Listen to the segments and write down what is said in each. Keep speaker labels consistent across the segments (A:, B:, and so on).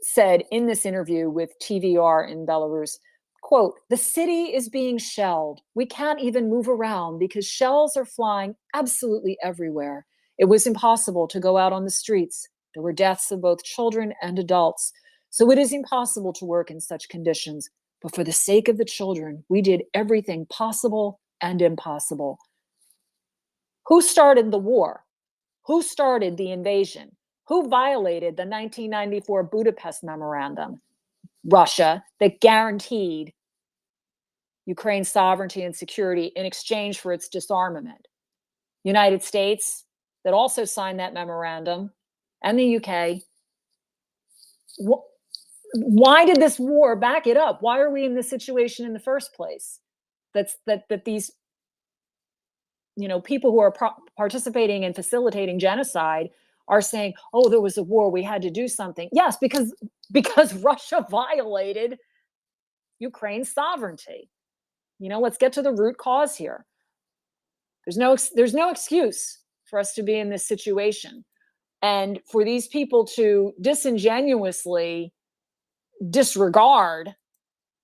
A: said in this interview with TVR in Belarus, quote, "The city is being shelled. We can't even move around because shells are flying absolutely everywhere. It was impossible to go out on the streets. There were deaths of both children and adults. So it is impossible to work in such conditions. But for the sake of the children, we did everything possible and impossible." Who started the war? Who started the invasion? Who violated the 1994 Budapest Memorandum? Russia, that guaranteed Ukraine's sovereignty and security in exchange for its disarmament. United States, that also signed that memorandum, and the UK. Why did this war back it up? Why are we in this situation in the first place? That these people who are participating and facilitating genocide are saying, "Oh, there was a war, we had to do something." Yes, because Russia violated Ukraine's sovereignty. Let's get to the root cause here. There's no excuse for us to be in this situation, and for these people to disingenuously disregard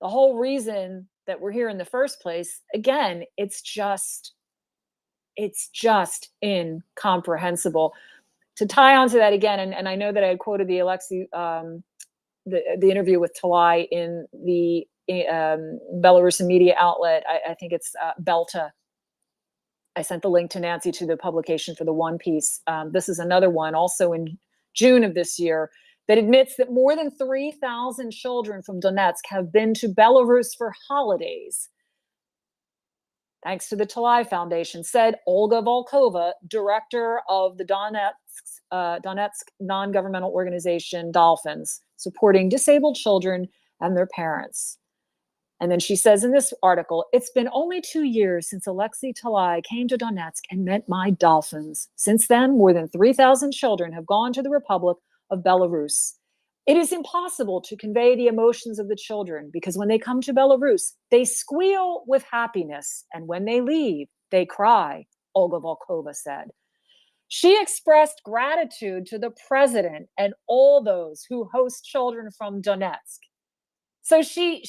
A: the whole reason that we're here in the first place. Again, it's just incomprehensible. To tie onto that again, and I know that I had quoted the Alexei, the interview with Talai in the Belarusian media outlet. I think it's Belta. I sent the link to Nancy to the publication for the one piece. This is another one, also in June of this year, that admits that more than 3,000 children from Donetsk have been to Belarus for holidays, thanks to the Talai Foundation, said Olga Volkova, director of the Donetsk non-governmental organization Dolphins, supporting disabled children and their parents. And then she says in this article, "It's been only 2 years since Alexei Talai came to Donetsk and met my dolphins. Since then, more than 3,000 children have gone to the Republic of Belarus. It is impossible to convey the emotions of the children because when they come to Belarus, they squeal with happiness, and when they leave, they cry," Olga Volkova said. She expressed gratitude to the president and all those who host children from Donetsk. So she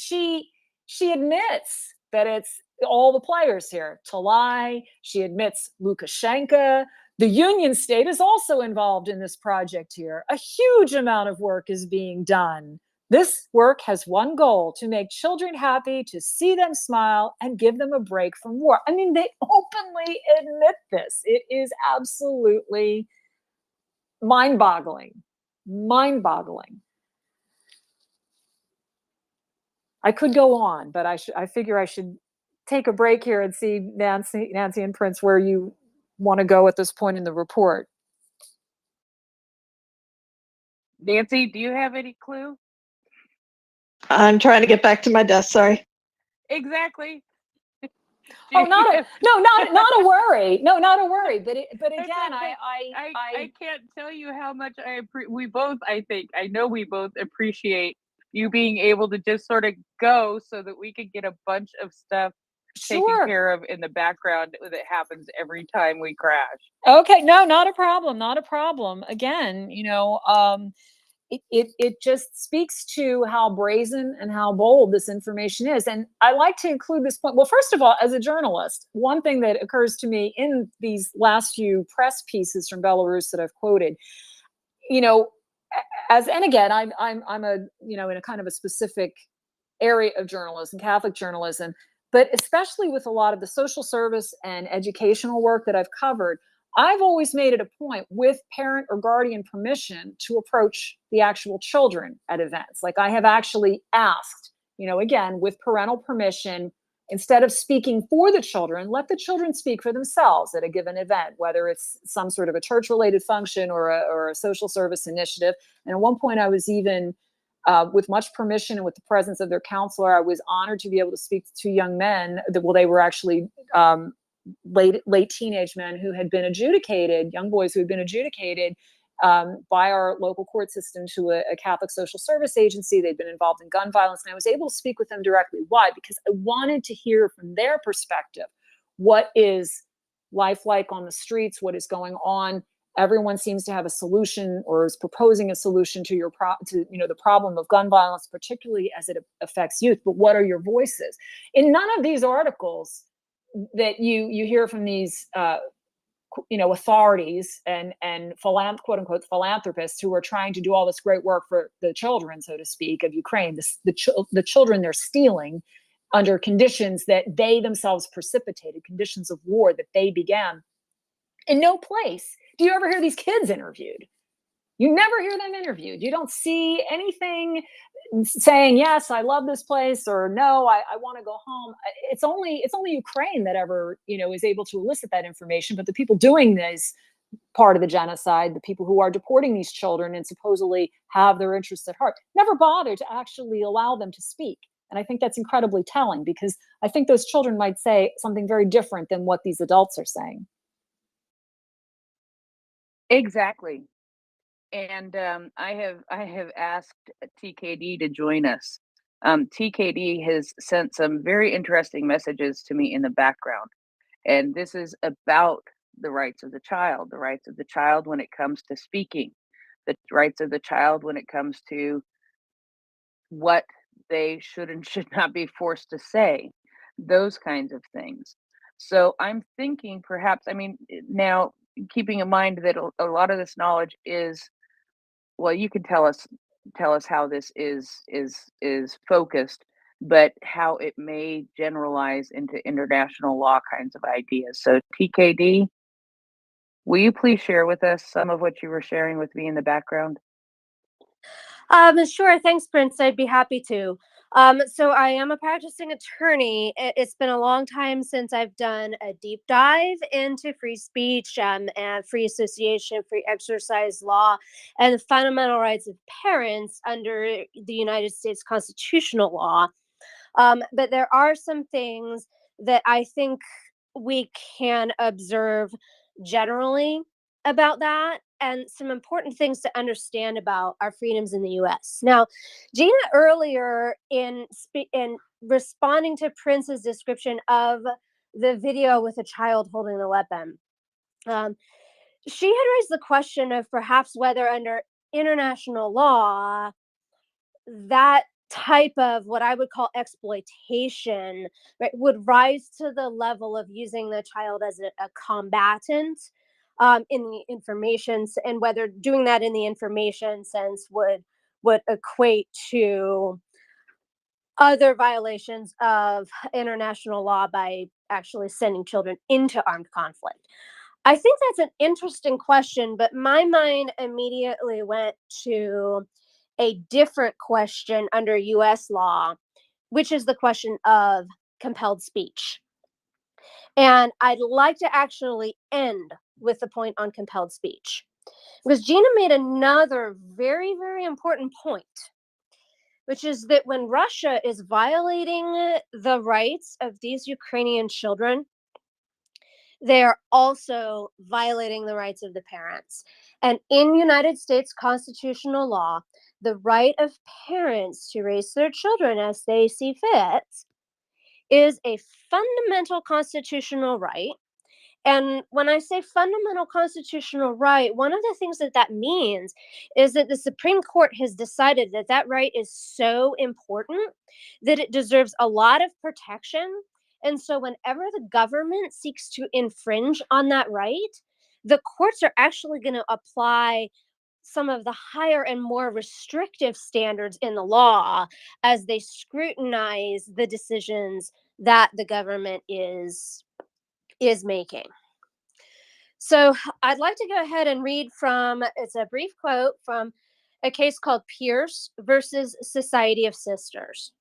A: admits that it's all the players here. Talai, she admits Lukashenko. The Union State is also involved in this project here. A huge amount of work is being done. This work has one goal: to make children happy, to see them smile, and give them a break from war. I mean, they openly admit this. It is absolutely mind-boggling. Mind-boggling. I could go on, but I figure I should take a break here and see, Nancy and Prince, where you want to go at this point in the report.
B: Nancy, do you have any clue?
C: I'm trying to get back to my desk. Sorry.
B: Exactly.
A: Oh, not a worry. No, not a worry. But again,
B: I can't tell you how much we both appreciate you being able to just sort of go so that we could get a bunch of stuff taken care of in the background that happens every time we crash.
A: Okay, no, not a problem. Not a problem. Again, it just speaks to how brazen and how bold this information is. And I like to include this point. Well, first of all, as a journalist, one thing that occurs to me in these last few press pieces from Belarus that I've quoted, and again, I'm a, in a kind of a specific area of journalism, Catholic journalism, but especially with a lot of the social service and educational work that I've covered, I've always made it a point, with parent or guardian permission, to approach the actual children at events. Like, I have actually asked, again, with parental permission, instead of speaking for the children, let the children speak for themselves at a given event, whether it's some sort of a church-related function or a social service initiative. And at one point, I was even, with much permission and with the presence of their counselor, I was honored to be able to speak to two young men. They were actually late teenage men who had been adjudicated, young boys who had been adjudicated by our local court system to a Catholic social service agency. They'd been involved in gun violence, and I was able to speak with them directly. Why? Because I wanted to hear from their perspective, what is life like on the streets, what is going on everyone seems to have a solution or is proposing a solution to the problem of gun violence, particularly as it affects youth. But what are your voices? In none of these articles that you hear from these authorities and quote unquote philanthropists who are trying to do all this great work for the children, so to speak, of Ukraine, the children they're stealing under conditions that they themselves precipitated, conditions of war that they began. In no place do you ever hear these kids interviewed. You never hear them interviewed. You don't see anything saying, yes, I love this place, or no, I want to go home. It's only Ukraine that ever, is able to elicit that information. But the people doing this part of the genocide, the people who are deporting these children and supposedly have their interests at heart, never bother to actually allow them to speak. And I think that's incredibly telling, because I think those children might say something very different than what these adults are saying.
B: Exactly. And I have asked TKD to join us. TKD has sent some very interesting messages to me in the background, and this is about the rights of the child when it comes to speaking, the rights of the child when it comes to what they should and should not be forced to say, those kinds of things. So I'm thinking perhaps, now keeping in mind that a lot of this knowledge is, well, you can tell us how this is focused, but how it may generalize into international law kinds of ideas. So TKD, will you please share with us some of what you were sharing with me in the background?
D: Sure. Thanks, Prince. I'd be happy to. So I am a practicing attorney. It's been a long time since I've done a deep dive into free speech, and free association, free exercise law, and the fundamental rights of parents under the United States constitutional law. But there are some things that I think we can observe generally about that, and some important things to understand about our freedoms in the US. Now, Gina earlier in responding to Prince's description of the video with a child holding the weapon, she had raised the question of perhaps whether under international law that type of what I would call exploitation, right, would rise to the level of using the child as a combatant in the information, and whether doing that in the information sense would equate to other violations of international law by actually sending children into armed conflict. I think that's an interesting question, but my mind immediately went to a different question under US law, which is the question of compelled speech. And I'd like to actually end with the point on compelled speech, because Gina made another very, very important point, which is that when Russia is violating the rights of these Ukrainian children, they are also violating the rights of the parents. And in United States constitutional law, the right of parents to raise their children as they see fit is a fundamental constitutional right. And when I say fundamental constitutional right, one of the things that means is that the Supreme Court has decided that that right is so important that it deserves a lot of protection. And so whenever the government seeks to infringe on that right, the courts are actually going to apply some of the higher and more restrictive standards in the law as they scrutinize the decisions that the government is making. So I'd like to go ahead and read it's a brief quote from a case called Pierce versus Society of Sisters.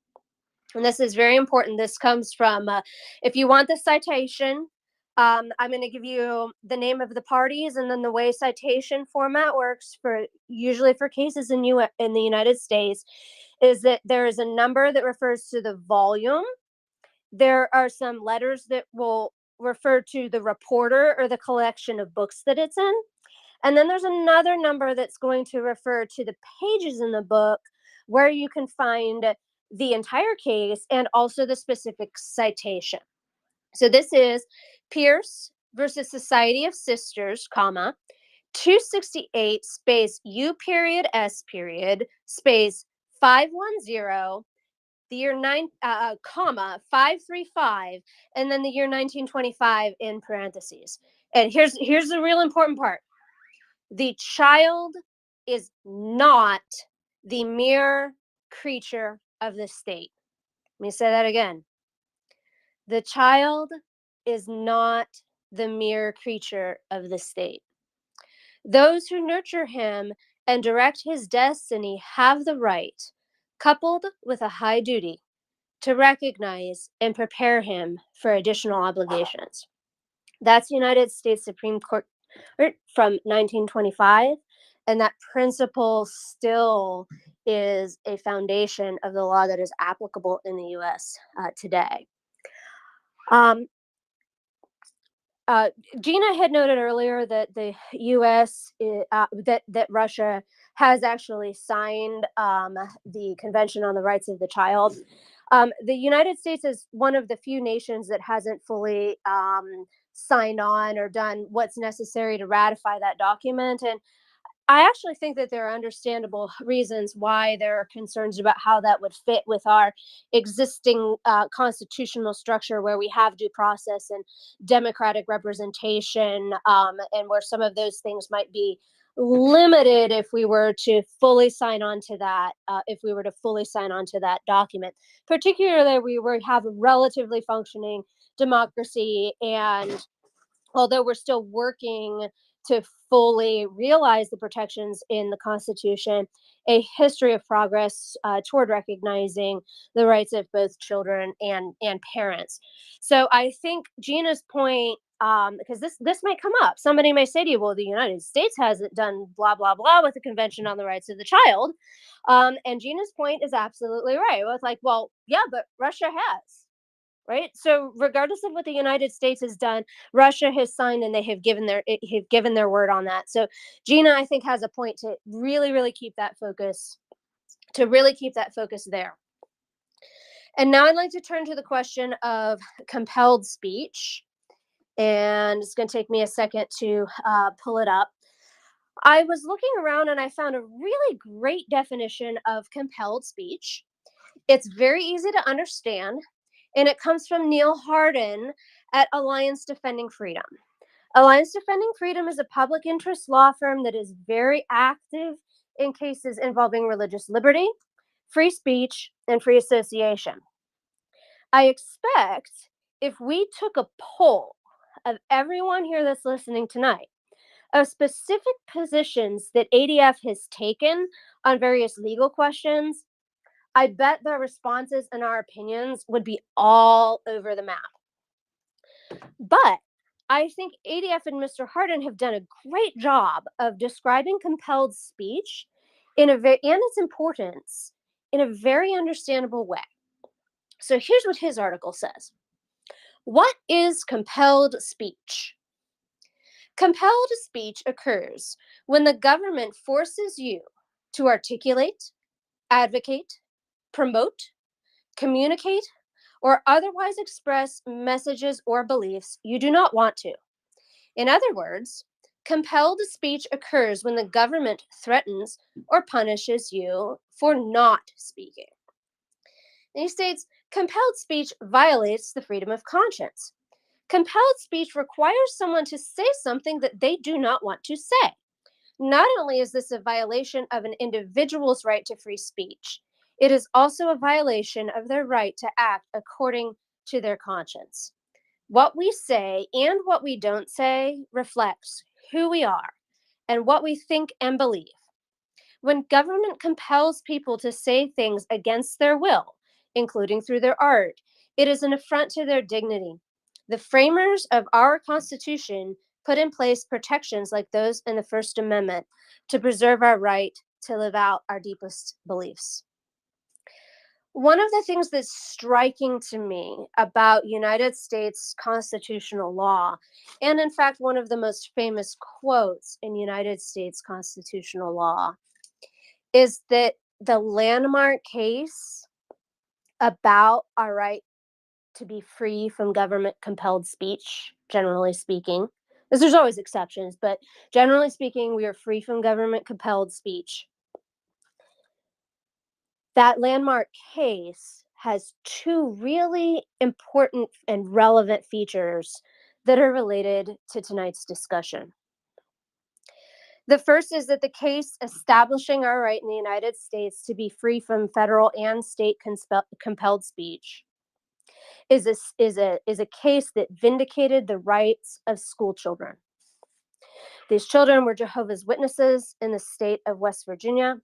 D: And this is very important. This comes from, if you want the citation, I'm going to give you the name of the parties, and then the way citation format works usually for cases in the United States is that there is a number that refers to the volume. There are some letters that will refer to the reporter or the collection of books that it's in. And then there's another number that's going to refer to the pages in the book where you can find the entire case and also the specific citation. So this is Pierce versus Society of Sisters, comma, 268 space U period S period space 510, the year 535, and then the year 1925 in parentheses. And here's the real important part. The child is not the mere creature of the state. Let me say that again. The child is not the mere creature of the state. Those who nurture him and direct his destiny have the right, coupled with a high duty, to recognize and prepare him for additional obligations. That's United States Supreme Court from 1925, and that principle still is a foundation of the law that is applicable in the U.S. Today. Gina had noted earlier that the U.S. that Russia has actually signed the Convention on the Rights of the Child. The United States is one of the few nations that hasn't fully signed on or done what's necessary to ratify that document. And I actually think that there are understandable reasons why there are concerns about how that would fit with our existing constitutional structure, where we have due process and democratic representation, and where some of those things might be limited if we were to fully sign on to that, document, particularly we have a relatively functioning democracy. And although we're still working to fully realize the protections in the Constitution, a history of progress toward recognizing the rights of both children and parents. So I think Gina's point, because this might come up, somebody may say to you, well, the United States hasn't done blah, blah, blah with the Convention on the Rights of the Child. And Gina's point is absolutely right. It's like, well, yeah, but Russia has. Right. So regardless of what the United States has done, Russia has signed and they have given their word on that. So Gina, I think, has a point to really keep that focus there. And now I'd like to turn to the question of compelled speech. And it's going to take me a second to pull it up. I was looking around and I found a really great definition of compelled speech. It's very easy to understand. And it comes from Neil Hardin at Alliance Defending Freedom. Alliance Defending Freedom is a public interest law firm that is very active in cases involving religious liberty, free speech, and free association. I expect if we took a poll of everyone here that's listening tonight of specific positions that ADF has taken on various legal questions, I bet their responses and our opinions would be all over the map. But I think ADF and Mr. Hardin have done a great job of describing compelled speech and its importance in a very understandable way. So here's what his article says. What is compelled speech? Compelled speech occurs when the government forces you to articulate, advocate, promote, communicate, or otherwise express messages or beliefs you do not want to. In other words, compelled speech occurs when the government threatens or punishes you for not speaking. And he states, compelled speech violates the freedom of conscience. Compelled speech requires someone to say something that they do not want to say. Not only is this a violation of an individual's right to free speech, it is also a violation of their right to act according to their conscience. What we say and what we don't say reflects who we are and what we think and believe. When government compels people to say things against their will, including through their art, it is an affront to their dignity. The framers of our Constitution put in place protections like those in the First Amendment to preserve our right to live out our deepest beliefs. One of the things that's striking to me about United States constitutional law, and in fact, one of the most famous quotes in United States constitutional law, is that the landmark case about our right to be free from government compelled speech, generally speaking, Because there's always exceptions, but generally speaking, we are free from government compelled speech. That landmark case has two really important and relevant features that are related to tonight's discussion. The first is that the case establishing our right in the United States to be free from federal and state compelled speech is a case that vindicated the rights of school children. These children were Jehovah's Witnesses in the state of West Virginia.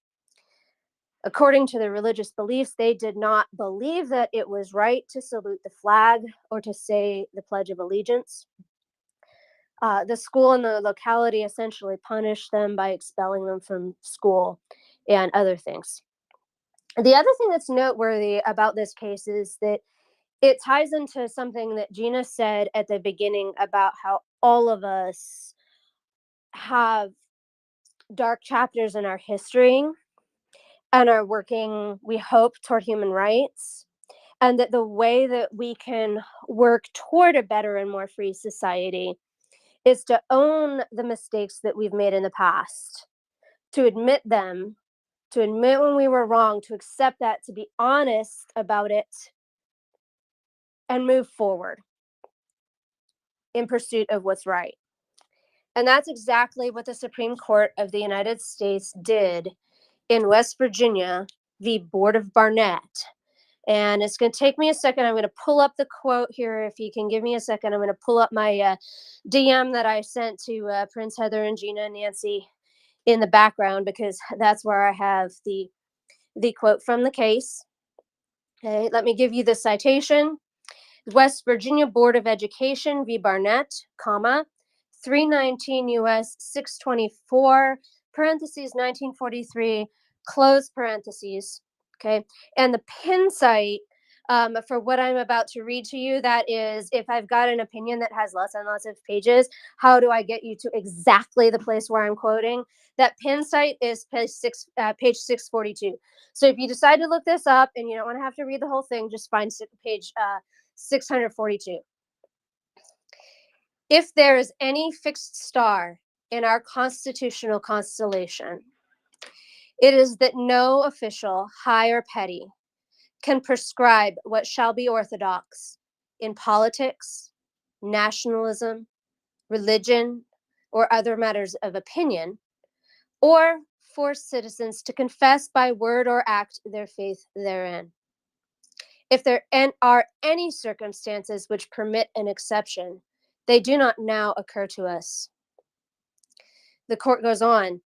D: According to their religious beliefs, they did not believe that it was right to salute the flag or to say the Pledge of Allegiance. The school and the locality essentially punished them by expelling them from school and other things. The other thing that's noteworthy about this case is that it ties into something that Gina said at the beginning about how all of us have dark chapters in our history and are working, we hope, toward human rights. And that the way that we can work toward a better and more free society is to own the mistakes that we've made in the past, to admit them, to admit when we were wrong, to accept that, to be honest about it, and move forward in pursuit of what's right. And that's exactly what the Supreme Court of the United States did in West Virginia v. Board of Barnett. And it's going to take me a second. I'm going to pull up the quote here. If you can give me a second, I'm going to pull up my DM that I sent to Prince, Heather, and Gina and Nancy in the background, because that's where I have the quote from the case. Okay, let me give you the citation. West Virginia Board of Education v. Barnett, comma, 319 U.S. 624, parentheses 1943, close parentheses. Okay, and the pin site for what I'm about to read to you, that is, if I've got an opinion that has lots and lots of pages, how do I get you to exactly the place where I'm quoting? That pin site is page 642. So if you decide to look this up and you don't want to have to read the whole thing, just find page 642. If there is any fixed star in our constitutional constellation, it is that no official, high or petty, can prescribe what shall be orthodox in politics, nationalism, religion, or other matters of opinion, or force citizens to confess by word or act their faith therein. If there are any circumstances which permit an exception, they do not now occur to us. The court goes on.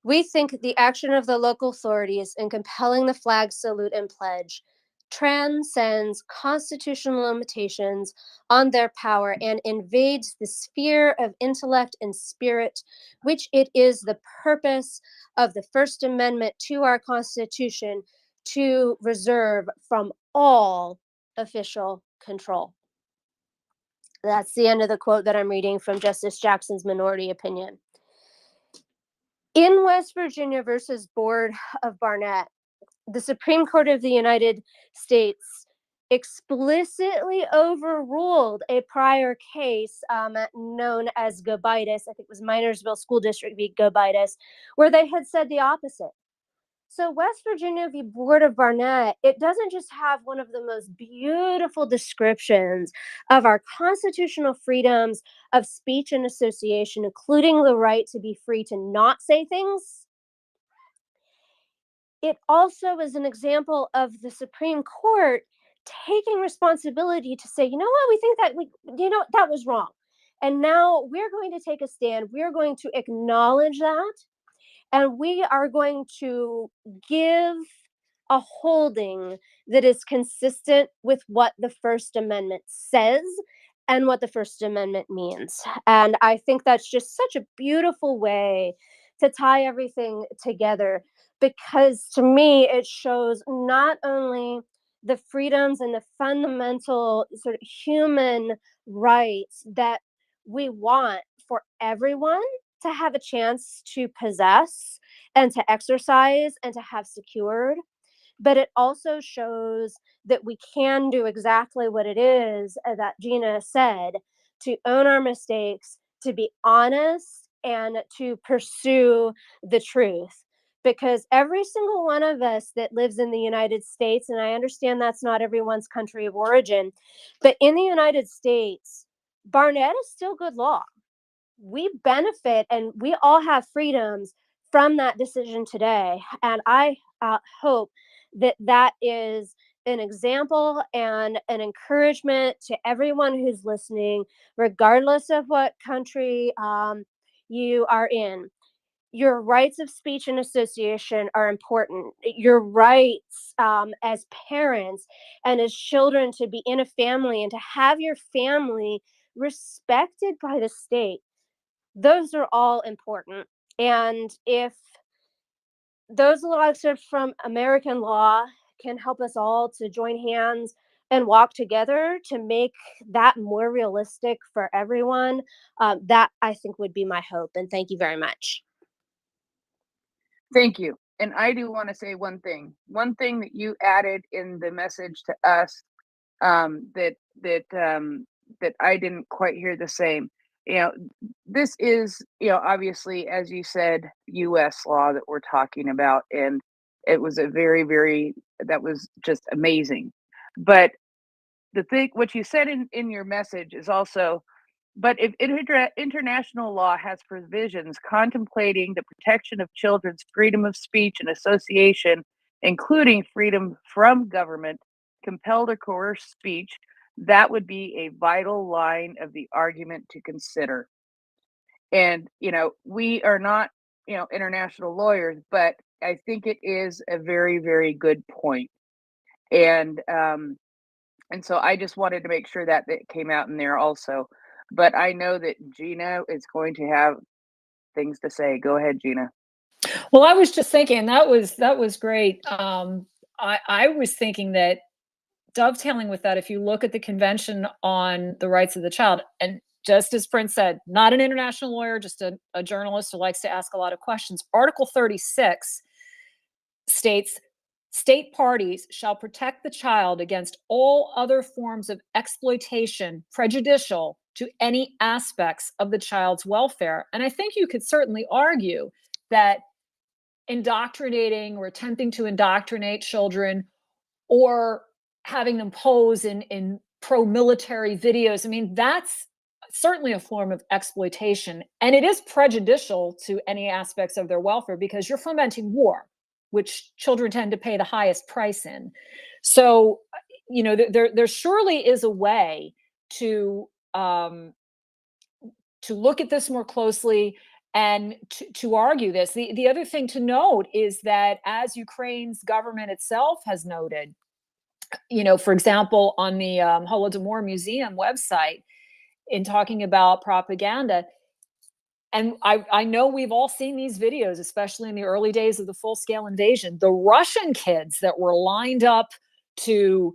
D: We think the action of the local authorities in compelling the flag salute and pledge transcends constitutional limitations on their power and invades the sphere of intellect and spirit, which it is the purpose of the First Amendment to our Constitution to reserve from all official control. That's the end of the quote that I'm reading from Justice Jackson's minority opinion. In West Virginia versus Board of Barnett, the Supreme Court of the United States explicitly overruled a prior case known as Gobitis. I think it was Minersville School District v. Gobitis, where they had said the opposite. So West Virginia v. Board of Barnett, it doesn't just have one of the most beautiful descriptions of our constitutional freedoms of speech and association, including the right to be free to not say things. It also is an example of the Supreme Court taking responsibility to say, you know what, we think that that was wrong. And now we're going to take a stand. We're going to acknowledge that. And we are going to give a holding that is consistent with what the First Amendment says and what the First Amendment means. And I think that's just such a beautiful way to tie everything together, because to me, it shows not only the freedoms and the fundamental sort of human rights that we want for everyone to have a chance to possess and to exercise and to have secured, but it also shows that we can do exactly what it is that Gina said, to own our mistakes, to be honest and to pursue the truth. Because every single one of us that lives in the United States, and I understand that's not everyone's country of origin, but in the United States, Barnett is still good law. We benefit and we all have freedoms from that decision today. And I hope that that is an example and an encouragement to everyone who's listening, regardless of what country you are in. Your rights of speech and association are important. Your rights as parents and as children to be in a family and to have your family respected by the state, those are all important. And if those laws are from American law can help us all to join hands and walk together to make that more realistic for everyone, that I think would be my hope. And thank you very much.
B: Thank you. And I do want to say one thing. One thing that you added in the message to us that I didn't quite hear the same. You know, this is, you know, obviously, as you said, U.S. law that we're talking about, and it was a very that was just amazing. But the thing, what you said in your message is also, but if international law has provisions contemplating the protection of children's freedom of speech and association, including freedom from government, compelled or coerced speech, that would be a vital line of the argument to consider. And, you know, we are not, you know, international lawyers, but I think it is a very good point. And so I just wanted to make sure that that came out in there also. But I know that Gina is going to have things to say. Go ahead, Gina.
A: Well, I was just thinking that was great. I was thinking that dovetailing with that, if you look at the Convention on the Rights of the Child, and just as Prince said, not an international lawyer, just a journalist who likes to ask a lot of questions. Article 36 states, state parties shall protect the child against all other forms of exploitation prejudicial to any aspects of the child's welfare. And I think you could certainly argue that indoctrinating or attempting to indoctrinate children or having them pose in pro-military videos, I mean, that's certainly a form of exploitation. And it is prejudicial to any aspects of their welfare because you're fomenting war, which children tend to pay the highest price in. So, you know, there surely is a way to look at this more closely and to argue this. The other thing to note is that, as Ukraine's government itself has noted, you know, for example, on the Holodomor Museum website, in talking about propaganda, and I know we've all seen these videos, especially in the early days of the full-scale invasion, the Russian kids that were lined up to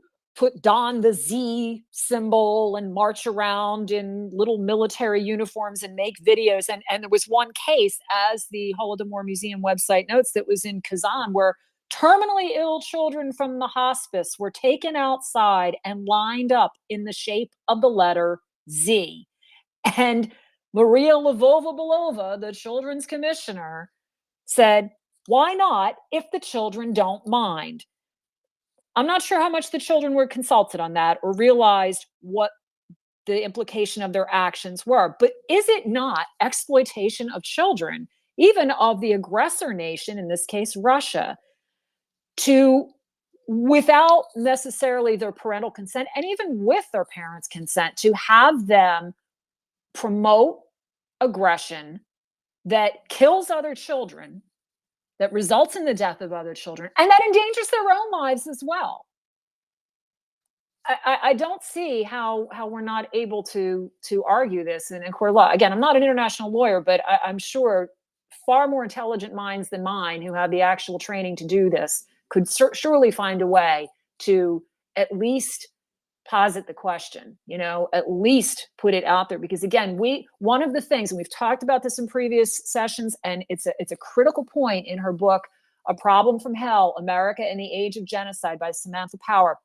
A: don the Z symbol and march around in little military uniforms and make videos. And there was one case, as the Holodomor Museum website notes, that was in Kazan, where terminally ill children from the hospice were taken outside and lined up in the shape of the letter Z. And Maria Lvova-Belova, the children's commissioner, said, why not if the children don't mind? I'm not sure how much the children were consulted on that or realized what the implication of their actions were. But is it not exploitation of children, even of the aggressor nation, in this case, Russia, to, without necessarily their parental consent, and even with their parents' consent, to have them promote aggression that kills other children, that results in the death of other children, and that endangers their own lives as well? I don't see how we're not able to argue this in court of law. Again, I'm not an international lawyer, but I'm sure far more intelligent minds than mine who have the actual training to do this could surely find a way to at least posit the question, you know, at least put it out there. Because again, one of the things, and we've talked about this in previous sessions, and it's a critical point in her book, A Problem from Hell, America in the Age of Genocide by Samantha Power.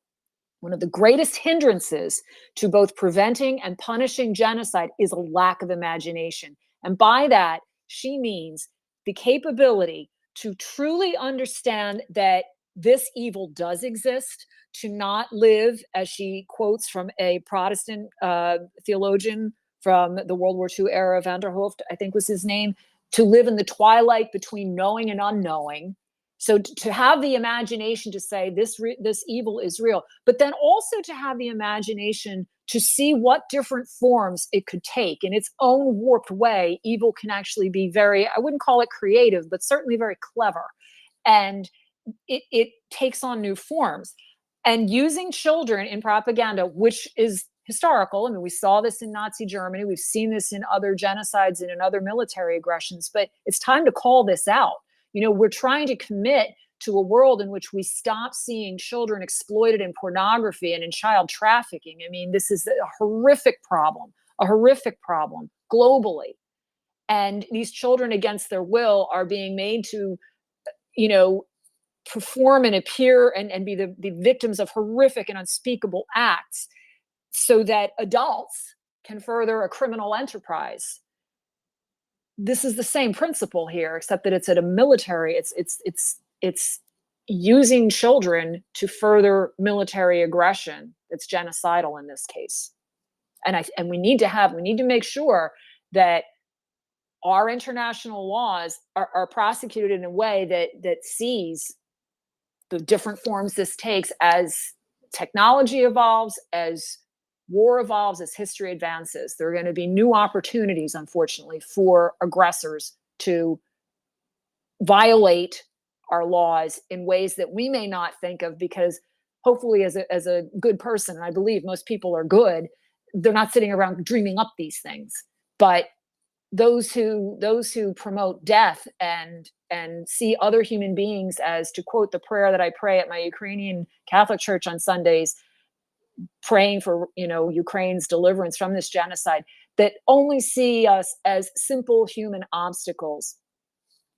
A: One of the greatest hindrances to both preventing and punishing genocide is a lack of imagination. And by that, she means the capability to truly understand that this evil does exist, to not live, as she quotes from a Protestant theologian from the World War II era, Van der Hooft, I think was his name, to live in the twilight between knowing and unknowing. So to have the imagination to say this evil is real, but then also to have the imagination to see what different forms it could take in its own warped way. Evil can actually be very, I wouldn't call it creative, but certainly very clever. And it takes on new forms. And using children in propaganda, which is historical. I mean, we saw this in Nazi Germany. We've seen this in other genocides and in other military aggressions, but it's time to call this out. You know, we're trying to commit to a world in which we stop seeing children exploited in pornography and in child trafficking. I mean, this is a horrific problem globally. And these children, against their will, are being made to, you know, perform and appear and be the victims of horrific and unspeakable acts so that adults can further a criminal enterprise. This is the same principle here, except that it's at a military. It's using children to further military aggression. It's genocidal in this case, and we need to make sure that our international laws are prosecuted in a way that sees the different forms this takes as technology evolves, as war evolves, as history advances. There are going to be new opportunities, unfortunately, for aggressors to violate our laws in ways that we may not think of, because hopefully as a good person, and I believe most people are good, they're not sitting around dreaming up these things. But those who promote death and see other human beings as, to quote the prayer that I pray at my Ukrainian Catholic church on Sundays, praying for, you know, Ukraine's deliverance from this genocide, that only see us as simple human obstacles.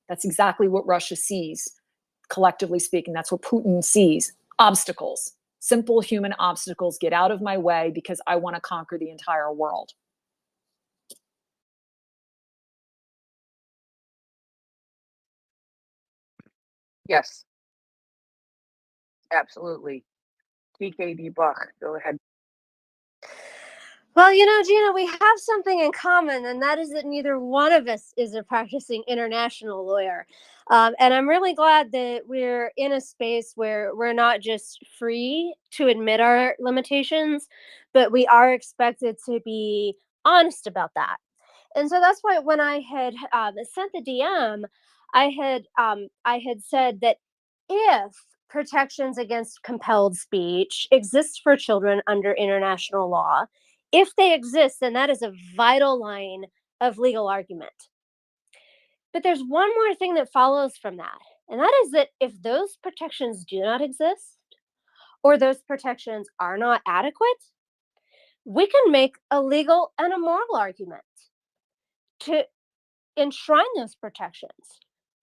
A: That's exactly what Russia sees, collectively speaking. That's what Putin sees. Obstacles. Simple human obstacles. Get out of my way because I want to conquer the entire world.
B: Yes, absolutely. TKD Buck, go ahead.
D: Well, you know, Gina, we have something in common, and that is that neither one of us is a practicing international lawyer. And I'm really glad that we're in a space where we're not just free to admit our limitations, but we are expected to be honest about that. And so that's why when I had sent the DM, I had said that if protections against compelled speech exist for children under international law, if they exist, then that is a vital line of legal argument. But there's one more thing that follows from that, and that is that if those protections do not exist, or those protections are not adequate, we can make a legal and a moral argument to enshrine those protections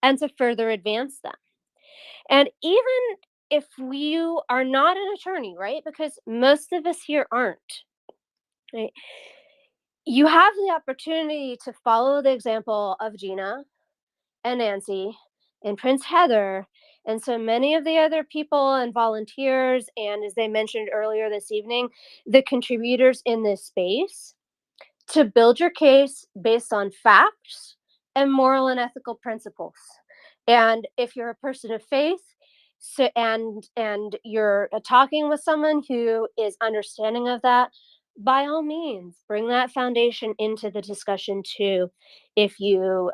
D: and to further advance them. And even if you are not an attorney, right? Because most of us here aren't, right? You have the opportunity to follow the example of Gina and Nancy and Prince Heather and so many of the other people and volunteers, and as they mentioned earlier this evening, the contributors in this space, to build your case based on facts and moral and ethical principles. And if you're a person of faith, so and you're talking with someone who is understanding of that, by all means, bring that foundation into the discussion too, if you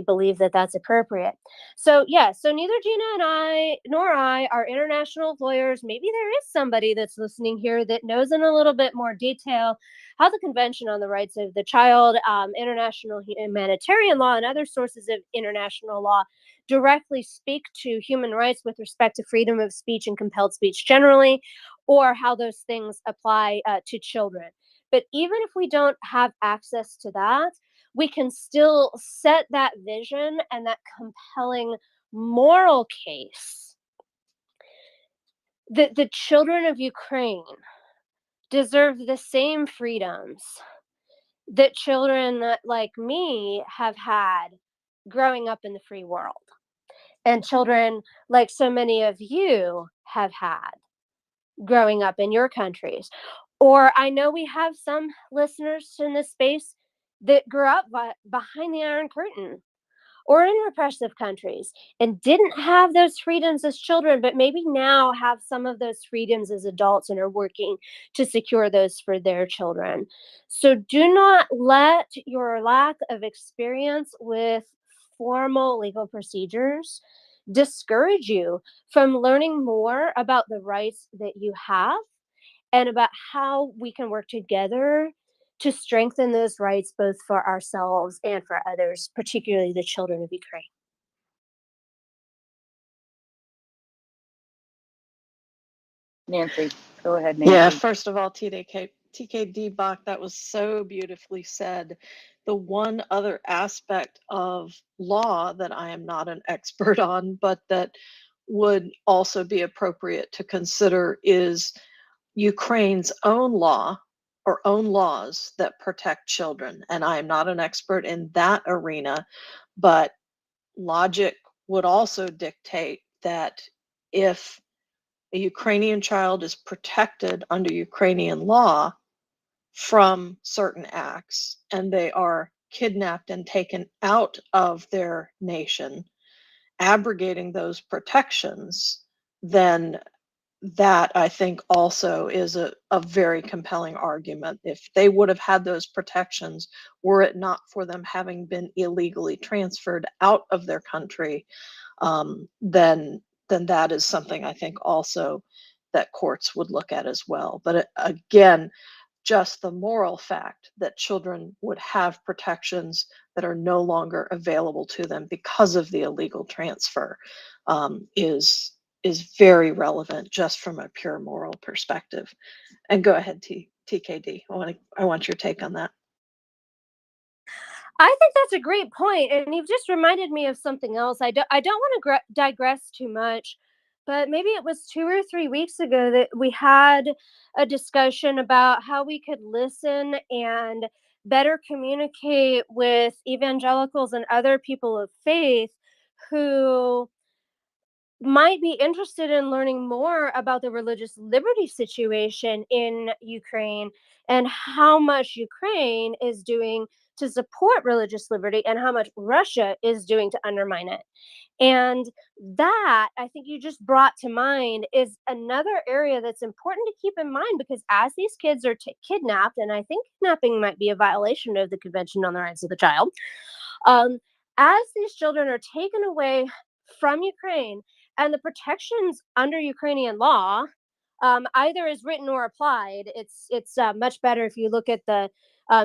D: believe that that's appropriate. So yeah, so neither Gina and I nor I are international lawyers. Maybe there is somebody that's listening here that knows in a little bit more detail how the Convention on the Rights of the Child, international humanitarian law, and other sources of international law directly speak to human rights with respect to freedom of speech and compelled speech generally, or how those things apply to children. But even if we don't have access to that, we can still set that vision and that compelling moral case the children of Ukraine deserve the same freedoms that children like me have had growing up in the free world, and children like so many of you have had growing up in your countries. Or I know we have some listeners in this space that grew up behind the Iron Curtain or in repressive countries and didn't have those freedoms as children, but maybe now have some of those freedoms as adults and are working to secure those for their children. So do not let your lack of experience with formal legal procedures discourage you from learning more about the rights that you have and about how we can work together to strengthen those rights both for ourselves and for others, particularly the children of Ukraine.
B: Nancy, go ahead, Nancy.
C: Yeah, first of all, TKD Bach, that was so beautifully said. The one other aspect of law that I am not an expert on, but that would also be appropriate to consider is Ukraine's own law or own laws that protect children. And I am not an expert in that arena, but logic would also dictate that if a Ukrainian child is protected under Ukrainian law from certain acts and they are kidnapped and taken out of their nation, abrogating those protections, then that I think also is a very compelling argument. If they would have had those protections, were it not for them having been illegally transferred out of their country, then that is something I think also that courts would look at as well. But again, just the moral fact that children would have protections that are no longer available to them because of the illegal transfer is very relevant just from a pure moral perspective. And go ahead, TKD. I want your take on that.
D: I think that's a great point, and you've just reminded me of something else. I don't want to digress too much, but maybe it was 2 or 3 weeks ago that we had a discussion about how we could listen and better communicate with evangelicals and other people of faith who might be interested in learning more about the religious liberty situation in Ukraine and how much Ukraine is doing to support religious liberty and how much Russia is doing to undermine it. And that, I think you just brought to mind, is another area that's important to keep in mind, because as these kids are kidnapped, and I think kidnapping might be a violation of the Convention on the Rights of the Child, as these children are taken away from Ukraine and the protections under Ukrainian law, either is written or applied. It's much better if you look at the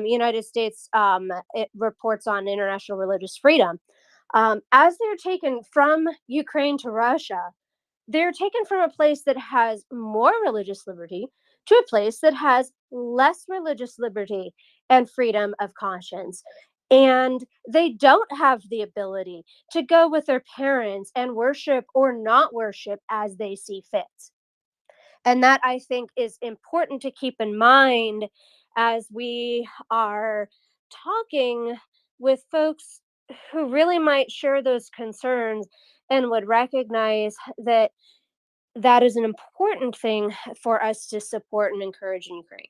D: United States it reports on international religious freedom. As they're taken from Ukraine to Russia, they're taken from a place that has more religious liberty to a place that has less religious liberty and freedom of conscience. And they don't have the ability to go with their parents and worship or not worship as they see fit. And that, I think, is important to keep in mind as we are talking with folks who really might share those concerns and would recognize that that is an important thing for us to support and encourage in Ukraine.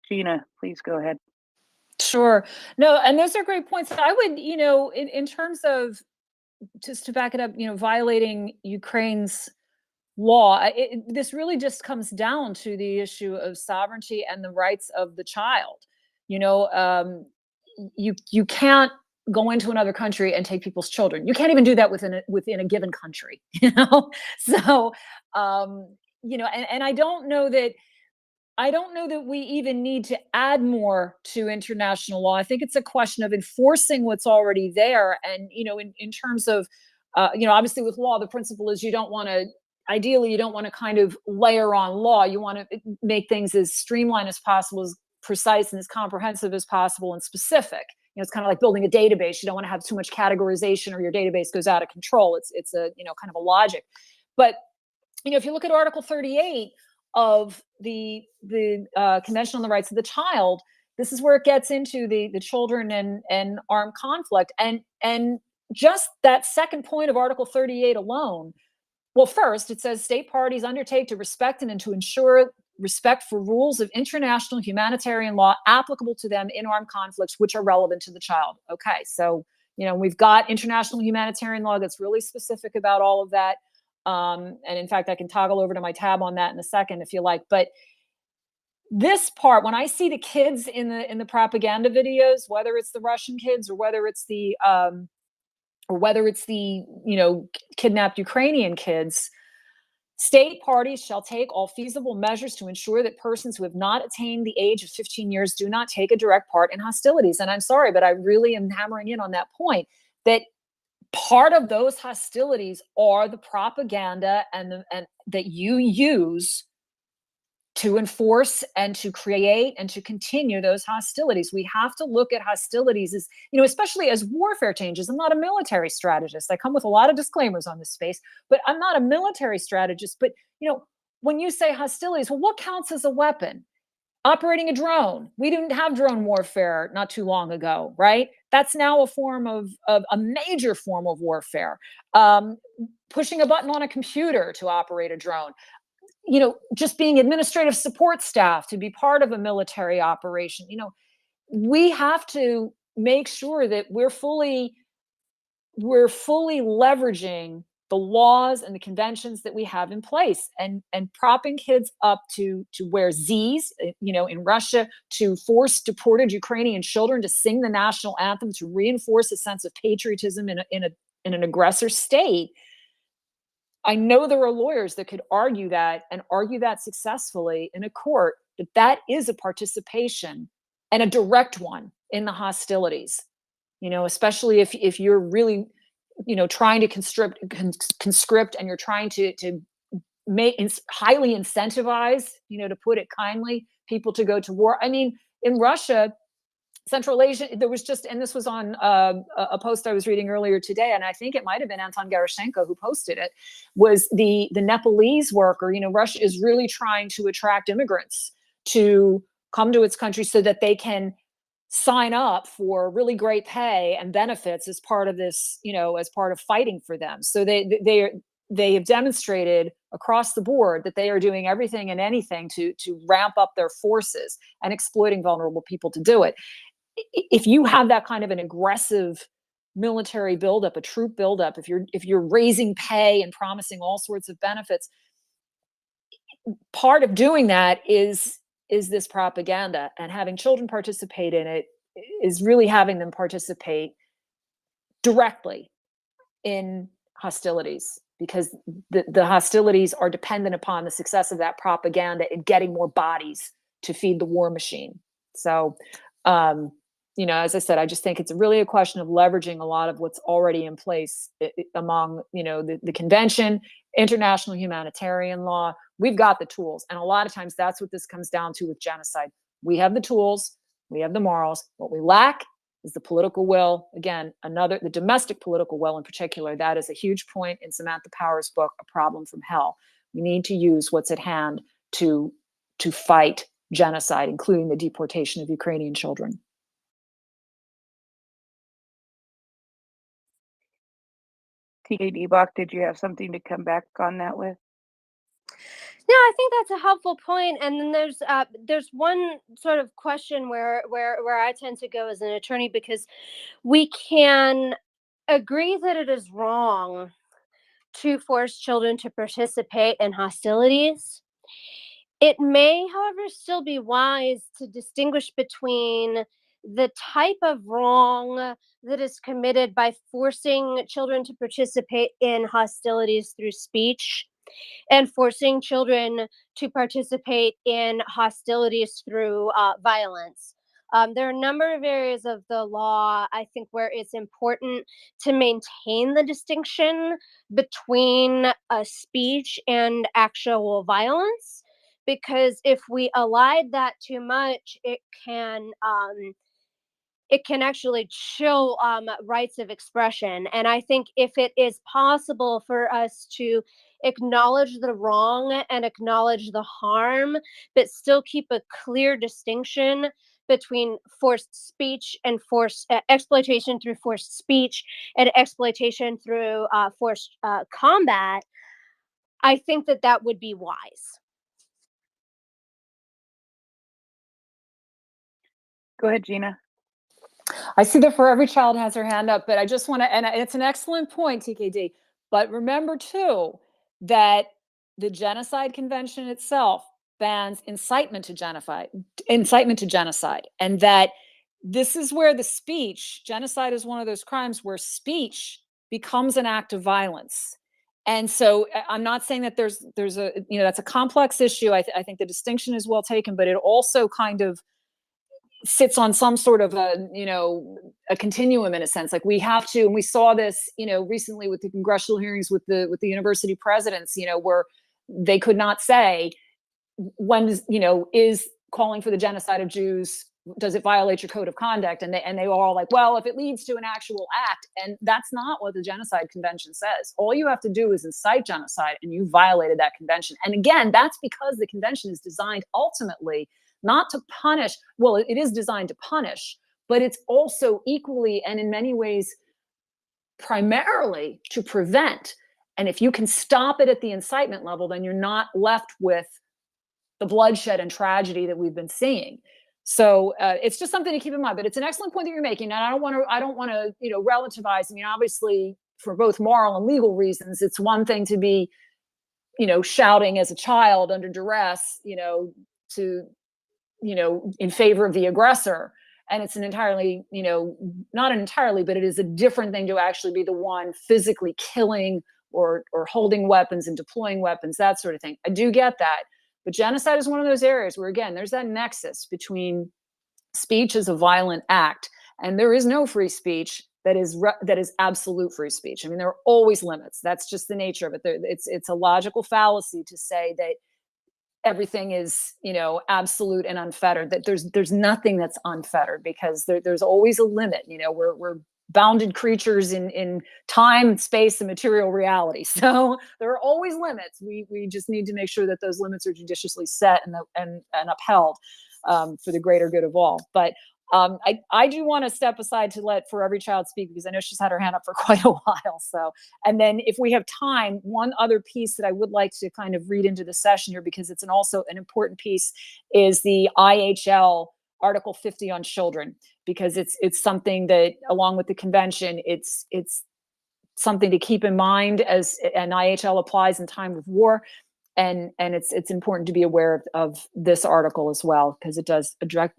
B: Gina, please go ahead.
A: Sure. No, and those are great points. I would, in terms of, just to back it up, violating Ukraine's law, this really just comes down to the issue of sovereignty and the rights of the child. You can't go into another country and take people's children. You can't even do that within a given country. So and I don't know that we even need to add more to international law. I think it's a question of enforcing what's already there. And, in terms of, obviously with law, the principle is ideally, you don't want to kind of layer on law. You want to make things as streamlined as possible, as precise and as comprehensive as possible and specific. it's kind of like building a database. You don't want to have too much categorization or your database goes out of control. It's a, kind of a logic. But, if you look at Article 38 of the Convention on the Rights of the Child, this is where it gets into the children and armed conflict. And just that second point of Article 38 alone, well, first, it says state parties undertake to respect and to ensure respect for rules of international humanitarian law applicable to them in armed conflicts, which are relevant to the child. Okay, so, we've got international humanitarian law that's really specific about all of that. And in fact, I can toggle over to my tab on that in a second if you like. But this part, when I see the kids in the propaganda videos, whether it's the Russian kids or whether it's the kidnapped Ukrainian kids, state parties shall take all feasible measures to ensure that persons who have not attained the age of 15 years do not take a direct part in hostilities. And I'm sorry, but I really am hammering in on that point, that part of those hostilities are the propaganda and that you use to enforce and to create and to continue those hostilities. We have to look at hostilities as, especially as warfare changes. I'm not a military strategist. I come with a lot of disclaimers on this space, but I'm not a military strategist. But, when you say hostilities, well, what counts as a weapon? Operating a drone. We didn't have drone warfare not too long ago, right? That's now a form of a major form of warfare. Pushing a button on a computer to operate a drone. Just being administrative support staff to be part of a military operation. We have to make sure that we're fully leveraging the laws and the conventions that we have in place, and propping kids up to wear Zs, in Russia, to force deported Ukrainian children to sing the national anthem to reinforce a sense of patriotism in an aggressor state. I know there are lawyers that could argue that and argue that successfully in a court, that is a participation, and a direct one, in the hostilities. Especially if you're really, trying to conscript and you're trying to make highly incentivize, to put it kindly, people to go to war. I mean, in Russia, Central Asia, there was just, and this was on a post I was reading earlier today, and I think it might have been Anton Gerashenko who posted it, was the Nepalese worker. Russia is really trying to attract immigrants to come to its country so that they can sign up for really great pay and benefits as part of this, as part of fighting for them. So they have demonstrated across the board that they are doing everything and anything to ramp up their forces and exploiting vulnerable people to do it. If you have that kind of an aggressive military buildup, a troop buildup, if you're raising pay and promising all sorts of benefits, part of doing that is this propaganda, and having children participate in it is really having them participate directly in hostilities, because the hostilities are dependent upon the success of that propaganda in getting more bodies to feed the war machine. So, as I said, I just think it's really a question of leveraging a lot of what's already in place among, the convention, international humanitarian law. We've got the tools. And a lot of times that's what this comes down to with genocide. We have the tools, we have the morals. What we lack is the political will. Again, the domestic political will in particular. That is a huge point in Samantha Power's book, A Problem from Hell. We need to use what's at hand to fight genocide, including the deportation of Ukrainian children.
B: TKD Bach, did you have something to come back on that with?
D: No, I think that's a helpful point. And then there's one sort of question where I tend to go as an attorney, because we can agree that it is wrong to force children to participate in hostilities. It may, however, still be wise to distinguish between the type of wrong that is committed by forcing children to participate in hostilities through speech, and forcing children to participate in hostilities through violence. There are a number of areas of the law, I think, where it's important to maintain the distinction between speech and actual violence, because if we elide that too much, it can it can actually chill rights of expression. And I think if it is possible for us to acknowledge the wrong and acknowledge the harm, but still keep a clear distinction between forced speech and forced exploitation through forced speech and exploitation through forced combat, I think that that would be wise.
B: Go ahead, Gina.
A: I see that For Every Child has her hand up, but I just want to, and it's an excellent point, TKD. But remember too that the Genocide Convention itself bans incitement to genocide, and that this is where the speech, genocide is one of those crimes where speech becomes an act of violence. And so I'm not saying that there's a, that's a complex issue. I think the distinction is well taken, but it also kind of sits on some sort of a continuum in a sense. Like we have to, and we saw this, recently with the congressional hearings with the university presidents, where they could not say when, is calling for the genocide of Jews, does it violate your code of conduct? And they were all like, well, if it leads to an actual act, and that's not what the Genocide Convention says. All you have to do is incite genocide, and you violated that convention. And again, that's because the convention is designed ultimately not to punish. Well, it is designed to punish, but it's also equally and in many ways primarily to prevent. And if you can stop it at the incitement level, then you're not left with the bloodshed and tragedy that we've been seeing. So it's just something to keep in mind. But it's an excellent point that you're making, and I don't want to relativize. I mean, obviously, for both moral and legal reasons, it's one thing to be shouting as a child under duress, to in favor of the aggressor. And it's an entirely, not entirely, but it is a different thing to actually be the one physically killing or holding weapons and deploying weapons, that sort of thing. I do get that. But genocide is one of those areas where, again, there's that nexus between speech as a violent act, and there is no free speech that is absolute free speech. I mean, there are always limits. That's just the nature of it. It's a logical fallacy to say that everything is absolute and unfettered, that there's nothing that's unfettered, because there's always a limit. We're bounded creatures in time, space, and material reality, so there are always limits. We just need to make sure that those limits are judiciously set and upheld for the greater good of all. But I do want to step aside to let For Every Child speak, because I know she's had her hand up for quite a while. So, and then if we have time, one other piece that I would like to kind of read into the session here, because it's also an important piece, is the IHL Article 50 on children, because it's something that, along with the convention, it's something to keep in mind as an IHL applies in time of war. And it's important to be aware of this article as well, because it does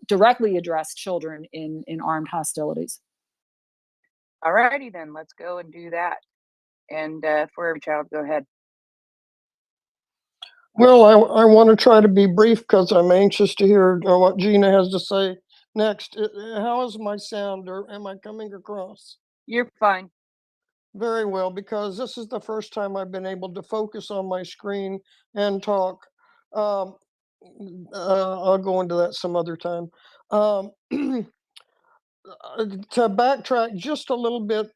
A: directly address children in armed hostilities.
B: All righty then, let's go and do that. And For Every Child, go ahead.
E: Well, I want to try to be brief because I'm anxious to hear what Gina has to say next. How is my sound, or am I coming across?
B: You're fine.
E: Very well, because this is the first time I've been able to focus on my screen and talk. I'll go into that some other time. To backtrack just a little bit,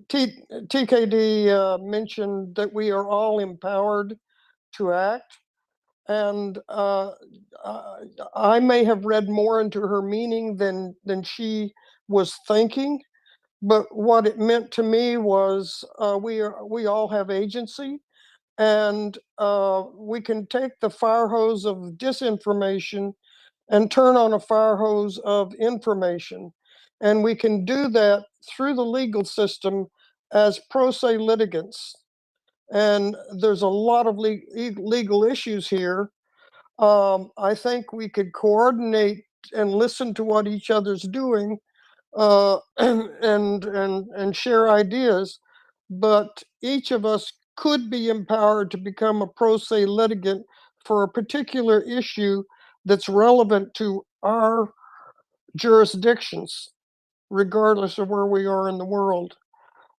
E: TKD mentioned that we are all empowered to act. And I may have read more into her meaning than she was thinking. But what it meant to me was we all have agency, and we can take the fire hose of disinformation and turn on a fire hose of information. And we can do that through the legal system as pro se litigants. And there's a lot of legal issues here. I think we could coordinate and listen to what each other's doing, and share ideas, but each of us could be empowered to become a pro se litigant for a particular issue that's relevant to our jurisdictions, regardless of where we are in the world.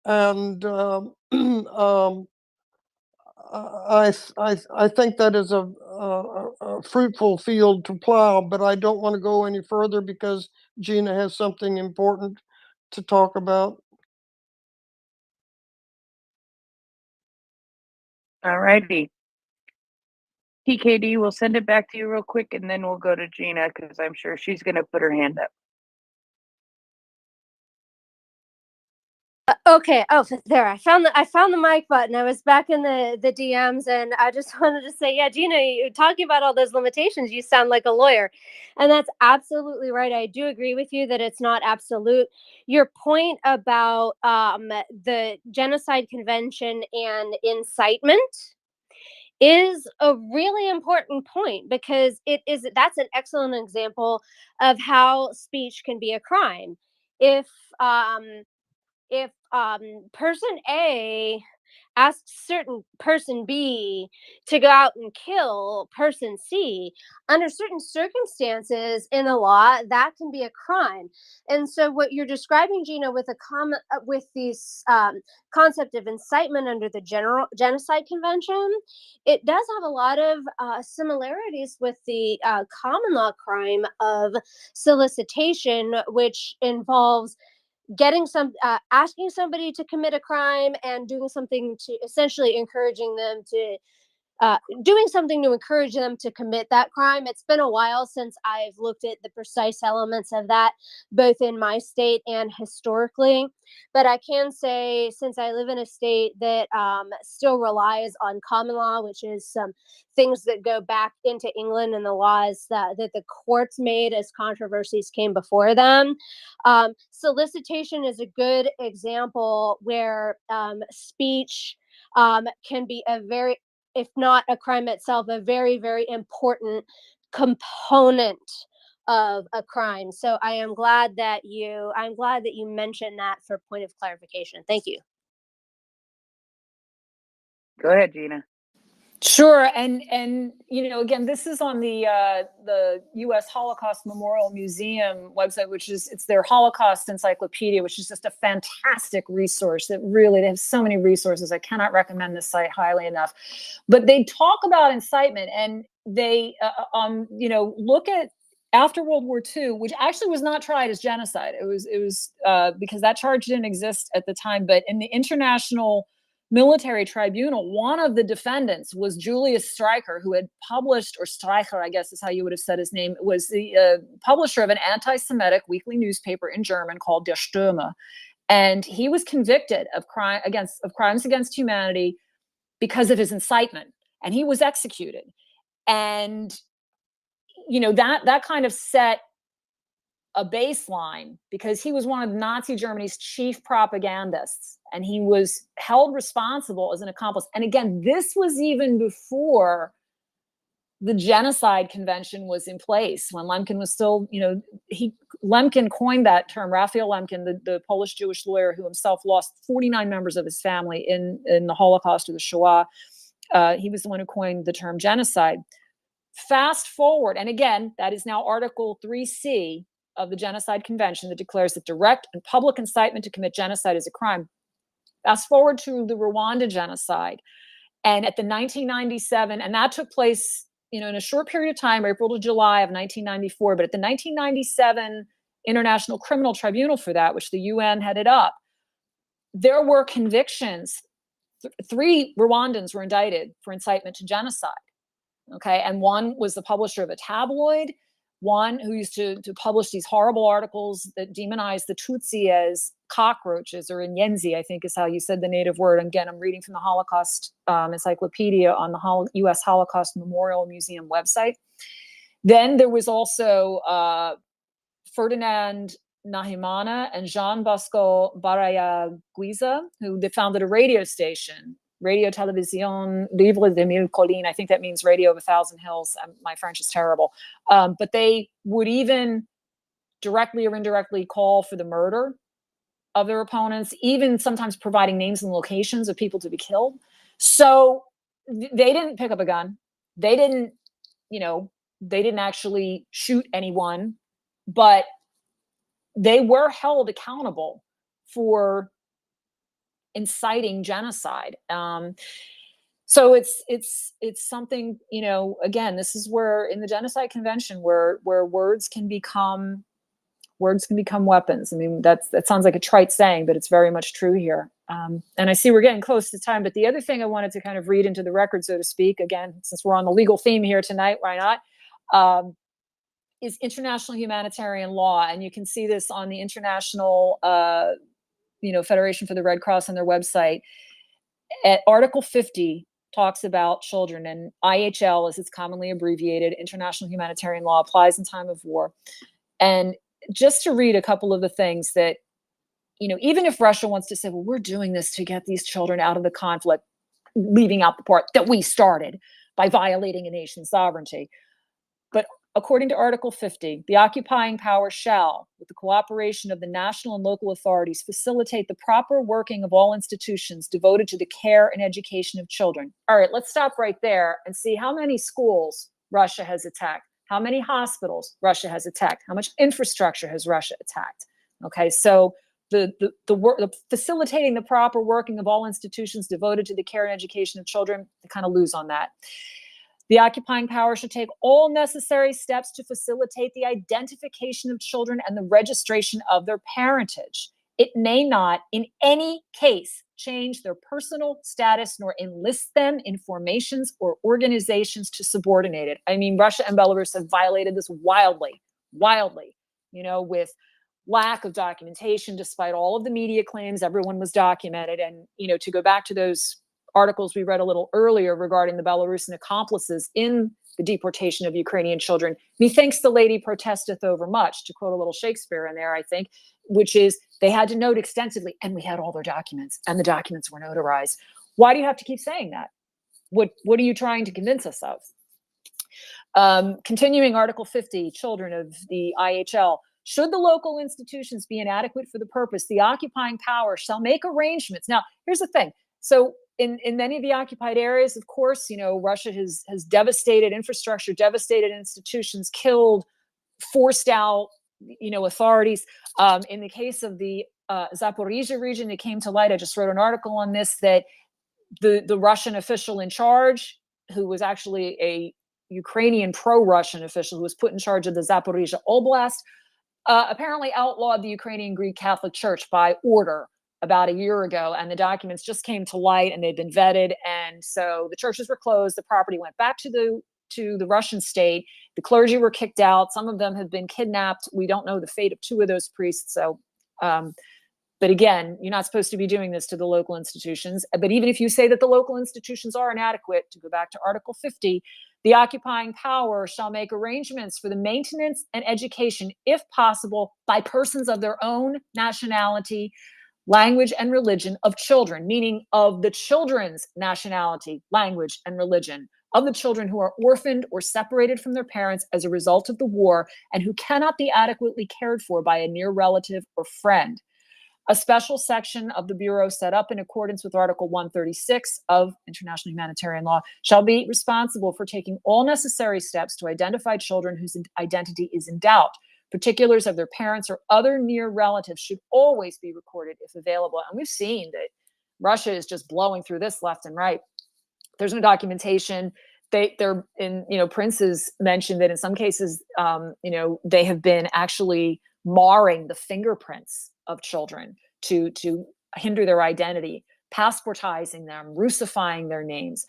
E: And I think that is a fruitful field to plow, but I don't want to go any further because Gina has something important to talk about.
B: All righty. TKD, we'll send it back to you real quick, and then we'll go to Gina because I'm sure she's going to put her hand up.
D: Okay. Oh, there. I found the mic button. I was back in the DMs, and I just wanted to say, yeah, Gina, you're talking about all those limitations. You sound like a lawyer, and that's absolutely right. I do agree with you that it's not absolute. Your point about the Genocide Convention and incitement is a really important point, because that's an excellent example of how speech can be a crime. If person A asks certain person B to go out and kill person C, under certain circumstances in the law, that can be a crime. And so, what you're describing, Gina, with with this concept of incitement under the General Genocide Convention, it does have a lot of similarities with the common law crime of solicitation, which involves asking somebody to commit a crime and doing something to essentially encouraging them to doing something to encourage them to commit that crime. It's been a while since I've looked at the precise elements of that, both in my state and historically. But I can say, since I live in a state that still relies on common law, which is some things that go back into England and the laws that the courts made as controversies came before them. Solicitation is a good example where speech can be a very, if not a crime itself, a very, very important component of a crime. So I'm glad that you mentioned that for point of clarification. Thank you.
B: Go ahead, Gina.
A: Sure, and again, this is on the U.S. Holocaust Memorial Museum website, which is it's their Holocaust Encyclopedia, which is just a fantastic resource. They have so many resources. I cannot recommend this site highly enough. But they talk about incitement, and they look at after World War II, which actually was not tried as genocide. It was because that charge didn't exist at the time, but in the International Military Tribunal, one of the defendants was Julius Streicher, who had published, or Streicher, I guess is how you would have said his name, was the publisher of an anti-Semitic weekly newspaper in German called Der Stürmer. And he was convicted of crimes against humanity because of his incitement, and he was executed. And that kind of set a baseline, because he was one of Nazi Germany's chief propagandists, and he was held responsible as an accomplice. And again, this was even before the Genocide Convention was in place, when Lemkin was still, Lemkin coined that term. Raphael Lemkin, the Polish Jewish lawyer who himself lost 49 members of his family in the Holocaust or the Shoah, he was the one who coined the term genocide. Fast forward, and again, that is now Article 3C of the Genocide Convention that declares that direct and public incitement to commit genocide is a crime. Fast forward to the Rwanda genocide. And at the 1997, and that took place, in a short period of time, April to July of 1994, but at the 1997 International Criminal Tribunal for that, which the UN headed up, there were convictions. 3 Rwandans were indicted for incitement to genocide. Okay. And one was the publisher of a tabloid, one who used to publish these horrible articles that demonized the Tutsi as cockroaches, or Inyenzi, I think is how you said the native word. And again, I'm reading from the Holocaust Encyclopedia on the U.S. Holocaust Memorial Museum website. Then there was also Ferdinand Nahimana and Jean Bosco Barayaguiza, who they founded a radio station, Radio Télévision Livre de Mille Collines. I think that means Radio of 1,000 Hills. My French is terrible. But they would even directly or indirectly call for the murder of their opponents, even sometimes providing names and locations of people to be killed. So they didn't pick up a gun. They didn't actually shoot anyone, but they were held accountable for inciting genocide. So it's something, again, this is where in the Genocide Convention where words can become Words can become weapons. I mean, that sounds like a trite saying, but it's very much true here. And I see we're getting close to time, but the other thing I wanted to kind of read into the record, so to speak, again, since we're on the legal theme here tonight, why not, is international humanitarian law. And you can see this on the International Federation for the Red Cross on their website. At Article 50 talks about children, and IHL, as it's commonly abbreviated, international humanitarian law, applies in time of war. And just to read a couple of the things that, even if Russia wants to say, well, we're doing this to get these children out of the conflict, leaving out the part that we started by violating a nation's sovereignty. But according to Article 50, the occupying power shall, with the cooperation of the national and local authorities, facilitate the proper working of all institutions devoted to the care and education of children. All right, let's stop right there and see how many schools Russia has attacked, how many hospitals Russia has attacked, how much infrastructure has Russia attacked. Okay, so the facilitating the proper working of all institutions devoted to the care and education of children, they kind of lose on that. The occupying power should take all necessary steps to facilitate the identification of children and the registration of their parentage. It may not, in any case, change their personal status nor enlist them in formations or organizations to subordinate it. I mean, Russia and Belarus have violated this wildly, with lack of documentation, despite all of the media claims, everyone was documented. And, to go back to those articles we read a little earlier regarding the Belarusian accomplices in the deportation of Ukrainian children, methinks the lady protesteth overmuch, to quote a little Shakespeare in there, I think, which is they had to note extensively, and we had all their documents, and the documents were notarized. Why do you have to keep saying that? What are you trying to convince us of? Continuing Article 50, children of the IHL. Should the local institutions be inadequate for the purpose, the occupying power shall make arrangements. Now, here's the thing. So in many of the occupied areas, of course, Russia has devastated infrastructure, devastated institutions, killed, forced out, authorities. In the case of the Zaporizhia region, it came to light, I just wrote an article on this, that the Russian official in charge, who was actually a Ukrainian pro-Russian official who was put in charge of the Zaporizhia Oblast, apparently outlawed the Ukrainian Greek Catholic Church by order about a year ago, and the documents just came to light and they've been vetted. And so the churches were closed. The property went back to the Russian state. The clergy were kicked out. Some of them have been kidnapped. We don't know the fate of 2 of those priests. So, but again, you're not supposed to be doing this to the local institutions. But even if you say that the local institutions are inadequate, to go back to Article 50, the occupying power shall make arrangements for the maintenance and education, if possible, by persons of their own nationality, language, and religion of children, meaning of the children's nationality, language, and religion, of the children who are orphaned or separated from their parents as a result of the war and who cannot be adequately cared for by a near relative or friend. A special section of the Bureau set up in accordance with Article 136 of International Humanitarian Law shall be responsible for taking all necessary steps to identify children whose identity is in doubt. Particulars of their parents or other near relatives should always be recorded if available. And we've seen that Russia is just blowing through this left and right. There's no documentation. Prince's mentioned that in some cases, they have been actually marring the fingerprints of children to hinder their identity, passportizing them, Russifying their names.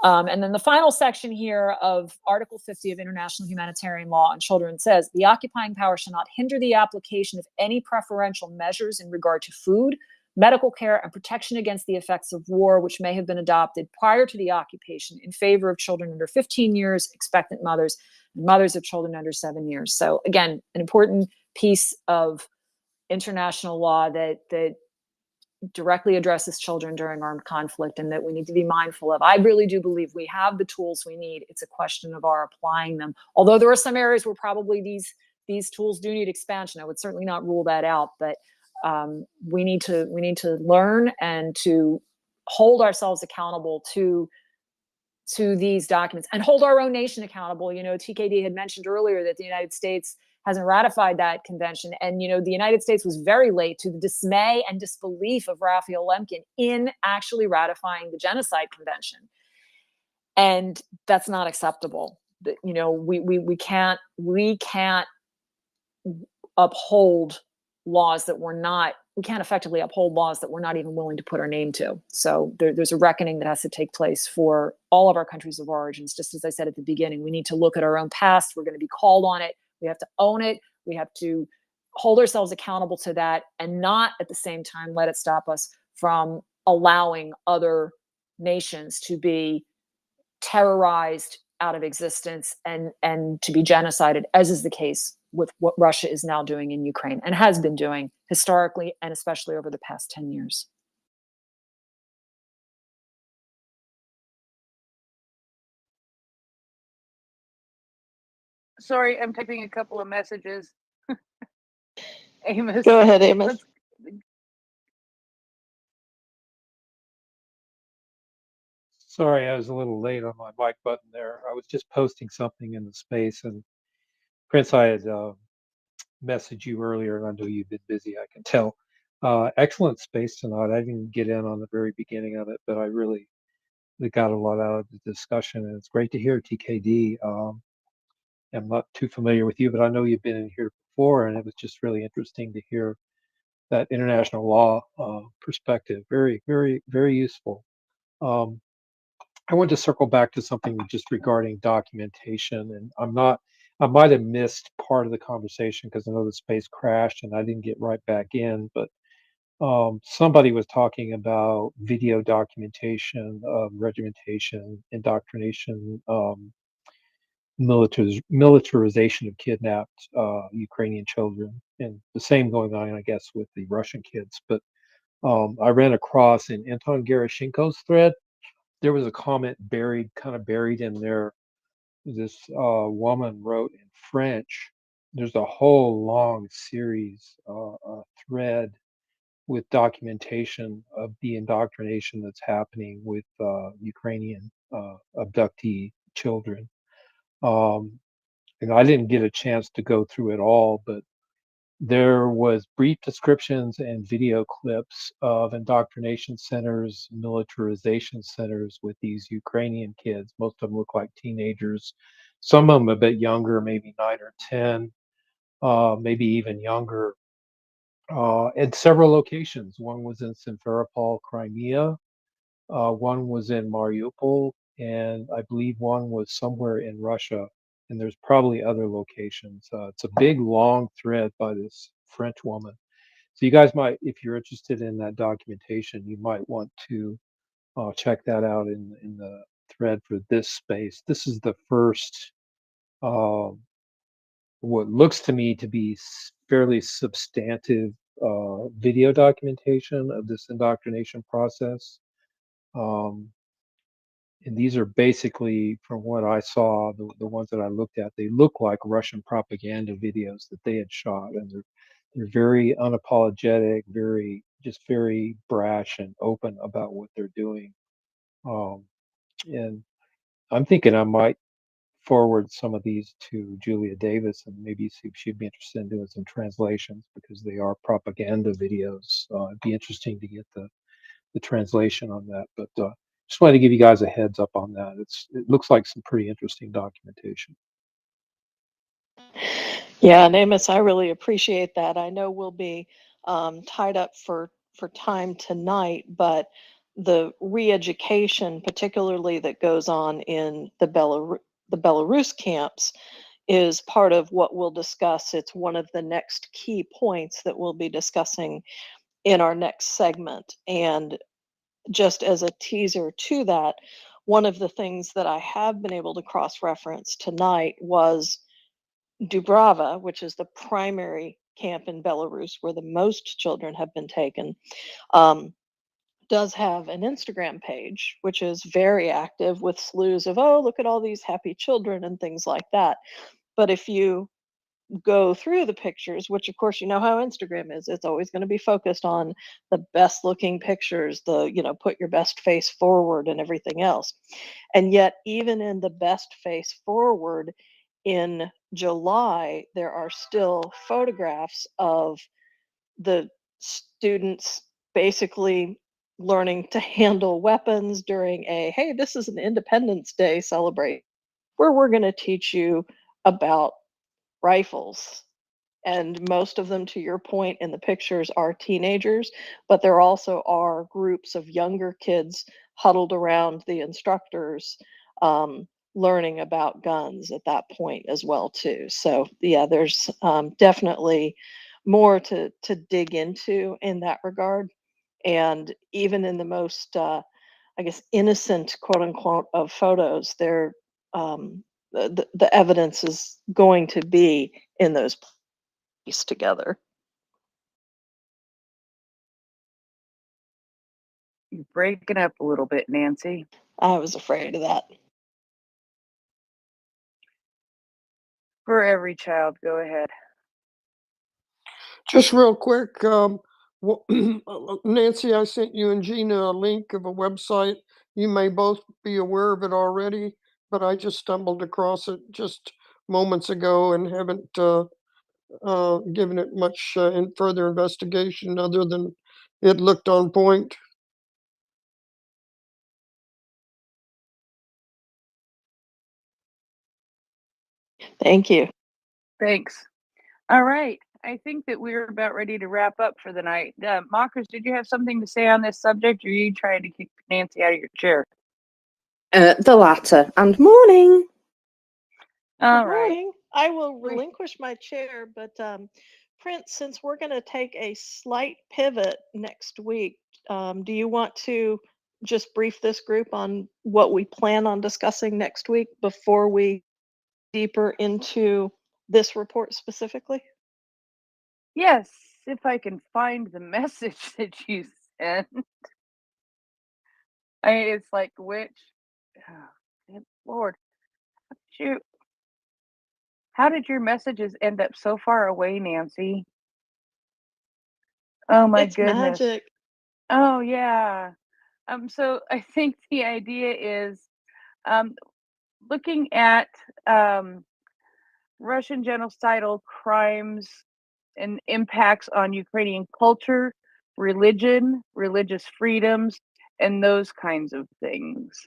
A: And then the final section here of Article 50 of International Humanitarian Law on Children says, the occupying power shall not hinder the application of any preferential measures in regard to food, medical care, and protection against the effects of war, which may have been adopted prior to the occupation in favor of children under 15 years, expectant mothers, and mothers of children under 7 years. So again, an important piece of international law that directly addresses children during armed conflict and that we need to be mindful of. I really do believe we have the tools we need. It's a question of our applying them. Although there are some areas where probably these tools do need expansion. I would certainly not rule that out, but we need to learn and to hold ourselves accountable to these documents and hold our own nation accountable. TKD had mentioned earlier that the United States hasn't ratified that convention. And, the United States was very late, to the dismay and disbelief of Raphael Lemkin, in actually ratifying the Genocide Convention. And that's not acceptable. We can't uphold laws that we can't effectively uphold laws that we're not even willing to put our name to. So there's a reckoning that has to take place for all of our countries of origins. Just as I said at the beginning, we need to look at our own past. We're going to be called on it. We have to own it. We have to hold ourselves accountable to that, and not at the same time let it stop us from allowing other nations to be terrorized out of existence and to be genocided, as is the case with what Russia is now doing in Ukraine and has been doing historically and especially over the past 10 years.
B: Sorry, I'm typing a couple of messages. Amos.
C: Go ahead, Amos.
B: let's-
F: Sorry, I was a little late on my mic button there. I was just posting something in the space, and Prince, I had messaged you earlier, and I know you've been busy, I can tell. Excellent space tonight. I didn't get in on the very beginning of it, but I really got a lot out of the discussion, and it's great to hear TKD. I'm not too familiar with you, but I know you've been in here before, and it was just really interesting to hear that international law perspective. Very, very, very useful. I want to circle back to something just regarding documentation, and I might have missed part of the conversation because I know the space crashed and I didn't get right back in, but somebody was talking about video documentation, regimentation, indoctrination, militarization of kidnapped Ukrainian children, and the same going on, I guess, with the Russian kids. But I ran across in Anton Gerashenko's thread, there was a comment kind of buried in there. This woman wrote in French. There's a whole long series, thread with documentation of the indoctrination that's happening with Ukrainian abductee children. Um, and I didn't get a chance to go through it all, but there was brief descriptions and video clips of indoctrination centers, militarization centers with these Ukrainian kids. Most of them look like teenagers. Some of them a bit younger, maybe 9 or 10, maybe even younger. At several locations. One was in Simferopol, Crimea. One was in Mariupol, and I believe one was somewhere in Russia. And there's probably other locations. It's a big, long thread by this French woman. So you guys might, if you're interested in that documentation, you might want to check that out in the thread for this space. This is the first, what looks to me to be fairly substantive video documentation of this indoctrination process. And these are basically, from what I saw, the ones that I looked at, they look like Russian propaganda videos that they had shot, and they're very unapologetic, very brash and open about what they're doing. And I'm thinking I might forward some of these to Julia Davis and maybe see if she'd be interested in doing some translations, because they are propaganda videos. It'd be interesting to get the translation on that. But just wanted to give you guys a heads up on that. It looks like some pretty interesting documentation.
C: Yeah, and Amos, I really appreciate that. I know we'll be tied up for time tonight, but the re-education, particularly that goes on in the Belarus camps, is part of what we'll discuss. It's one of the next key points that we'll be discussing in our next segment. And just as a teaser to that, one of the things that I have been able to cross-reference tonight was Dubrava, which is the primary camp in Belarus where the most children have been taken, does have an Instagram page, which is very active with slews of, oh, look at all these happy children and things like that. But if you go through the pictures, which of course you know how Instagram is, it's always going to be focused on the best looking pictures, put your best face forward and everything else. And yet, even in the best face forward in July, there are still photographs of the students basically learning to handle weapons during hey, this is an Independence Day celebration where we're going to teach you about rifles And most of them, to your point, in the pictures are teenagers, but there also are groups of younger kids huddled around the instructors, learning about guns at that point as well too. So yeah, there's definitely more to dig into in that regard. And even in the most I guess innocent, quote unquote, of photos, there the evidence is going to be in those pieced together.
B: You're breaking up a little bit, Nancy.
C: I was afraid of that.
B: For every child, go ahead.
E: Just real quick, Nancy, I sent you and Gina a link of a website. You may both be aware of it already, but I just stumbled across it just moments ago and haven't given it much further investigation other than it looked on point.
C: Thank you.
B: Thanks. All right. I think that we're about ready to wrap up for the night. Mockers, did you have something to say on this subject, or are you trying to kick Nancy out of your chair?
G: The latter. And morning.
B: All
C: Good
B: right.
C: morning. I will relinquish my chair, but Prince, since we're going to take a slight pivot next week, do you want to just brief this group on what we plan on discussing next week before we deeper into this report specifically?
B: Yes, if I can find the message that you sent. It's like, which, oh, good Lord, shoot. How did your messages end up so far away, Nancy? Oh my
C: It's
B: goodness.
C: magic.
B: Oh yeah. So I think the idea is looking at Russian genocidal crimes and impacts on Ukrainian culture, religion, religious freedoms, and those kinds of things.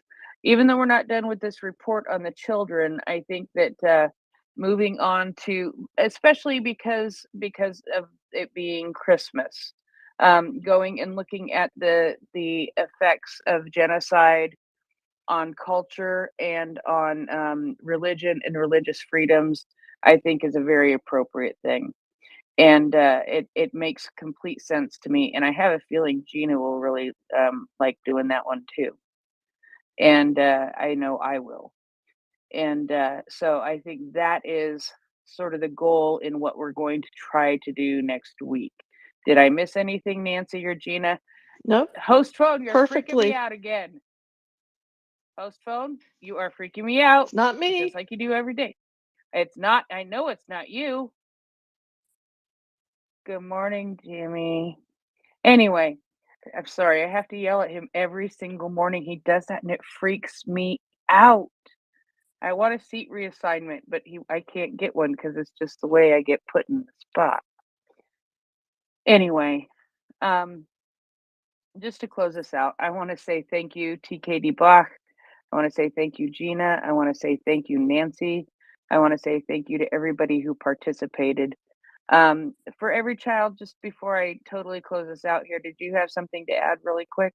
B: Even though we're not done with this report on the children, I think that moving on to, especially because of it being Christmas, going and looking at the effects of genocide on culture and on religion and religious freedoms, I think is a very appropriate thing. And it makes complete sense to me. And I have a feeling Gina will really like doing that one too. And I know I will. And so I think that is sort of the goal in what we're going to try to do next week. Did I miss anything, Nancy or Gina?
C: Nope.
B: Host phone, you're freaking
C: Perfectly.
B: me out again. Host phone, you are freaking me out.
C: It's not me.
B: Just like you do every day. It's not, I know it's not you. Good morning, Jimmy. Anyway, I'm sorry, I have to yell at him every single morning. He does that and it freaks me out. I want a seat reassignment, but I can't get one because it's just the way I get put in the spot. Anyway, just to close this out, I want to say thank you, TKD Bach. I want to say thank you, Gina. I want to say thank you, Nancy. I want to say thank you to everybody who participated. For every child, just before I totally close this out here, did you have something to add really quick?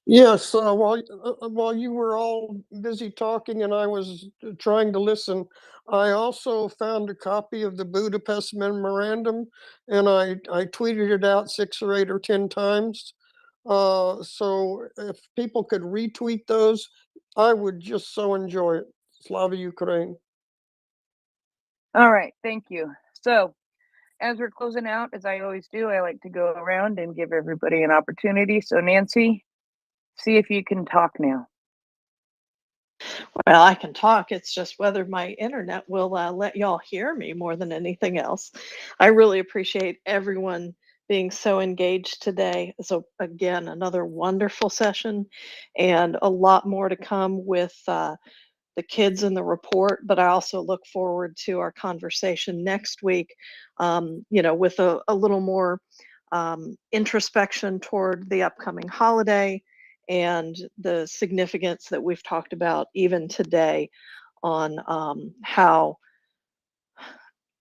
E: Yes, while you were all busy talking and I was trying to listen, I also found a copy of the Budapest Memorandum, and I tweeted it out 6 or 8 or 10 times. So if people could retweet those, I would just so enjoy it. Slava Ukraine.
B: All right, thank you. So, as we're closing out, as I always do, I like to go around and give everybody an opportunity. So, Nancy, see if you can talk now.
C: Well, I can talk. It's just whether my internet will let y'all hear me more than anything else. I really appreciate everyone being so engaged today. So, again, another wonderful session and a lot more to come with the kids in the report. But I also look forward to our conversation next week, with a little more introspection toward the upcoming holiday and the significance that we've talked about even today on how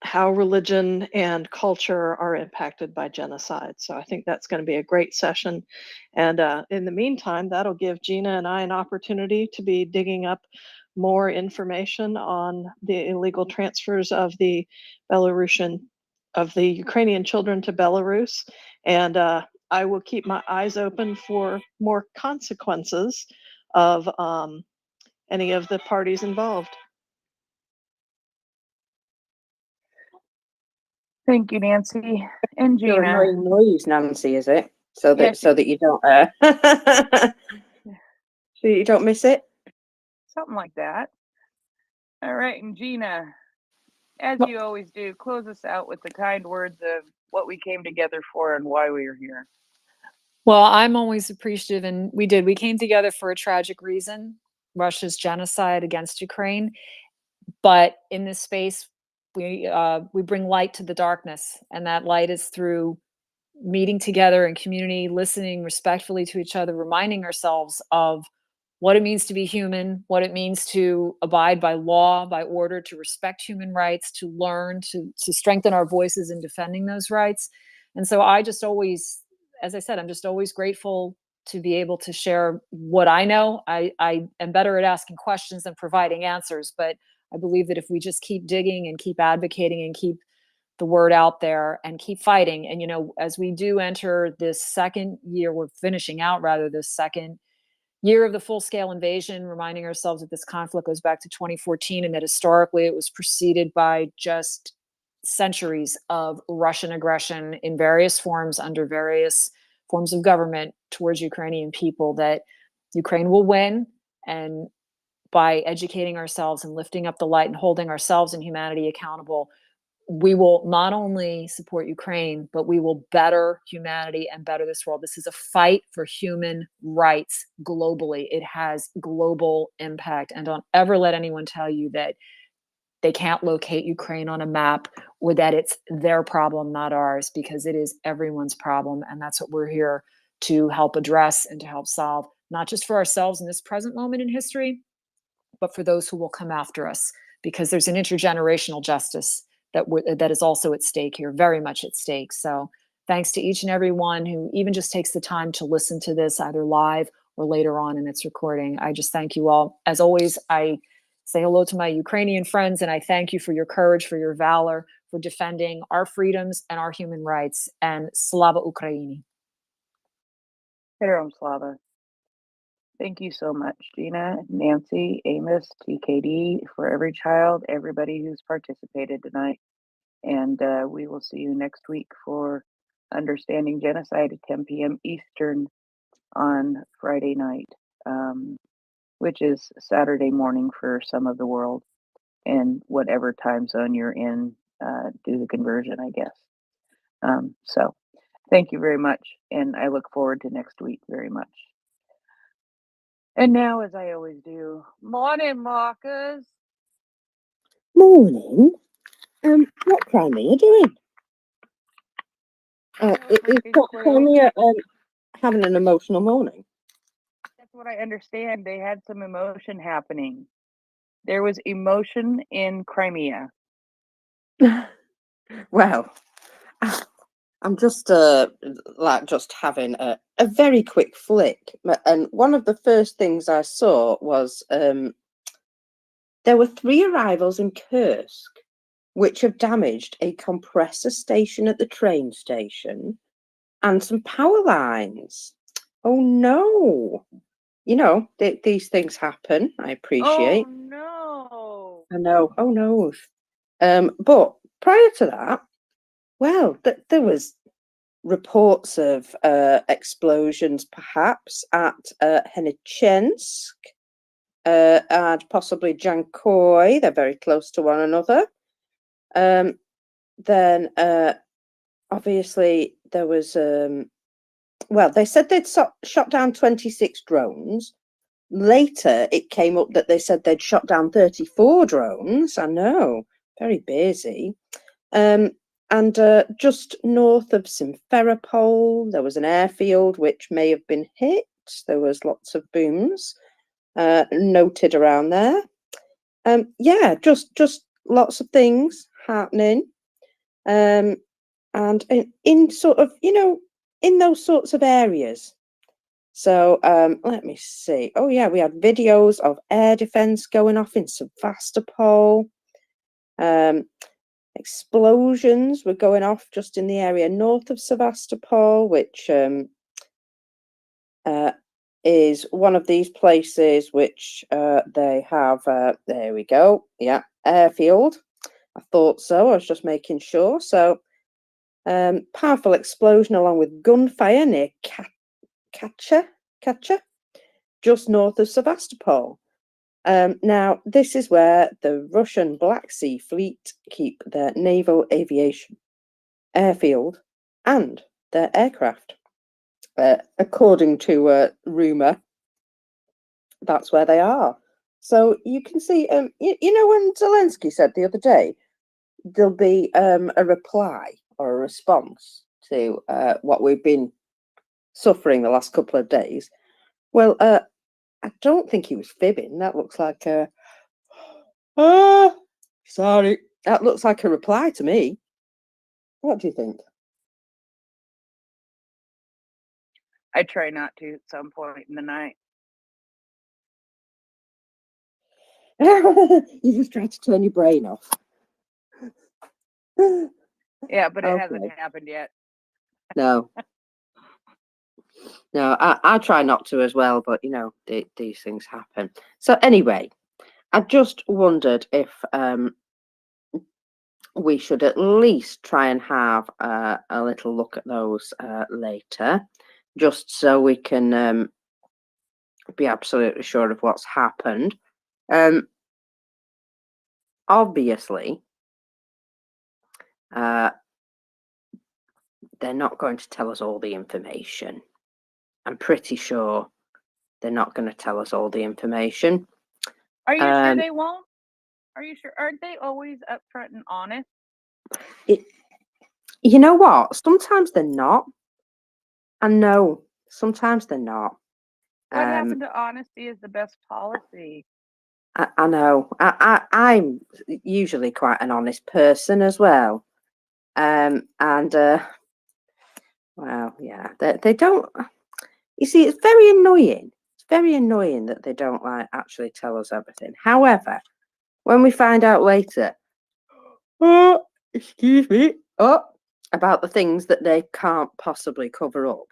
C: how religion and culture are impacted by genocide. So I think that's going to be a great session. And in the meantime, that'll give Gina and I an opportunity to be digging up more information on the illegal transfers of the Ukrainian children to Belarus. And I will keep my eyes open for more consequences of any of the parties involved.
B: Thank you, Nancy and
G: Your
B: Gina.
G: annoying noise, Nancy, is it? So that
B: Yes.
G: so that you don't so you don't miss it.
B: Something like that. All right, and Gina, as
A: Well-
B: you always do, close us out with the kind words of what we came together for and why we are here.
A: Well, I'm always appreciative, and we came together for a tragic reason, Russia's genocide against Ukraine. But in this space, we bring light to the darkness, and that light is through meeting together in community, listening respectfully to each other, reminding ourselves of what it means to be human, what it means to abide by law, by order, to respect human rights, to learn, to strengthen our voices in defending those rights. And so I just always, as I said, I'm just always grateful to be able to share what I know. I am better at asking questions than providing answers, but I believe that if we just keep digging and keep advocating and keep the word out there and keep fighting, and as we do enter this second year, we're finishing out rather this second year of the full-scale invasion, reminding ourselves that this conflict goes back to 2014 and that historically it was preceded by just centuries of Russian aggression in various forms under various forms of government towards Ukrainian people, that Ukraine will win. And by educating ourselves and lifting up the light and holding ourselves and humanity accountable, we will not only support Ukraine, but we will better humanity and better this world. This is a fight for human rights globally. It has global impact. And don't ever let anyone tell you that they can't locate Ukraine on a map or that it's their problem, not ours, because it is everyone's problem. And that's what we're here to help address and to help solve, not just for ourselves in this present moment in history, but for those who will come after us, because there's an intergenerational justice that is also at stake here, very much at stake. So thanks to each and every one who even just takes the time to listen to this either live or later on in its recording. I just thank you all. As always, I say hello to my Ukrainian friends, and I thank you for your courage, for your valor, for defending our freedoms and our human rights. And Slava Ukraini.
B: Herom Slava. Thank you so much, Gina, Nancy, Amos, TKD, for every child, everybody who's participated tonight. And we will see you next week for Understanding Genocide at 10 p.m. Eastern on Friday night, which is Saturday morning for some of the world, and whatever time zone you're in, do the conversion, I guess. So thank you very much, and I look forward to next week very much. And now, as I always do, morning, Marcus.
G: Morning. What Crimea doing? Is Crimea having an emotional morning?
B: That's what I understand. They had some emotion happening. There was emotion in Crimea.
G: Well, I'm just just having a very quick flick, and one of the first things I saw was there were 3 arrivals in Kursk, which have damaged a compressor station at the train station and some power lines. Oh no! These things happen. I appreciate.
B: Oh no!
G: I know. Oh no! But prior to that, well, there was reports of explosions, perhaps at Henichensk and possibly Jankoy. They're very close to one another. Then, obviously, there was. Well, they said they'd shot down 26 drones. Later, it came up that they said they'd shot down 34 drones. I know, very busy. And just north of Simferopol, there was an airfield which may have been hit. There was lots of booms noted around there. Yeah, just lots of things happening. And in sort of, in those sorts of areas. So let me see. Oh yeah, we had videos of air defense going off in Sevastopol. Explosions were going off just in the area north of Sevastopol, which is one of these places which they have, there we go, yeah, airfield. I thought so, I was just making sure. So powerful explosion along with gunfire near Kacha, just north of Sevastopol. Now, this is where the Russian Black Sea Fleet keep their naval aviation airfield and their aircraft. According to rumour, that's where they are. So you can see, you know, when Zelensky said the other day, there'll be a reply or a response to what we've been suffering the last couple of days. Well, I don't think he was fibbing. That looks like a... sorry. That looks like a reply to me. What do you think?
B: I try not to at some point in the night.
G: You just tried to turn your brain off.
B: Yeah, but it
G: Okay.
B: hasn't happened yet.
G: No. No, I try not to as well, but you know, these things happen. So anyway, I just wondered if we should at least try and have a little look at those later, just so we can be absolutely sure of what's happened. Obviously, they're not going to tell us all the information. I'm pretty sure they're not going to tell us all the information.
B: Are you sure they won't? Are you sure? Aren't they always upfront and honest?
G: You know what? Sometimes they're not. I know. Sometimes they're not.
B: What happened to honesty is the best policy?
G: I know. I'm usually quite an honest person as well. And well, yeah, they don't. You see, it's very annoying. It's very annoying that they don't like actually tell us everything. However, when we find out later, oh, excuse me, about the things that they can't possibly cover up.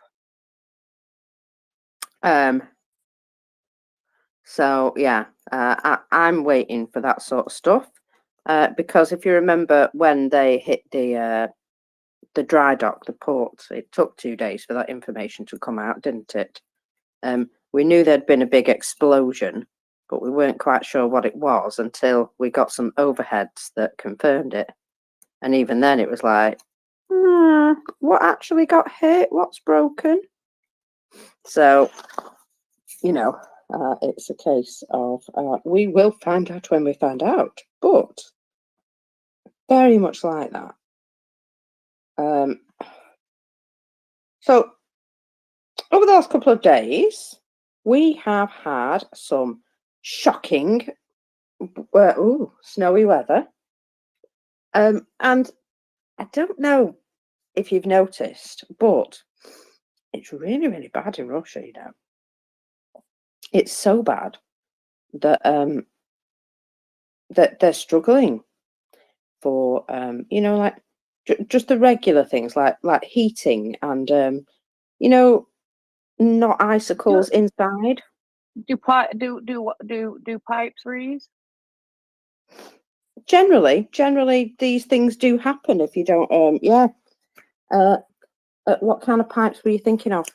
G: So yeah, I'm waiting for that sort of stuff because if you remember when they hit the dry dock, the port, it took 2 days for that information to come out, didn't it? We knew there'd been a big explosion, but we weren't quite sure what it was until we got some overheads that confirmed it. And even then, it was like, what actually got hit? What's broken? So, you know. It's a case of we will find out when we find out, but very much like that. So over the last couple of days, we have had some shocking, snowy weather. And I don't know if you've noticed, but it's really, really bad in Russia, you know. It's so bad that that they're struggling for you know, like just the regular things like heating and you know, not icicles inside.
B: Do pipes freeze?
G: Generally these things do happen if you don't yeah. What kind of pipes were you thinking of?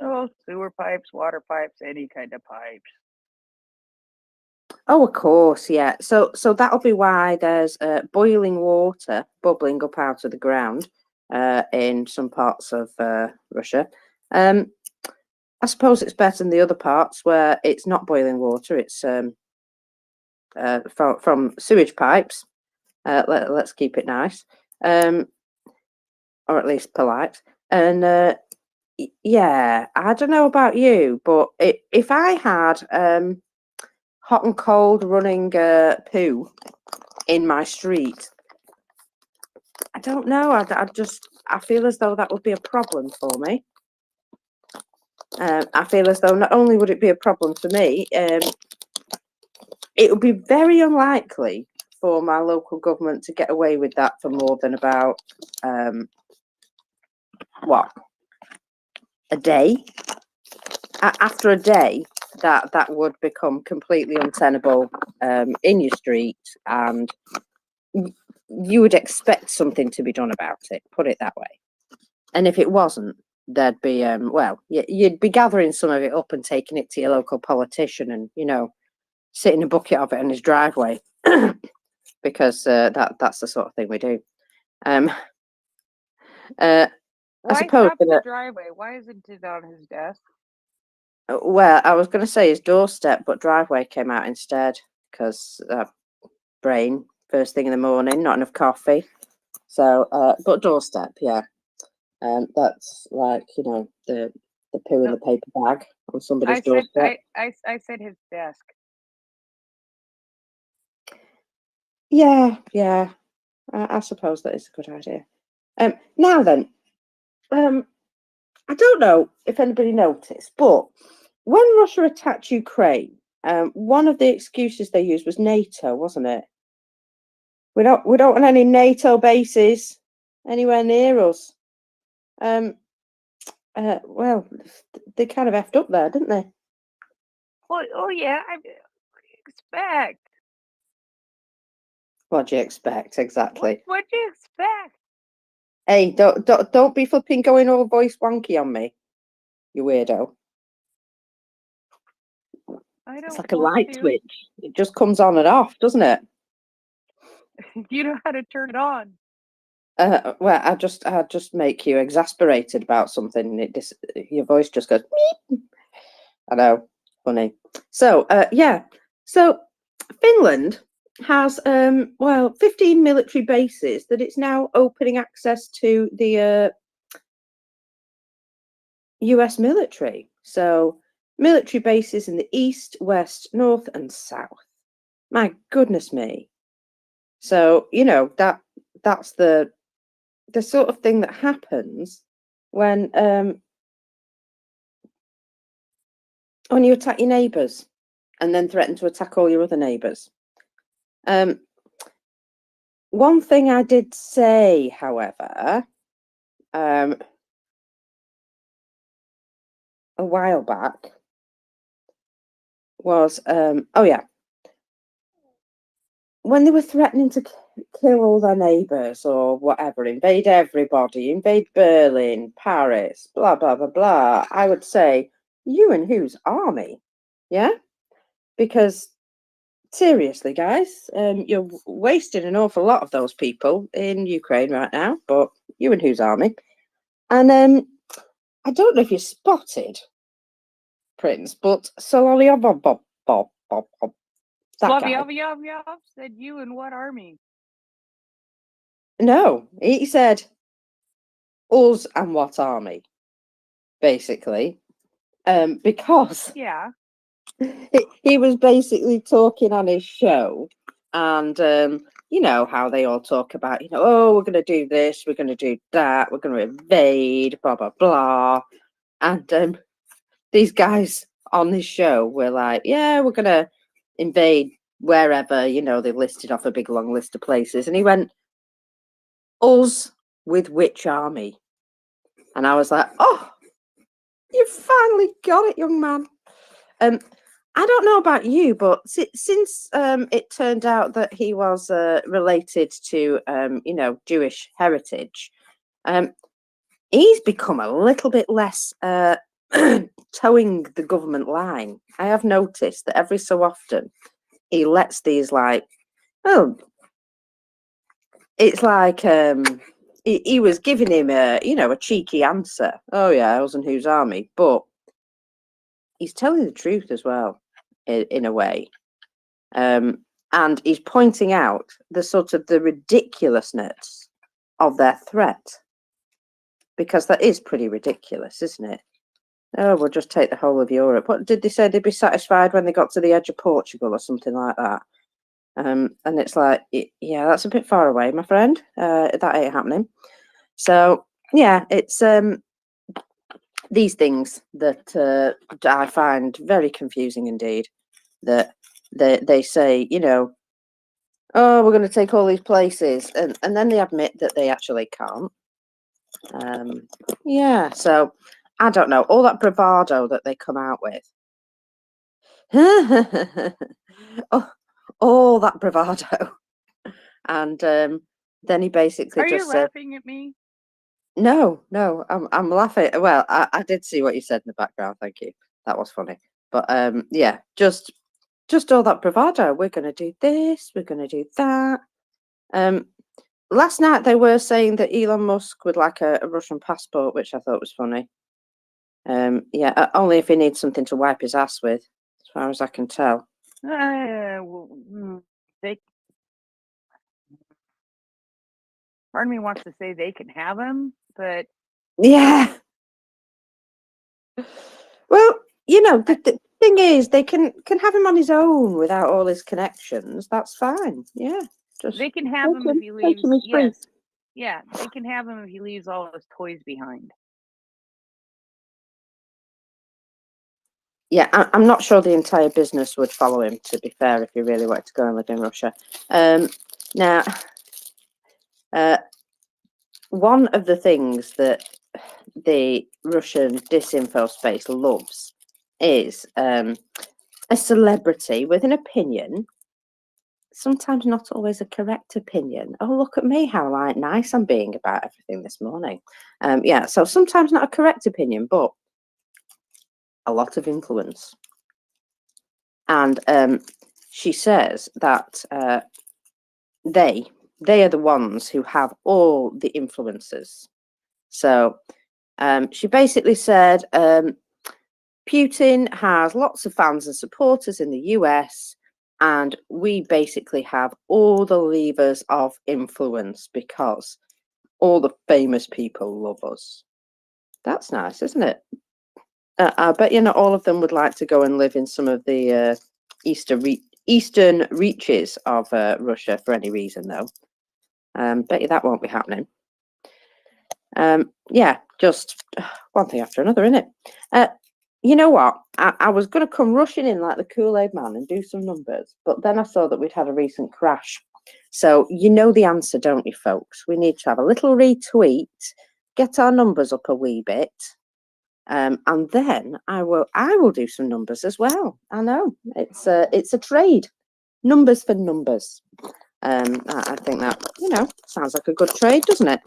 B: Oh, sewer pipes, water pipes, any kind of pipes.
G: Oh, of course, yeah. So that'll be why there's boiling water bubbling up out of the ground in some parts of Russia. I suppose it's better than the other parts where it's not boiling water. It's from sewage pipes. Let's keep it nice, or at least polite. And yeah, I don't know about you, but if I had hot and cold running poo in my street. I don't know. I feel as though that would be a problem for me. I feel as though not only would it be a problem for me, it would be very unlikely for my local government to get away with that for more than about a day. After a day, that would become completely untenable in your street, and you would expect something to be done about it, put it that way. And if it wasn't, there'd be you'd be gathering some of it up and taking it to your local politician, and sitting a bucket of it in his driveway, because that's the sort of thing we do. I
B: Why
G: suppose
B: stop in the driveway? Why isn't it on his desk?
G: well, I was going to say his doorstep, but driveway came out instead because brain first thing in the morning, not enough coffee. So, but doorstep, yeah. That's like the poo in the paper bag on somebody's doorstep.
B: I said his desk.
G: Yeah. I suppose that is a good idea. Now then, I don't know if anybody noticed, but when Russia attacked Ukraine, one of the excuses they used was NATO, wasn't it? We don't want any NATO bases anywhere near us. Well, they kind of effed up there, didn't they?
B: Oh yeah, I expect.
G: What do you expect exactly?
B: What do you expect?
G: Hey, don't be flipping going all voice wonky on me, you weirdo. It's like a light switch. It just comes on and off, doesn't it?
B: You know how to turn it on.
G: Well, I just make you exasperated about something. Your voice just goes. Meep. I know, funny. So, yeah. So, Finland has 15 military bases that it's now opening access to the US military. So, military bases in the east, west, north, and south. My goodness me. So, that's the sort of thing that happens when you attack your neighbours and then threaten to attack all your other neighbours. One thing I did say, however, a while back was, when they were threatening to kill all their neighbours or whatever, invade everybody, invade Berlin, Paris, blah, blah, blah, blah, I would say, you and whose army? Yeah? Because seriously, guys, you're wasting an awful lot of those people in Ukraine right now, but you and whose army? And I don't know if you spotted, Prince, but Solovyov that guy.
B: Said you and what army?
G: No, he said us and what army, basically, because
B: Yeah.
G: he was basically talking on his show, and you know how they all talk about, oh, we're going to do this, we're going to do that, we're going to invade, blah blah blah, and these guys on this show were like, yeah, we're going to invade wherever, they listed off a big long list of places, and he went, us with which army? And I was like, oh, you finally got it, young man. I don't know about you, but since it turned out that he was related to, Jewish heritage, he's become a little bit less towing the government line. I have noticed that every so often he lets these it's like he was giving him a cheeky answer. Oh yeah, I was in whose army, but he's telling the truth as well, in a way, and he's pointing out the ridiculousness of their threat, because that is pretty ridiculous, isn't it? Oh, we'll just take the whole of Europe. What did they say? They'd be satisfied when they got to the edge of Portugal or something like that. And it's like, yeah, that's a bit far away, my friend. That ain't happening. So yeah, it's these things that I find very confusing indeed. That they say, you know, oh, we're going to take all these places, and then they admit that they actually can't. Yeah, so I don't know, all that bravado that they come out with. Oh, all that bravado. And then he basically
B: Are you
G: just said,
B: laughing at me?
G: no, I'm laughing. Well, I did see what you said in the background, thank you. That was funny. But yeah, just all that bravado. We're gonna do this, we're gonna do that. Last night they were saying that Elon Musk would like a Russian passport, which I thought was funny. Yeah, only if he needs something to wipe his ass with, as far as I can tell.
B: They part of me wants to say they can have him, but
G: Yeah. Well, you know, the thing is, they can have him on his own without all his connections. That's fine. Yeah, just
B: they can have him if he
G: take
B: leaves.
G: him, he's free.
B: Yes, yeah, they can have him if he leaves all his toys behind.
G: Yeah, I'm not sure the entire business would follow him, to be fair, if he really wanted to go and live in Russia. Now, one of the things that the Russian disinfo space loves is a celebrity with an opinion, sometimes not always a correct opinion. Oh, look at me, how nice I'm being about everything this morning. Yeah, so sometimes not a correct opinion, but a lot of influence. And she says that they are the ones who have all the influences. So she basically said Putin has lots of fans and supporters in the US, and we basically have all the levers of influence because all the famous people love us. That's nice, isn't it? I bet you not all of them would like to go and live in some of the eastern reaches of Russia for any reason, though. Bet you that won't be happening. Yeah, just one thing after another, isn't it? You know what? I was going to come rushing in like the Kool-Aid man and do some numbers, but then I saw that we'd had a recent crash. So you know the answer, don't you, folks? We need to have a little retweet, get our numbers up a wee bit, and then I will do some numbers as well. I know it's a trade, numbers for numbers. I think that, you know, sounds like a good trade, doesn't it?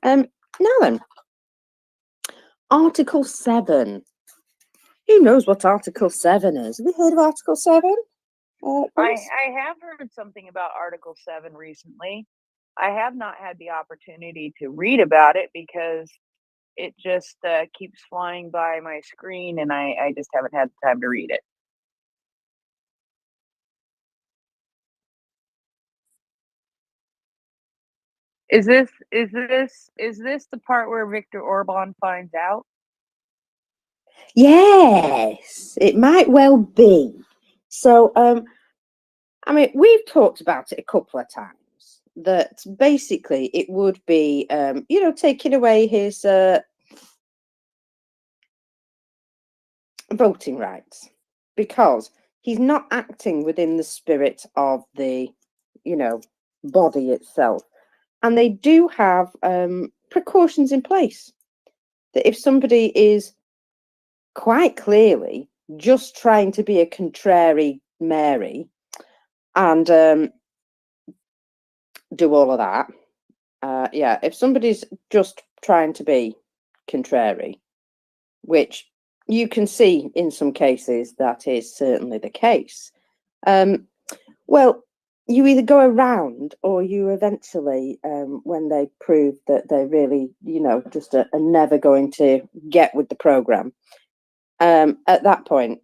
G: Now then, Article 7. Who knows what Article 7 is? Have you heard of Article 7?
B: I have heard something about Article 7 recently. I have not had the opportunity to read about it because it just keeps flying by my screen, and I just haven't had the time to read it. Is this the part where Viktor Orban finds out?
G: Yes, it might well be. So, I mean, we've talked about it a couple of times, that basically it would be, you know, taking away his voting rights, because he's not acting within the spirit of the, you know, body itself. And they do have precautions in place that if somebody is quite clearly just trying to be a contrary Mary and do all of that, yeah, if somebody's just trying to be contrary, which you can see in some cases that is certainly the case, well, you either go around or you eventually, when they prove that they're really, you know, just are never going to get with the program, at that point,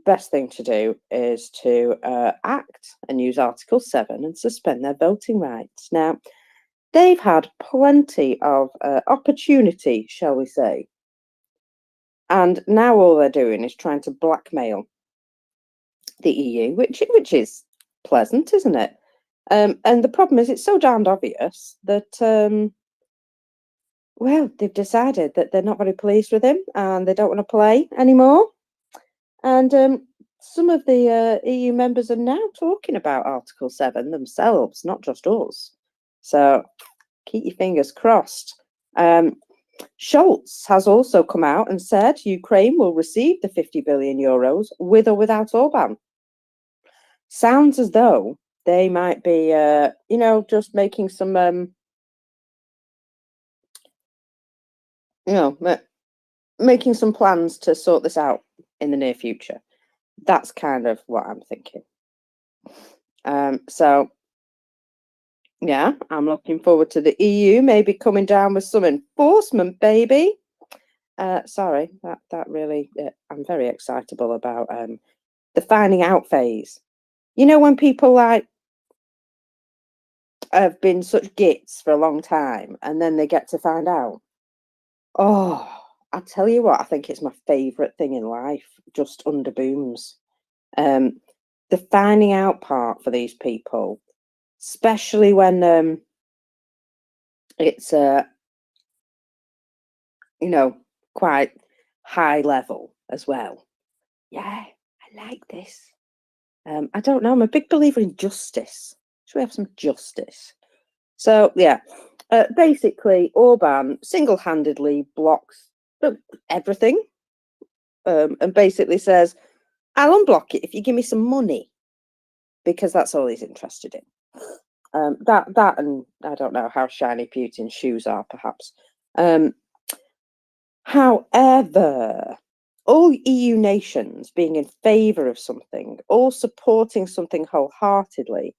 G: best thing to do is to act and use Article 7 and suspend their voting rights. Now, they've had plenty of opportunity, shall we say, and now all they're doing is trying to blackmail the EU, which is pleasant, isn't it? And the problem is, it's so darned obvious that well, they've decided that they're not very pleased with him and they don't want to play anymore. And some of the EU members are now talking about Article 7 themselves, not just us. So keep your fingers crossed. Scholz has also come out and said Ukraine will receive the 50 billion euros with or without Orban. Sounds as though they might be, you know, just making some, you know, making some plans to sort this out in the near future. That's kind of what I'm thinking. So, yeah, I'm looking forward to the EU maybe coming down with some enforcement, baby. Sorry, that really, I'm very excitable about the finding out phase. You know, when people like have been such gits for a long time and then they get to find out. Oh, I tell you what, I think it's my favourite thing in life, just under booms. The finding out part for these people, especially when it's you know, quite high level as well. Yeah, I like this. I don't know, I'm a big believer in justice. Should we have some justice? So yeah, basically Orban single-handedly blocks everything, and basically says, I'll unblock it if you give me some money, because that's all he's interested in. That and I don't know how shiny Putin's shoes are, perhaps. However, all EU nations being in favour of something, all supporting something wholeheartedly,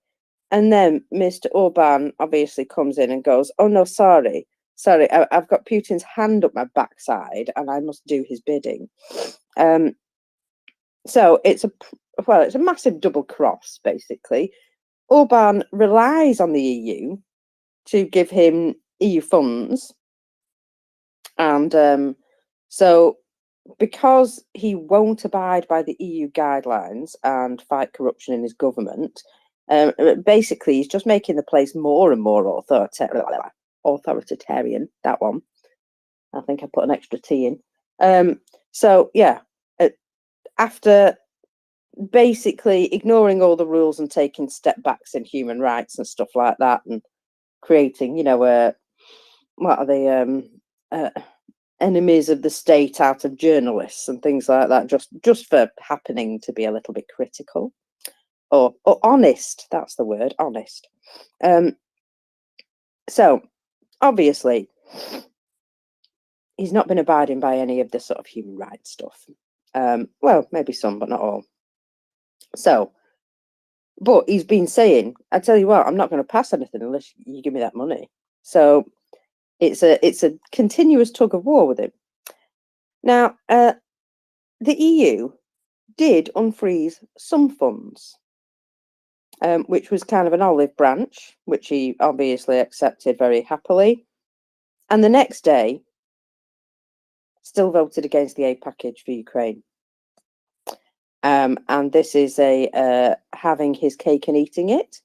G: and then Mr. Orban obviously comes in and goes, oh no, sorry, I've got Putin's hand up my backside and I must do his bidding. So it's a massive double cross, basically. Orban relies on the EU to give him EU funds. And so because he won't abide by the EU guidelines and fight corruption in his government, basically he's just making the place more and more authoritarian. That one, I think I put an extra T in. So yeah, after basically ignoring all the rules and taking step backs in human rights and stuff like that, and creating, you know, what are they, enemies of the state out of journalists and things like that, just for happening to be a little bit critical or honest. That's the word, honest. So obviously he's not been abiding by any of the sort of human rights stuff. Well, maybe some, but not all. So, but he's been saying, I tell you what, I'm not going to pass anything unless you give me that money. So it's a continuous tug of war with him. Now, the EU did unfreeze some funds, which was kind of an olive branch, which he obviously accepted very happily. And the next day, still voted against the aid package for Ukraine. And this is a having his cake and eating it.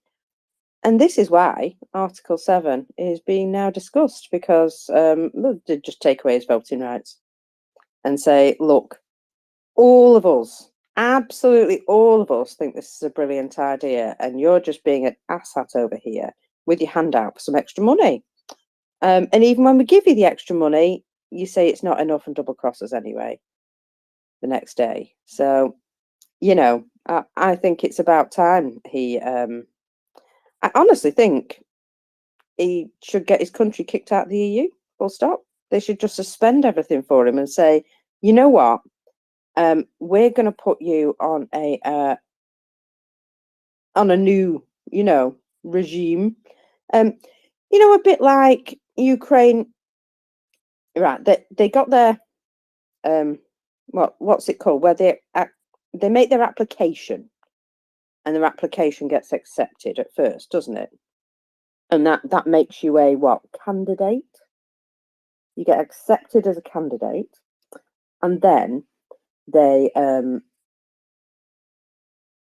G: And this is why Article 7 is being now discussed, because they just take away his voting rights and say, look, all of us, absolutely all of us, think this is a brilliant idea, and you're just being an asshat over here with your hand out for some extra money. And even when we give you the extra money, you say it's not enough and double cross us anyway the next day. So, you know, I think it's about time he, I honestly think he should get his country kicked out of the EU, full stop. They should just suspend everything for him and say, you know what, we're going to put you on a new, you know, regime. You know, a bit like Ukraine, right? They got their what's it called? Where they make their application, and their application gets accepted at first, doesn't it? And that makes you a what? Candidate. You get accepted as a candidate, and then they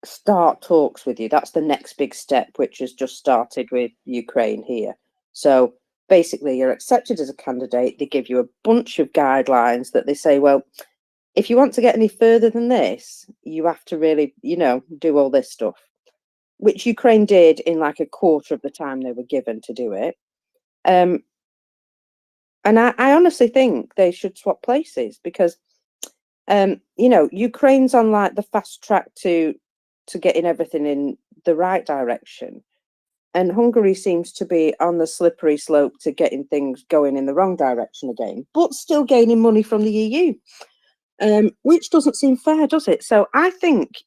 G: start talks with you. That's the next big step, which has just started with Ukraine here. So basically, you're accepted as a candidate. They give you a bunch of guidelines that they say, well, if you want to get any further than this, you have to really, do all this stuff, which Ukraine did in like a quarter of the time they were given to do it. And I honestly think they should swap places because, Ukraine's on like the fast track to getting everything in the right direction. And Hungary seems to be on the slippery slope to getting things going in the wrong direction again, but still gaining money from the EU, which doesn't seem fair, does it? So I think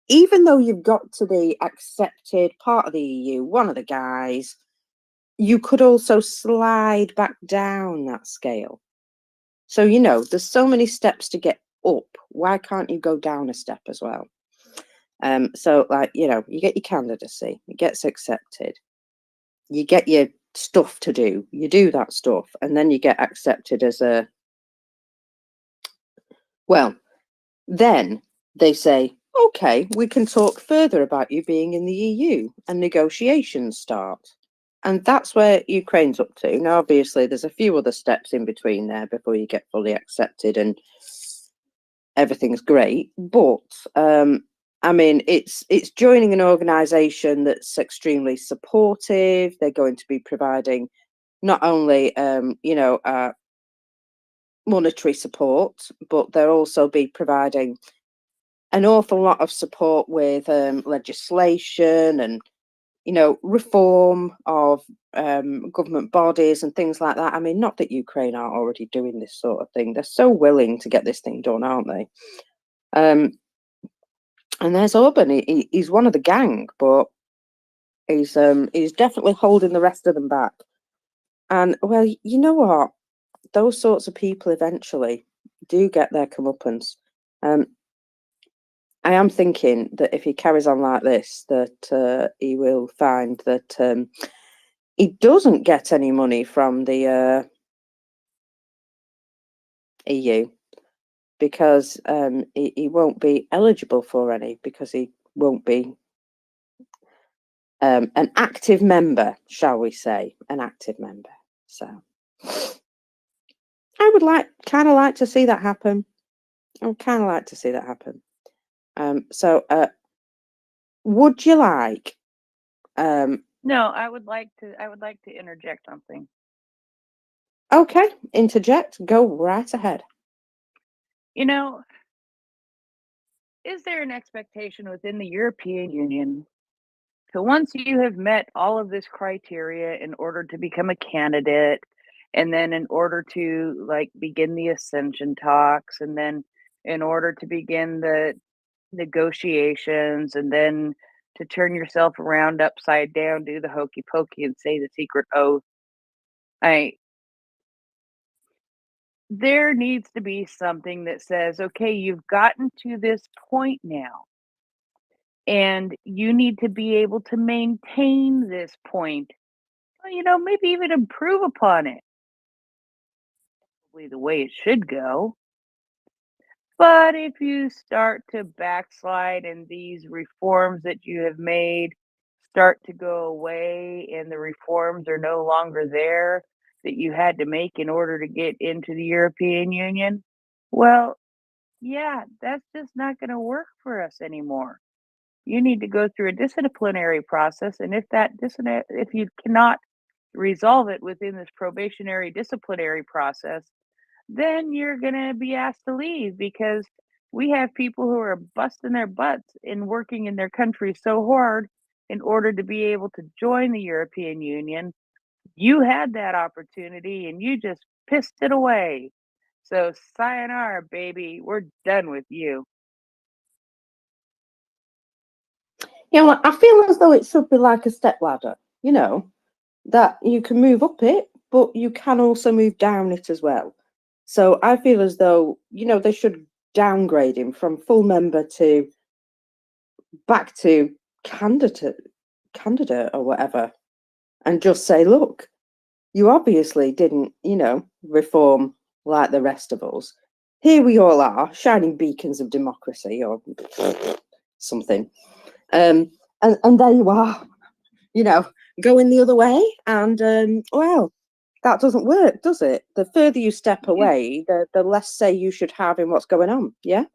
G: even though you've got to be accepted part of the EU, one of the guys, you could also slide back down that scale. So, there's so many steps to get up. Why can't you go down a step as well? So like, you get your candidacy, it gets accepted, you get your stuff to do, you do that stuff, and then you get accepted as then they say, okay, we can talk further about you being in the EU, and negotiations start. And that's where Ukraine's up to. Now, obviously, there's a few other steps in between there before you get fully accepted and everything's great. But it's joining an organisation that's extremely supportive. They're going to be providing not only, monetary support, but they'll also be providing an awful lot of support with legislation and, reform of government bodies and things like that. I mean, not that Ukraine aren't already doing this sort of thing. They're so willing to get this thing done, aren't they? And there's Orban. He's one of the gang, but he's definitely holding the rest of them back. And well, you know what? Those sorts of people eventually do get their comeuppance. I am thinking that if he carries on like this, that he will find that he doesn't get any money from the EU because he won't be eligible for any because he won't be an active member, shall we say, an active member. So I would kind of like to see that happen. I would kind of like to see that happen. So would you like?
B: No, I would like to interject something.
G: Okay, interject. Go right ahead.
B: Is there an expectation within the European Union to, once you have met all of this criteria in order to become a candidate, and then in order to begin the ascension talks, and then in order to begin the negotiations, and then to turn yourself around upside down, do the hokey pokey, and say the secret oath, there needs to be something that says, okay, you've gotten to this point now, and you need to be able to maintain this point. Maybe even improve upon it. Probably the way it should go. But if you start to backslide and these reforms that you have made start to go away, and the reforms are no longer there that you had to make in order to get into the European Union, well, yeah, that's just not going to work for us anymore. You need to go through a disciplinary process, and if you cannot resolve it within this probationary disciplinary process, then you're going to be asked to leave, because we have people who are busting their butts in working in their country so hard in order to be able to join the European Union. You had that opportunity and you just pissed it away. So sayonara, baby. We're done with you.
G: Yeah, I feel as though it should be like a stepladder, that you can move up it, but you can also move down it as well. So I feel as though, they should downgrade him from full member to back to candidate or whatever, and just say, look, you obviously didn't, reform like the rest of us. Here we all are, shining beacons of democracy, or something. And there you are, you know, going the other way. And well, that doesn't work, does it? The further you step away, the less say you should have in what's going on. Yeah.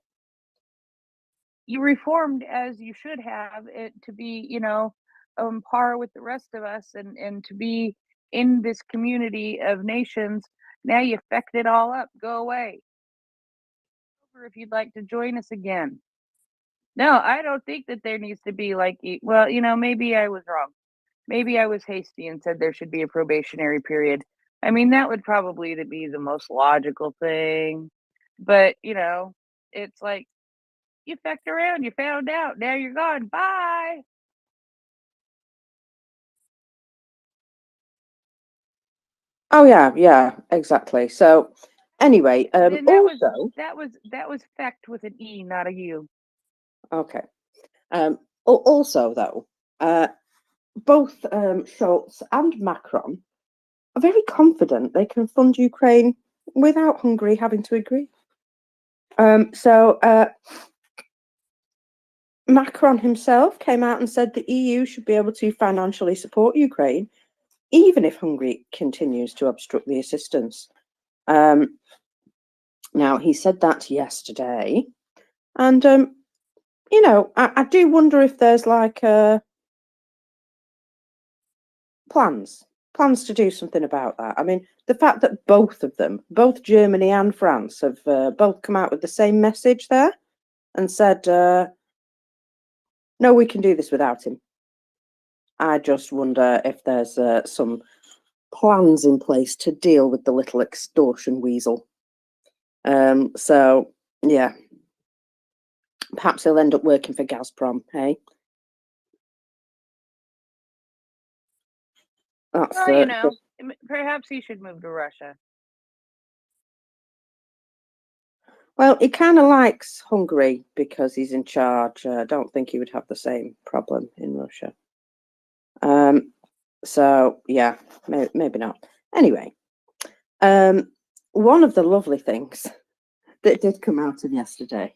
B: You reformed as you should have it to be, par with the rest of us, and to be in this community of nations. Now you fecked it all up. Go away. Over if you'd like to join us again. No, I don't think that there needs to be like, well, maybe I was wrong. Maybe I was hasty and said there should be a probationary period. I mean, that would probably be the most logical thing. But, it's like, you fecked around, you found out, now you're gone. Bye.
G: Oh yeah, exactly. So anyway,
B: And that
G: also
B: was fecked with an E, not a U.
G: okay. Also though, both Schultz and Macron are very confident they can fund Ukraine without Hungary having to agree. So Macron himself came out and said the EU should be able to financially support Ukraine, even if Hungary continues to obstruct the assistance. Now, he said that yesterday, and I do wonder if there's like plans to do something about that. I mean, the fact that both of them, both Germany and France, have both come out with the same message there and said, no, we can do this without him. I just wonder if there's some plans in place to deal with the little extortion weasel. So, yeah, perhaps he'll end up working for Gazprom, hey? That's,
B: Well, perhaps he should move to Russia.
G: well, he kind of likes Hungary because he's in charge. I don't think he would have the same problem in Russia. So, yeah, maybe not. Anyway, one of the lovely things that did come out of yesterday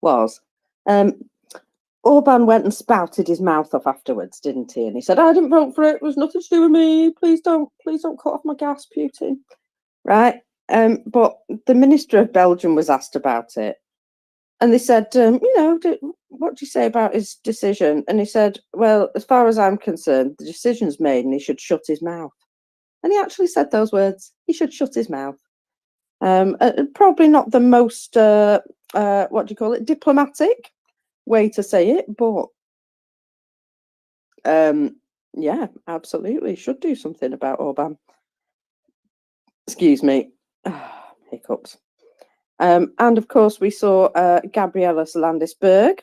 G: was Orban went and spouted his mouth off afterwards, didn't he? And he said, I didn't vote for it. It was nothing to do with me. Please don't cut off my gas, Putin. Right? But the Minister of Belgium was asked about it. And they said, what do you say about his decision? And he said, well, as far as I'm concerned, the decision's made and he should shut his mouth. And he actually said those words. He should shut his mouth. Probably not the most, diplomatic way to say it, but yeah, absolutely should do something about Orban. Excuse me. Hiccups. And of course, we saw Gabriela Landisberg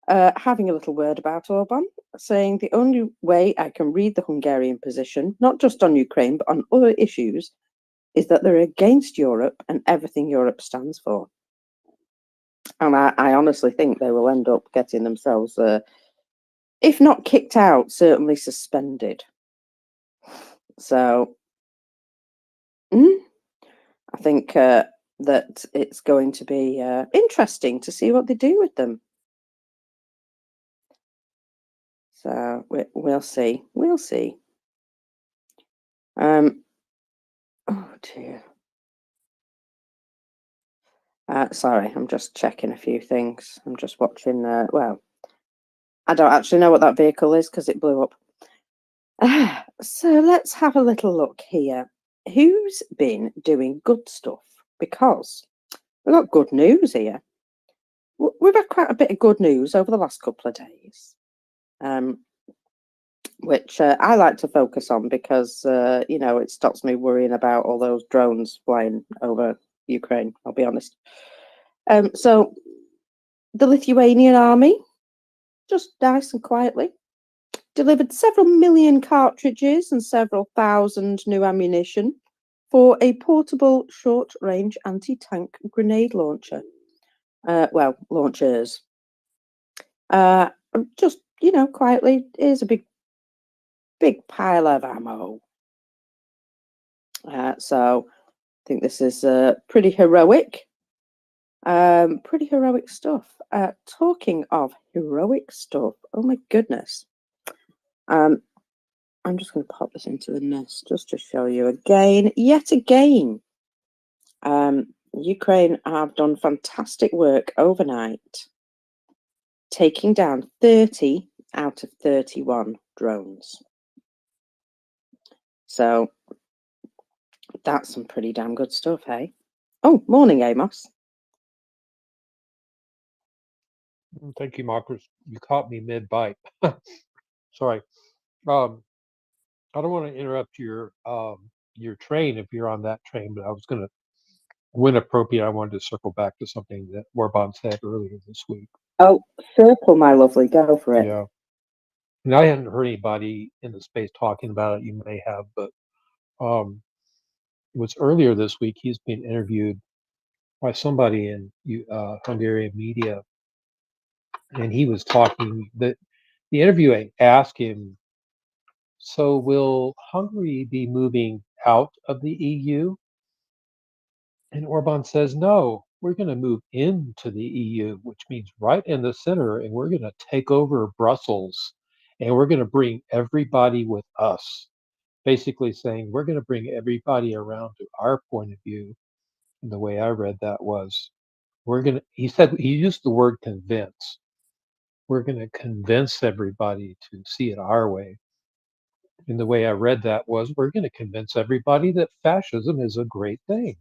G: having a little word about Orban, saying the only way I can read the Hungarian position, not just on Ukraine, but on other issues, is that they're against Europe and everything Europe stands for. And I honestly think they will end up getting themselves, if not kicked out, certainly suspended. So, I think that it's going to be interesting to see what they do with them. So we'll see. We'll see. Oh dear. Sorry, I'm just checking a few things. I'm just watching. Well, I don't actually know what that vehicle is because it blew up. So let's have a little look here. Who's been doing good stuff? Because we've got good news here. We've had quite a bit of good news over the last couple of days. Which I like to focus on because, it stops me worrying about all those drones flying over Ukraine, I'll be honest. So the Lithuanian army, just nice and quietly, delivered several million cartridges and several thousand new ammunition for a portable short-range anti-tank grenade launcher. Well, launchers. Just, quietly, here's a big pile of ammo. So I think this is pretty heroic. Pretty heroic stuff. Talking of heroic stuff, oh my goodness. I'm just going to pop this into the nest just to show you again, yet again. Ukraine have done fantastic work overnight, taking down 30 out of 31 drones. So that's some pretty damn good stuff, hey? Oh, morning, Amos.
F: Thank you, Marcus. You caught me mid-bite. Sorry. I don't want to interrupt your train if you're on that train, but I was gonna, when appropriate, I wanted to circle back to something that Warban said earlier this week.
G: Oh, circle, my lovely, go for it.
F: Yeah. And I hadn't heard anybody in the space talking about it. You may have, but it was earlier this week. He's been interviewed by somebody in Hungarian media, and he was talking. The interviewer asked him, "So will Hungary be moving out of the EU?" And Orban says, "No, we're going to move into the EU, which means right in the center, and we're going to take over Brussels, and we're going to bring everybody with us." Basically saying, we're going to bring everybody around to our point of view. And the way I read that was, he used the word convince. We're going to convince everybody to see it our way. And the way I read that was, we're going to convince everybody that fascism is a great thing.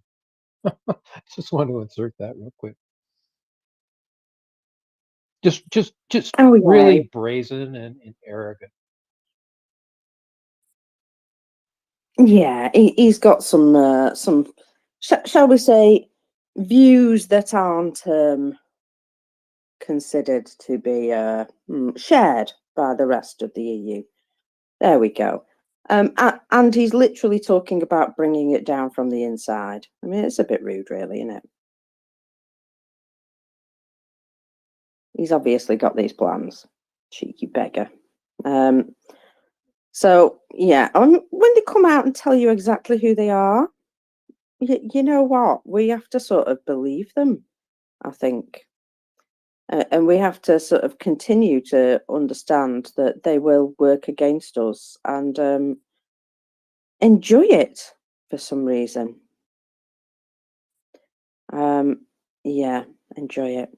F: Just want to insert that real quick. Just
G: Oh, yeah.
F: really brazen and arrogant.
G: Yeah, he's got some shall we say, views that aren't considered to be shared by the rest of the EU. There we go. And he's literally talking about bringing it down from the inside. I mean, it's a bit rude, really, isn't it? He's obviously got these plans. Cheeky beggar. So, yeah, when they come out and tell you exactly who they are, you know what? We have to sort of believe them, I think. And we have to sort of continue to understand that they will work against us and enjoy it for some reason. Yeah, enjoy it.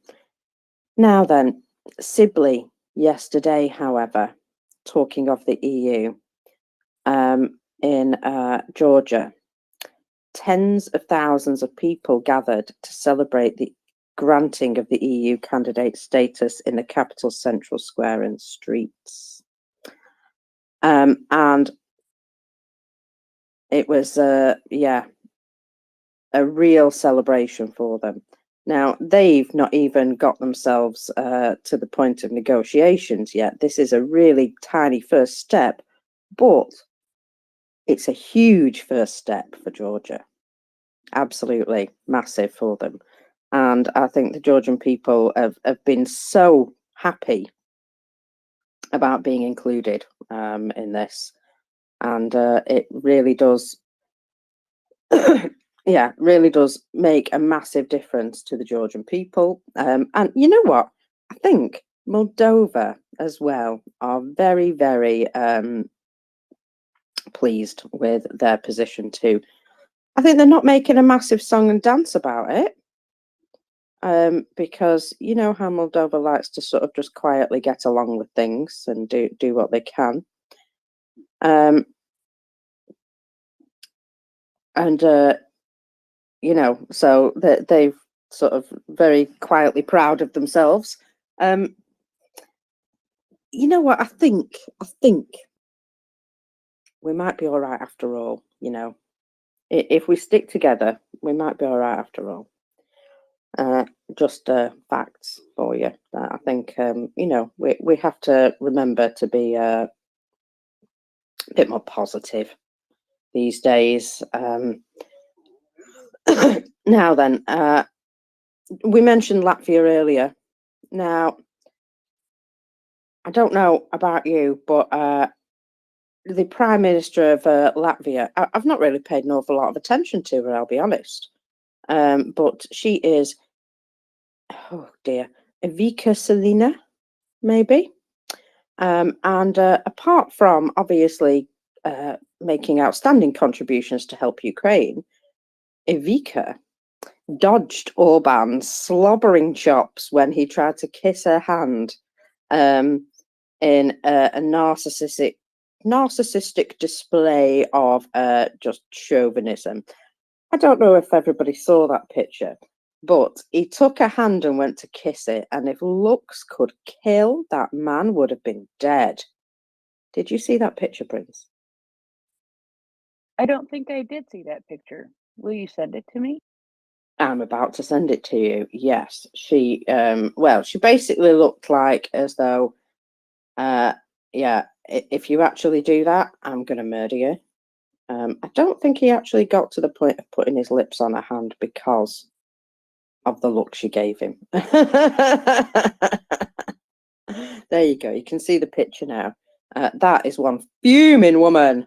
G: Now then, Sibley yesterday, however, talking of the EU, in Georgia, tens of thousands of people gathered to celebrate the granting of the EU candidate status in the capital's central square and streets. And it was, yeah, a real celebration for them. Now, they've not even got themselves to the point of negotiations yet. This is a really tiny first step, but it's a huge first step for Georgia. Absolutely massive for them. And I think the Georgian people have been so happy about being included in this. And it really does, yeah, really does make a massive difference to the Georgian people. And you know what? I think Moldova as well are very, very pleased with their position too. I think they're not making a massive song and dance about it. Because you know how Moldova likes to sort of just quietly get along with things and do what they can. And you know, so they've sort of very quietly proud of themselves. You know what? I think we might be all right after all. You know, if we stick together, we might be all right after all. Just facts for you. I think you know, we have to remember to be a bit more positive these days. Now then, we mentioned Latvia earlier. Now, I don't know about you, but the Prime Minister of Latvia, I've not really paid an awful lot of attention to her, I'll be honest. But she is oh dear, Evika Selina, maybe. And apart from obviously making outstanding contributions to help Ukraine, Evika dodged Orban's slobbering chops when he tried to kiss her hand in a narcissistic display of just chauvinism. I don't know if everybody saw that picture, but he took a hand and went to kiss it, and if looks could kill, that man would have been dead. Did you see that picture, Prince?
B: I don't think I did see that picture. Will you send it to me?
G: I'm about to send it to you. Yes, she well, she basically looked like as though yeah, if you actually do that, I'm gonna murder you. I don't think he actually got to the point of putting his lips on her hand because of the look she gave him. There you go. You can see the picture now. That is one fuming woman.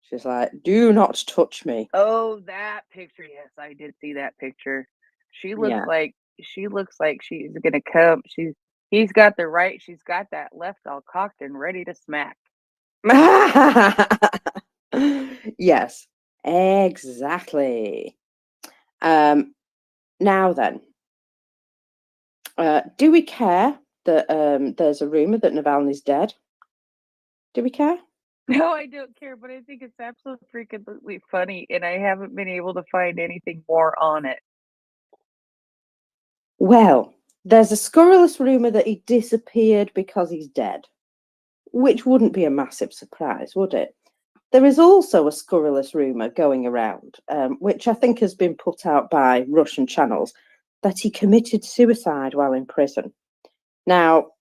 G: She's like, do not touch me.
B: Oh, that picture. Yes, I did see that picture. She looks
G: Yeah.
B: like she's gonna come. He's got the right, she's got that left all cocked and ready to smack.
G: Yes, exactly. Now then, do we care that there's a rumor that Navalny's dead? Do we care?
B: No, I don't care, but I think it's absolutely freaking funny, and I haven't been able to find anything more on it.
G: Well, there's a scurrilous rumor that he disappeared because he's dead, which wouldn't be a massive surprise, would it? There is also a scurrilous rumor going around, which I think has been put out by Russian channels, that he committed suicide while in prison. Now,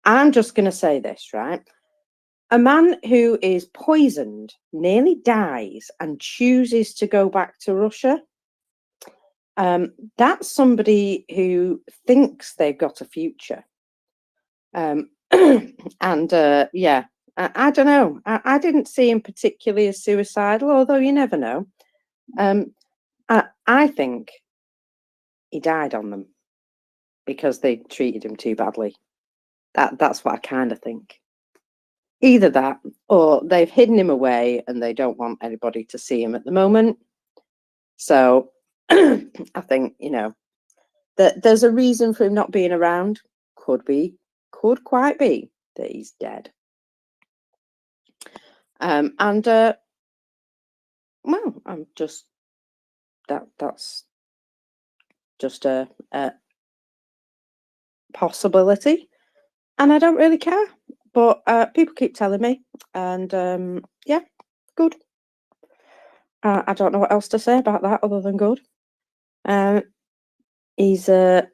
G: I'm just going to say this, right? A man who is poisoned, nearly dies, and chooses to go back to Russia, that's somebody who thinks they've got a future. And yeah, I don't know. I didn't see him particularly as suicidal, although you never know. I think he died on them because they treated him too badly. That's what I kind of think. Either that, or they've hidden him away and they don't want anybody to see him at the moment. So I think, you know, that there's a reason for him not being around. Could quite be that he's dead. And well, I'm just that's just a possibility, and I don't really care. But people keep telling me, and yeah, good. I don't know what else to say about that other than good. He's yeah,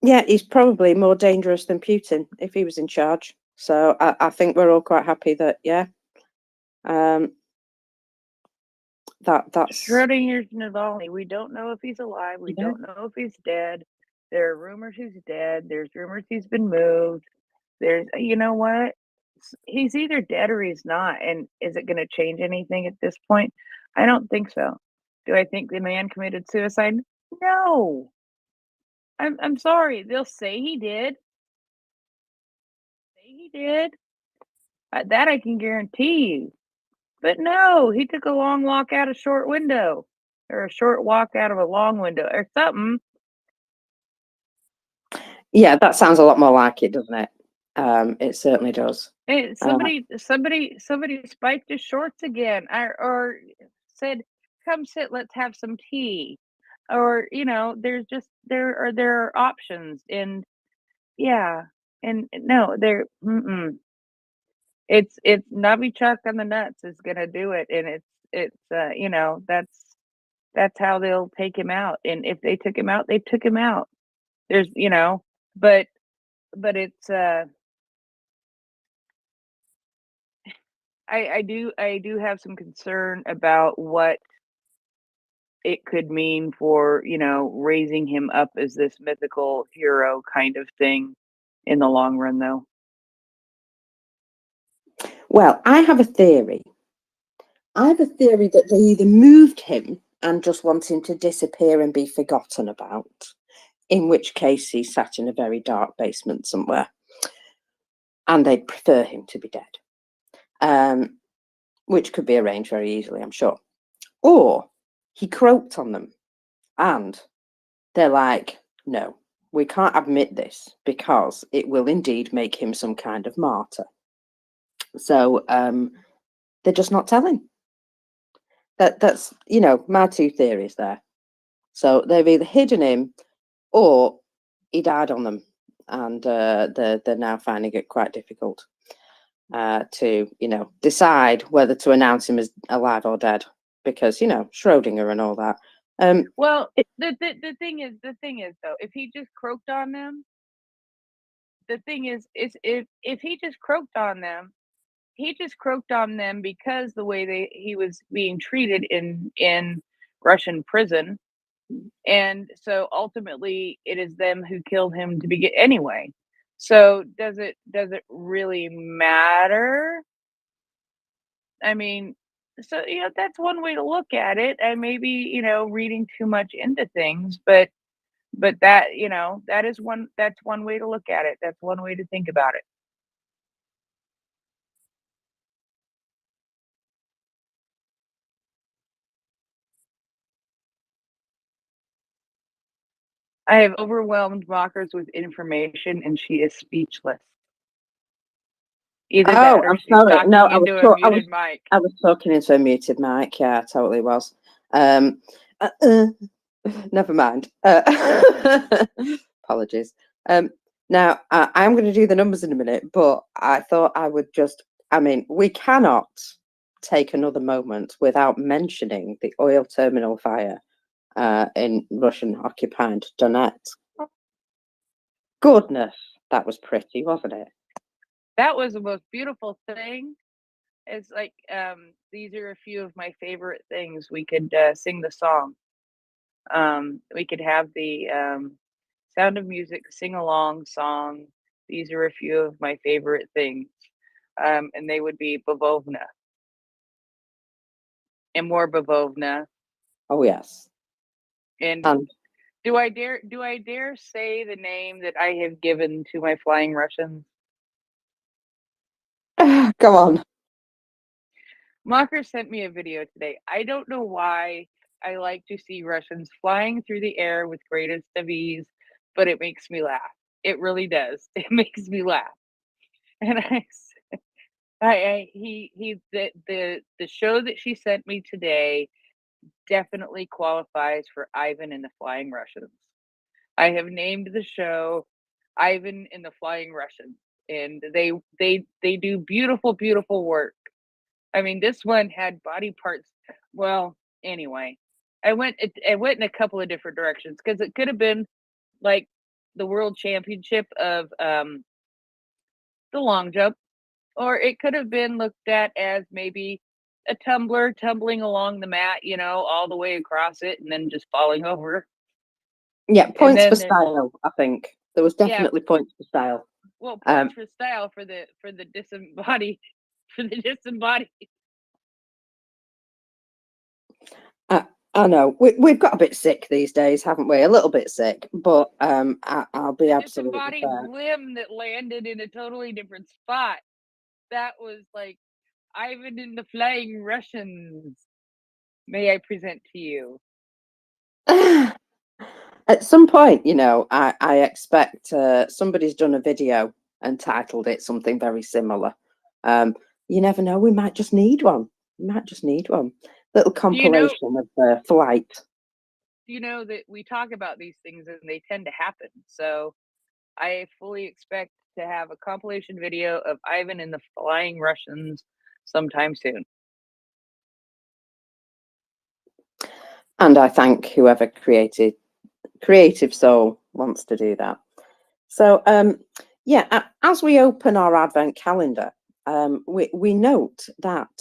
G: he's probably more dangerous than Putin if he was in charge. So I think we're all quite happy that yeah, that's
B: Schrodinger's Navalny. We don't know if he's alive. We don't know if he's dead. There are rumors he's dead. There's rumors he's been moved. There's, you know what? He's either dead or he's not. And is it going to change anything at this point? I don't think so. Do I think the man committed suicide? No. I'm sorry. They'll say he did. That I can guarantee you. But no, he took a long walk out a short window, or a short walk out of a long window, or something.
G: yeah, that sounds a lot more like it, doesn't it? It certainly does.
B: Hey, somebody spiked his shorts again, or said, "Come sit, let's have some tea," or you know, there are options, and yeah, and no, it's Novichok on the nuts is gonna do it, and it's you know, that's how they'll take him out, and if they took him out, they took him out. There's, you know, but it's I do have some concern about what it could mean for, you know, raising him up as this mythical hero kind of thing in the long run, though.
G: Well, I have a theory. I have a theory that they either moved him and just wanting to disappear and be forgotten about, in which case he's sat in a very dark basement somewhere, and they'd prefer him to be dead, which could be arranged very easily, I'm sure. Or he croaked on them, and they're like, no, we can't admit this because it will indeed make him some kind of martyr. So they're just not telling. That's, you know, my two theories there. So they've either hidden him or he died on them, and they're now finding it quite difficult to, you know, decide whether to announce him as alive or dead, because, you know, Schrodinger and all that.
B: Well, the thing is though, if he just croaked on them, the thing is if he just croaked on them, he just croaked on them because the way he was being treated in Russian prison, and so ultimately it is them who killed him to begin anyway. So does it really matter? I mean, so you know, that's one way to look at it, and maybe, you know, reading too much into things, but that, you know, that's one way to look at it. That's one way to think about it. I have overwhelmed Mockers with information, and she is speechless. Either that,
G: Oh,
B: or
G: I'm
B: she's
G: sorry.
B: talking
G: No,
B: into a muted mic.
G: I was talking into a muted mic. Yeah, I totally was. Never mind. Apologies. Now, I'm going to do the numbers in a minute, but I thought I would just, I mean, we cannot take another moment without mentioning the oil terminal fire in Russian-occupied Donetsk. Goodness, that was pretty, wasn't it?
B: That was the most beautiful thing. It's like, these are a few of my favorite things. We could sing the song. We could have the Sound of Music sing-along song. These are a few of my favorite things. And they would be Bavovna. And more Bavovna.
G: Oh, yes.
B: And do I dare say the name that I have given to my flying Russians?
G: Go on.
B: Mocker sent me a video today. I don't know why I like to see Russians flying through the air with greatest of ease, but it makes me laugh. It really does. It makes me laugh. And the show that she sent me today definitely qualifies for Ivan and the Flying Russians. I have named the show Ivan and the Flying Russians, and they do beautiful, beautiful work. I mean, this one had body parts. Well, anyway, I went in a couple of different directions, because it could have been like the world championship of the long jump, or it could have been looked at as maybe a tumbler tumbling along the mat, you know, all the way across it and then just falling over.
G: Yeah, points for
B: then
G: style, I think. There was
B: Yeah.
G: definitely points for style.
B: Well, points for style for the disembodied for the disembodied.
G: I know we've got a bit sick these days, haven't we? A little bit sick, but I'll be absolutely
B: Disembodied
G: fair.
B: limb that landed in a totally different spot. That was like Ivan and the Flying Russians. May I present to you?
G: At some point, you know, I expect somebody's done a video and titled it something very similar. You never know, we might just need one. We might just need one. Little compilation of flight.
B: You know that we talk about these things and they tend to happen. So I fully expect to have a compilation video of Ivan and the Flying Russians sometime soon.
G: And I thank whoever creative soul wants to do that. So yeah, as we open our advent calendar, we note that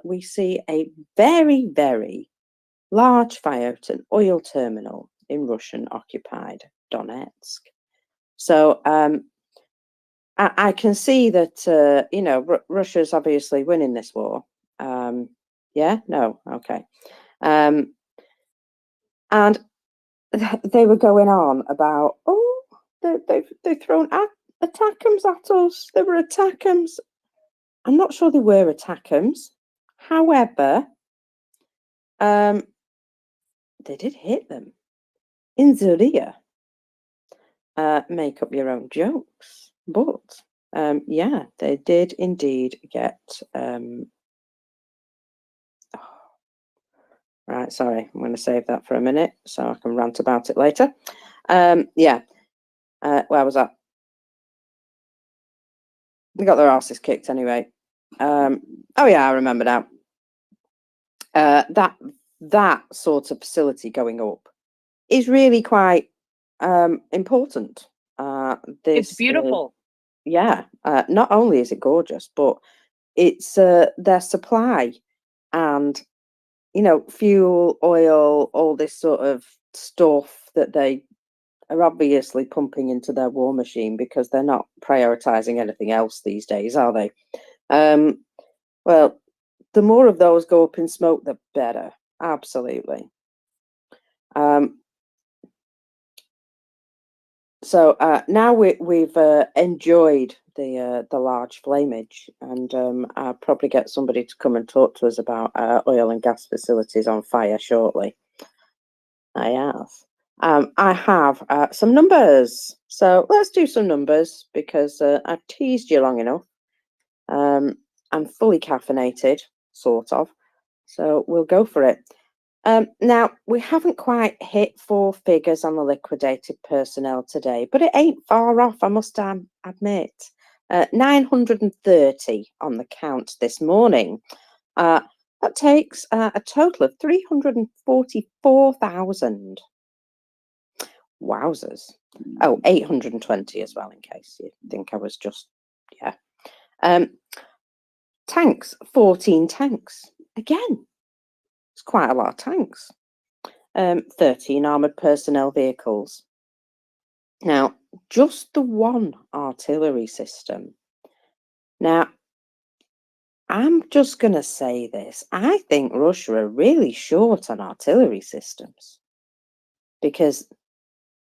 G: we see a very, very large fire at an oil terminal in Russian-occupied Donetsk. So I can see that, you know, Russia's obviously winning this war. Yeah? No? Okay. And they were going on about, oh, they've thrown attackums at us. They were attackums. I'm not sure they were attackums. However, they did hit them in the rear. Make up your own jokes, but yeah, they did indeed get. Right, sorry, I'm going to save that for a minute so I can rant about it later. Yeah, where was that? They got their asses kicked anyway. Oh yeah, I remember now. That sort of facility going up is really quite important.
B: It's beautiful.
G: Yeah, not only is it gorgeous, but it's their supply and, you know, fuel, oil, all this sort of stuff that they are obviously pumping into their war machine because they're not prioritizing anything else these days, are they? Well, the more of those go up in smoke, the better. Absolutely. So now we've enjoyed the large flameage, and I'll probably get somebody to come and talk to us about oil and gas facilities on fire shortly. I have some numbers. So let's do some numbers because I've teased you long enough. I'm fully caffeinated, sort of. So we'll go for it. Now, we haven't quite hit 4 figures on the liquidated personnel today, but it ain't far off, I must admit. 930 on the count this morning. That takes a total of 344,000. Wowzers. Oh, 820 as well, in case you think I was just, yeah. Tanks, 14 tanks. Again, it's quite a lot of tanks. 13 armoured personnel vehicles. Now, just the 1 artillery system. Now, I'm just going to say this. I think Russia are really short on artillery systems because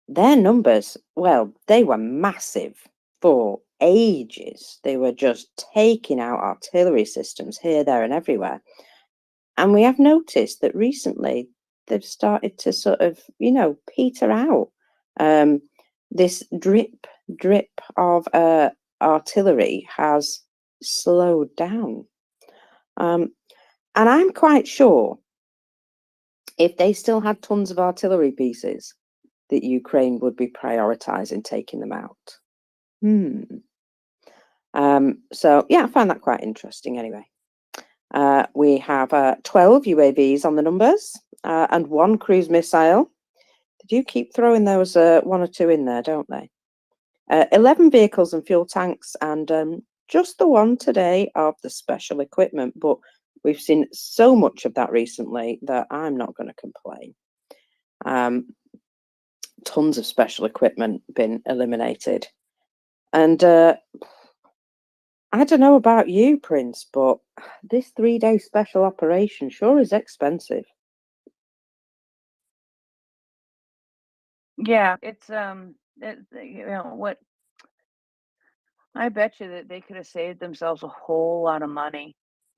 G: their numbers, well, they were massive for ages. They were just taking out artillery systems here, there, and everywhere. And we have noticed that recently they've started to sort of, you know, peter out. This drip of artillery has slowed down. And I'm quite sure if they still had tons of artillery pieces, that Ukraine would be prioritizing taking them out. So, yeah, I find that quite interesting anyway. We have 12 UAVs on the numbers and 1 cruise missile. They do keep throwing those 1 or 2 in there, don't they? 11 vehicles and fuel tanks, and just the 1 today of the special equipment. But we've seen so much of that recently that I'm not going to complain. Tons of special equipment been eliminated. And I don't know about you, Prince, but this 3-day special operation sure is expensive.
B: Yeah, it's you know what, I bet you that they could have saved themselves a whole lot of money.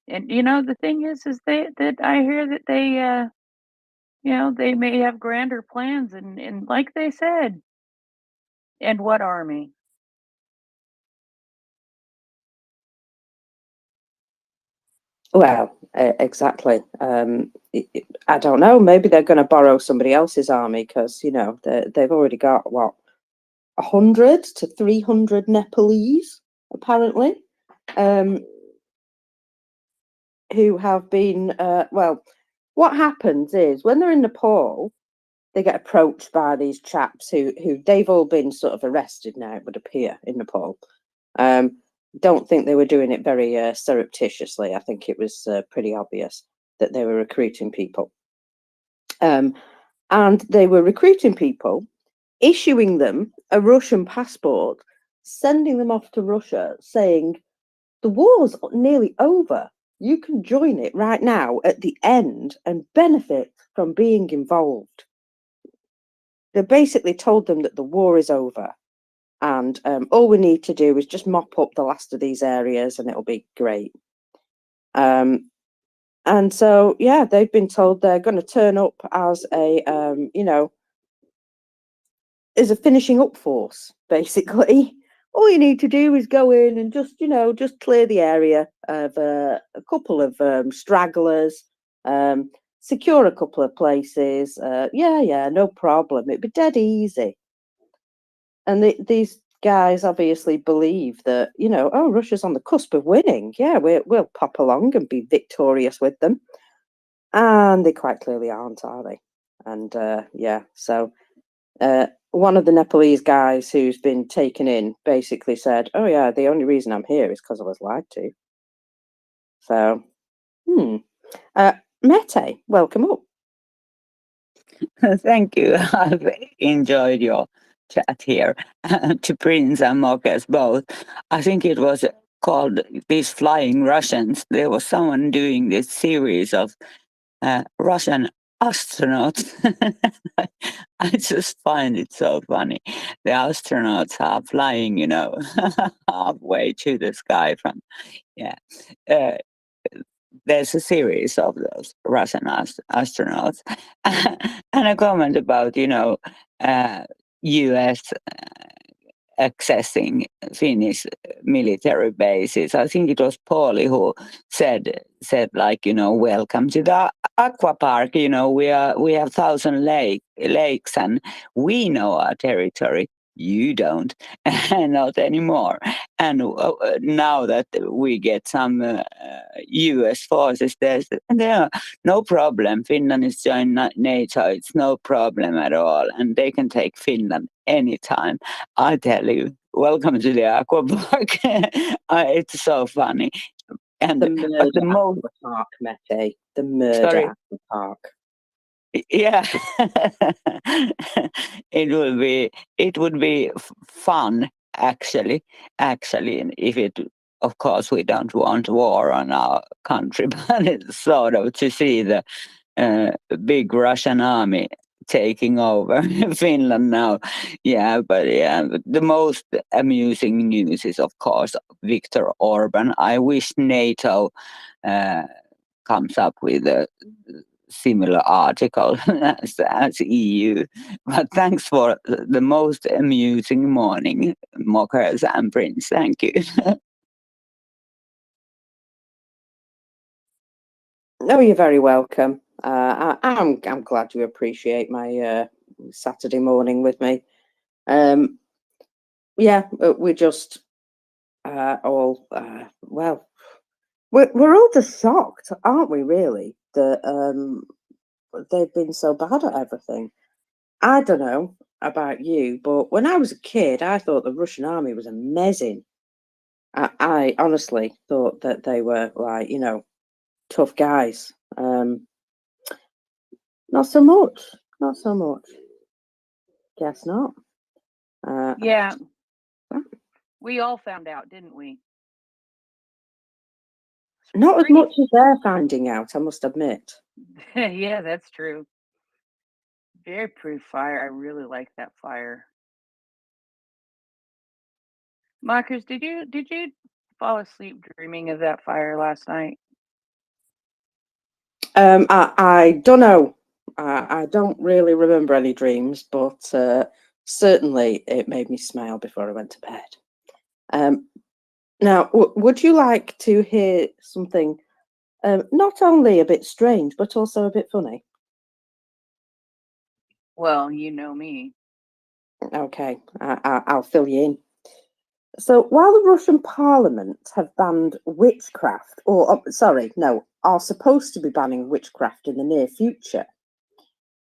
B: And you know, the thing is that I hear that they you know, they may have grander plans, and like they said, and what army?
G: Well, exactly. I don't know. Maybe they're going to borrow somebody else's army because, you know, they've already got, what, 100 to 300 Nepalese, apparently, who have been, well, what happens is when they're in Nepal, they get approached by these chaps who they've all been sort of arrested now, it would appear, in Nepal. Don't think they were doing it very surreptitiously. I think it was pretty obvious that they were recruiting people. And they were recruiting people, issuing them a Russian passport, sending them off to Russia, saying, the war's nearly over. You can join it right now at the end and benefit from being involved. they basically told them that the war is over, and all we need to do is just mop up the last of these areas, and it'll be great. And so, yeah, they've been told they're going to turn up as a, as a finishing up force, basically. All you need to do is go in and just, just clear the area of a couple of stragglers, secure a couple of places. Yeah, no problem. It'd be dead easy. And these guys obviously believe that, oh, Russia's on the cusp of winning. Yeah, we'll pop along and be victorious with them. And they quite clearly aren't, are they? And yeah, so one of the Nepalese guys who's been taken in basically said, oh yeah, the only reason I'm here is because I was lied to. So, Mete, welcome up.
H: Thank you. I've enjoyed your chat here. To Prince and Marcus both. I think it was called These Flying Russians. There was someone doing this series of Russian astronauts. I just find it so funny. The astronauts are flying, halfway to the sky from, there's a series of those Russian astronauts. And a comment about, US accessing Finnish military bases. I think it was Pauli who said like, welcome to the aqua park. We have 1,000 lakes and we know our territory. You don't, not anymore. And now that we get some US forces, there, no problem. Finland is joined NATO. It's no problem at all. And they can take Finland anytime. I tell you, welcome to the aqua park. It's so funny. And
G: The murder aqua park, Mete. The murder aqua park.
H: Yeah. It would be fun actually, if it, of course we don't want war on our country, but it's sort of to see the big Russian army taking over Finland now. Yeah, but the most amusing news is of course Viktor Orban. I wish NATO comes up with a similar article as EU. But thanks for the most amusing morning, Mockers and Prince. Thank you.
G: No, you're very welcome. I'm glad you appreciate my Saturday morning with me. Yeah, we're just all well. We're all just shocked, aren't we? Really, that they've been so bad at everything. I don't know about you, but when I was a kid, I thought the Russian army was amazing. I honestly thought that they were like, tough guys. Not so much. Not so much. Guess not.
B: Yeah. We all found out, didn't we?
G: Not as much as they're finding out, I must admit.
B: Yeah, that's true. Very pretty fire. I really like that fire. Marcus, did you fall asleep dreaming of that fire last night?
G: I don't know. I don't really remember any dreams, but certainly it made me smile before I went to bed. Now, would you like to hear something not only a bit strange, but also a bit funny?
B: Well, you know me.
G: Okay, I'll fill you in. So while the Russian Parliament have banned witchcraft, are supposed to be banning witchcraft in the near future,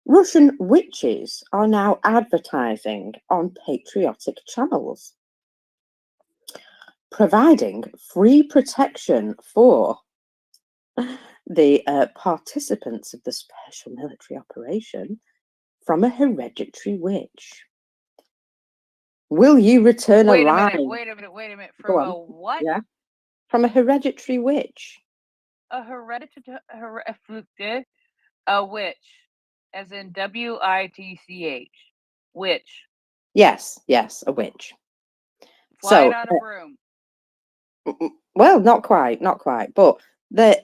G: Russian witches are now advertising on patriotic channels, providing free protection for the participants of the special military operation from a hereditary witch. Will you return alive?
B: Wait a minute. From a what?
G: Yeah. From a hereditary witch.
B: A witch, as in WITCH. Witch.
G: Yes, yes, a witch.
B: Flying
G: So,
B: on a broom.
G: well, not quite, not quite, but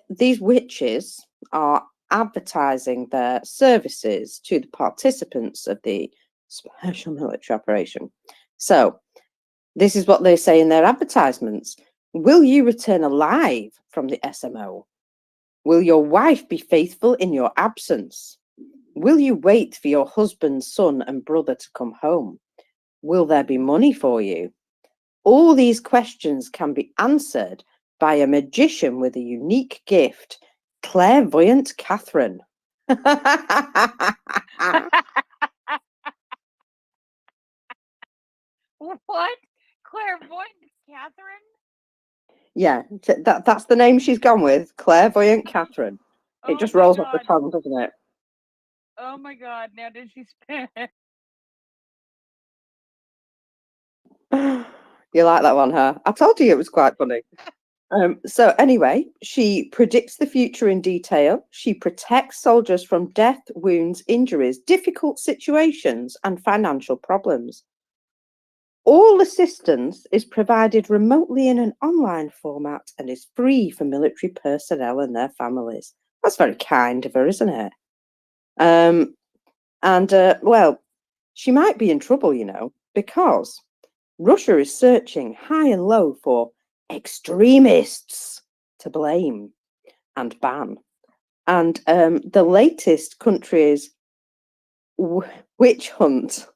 G: these witches are advertising their services to the participants of the special military operation. So, this is what they say in their advertisements. Will you return alive from the SMO? Will your wife be faithful in your absence? Will you wait for your husband, son, and brother to come home? Will there be money for you? All these questions can be answered by a magician with a unique gift, Clairvoyant Catherine.
B: What? Clairvoyant Catherine?
G: Yeah, that's the name she's gone with, Clairvoyant Catherine. It
B: Oh
G: just
B: my
G: rolls off the
B: God.
G: tongue, doesn't it?
B: Oh my God. Now did she spend?
G: You like that one, huh? I told you it was quite funny. So anyway, she predicts the future in detail. She protects soldiers from death, wounds, injuries, difficult situations, and financial problems. All assistance is provided remotely in an online format and is free for military personnel and their families. That's very kind of her, isn't it? Well, she might be in trouble, you know, because Russia is searching high and low for extremists to blame and ban. And the latest country's witch hunt,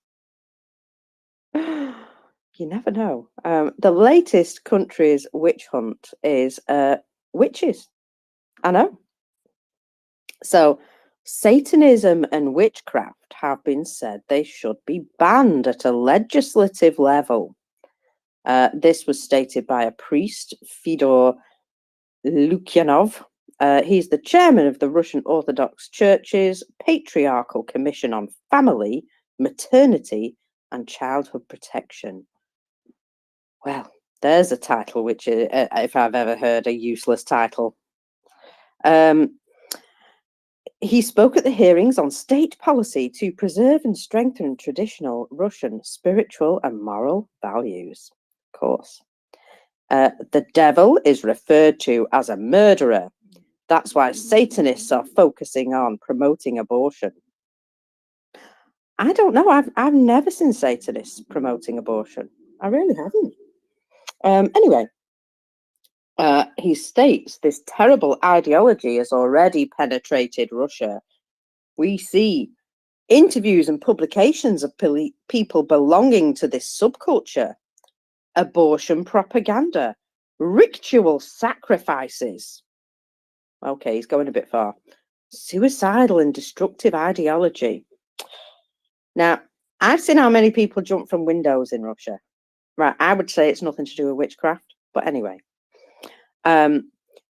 G: you never know. The latest country's witch hunt is witches. I know. So Satanism and witchcraft have been said they should be banned at a legislative level. This was stated by a priest, Fyodor Lukyanov. He's the chairman of the Russian Orthodox Church's Patriarchal Commission on Family, Maternity, and Childhood Protection. Well, there's a title which, if I've ever heard a useless title. He spoke at the hearings on state policy to preserve and strengthen traditional Russian spiritual and moral values. Of course. The devil is referred to as a murderer. That's why Satanists are focusing on promoting abortion. I don't know. I've never seen Satanists promoting abortion. I really haven't. Anyway, he states this terrible ideology has already penetrated Russia. We see interviews and publications of people belonging to this subculture, abortion propaganda, ritual sacrifices. Okay, he's going a bit far. Suicidal and destructive ideology. Now, I've seen how many people jump from windows in Russia. Right, I would say it's nothing to do with witchcraft, but anyway.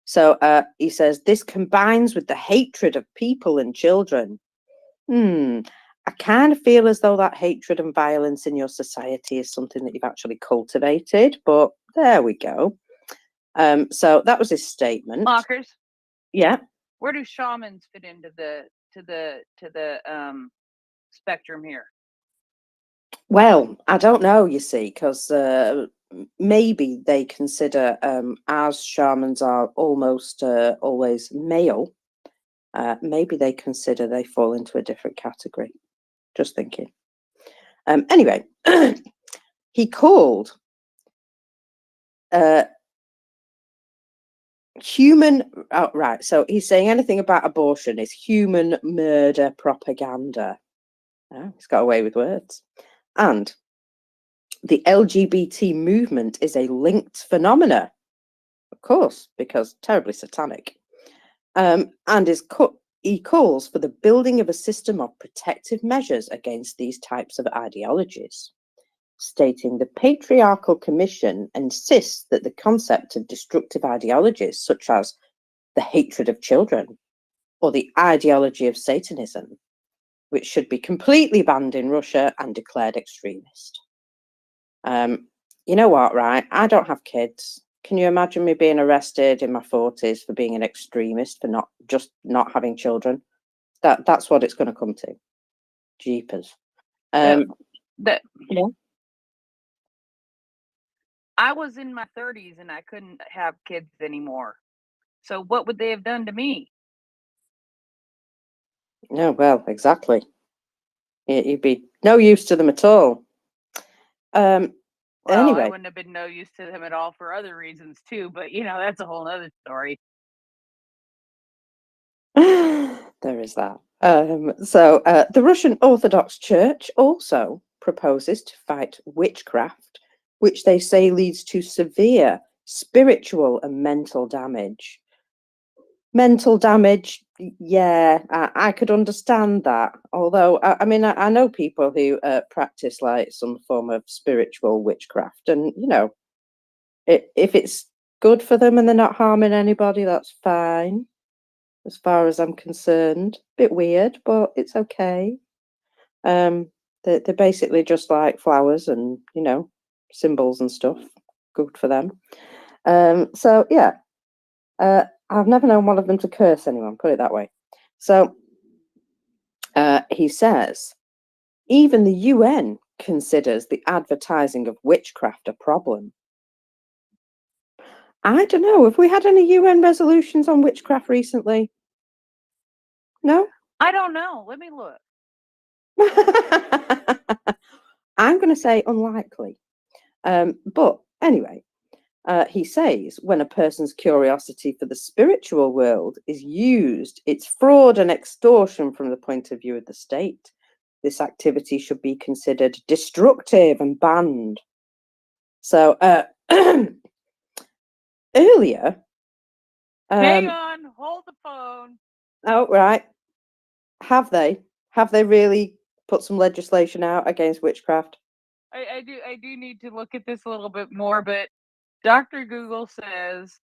G: So he says, this combines with the hatred of people and children. I kind of feel as though that hatred and violence in your society is something that you've actually cultivated, but there we go. So that was his statement.
B: Mockers.
G: Yeah.
B: Where do shamans fit into the spectrum here?
G: Well, I don't know, you see, because maybe they consider, as shamans are almost always male, maybe they consider they fall into a different category. Just thinking. Anyway, he called human. Oh, right. So he's saying anything about abortion is human murder propaganda. Oh, he's got away with words. And the LGBT movement is a linked phenomena, of course, because terribly satanic. And he calls for the building of a system of protective measures against these types of ideologies, stating the Patriarchal Commission insists that the concept of destructive ideologies, such as the hatred of children or the ideology of Satanism, which should be completely banned in Russia and declared extremist. You know what, right? I don't have kids. Can you imagine me being arrested in my 40s for being an extremist, for not having children? That's what it's going to come to. Jeepers.
B: That
G: Yeah.
B: I was in my 30s and I couldn't have kids anymore. So what would they have done to me?
G: No, well, exactly. You'd be no use to them at all.
B: Well, I
G: Anyway,
B: wouldn't have been no use to them at all for other reasons too, but that's a whole other story.
G: there is that. So the Russian Orthodox Church also proposes to fight witchcraft, which they say leads to severe spiritual and mental damage. Mental damage, yeah, I could understand that. Although, I mean, I know people who practice like some form of spiritual witchcraft, and if it's good for them and they're not harming anybody, that's fine. As far as I'm concerned, bit weird, but it's okay. They're basically just like flowers and symbols and stuff. Good for them. So yeah, I've never known one of them to curse anyone. Put it that way. So he says, even the UN considers the advertising of witchcraft a problem. I don't know. Have we had any UN resolutions on witchcraft recently? No?
B: I don't know. Let me look.
G: I'm going to say unlikely. But anyway, he says when a person's curiosity for the spiritual world is used, it's fraud and extortion from the point of view of the state. This activity should be considered destructive and banned. So earlier,
B: Hang on, hold the phone.
G: oh right, have they really put some legislation out against witchcraft?
B: I do need to look at this a little bit more, but Dr. Google says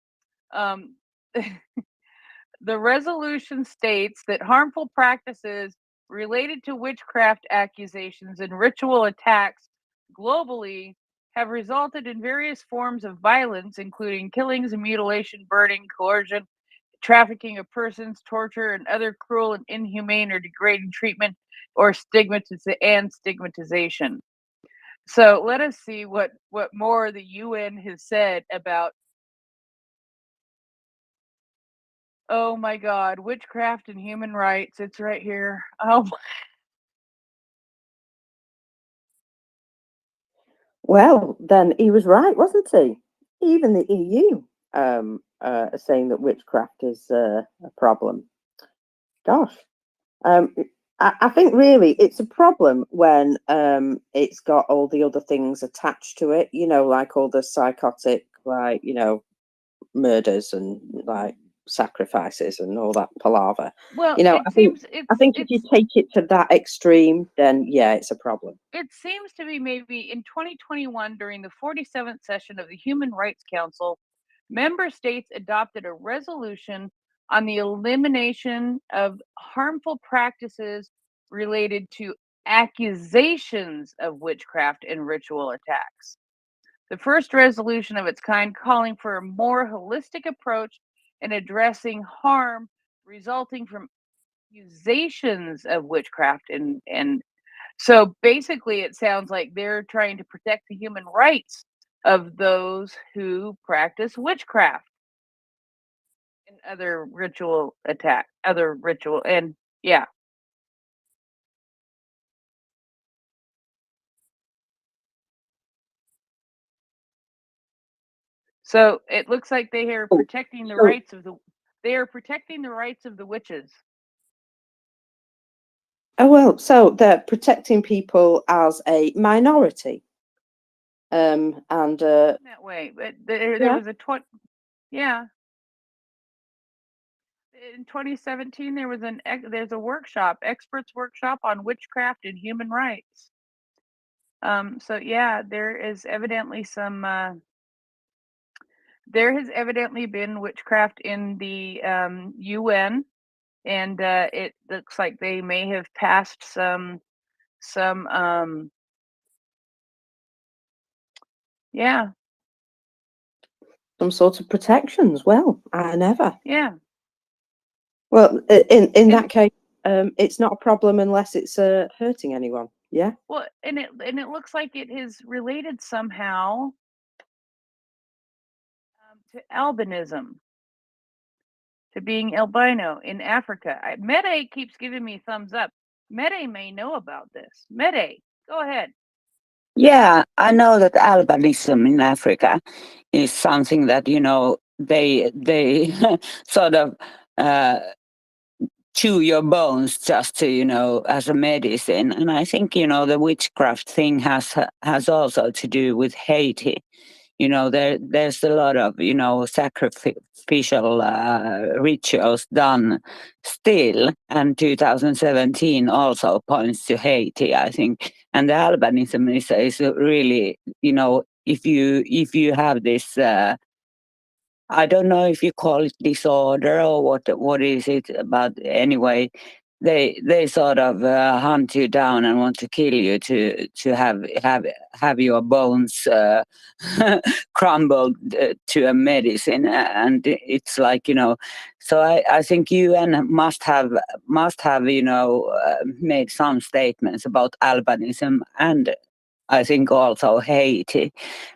B: the resolution states that harmful practices related to witchcraft accusations and ritual attacks globally have resulted in various forms of violence, including killings and mutilation, burning, coercion, trafficking of persons, torture, and other cruel and inhumane or degrading treatment or stigmatization. So let us see what more the UN has said about. Oh my God, witchcraft and human rights. It's right here. Oh,
G: Well, then he was right, wasn't he? Even the EU are saying that witchcraft is a problem. Gosh, I think really it's a problem when it's got all the other things attached to it. Like all the psychotic, like murders and like sacrifices and all that palaver.
B: well,
G: I think if you take it to that extreme, then yeah, it's a problem.
B: it seems to be maybe in 2021 during the 47th session of the Human Rights Council, member states adopted a resolution on the elimination of harmful practices related to accusations of witchcraft and ritual attacks. The first resolution of its kind calling for a more holistic approach in addressing harm resulting from accusations of witchcraft and so basically it sounds like they're trying to protect the human rights of those who practice witchcraft and other ritual and yeah. So it looks like they are protecting the rights of the witches.
G: Oh well, so they're protecting people as a minority, and
B: That way, but there
G: yeah.
B: was yeah. In 2017, there's a workshop, experts workshop on witchcraft and human rights. So yeah, there has evidently been witchcraft in the UN, and it looks like they may have passed some yeah.
G: Some sort of protections. Well, I never.
B: Yeah.
G: Well, in that case, it's not a problem unless it's hurting anyone. Yeah.
B: Well, and it looks like it is related somehow to albinism, to being albino in Africa. Mede keeps giving me thumbs up. Mede may know about this. Mede, go ahead.
H: Yeah, I know that albinism in Africa is something that, you know, they sort of chew your bones just to, you know, as a medicine. And I think, you know, the witchcraft thing has also to do with Haiti. You know, there's a lot of, you know, sacrificial rituals done still, and 2017 also points to Haiti, I think. And the albinism is really, you know, if you have this I don't know if you call it disorder or what is it, but anyway, they sort of hunt you down and want to kill you to have your bones crumbled to a medicine, and it's like, you know. So I think UN must have, you know, made some statements about albinism, and I think also Haiti,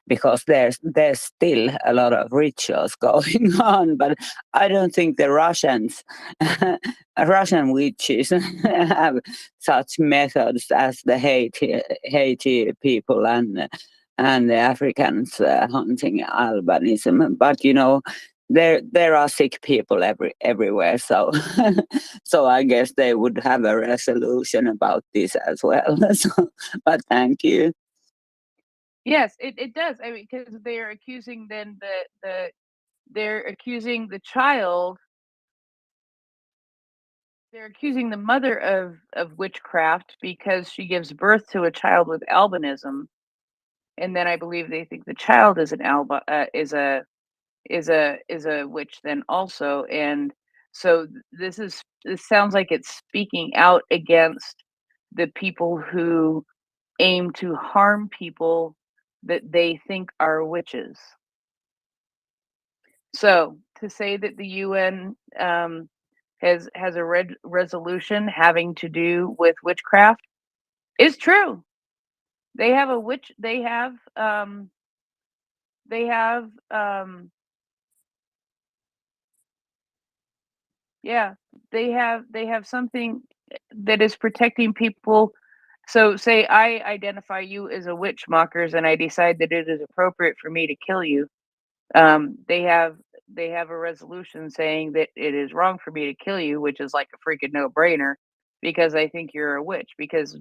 H: because there's still a lot of rituals going on, but I don't think the Russians, Russian witches, have such methods as the Haiti people and the Africans hunting albinism. But you know, there are sick people everywhere, so so I guess they would have a resolution about this as well. So, but thank you.
B: Yes, it does. I mean, because they're accusing then they're accusing the child, they're accusing the mother of witchcraft because she gives birth to a child with albinism, and then I believe they think the child is an is a witch then also, and so this sounds like it's speaking out against the people who aim to harm people that they think are witches. So to say that the UN has a resolution having to do with witchcraft is true. They have a witch. They have yeah. They have something that is protecting people. So say I identify you as a witch, Mockers, and I decide that it is appropriate for me to kill you. They have a resolution saying that it is wrong for me to kill you, which is like a freaking no-brainer because I think you're a witch, because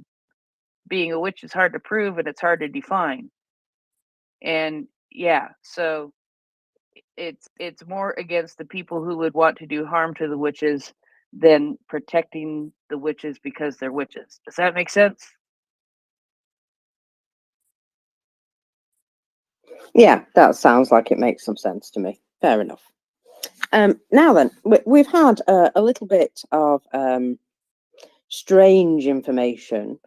B: being a witch is hard to prove and it's hard to define. And yeah, so it's more against the people who would want to do harm to the witches than protecting the witches because they're witches. Does that make sense?
G: Yeah, that sounds like it makes some sense to me. Fair enough. Now then, we've had a little bit of strange information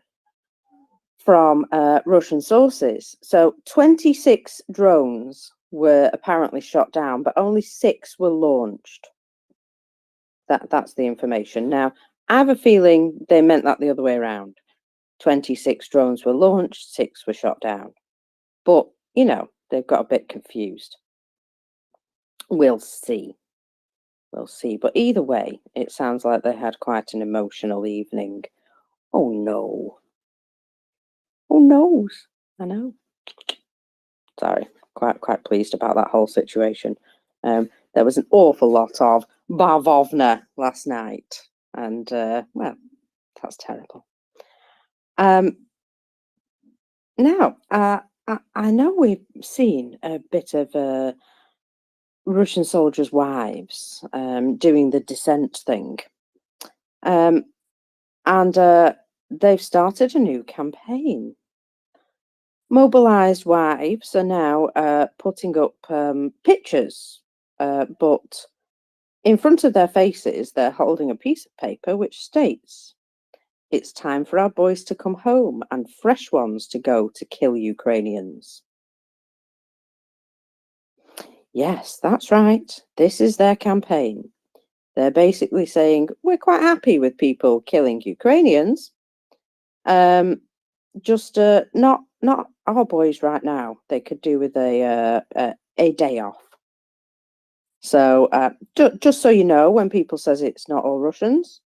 G: from Russian sources. So 26 drones were apparently shot down, but only 6 were launched. That's the information. Now, I have a feeling they meant that the other way around. 26 drones were launched, 6 were shot down. But, you know, they've got a bit confused. We'll see. We'll see. But either way, it sounds like they had quite an emotional evening. Oh no. Oh no. I know. Sorry, quite pleased about that whole situation. There was an awful lot of bavovna last night, and well, that's terrible. Now, I know we've seen a bit of Russian soldiers' wives doing the dissent thing, and they've started a new campaign. Mobilised wives are now putting up pictures, but in front of their faces, they're holding a piece of paper which states, "It's time for our boys to come home and fresh ones to go to kill Ukrainians." Yes, that's right. This is their campaign. They're basically saying, we're quite happy with people killing Ukrainians. just not our boys right now. They could do with a day off. So just so you know, when people says it's not all Russians,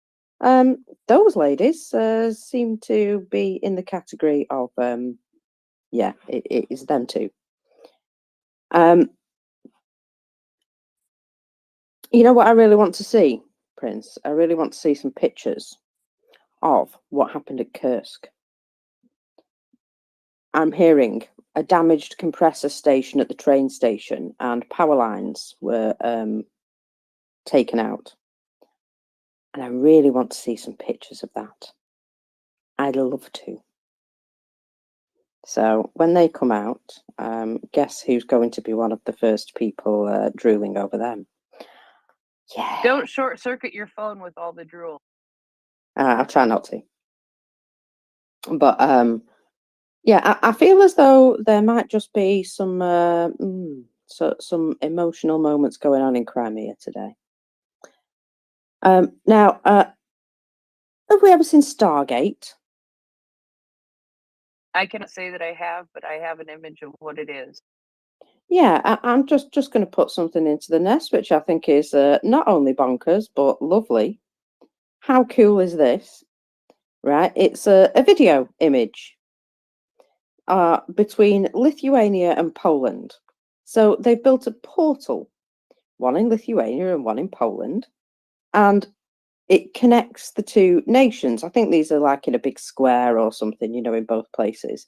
G: those ladies seem to be in the category of yeah, it is them too. You know what I really want to see, Prince? I really want to see some pictures of what happened at Kursk. I'm hearing a damaged compressor station at the train station and power lines were taken out. And I really want to see some pictures of that. I'd love to. So when they come out, guess who's going to be one of the first people drooling over them? Yeah.
B: Don't short circuit your phone with all the drool.
G: I'll try not to. But yeah, I feel as though there might just be some emotional moments going on in Crimea today. Now, have we ever seen Stargate?
B: I cannot say that I have, but I have an image of what it is.
G: Yeah, I'm just going to put something into the nest, which I think is not only bonkers but lovely. How cool is this? Right, it's a video image between Lithuania and Poland. So they built a portal, one in Lithuania and one in Poland, and it connects the two nations. I think these are like in a big square or something, you know, in both places.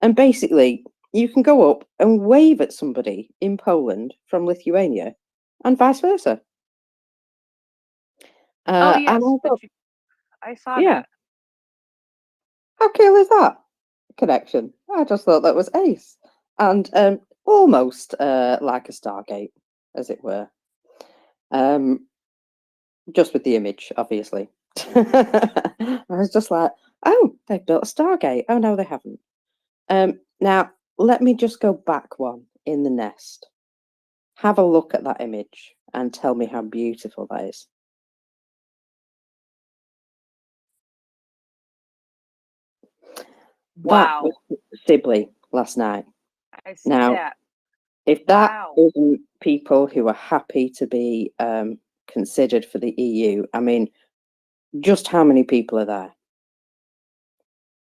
G: And basically, you can go up and wave at somebody in Poland from Lithuania and vice versa.
B: Oh yes,
G: and I thought,
B: I saw
G: yeah,
B: that.
G: how cool is that connection? I just thought that was ace. And almost like a Stargate, as it were. Just with the image, obviously. I was just like, oh, they've built a Stargate. Oh, no, they haven't. Now, let me just go back one in the nest. Have a look at that image and tell me how beautiful that is.
B: Wow.
G: That was Sibley last night.
B: I see
G: Now,
B: that.
G: if that
B: Wow.
G: isn't people who are happy to be considered for the EU, I mean, just how many people are there?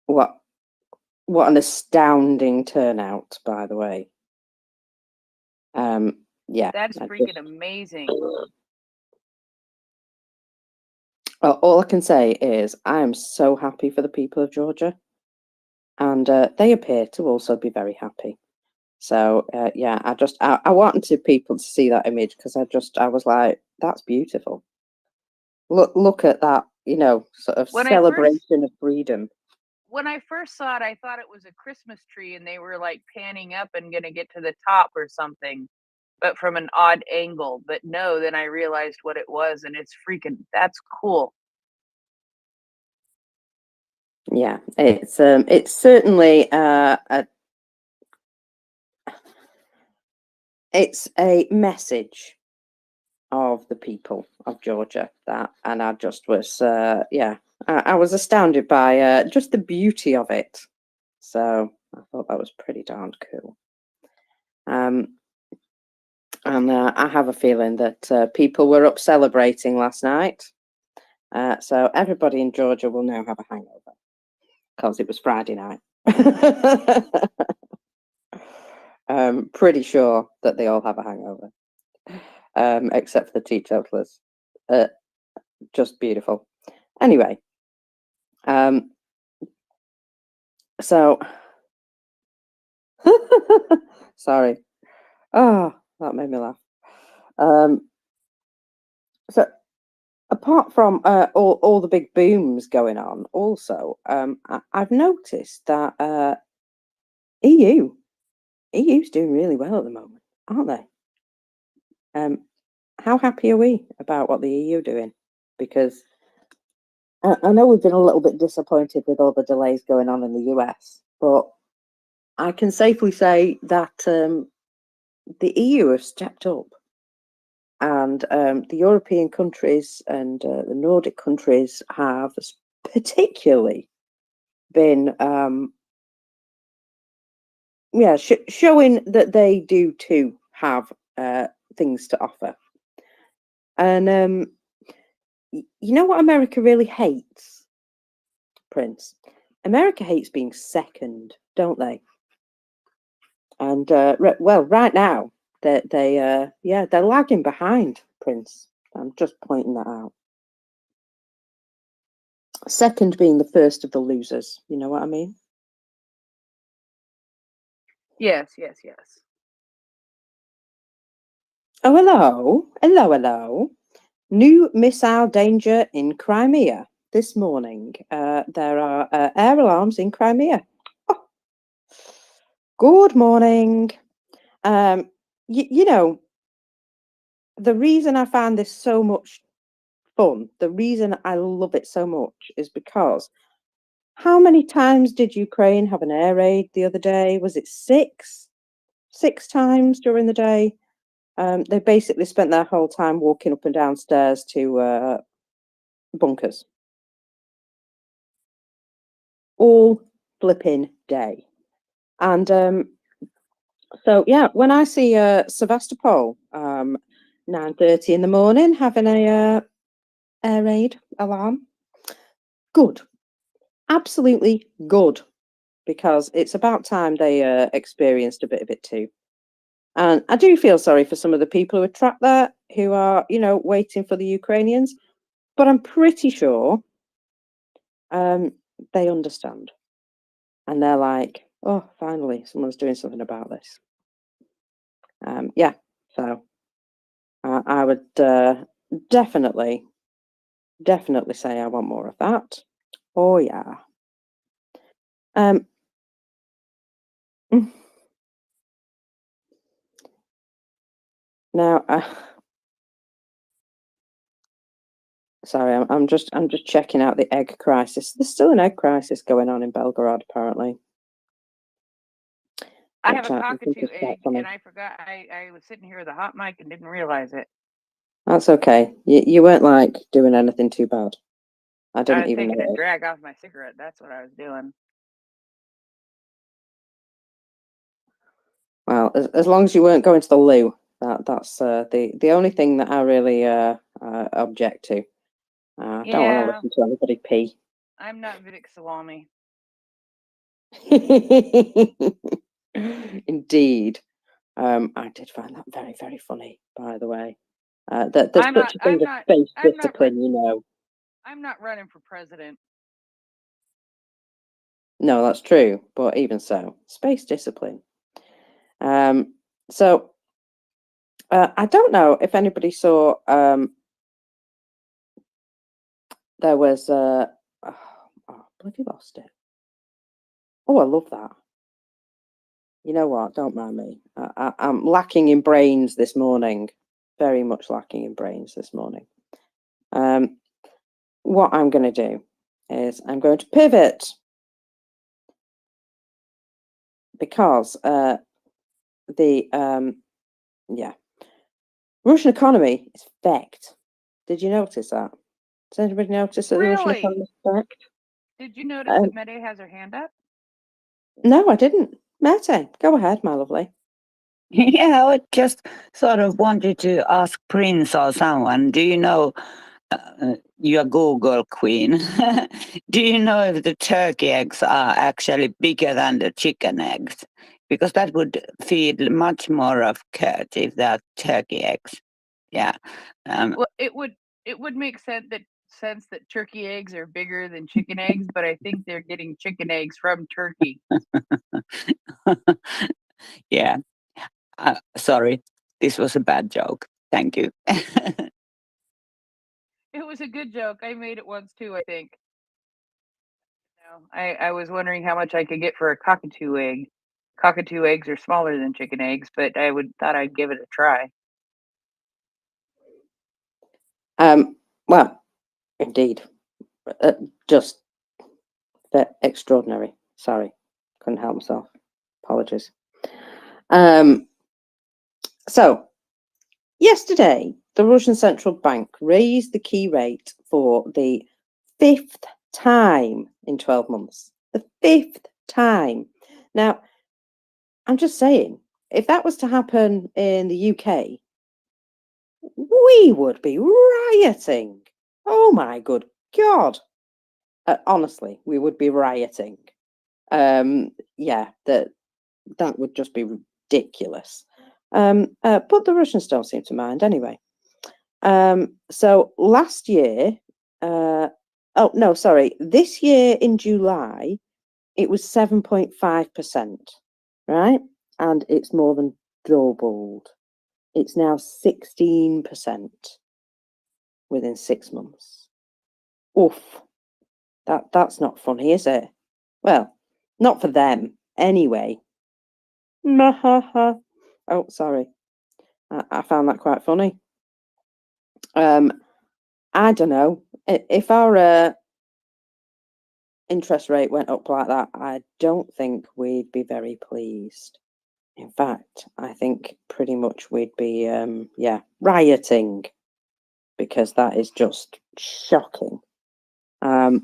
G: What an astounding turnout, by the way. Yeah.
B: That's freaking amazing.
G: All I can say is I am so happy for the people of Georgia, and they appear to also be very happy. So yeah, I wanted people to see that image because I was like, that's beautiful. Look at that, you know, sort of celebration of freedom.
B: When I first saw it, I thought it was a Christmas tree and they were like panning up and gonna get to the top or something, but from an odd angle. But no, then I realized what it was, and that's cool.
G: Yeah, it's certainly it's a message of the people of Georgia, that, and I just was yeah, I was astounded by just the beauty of it. So I thought that was pretty darned cool. And I have a feeling that people were up celebrating last night. So everybody in Georgia will now have a hangover because it was Friday night. Pretty sure that they all have a hangover, except for the teetotalers. Just beautiful. Anyway, so sorry. Oh, that made me laugh. So apart from all the big booms going on, also, I've noticed that EU's doing really well at the moment, aren't they? How happy are we about what the EU are doing? Because I know we've been a little bit disappointed with all the delays going on in the US, but I can safely say that the EU have stepped up, and the European countries and the Nordic countries have particularly been yeah, showing that they do too have things to offer. And you know what America really hates, Prince? America hates being second, don't they? And well, right now they're lagging behind, Prince. I'm just pointing that out. Second being the first of the losers. You know what I mean?
B: Yes, yes, yes.
G: Oh, hello, hello, hello. New missile danger in Crimea this morning. There are air alarms in Crimea. Oh, good morning. You know, the reason I find this so much fun, the reason I love it so much is because how many times did Ukraine have an air raid the other day? Was it 6? 6 times during the day? They basically spent their whole time walking up and down stairs to bunkers. All flipping day. And so, yeah, when I see Sevastopol, 9:30 in the morning, having a air raid alarm, good. Absolutely good. Because it's about time they experienced a bit of it too. And I do feel sorry for some of the people who are trapped there, who are, you know, waiting for the Ukrainians. But I'm pretty sure they understand. And they're like, oh, finally, someone's doing something about this. Yeah, so I would definitely say I want more of that. Oh, yeah. Now, sorry, I'm just checking out the egg crisis. There's still an egg crisis going on in Belgorod, apparently.
B: I have a
G: Which I think
B: cockatoo
G: is quite
B: egg,
G: funny.
B: and I forgot I was sitting here with a hot mic and didn't realize it.
G: That's okay. You weren't like doing anything too bad. I
B: I
G: didn't
B: was
G: even
B: taking a
G: know.
B: drag off my cigarette. That's what I was doing.
G: Well, as long as you weren't going to the loo, that's the only thing that I really object to. I don't want to
B: Yeah,
G: listen to anybody pee.
B: I'm not Vidic Salami.
G: Indeed. I did find that very, very funny, by the way. That there's such a thing as space discipline, you know.
B: I'm not running for president.
G: No, that's true, but even so, space discipline. So I don't know if anybody saw. There was oh, bloody lost it. Oh, I love that. You know what? Don't mind me. I'm lacking in brains this morning. Very much lacking in brains this morning. What I'm going to do is I'm going to pivot because the Russian economy is fecked. Did you notice that? Does anybody notice that the Russian
B: Really?
G: economy is fecked?
B: Did you notice that Mede has her hand up?
G: No, I didn't. Mete, go ahead, my lovely.
H: Yeah, I just sort of wanted to ask Prince or someone, do you know, your Google queen, do you know if the turkey eggs are actually bigger than the chicken eggs? Because that would feed much more of Kurt if they're turkey eggs. Yeah.
B: Well, it would make sense that turkey eggs are bigger than chicken eggs, but I think they're getting chicken eggs from turkey.
H: Yeah. Sorry, this was a bad joke. Thank you.
B: It was a good joke. I made it once too, I think. I was wondering how much I could get for a cockatoo egg. Cockatoo eggs are smaller than chicken eggs, but thought I'd give it a try.
G: Well, indeed, just extraordinary. Sorry, couldn't help myself. Apologies. So, yesterday, the Russian central bank raised the key rate for the 5th time in 12 months. The 5th time. Now, I'm just saying, if that was to happen in the UK, we would be rioting. Oh my good God. Honestly, we would be rioting. Yeah, that would just be ridiculous. But the Russians don't seem to mind anyway. So last year, oh no, sorry, this year in July, it was 7.5%, right? And it's more than doubled. It's now 16% within 6 months. Oof, that's not funny, is it? Well, not for them anyway. Oh, sorry. I found that quite funny. I don't know. If our interest rate went up like that, I don't think we'd be very pleased. In fact, I think pretty much we'd be, yeah, rioting, because that is just shocking. And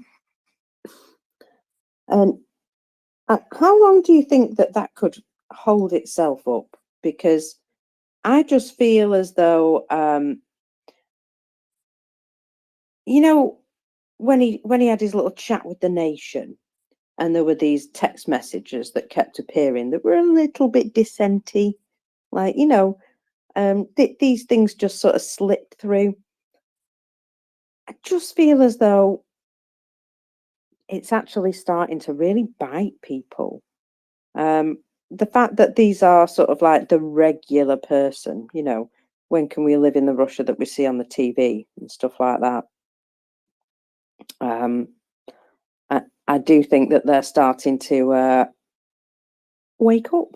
G: how long do you think that could hold itself up? Because I just feel as though, you know, when he had his little chat with the nation, and there were these text messages that kept appearing that were a little bit dissenty, like, you know, these things just sort of slipped through. I just feel as though it's actually starting to really bite people. The fact that these are sort of like the regular person, you know, when can we live in the Russia that we see on the TV and stuff like that? I do think that they're starting to wake up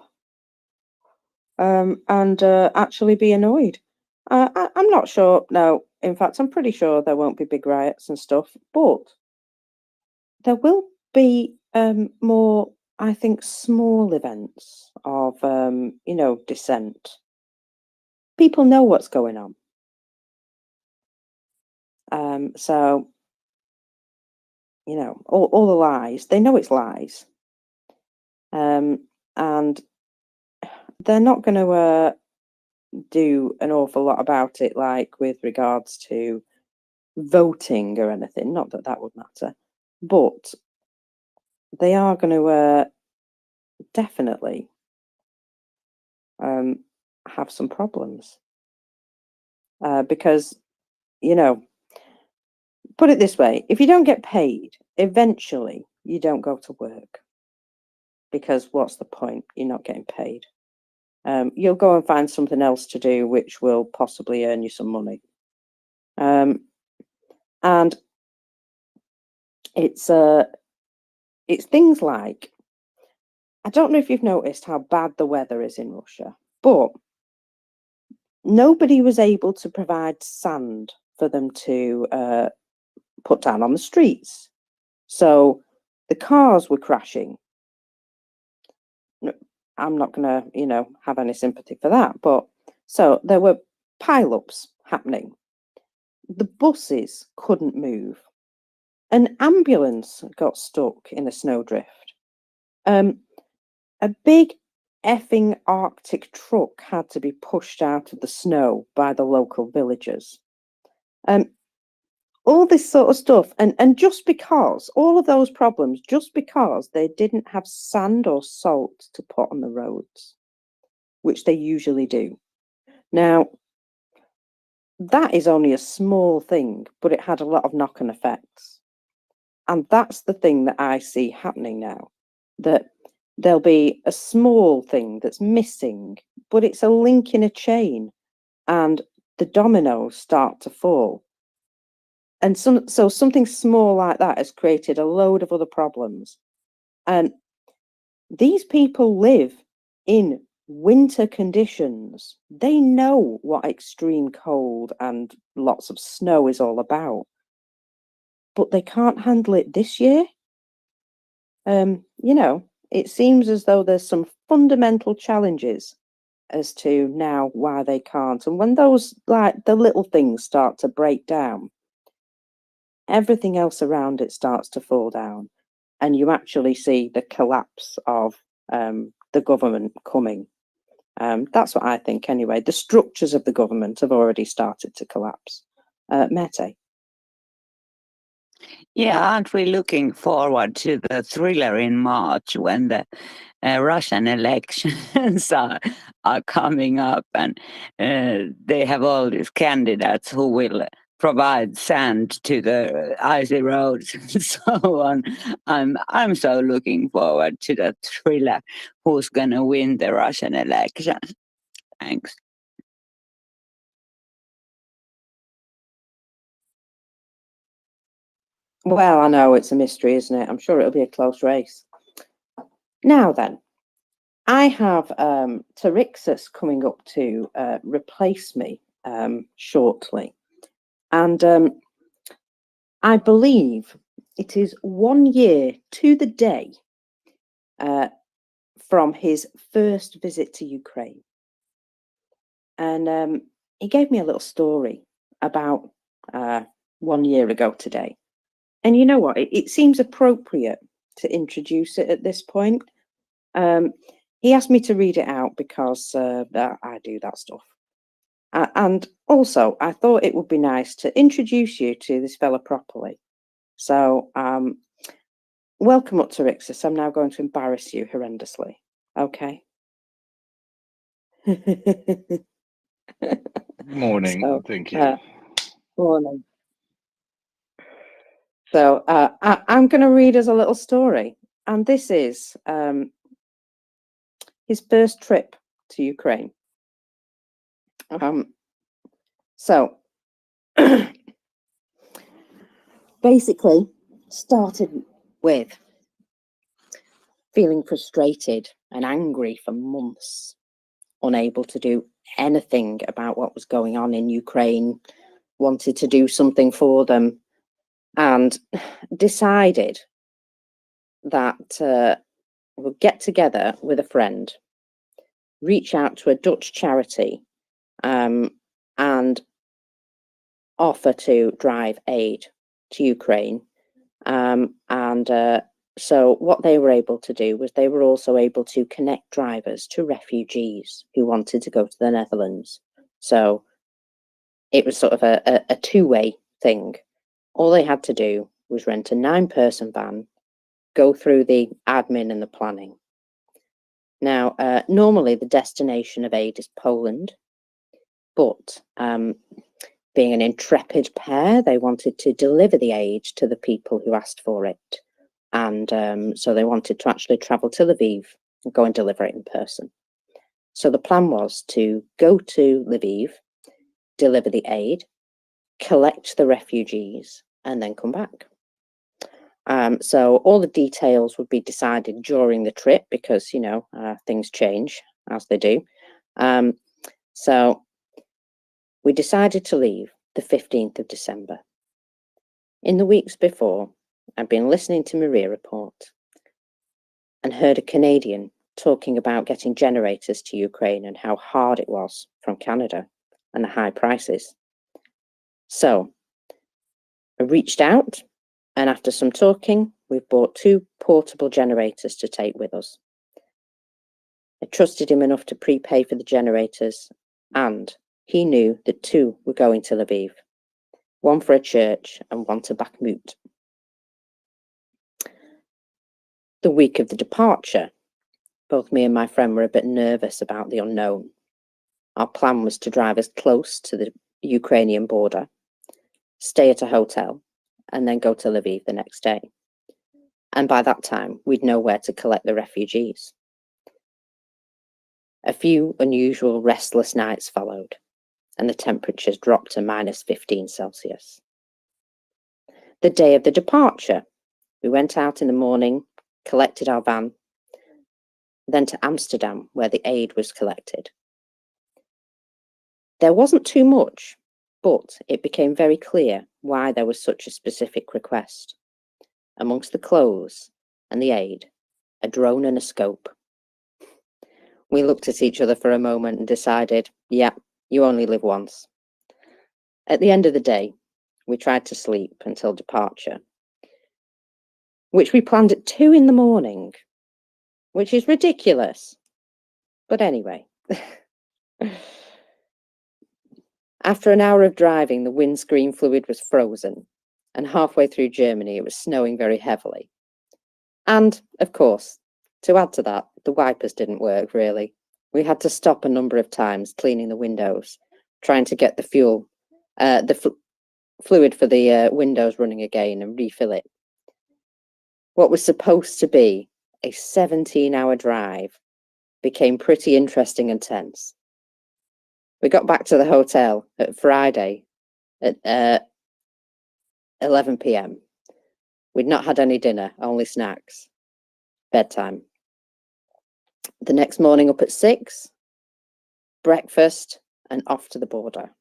G: and actually be annoyed. I'm not sure. No, in fact, I'm pretty sure there won't be big riots and stuff, but there will be more, I think, small events of, you know, dissent. People know what's going on. So, you know, all the lies, they know it's lies. And they're not going to do an awful lot about it, like with regards to voting or anything. Not that that would matter, but they are going to definitely have some problems because, you know, put it this way, if you don't get paid, eventually you don't go to work, because what's the point? You're not getting paid. You'll go and find something else to do which will possibly earn you some money. And it's things like, I don't know if you've noticed how bad the weather is in Russia, but nobody was able to provide sand for them to put down on the streets. So the cars were crashing. I'm not going to, you know, have any sympathy for that. But so there were pile-ups happening. The buses couldn't move. An ambulance got stuck in a snowdrift. A big effing Arctic truck had to be pushed out of the snow by the local villagers. All this sort of stuff, and just because all of those problems, just because they didn't have sand or salt to put on the roads, which they usually do. Now, that is only a small thing, but it had a lot of knock-on effects. And that's the thing that I see happening now, that there'll be a small thing that's missing, but it's a link in a chain, and the dominoes start to fall. And so something small like that has created a load of other problems. And these people live in winter conditions. They know what extreme cold and lots of snow is all about. But they can't handle it this year. You know, it seems as though there's some fundamental challenges as to now why they can't. And when those, like, the little things start to break down, everything else around it starts to fall down, and you actually see the collapse of the the government coming. That's what I think anyway. The structures of the government have already started to collapse. Mette?
H: Yeah, aren't we looking forward to the thriller in March when the Russian elections are coming up, and they have all these candidates who will provide sand to the icy roads and so on. I'm so looking forward to the thriller. Who's gonna win the Russian election? Thanks.
G: Well, I know it's a mystery, isn't it? I'm sure it'll be a close race. Now then, I have Tarixis coming up to replace me shortly. And I believe it is 1 year to the day from his first visit to Ukraine. And he gave me a little story about 1 year ago today. And you know what? It seems appropriate to introduce it at this point. He asked me to read it out because I do that stuff. And also, I thought it would be nice to introduce you to this fella properly. So, welcome up to Rixus. I'm now going to embarrass you horrendously. Okay?
I: Morning.
G: So,
I: Thank you.
G: morning. So I'm going to read us a little story, and this is his first trip to Ukraine. So basically started with feeling frustrated and angry for months, unable to do anything about what was going on in Ukraine, wanted to do something for them, and decided that we'll get together with a friend, reach out to a Dutch charity, and offer to drive aid to Ukraine. So what they were able to do was they were also able to connect drivers to refugees who wanted to go to the Netherlands. So it was sort of a two-way thing. All they had to do was rent a 9-person van, go through the admin and the planning. Now, normally the destination of aid is Poland, but being an intrepid pair, they wanted to deliver the aid to the people who asked for it. And so they wanted to actually travel to Lviv and go and deliver it in person. So the plan was to go to Lviv, deliver the aid, collect the refugees, and then come back. So all the details would be decided during the trip because, you know, things change as they do. So we decided to leave the 15th of December. In the weeks before, I'd been listening to MriyaReport and heard a Canadian talking about getting generators to Ukraine and how hard it was from Canada and the high prices. So I reached out, and after some talking, we've bought 2 portable generators to take with us. I trusted him enough to prepay for the generators, and he knew that 2 were going to Lviv, 1 for a church and 1 to Bakhmut. The week of the departure, both me and my friend were a bit nervous about the unknown. Our plan was to drive as close to the Ukrainian border, stay at a hotel, and then go to Lviv the next day. And by that time, we'd know where to collect the refugees. A few unusual restless nights followed, and the temperatures dropped to -15 Celsius. The day of the departure, we went out in the morning, collected our van, then to Amsterdam, where the aid was collected. There wasn't too much, but it became very clear why there was such a specific request. Amongst the clothes and the aid, a drone and a scope. We looked at each other for a moment and decided, yeah, you only live once. At the end of the day, we tried to sleep until departure, which we planned at 2 in the morning, which is ridiculous. But anyway, after an hour of driving, the windscreen fluid was frozen, and halfway through Germany, it was snowing very heavily. And, of course, to add to that, the wipers didn't work, really. We had to stop a number of times cleaning the windows, trying to get the fluid for the windows running again and refill it. What was supposed to be a 17-hour drive became pretty interesting and tense. We got back to the hotel at Friday at 11 p.m. We'd not had any dinner, only snacks. Bedtime. The next morning up at 6, breakfast, and off to the border.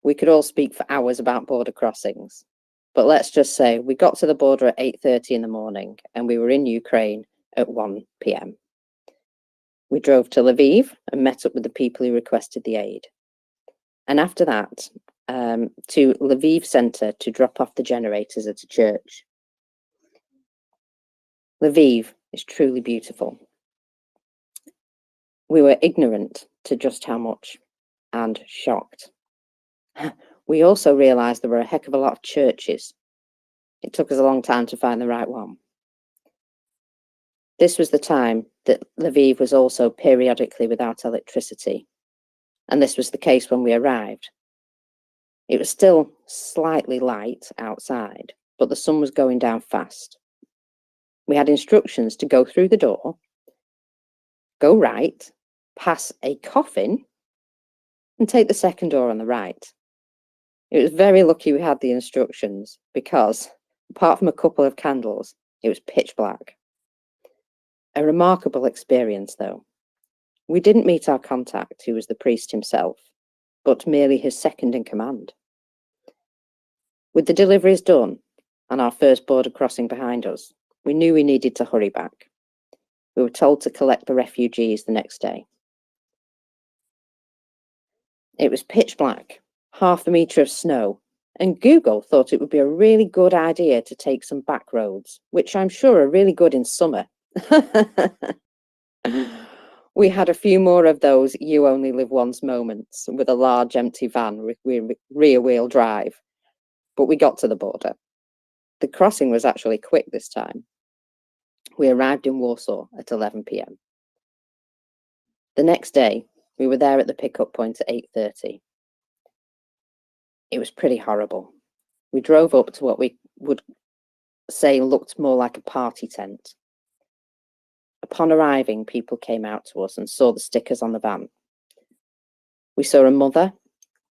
G: We could all speak for hours about border crossings, but let's just say we got to the border at 8:30 in the morning and we were in Ukraine at 1 p.m. We drove to Lviv and met up with the people who requested the aid. And after that, to Lviv Center to drop off the generators at a church. Lviv is truly beautiful. We were ignorant to just how much and shocked. We also realized there were a heck of a lot of churches. It took us a long time to find the right one. This was the time that Lviv was also periodically without electricity, and this was the case when we arrived. It was still slightly light outside, but the sun was going down fast. We had instructions to go through the door, go right, pass a coffin, and take the second door on the right. It was very lucky we had the instructions because, apart from a couple of candles, it was pitch black. A remarkable experience, though. We didn't meet our contact, who was the priest himself, but merely his second in command. With the deliveries done and our first border crossing behind us, we knew we needed to hurry back. We were told to collect the refugees the next day. It was pitch black, half a metre of snow, and Google thought it would be a really good idea to take some back roads, which I'm sure are really good in summer. We had a few more of those you only live once moments with a large empty van with rear wheel drive, but we got to the border. The crossing was actually quick this time. We arrived in Warsaw at 11 p.m. The next day, we were there at the pickup point at 8:30. It was pretty horrible. We drove up to what we would say looked more like a party tent. Upon arriving, people came out to us and saw the stickers on the van. We saw a mother,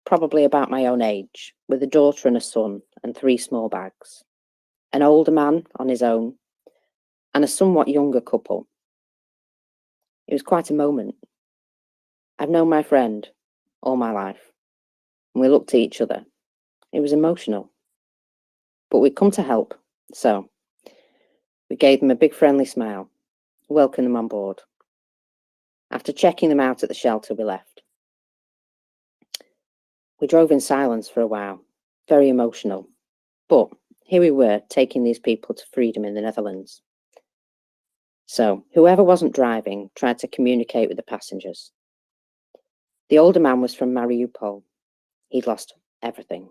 G: probably about my own age, with a daughter and a son and 3 small bags, an older man on his own, and a somewhat younger couple. It was quite a moment. I've known my friend all my life, and we looked at each other. It was emotional, but we'd come to help, so we gave them a big friendly smile, welcomed them on board. After checking them out at the shelter, we left. We drove in silence for a while, very emotional, but here we were taking these people to freedom in the Netherlands. So whoever wasn't driving tried to communicate with the passengers. The older man was from Mariupol. He'd lost everything.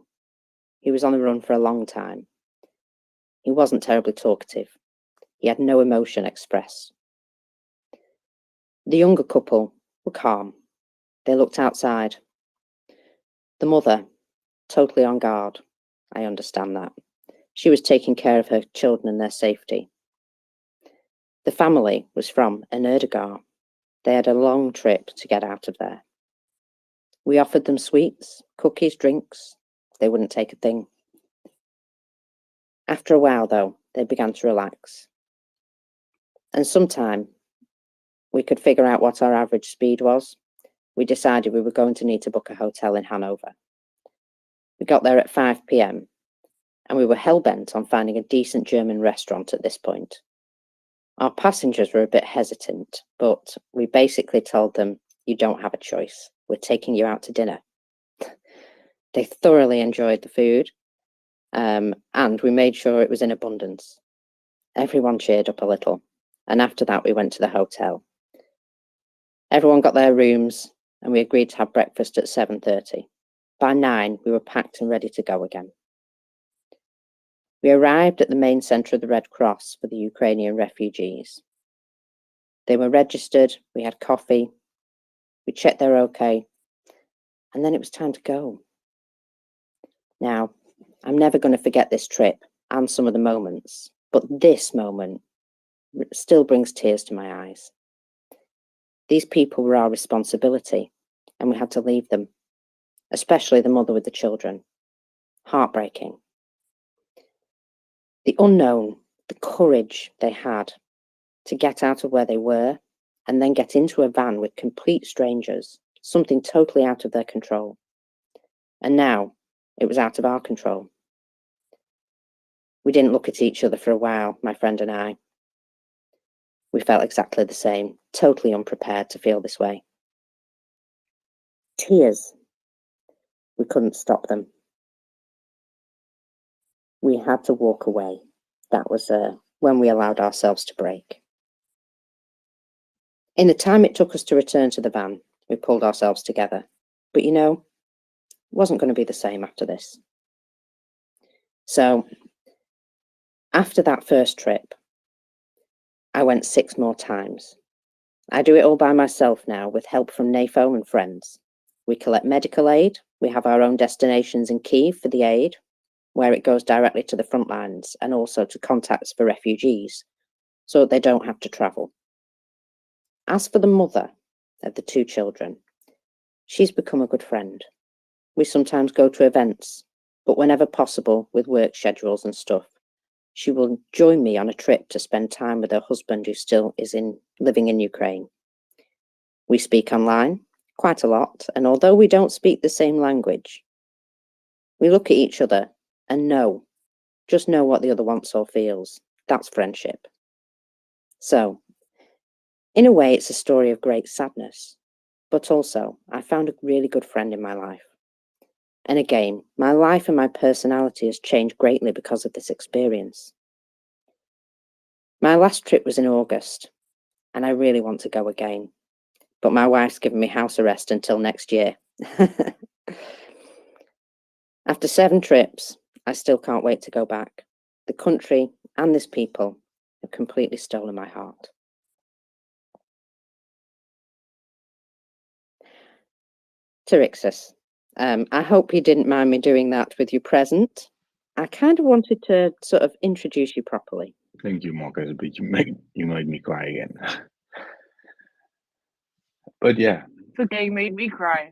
G: He was on the run for a long time. He wasn't terribly talkative. He had no emotion expressed. The younger couple were calm. They looked outside. The mother, totally on guard. I understand that. She was taking care of her children and their safety. The family was from Enerdegar. They had a long trip to get out of there. We offered them sweets, cookies, drinks. They wouldn't take a thing. After a while, though, they began to relax. And sometime we could figure out what our average speed was. We decided we were going to need to book a hotel in Hanover. We got there at 5 p.m. and we were hell-bent on finding a decent German restaurant at this point. Our passengers were a bit hesitant, but we basically told them, you don't have a choice. We're taking you out to dinner. They thoroughly enjoyed the food, and we made sure it was in abundance. Everyone cheered up a little, and after that we went to the hotel. Everyone got their rooms and we agreed to have breakfast at 7:30. By 9, we were packed and ready to go again. We arrived at the main centre of the Red Cross for the Ukrainian refugees. They were registered, we had coffee, we checked they're okay, and then it was time to go. Now, I'm never going to forget this trip and some of the moments, but this moment still brings tears to my eyes. These people were our responsibility, and we had to leave them, especially the mother with the children. Heartbreaking. The unknown, the courage they had to get out of where they were and then get into a van with complete strangers, something totally out of their control. And now it was out of our control. We didn't look at each other for a while, my friend and I. We felt exactly the same, totally unprepared to feel this way. Tears. We couldn't stop them. We had to walk away. That was when we allowed ourselves to break. In the time it took us to return to the van, we pulled ourselves together. But you know, it wasn't going to be the same after this. So, after that first trip, I went 6 more times. I do it all by myself now with help from NAFO and friends. We collect medical aid. We have our own destinations in Kyiv for the aid, where it goes directly to the front lines and also to contacts for refugees, so they don't have to travel. As for the mother of the 2 children, she's become a good friend. We sometimes go to events, but whenever possible with work schedules and stuff, she will join me on a trip to spend time with her husband who still is living in Ukraine. We speak online quite a lot, and although we don't speak the same language, we look at each other and just know what the other wants or feels. That's friendship. So, in a way, it's a story of great sadness, but also I found a really good friend in my life. And again, my life and my personality has changed greatly because of this experience. My last trip was in August, and I really want to go again, but my wife's given me house arrest until next year. After 7 trips, I still can't wait to go back. The country and this people have completely stolen my heart. Terixus, I hope you didn't mind me doing that with you present. I kind of wanted to sort of introduce you properly.
I: Thank you, Marcus, but you made me cry again. But yeah.
B: It's okay, you made me cry.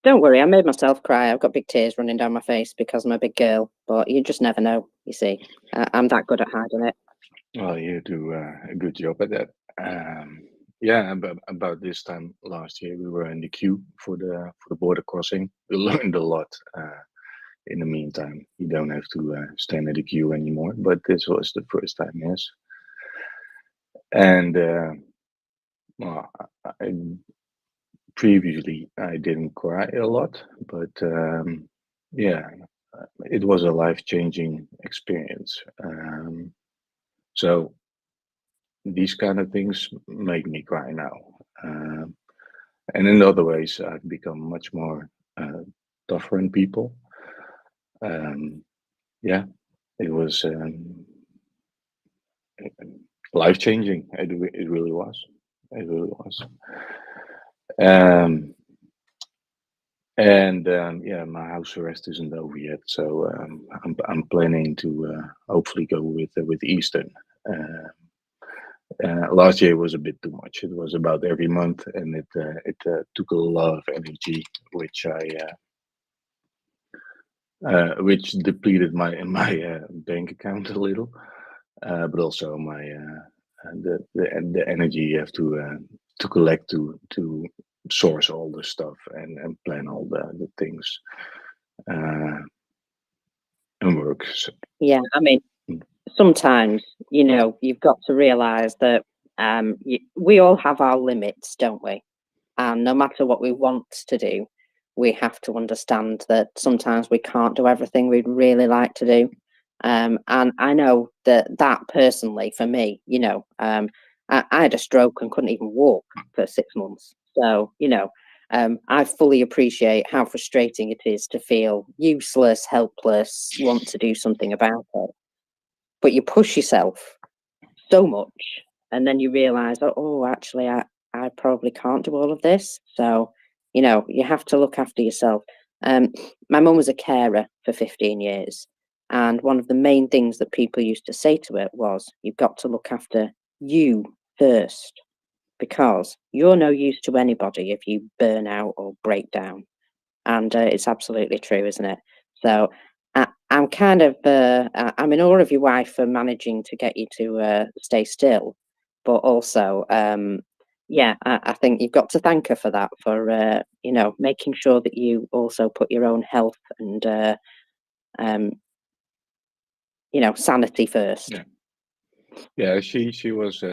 G: Don't worry, I made myself cry. I've got big tears running down my face because I'm a big girl, but you just never know, you see. I'm that good at hiding it.
I: Well, you do a good job at that. Yeah, about this time last year, we were in the queue for the border crossing. We learned a lot. In the meantime, you don't have to stand in the queue anymore. But this was the first time, yes. And well, previously I didn't cry a lot, but yeah, it was a life-changing experience. So these kind of things make me cry now. And in other ways, I've become much more tougher in people. Yeah, it was life-changing. It really was. It really was. And yeah, my house arrest isn't over yet, so I'm planning to hopefully go with Eastern. Last year was a bit too much. It was about every month, and it took a lot of energy, which depleted my bank account a little, but also my the energy you have to collect to source all the stuff and plan all the things and work. So,
G: Yeah, I mean, sometimes, you know, you've got to realize that we all have our limits, don't we? And no matter what we want to do, we have to understand that sometimes we can't do everything we'd really like to do. And I know that personally, for me, you know, I had a stroke and couldn't even walk for 6 months. So, I fully appreciate how frustrating it is to feel useless, helpless, want to do something about it. But you push yourself so much, and then you realize, oh, actually, I probably can't do all of this. So, you have to look after yourself. My mum was a carer for 15 years. And one of the main things that people used to say to her was, you've got to look after you first, because you're no use to anybody if you burn out or break down. And it's absolutely true, isn't it? So I'm kind of, I'm in awe of your wife for managing to get you to stay still, but also, yeah, I think you've got to thank her for that, for, making sure that you also put your own health and, sanity first.
I: Yeah, she was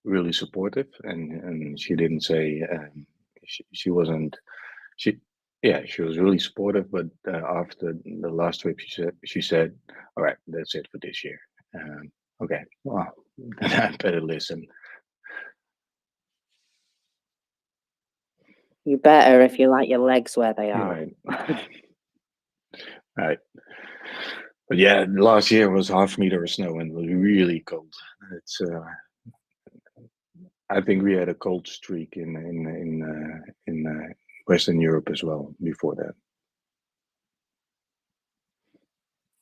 I: really supportive, and she didn't say she wasn't she she was really supportive. But after the last trip, she said, "All right, that's it for this year." Okay, well, I better listen.
G: You better, if you like your legs where they are.
I: Right, right. But yeah, last year was half-meter of snow and it was really cold. It's I think we had a cold streak in Western Europe as well before that.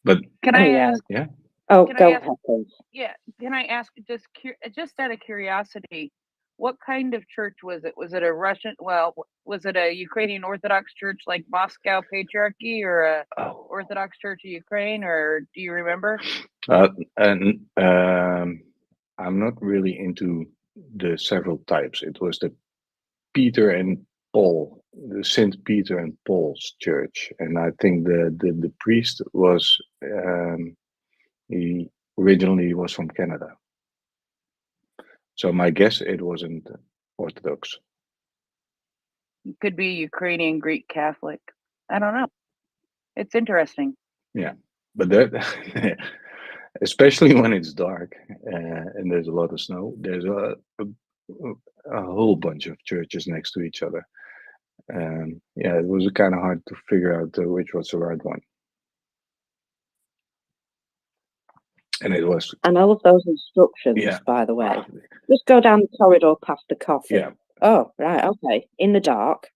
I: But
B: Can
G: Oh,
B: I
G: yeah.
B: ask?
I: yeah,
G: Oh,
B: Can I
G: go
B: ask?
G: ahead, please.
B: Yeah. Can I ask just out of curiosity, what kind of church was it? Was it a Russian? Well, was it a Ukrainian Orthodox church like Moscow Patriarchy, or a
I: oh,
B: Orthodox Church of Ukraine, or do you remember?
I: and I'm not really into the several types. It was the Peter and Paul, the Saint Peter and Paul's church, and I think the priest was he originally was from Canada. So my guess it wasn't Orthodox.
B: It could be Ukrainian Greek Catholic. I don't know. It's interesting.
I: Yeah, but that especially when it's dark and there's a lot of snow, there's a whole bunch of churches next to each other. Yeah, it was kind of hard to figure out which was the right one. And it was,
G: And I love those instructions,
I: yeah,
G: by the way. Just go down the corridor past the coffee.
I: yeah,
G: Oh, right, okay. In the dark.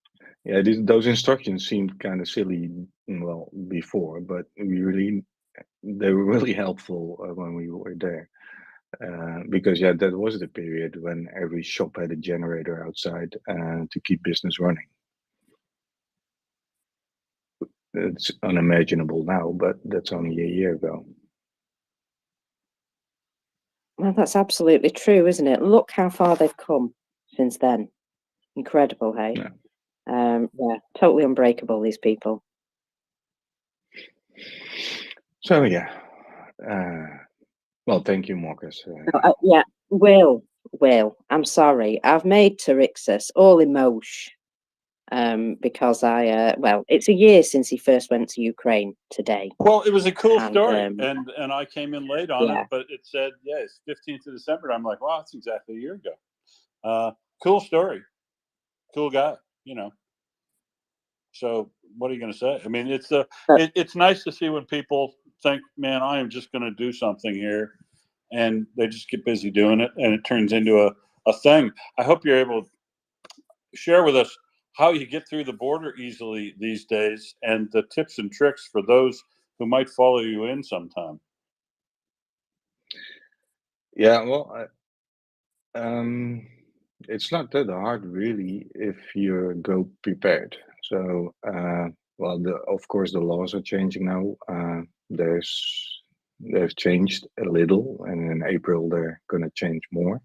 I: yeah. Those instructions seemed kind of silly, well, before, but they were really helpful when we were there. Because yeah, that was the period when every shop had a generator outside to keep business running. It's unimaginable now, but that's only a year ago.
G: Well, that's absolutely true, isn't it? Look how far they've come since then. Incredible, hey?
I: Yeah.
G: Yeah, totally unbreakable, these people.
I: So yeah, well, thank you, Marcus.
G: Yeah, Will, I'm sorry. I've made Tarixus all emotion. Because well, it's a year since he first went to Ukraine today.
J: Well, it was a cool
G: And,
J: story, and I came in late on
G: yeah.
J: it, but it said, yeah, it's 15th of December. I'm like, wow, that's exactly a year ago. Cool story, cool guy, So what are you going to say? I mean, it's nice to see when people think, man, I am just going to do something here, and they just get busy doing it, and it turns into a thing. I hope you're able to share with us how you get through the border easily these days, and the tips and tricks for those who might follow you in sometime.
I: Yeah, well, it's not that hard really if you go prepared. So, well, of course the laws are changing now. They've changed a little, and in April they're going to change more.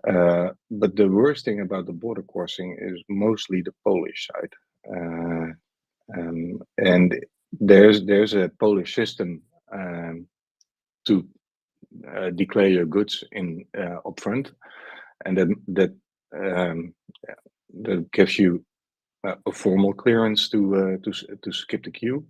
I: But the worst thing about the border crossing is mostly the Polish side, and there's a Polish system to declare your goods in upfront, and that gives you a formal clearance to skip the queue.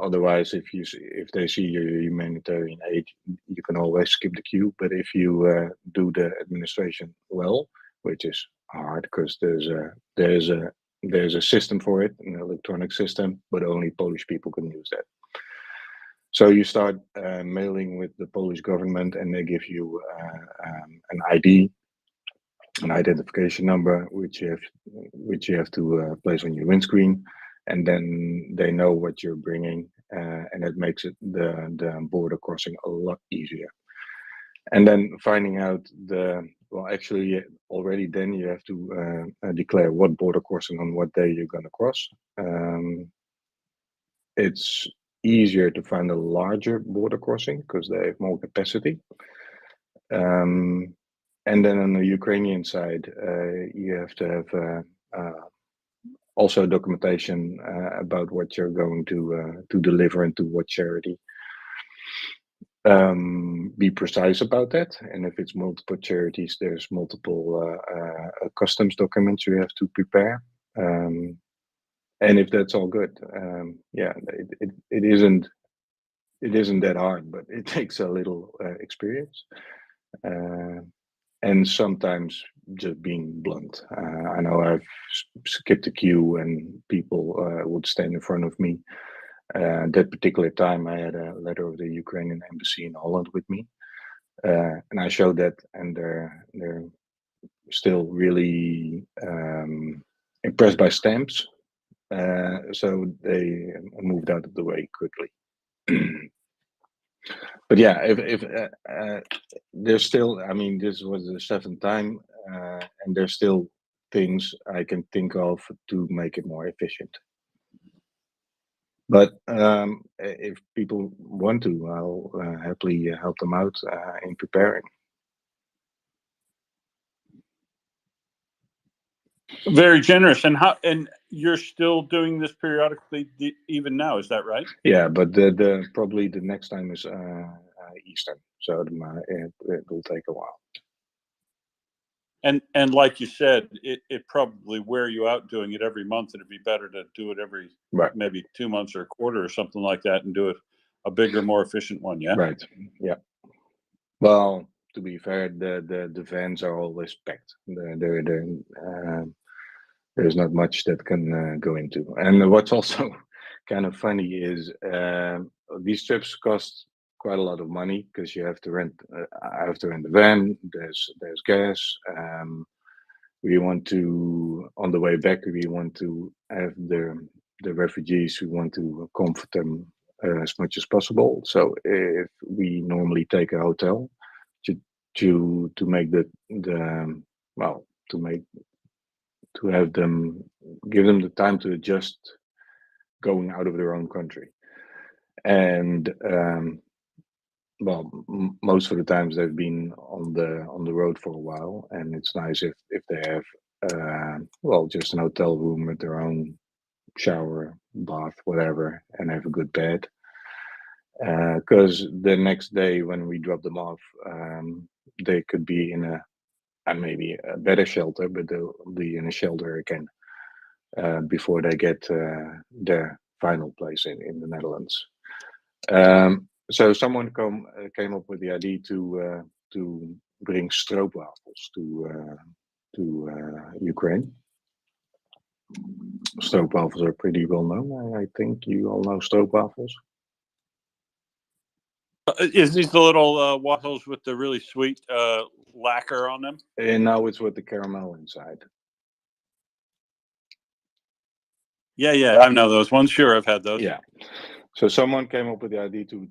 I: Otherwise, if they see your humanitarian aid, you can always skip the queue. But if you do the administration well, which is hard because there's a system for it, an electronic system, but only Polish people can use that. So you start mailing with the Polish government, and they give you an ID, an identification number, which you have to place on your windscreen, and then they know what you're bringing, and it makes the border crossing a lot easier. And then finding out actually already then you have to declare what border crossing on what day you're going to cross. It's easier to find a larger border crossing because they have more capacity. And then on the Ukrainian side, you have to have also documentation about what you're going to deliver and to what charity. Be precise about that, and if it's multiple charities, there's multiple customs documents you have to prepare. And if that's all good, yeah, it isn't that hard, but it takes a little experience. And sometimes just being blunt. I know I've skipped a queue and people would stand in front of me. That particular time, I had a letter of the Ukrainian embassy in Holland with me, and I showed that, and they're still really impressed by stamps. So they moved out of the way quickly. But yeah, if there's still, I mean, this was the seventh time, and there's still things I can think of to make it more efficient. But if people want to, I'll happily help them out in preparing.
J: Very generous. And you're still doing this periodically even now, is that right?
I: Yeah, but the probably the next time is Eastern, so it will take a while.
J: And like you said, it probably wear you out doing it every month. It'd be better to do it every maybe 2 months or a quarter or something like that, and do it a bigger, more efficient one. Yeah.
I: Right. Yeah. Well, to be fair, the vans are always packed. There's not much that can go into. And what's also kind of funny is these trips cost quite a lot of money because you have to rent. I have to rent the van. There's gas. We want to, on the way back, we want to have the refugees. We want to comfort them as much as possible. So if we normally take a hotel to make to have them, give them the time to adjust going out of their own country. And most of the times they've been on the road for a while, and it's nice if they have just an hotel room with their own shower, bath, whatever, and have a good bed. Because the next day when we drop them off, they could be in maybe a better shelter, but they'll be in a shelter again before they get their final place in the Netherlands. So someone came up with the idea to bring stroopwafels to Ukraine. Stroopwafels are pretty well known. I think you all know stroopwafels.
J: Is these the little waffles with the really sweet lacquer on them?
I: And now it's with the caramel inside.
J: Yeah, I know those ones. Sure, I've had those.
I: Yeah. So someone came up with the idea to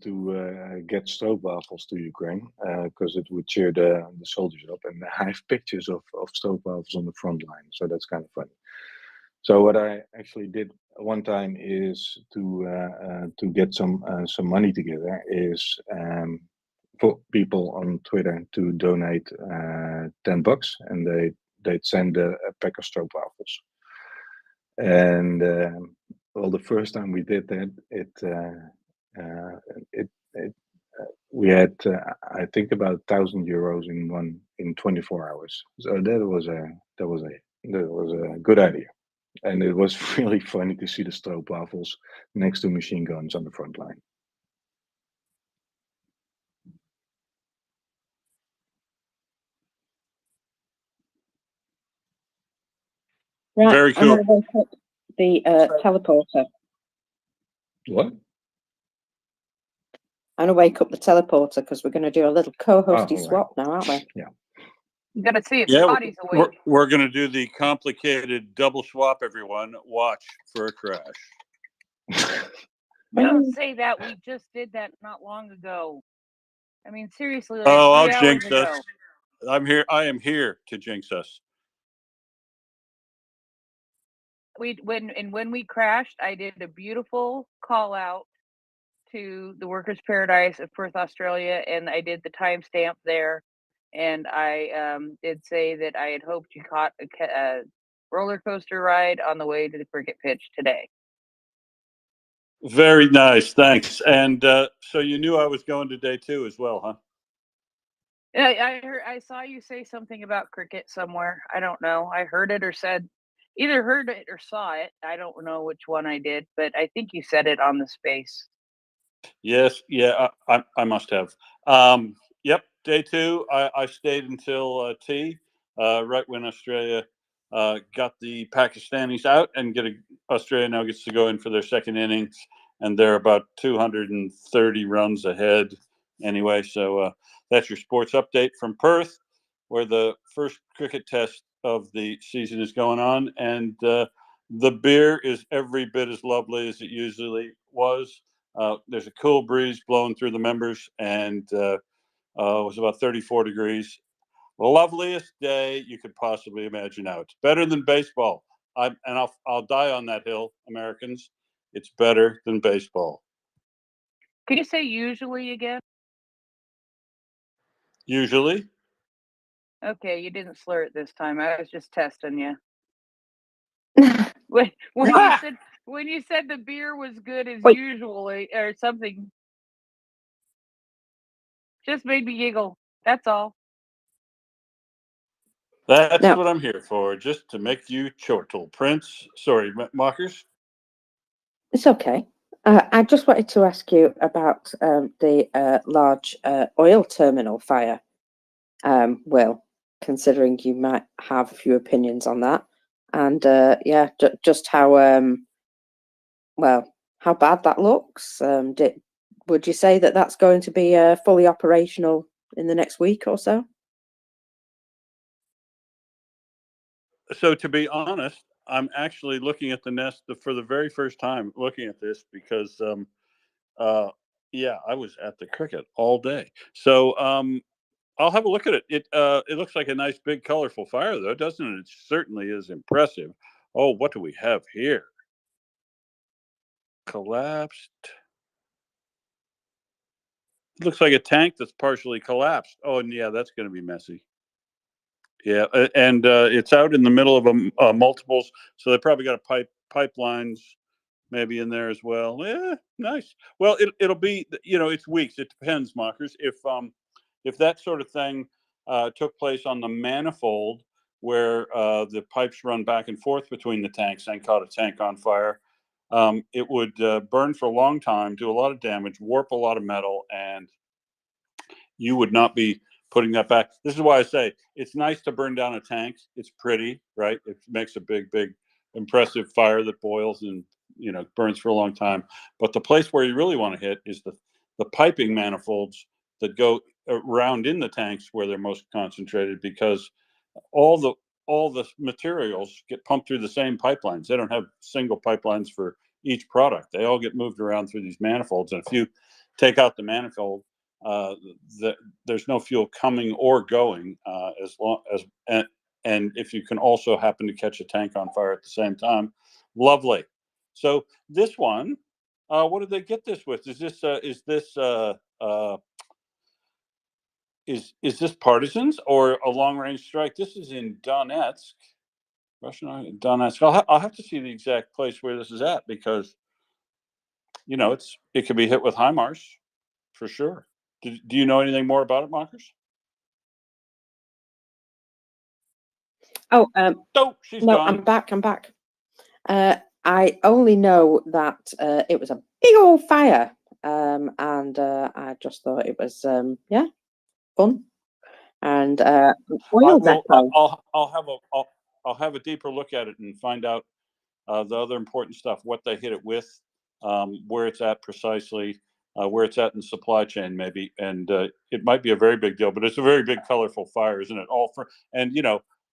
I: get stroopwafels to Ukraine because it would cheer the soldiers up. And I have pictures of stroopwafels on the front line, so that's kind of funny. So what I actually did one time is to get some money together is for people on Twitter to donate $10, and they'd send a pack of stroopwafels. And well, the first time we did that, we had I think about €1,000 in 24 hours. So that was a good idea. And it was really funny to see the stroopwafels next to machine guns on the front line.
G: Right,
J: Very
G: I'm
J: cool.
G: going to wake up the teleporter.
I: What?
G: I'm going to wake up the teleporter because we're going to do a little co-hosty
I: Oh, right.
G: swap now, aren't we?
I: Yeah.
B: You gotta see if
J: Yeah,
B: Scotty's awake.
J: we're going to do the complicated double swap, everyone. Watch for a crash.
B: Don't say that. We just did that not long ago. I mean, seriously, like
J: Oh,
B: 3
J: I'll
B: hours
J: jinx
B: ago.
J: us. I'm here. I am here to jinx us.
B: When we crashed, I did a beautiful call out to the Workers' Paradise of Perth, Australia, and I did the timestamp there. And I did say that I had hoped you caught a roller coaster ride on the way to the cricket pitch today.
J: Very nice. Thanks. And so you knew I was going to day 2 as well, huh?
B: Yeah, I saw you say something about cricket somewhere. I don't know. I heard it or said, either heard it or saw it. I don't know which one I did, but I think you said it on the space.
J: Yes. Yeah, I must have. Yep. Day 2, I stayed until tea, right when Australia got the Pakistanis out, and Australia now gets to go in for their second innings, and they're about 230 runs ahead anyway. So that's your sports update from Perth, where the first cricket test of the season is going on, and the beer is every bit as lovely as it usually was. There's a cool breeze blowing through the members, and it was about 34 degrees. Loveliest day you could possibly imagine out. Better than baseball. I'll die on that hill, Americans. It's better than baseball.
B: Could you say usually again?
J: Usually.
B: Okay, you didn't slur it this time. I was just testing you. When you said the beer was good as
G: Wait.
B: usual or something, just made me giggle. That's all.
J: That's
G: Now,
J: what I'm here for, just to make you chortle. Prince, sorry, Mockers.
G: it's okay. I just wanted to ask you about the large oil terminal fire. Will, considering you might have a few opinions on that, and yeah, just how well, how bad that looks. Would you say that that's going to be fully operational in the next week or so?
J: So to be honest, I'm actually looking at the nest for the very first time, looking at this because yeah, I was at the cricket all day. So I'll have a look at it. It looks like a nice big colorful fire though, doesn't it? It certainly is impressive. Oh, what do we have here? Collapsed. It looks like a tank that's partially collapsed. Oh, and yeah, that's going to be messy. Yeah, and it's out in the middle of multiples, so they probably got pipelines maybe in there as well. Yeah, nice. Well, it'll be, it's weeks. It depends, Mockers. If that sort of thing took place on the manifold where the pipes run back and forth between the tanks and caught a tank on fire, it would burn for a long time, do a lot of damage, warp a lot of metal, and you would not be putting that back. This is why I say it's nice to burn down a tank. It's pretty, right? It makes a big, big, impressive fire that boils and burns for a long time. But the place where you really want to hit is the piping manifolds that go around in the tanks where they're most concentrated, because all the materials get pumped through the same pipelines. They don't have single pipelines for each product. They all get moved around through these manifolds. And if you take out the manifold, there's no fuel coming or going as long as and if you can also happen to catch a tank on fire at the same time, lovely. So this one, what did they get this with? Is this is this partisans or a long range strike? This is in Donetsk, Russian Donetsk. I'll have to see the exact place where this is at, because it could be hit with HIMARS for sure. Do you know anything more about it, Mockers?
G: Oh,
J: Oh, she's
G: no,
J: gone.
G: I'm back. I only know that it was a big old fire, and I just thought it was yeah, fun. And
J: I
G: oil
J: will.
G: depot.
J: I'll have a deeper look at it and find out the other important stuff, what they hit it with, where it's at precisely, where it's at in the supply chain, maybe, and it might be a very big deal. But it's a very big, colorful fire, isn't it? All for and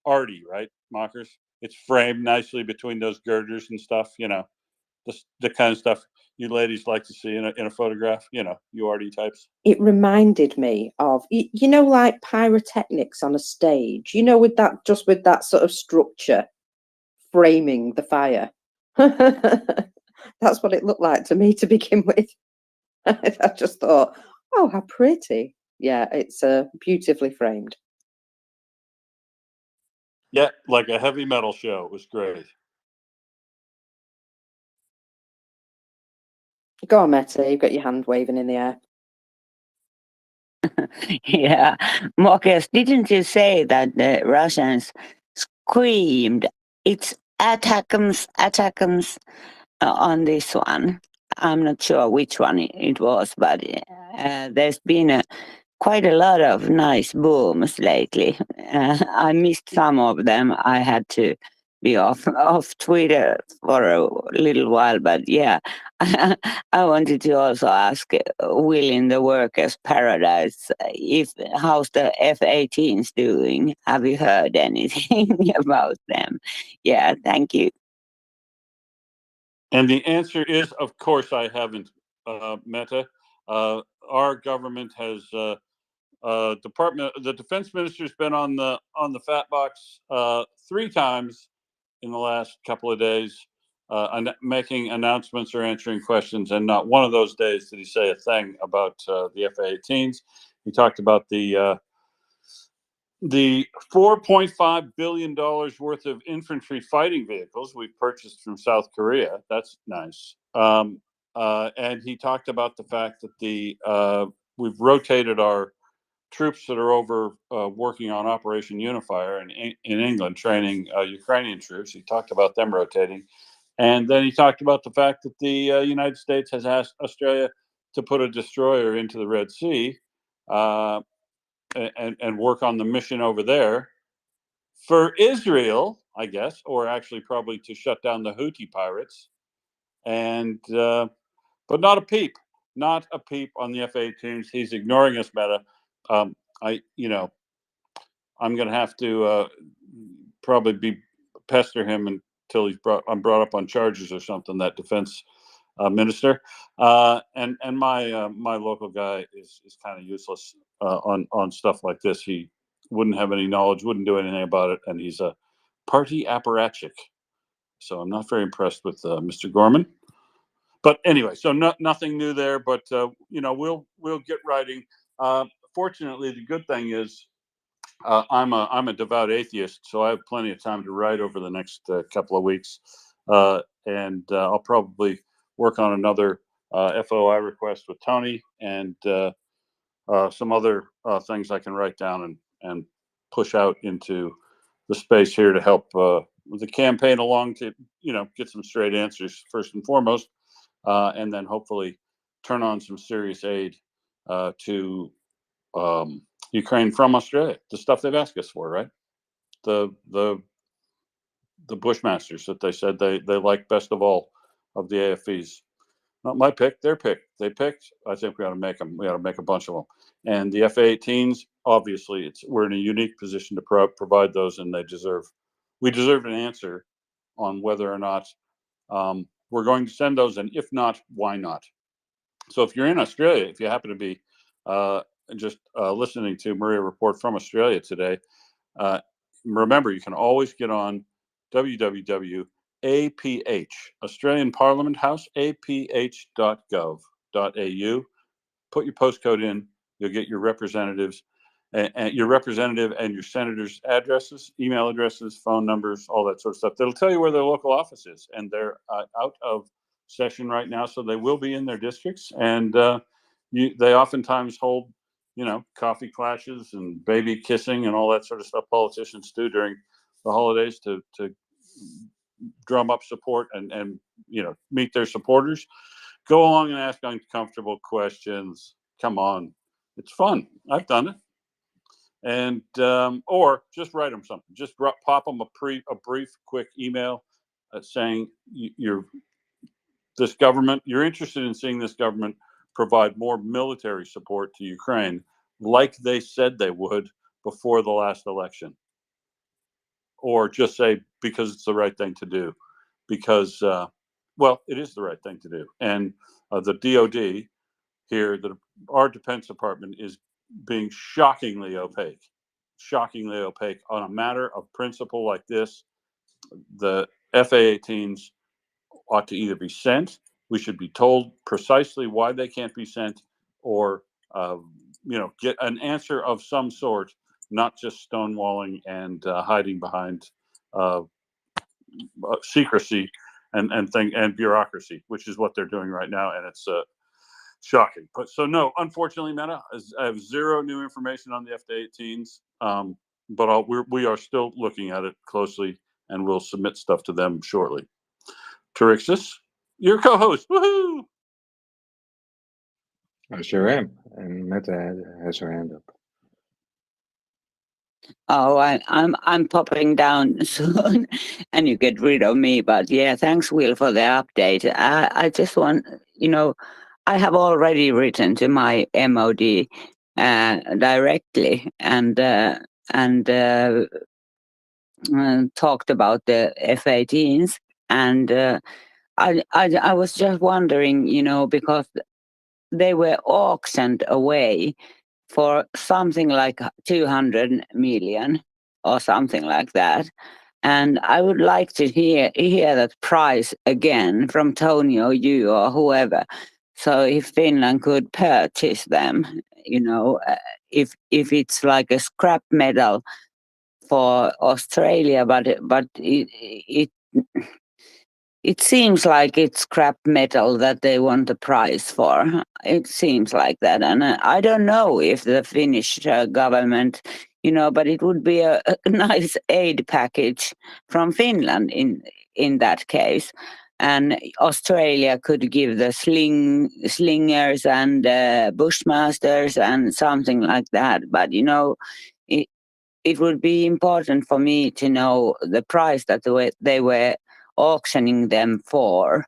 J: arty, right, Mockers? It's framed nicely between those girders and stuff. The kind of stuff you ladies like to see in a photograph. You arty types.
G: It reminded me of like pyrotechnics on a stage. With that sort of structure framing the fire. That's what it looked like to me to begin with. I just thought, oh, how pretty. Yeah, it's beautifully framed.
J: Yeah, like a heavy metal show. It was great.
G: Go on, Meta, you've got your hand waving in the air.
H: Yeah, Marcus, didn't you say that the Russians screamed, "It's attackums, attackums," on this one? I'm not sure which one it was, but there's been quite a lot of nice booms lately. I missed some of them. I had to be off Twitter for a little while, but yeah, I wanted to also ask Will in the Workers' Paradise if how's the F-18s doing? Have you heard anything about them? Yeah, thank you.
J: And the answer is, of course, I haven't, Meta. Our government has the defense minister's been on the fat box 3 times in the last couple of days, making announcements or answering questions, and not one of those days did he say a thing about the F-18s. He talked about the $4.5 billion worth of infantry fighting vehicles we've purchased from South Korea. That's nice. And he talked about the fact that we've rotated our troops that are over working on Operation Unifier in England, training Ukrainian troops. He talked about them rotating. And then he talked about the fact that the United States has asked Australia to put a destroyer into the Red Sea. And work on the mission over there for Israel, I guess, or actually probably to shut down the Houthi pirates. And but not a peep on the F-18s. He's ignoring us, Meta. I'm going to have to probably pester him until I'm brought up on charges or something. That defense minister, and my local guy is kind of useless on stuff like this. He wouldn't have any knowledge, wouldn't do anything about it, and he's a party apparatchik. So I'm not very impressed with Mr. Gorman. But anyway, so nothing new there. But we'll get writing. Fortunately, the good thing is I'm a devout atheist, so I have plenty of time to write over the next couple of weeks, and I'll probably work on another FOI request with Tony and some other things I can write down and push out into the space here to help the campaign along to get some straight answers first and foremost, and then hopefully turn on some serious aid to Ukraine from Australia, the stuff they've asked us for, right? The Bushmasters that they said they like best of all of the AFEs. Not my pick, their pick. They picked. I think we ought to make them. We ought to make a bunch of them. And the F-18s, obviously, we're in a unique position to provide those, and we deserve an answer on whether or not we're going to send those, and if not, why not? So if you're in Australia, if you happen to be just listening to MriyaReport from Australia today, remember you can always get on www.aph, Australian Parliament House, aph.gov.au. Put your postcode in, you'll get your representatives and your representative and your senator's addresses, email addresses, phone numbers, all that sort of stuff. That'll tell you where their local office is, and they're out of session right now, so they will be in their districts, and they oftentimes hold coffee clashes and baby kissing and all that sort of stuff politicians do during the holidays to drum up support and meet their supporters. Go along and ask uncomfortable questions. Come on, it's fun. I've done it. And or just write them something. Just pop them a brief, quick email saying you're interested in seeing this government provide more military support to Ukraine, like they said they would before the last election. Or just say, because it's the right thing to do, because it is the right thing to do. And the DOD here, our Defense Department is being shockingly opaque on a matter of principle like this. The FA-18s ought to either be sent. We should be told precisely why they can't be sent, or get an answer of some sort, not just stonewalling and hiding behind secrecy and bureaucracy, which is what they're doing right now, and it's shocking. But so no, unfortunately, Meta, I have zero new information on the F-18s, but we are still looking at it closely, and we'll submit stuff to them shortly. Terixis, your co-host. Woohoo!
I: I sure am. And Meta has her hand up.
H: Oh, I'm popping down soon, and you get rid of me. But yeah, thanks, Will, for the update. I just want, I have already written to my MOD directly and talked about the F-18s, and I was just wondering, because they were auctioned away for something like 200 million or something like that. And I would like to hear that price again from Tony or you or whoever. So if Finland could purchase them, if it's like a scrap metal for Australia, but it seems like it's scrap metal that they want the price for. It seems like that. And I don't know if the Finnish government, but it would be a nice aid package from Finland in that case. And Australia could give the slingers and bushmasters and something like that. But, it would be important for me to know the price that they were auctioning them for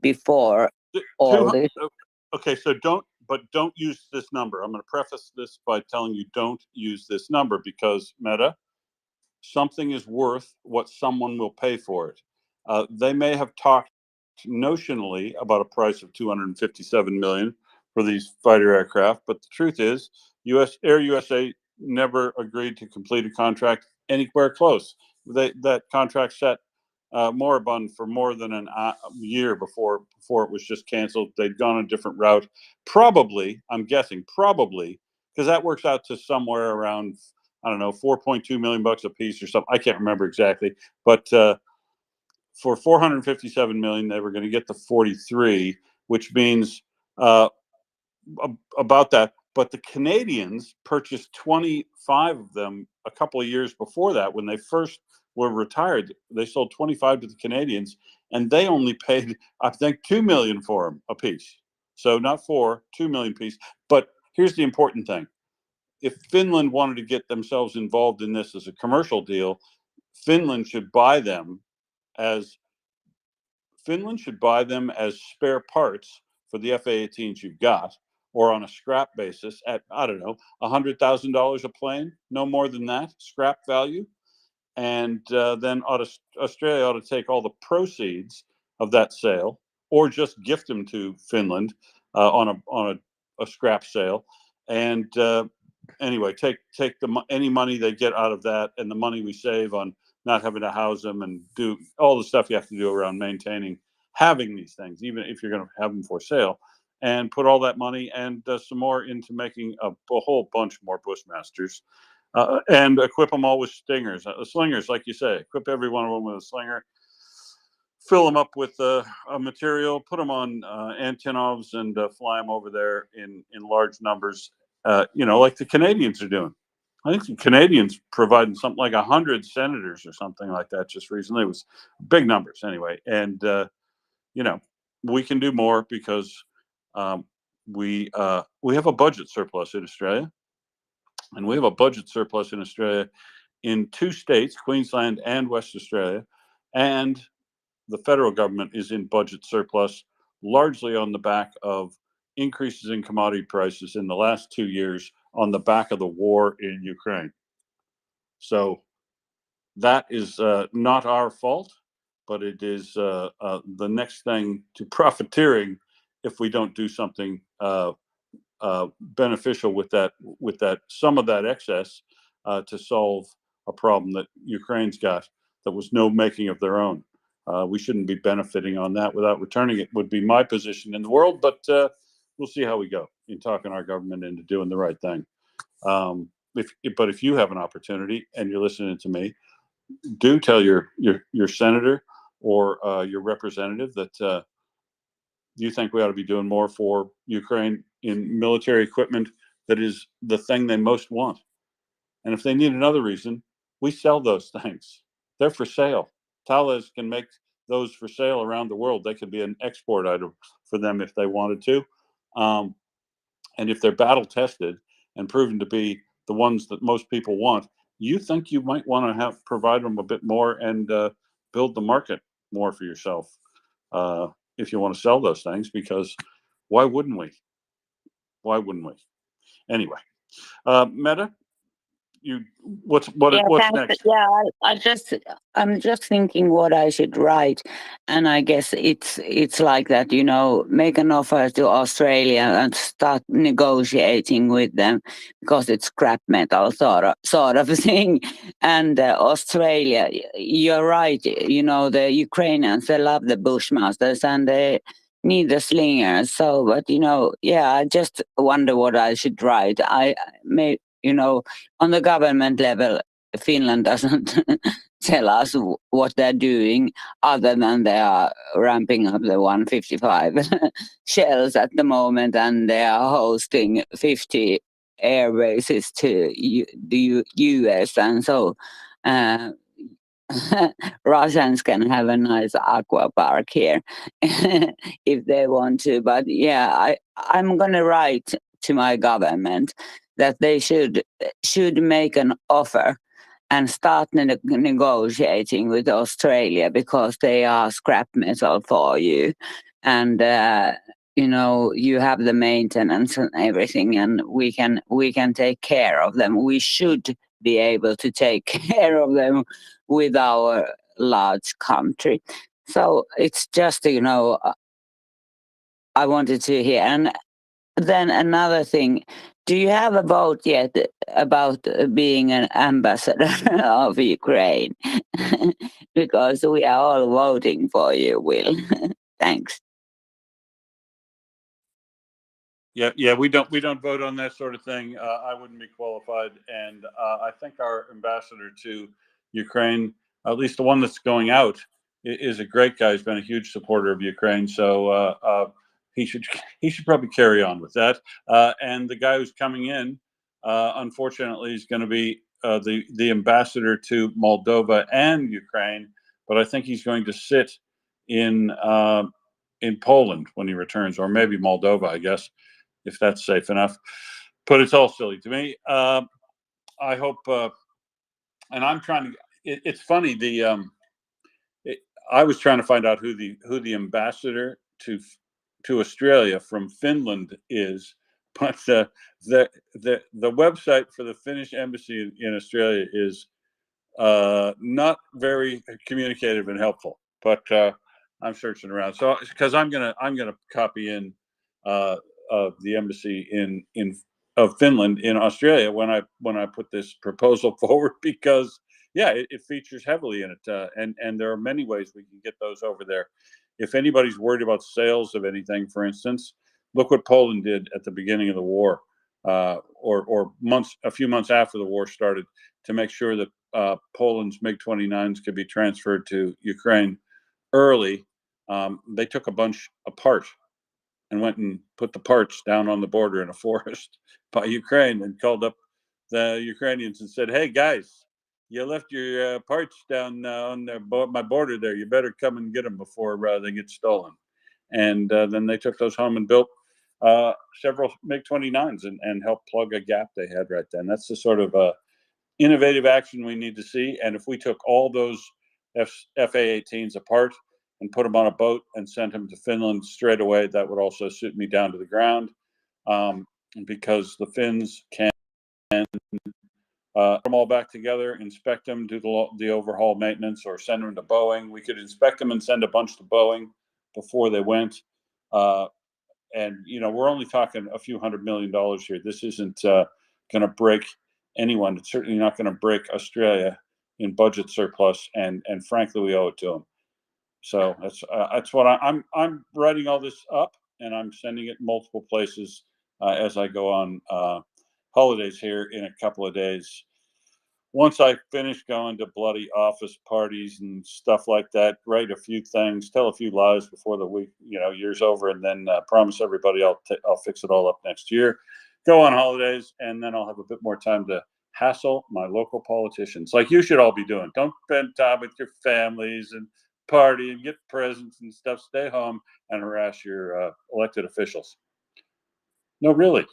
H: before all this.
J: Okay, so don't use this number. I'm going to preface this by telling you don't use this number, because Meta, something is worth what someone will pay for it. They may have talked notionally about a price of $257 million for these fighter aircraft, but the truth is, Air USA never agreed to complete a contract anywhere close. That contract set moribund for more than a year before it was just canceled. They'd gone a different route. Probably, I'm guessing, because that works out to somewhere around, I don't know, 4.2 million bucks a piece or something. I can't remember exactly, but for 457 million, they were going to get the 43, which means about that. But the Canadians purchased 25 of them a couple of years before that. When they first were retired, they sold 25 to the Canadians, and they only paid, I think, 2 million for them a piece. So not 2 million piece. But here's the important thing. If Finland wanted to get themselves involved in this as a commercial deal, Finland should buy them as spare parts for the FA-18s you've got, or on a scrap basis at, I don't know, $100,000 a plane, no more than that, scrap value. And then Australia ought to take all the proceeds of that sale, or just gift them to Finland on a scrap sale. And anyway, take any money they get out of that, and the money we save on not having to house them and do all the stuff you have to do around having these things, even if you're going to have them for sale, and put all that money and some more into making a whole bunch more Bushmasters, and equip them all with slingers, like you say. Equip every one of them with a slinger, fill them up with a material, put them on Antonovs, and fly them over there in large numbers, like the Canadians are doing. I think the Canadians provided something like 100 senators or something like that just recently. It was big numbers anyway. And, you know, we can do more because um, we have a budget surplus in Australia. And we have a budget surplus in Australia in 2 states, Queensland and West Australia. And the federal government is in budget surplus largely on the back of increases in commodity prices in the last 2 years on the back of the war in Ukraine. So that is not our fault, but it is the next thing to profiteering if we don't do something beneficial with that some of that excess to solve a problem that Ukraine's got that was no making of their own. We shouldn't be benefiting on that without returning it, would be my position in the world, but we'll see how we go in talking our government into doing the right thing. But if you have an opportunity and you're listening to me, do tell your senator or your representative that you think we ought to be doing more for Ukraine in military equipment that is the thing they most want. And if they need another reason, we sell those things. They're for sale. Thales can make those for sale around the world. They could be an export item for them if they wanted to. And if they're battle tested and proven to be the ones that most people want, you think you might want to provide them a bit more and build the market more for yourself if you want to sell those things, because why wouldn't we? Why wouldn't we? Anyway, Meta, what's
H: Thanks.
J: next?
H: Yeah, I'm just thinking what I should write, and I guess it's like that, make an offer to Australia and start negotiating with them because it's scrap metal sort of thing. And Australia, you're right. The Ukrainians, they love the Bushmasters and they need the slingers. So, but I just wonder what I should write. I may, on the government level, Finland doesn't tell us what they're doing other than they are ramping up the 155 shells at the moment, and they are hosting 50 air bases to the US, and so Russians can have a nice aqua park here if they want to. But yeah, I'm gonna write to my government that they should make an offer and start negotiating with Australia, because they are scrap metal for you, and you have the maintenance and everything, and we can take care of them. We should be able to take care of them with our large country. So it's just I wanted to hear. And then another thing, do you have a vote yet about being an ambassador of Ukraine? Because we are all voting for you, Will. Thanks.
J: Yeah, we don't vote on that sort of thing. I wouldn't be qualified, and I think our ambassador to Ukraine, at least the one that's going out, is a great guy. He's been a huge supporter of Ukraine, so he should probably carry on with that. And the guy who's coming in, unfortunately, is going to be the ambassador to Moldova and Ukraine, but I think he's going to sit in Poland when he returns, or maybe Moldova, I guess, if that's safe enough. But it's all silly to me. I hope, and I'm trying to. It's funny. I was trying to find out who the ambassador to Australia from Finland is, but the website for the Finnish embassy in Australia is not very communicative and helpful. But I'm searching around. So because I'm gonna copy in of the embassy of Finland in Australia when I put this proposal forward, because it features heavily in it, and there are many ways we can get those over there. If anybody's worried about sales of anything, for instance, look what Poland did at the beginning of the war, or a few months after the war started, to make sure that Poland's MiG-29s could be transferred to Ukraine early. They took a bunch apart and went and put the parts down on the border in a forest by Ukraine and called up the Ukrainians and said, "Hey guys, you left your parts down on my border there. You better come and get them before they get stolen." And then they took those home and built several MiG-29s and helped plug a gap they had right then. That's the sort of innovative action we need to see. And if we took all those FA-18s apart and put them on a boat and sent them to Finland straight away, that would also suit me down to the ground, because the Finns can put them all back together, inspect them, do the overhaul maintenance, or send them to Boeing. We could inspect them and send a bunch to Boeing before they went. And we're only talking a few $100 million here. This isn't going to break anyone. It's certainly not going to break Australia in budget surplus, and frankly, we owe it to them. So that's what I'm writing all this up, and I'm sending it multiple places as I go on holidays here in a couple of days. Once I finish going to bloody office parties and stuff like that, write a few things, tell a few lies before the week, year's over, and then promise everybody I'll fix it all up next year. Go on holidays, and then I'll have a bit more time to hassle my local politicians, like you should all be doing. Don't spend time with your families and party and get presents and stuff. Stay home and harass your elected officials. No, really.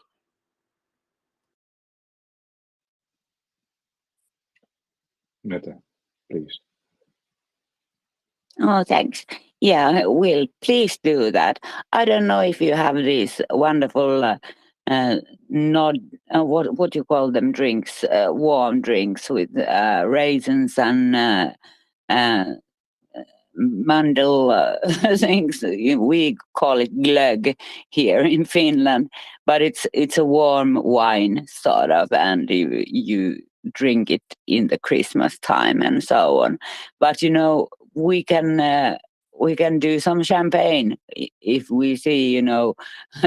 I: Meta, please.
H: Oh, thanks. Yeah, Will, please do that. I don't know if you have these wonderful what you call them, drinks, warm drinks with raisins and mandel things. We call it glögg here in Finland, but it's a warm wine sort of, and you drink it in the Christmas time and so on. But we can do some champagne if we see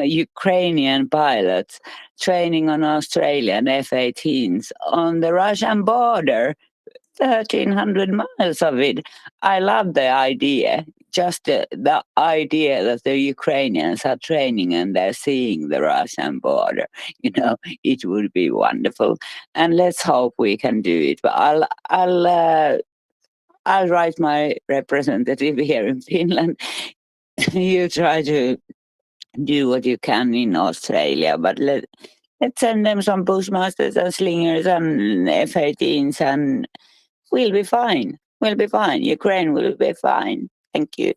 H: Ukrainian pilots training on Australian F-18s on the Russian border. 1,300 miles of it. I love the idea. Just the idea that the Ukrainians are training and they're seeing the Russian border. It would be wonderful. And let's hope we can do it. But I'll write my representative here in Finland. You try to do what you can in Australia, but let's send them some Bushmasters and Slingers and F-18s, and we'll be fine. We'll be fine. Ukraine will be fine. Thank you.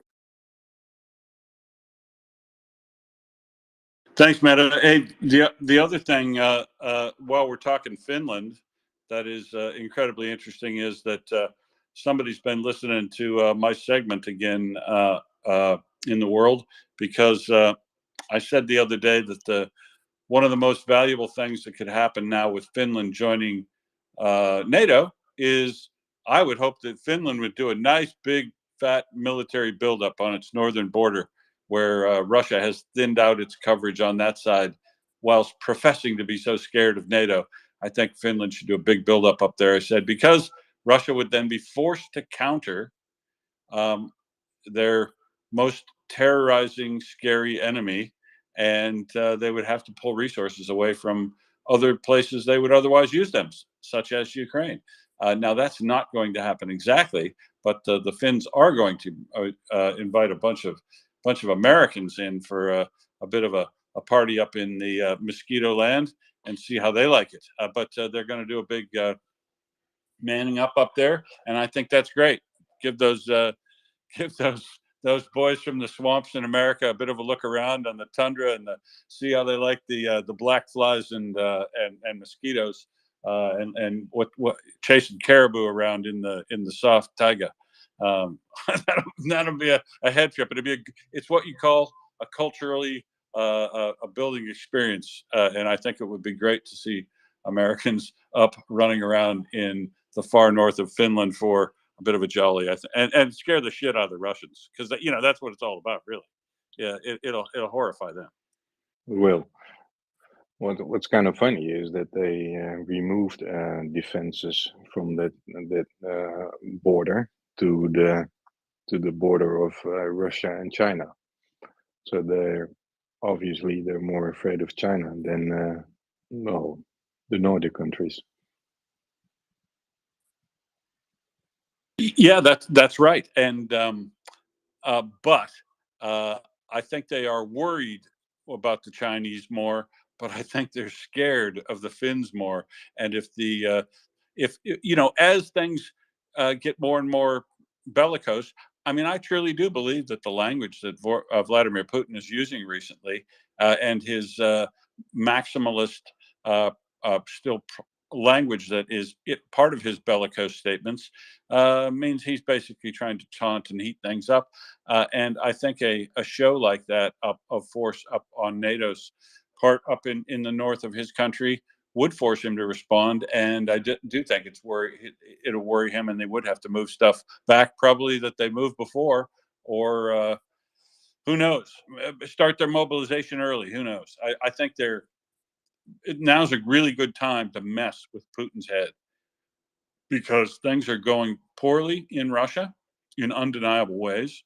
J: Thanks, Meta. Hey, the other thing, while we're talking Finland, that is incredibly interesting, is that somebody's been listening to my segment again in the world, because I said the other day that one of the most valuable things that could happen now with Finland joining NATO is, I would hope that Finland would do a nice big fat military buildup on its northern border, where Russia has thinned out its coverage on that side, whilst professing to be so scared of NATO. I think Finland should do a big buildup up there, I said, because Russia would then be forced to counter their most terrorizing, scary enemy, and they would have to pull resources away from other places they would otherwise use them, such as Ukraine. Now, that's not going to happen exactly, but the Finns are going to invite a bunch of Americans in for a bit of a party up in the Mosquito Land and see how they like it. But they're going to do a big manning up there, and I think that's great. Give those boys from the swamps in America a bit of a look around on the tundra and see how they like the black flies and mosquitoes and what chasing caribou around in the soft taiga. That'll be a head trip. It's what you call a culturally a building experience, and I think it would be great to see Americans up running around in the far north of Finland for a bit of a jolly, and scare the shit out of the Russians, because that's what it's all about, really. Yeah, it'll horrify them.
I: Well, what's kind of funny is that they removed defenses from that border to the border of Russia and China. So they're more afraid of China than Nordic countries.
J: Yeah, that's right. And but I think they are worried about the Chinese more, but I think they're scared of the Finns more. And if you know, as things get more and more bellicose, I mean, I truly do believe that the language that Vladimir Putin is using recently and his maximalist still language that is part of his bellicose statements means he's basically trying to taunt and heat things up. And I think a show like that of force up on NATO's part up in the north of his country would force him to respond. And I do think it'll worry him, and they would have to move stuff back, probably that they moved before, or who knows, start their mobilization early. Who knows? I think now's a really good time to mess with Putin's head, because things are going poorly in Russia in undeniable ways.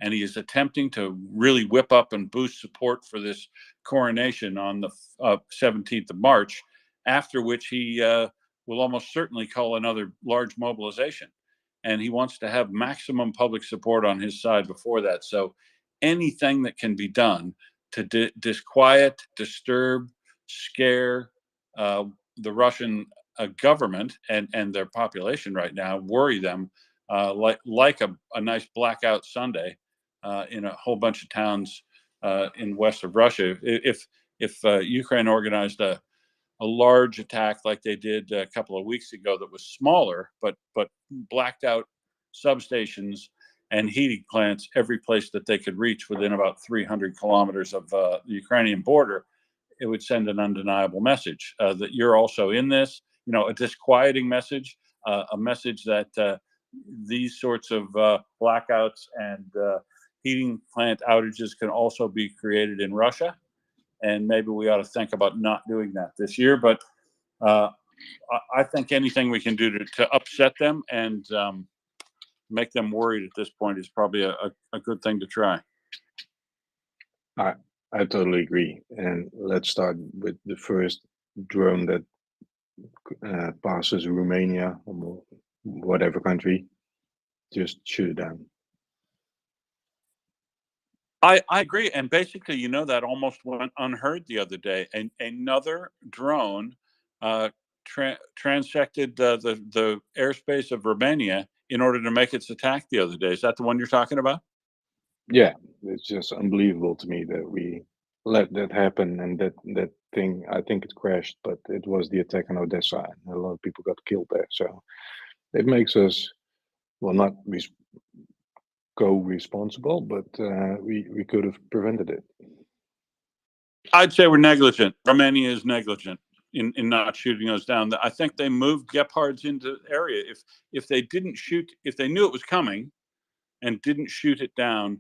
J: And he is attempting to really whip up and boost support for this coronation on the 17th of March, after which he will almost certainly call another large mobilization. And he wants to have maximum public support on his side before that. So anything that can be done to disquiet, disturb, scare the Russian government and their population right now, worry them like a nice blackout Sunday in a whole bunch of towns in west of Russia. If Ukraine organized a large attack like they did a couple of weeks ago, that was smaller but blacked out substations and heating plants every place that they could reach within about 300 kilometers of the Ukrainian border, it would send an undeniable message that you're also in this. You know, a disquieting message, a message that these sorts of blackouts and heating plant outages can also be created in Russia. And maybe we ought to think about not doing that this year. But I think anything we can do to upset them and make them worried at this point is probably a good thing to try.
I: I totally agree. And let's start with the first drone that passes Romania or whatever country. Just shoot it down.
J: I agree. And basically, you know, that almost went unheard the other day. And another drone transected the airspace of Romania in order to make its attack the other day. Is that the one you're talking about?
I: Yeah, it's just unbelievable to me that we let that happen, and that thing, I think it crashed, but it was the attack on Odessa, and a lot of people got killed there. So it makes us, well, not co-responsible, but we could have prevented it.
J: I'd say we're negligent. Romania is negligent in not shooting those down. I think they moved Gepards into the area. If they didn't shoot, if they knew it was coming and didn't shoot it down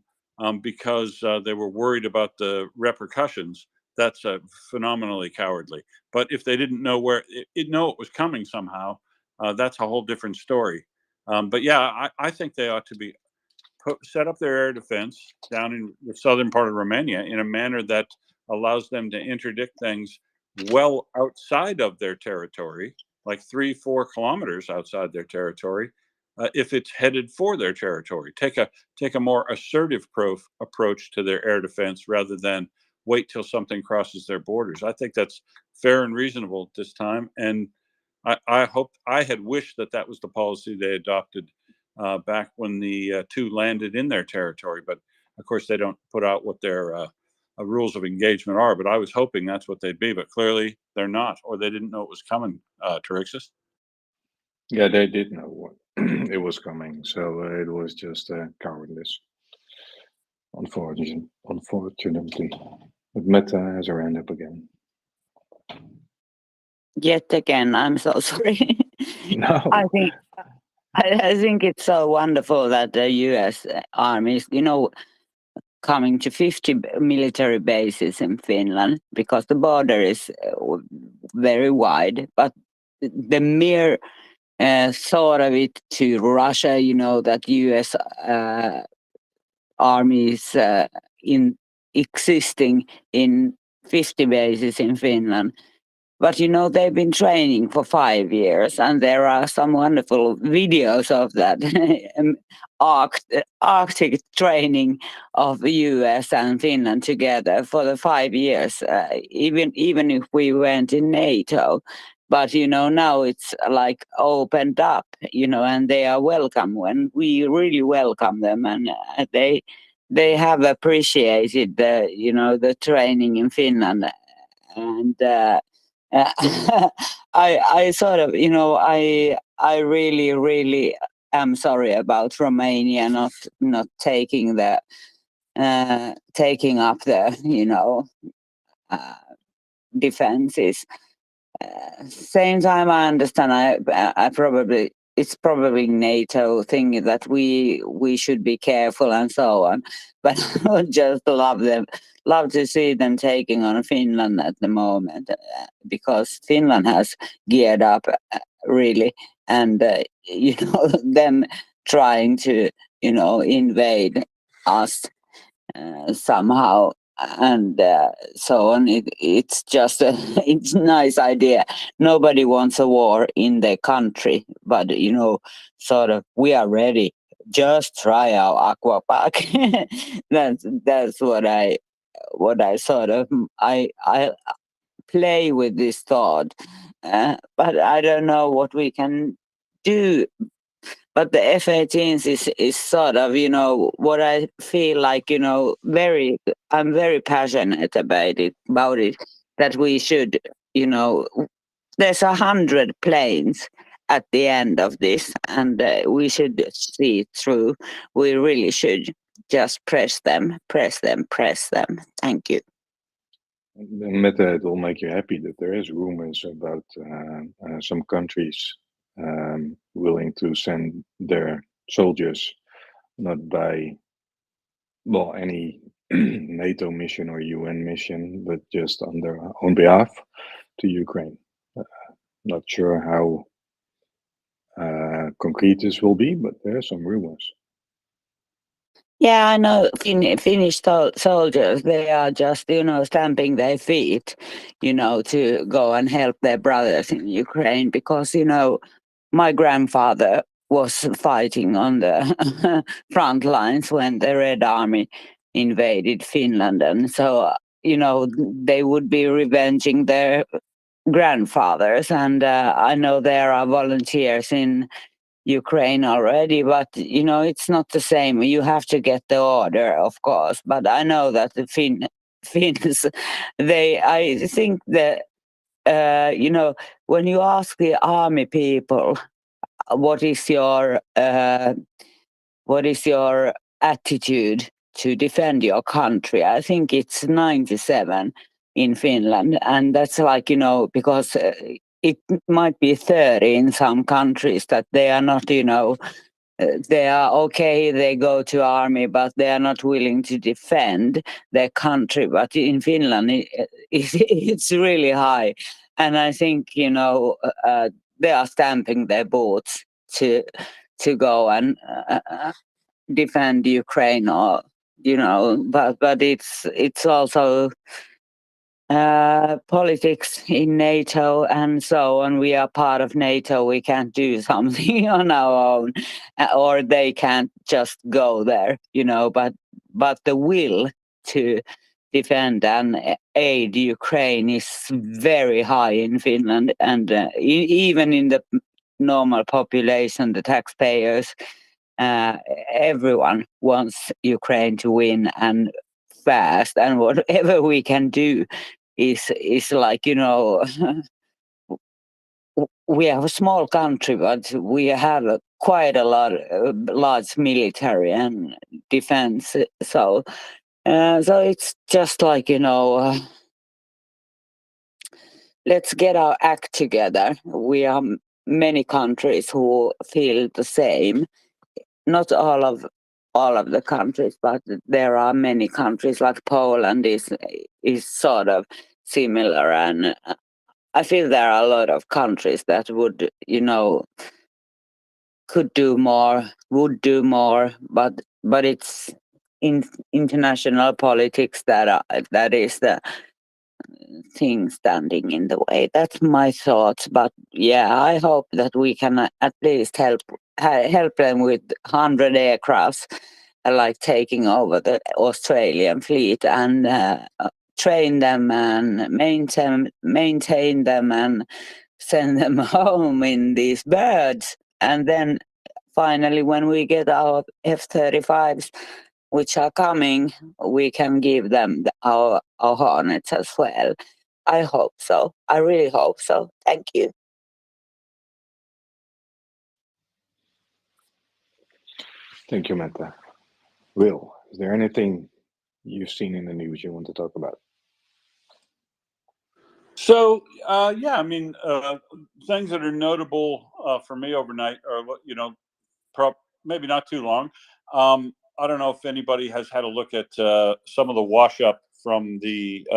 J: because they were worried about the repercussions, that's phenomenally cowardly. But if they didn't know know it was coming somehow, that's a whole different story. But yeah, I think they ought to be set up their air defense down in the southern part of Romania in a manner that allows them to interdict things well outside of their territory, like 3-4 kilometers outside their territory, if it's headed for their territory. Take a more assertive approach to their air defense rather than wait till something crosses their borders. I think that's fair and reasonable at this time, and I had wished that was the policy they adopted back when the two landed in their territory. But of course, they don't put out what their rules of engagement are. But I was hoping that's what they'd be. But clearly, they're not, or they didn't know it was coming. Terixis?
I: Yeah, they did know what it was coming, so it was just cowardice. Unfortunately, but Meta has her hand up again.
H: Yet again, I'm so sorry.
I: No.
H: I think it's so wonderful that the U.S. Army is, coming to 50 military bases in Finland, because the border is very wide. But the mere thought of it to Russia, that U.S. Army is existing in 50 bases in Finland, But they've been training for 5 years, and there are some wonderful videos of that Arctic training of the US and Finland together for the 5 years, even if we went in NATO. But now it's like opened up, and they are welcome when we really welcome them, and they have appreciated the training in Finland, and I sort of I really am sorry about Romania not taking taking up the uh, defenses. Same time, I understand. I probably it's probably NATO thing that we should be careful and so on. But I would just love to see them taking on Finland at the moment, because Finland has geared up really, and them trying to invade us somehow, and so on. It's just it's a nice idea. Nobody wants a war in their country, but sort of we are ready. Just try our aqua park. That's what I sort of I play with this thought, but I don't know what we can do. But the F-18s is sort of, what I feel like, I'm very passionate about it, that we should, there's 100 planes at the end of this, and we should see it through. We really should just press them. Thank you.
I: Meta, it will make you happy that there is rumors about some countries willing to send their soldiers not by any NATO mission or UN mission, but just on their own behalf to Ukraine. Not sure how concrete this will be, but there are some rumors.
H: Yeah, I know Finnish soldiers, they are just, stamping their feet, to go and help their brothers in Ukraine, because, my grandfather was fighting on the front lines when the Red Army invaded Finland. And so, they would be revenging their grandfathers. And I know there are volunteers in Ukraine already, but it's not the same. You have to get the order, of course. But I know that the Finns, I think that when you ask the army people, what is your attitude to defend your country? I think it's 97 in Finland, and that's like because it might be 30 in some countries that they are not they are okay, they go to army, but they are not willing to defend their country. But in Finland it's really high, and I think they are stamping their boots to go and defend Ukraine, or but it's also politics in NATO and so on. We are part of NATO. We can't do something on our own, or they can't just go there, But the will to defend and aid Ukraine is very high in Finland, and even in the normal population, the taxpayers, everyone wants Ukraine to win, and fast, and whatever we can do is like we have a small country, but we have quite a large military and defense. So it's just like let's get our act together. We are many countries who feel the same. Not all of the countries, but there are many countries, like Poland is sort of similar, and I feel there are a lot of countries that would could do more, would do more, but it's in international politics that is thing standing in the way. That's my thoughts. But yeah, I hope that we can at least help them with 100 aircrafts, like taking over the Australian fleet and train them and maintain them and send them home in these birds. And then finally, when we get our F-35s, which are coming, we can give them our Hornets as well. I hope so. I really hope so. Thank you.
I: Thank you, Metta. Will, is there anything you've seen in the news you want to talk about?
J: So, yeah, I mean, things that are notable for me overnight are, you know, maybe not too long. I don't know if anybody has had a look at some of the wash up from the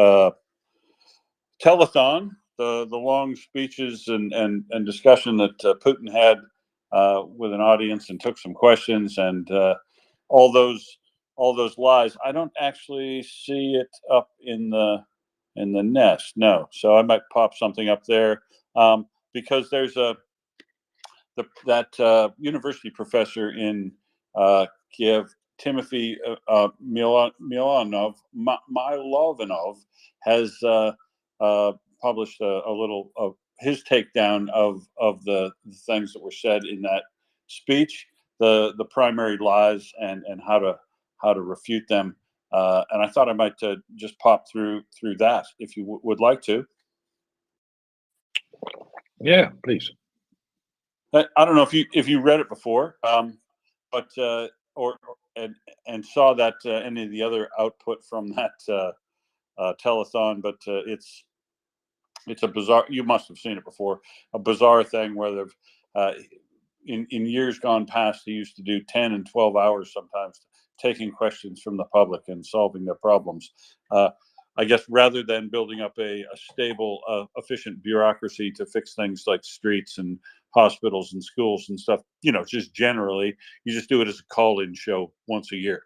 J: telethon, the long speeches and discussion that Putin had with an audience and took some questions and all those lies. I don't actually see it up in the nest. No, so I might pop something up there because there's that university professor in Kiev, Timothy Milanov, Milovanov, has published a little of his takedown of the things that were said in that speech, the primary lies and how to refute them. And I thought I might just pop through that if you would like to.
I: Yeah, please.
J: I don't know if you read it before, but and saw that any of the other output from that telethon, but it's a bizarre. You must have seen it before. A bizarre thing where they've in years gone past, he used to do 10 and 12 hours sometimes taking questions from the public and solving their problems. I guess rather than building up a stable, efficient bureaucracy to fix things like streets and hospitals and schools and stuff, you know, just generally, you just do it as a call-in show once a year.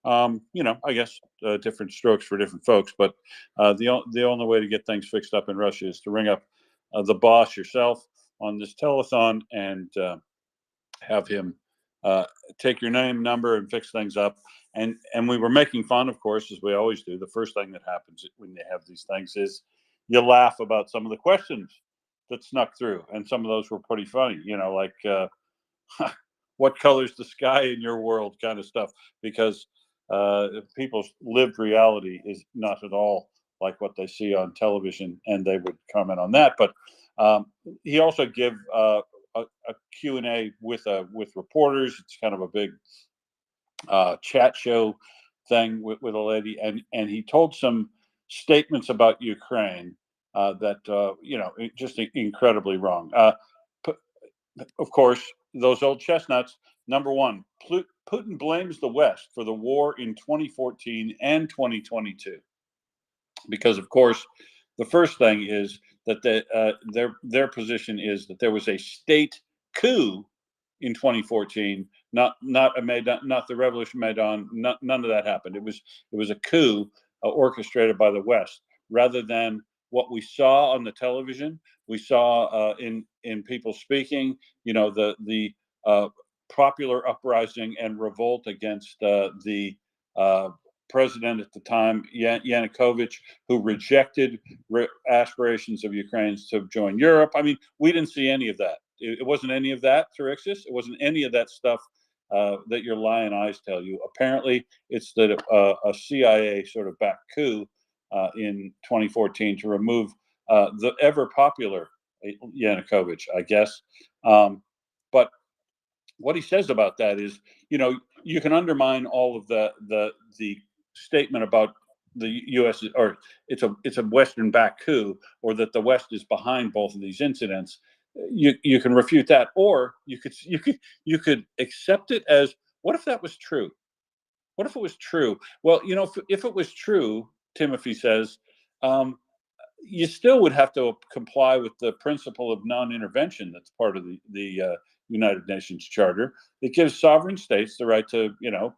J: You know, I guess different strokes for different folks, but the only way to get things fixed up in Russia is to ring up the boss yourself on this telethon and have him take your name, number, and fix things up. And we were making fun, of course, as we always do. The first thing that happens when they have these things is you laugh about some of the questions that snuck through, and some of those were pretty funny. You know, like what color's the sky in your world, kind of stuff, because people's lived reality is not at all like what they see on television, and they would comment on that. But he also give a Q&A with reporters. It's kind of a big chat show thing with a lady, and he told some statements about Ukraine that you know, just incredibly wrong. Of course, those old chestnuts. Number one, Putin blames the West for the war in 2014 and 2022, because of course, the first thing is that their position is that there was a state coup in 2014, not the Revolution Maidan. None of that happened. It was a coup orchestrated by the West, rather than what we saw on the television. We saw in people speaking, you know, the popular uprising and revolt against the president at the time, Yanukovych, who rejected aspirations of Ukrainians to join Europe. I mean, we didn't see any of that. It wasn't any of that, Therixis. It wasn't any of that stuff that your lion eyes tell you. Apparently, it's that a CIA sort of back coup in 2014 to remove the ever popular Yanukovych, I guess. But what he says about that is, you know, you can undermine all of the statement about the U.S. or it's a Western backed coup, or that the West is behind both of these incidents. You can refute that, or you could accept it as, what if that was true? What if it was true? Well, you know, if it was true, Timothy says, you still would have to comply with the principle of non-intervention that's part of the United Nations Charter. It gives sovereign states the right to, you know,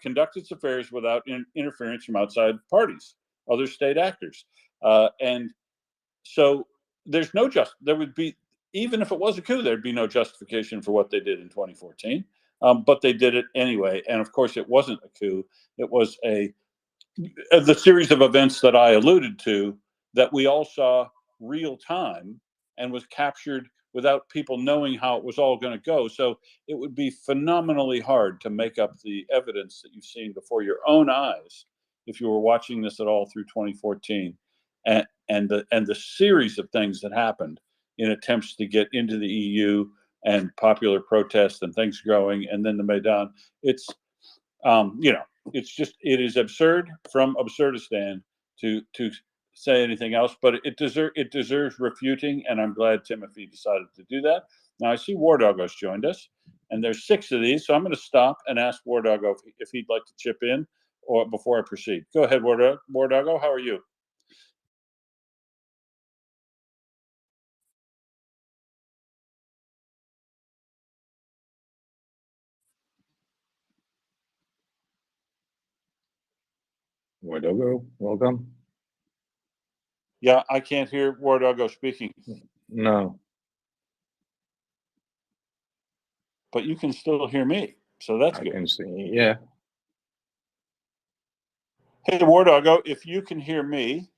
J: conduct its affairs without interference from outside parties, other state actors. And so there's no there would be, even if it was a coup, there'd be no justification for what they did in 2014. But they did it anyway. And of course, it wasn't a coup. It was the series of events that I alluded to that we all saw real time and was captured without people knowing how it was all going to go. So it would be phenomenally hard to make up the evidence that you've seen before your own eyes if you were watching this at all through 2014, and the series of things that happened in attempts to get into the EU and popular protests and things growing, and then the Maidan. It's it's just, it is absurd from Absurdistan to say anything else, but it deserves refuting, and I'm glad Timothy decided to do that. Now I see War Doggo's joined us, and there's 6 of these, so I'm going to stop and ask War Doggo if he'd like to chip in or before I proceed. Go ahead, War Doggo. How are you?
I: War Doggo, welcome.
J: Yeah, I can't hear War Doggo speaking,
I: No,
J: but you can still hear me, so that's
I: I
J: good.
I: can see. Yeah,
J: Hey, War Doggo, if you can hear me,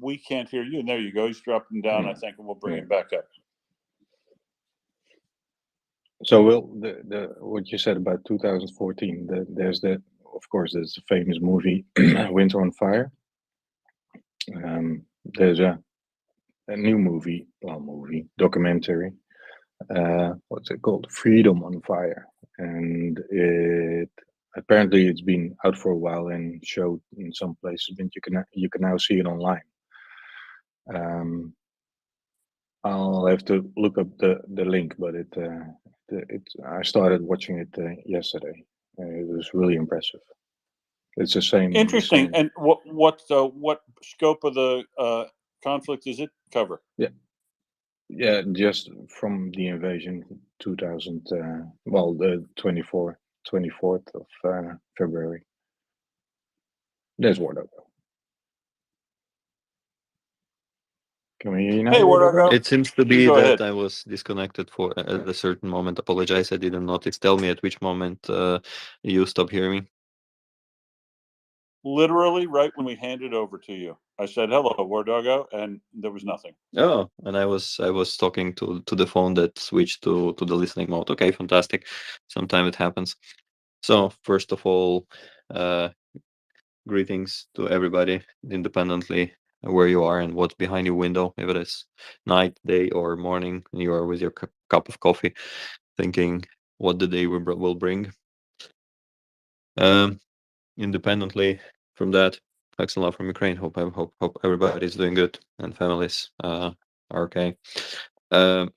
J: we can't hear you. And there you go. He's dropping down, I think, and we'll bring him back up.
I: so Will, the what you said about 2014, there's of course, there's the famous movie Winter on Fire. There's a new documentary. What's it called? Freedom on Fire, and apparently it's been out for a while and showed in some places, but you can now see it online. I'll have to look up the link, but I started watching it yesterday. It was really impressive. It's the same.
J: Interesting. And what scope of the conflict does it cover?
I: Yeah, just from the invasion, 2000. The 24th of February. There's War Doggo. Can we hear you now?
J: Hey, War Doggo.
K: It seems to be
J: Go
K: that
J: ahead.
K: I was disconnected for at a certain moment. Apologize, I didn't notice. Tell me at which moment you stopped hearing me.
J: Literally right when we handed over to you. I said, hello, War Doggo, and there was nothing.
K: Oh, and I was talking to the phone that switched to the listening mode. Okay, fantastic. Sometimes it happens. So first of all, greetings to everybody independently where you are and what's behind your window, if it is night, day, or morning, and you are with your cup of coffee thinking what the day will bring. Independently from that, thanks a lot from Ukraine. Hope everybody's doing good and families are okay. On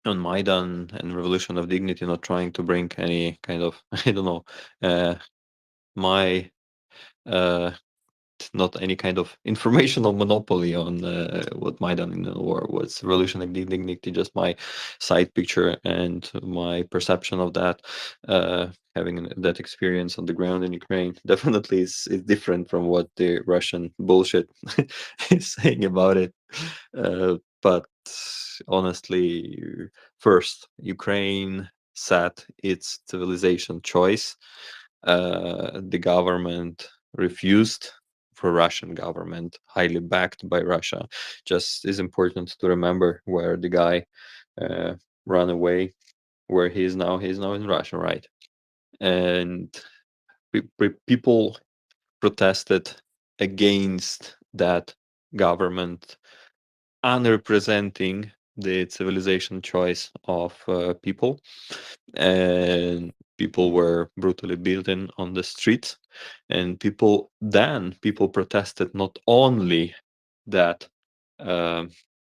K: Maidan and Revolution of Dignity, not trying to bring any kind of I don't know my not any kind of informational monopoly on what Maidan in the war was. Revolution of Dignity, just my side picture and my perception of that. Having that experience on the ground in Ukraine definitely is different from what the Russian bullshit is saying about it. But honestly, first, Ukraine set its civilization choice. The government refused. For Russian government, highly backed by Russia. Just is important to remember where the guy ran away, where he is now. He's now in Russia, right? And people protested against that government unrepresenting the civilization choice of people, and people were brutally beaten on the streets, and people protested not only that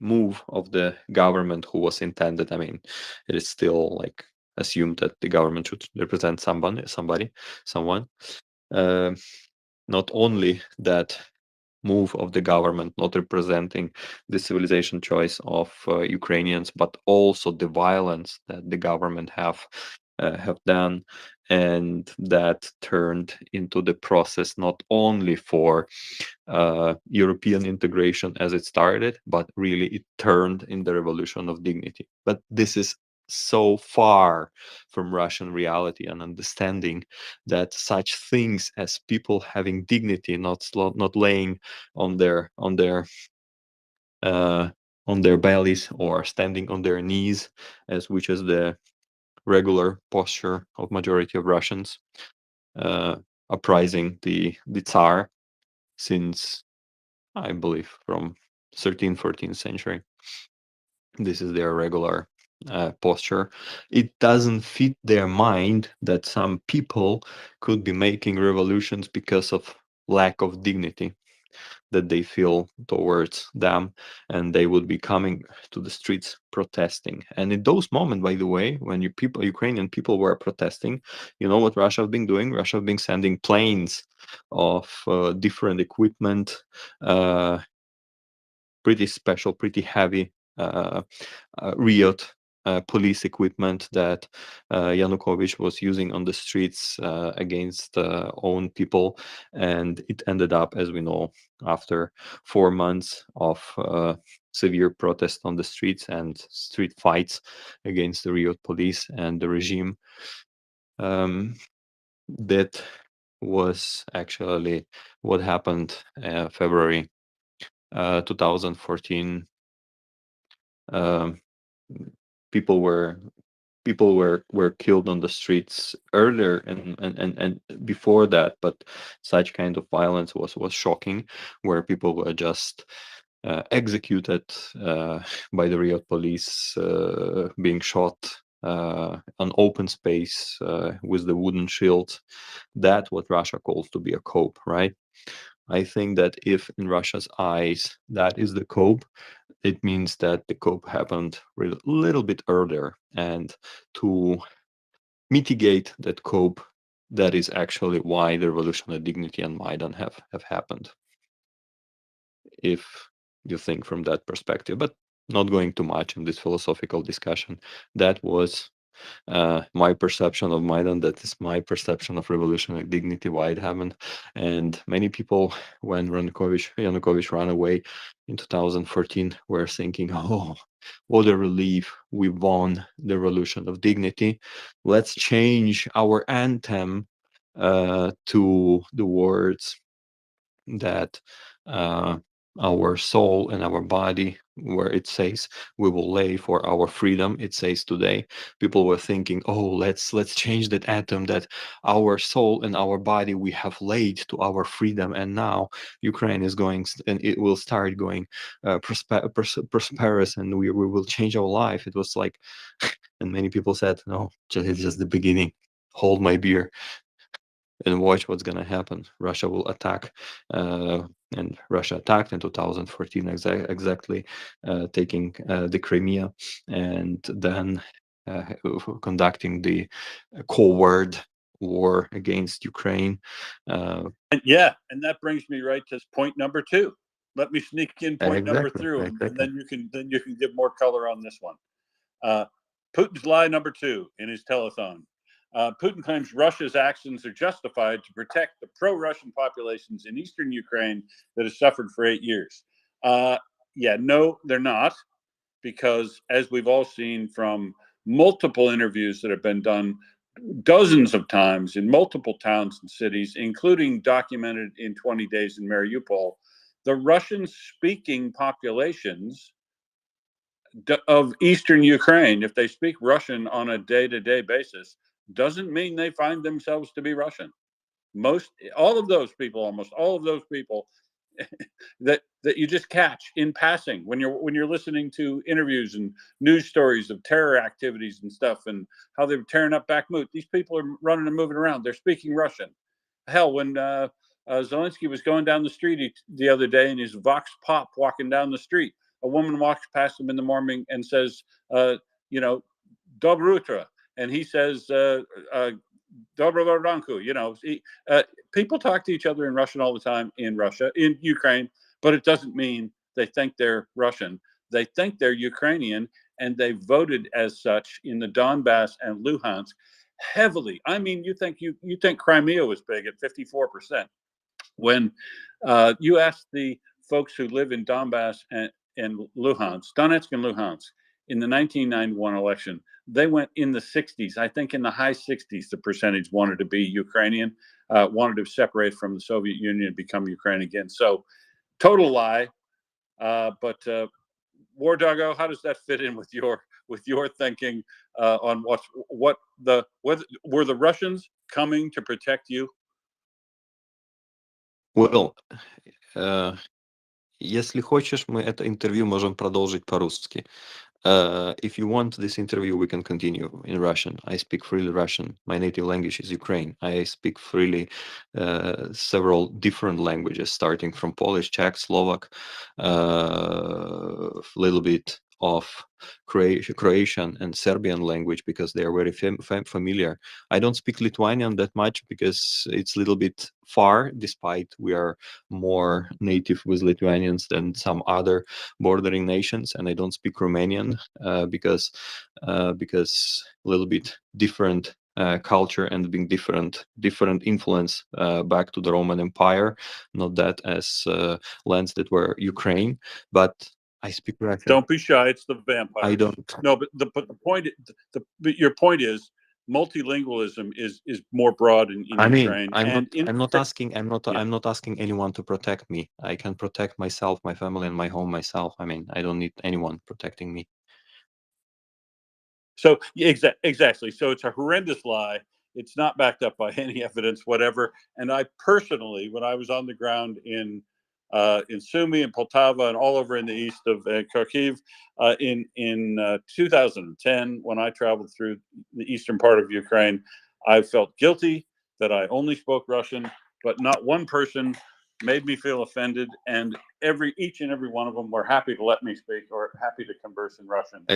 K: move of the government who was intended. I mean, it is still like assumed that the government should represent someone. Not only that move of the government not representing the civilization choice of Ukrainians, but also the violence that the government have done, and that turned into the process not only for European integration as it started, but really it turned in the revolution of dignity. But this is so far from Russian reality and understanding that such things as people having dignity, not laying on their bellies or standing on their knees, which is the regular posture of majority of Russians, uprising the Tsar since, I believe, from 13th, 14th century. This is their regular posture. It doesn't fit their mind that some people could be making revolutions because of lack of dignity that they feel towards them, and they would be coming to the streets protesting. And in those moments, by the way, when Ukrainian people were protesting, you know what Russia have been doing? Russia have been sending planes of different equipment, pretty special, pretty heavy Riot police equipment that Yanukovych was using on the streets against own people. And it ended up, as we know, after 4 months of severe protest on the streets and street fights against the Riot police and the regime. That was actually what happened February 2014. People were killed on the streets earlier and before that, but such kind of violence was shocking, where people were just executed by the Riot police, being shot on open space with the wooden shield. That's what Russia calls to be a cope, right? I think that if in Russia's eyes that is the cope, it means that the cope happened a little bit earlier, and to mitigate that cope, that is actually why the Revolution of Dignity and Maidan have happened, if you think from that perspective. But not going too much in this philosophical discussion. That was my perception of Maidan. That is my perception of revolutionary dignity, why it happened. And many people, when Yanukovych ran away in 2014, were thinking, oh, what a relief, we won the revolution of dignity. Let's change our anthem to the words that our soul and our body, where it says we will lay for our freedom, it says today. People were thinking, oh, let's change that anthem, that our soul and our body we have laid to our freedom, and now Ukraine is going, and it will start going prosperous, and we will change our life. It was like, and many people said, no, it's just the beginning. Hold my beer and watch what's going to happen. Russia will attack, and Russia attacked in 2014 exactly, taking the Crimea, and then conducting the coward war against Ukraine.
J: And that brings me right to point number 2. Let me sneak in point number 3, and then you can give more color on this one. Putin's lie number 2 in his telethon. Putin claims Russia's actions are justified to protect the pro-Russian populations in eastern Ukraine that has suffered for 8 years. No, they're not, because as we've all seen from multiple interviews that have been done dozens of times in multiple towns and cities, including documented in 20 Days in Mariupol, the Russian-speaking populations of eastern Ukraine, if they speak Russian on a day-to-day basis, doesn't mean they find themselves to be Russian. Almost all of those people that you just catch in passing when you're listening to interviews and news stories of terror activities and stuff, and how they're tearing up Bakhmut. These people are running and moving around. They're speaking Russian. Hell, when Zelensky was going down the street the other day in his Vox Pop walking down the street, a woman walks past him in the morning and says, Dobro Utro. And he says, Dobro Ranku. People talk to each other in Russian all the time in Ukraine, but it doesn't mean they think they're Russian. They think they're Ukrainian, and they voted as such in the Donbass and Luhansk. heavily. I mean, you think Crimea was big at 54%. When you ask the folks who live in Donbass and Luhansk, Donetsk and Luhansk, in the 1991 election, they went in the 60s. I think in the high 60s, the percentage wanted to be Ukrainian, wanted to separate from the Soviet Union and become Ukraine again. So, total lie. But War Doggo, how does that fit in with your thinking on were the Russians coming to protect you?
K: Well, если хочешь, мы это интервью можем продолжить по-русски. If you want this interview, we can continue in Russian. I speak freely Russian. My native language is Ukraine. I speak freely several different languages, starting from Polish, Czech, Slovak, a little bit of Croatian and Serbian language because they are very familiar. I don't speak Lithuanian that much because it's a little bit far, despite we are more native with Lithuanians than some other bordering nations, and I don't speak Romanian because a little bit different culture and being different influence back to the Roman Empire, not that as lands that were Ukraine, but I speak Russian.
J: Don't be shy. It's the vampires.
K: I don't.
J: No, but the point. But your point is multilingualism is more broad in
K: I mean,
J: Ukraine.
K: I'm not asking anyone to protect me. I can protect myself, my family, and my home myself. I mean, I don't need anyone protecting me.
J: So exactly. So it's a horrendous lie. It's not backed up by any evidence, whatever. And I personally, when I was on the ground in Sumy and Poltava and all over in the east of Kharkiv in 2010, when I traveled through the eastern part of Ukraine, I felt guilty that I only spoke Russian, but not one person made me feel offended, and each and every one of them were happy to let me speak or happy to converse in Russian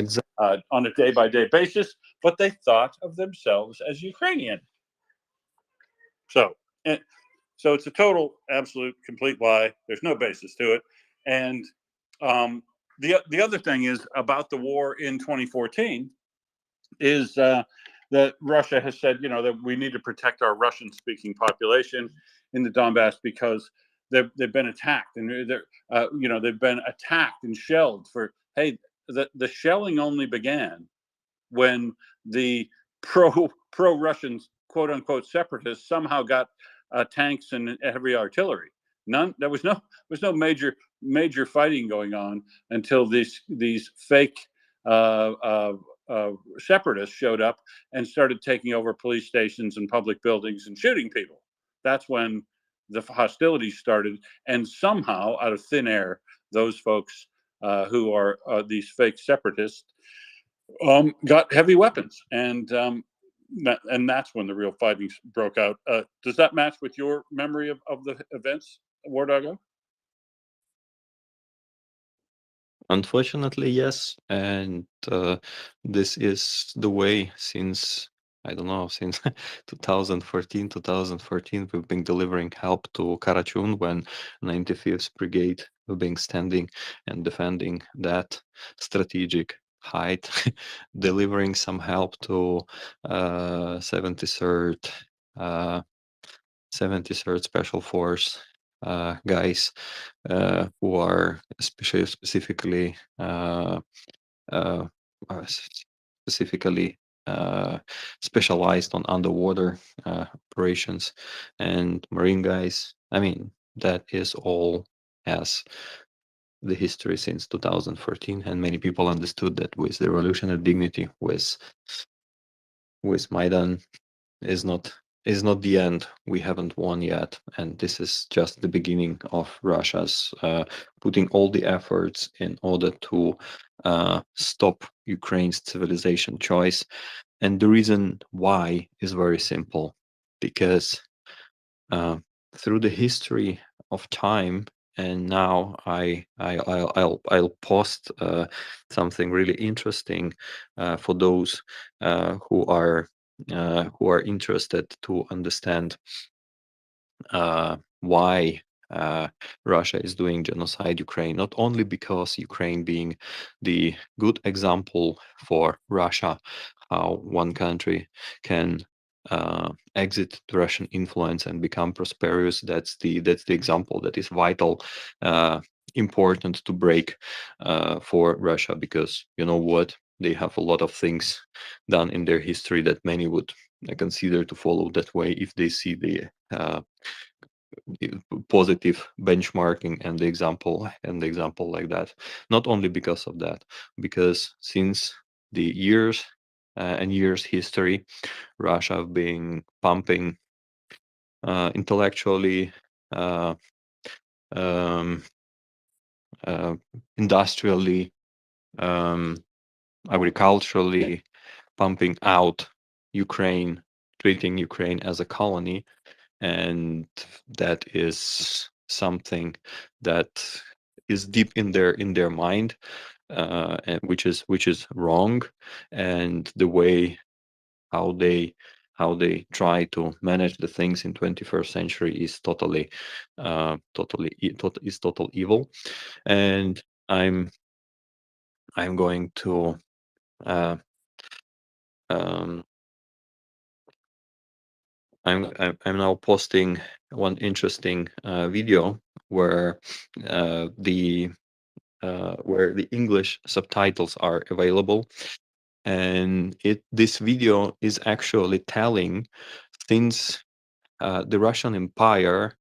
J: on a day-by-day basis, but they thought of themselves as Ukrainian. So it's a total, absolute, complete lie. There's no basis to it. And the other thing is about the war in 2014 is that Russia has said, that we need to protect our Russian-speaking population in the Donbass because they've been attacked and they've been attacked and shelled for. Hey, the shelling only began when the pro-Russian quote unquote separatists somehow got tanks and heavy artillery. There was no major fighting going on until these fake separatists showed up and started taking over police stations and public buildings and shooting people. That's when the hostilities started, and somehow out of thin air, those folks who are these fake separatists got heavy weapons, and that's when the real fighting broke out. Does that match with your memory of the events, War Doggo?
K: Unfortunately, yes. And this is the way since, I don't know, since 2014, we've been delivering help to Karachun when 95th Brigade were being standing and defending that strategic height, delivering some help to 73rd Special Force guys who are specifically specialized on underwater operations, and Marine guys. I mean, that is all as the history since 2014, and many people understood that with the revolution and dignity, with Maidan, is not the end. We haven't won yet, and this is just the beginning of Russia's putting all the efforts in order to stop Ukraine's civilization choice. And the reason why is very simple, because through the history of time, and now I'll post something really interesting for those who are interested to understand why Russia is doing genocide Ukraine, not only because Ukraine being the good example for Russia, how one country can exit the Russian influence and become prosperous. That's the example that is vital, important to break for Russia, because you know what, they have a lot of things done in their history that many would consider to follow that way if they see the positive benchmarking and the example like that. Not only because of that, because since the years and years history, Russia have been pumping intellectually, um, industrially, agriculturally, pumping out Ukraine, treating Ukraine as a colony, and that is something that is deep in their mind, and which is wrong, and the way how they try to manage the things in 21st century is totally total evil. And I'm going to uh, um, I'm now posting one interesting video where the English subtitles are available, and this video is actually telling since the Russian Empire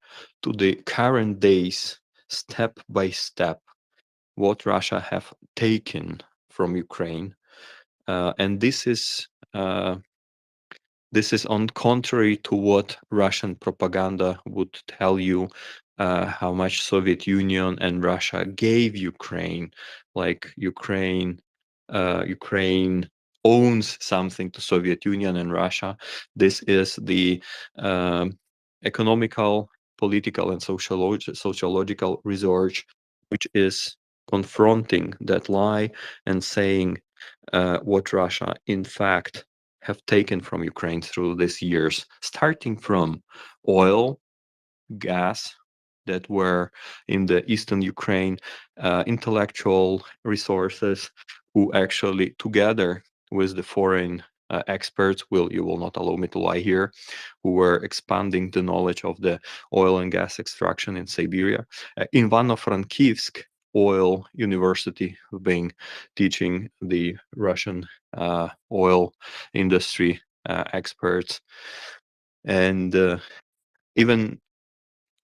K: to the current days, step by step, what Russia have taken from Ukraine, and this is on contrary to what Russian propaganda would tell you, how much Soviet Union and Russia gave Ukraine, like Ukraine owns something to Soviet Union and Russia. This is the economical, political, and sociological research, which is confronting that lie and saying what Russia, in fact, have taken from Ukraine through these years, starting from oil, gas that were in the eastern Ukraine, intellectual resources, who actually, together with the foreign experts, you will not allow me to lie here, who were expanding the knowledge of the oil and gas extraction in Siberia. In Ivano-Frankivsk oil university, being teaching the Russian oil industry experts, and even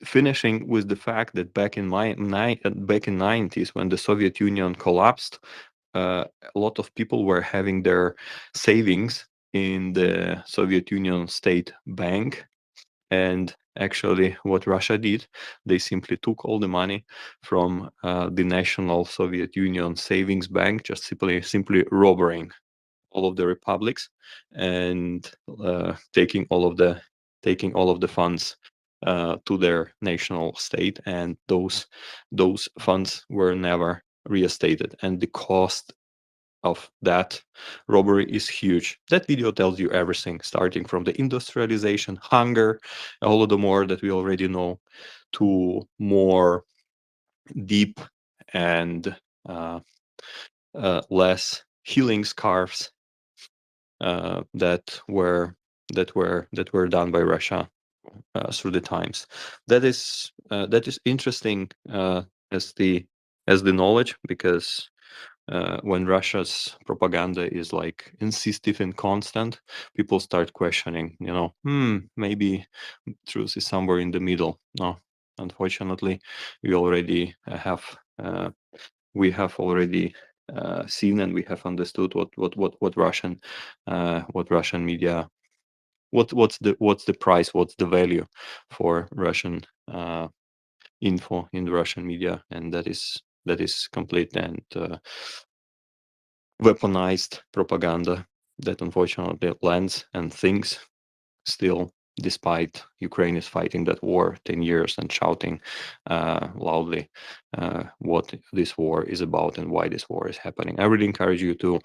K: finishing with the fact that back in 90s, when the Soviet Union collapsed, a lot of people were having their savings in the Soviet Union state bank. And actually, what Russia did, they simply took all the money from the National Soviet Union Savings Bank, just simply robbing all of the republics and taking all of the funds to their national state, and those funds were never reinstated, and the cost of that robbery is huge. That video tells you everything, starting from the industrialization, hunger, all of the more that we already know, to more deep and less healing scarves that were done by Russia through the times. That is interesting as the knowledge, because when Russia's propaganda is like insistent and constant, people start questioning, maybe truth is somewhere in the middle. No, unfortunately, we already have seen, and we have understood what Russian media, what's the price, what's the value for Russian info in the Russian media, and that is complete and weaponized propaganda that unfortunately lands and thinks still, despite Ukraine is fighting that war 10 years and shouting loudly what this war is about and why this war is happening. I really encourage you to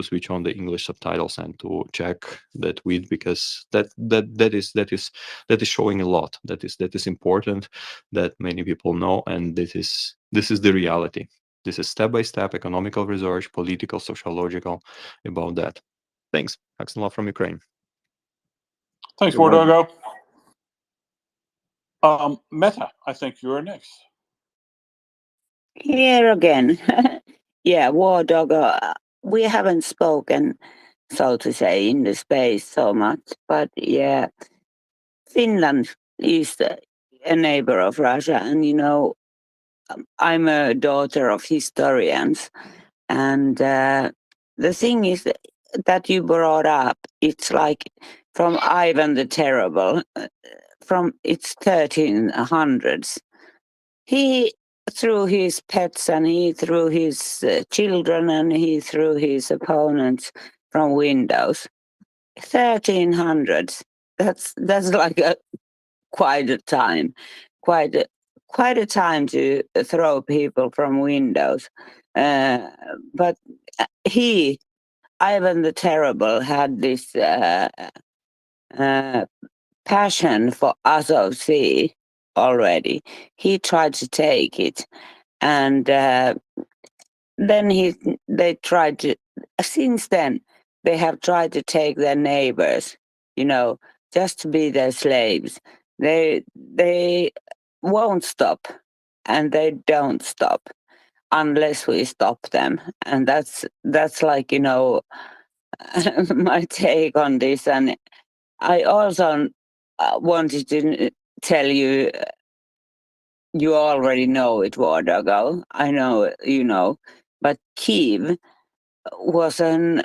K: switch on the English subtitles and to check that tweet, because that is showing a lot. That is important, that many people know, and this is the reality. This is step-by-step economical research, political, sociological, about that. Thanks. Thanks a lot from Ukraine.
J: Thanks, War Doggo. Meta, I think you're next.
H: Here again. Yeah, War Doggo. We haven't spoken, so to say, in the space so much, but yeah, Finland is a neighbor of Russia, and I'm a daughter of historians, and the thing is that you brought up, it's like from Ivan the Terrible, from its 1300s. He threw his pets and he threw his children and he threw his opponents from windows. 1300s. That's like quite a time, quite a time to throw people from windows. But Ivan the Terrible, had this passion for Azov Sea already. He tried to take it, and then they tried to. Since then, they have tried to take their neighbors, just to be their slaves. They won't stop, and they don't stop unless we stop them, and that's like my take on this. And I also wanted to tell you. You already know it, War Doggo. I know you know, but Kiev was an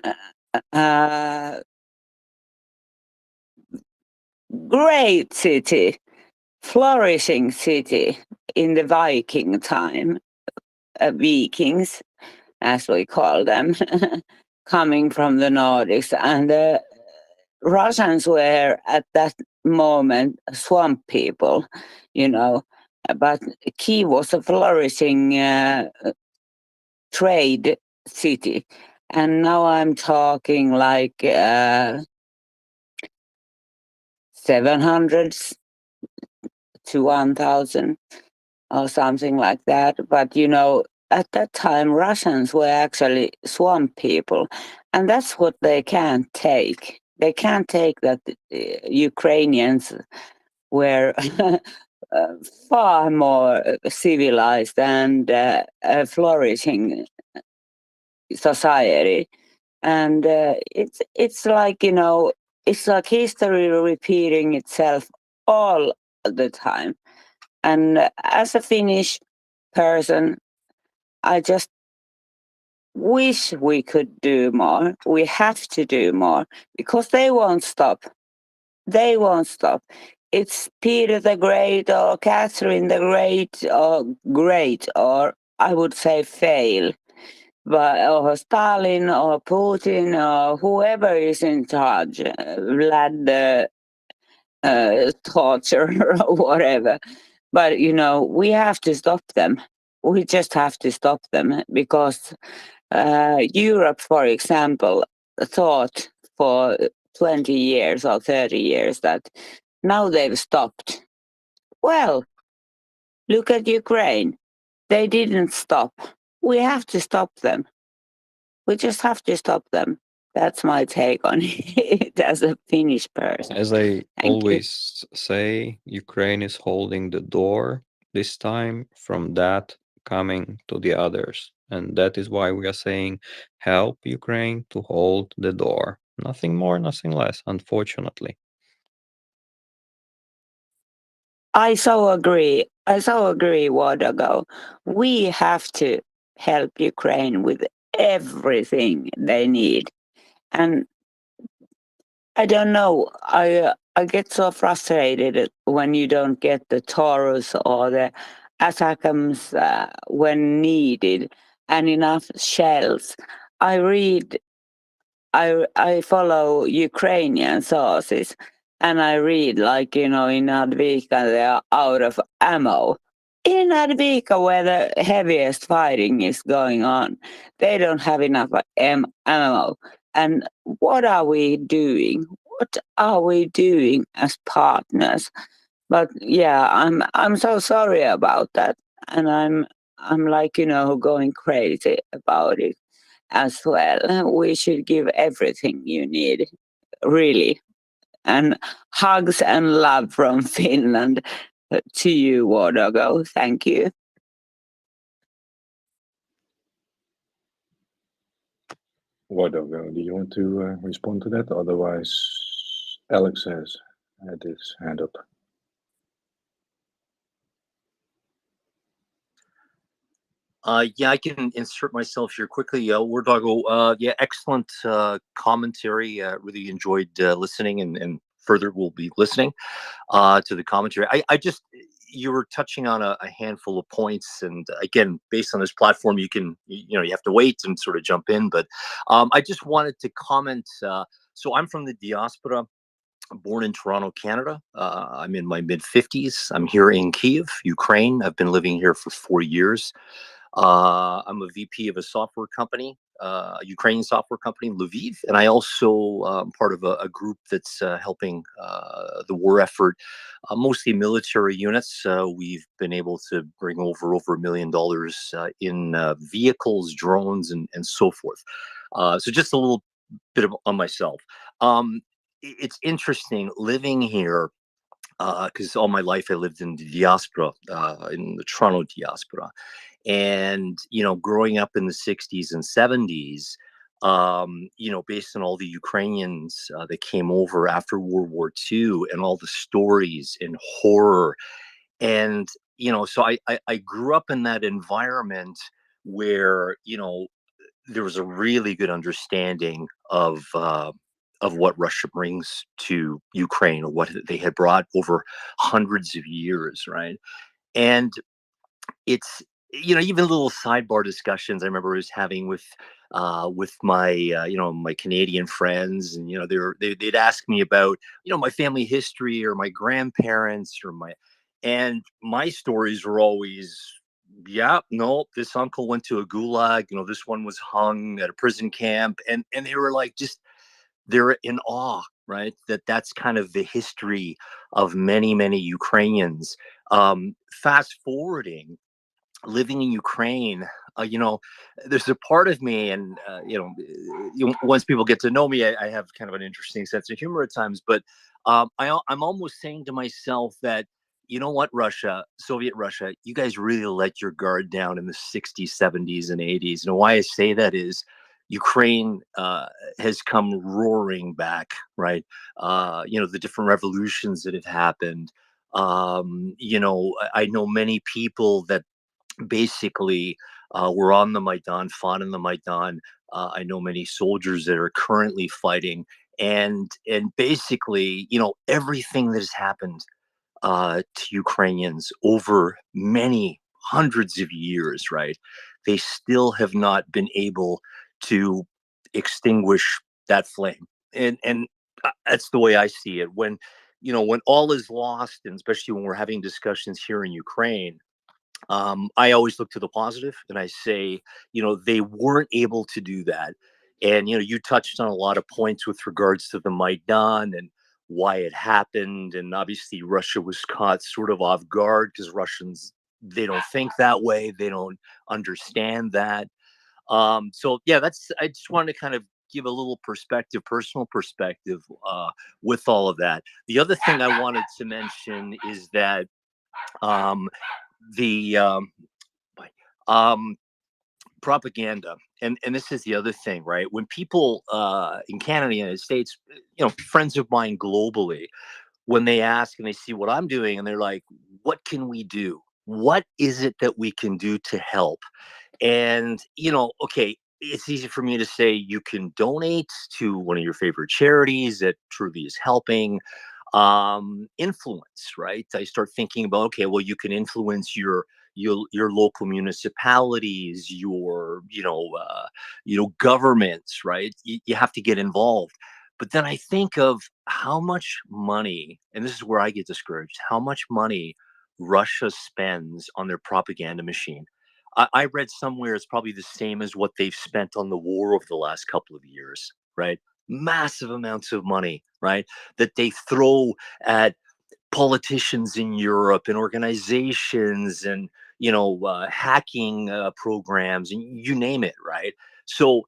H: great city, flourishing city in the Viking time, Vikings, as we call them, coming from the Nordics. And the Russians were at that moment swamp people, but Kiev was a flourishing trade city. And now I'm talking like 700s to 1000 or something like that. But at that time, Russians were actually swamp people, and that's what they can't take. They can't take that Ukrainians were far more civilized and a flourishing society. And it's like it's like history repeating itself all the time. And as a Finnish person, I just wish we could do more. We have to do more because they won't stop. They won't stop. It's Peter the Great or Catherine the Great, or I would say fail. But or Stalin or Putin or whoever is in charge, Vlad the torture or whatever. But we have to stop them. We just have to stop them because Europe, for example, thought for 20 years or 30 years that now they've stopped. Well, look at Ukraine. They didn't stop. We have to stop them. We just have to stop them. That's my take on it as a Finnish person.
K: As I
H: Thank you.
K: always say, Ukraine is holding the door this time from that coming to the others. And that is why we are saying help Ukraine to hold the door. Nothing more, nothing less, unfortunately.
H: I so agree, War Doggo. We have to help Ukraine with everything they need. And I don't know, I get so frustrated when you don't get the Taurus or the ATACMS when needed and enough shells. I follow Ukrainian sources and I read like, in Advika they are out of ammo. In Advika where the heaviest fighting is going on, they don't have enough ammo. And what are we doing? What are we doing as partners? But yeah, I'm so sorry about that. And I'm like, going crazy about it as well. We should give everything you need, really. And hugs and love from Finland to you, Wardogo. Thank you.
I: Wardogo, do you want to respond to that? Otherwise, Alex has had his hand up.
L: Yeah, I can insert myself here quickly. Wardago, yeah, excellent commentary. Really enjoyed listening, and further will be listening to the commentary. I just, you were touching on a handful of points, and again, based on this platform, you can, you know, you have to wait and sort of jump in. But I just wanted to comment. So I'm from the diaspora. Born in Toronto, Canada. I'm in my mid 50s. I'm here in Kyiv, Ukraine. I've been living here for 4 years. I'm a VP of a software company, a Ukrainian software company, Lviv, and I also part of a group that's helping the war effort, mostly military units. We've been able to bring over $1 million in vehicles, drones, and so forth. So just a little bit on myself. It's interesting living here because all my life I lived in the diaspora, in the Toronto diaspora. And, you know, growing up in the 60s and 70s, you know, based on all the Ukrainians that came over after World War II and all the stories and horror. And, you know, so I grew up in that environment where, you know, there was a really good understanding of what Russia brings to Ukraine, or what they had brought over hundreds of years, right? And it's, you know, even little sidebar discussions I remember I was having with my you know, my Canadian friends, and you know, they'd ask me about, you know, my family history or my grandparents or and my stories were always, yeah, no, this uncle went to a gulag, you know, this one was hung at a prison camp, and they were like, just, they're in awe, right, that's kind of the history of many Ukrainians. Fast forwarding, living in Ukraine, you know, there's a part of me, and you know, once people get to know me, I have kind of an interesting sense of humor at times. But I'm almost saying to myself that, you know what, Russia, Soviet Russia, you guys really let your guard down in the 60s, 70s, and 80s. And why I say that is Ukraine has come roaring back, right? You know, the different revolutions that have happened. You know, I know many people that basically were on the Maidan, fought in the Maidan. I know many soldiers that are currently fighting, and basically, you know, everything that has happened to Ukrainians over many hundreds of years, right? They still have not been able to extinguish that flame, and that's the way I see it. When, you know, when all is lost, and especially when we're having discussions here in Ukraine, I always look to the positive, and I say, you know, they weren't able to do that. And, you know, you touched on a lot of points with regards to the Maidan and why it happened. And obviously, Russia was caught sort of off guard because Russians, they don't think that way. They don't understand that. So, yeah, I just wanted to kind of give a little perspective, personal perspective, with all of that. The other thing I wanted to mention is that, the propaganda, and this is the other thing, right? When people in Canada, United States, you know, friends of mine globally, when they ask and they see what I'm doing, and they're like, what can we do? What is it that we can do to help? And, you know, okay, it's easy for me to say you can donate to one of your favorite charities that truly is helping. Influence, right? I start thinking about, okay, well, you can influence your local municipalities, your, you know, governments, right? You have to get involved. But then I think of how much money, and this is where I get discouraged, how much money Russia spends on their propaganda machine. I read somewhere it's probably the same as what they've spent on the war over the last couple of years, right? Massive amounts of money, right? That they throw at politicians in Europe and organizations, and, you know, hacking programs, and you name it, right? So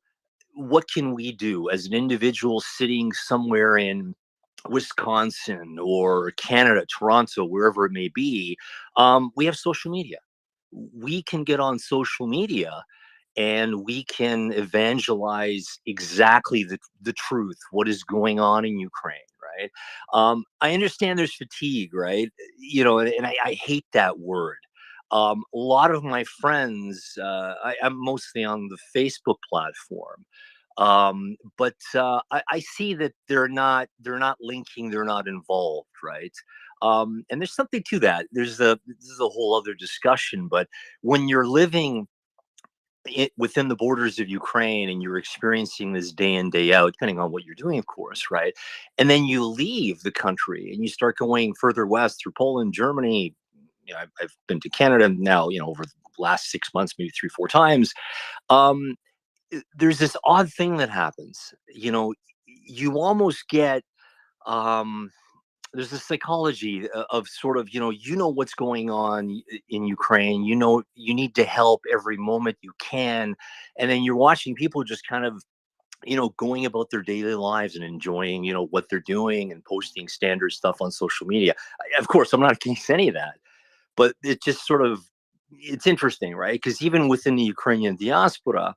L: what can we do as an individual sitting somewhere in Wisconsin or Canada, Toronto, wherever it may be, we have social media. We can get on social media and we can evangelize exactly the truth, what is going on in Ukraine, right? I understand there's fatigue, right? And I hate that word. A lot of my friends, I'm mostly on the Facebook platform, but I see that they're not linking, they're not involved, right? And there's something to that. This is a whole other discussion, but when you're living within the borders of Ukraine and you're experiencing this day in, day out, depending on what you're doing, of course, right? And then you leave the country and you start going further west through Poland, Germany. I've been to Canada now, over the last 6 months, maybe 3, 4 times. Um, there's this odd thing that happens. You almost get um, there's this psychology of sort of what's going on in Ukraine. You need to help every moment you can, and then you're watching people just kind of going about their daily lives and enjoying what they're doing and posting standard stuff on social media. Of course, I'm not against any of that, but it just sort of it's interesting, right? Because even within the Ukrainian diaspora,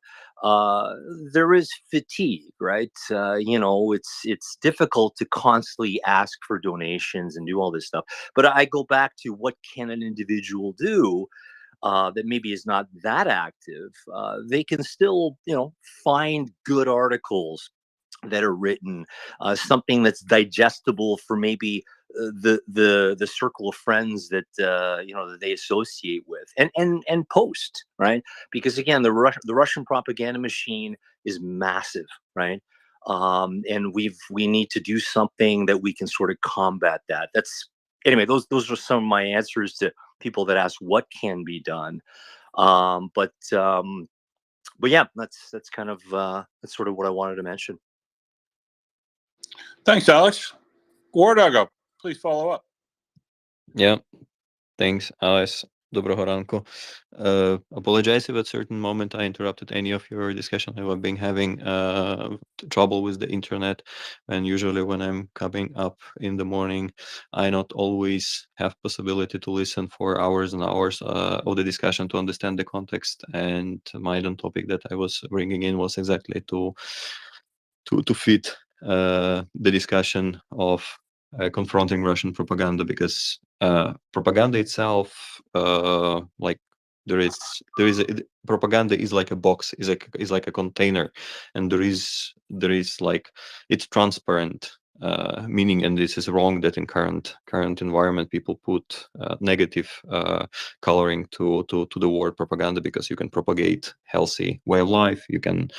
L: there is fatigue, right? It's difficult to constantly ask for donations and do all this stuff. But I go back to what can an individual do that maybe is not that active? They can still, find good articles that are written, something that's digestible for maybe the circle of friends that that they associate with, and post, right? Because again, the Russian propaganda machine is massive, right? And we need to do something that we can sort of combat that. That's anyway. Those are some of my answers to people that ask what can be done. But yeah, that's kind of that's sort of what I wanted to mention.
J: Thanks, Alex. War Doggo, please follow up.
K: Yeah, thanks, Alice. Доброго ранку. Apologize if at certain moment I interrupted any of your discussion. I've been having trouble with the internet, and usually when I'm coming up in the morning, I not always have possibility to listen for hours and hours of the discussion to understand the context. And my own topic that I was bringing in was exactly to fit the discussion of confronting Russian propaganda, because propaganda itself, like propaganda is like a box, is like a container, and there is like it's transparent. Meaning, and this is wrong, that in current environment people put negative coloring to the word propaganda, because you can propagate healthy way of life, you can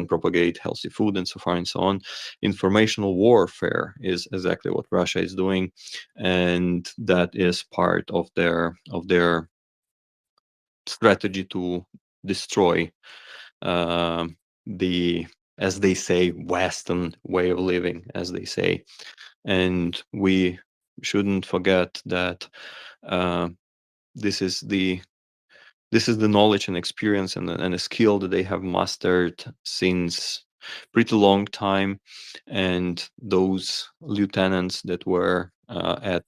K: propagate healthy food, and so far and so on. Informational warfare is exactly what Russia is doing, and that is part of their strategy to destroy the, as they say, Western way of living, as they say. And we shouldn't forget that this is the knowledge and experience and a skill that they have mastered since pretty long time. And those lieutenants that were at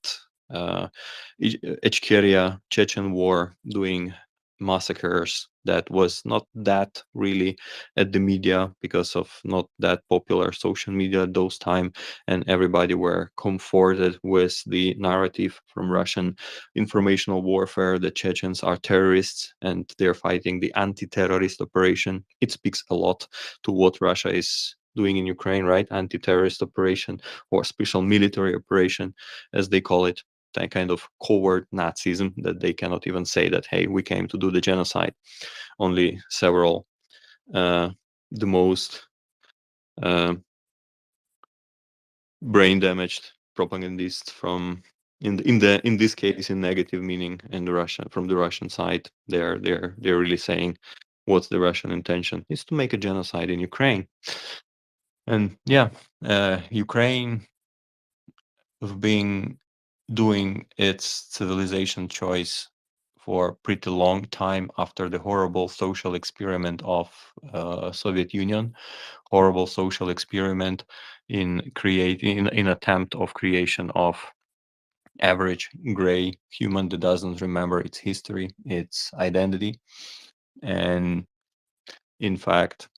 K: Ichkeria, Chechen war, doing massacres, that was not that really at the media, because of not that popular social media at those time, and everybody were comforted with the narrative from Russian informational warfare that Chechens are terrorists and they're fighting the anti-terrorist operation. It speaks a lot to what Russia is doing in Ukraine, right? Anti-terrorist operation, or special military operation, as they call it. That kind of covert Nazism, that they cannot even say that, hey, we came to do the genocide. Only several, the most brain damaged propagandists from in this case in negative meaning in the Russia, from the Russian side, they're really saying what's the Russian intention is to make a genocide in Ukraine. And yeah, Ukraine have been doing its civilization choice for a pretty long time after the horrible social experiment of Soviet Union, horrible social experiment, in creating in attempt of creation of average gray human that doesn't remember its history, its identity, and in fact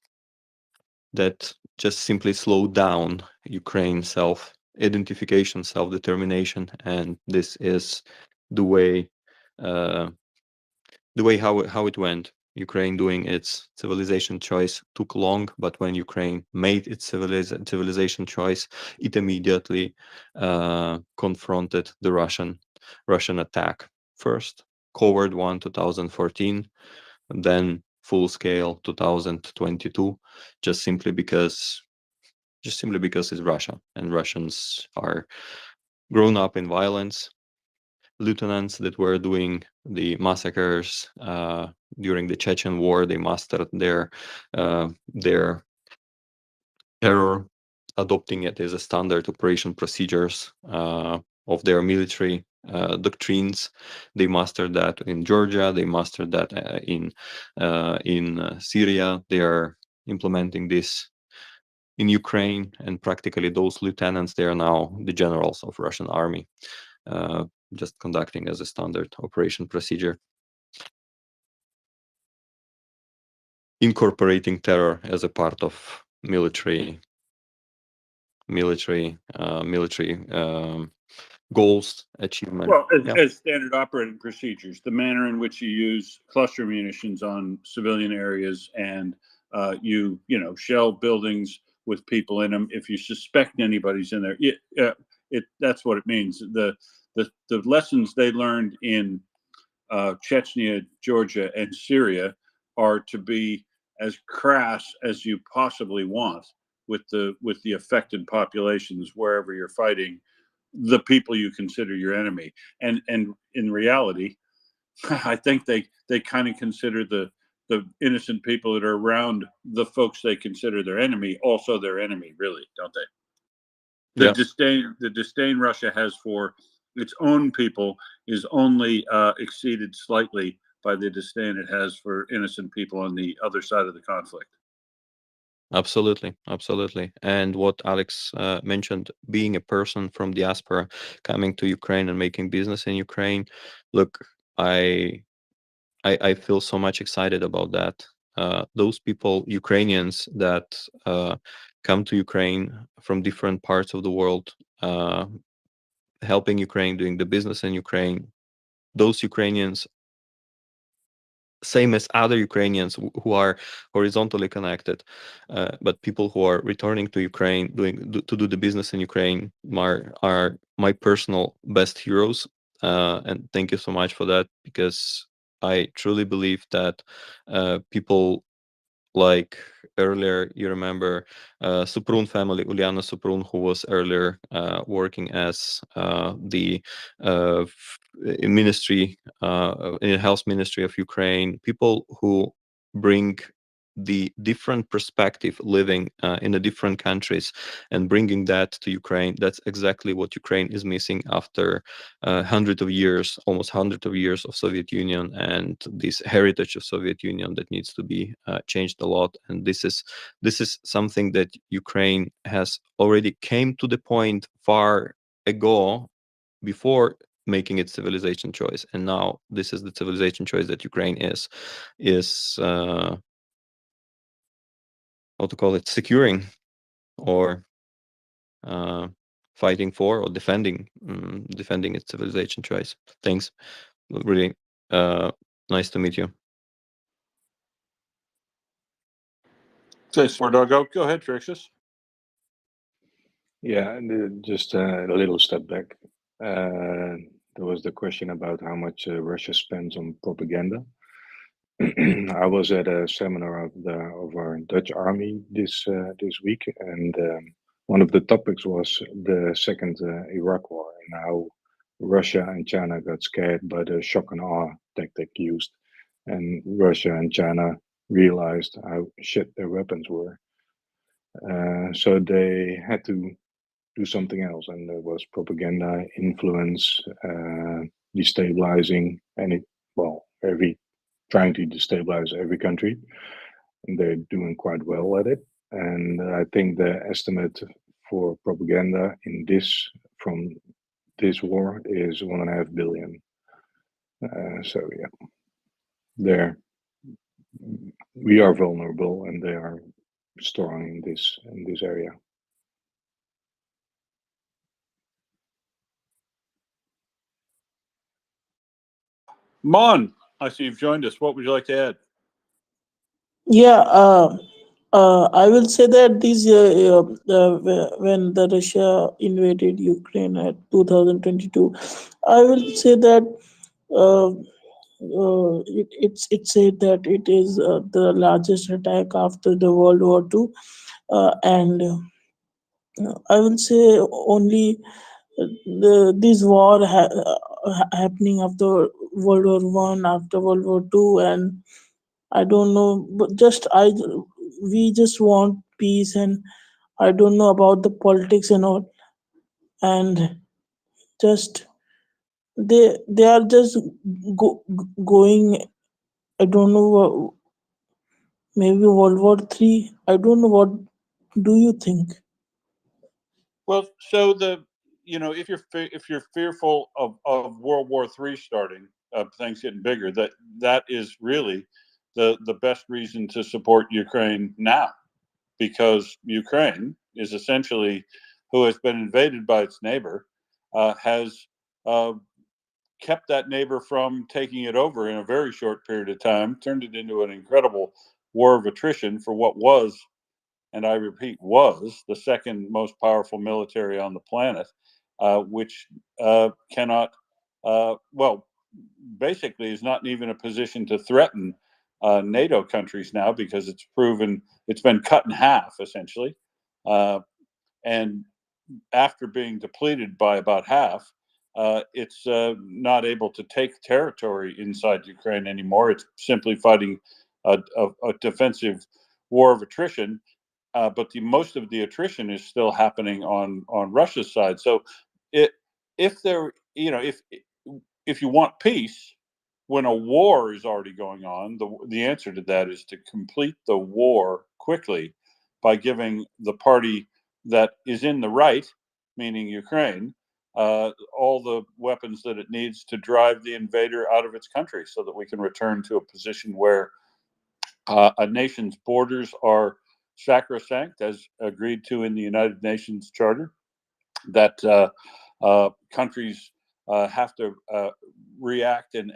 K: that just simply slowed down Ukraine's self-identification, self-determination, and this is the way how it went. Ukraine doing its civilization choice took long, but when Ukraine made its civilization choice, it immediately confronted the Russian attack. First, covert one 2014, and then full scale 2022, just simply because it's Russia, and Russians are grown up in violence. Lieutenants that were doing the massacres during the Chechen War, they mastered their terror, adopting it as a standard operation procedures of their military doctrines. They mastered that in Georgia. They mastered that in Syria. They are implementing this in Ukraine, and practically those lieutenants, they are now the generals of Russian army. Just conducting as a standard operation procedure, incorporating terror as a part of military goals achievement.
J: Well, as standard operating procedures, the manner in which you use cluster munitions on civilian areas, and you shell buildings with people in them. If you suspect anybody's in there, that's what it means. The lessons they learned in Chechnya, Georgia, and Syria are to be as crass as you possibly want with the affected populations wherever you're fighting, the people you consider your enemy. And in reality, I think they kind of consider the innocent people that are around the folks they consider their enemy also their enemy, really, don't they? The disdain Russia has for its own people is only exceeded slightly by the disdain it has for innocent people on the other side of the conflict.
K: Absolutely. And what Alex mentioned, being a person from diaspora coming to Ukraine and making business in Ukraine, look, I feel so much excited about that. Those people, Ukrainians that come to Ukraine from different parts of the world, helping Ukraine, doing the business in Ukraine, those Ukrainians, same as other Ukrainians who are horizontally connected, but people who are returning to Ukraine to do the business in Ukraine are my personal best heroes. And thank you so much for that, because I truly believe that people like earlier, you remember Suprun family, Uliana Suprun, who was earlier working as the ministry, in health ministry of Ukraine, people who bring the different perspective living in the different countries and bringing that to Ukraine. That's exactly what Ukraine is missing after hundreds of years, almost 100 of years of Soviet Union, and this heritage of Soviet Union that needs to be changed a lot. And this is something that Ukraine has already came to the point far ago before making its civilization choice, and now this is the civilization choice that Ukraine is how to call it, securing or fighting for or defending its civilization choice. Thanks. Really nice to meet you.
J: Thanks, Doggo. Go ahead, Trixis.
I: Yeah, and just a little step back. There was the question about how much Russia spends on propaganda. I was at a seminar of our Dutch army this week, and one of the topics was the second Iraq War and how Russia and China got scared by the shock and awe tactic used, and Russia and China realized how shit their weapons were. So they had to do something else, and there was propaganda, influence, destabilizing, and trying to destabilize every country. And they're doing quite well at it. And I think the estimate for propaganda in this from this war is 1.5 billion. So yeah, there we are vulnerable, and they are strong in this area.
J: Mon, I see you've joined us. What would you like to add?
M: Yeah, I will say that when the Russia invaded Ukraine at 2022, I will say that it's said that it is the largest attack after the World War II, and I will say only this war happening after World War One, after World War Two, and I don't know, but we just want peace, and I don't know about the politics and all, and just they are just going. I don't know, maybe World War Three. I don't know. What do you think?
J: Well, so if you're fearful of World War III starting, things getting bigger, that is really the best reason to support Ukraine now, because Ukraine is essentially, who has been invaded by its neighbor, has kept that neighbor from taking it over in a very short period of time, turned it into an incredible war of attrition for what was, and I repeat, was the second most powerful military on the planet, which cannot, well, basically is not even a position to threaten NATO countries now, because it's been cut in half essentially, and after being depleted by about half, it's not able to take territory inside Ukraine anymore. It's simply fighting a defensive war of attrition. But most of the attrition is still happening on Russia's side. So, if there, if you want peace when a war is already going on, the answer to that is to complete the war quickly by giving the party that is in the right, meaning Ukraine, all the weapons that it needs to drive the invader out of its country, so that we can return to a position where a nation's borders are sacrosanct, as agreed to in the United Nations Charter, that countries have to react and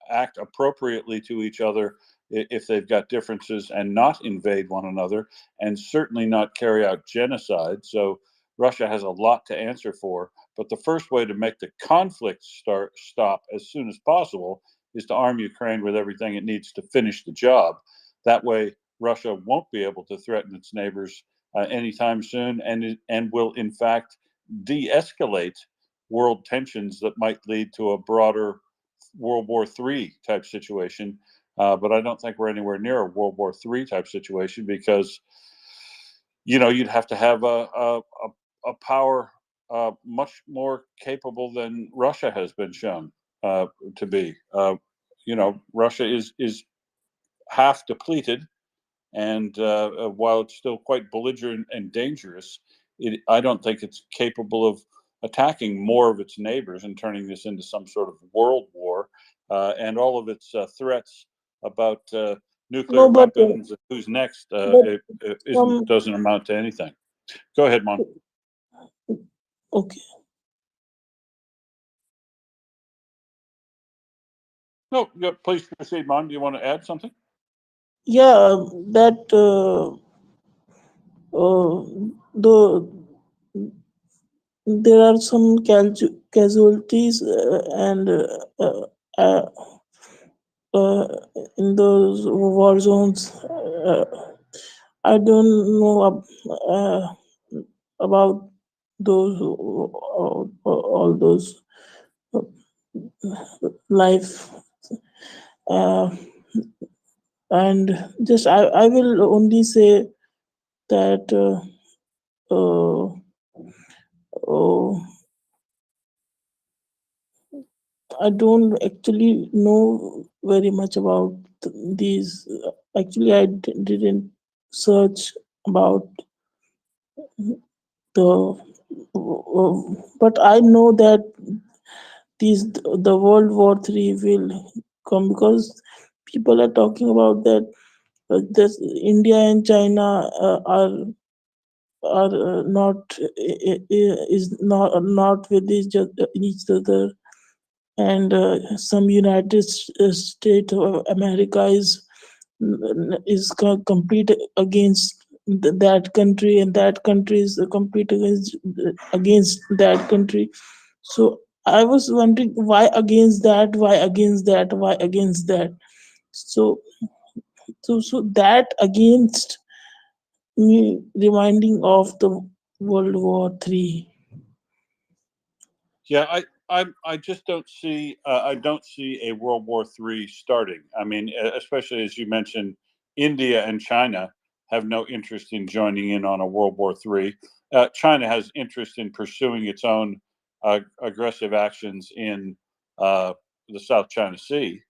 J: act appropriately to each other if they've got differences, and not invade one another, and certainly not carry out genocide. So Russia has a lot to answer for. But the first way to make the conflict stop as soon as possible is to arm Ukraine with everything it needs to finish the job. That way, Russia won't be able to threaten its neighbors anytime soon, and will in fact de-escalate world tensions that might lead to a broader World War III type situation. But I don't think we're anywhere near a World War III type situation, because you'd have to have a power much more capable than Russia has been shown to be. Russia is half depleted, and while it's still quite belligerent and dangerous, I don't think it's capable of attacking more of its neighbors and turning this into some sort of world war. And all of its threats about nuclear
M: No, but
J: weapons and who's next
M: but
J: doesn't amount to anything. Go ahead, Mon.
M: okay.
J: No, please proceed, Mon. Do you want to add something?
M: Yeah, that the there are some casualties and uh, uh, in those war zones. I don't know about those all those life, uh, and just I will only say that uh, uh, I don't actually know very much about these. Actually, I didn't search about the but I know that the World War III will come, because people are talking about that this India and China are not is not with each other, and some United States of America is compete against that country, and that country is compete against that country. So I was wondering, why against that, why against that, why against that. So that against me reminding of the World War III.
J: Yeah, I just don't see I don't see a World War III starting. I mean, especially as you mentioned, India and China have no interest in joining in on a World War III. China has interest in pursuing its own aggressive actions in the South China Sea,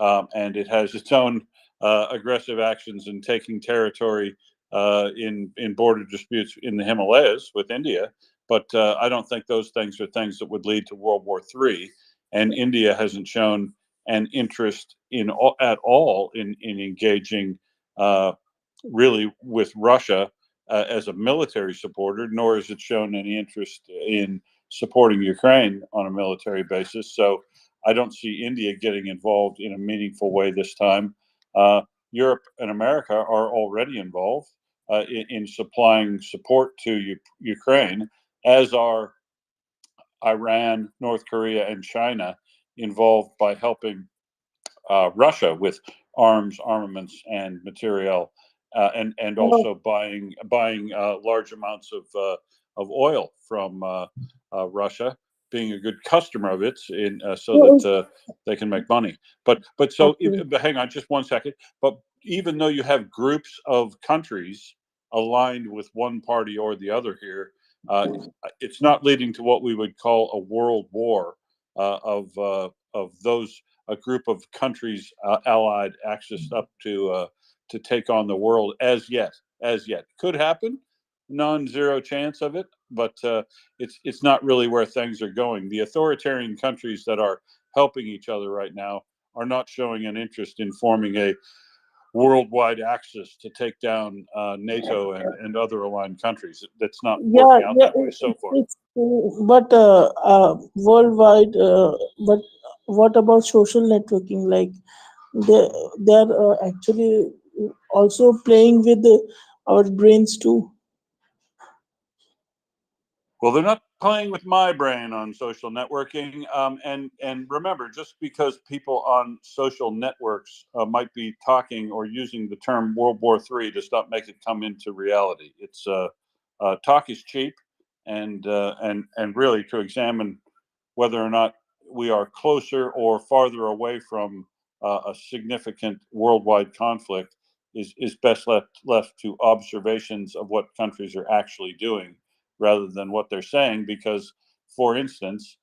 J: and it has its own aggressive actions in taking territory in border disputes in the Himalayas with India. But I don't think those things are things that would lead to World War III. And India hasn't shown an interest at all in engaging really with Russia as a military supporter, nor has it shown any interest in supporting Ukraine on a military basis. So I don't see India getting involved in a meaningful way this time. Europe and America are already involved in supplying support to Ukraine, as are Iran, North Korea, and China, involved by helping Russia with arms, armaments, and material, and also buying large amounts of oil from Russia, being a good customer of it, so that they can make money. But hang on just one second. But even though you have groups of countries aligned with one party or the other here, it's not leading to what we would call a world war of those a group of countries allied axis up to take on the world as yet. Could happen, non-zero chance of it, but it's not really where things are going. The authoritarian countries that are helping each other right now are not showing an interest in forming a worldwide axis to take down NATO and other aligned countries. That's not working out that way so far.
M: But worldwide, but what about social networking? Like they're actually also playing with our brains too.
J: Well, they're not playing with my brain on social networking. And remember, just because people on social networks might be talking or using the term World War III does not make it come into reality. It's talk is cheap, and really to examine whether or not we are closer or farther away from a significant worldwide conflict is best left to observations of what countries are actually doing, rather than what they're saying. Because, for instance,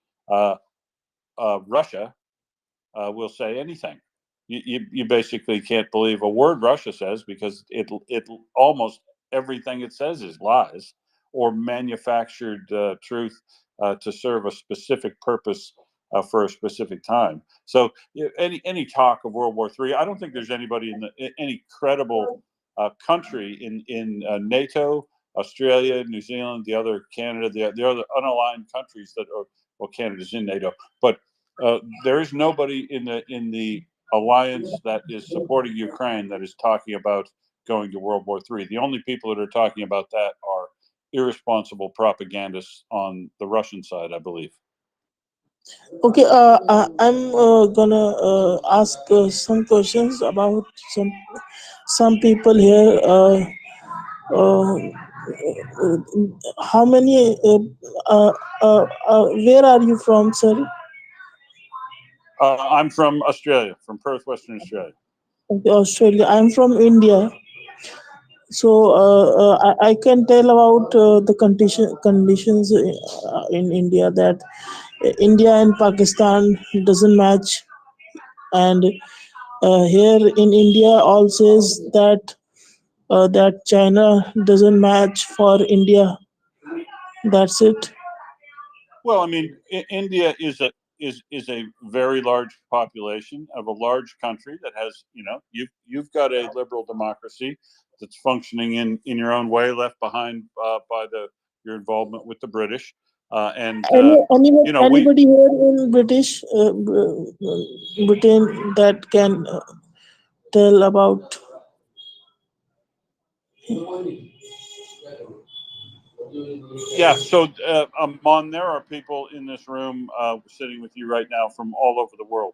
J: Russia will say anything. You basically can't believe a word Russia says, because it almost everything it says is lies or manufactured truth to serve a specific purpose for a specific time. So any talk of World War III, I don't think there's anybody any credible country in NATO, Australia, New Zealand, the other Canada, the other unaligned countries that are, well, Canada's in NATO, but there is nobody in the alliance that is supporting Ukraine that is talking about going to World War III. The only people that are talking about that are irresponsible propagandists on the Russian side, I believe.
M: Okay, I'm gonna ask some questions about some people here. How many? Where are you from, sir?
J: I'm from Australia, from Perth, Western Australia.
M: Okay, Australia. I'm from India. So I can tell about the conditions in India, that India and Pakistan doesn't match, and here in India all says that that China doesn't match for India, That's it.
J: Well, I mean, India is a very large population of a large country that has, you've got a liberal democracy that's functioning in your own way, left behind by your involvement with the British, and we.
M: Anybody here in Britain that can tell about?
J: Yeah, so Mon, there are people in this room sitting with you right now from all over the world.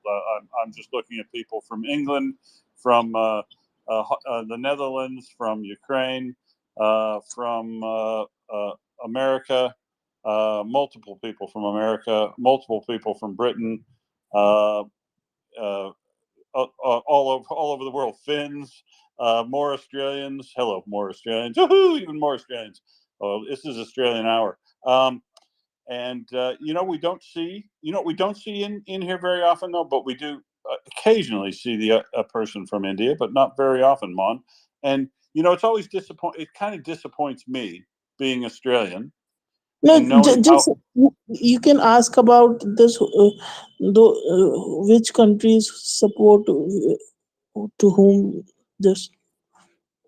J: I'm just looking at people from England, from the Netherlands, from Ukraine, from America, multiple people from America, multiple people from Britain, uh, all over the world. Finns, more Australians. Hello, more Australians. Woohoo, even more Australians. Oh, this is Australian hour. And we don't see in here very often though, but we do occasionally see a person from India, but not very often, Mon. And it's always it kind of disappoints me being Australian.
M: No, just you can ask about this. Which countries support to whom this?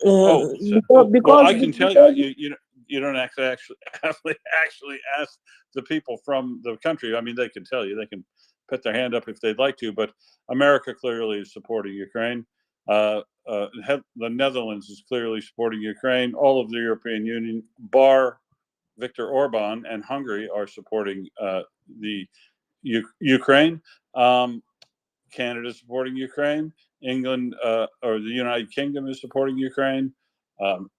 J: Well, I can tell you, you don't actually ask the people from the country. I mean, they can tell you. They can put their hand up if they'd like to. But America clearly is supporting Ukraine. The Netherlands is clearly supporting Ukraine. All of the European Union, bar Viktor Orban and Hungary, are supporting the Ukraine. Canada is supporting Ukraine. England or the United Kingdom is supporting Ukraine.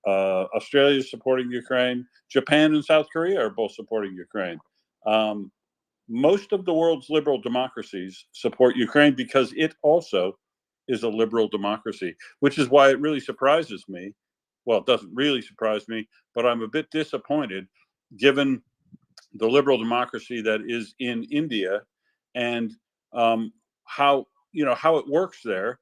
J: Australia is supporting Ukraine. Japan and South Korea are both supporting Ukraine. Most of the world's liberal democracies support Ukraine because it also is a liberal democracy, which is why it really surprises me. Well, it doesn't really surprise me, but I'm a bit disappointed given the liberal democracy that is in India and how it works there.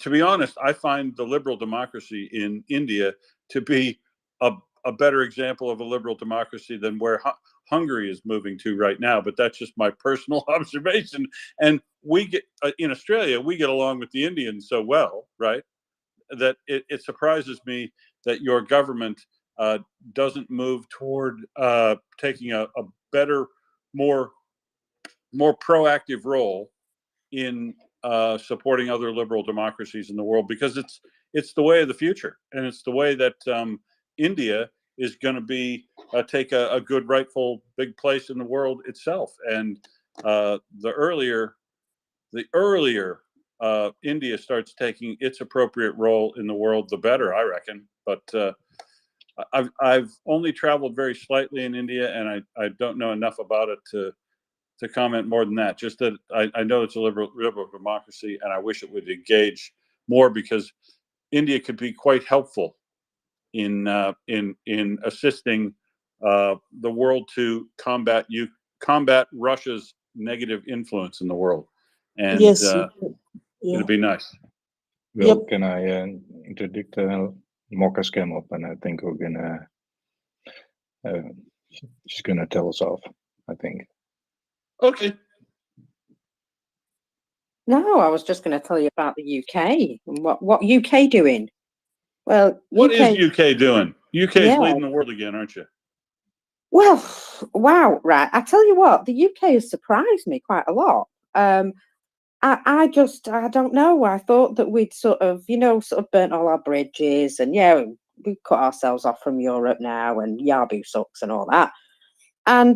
J: To be honest, I find the liberal democracy in India to be a better example of a liberal democracy than where Hungary is moving to right now. But that's just my personal observation. And we get in Australia, we get along with the Indians so well, right? That it surprises me that your government doesn't move toward taking a better, more proactive role in supporting other liberal democracies in the world, because it's the way of the future, and it's the way that India is going to be take a good, rightful, big place in the world itself. And the earlier India starts taking its appropriate role in the world, the better, I reckon. But I've only traveled very slightly in India, and I don't know enough about it to comment more than that. Just that I know it's a liberal democracy, and I wish it would engage more, because India could be quite helpful in assisting the world to combat Russia's negative influence in the world. And
M: Yes,
J: it'd be nice.
I: Well, can I interdict Mocha's came up, and I think we're gonna she's gonna tell us off, I think.
J: Okay.
G: No, I was just going to tell you about the UK and what UK doing. Well,
J: what is UK doing? UK is leading the world again, aren't you?
G: Well, wow, right. I tell you what, the UK has surprised me quite a lot. I don't know. I thought that we'd sort of burnt all our bridges, and we cut ourselves off from Europe now, and Yabu sucks and all that. And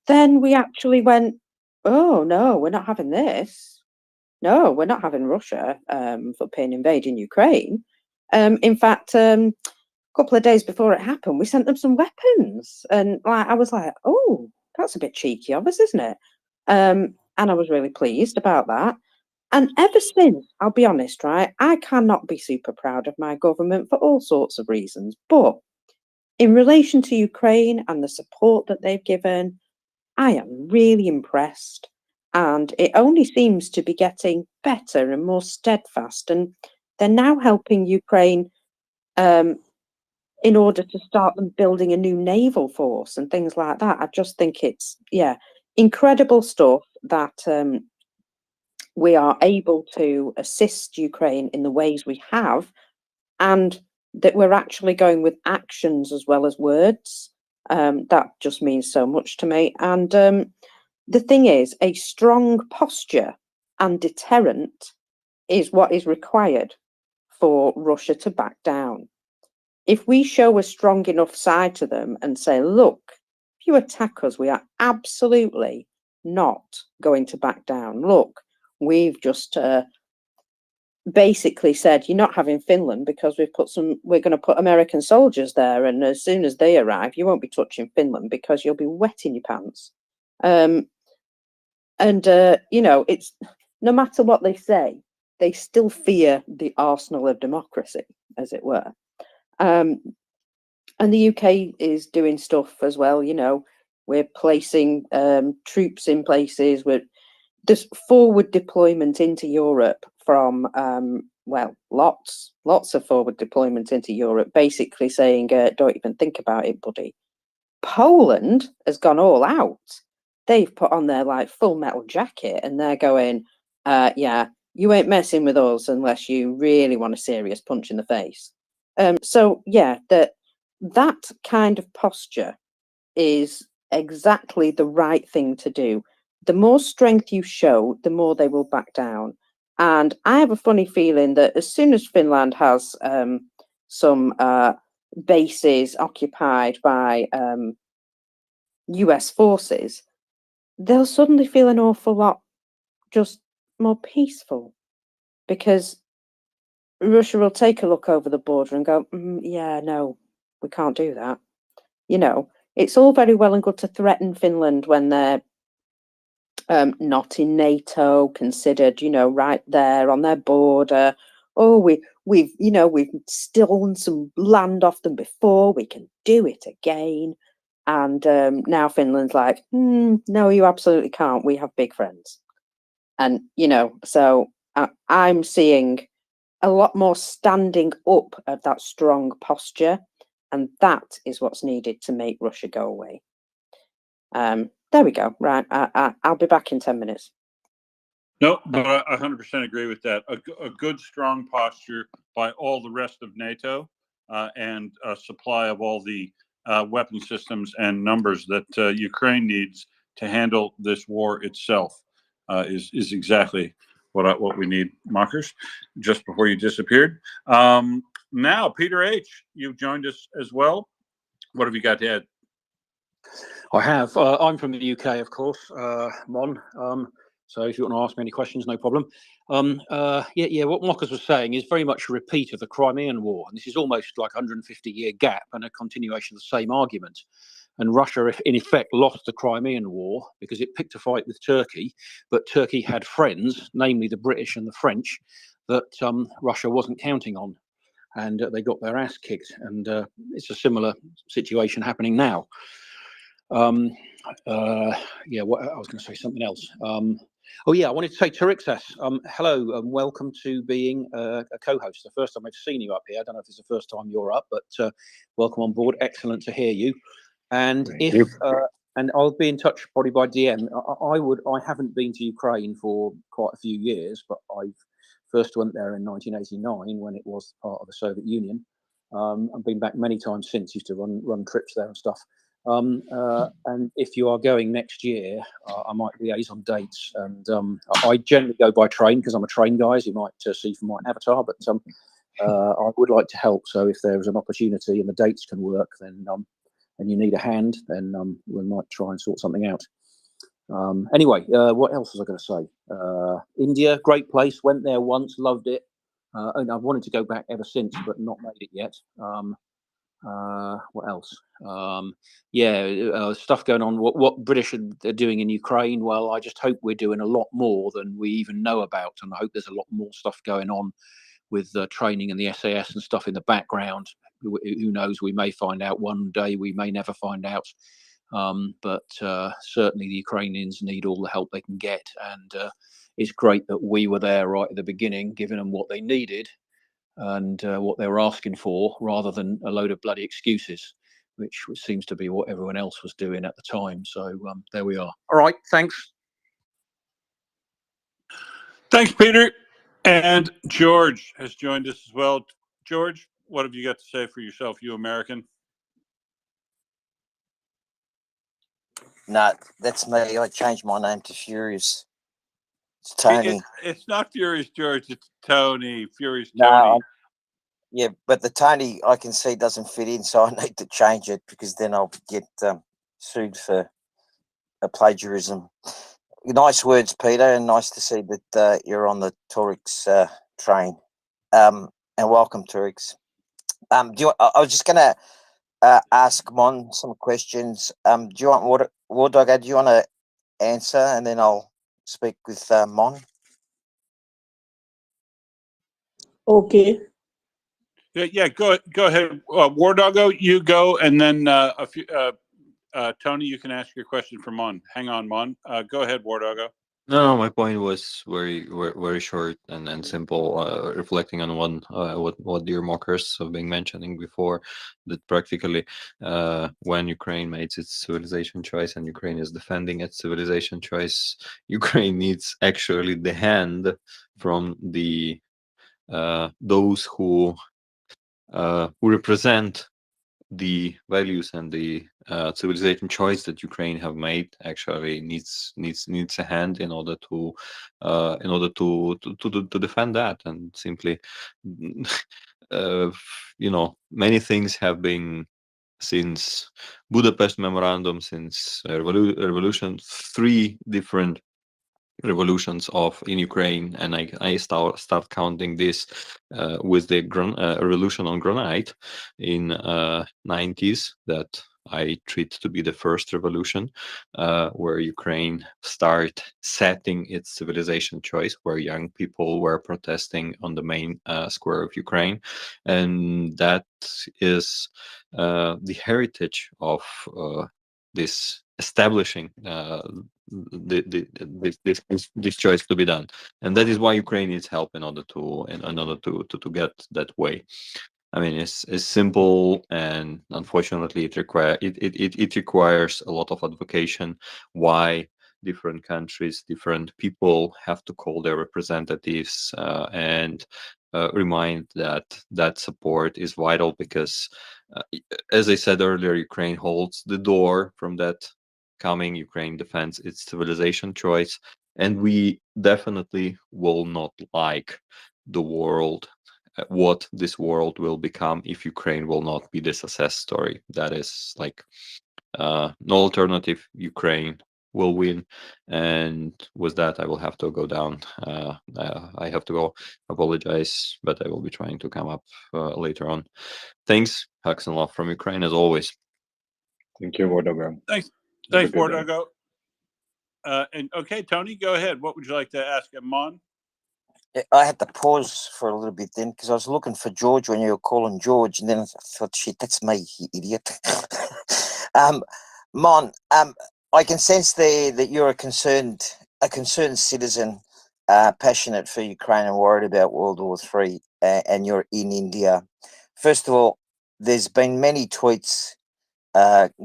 G: then we actually went, oh no, we're not having this. No, we're not having Russia invading Ukraine. In fact, a couple of days before it happened, we sent them some weapons, and I was like, oh, that's a bit cheeky of us, isn't it? And I was really pleased about that. And ever since, I'll be honest, right, I cannot be super proud of my government for all sorts of reasons. But in relation to Ukraine and the support that they've given, I am really impressed. And it only seems to be getting better and more steadfast. And they're now helping Ukraine in order to start them building a new naval force and things like that. I just think it's, yeah, incredible stuff that we are able to assist Ukraine in the ways we have, and that we're actually going with actions as well as words. That just means so much to me. And the thing is, a strong posture and deterrent is what is required for Russia to back down. If we show a strong enough side to them and say, look, if you attack us, we are absolutely not going to back down. Look, we've just basically said, you're not having Finland because we're going to put American soldiers there. And as soon as they arrive, you won't be touching Finland because you'll be wetting your pants. You know, it's no matter what they say, they still fear the arsenal of democracy, as it were. And the UK is doing stuff as well. You know, we're placing troops in places. There's forward deployment into Europe from well, lots of forward deployment into Europe, basically saying, don't even think about it, buddy. Poland has gone all out. They've put on their like full metal jacket and they're going, yeah, you ain't messing with us unless you really want a serious punch in the face. So yeah, that kind of posture is exactly the right thing to do. The more strength you show, the more they will back down. And I have a funny feeling that as soon as Finland has some bases occupied by US forces, they'll suddenly feel an awful lot just more peaceful, because Russia will take a look over the border and go, yeah, no, we can't do that. You know, it's all very well and good to threaten Finland when they're not in NATO, considered, you know, right there on their border. Oh, we've stolen some land off them before, we can do it again. And now Finland's like, no, you absolutely can't. We have big friends. And, you know, so I'm seeing a lot more standing up of that strong posture. And that is what's needed to make Russia go away. There we go. Right. I'll be back in 10 minutes.
J: No, but I 100% agree with that. A good, strong posture by all the rest of NATO and a supply of all the weapon systems and numbers that Ukraine needs to handle this war itself is exactly what we need. Markers, just before you disappeared. Now, Peter H., you've joined us as well. What have you got to add?
N: I have. I'm from the UK, of course, Mon. So if you want to ask me any questions, no problem. Yeah, what Mockers was saying is very much a repeat of the Crimean War. And this is almost like a 150-year gap and a continuation of the same argument. And Russia, in effect, lost the Crimean War because it picked a fight with Turkey. But Turkey had friends, namely the British and the French, that Russia wasn't counting on. And they got their ass kicked. And it's a similar situation happening now. Yeah, I was going to say something else. Oh yeah, I wanted to say to Rixas, hello and welcome to being a co-host. The first time I've seen you up here. I don't know if it's the first time you're up, but welcome on board. Excellent to hear you. And and I'll be in touch probably by DM. I haven't been to Ukraine for quite a few years, but I first went there in 1989 when it was part of the Soviet Union. I've been back many times since. Used to run trips there and stuff. And if you are going next year, I might liaise on dates. And I generally go by train because I'm a train guy, as you might see from my avatar. But I would like to help. So if there is an opportunity and the dates can work, then and you need a hand, then we might try and sort something out. Anyway, what else was I going to say? India, great place. Went there once, loved it, and I've wanted to go back ever since, but not made it yet. What else? Stuff going on. What British are doing in Ukraine? Well, I just hope we're doing a lot more than we even know about, and I hope there's a lot more stuff going on with training and the SAS and stuff in the background. Who knows? We may find out one day. We may never find out. But certainly the Ukrainians need all the help they can get, and it's great that we were there right at the beginning, giving them what they needed. and what they were asking for, rather than a load of bloody excuses, which seems to be what everyone else was doing at the time. So there we are. All right, thanks.
J: Thanks, Peter. And George has joined us as well. George, what have you got to say for yourself, you American?
O: No, that's me. I changed my name to Furious. It's Tony.
J: It's not Furious George, it's Tony. Furious
O: No,
J: Tony.
O: yeah, but the Tony I can see doesn't fit in, so I need to change it because then I'll get sued for a plagiarism. Nice words, Peter, and nice to see that you're on the Torix train. And welcome, Torix. I was just going to ask Mon some questions. Do you want War Doggo? Do you want to answer, and then I'll speak with Mon?
M: Okay.
J: Yeah. Go ahead, War Doggo. You go, and then Tony, you can ask your question for Mon. Hang on, Mon. Go ahead, War Doggo.
K: No, my point was very short and simple, reflecting on what dear mockers have been mentioning before, that practically when Ukraine made its civilization choice and Ukraine is defending its civilization choice, Ukraine needs actually the hand from the those who represent the values and the civilization choice that Ukraine have made. Actually needs a hand in order to defend that, and simply many things have been since Budapest Memorandum, since revolution, 3 different revolutions in Ukraine, and I start counting this with the revolution on granite in 90s that I treat to be the first revolution, where Ukraine start setting its civilization choice, where young people were protesting on the main square of Ukraine, and that is the heritage of this establishing this choice to be done, and that is why Ukraine needs help in order to get that way. I mean, it's simple, and unfortunately, it requires a lot of advocation. Why different countries, different people have to call their representatives and remind that support is vital, because, as I said earlier, Ukraine holds the door from that coming. Ukraine defends its civilization choice, and we definitely will not like the world, what this world will become if Ukraine will not be the success story. That is like no alternative. Ukraine will win, and with that, I will have to go down. I have to go. Apologize, but I will be trying to come up later on. Thanks, hugs and love from Ukraine as always.
I: Thank you, War Doggo.
J: Thanks, War Doggo. And okay, Tony, go ahead. What would you like to ask Mon?
O: I had to pause for a little bit then because I was looking for George when you were calling George, and then I thought, shit, that's me, you idiot. Mon, I can sense there that you're a concerned citizen, passionate for Ukraine and worried about World War III, and you're in India. First of all, there's been many tweets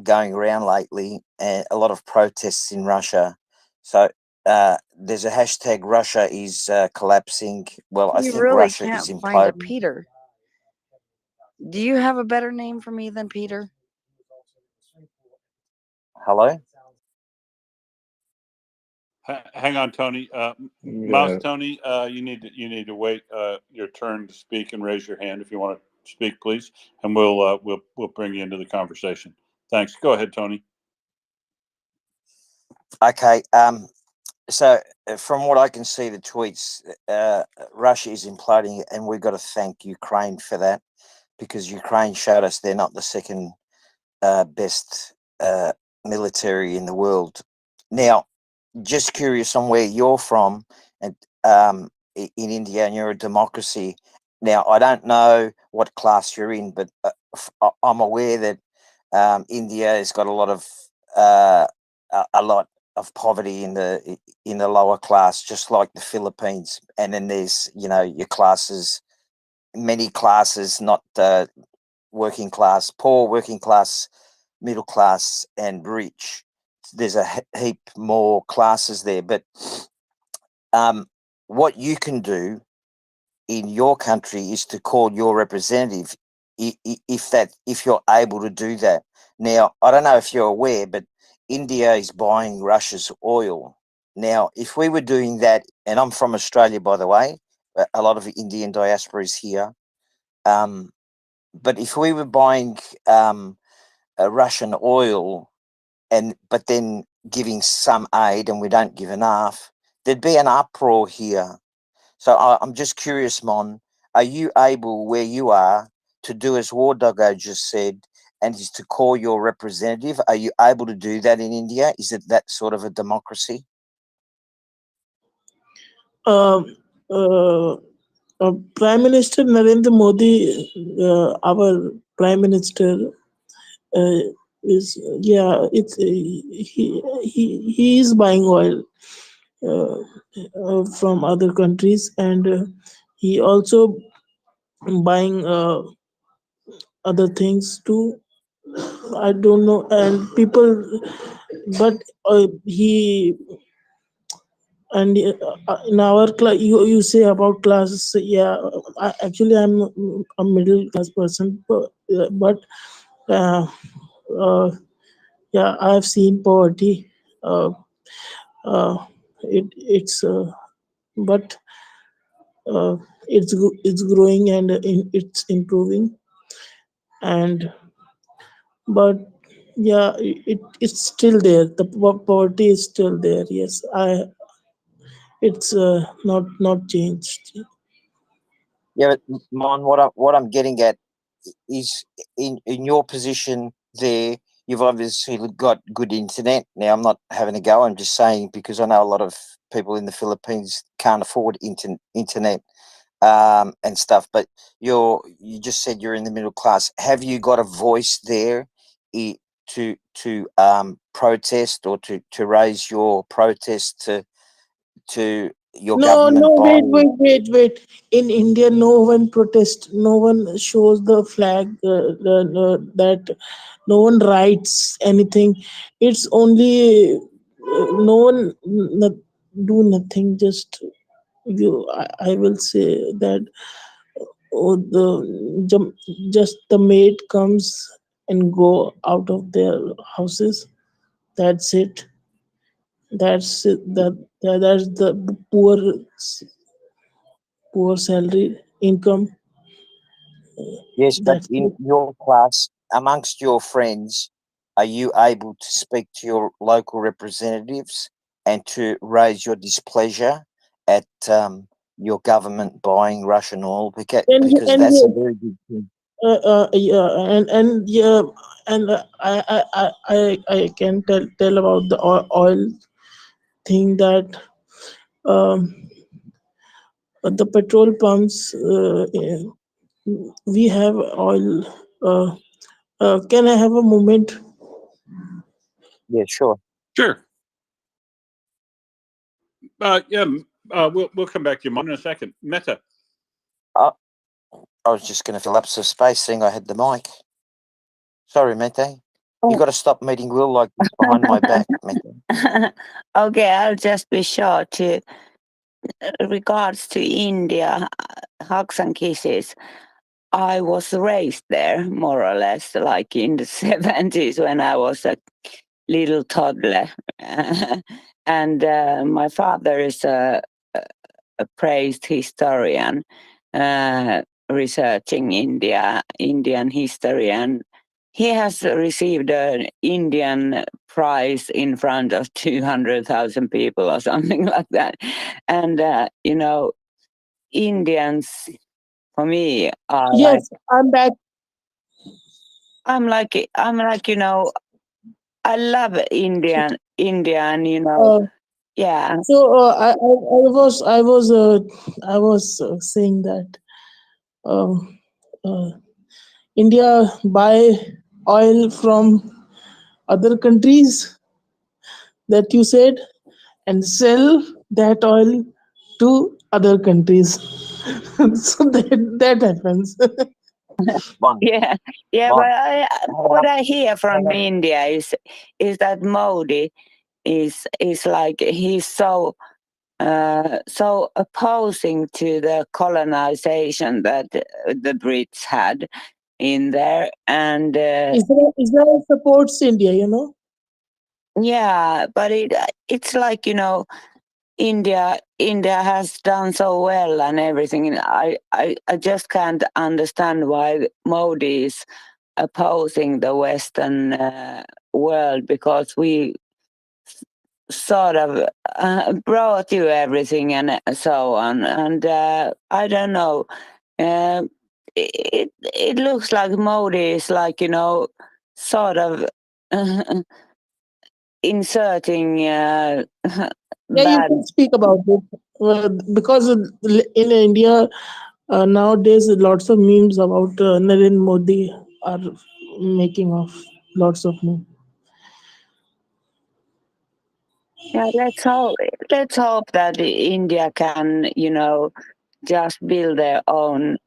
O: going around lately, and a lot of protests in Russia. So there's a hashtag Russia is collapsing. Well, I
P: You
O: think
P: really
O: Russia
P: can't
O: is
P: find a
O: imploding.
P: Peter. Do you have a better name for me than Peter?
O: Hello?
J: Hang on, Tony. Mouse Tony, you need to wait your turn to speak and raise your hand if you want to speak, please, and we'll bring you into the conversation. Thanks. Go ahead, Tony.
O: Okay. So from what I can see, the tweets, Russia is imploding, and we've got to thank Ukraine for that, because Ukraine showed us they're not the second best military in the world. Now, just curious on where you're from, and in India, and you're a democracy. Now, I don't know what class you're in, but I'm aware that India has got a lot of poverty in the lower class, just like the Philippines. And then there's your classes many classes, not working class, poor, working class, middle class, and rich. There's a heap more classes there. But what you can do in your country is to call your representative if you're able to do that. Now, I don't know if you're aware, but India is buying Russia's oil. Now, if we were doing that, and I'm from Australia, by the way, a lot of Indian diaspora is here. But if we were buying Russian oil but then giving some aid and we don't give enough, there'd be an uproar here. So I'm just curious, Mon, are you able where you are to do as War Doggo just said, and is to call your representative? Are you able to do that in India? Is it that sort of a democracy?
M: Um, uh, Prime Minister Narendra Modi, our Prime Minister, is it's he is buying oil from other countries, and he also buying other things too. I don't know, and people, but he and in our class, you say about classes. Yeah, actually, I'm a middle class person, but yeah, I have seen poverty. It's but it's growing and it's improving, and but yeah, it's still there. The poverty is still there. Yes, it's not changed.
O: Yeah, but Mon, what I'm getting at is in your position there, you've obviously got good internet. Now, I'm not having a go. I'm just saying because I know a lot of people in the Philippines can't afford internet and stuff. But you just said you're in the middle class. Have you got a voice there to protest or to raise your protest to your
M: No,
O: government
M: wait. In India, no one protests. No one shows the flag. That no one writes anything. It's only no one do nothing. Just I will say that just the maid comes and go out of their houses. That's it. That's it. That's the poor salary income.
O: Yes, but
M: That's
O: in
M: it.
O: your class, amongst your friends, are you able to speak to your local representatives and to raise your displeasure at your government buying Russian oil? Because
M: And
O: that's a very big thing.
M: yeah, and yeah, and I can tell about the oil thing that um, the petrol pumps we have oil. Can I have a moment?
O: Yeah, sure.
J: Sure. Yeah. We'll come back to you Mon, in a second. Meta.
O: I was just going to fill up some space, seeing I had the mic. Sorry, Mete. You got to stop meeting Will like this behind my back, Mete.
H: Okay, I'll just be short. To regards to India, hugs and kisses. I was raised there, more or less, like in the 70s when I was a little toddler. And my father is a praised historian, researching Indian history, and he has received an Indian prize in front of 200,000 people or something like that. And Indians, for me, are like
M: Yes, I'm back.
H: I'm like I love India, and
M: Uh,
H: yeah.
M: so I was saying that um, uh, India buy oil from other countries that you said and sell that oil to other countries. So that happens.
O: Mon,
H: Yeah, yeah,
O: Mon,
H: but what I hear from
O: hang on.
H: India is that Modi is like he's so so opposing to the colonization that the Brits had in there, and
M: Israel supports India, you know.
H: yeah, but it's like, you know, India has done so well and everything, and I just can't understand why Modi is opposing the Western world, because we sort of brought you everything and so on, and I don't know. It looks like Modi is like, you know, sort of inserting
M: Yeah, you
H: bad.
M: can speak about it because in India nowadays lots of memes about Narendra Modi are making of lots of memes.
H: Yeah, let's hope that India can, you know, just build their own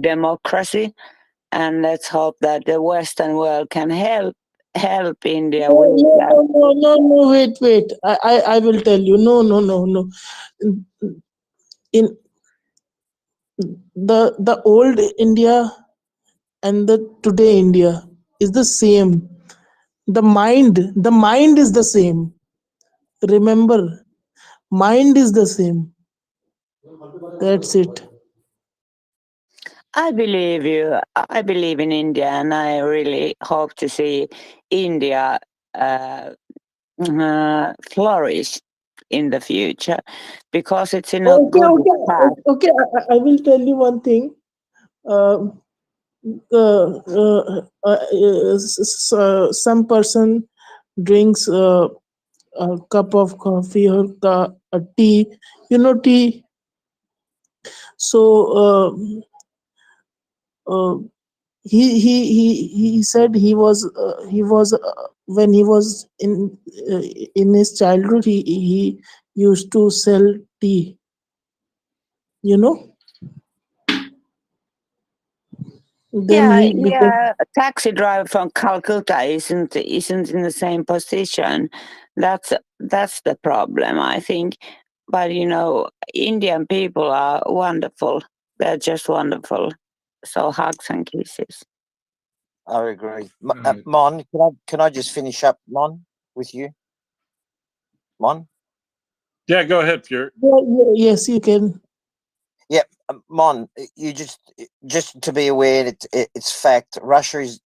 H: democracy, and let's hope that the Western world can help India
M: No,
H: with that.
M: no, wait. I will tell you. No. In the old India and the today India is the same. The mind is the same. Remember, mind is the same. That's it.
H: I believe you. I believe in India, and I really hope to see India flourish in the future, because it's in a good path.
M: Okay. I will tell you one thing. Uh, some person drinks a cup of coffee or a tea. You know tea. So he said he was when he was in his childhood he used to sell tea. You know. Then
H: Yeah,
M: he became.
H: yeah. A taxi driver from Calcutta isn't in the same position. That's the problem, I think. But you know, Indian people are wonderful. They're just wonderful. So hugs and kisses.
O: I agree. Mon, can I just finish up, Mon, with you? Mon?
J: Yeah, go ahead, Fury.
M: Yes, you can.
O: Yeah, Mon, you just to be aware that it's fact. Russia is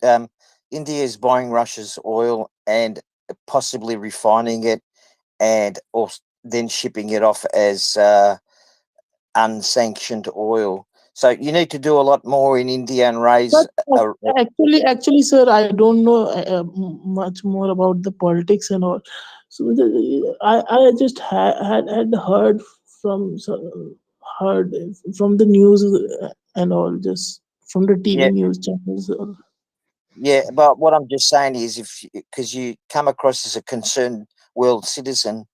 O: India is buying Russia's oil and possibly refining it, and also then shipping it off as unsanctioned oil. So you need to do a lot more in India and raise.
M: But actually, sir, I don't know much more about the politics and all. So I just had heard from heard from the news and all, just from the
O: Yeah,
M: TV news channels.
O: yeah. But what I'm just saying is, if because you come across as a concerned world citizen,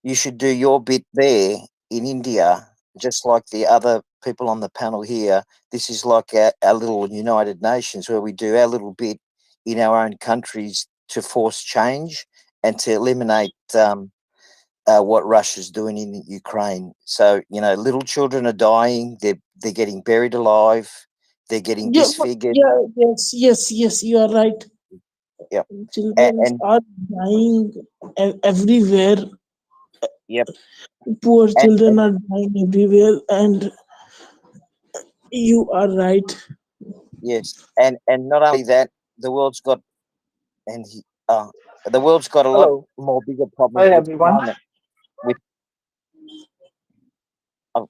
O: you should do your bit there in India, just like the other people on the panel here. This is like our little United Nations where we do our little bit in our own countries to force change and to eliminate what Russia's doing in Ukraine. So, little children are dying. They're getting buried alive. They're getting disfigured.
M: Yes, you are right.
O: Yep.
M: Children
O: And
M: are dying everywhere.
O: yep.
M: Poor children
O: And
M: are dying everywhere, and you are right.
O: yes. And not only that, the world's got and he, the world's got a lot
Q: Hello.
O: more bigger problems
Q: Hi,
O: with
Q: everyone.
O: climate. With oh,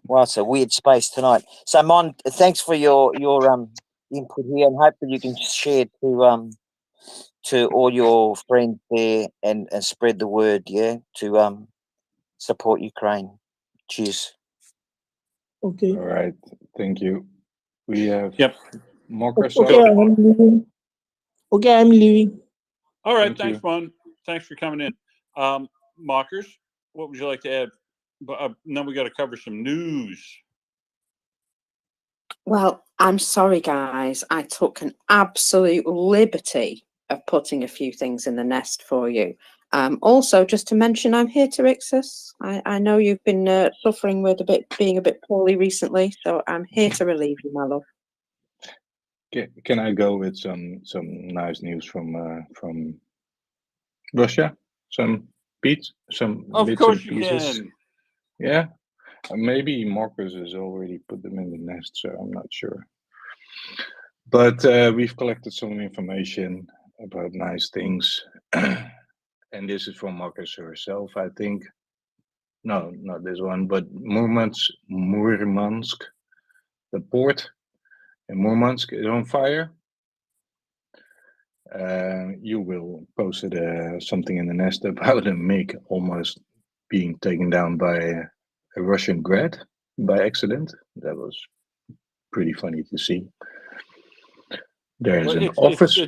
O: well, it's a weird space tonight. So, Mon, thanks for your input here, and hope that you can share to all your friends there and spread the word. Yeah, to support Ukraine. Cheers.
M: Okay.
I: All right. Thank you. We have more
M: Okay,
I: questions.
M: I'm leaving. Okay, I'm leaving.
J: All right.
I: Thank
J: Thanks,
I: you.
J: Mon. Thanks for coming in. Mockers, what would you like to add? but then we got to cover some news.
G: Well, I'm sorry, guys. I took an absolute liberty of putting a few things in the nest for you. Also, just to mention, I'm here to Ixus. I know you've been suffering with being a bit poorly recently, so I'm here to relieve you, my love.
I: Can I go with some nice news from Russia? Some bits and pieces.
J: Can.
I: Yeah, maybe Marcus has already put them in the nest, so I'm not sure. But we've collected some information about nice things, and this is from Marcus herself, I think. No, not this one, but Murmansk, the port in Murmansk is on fire. You will post something in the nest about a MiG almost being taken down by a Russian grad by accident. That was pretty funny to see. There's
J: Well,
I: an office.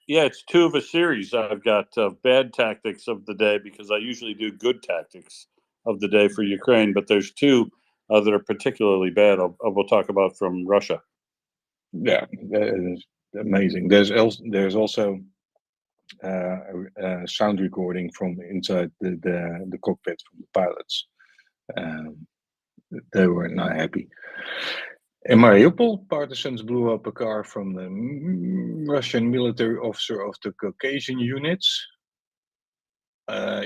J: It's two of a series. I've got bad tactics of the day because I usually do good tactics of the day for Ukraine, but there's two that are particularly bad. We'll talk about from Russia.
I: Yeah, that is amazing. There's also a sound recording from inside the cockpit from the pilots. They were not happy. In Mariupol, partisans blew up a car from the Russian military officer of the Caucasian units.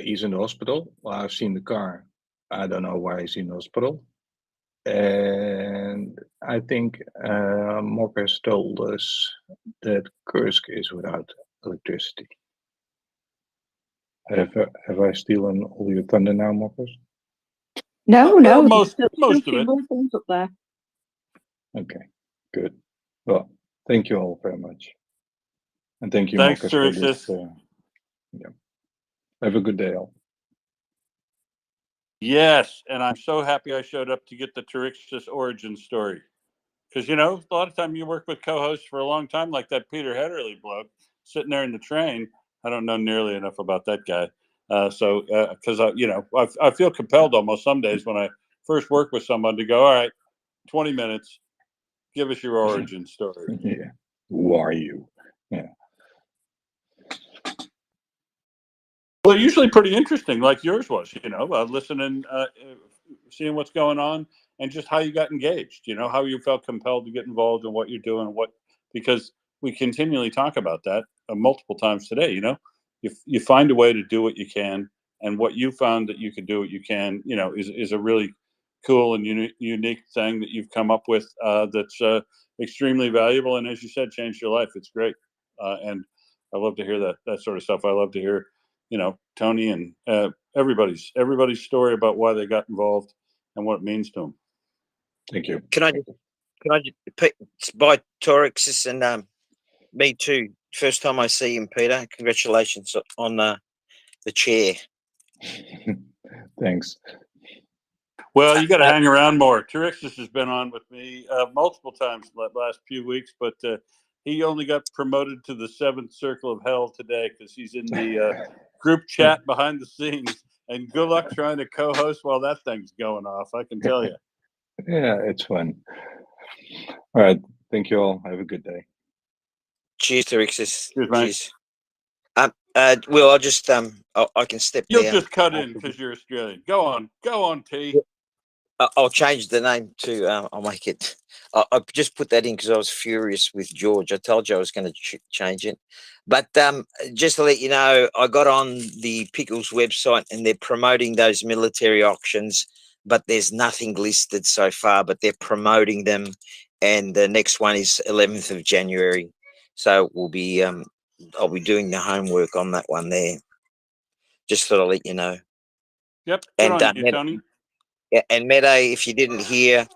I: He's in the hospital. Well, I've seen the car. I don't know why he's in the hospital. And I think Marcus told us that Kursk is without electricity. Have I stolen all your thunder now, Marcus?
G: No,
J: most of it.
G: Things up there.
I: Okay, good. Well, thank you all very much, and thank you,
J: Thanks,
I: Marcus, for this.
J: Terexis.
I: Yeah. Have a good day, all.
J: Yes, and I'm so happy I showed up to get the Terexis origin story. Because, a lot of time you work with co-hosts for a long time, like that Peter Hederley bloke sitting there in the train. I don't know nearly enough about that guy. Because I feel compelled almost some days when I first work with someone to go, all right, 20 minutes, give us your origin story.
I: Yeah. Who are you? Yeah.
J: Well, usually pretty interesting, like yours was, listening, seeing what's going on, and just how you got engaged, how you felt compelled to get involved in what you're doing, because we continually talk about that multiple times today, you find a way to do what you can, and what you found that you could do what you can, is a really cool and unique thing that you've come up with that's extremely valuable, and as you said, changed your life. It's great, and I love to hear that sort of stuff. I love to hear Tony and everybody's story about why they got involved and what it means to them.
I: Thank you.
O: Can I by Torexis and me too. First time I see him, Peter. Congratulations on the chair.
I: Thanks.
J: Well, you got to hang around more. Terexis has been on with me multiple times the last few weeks, but he only got promoted to the 7th circle of hell today because he's in the group chat behind the scenes. And good luck trying to co-host while that thing's going off, I can tell you.
I: Yeah, it's fun. All right. Thank you all. Have a good day.
O: Cheers, Terexis.
J: Cheers, mate.
O: Cheers. Will, I'll just I can step
J: You'll
O: down.
J: just cut in because you're Australian. Go on, T.
O: I'll change the name to I'll make it. I just put that in because I was furious with George. I told you I was going to change it, but just to let you know, I got on the Pickles website and they're promoting those military auctions, but there's nothing listed so far. But they're promoting them, and the next one is 11th of January. So we'll be I'll be doing the homework on that one there. Just thought I'll let you know.
J: Yep.
O: And
J: Good on you, Tony.
O: Yeah, and Mede, if you didn't hear,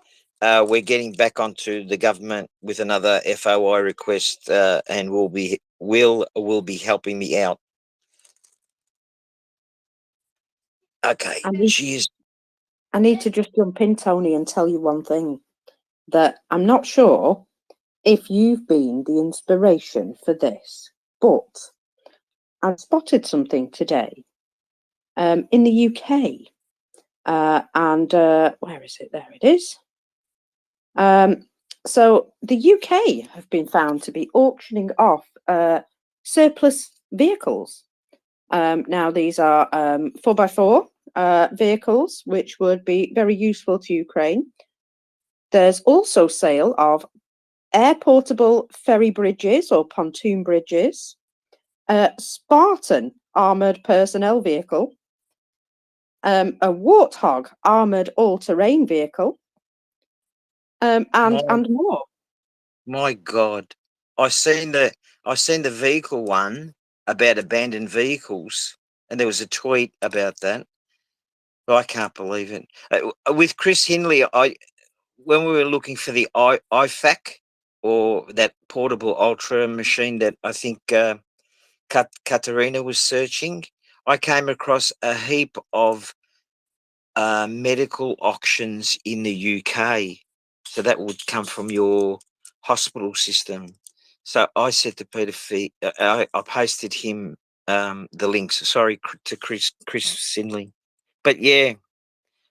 O: we're getting back onto the government with another FOI request, and will be helping me out. Okay, cheers.
G: I need to just jump in, Tony, and tell you one thing, that I'm not sure if you've been the inspiration for this, but I've spotted something today in the UK. And where is it? There it is. So the UK have been found to be auctioning off surplus vehicles. Now these are 4x4 vehicles, which would be very useful to Ukraine. There's also sale of air portable ferry bridges or pontoon bridges, Spartan armoured personnel vehicle, a Warthog armoured all-terrain vehicle, and more.
O: My God, I seen the vehicle one about abandoned vehicles, and there was a tweet about that. I can't believe it. With Chris Hindley, when we were looking for the IFAC, or that portable ultra machine that I think Katerina was searching, I came across a heap of medical auctions in the UK. So that would come from your hospital system. So I said to Peter Fee, I posted him the links. Sorry to Chris Sinley, but yeah.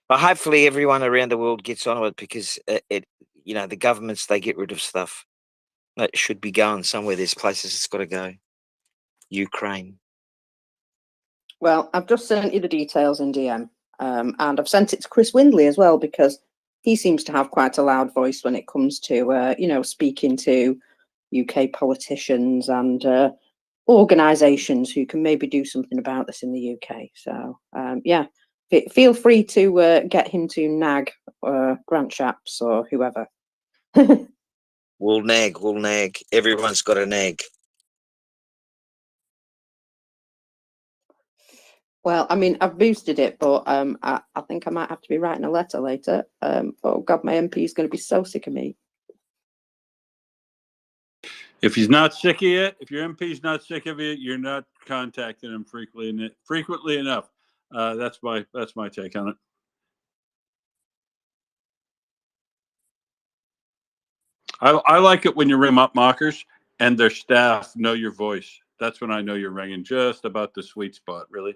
O: But hopefully everyone around the world gets on it, because the governments, they get rid of stuff that should be going somewhere. There's places it's got to go. Ukraine.
G: Well, I've just sent you the details in DM, and I've sent it to Chris Windley as well, because he seems to have quite a loud voice when it comes to, speaking to UK politicians and organisations who can maybe do something about this in the UK. So, yeah, feel free to get him to nag Grant Shapps or whoever.
O: We'll nag. Everyone's got a nag.
G: Well, I mean, I've boosted it, but I think I might have to be writing a letter later. Oh God, my MP is going to be so sick of me.
J: If he's not sick of you, if your MP's not sick of you, you're not contacting him frequently enough. That's my take on it. I like it when you ring up mockers and their staff know your voice. That's when I know you're ringing just about the sweet spot, really.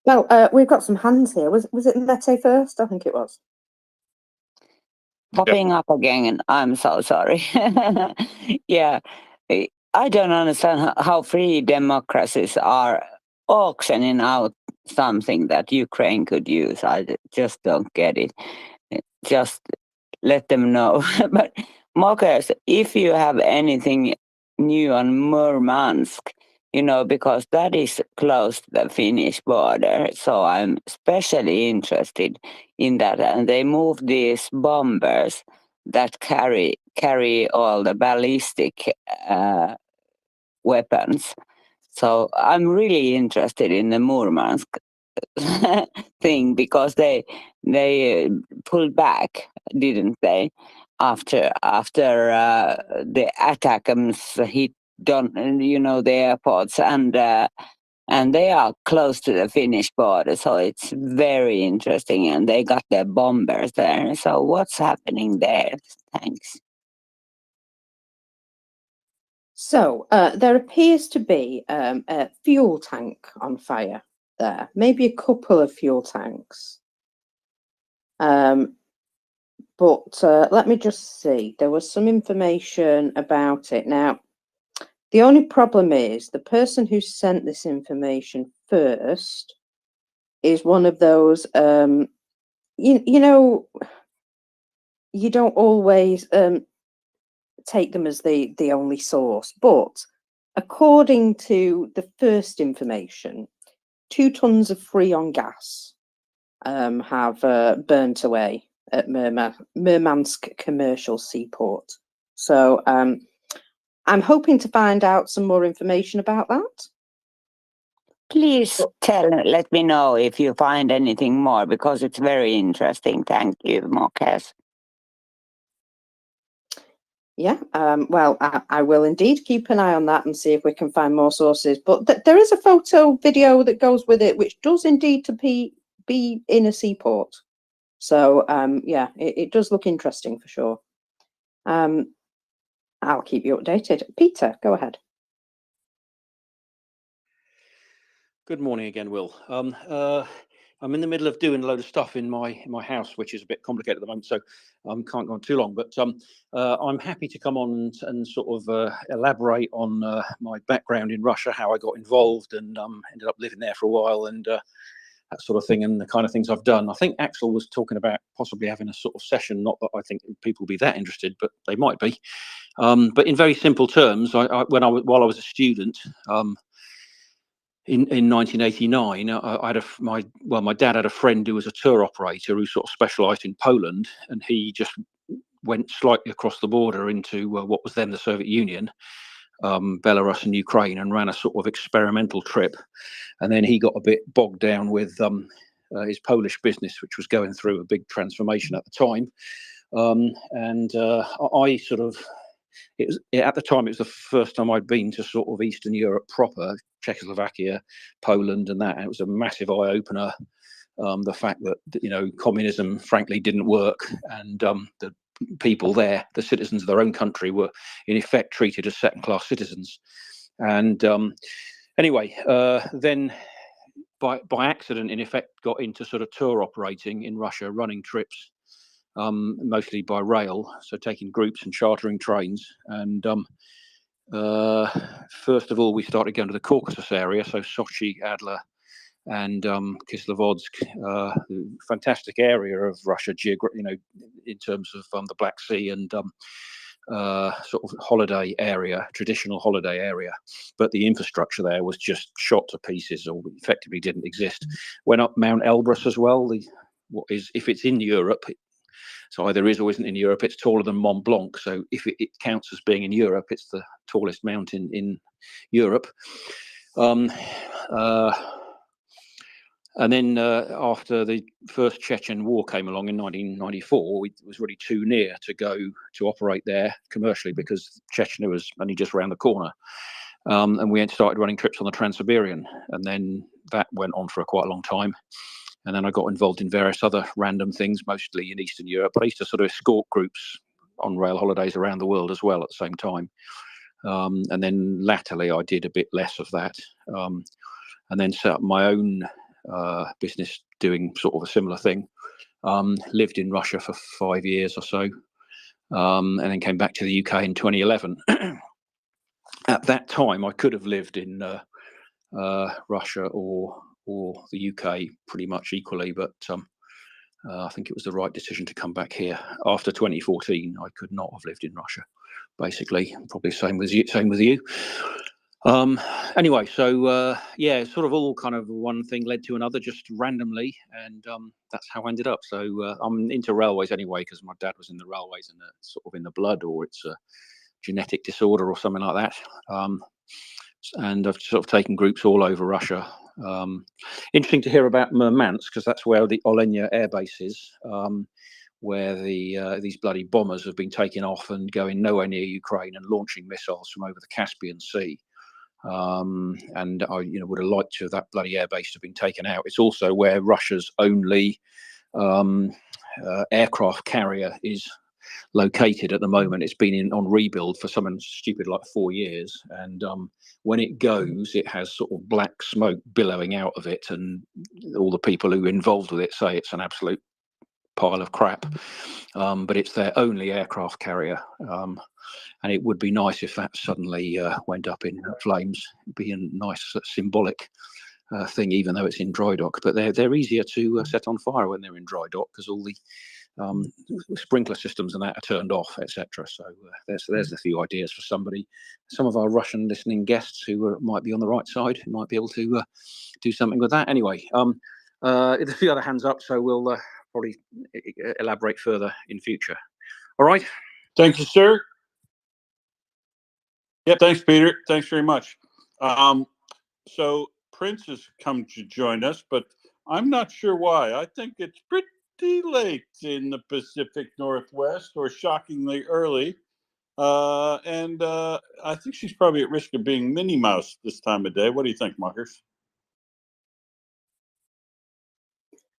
G: Well, we've got some hands here. Was it Mete first? I think it was.
H: Popping up again. I'm so sorry. Yeah, I don't understand how free democracies are auctioning out something that Ukraine could use. I just don't get it. Just let them know. But Mockers, if you have anything new on Murmansk, because that is close to the Finnish border, so I'm especially interested in that. And they move these bombers that carry all the ballistic weapons. So I'm really interested in the Murmansk thing, because they pulled back, didn't they, after the attackers hit the airports, and they are close to the Finnish border, so it's very interesting, and they got their bombers there. So what's happening there? Thanks.
G: So there appears to be a fuel tank on fire there, maybe a couple of fuel tanks. But let me just see. There was some information about it. Now, the only problem is the person who sent this information first is one of those, you don't always take them as the only source. But according to the first information, 2 tons of Freon gas have burnt away at Murmansk Commercial Seaport. So I'm hoping to find out some more information about that.
H: Please let me know if you find anything more, because it's very interesting. Thank you, Mokas.
G: Yeah, well, I will indeed keep an eye on that and see if we can find more sources. But there is a photo video that goes with it, which does indeed to be in a seaport. So yeah, it does look interesting for sure. I'll keep you updated. Peter, go ahead.
N: Good morning again, Will. I'm in the middle of doing a load of stuff in my house, which is a bit complicated at the moment, so can't go on too long. But I'm happy to come on and sort of elaborate on my background in Russia, how I got involved, and ended up living there for a while, and that sort of thing, and the kind of things I've done. I think Axel was talking about possibly having a sort of session. Not that I think people will be that interested, but they might be. But in very simple terms, while I was a student. In 1989, I had my dad had a friend who was a tour operator who sort of specialised in Poland, and he just went slightly across the border into what was then the Soviet Union, Belarus and Ukraine, and ran a sort of experimental trip. And then he got a bit bogged down with his Polish business, which was going through a big transformation at the time. I sort of. At the time, it was the first time I'd been to sort of Eastern Europe proper, Czechoslovakia, Poland, and that. And it was a massive eye opener. The fact that communism, frankly, didn't work, and the people there, the citizens of their own country, were in effect treated as second-class citizens. And anyway, then by accident, in effect, got into sort of tour operating in Russia, running trips. Mostly by rail, so taking groups and chartering trains. And first of all, we started going to the Caucasus area, so Sochi, Adler, and Kislovodsk, fantastic area of Russia, in terms of the Black Sea and sort of holiday area, traditional holiday area. But the infrastructure there was just shot to pieces, or effectively didn't exist. Went up Mount Elbrus as well. If it's in Europe. So either is or isn't in Europe. It's taller than Mont Blanc. So if it counts as being in Europe, it's the tallest mountain in Europe. And then after the first Chechen war came along in 1994, it was really too near to go to operate there commercially, because Chechnya was only just around the corner. And we started running trips on the Trans-Siberian, and then that went on for quite a long time. And then I got involved in various other random things, mostly in Eastern Europe. But I used to sort of escort groups on rail holidays around the world as well at the same time. And then latterly, I did a bit less of that. And then set up my own business doing sort of a similar thing. Lived in Russia for 5 years or so. And then came back to the UK in 2011. At that time, I could have lived in Russia or the UK pretty much equally, but I think it was the right decision to come back here. After 2014, I could not have lived in Russia, basically. Probably same with you. Anyway, so yeah, sort of all kind of one thing led to another, just randomly, and that's how I ended up. So I'm into railways anyway, because my dad was in the railways, and it's sort of in the blood, or it's a genetic disorder or something like that. And I've sort of taken groups all over Russia. Interesting to hear about Murmansk, because that's where the Olenya air base is, where these bloody bombers have been taking off and going nowhere near Ukraine and launching missiles from over the Caspian Sea. And I would have liked to have that bloody air base to have been taken out. It's also where Russia's only aircraft carrier is located at the moment. It's been on rebuild for something stupid like 4 years, and when it goes, it has sort of black smoke billowing out of it, and all the people who are involved with it say it's an absolute pile of crap. But it's their only aircraft carrier, and it would be nice if that suddenly went up in flames. It'd be a nice symbolic thing, even though it's in dry dock. But they're easier to set on fire when they're in dry dock, because all the sprinkler systems and that are turned off, etc. So there's a few ideas for some of our Russian listening guests who might be on the right side, who might be able to do something with that. Anyway, there's a few other hands up, so we'll probably elaborate further in future. All right.
J: Thank you, sir. Yep. Thanks, Peter. Thanks very much. So Prince has come to join us, but I'm not sure why. I think it's pretty late in the Pacific Northwest, or shockingly early. And I think she's probably at risk of being Minnie Mouse this time of day. What do you think, Marcus?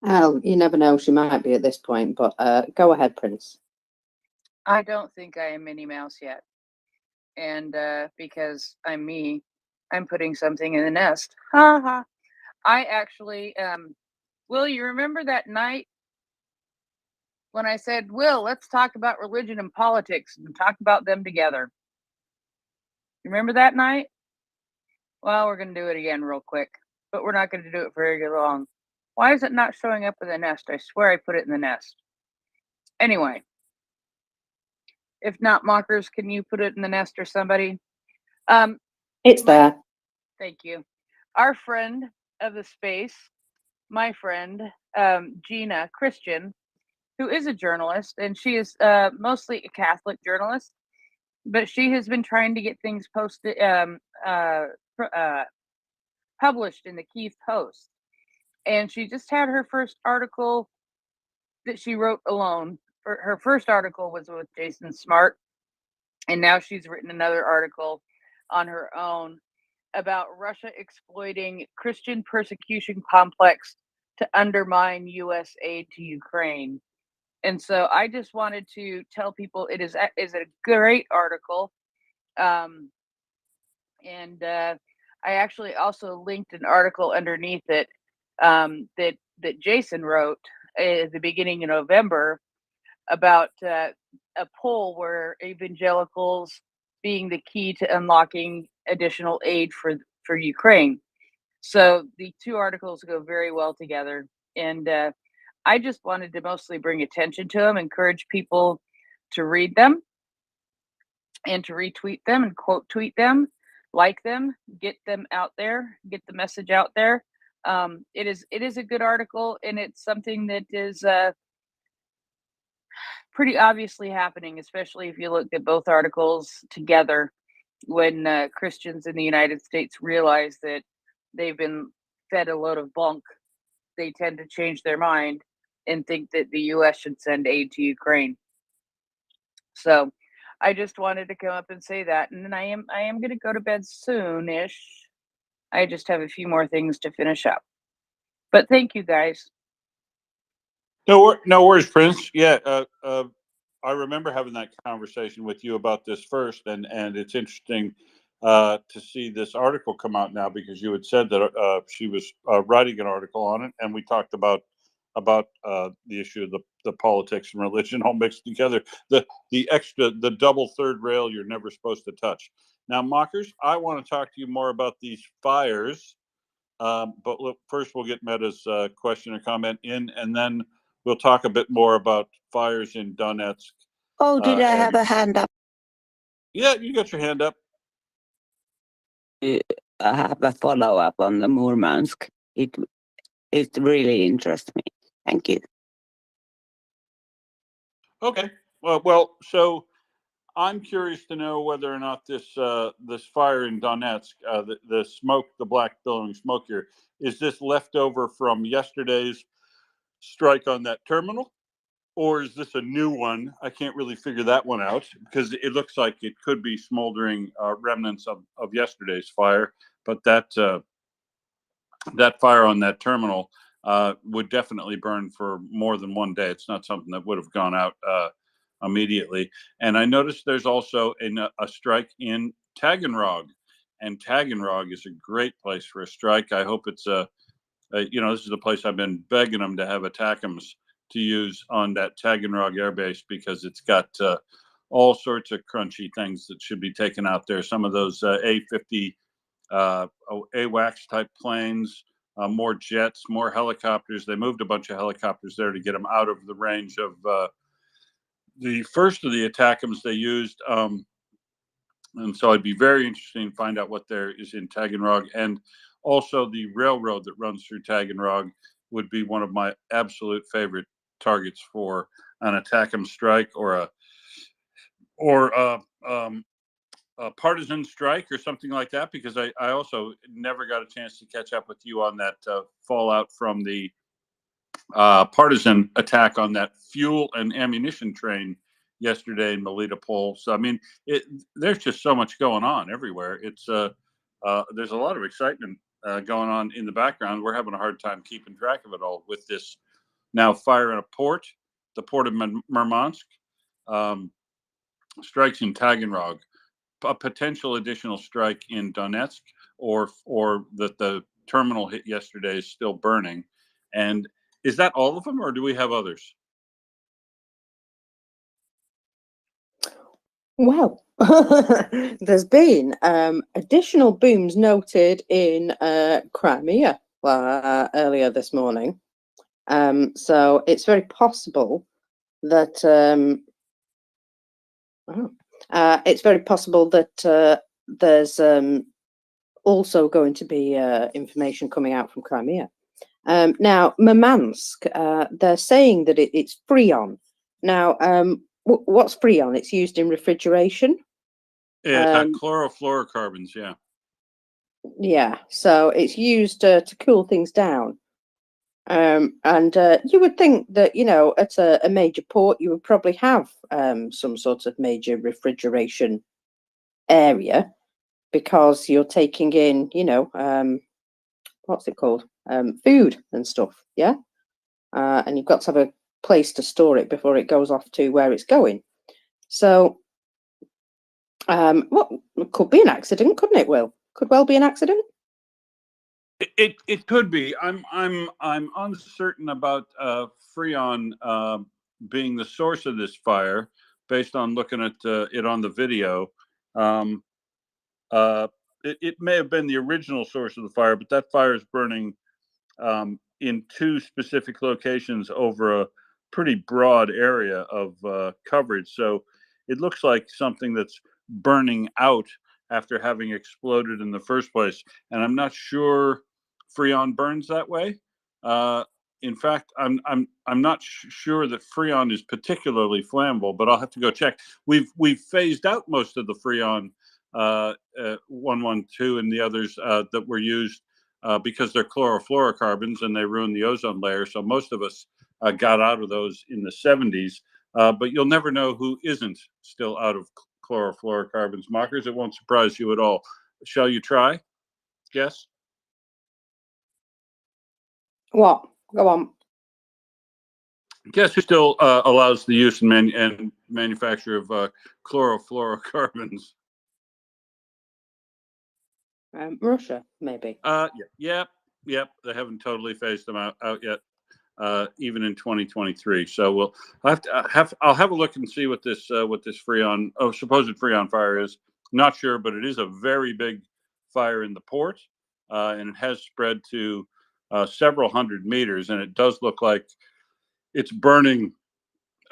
G: Oh, you never know. She might be at this point, but go ahead, Prince.
B: I don't think I am Minnie Mouse yet. And because I'm me, I'm putting something in the nest. Ha ha. I actually, Will, you remember that night when I said, Will, let's talk about religion and politics and talk about them together? Remember that night? Well, we're going to do it again real quick, but we're not going to do it very long. Why is it not showing up in the nest? I swear I put it in the nest. Anyway, if not, Mockers, can you put it in the nest or somebody?
G: It's there.
B: Thank you. Our friend of the space, my friend, Gina Christian, who is a journalist, and she is mostly a Catholic journalist, but she has been trying to get things posted, published in the Kiev Post. And she just had her first article that she wrote alone. Her first article was with Jason Smart, and now she's written another article on her own about Russia exploiting Christian persecution complex to undermine U.S. aid to Ukraine. And so I just wanted to tell people it is a great article. And I actually also linked an article underneath it that Jason wrote at the beginning of November about a poll where evangelicals being the key to unlocking additional aid for Ukraine. So the two articles go very well together. And I just wanted to mostly bring attention to them, encourage people to read them and to retweet them and quote tweet them, like them, get them out there, get the message out there. It is a good article, and it's something that is pretty obviously happening, especially if you look at both articles together. When Christians in the United States realize that they've been fed a load of bunk, they tend to change their mind and think that the U.S. should send aid to Ukraine. So I just wanted to come up and say that. And then I am going to go to bed soonish. I just have a few more things to finish up. But thank you, guys.
J: No worries, Prince. Yeah, I remember having that conversation with you about this first, and it's interesting to see this article come out now, because you had said that she was writing an article on it, and we talked about the issue of the politics and religion all mixed together. The double third rail you're never supposed to touch. Now, Mockers, I want to talk to you more about these fires, but look, first we'll get Meta's question or comment in, and then we'll talk a bit more about fires in Donetsk.
H: Oh, did I have a hand up?
J: Yeah, you got your hand up.
H: I have a follow up on the Murmansk. It really interests me. Thank you.
J: Okay. Well, so I'm curious to know whether or not this fire in Donetsk, the smoke, the black billowing smoke here, is this leftover from yesterday's strike on that terminal, or is this a new one? I can't really figure that one out, because it looks like it could be smoldering remnants of yesterday's fire. But that fire on that terminal would definitely burn for more than one day. It's not something that would have gone out immediately. And I noticed there's also a strike in Taganrog, and Taganrog is a great place for a strike. I hope it's this is the place I've been begging them to have ATACMS to use on that Taganrog airbase, because it's got all sorts of crunchy things that should be taken out there. Some of those A-50 AWACS type planes, more jets, more helicopters. They moved a bunch of helicopters there to get them out of the range of the first of the ATACMS they used. And so I'd be very interested to find out what there is in Taganrog. And also the railroad that runs through Taganrog would be one of my absolute favorite targets for an ATACMS strike, or a partisan strike or something like that, because I also never got a chance to catch up with you on that fallout from the partisan attack on that fuel and ammunition train yesterday in Melitopol. So I mean, there's just so much going on everywhere. It's there's a lot of excitement going on in the background. We're having a hard time keeping track of it all with this now fire in a port, the port of Murmansk, strikes in Taganrog, a potential additional strike in Donetsk, or that the terminal hit yesterday is still burning. And is that all of them, or do we have others?
G: Well, there's been additional booms noted in Crimea earlier this morning. So it's very possible that there's also going to be information coming out from Crimea. Now, Murmansk, they're saying that it's Freon. Now, what's Freon? It's used in refrigeration.
J: Yeah, chlorofluorocarbons, yeah.
G: Yeah, so it's used to cool things down. And you would think that, you know, at a major port, you would probably have some sort of major refrigeration area, because you're taking in, you know, what's it called? Food and stuff, yeah? And you've got to have a place to store it before it goes off to where it's going. So, what could be an accident, couldn't it, Will? Could well be an accident.
J: It could be. I'm uncertain about Freon being the source of this fire, based on looking at it on the video. It may have been the original source of the fire, but that fire is burning in two specific locations over a pretty broad area of coverage. So it looks like something that's burning out after having exploded in the first place. And I'm not sure Freon burns that way. In fact, I'm not sure that Freon is particularly flammable, but I'll have to go check. We've phased out most of the Freon 112 and the others that were used because they're chlorofluorocarbons and they ruin the ozone layer. So most of us got out of those in the 70s. But you'll never know who isn't still out of chlorofluorocarbons. Mockers, it won't surprise you at all. Shall you try? Guess?
G: What? Go on.
J: Guess who still allows the use and manufacture of chlorofluorocarbons?
G: Russia, maybe.
J: Yep. They haven't totally phased them out yet, even in 2023. So I'll have a look and see what this Freon, supposed Freon fire is. Not sure, but it is a very big fire in the port, and it has spread to several hundred meters, and it does look like it's burning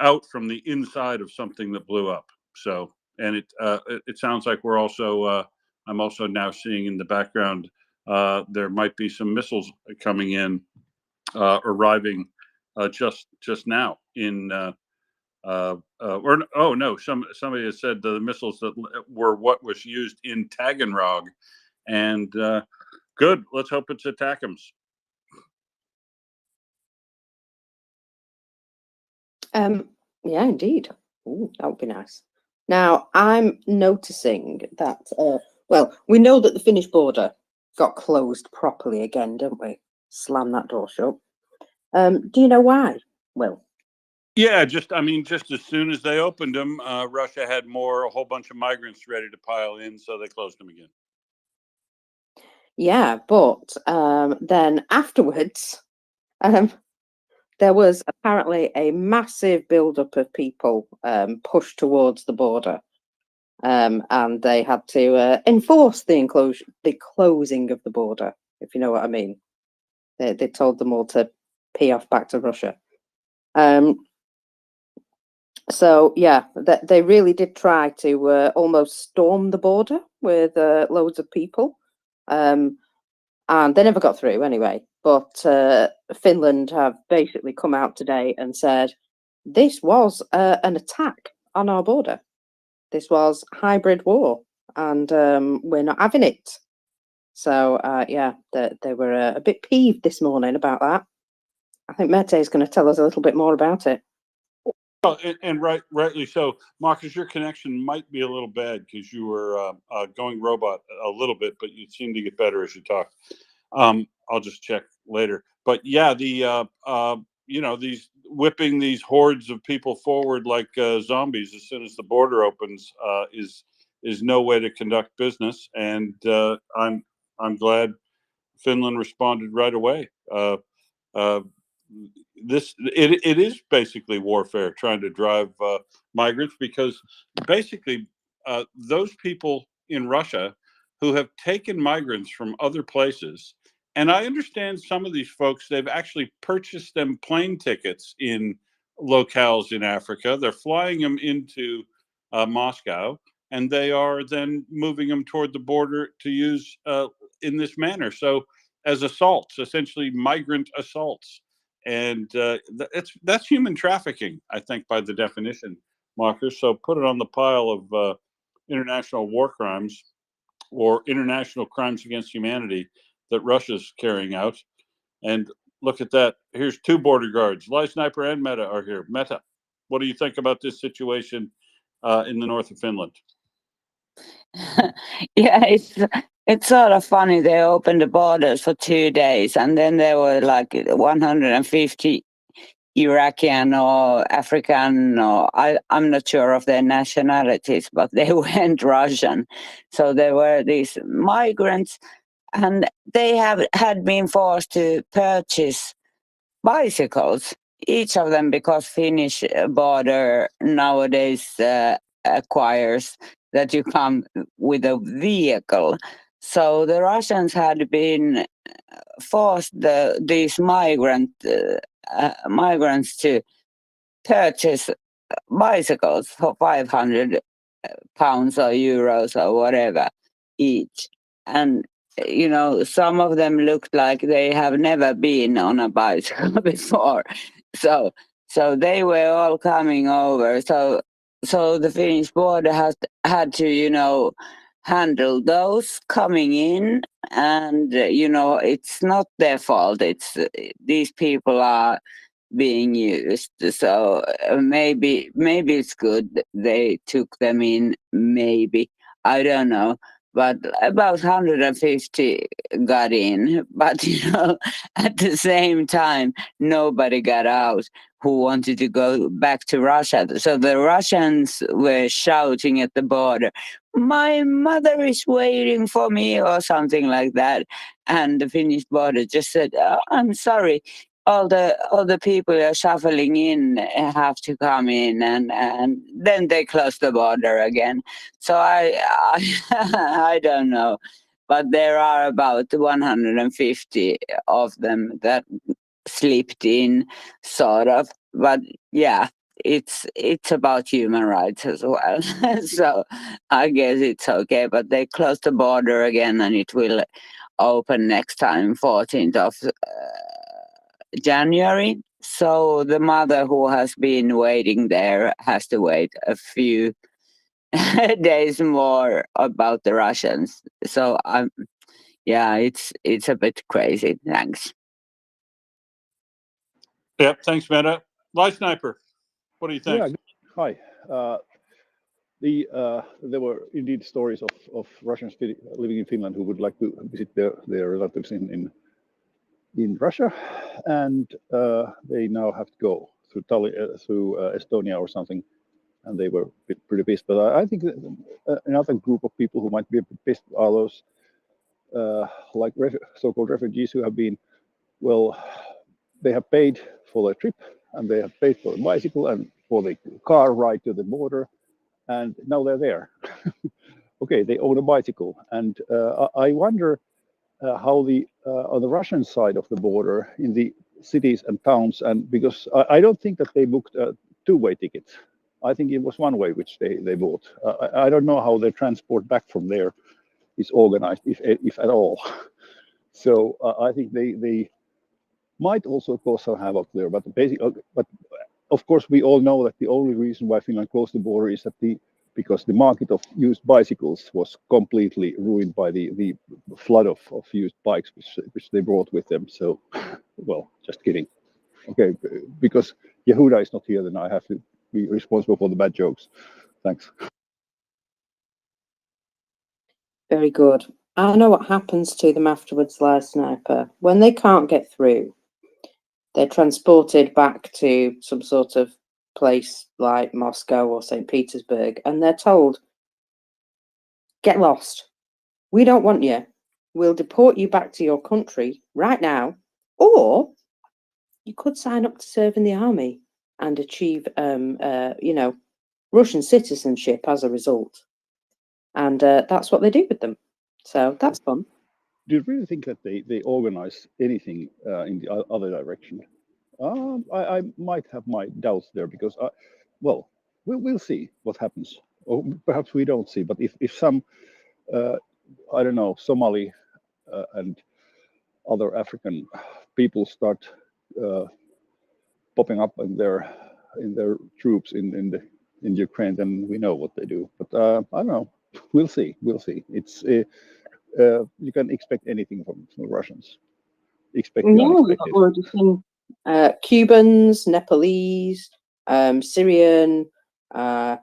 J: out from the inside of something that blew up. So, and it sounds like we're also I'm also now seeing in the background there might be some missiles coming in, arriving just now in or oh no, somebody has said the missiles that were what was used in Taganrog, and good. Let's hope it's ATACMS.
G: Yeah, indeed. Ooh, that would be nice. Now, I'm noticing that, well, we know that the Finnish border got closed properly again, don't we? Slam that door shut. Do you know why, Will?
J: Yeah, just as soon as they opened them, Russia had a whole bunch of migrants ready to pile in, so they closed them again.
G: Yeah, but then afterwards, there was apparently a massive buildup of people pushed towards the border, and they had to enforce the closing of the border, if you know what I mean. They told them all to pee off back to Russia. So yeah, they really did try to almost storm the border with loads of people, and they never got through anyway. But Finland have basically come out today and said this was an attack on our border. This was hybrid war, and we're not having it. So yeah, they were a bit peeved this morning about that. I think Mette is going to tell us a little bit more about it.
J: Oh, and rightly so. Marcus, your connection might be a little bad because you were going robot a little bit, but you seem to get better as you talk. I'll just check later. But yeah, the these whipping these hordes of people forward like zombies as soon as the border opens is no way to conduct business. And I'm glad Finland responded right away. It is basically warfare, trying to drive migrants, because basically those people in Russia who have taken migrants from other places, and I understand some of these folks, they've actually purchased them plane tickets in locales in Africa. They're flying them into Moscow, and they are then moving them toward the border to use in this manner. So as assaults, essentially migrant assaults. And that's human trafficking, I think, by the definition, Marcus. So put it on the pile of international war crimes or international crimes against humanity that Russia's carrying out. And look at that. Here's two border guards. Live Sniper and Meta are here. Meta, what do you think about this situation in the north of Finland?
H: Yeah, it's sort of funny. They opened the borders for 2 days, and then there were like 150 Iraqian or African, or I'm not sure of their nationalities, but they weren't Russian. So there were these migrants, and they had been forced to purchase bicycles, each of them, because Finnish border nowadays acquires that you come with a vehicle. So the Russians had been forced these migrants to purchase bicycles for 500 pounds or euros or whatever each. And some of them looked like they have never been on a bicycle before. So they were all coming over. So the Finnish border had to, handle those coming in, and it's not their fault. It's these people are being used. So maybe it's good they took them in. Maybe, I don't know. But about 150 got in. But at the same time, nobody got out who wanted to go back to Russia. So the Russians were shouting at the border, "My mother is waiting for me," or something like that. And the Finnish border just said, "Oh, I'm sorry. All the people are shuffling in have to come in," and then they close the border again. So I don't know, but there are about 150 of them that slipped in, sort of. But yeah, it's about human rights as well. So I guess it's okay. But they closed the border again, and it will open next time, 14th of January. So the mother who has been waiting there has to wait a few days more about the Russians. So yeah, it's a bit crazy. Thanks.
J: Yeah, thanks, Meta. Live Sniper, what do you think?
Q: Yeah, hi. There were indeed stories of Russians living in Finland who would like to visit their relatives in Russia, and they now have to go through Estonia or something, and they were pretty pissed. But I think another group of people who might be a bit pissed are those like so-called refugees who have been, well, they have paid for their trip, and they have paid for the bicycle and for the car ride to the border, and now they're there. Okay, they own a bicycle, and I wonder how on the Russian side of the border, in the cities and towns, and because I don't think that they booked two-way tickets. I think it was one-way which they bought. I don't know how their transport back from there is organized, if at all. So I think they might also cause some havoc there. But of course, we all know that the only reason why Finland closed the border is that because the market of used bicycles was completely ruined by the flood of used bikes which they brought with them. So, well, just kidding. Okay, because Yehuda is not here, then I have to be responsible for the bad jokes. Thanks.
G: Very good. I know what happens to them afterwards, Live Sniper. When they can't get through, they're transported back to some sort of place like Moscow or St. Petersburg, and they're told, "Get lost. We don't want you. we'll deport you back to your country right now, or you could sign up to serve in the army and achieve, Russian citizenship as a result. And that's what they do with them. So that's fun.
Q: Do you really think that they organize anything in the other direction? I might have my doubts there because, we'll see what happens. Or perhaps we don't see. But if some, I don't know, Somali and other African people start popping up in their troops in Ukraine, then we know what they do. But I don't know. We'll see. We'll see. It's you can expect anything from the Russians. Expect the unexpected.
G: We're just seeing Cubans, Nepalese, Syrian. What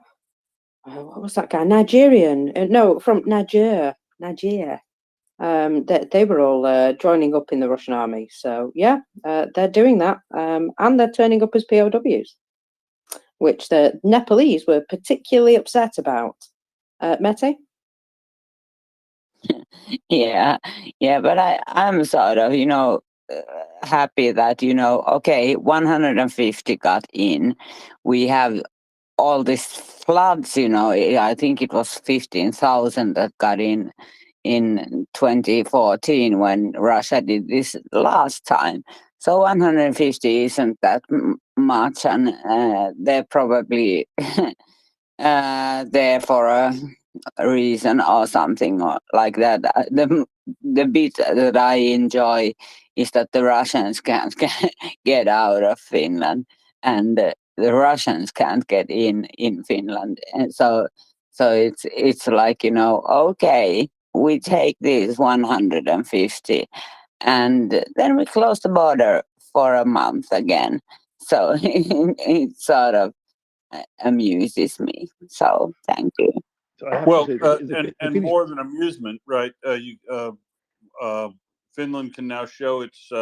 G: was that guy? Nigerian? No, from Niger. They were all joining up in the Russian army. So yeah, they're doing that, and they're turning up as POWs, which the Nepalese were particularly upset about. Mete?
H: Yeah, yeah, but I'm sort of, happy that, okay, 150 got in. We have all these floods, I think it was 15,000 that got in 2014 when Russia did this last time. So 150 isn't that much, and they're probably there for a reason or something or like that. The bit that I enjoy is that the Russians can't get out of Finland, and the Russians can't get in Finland, and so it's like, okay, we take these 150, and then we close the border for a month again. So it sort of amuses me. So thank you.
Q: So I have
J: Well,
Q: to say, the
J: and
Q: Finnish-
J: more than amusement, right? Finland can now show it's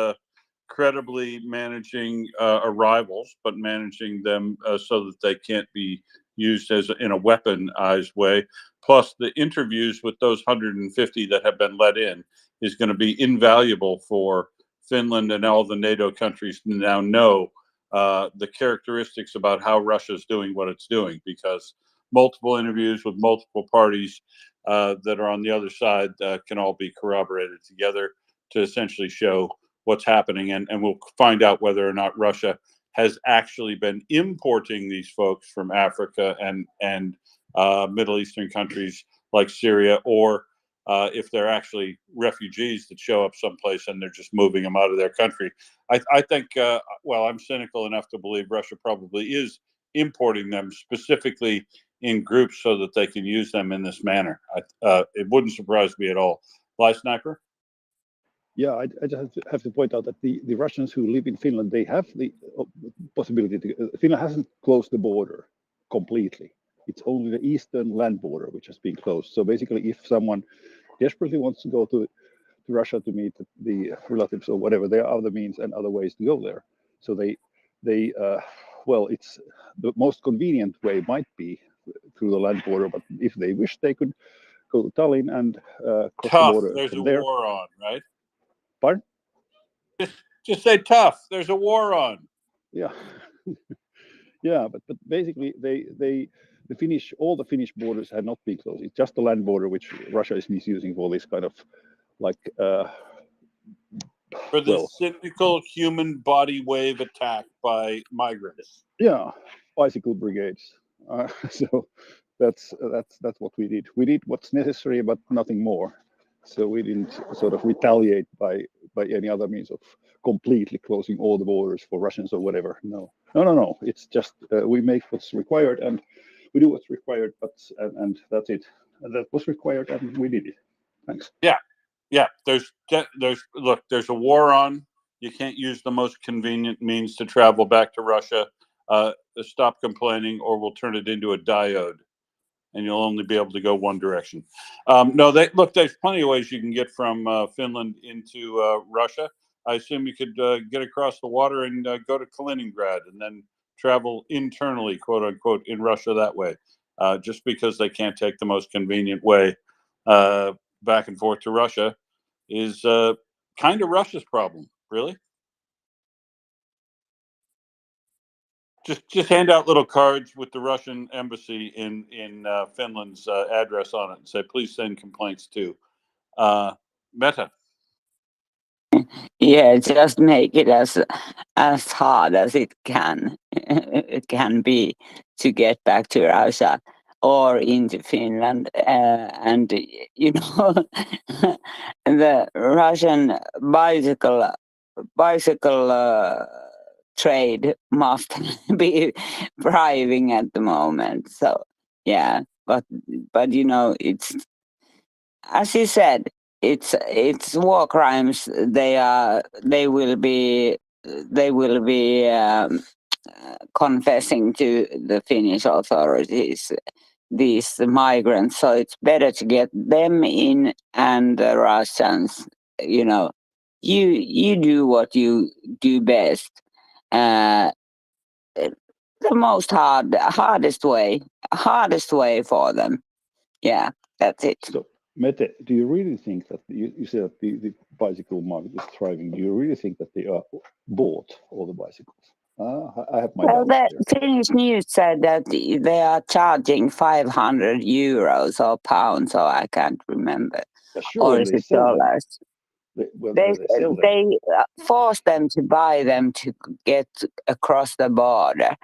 J: credibly managing arrivals, but managing them so that they can't be used as in a weaponized way. Plus, the interviews with those 150 that have been let in is going to be invaluable for Finland and all the NATO countries to now know the characteristics about how Russia's doing what it's doing, because multiple interviews with multiple parties that are on the other side can all be corroborated together to essentially show what's happening, and we'll find out whether or not Russia has actually been importing these folks from Africa and Middle Eastern countries like Syria, or if they're actually refugees that show up someplace and they're just moving them out of their country. I think, I'm cynical enough to believe Russia probably is importing them specifically in groups so that they can use them in this manner. It wouldn't surprise me at all. Fly Sniper?
Q: Yeah, I just have to point out that the Russians who live in Finland, they have the possibility to. Finland hasn't closed the border completely. It's only the eastern land border which has been closed. So basically, if someone desperately wants to go to Russia to meet the relatives or whatever, there are other means and other ways to go there. So it's the most convenient way might be through the land border, but if they wish, they could go to Tallinn and cross the border
J: There's
Q: from
J: a
Q: there.
J: war on, right?
Q: Pardon?
J: Just say tough. There's a war on.
Q: Yeah, yeah, but basically all the Finnish borders had not been closed. It's just the land border which Russia is misusing for this kind of like
J: for this cynical human body wave attack by migrants.
Q: Yeah, bicycle brigades. So that's what we did. We did what's necessary, but nothing more. So we didn't sort of retaliate by any other means of completely closing all the borders for Russians or whatever. No. It's just we make what's required and we do what's required, and that's it. And that was required, and we did it. Thanks.
J: Yeah. There's a war on. You can't use the most convenient means to travel back to Russia. Stop complaining, or we'll turn it into a diode, and you'll only be able to go one direction. There's plenty of ways you can get from Finland into Russia. I assume you could get across the water and go to Kaliningrad and then travel internally, quote unquote, in Russia that way, just because they can't take the most convenient way back and forth to Russia. is kind of Russia's problem. Really, just hand out little cards with the Russian embassy in Finland's address on it, and say, please send complaints to Meta.
H: Yeah, just make it as hard as it can be to get back to Russia or into Finland, and you know, the Russian bicycle trade must be thriving at the moment. So yeah, but you know, it's, as you said, it's war crimes. They will be confessing to the Finnish authorities, these migrants. So it's better to get them in, and the Russians, you know, you do what you do best. Uh, the hardest way for them. Yeah, that's it.
Q: So, Mete, do you really think that you say that the bicycle market is thriving? Do you really think that they are bought, all the bicycles? I have my
H: Well,
Q: doubts
H: the
Q: there.
H: Finnish news said that they are charging 500 euros or pounds, so I can't remember.
Q: Yeah,
H: Or
Q: sure,
H: is
Q: they
H: it
Q: sell them.
H: dollars? They
Q: They sell them.
H: they force them to buy them to get across the border.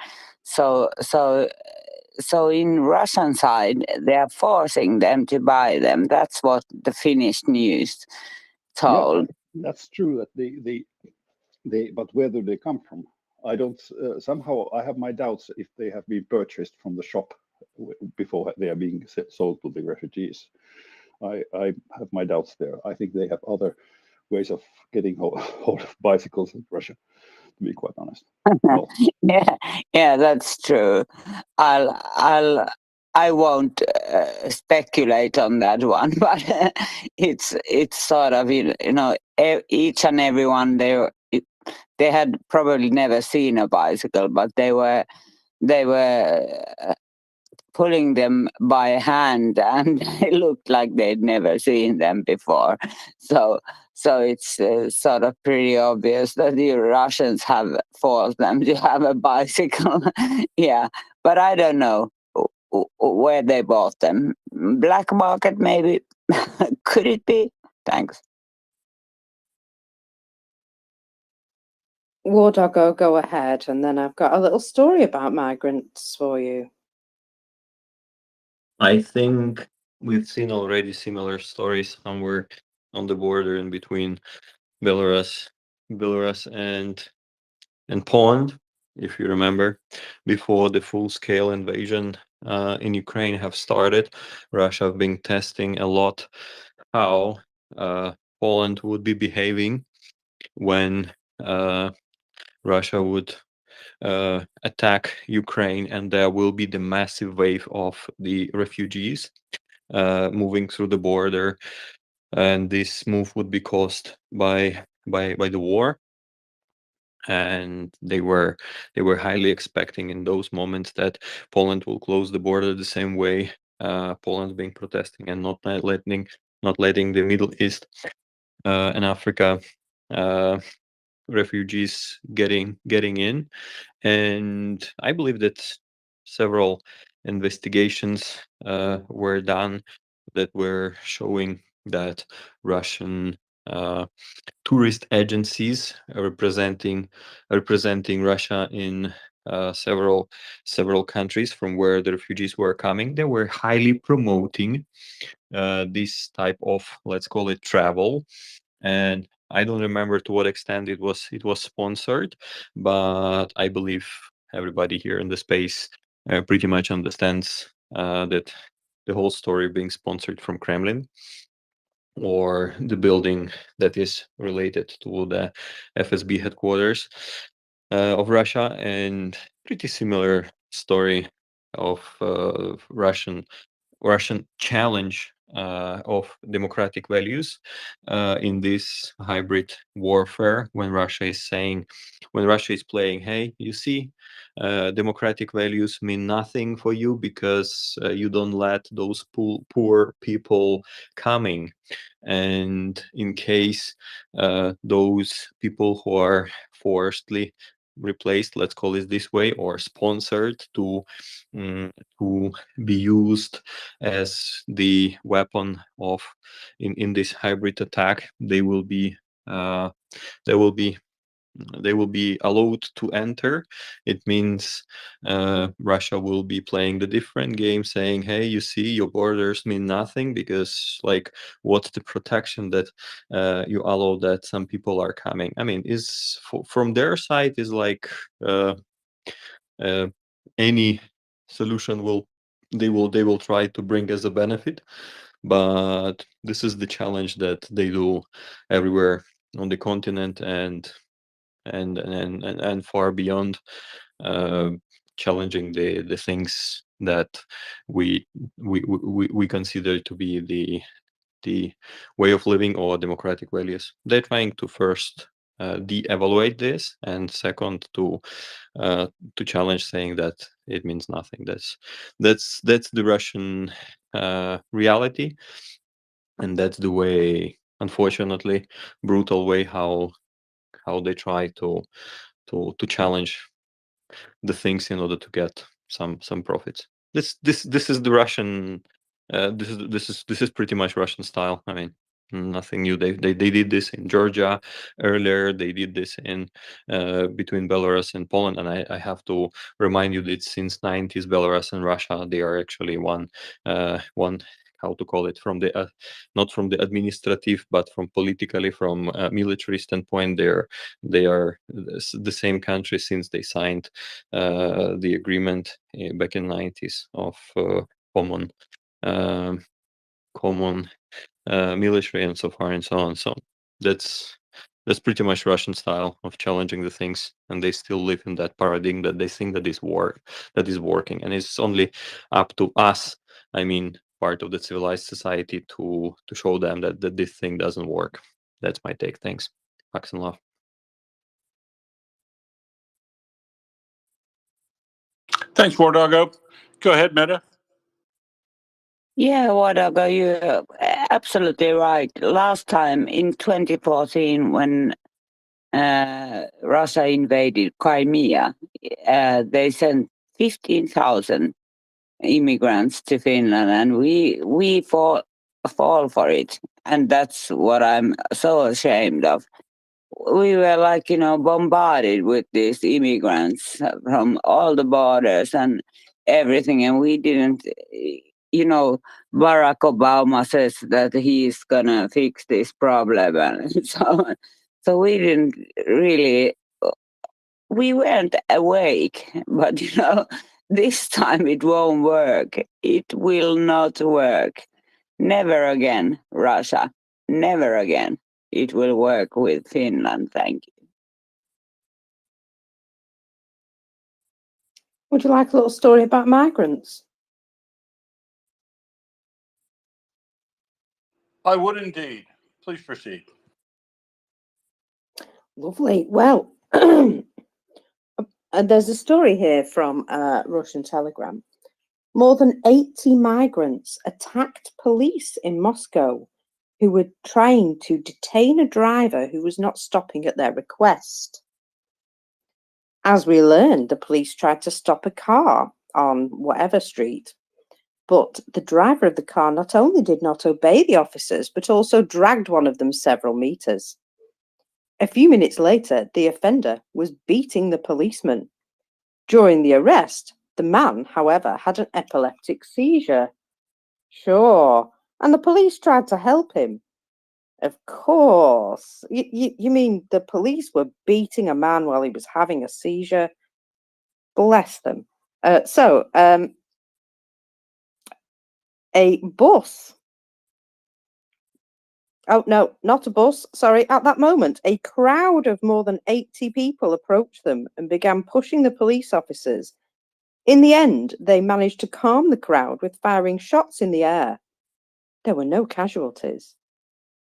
H: So in Russian side, they are forcing them to buy them. That's what the Finnish news
Q: Yeah,
H: told.
Q: that's true. That they, but where do they come from? I don't. Somehow, I have my doubts if they have been purchased from the shop before they are being sold to the refugees. I have my doubts there. I think they have other ways of getting hold of bicycles in Russia, to be quite honest. Well,
H: Yeah, that's true. I won't speculate on that one, but it's sort of, you know, each and everyone they had probably never seen a bicycle, but they were pulling them by hand, and it looked like they'd never seen them before. So it's sort of pretty obvious that the Russians have forced them to have a bicycle. Yeah, but I don't know where they bought them. Black market, maybe. Could it be? Thanks.
G: War Doggo, go ahead, and then I've got a little story about migrants for you.
K: I think we've seen already similar stories somewhere on the border in between Belarus and Poland, if you remember, before the full-scale invasion in Ukraine have started. Russia have been testing a lot how Poland would be behaving when Russia would attack Ukraine, and there will be the massive wave of the refugees moving through the border, and this move would be caused by the war. And they were highly expecting in those moments that Poland will close the border the same way Poland being protesting and not letting the Middle East and Africa refugees getting in. And I believe that several investigations were done that were showing that Russian tourist agencies representing Russia in several countries from where the refugees were coming, they were highly promoting this type of, let's call it, travel. And I don't remember to what extent it was sponsored, but I believe everybody here in the space pretty much understands that the whole story being sponsored from Kremlin, or the building that is related to the FSB headquarters of Russia, and pretty similar story of Russian Russian challenge of democratic values in this hybrid warfare, when Russia is playing, hey, you see, democratic values mean nothing for you because you don't let those poor people coming. And in case those people who are forcibly replaced, let's call it this way, or sponsored to be used as the weapon of in this hybrid attack, they will be allowed to enter. It means Russia will be playing the different game, saying, hey, you see, your borders mean nothing because, like, what's the protection that you allow that some people are coming? I mean, from their side is like any solution they will try to bring as a benefit, but this is the challenge that they do everywhere on the continent and far beyond, challenging the things that we consider to be the way of living or democratic values. They're trying to first de-evaluate this, and second to challenge, saying that it means nothing. That's the Russian reality, and that's the way, unfortunately, brutal way how they try to challenge the things in order to get some profits. This is the Russian. This is pretty much Russian style. I mean, nothing new. They did this in Georgia earlier. They did this in between Belarus and Poland, and I have to remind you that since 90s, Belarus and Russia, they are actually one how to call it, from the not from the administrative, but from politically, from a military standpoint, they are the same country since they signed the agreement back in 90s of common military and so far and so on. So that's pretty much Russian style of challenging the things, and they still live in that paradigm that they think that is working, and it's only up to us, I mean, part of the civilized society, to show them that this thing doesn't work. That's my take. Thanks. Max and love.
J: Thanks, War Doggo. Go ahead, Meta.
H: Yeah, Wadaga, you're absolutely right. Last time in 2014, when Russia invaded Crimea, they sent 15,000 immigrants to Finland, and we fall for it, and that's what I'm so ashamed of. We were, like, bombarded with these immigrants from all the borders and everything, and we didn't, Barack Obama says that he's gonna fix this problem and so on. So we didn't really, we weren't awake, but this time it won't work. It will not work. Never again, Russia. Never again. It will work with Finland. Thank you.
G: Would you like a little story about migrants?
J: I would indeed. Please proceed.
G: Lovely. Well, there's a story here from Russian Telegram. More than 80 migrants attacked police in Moscow who were trying to detain a driver who was not stopping at their request. As we learned, the police tried to stop a car on whatever street, but the driver of the car not only did not obey the officers, but also dragged one of them several meters. A few minutes later, the offender was beating the policeman. During the arrest, the man, however, had an epileptic seizure. Sure, and the police tried to help him. Of course. You mean the police were beating a man while he was having a seizure? Bless them. A bus. Oh, no, not a bus. Sorry. At that moment, a crowd of more than 80 people approached them and began pushing the police officers In the end, they managed to calm the crowd with firing shots in the air. There were no casualties.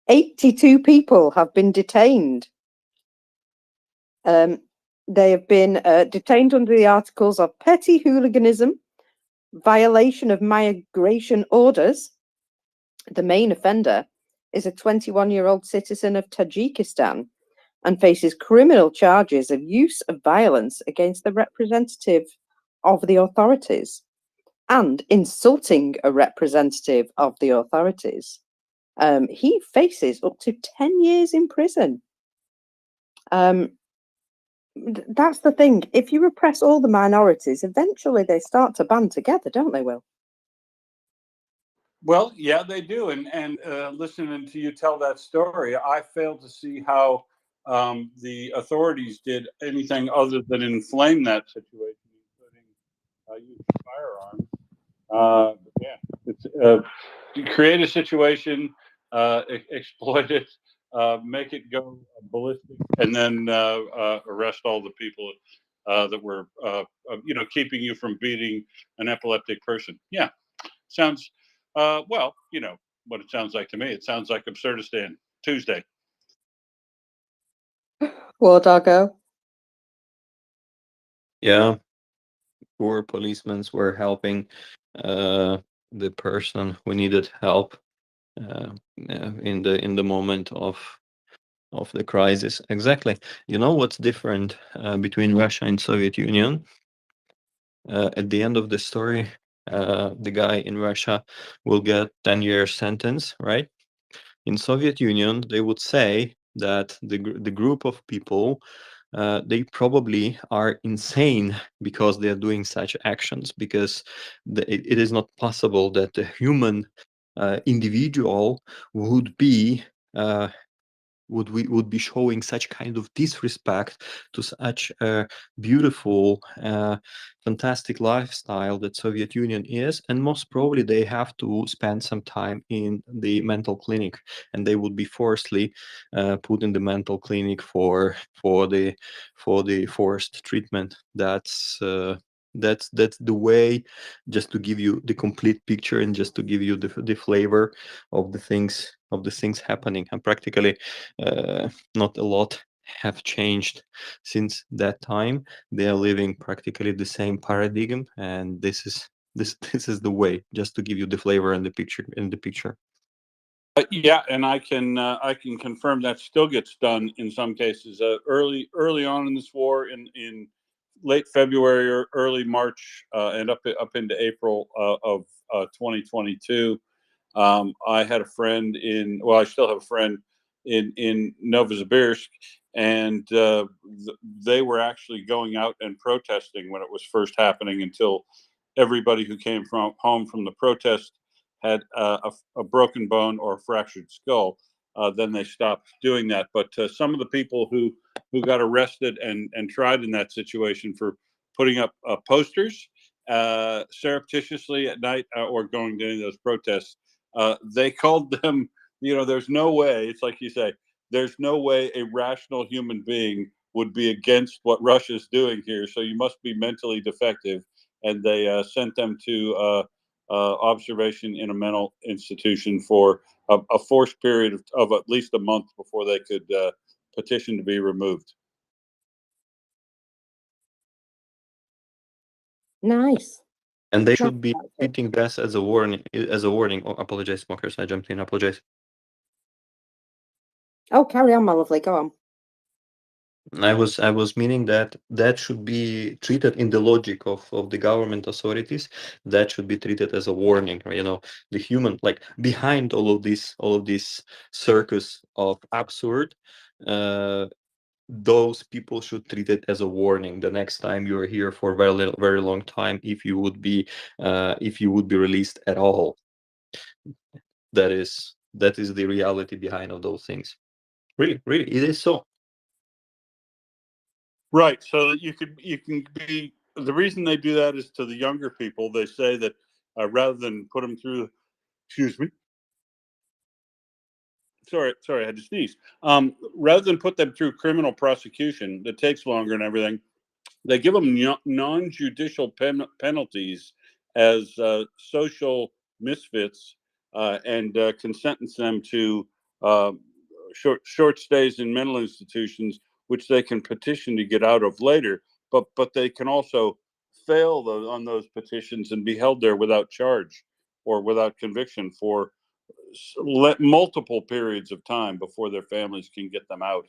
G: 82 people have been detained. They have been detained under the articles of petty hooliganism, violation of migration orders. The main offender is a 21-year-old citizen of Tajikistan and faces criminal charges of use of violence against the representative of the authorities and insulting a representative of the authorities. He faces up to 10 years in prison. That's the thing. If you repress all the minorities, eventually they start to band together, don't they, Will?
J: Well, yeah, they do. And listening to you tell that story, I failed to see how the authorities did anything other than inflame that situation, including use of firearms. Yeah, it's you create a situation, exploit it, make it go ballistic, and then arrest all the people that were, keeping you from beating an epileptic person. Yeah, sounds. Well, you know what it sounds like to me. It sounds like Absurdistan Tuesday.
G: War doggo.
K: Yeah, poor policemen were helping the person who needed help in the moment of the crisis. Exactly. You know what's different between Russia and Soviet Union? At the end of the story, the guy in Russia will get 10-year sentence, right? In Soviet Union, they would say that the group of people they probably are insane because they are doing such actions, because it is not possible that a human individual would be would be showing such kind of disrespect to such a beautiful, fantastic lifestyle that Soviet Union is, and most probably they have to spend some time in the mental clinic, and they would be forcibly put in the mental clinic for the forced treatment. That's the way, just to give you the complete picture and just to give you the flavor of the things happening. And practically not a lot have changed since that time. They are living practically the same paradigm, and this is the way, just to give you the flavor and the picture.
J: Yeah, and I can confirm that still gets done in some cases. Early on in this war, in late February or early March, and up into April of 2022. I had a friend I still have a friend in Novosibirsk, and they were actually going out and protesting when it was first happening, until everybody who came home from the protest had a broken bone or a fractured skull. Then they stopped doing that. But some of the people who got arrested and tried in that situation for putting up posters surreptitiously at night, or going to any of those protests, they called them, there's no way, it's like you say, there's no way a rational human being would be against what Russia's doing here. So you must be mentally defective. And they sent them to observation in a mental institution for a forced period of at least a month before they could petition to be removed.
G: Nice.
K: And they should be treating this as a warning. Oh, apologize, smokers. I jumped in. Apologize.
G: Oh, carry on, my lovely. Go on.
K: I was meaning that should be treated in the logic of the government authorities. That should be treated as a warning. The human, like, behind all of this circus of absurd, those people should treat it as a warning. The next time you are here for a very long time, if you would be released at all. That is the reality behind all those things. Really, it is so.
J: Right. So that you can be. The reason they do that is to the younger people. They say that rather than put them through. Excuse me. Sorry, I had to sneeze. Rather than put them through criminal prosecution that takes longer and everything, they give them non-judicial penalties as social misfits, and can sentence them to short stays in mental institutions, which they can petition to get out of later. But they can also fail on those petitions and be held there without charge or without conviction for multiple periods of time before their families can get them out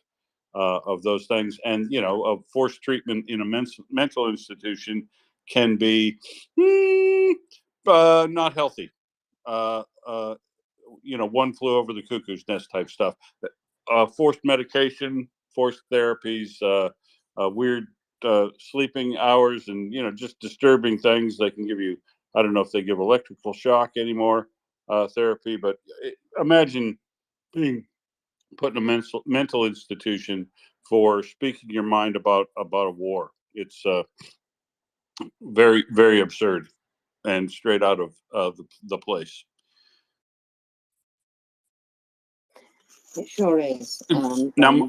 J: of those things. And of forced treatment in a mental institution can be not healthy. One flew over the cuckoo's nest type stuff. Forced medication, forced therapies, weird sleeping hours, and just disturbing things. They can give you, I don't know if they give electrical shock anymore, therapy, but imagine being put in a mental institution for speaking your mind about a war. It's very, very absurd and straight out of the place.
G: It sure is.
J: Now,
G: go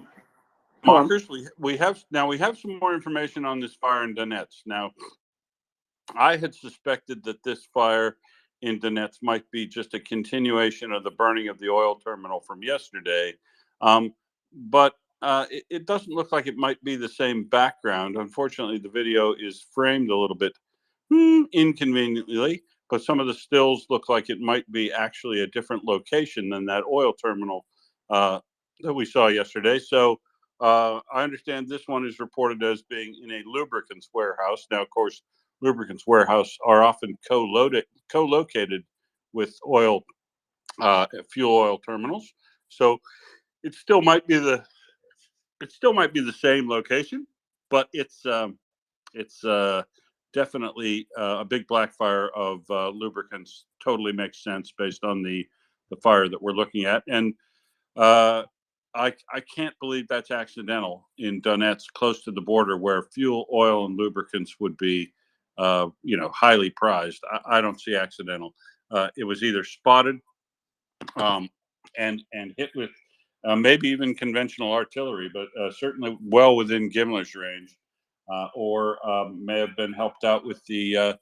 G: on.
J: Markers, we have some more information on this fire in Donetsk. Now, I had suspected that this fire in Donetsk might be just a continuation of the burning of the oil terminal from yesterday, but it doesn't look like it might be the same background. Unfortunately, the video is framed a little bit inconveniently, but some of the stills look like it might be actually a different location than that oil terminal that we saw yesterday. So I understand this one is reported as being in a lubricants warehouse. Now, of course, lubricants warehouse are often co-located with fuel oil terminals. So it still might be the same location, but it's definitely a big black fire of lubricants. Totally makes sense based on the fire that we're looking at. And I can't believe that's accidental in Donetsk, close to the border, where fuel, oil, and lubricants would be, highly prized. I don't see accidental. It was either spotted and hit with maybe even conventional artillery, but certainly well within Gimler's range, or may have been helped out with the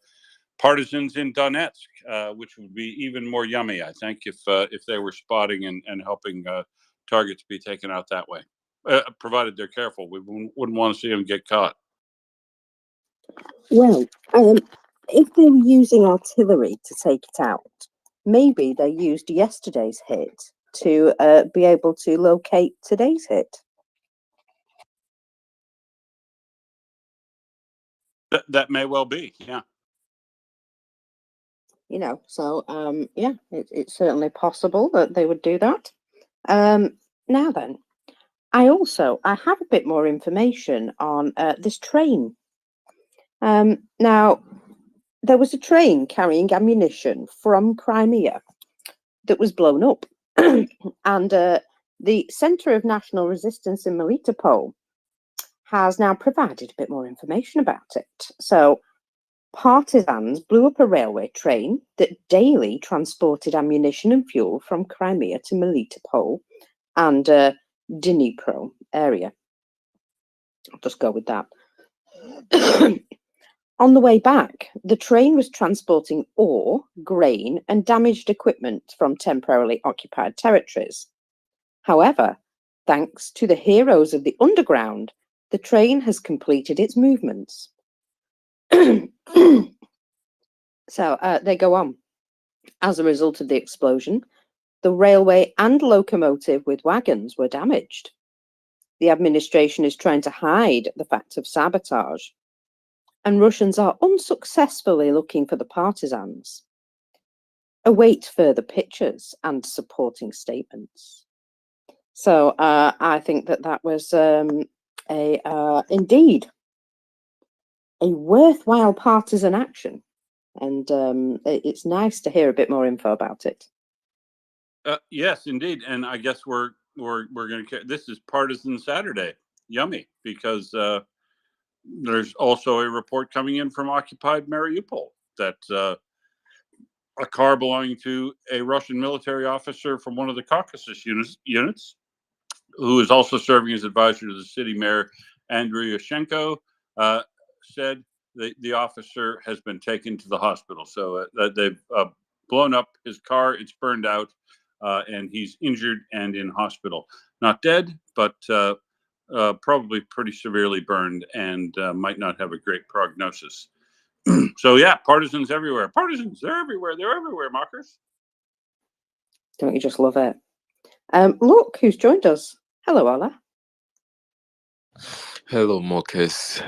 J: partisans in Donetsk, which would be even more yummy, I think, if they were spotting and helping targets be taken out that way, provided they're careful. We wouldn't want to see them get caught.
G: Well, if they were using artillery to take it out, maybe they used yesterday's hit to be able to locate today's hit.
J: That may well be, yeah.
G: So yeah, it's certainly possible that they would do that. Now then, I have a bit more information on this train. Now, there was a train carrying ammunition from Crimea that was blown up, and the Centre of National Resistance in Melitopol has now provided a bit more information about it. So, partisans blew up a railway train that daily transported ammunition and fuel from Crimea to Melitopol and Dnipro area. I'll just go with that. On the way back, the train was transporting ore, grain, and damaged equipment from temporarily occupied territories. However, thanks to the heroes of the underground, the train has completed its movements. So they go on. As a result of the explosion, the railway and locomotive with wagons were damaged. The administration is trying to hide the fact of sabotage, and Russians are unsuccessfully looking for the partisans. Await further pictures and supporting statements. So I think that was indeed a worthwhile partisan action, and it's nice to hear a bit more info about it.
J: Yes, indeed, and I guess we're going to. This is Partisan Saturday. Yummy, because there's also a report coming in from occupied Mariupol that a car belonging to a Russian military officer from one of the Caucasus units, who is also serving as advisor to the city mayor, Andriy Yushchenko, said the officer has been taken to the hospital. So they've blown up his car. It's burned out, and he's injured and in hospital. Not dead, but probably pretty severely burned and might not have a great prognosis. So yeah, partisans everywhere. Partisans, they're everywhere. They're everywhere, Marcus.
G: Don't you just love it? Look who's joined us. Hello, Ola.
R: Hello, Marcus.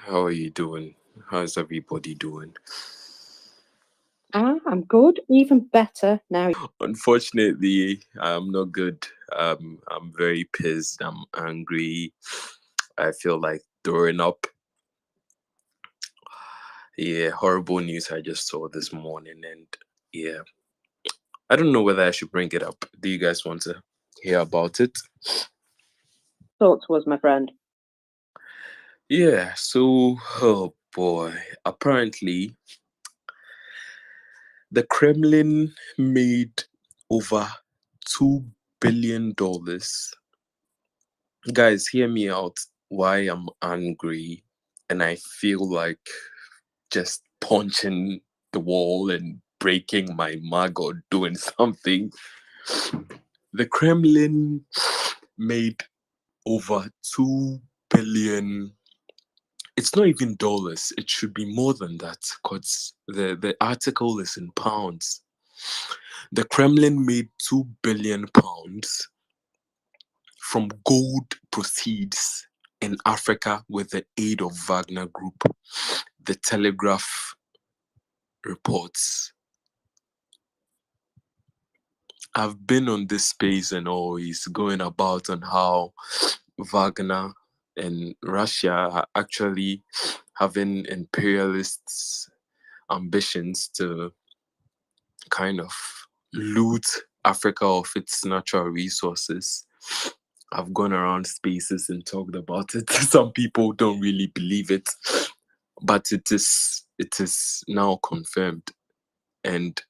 R: How are you doing? How's everybody doing?
G: I'm good. Even better now.
R: Unfortunately, I'm not good. I'm very pissed. I'm angry. I feel like throwing up. Yeah, horrible news I just saw this morning, and yeah, I don't know whether I should bring it up. Do you guys want to hear about it?
G: Talk to us, my friend.
R: Yeah, so, oh boy, apparently the Kremlin made over $2 billion. Guys, hear me out. Why I'm angry and I feel like just punching the wall and breaking my mug or doing something. The Kremlin made over 2 billion. It's not even dollars. It should be more than that because the article is in pounds. The Kremlin made 2 billion pounds from gold proceeds in Africa with the aid of Wagner Group. The Telegraph reports. I've been on this space and always going about on how Wagner and Russia are actually having imperialists' ambitions to kind of loot Africa of its natural resources. I've gone around spaces and talked about it. Some people don't really believe it, but it is now confirmed. And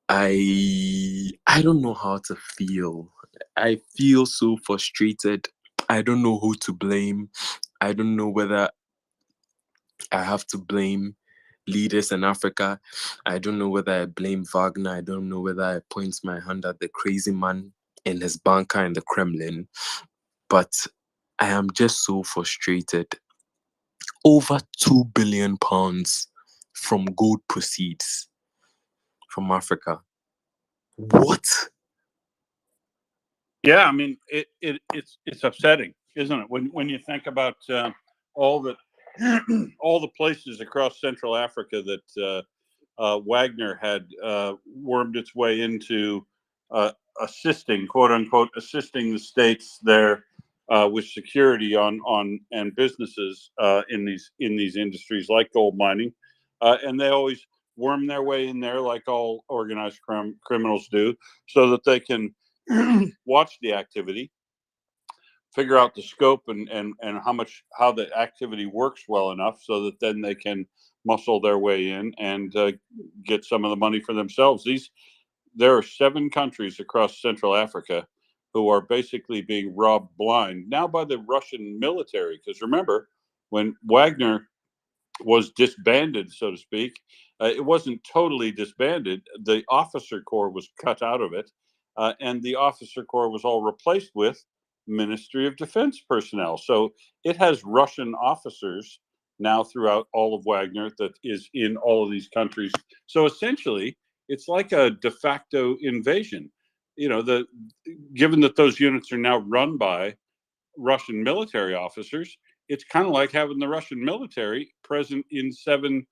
R: I don't know how to feel. I feel so frustrated. I don't know who to blame. I don't know whether I have to blame leaders in Africa. I don't know whether I blame Wagner. I don't know whether I point my hand at the crazy man and his banker in the Kremlin. But I am just so frustrated. Over 2 billion pounds from gold proceeds from Africa. What?
J: Yeah, I mean, it's upsetting, isn't it? When you think about all the all the places across Central Africa that Wagner had wormed its way into, assisting, quote unquote, assisting the states there with security on and businesses in these industries like gold mining, and they always worm their way in there like all organized criminals do, so that they can watch the activity, figure out the scope and how the activity works well enough so that then they can muscle their way in and get some of the money for themselves. There are 7 countries across Central Africa who are basically being robbed blind now by the Russian military. Because remember, when Wagner was disbanded, so to speak, it wasn't totally disbanded. The officer corps was cut out of it, and the officer corps was all replaced with Ministry of Defense personnel. So it has Russian officers now throughout all of Wagner that is in all of these countries. So essentially, it's like a de facto invasion. You know, given that those units are now run by Russian military officers, it's kind of like having the Russian military present in 7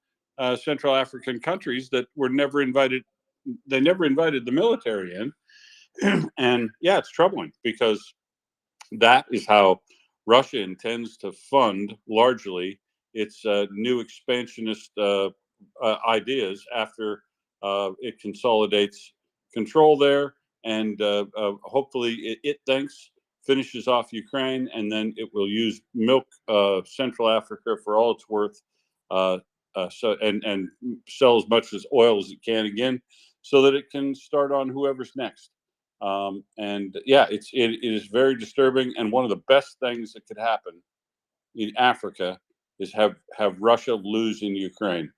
J: Central African countries that were never invited. They never invited the military in. And yeah, it's troubling because that is how Russia intends to fund largely its new expansionist ideas after it consolidates control there. And hopefully it thinks finishes off Ukraine, and then it will use milk Central Africa for all it's worth, and sell as much as oil as it can again, so that it can start on whoever's next. And yeah, it is very disturbing, and one of the best things that could happen in Africa is have Russia lose in Ukraine.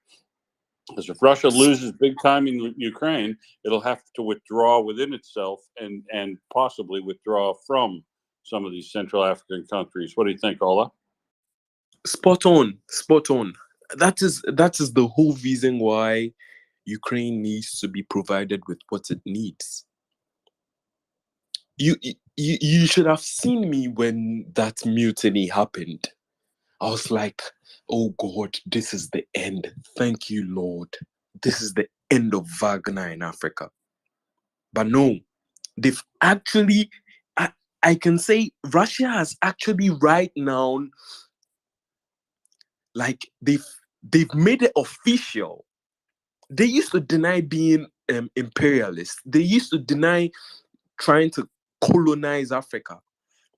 J: Because if Russia loses big time in Ukraine, it'll have to withdraw within itself and possibly withdraw from some of these Central African countries. What do you think, Ola?
R: Spot on, spot on. That is the whole reason why Ukraine needs to be provided with what it needs. You should have seen me when that mutiny happened. I was like, oh God, this is the end. Thank you, Lord. This is the end of Wagner in Africa. But no, they've actually, I can say Russia has actually right now, like they've made it official. They used to deny being imperialist. They used to deny trying to colonize Africa.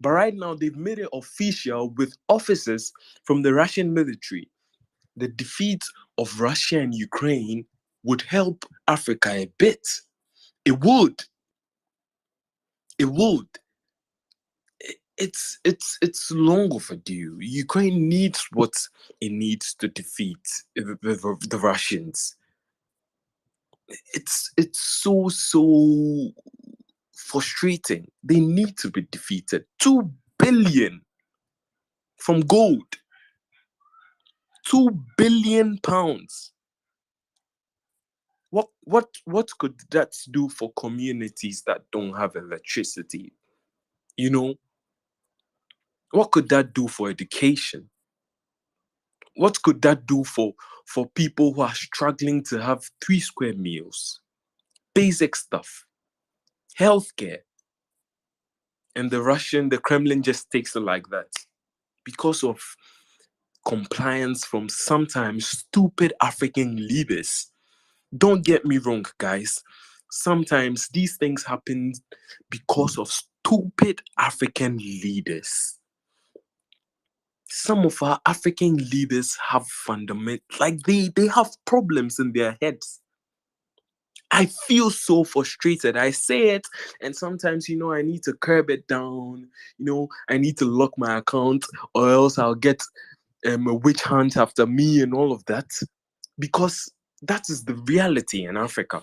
R: But right now, they've made it official with officers from the Russian military. The defeat of Russia and Ukraine would help Africa a bit. It would. It would. It's long overdue. Ukraine needs what it needs to defeat the Russians. It's so frustrating. They need to be defeated. 2 billion from gold. 2 billion pounds. What could that do for communities that don't have electricity? You know, what could that do for education? What could that do for people who are struggling to have 3 square meals? Basic stuff. Healthcare. And the Kremlin just takes it like that. Because of compliance from sometimes stupid African leaders. Don't get me wrong, guys. Sometimes these things happen because of stupid African leaders. Some of our African leaders have they have problems in their heads. I feel so frustrated. I say it, and sometimes, I need to curb it down. I need to lock my account, or else I'll get a witch hunt after me and all of that. Because that is the reality in Africa.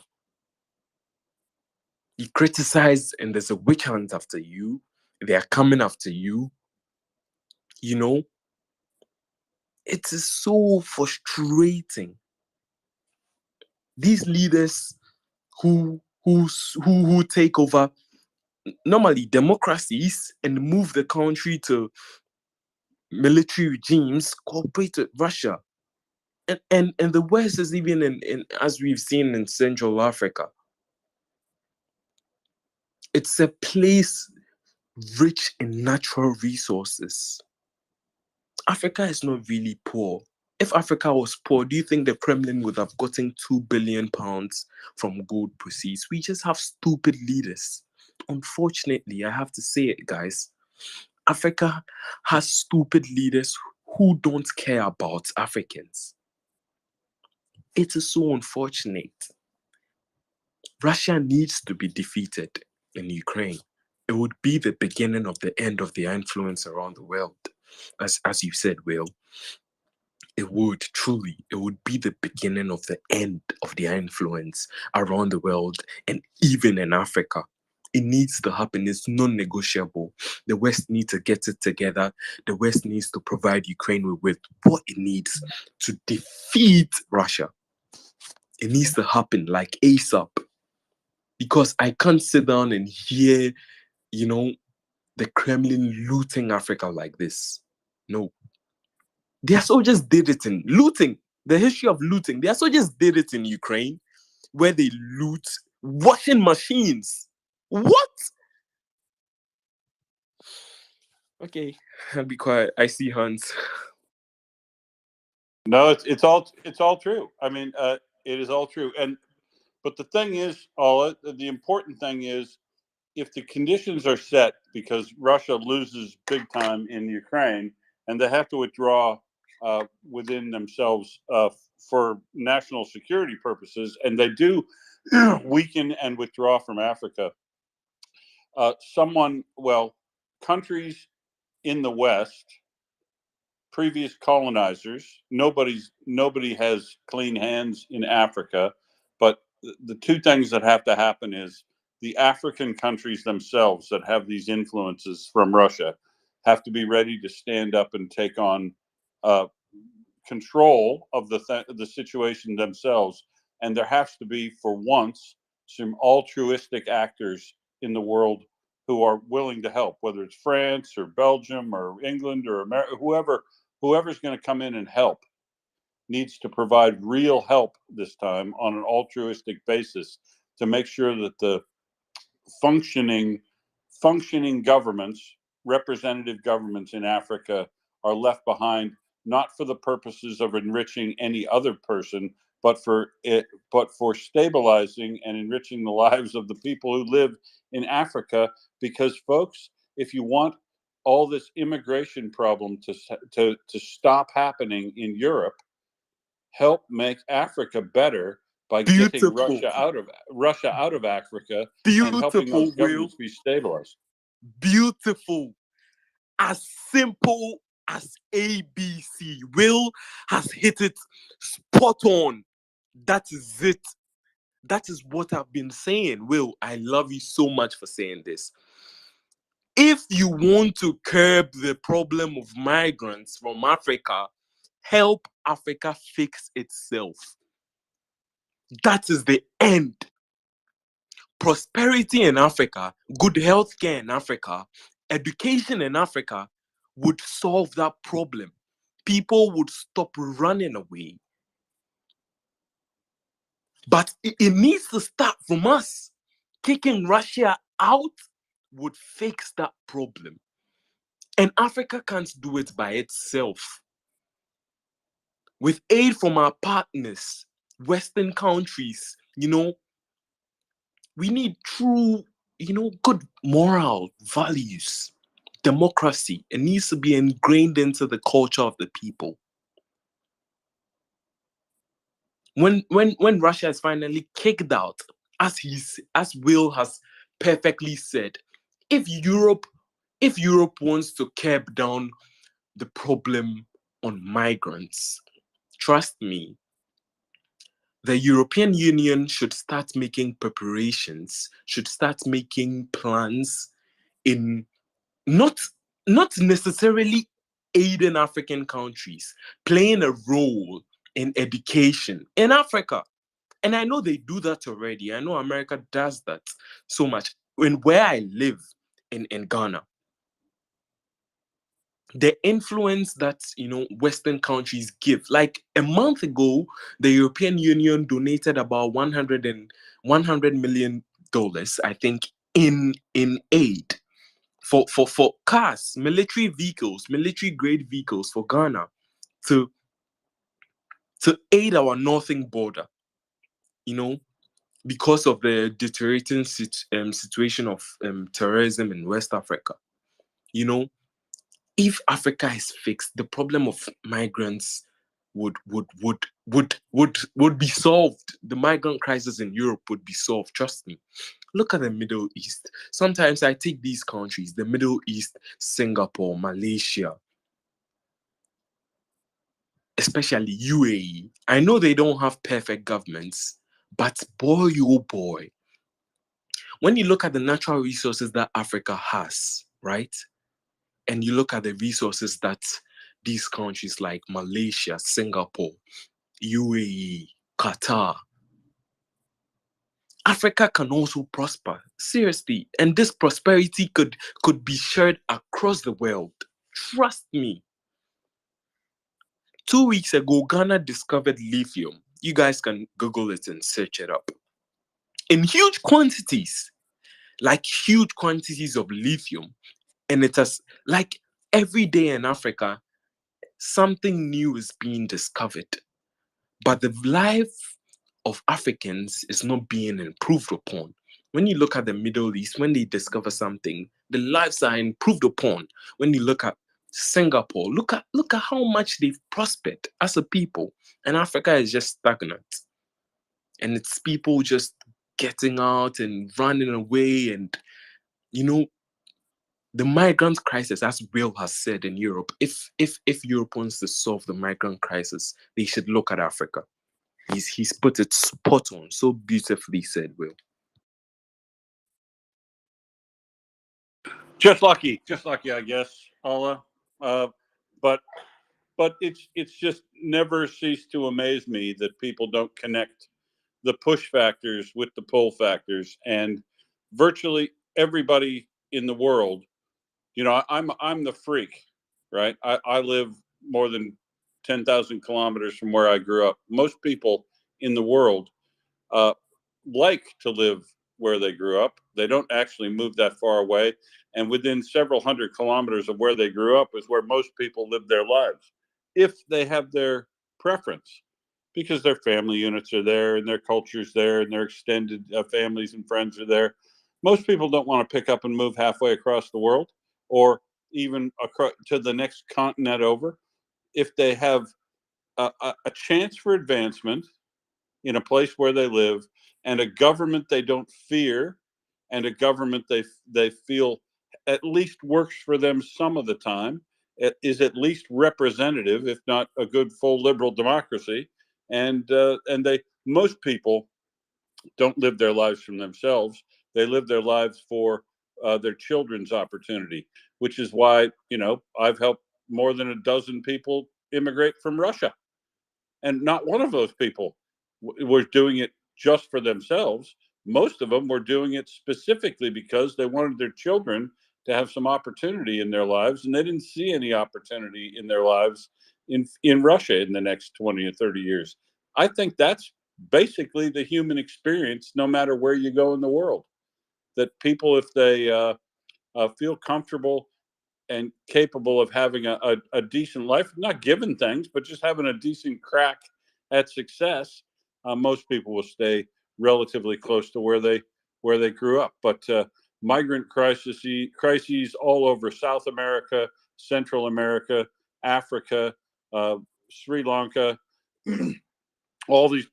R: You criticize, and there's a witch hunt after you. They are coming after you. It is so frustrating. These leaders who take over normally democracies and move the country to military regimes cooperate with Russia. And the West is even in as we've seen in Central Africa. It's a place rich in natural resources. Africa is not really poor. If Africa was poor, do you think the Kremlin would have gotten 2 billion pounds from gold proceeds? We just have stupid leaders. Unfortunately, I have to say it, guys. Africa has stupid leaders who don't care about Africans. It is so unfortunate. Russia needs to be defeated in Ukraine. It would be the beginning of the end of their influence around the world. As you said, Will, it would be the beginning of the end of their influence around the world and even in Africa. It needs to happen. It's non-negotiable. The West needs to get it together. The West needs to provide Ukraine with what it needs to defeat Russia. It needs to happen like ASAP. Because I can't sit down and hear, the Kremlin looting Africa like this. No. Their soldiers did it in looting. The history of looting. Their soldiers did it in Ukraine, where they loot washing machines. What? Okay, I'll be quiet. I see Hans.
J: No, it's all true. I mean, it is all true. But the thing is, Ola, the important thing is, if the conditions are set because Russia loses big time in Ukraine and they have to withdraw within themselves for national security purposes, and they do weaken and withdraw from Africa, countries in the West, previous colonizers. Nobody has clean hands in Africa, but the two things that have to happen is the African countries themselves that have these influences from Russia have to be ready to stand up and take on control of the situation themselves. And there has to be, for once, some altruistic actors in the world who are willing to help, whether it's France or Belgium or England or America, whoever's going to come in and help needs to provide real help this time on an altruistic basis to make sure that the functioning governments, representative governments in Africa, are left behind, not for the purposes of enriching any other person, but for stabilizing and enriching the lives of the people who live in Africa. Because, folks, if you want all this immigration problem to stop happening in Europe, help make Africa better by getting Russia out of Africa and helping those governments be stabilized.
R: Beautiful. As simple as ABC. Will has hit it spot on. That is it. That is what I've been saying. Will, I love you so much for saying this. If you want to curb the problem of migrants from Africa, help Africa fix itself. That is the end. Prosperity in Africa, good healthcare in Africa, education in Africa would solve that problem. People would stop running away. But it needs to start from us. Kicking Russia out would fix that problem. And Africa can't do it by itself. With aid from our partners, Western countries, we need true, good moral values. Democracy, it needs to be ingrained into the culture of the people. When Russia is finally kicked out, as Will has perfectly said, if Europe wants to curb down the problem on migrants, trust me, the European Union should start making preparations, should start making plans in not necessarily aiding African countries, playing a role in education in Africa. And I know they do that already. I know America does that so much. And where I live in Ghana, the influence that Western countries give. Like a month ago, the European Union donated about $100 million, I think, in aid for cars, military grade vehicles for Ghana to aid our northern border, because of the deteriorating situation of terrorism in West Africa. If Africa is fixed, the problem of migrants would be solved. The migrant crisis in Europe would be solved. Trust me. Look at the Middle East. Sometimes I take these countries, the Middle East, Singapore, Malaysia, especially UAE. I know they don't have perfect governments, but boy, oh boy, when you look at the natural resources that Africa has, right? And you look at the resources that these countries like Malaysia, Singapore, UAE, Qatar, Africa can also prosper, seriously. And this prosperity could be shared across the world. Trust me. 2 weeks ago, Ghana discovered lithium. You guys can Google it and search it up. In huge quantities, like huge quantities of lithium. And it has, like every day in Africa, something new is being discovered. But the life of Africans is not being improved upon. When you look at the Middle East, when they discover something, the lives are improved upon. When you look at Singapore, look at how much they've prospered as a people. And Africa is just stagnant. And it's people just getting out and running away. And, the migrant crisis, as Will has said in Europe, if Europe wants to solve the migrant crisis, they should look at Africa. He's put it spot on, so beautifully said, Will.
J: Just lucky, I guess, Ola. But it's just never ceased to amaze me that people don't connect the push factors with the pull factors, and virtually everybody in the world. You know, I'm the freak, right? I live more than 10,000 kilometers from where I grew up. Most people in the world uh, like to live where they grew up. They don't actually move that far away. And within several hundred kilometers of where they grew up is where most people live their lives, if they have their preference, because their family units are there and their culture's there and their extended families and friends are there. Most people don't want to pick up and move halfway across the world or even across to the next continent over. If they have a chance for advancement in a place where they live, and a government they don't fear, and a government they feel at least works for them some of the time, it is at least representative, if not a good full liberal democracy, and they most people don't live their lives from themselves. They live their lives for their children's opportunity, which is why, you know, I've helped more than a dozen people immigrate from Russia, and not one of those people was doing it just for themselves. Most of them were doing it specifically because they wanted their children to have some opportunity in their lives, and they didn't see any opportunity in their lives in Russia in the next 20 or 30 years. I think that's basically the human experience, no matter where you go in the world. That people, if they feel comfortable and capable of having a decent life, not given things, but just having a decent crack at success, most people will stay relatively close to where they grew up. But migrant crises all over South America, Central America, Africa, Sri Lanka, all these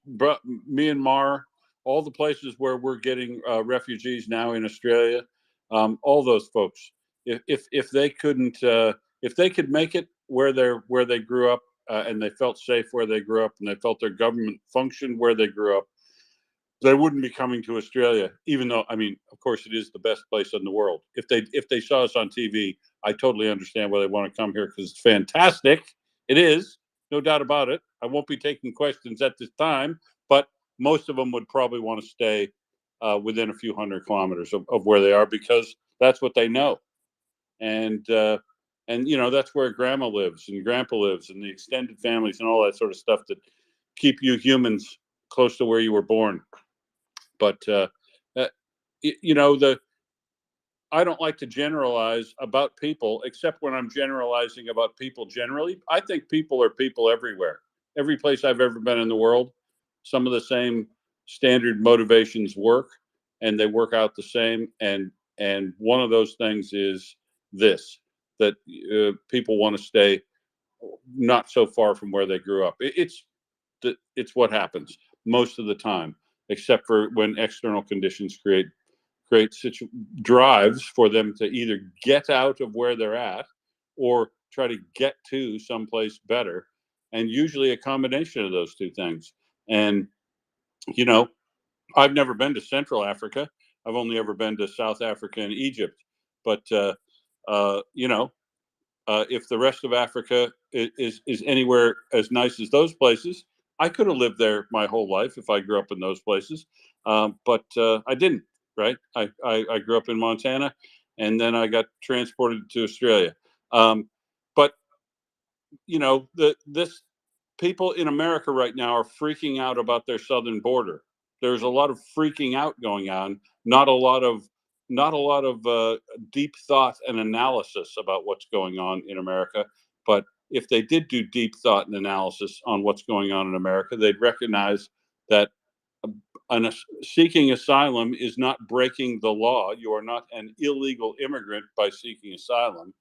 J: Myanmar, all the places where we're getting refugees now in Australia, all those folks, if they couldn't, if they could make it where they grew up, and they felt safe where they grew up, and they felt their government functioned where they grew up, they wouldn't be coming to Australia. Even though, I mean, of course, it is the best place in the world. If they saw us on TV, I totally understand why they want to come here, because it's fantastic. It is, no doubt about it. I won't be taking questions at this time, but most of them would probably want to stay within a few hundred kilometers of where they are, because that's what they know. And you know, that's where grandma lives and grandpa lives and the extended families and all that sort of stuff that keep you humans close to where you were born. But you know, I don't like to generalize about people, except when I'm generalizing about people generally. I think people are people everywhere. Every place I've ever been in the world, some of the same standard motivations work, and they work out the same. And one of those things is this: that people want to stay not so far from where they grew up. It's what happens most of the time, except for when external conditions create drives for them to either get out of where they're at or try to get to someplace better, and usually a combination of those two things. And you know, I've never been to Central Africa. I've only ever been to South Africa and Egypt. But you know, if the rest of Africa is anywhere as nice as those places, I could have lived there my whole life if I grew up in those places. But I didn't. Right? I grew up in Montana, and then I got transported to Australia. But you know, this people in America right now are freaking out about their southern border. There's a lot of freaking out going on, not a lot of deep thought and analysis about what's going on in America. But if they did do deep thought and analysis on what's going on in America, they'd recognize that seeking asylum is not breaking the law. You are not an illegal immigrant by seeking asylum.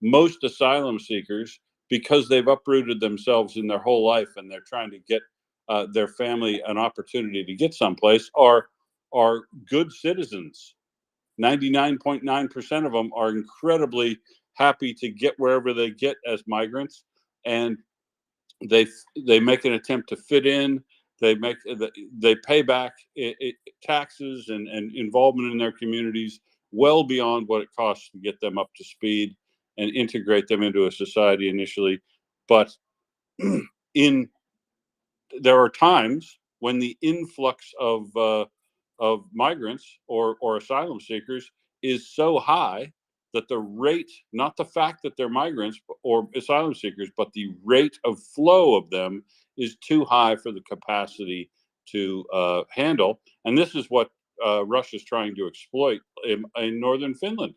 J: Most asylum seekers, because they've uprooted themselves in their whole life and they're trying to get their family an opportunity to get someplace, are good citizens. 99.9% of them are incredibly happy to get wherever they get as migrants, and they make an attempt to fit in. They pay back taxes and involvement in their communities well beyond what it costs to get them up to speed and integrate them into a society initially. But there are times when the influx of migrants or asylum seekers is so high that the rate, not the fact that they're migrants or asylum seekers, but the rate of flow of them is too high for the capacity to handle. And this is what Russia's trying to exploit in northern Finland.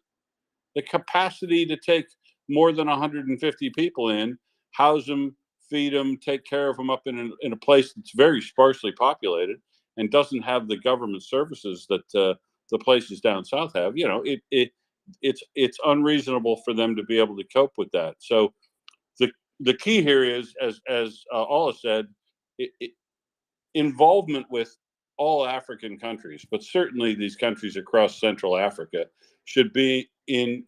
J: The capacity to take more than 150 people in, house them, feed them, take care of them up in a place that's very sparsely populated and doesn't have the government services that the places down south have. You know, it's unreasonable for them to be able to cope with that. So the key here is, as Ola said, involvement with all African countries, but certainly these countries across Central Africa, should be in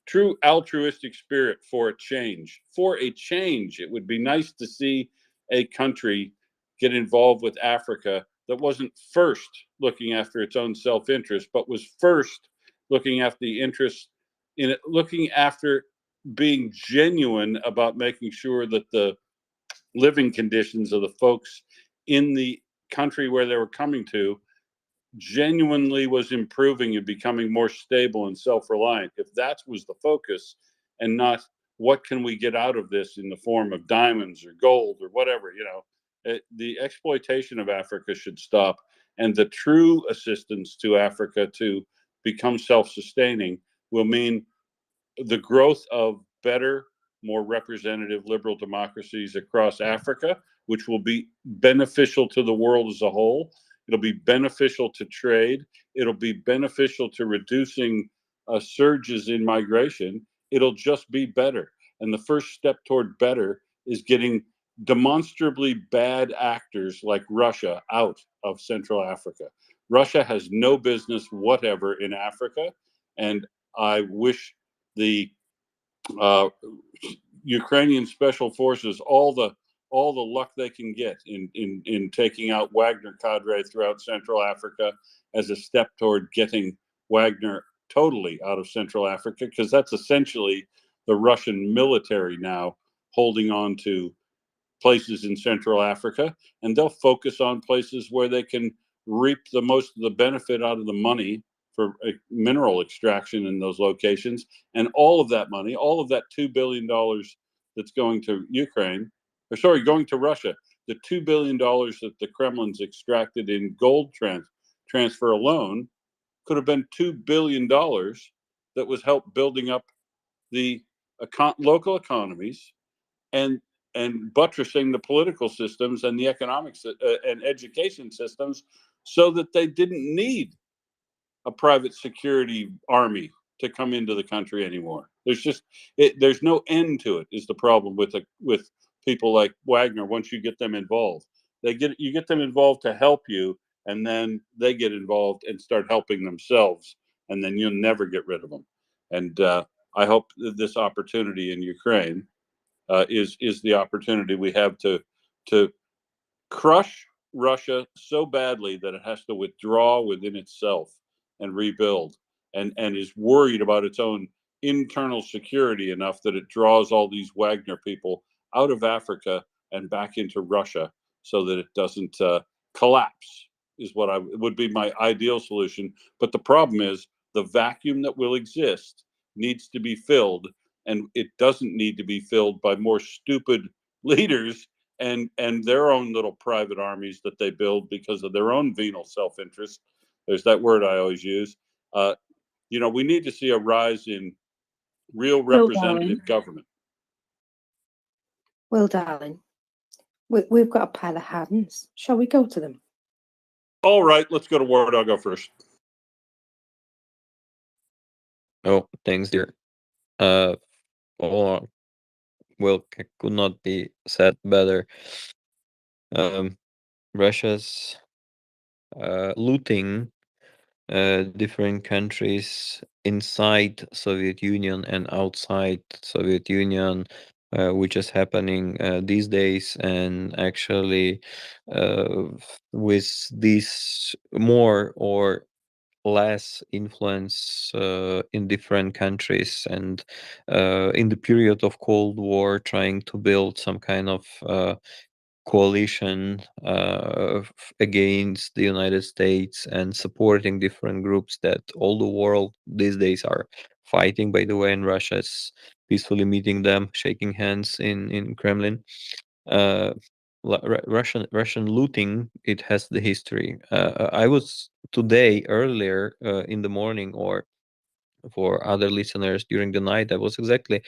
J: true altruistic spirit for a change. For a change, it would be nice to see a country get involved with Africa that wasn't first looking after its own self-interest, but was first looking after the interests in it, looking after being genuine about making sure that the living conditions of the folks in the country where they were coming to genuinely was improving and becoming more stable and self-reliant. If that was the focus, and not what can we get out of this in the form of diamonds or gold or whatever, you know, the exploitation of Africa should stop, and the true assistance to Africa to become self-sustaining will mean the growth of better, more representative liberal democracies across Africa, which will be beneficial to the world as a whole. It'll be beneficial to trade. It'll be beneficial to reducing surges in migration. It'll just be better. And the first step toward better is getting demonstrably bad actors like Russia out of Central Africa. Russia has no business whatever in Africa, and I wish the Ukrainian special forces all the luck they can get in taking out Wagner cadre throughout Central Africa as a step toward getting Wagner totally out of Central Africa, because that's essentially the Russian military now holding on to places in Central Africa, and they'll focus on places where they can reap the most of the benefit out of the money for mineral extraction in those locations. And all of that money, all of that $2 billion that's going to Ukraine, or sorry, going to Russia, the $2 billion that the Kremlin's extracted in gold transfer alone could have been $2 billion that was helped building up the local economies and buttressing the political systems and the economics and education systems, so that they didn't need a private security army to come into the country anymore. There's just there's no end to it. Is the problem with people like Wagner? Once you get them involved, you get them involved to help you, and then they get involved and start helping themselves, and then you'll never get rid of them. And I hope that this opportunity in Ukraine is the opportunity we have to crush Russia so badly that it has to withdraw within itself and rebuild, and is worried about its own internal security enough that it draws all these Wagner people out of Africa and back into Russia, so that it doesn't collapse, is what would be my ideal solution. But the problem is the vacuum that will exist needs to be filled, and it doesn't need to be filled by more stupid leaders and their own little private armies that they build because of their own venal self-interest. There's that word I always use. You know, we need to see a rise in real representative government.
S: Well, darling, we've got a pile of hands. Shall we go to them?
J: All right, let's go to Ward. I'll go first.
K: Oh, thanks, dear. Well, could not be said better. Russia's looting different countries inside Soviet Union and outside Soviet Union, which is happening these days, and actually with this more or less influence in different countries, and in the period of Cold War trying to build some kind of coalition against the United States and supporting different groups that all the world these days are fighting, by the way, and Russia is peacefully meeting them, shaking hands in Kremlin. uh, Russian looting, it has the history. I was today earlier in the morning, or for other listeners during the night, I was exactly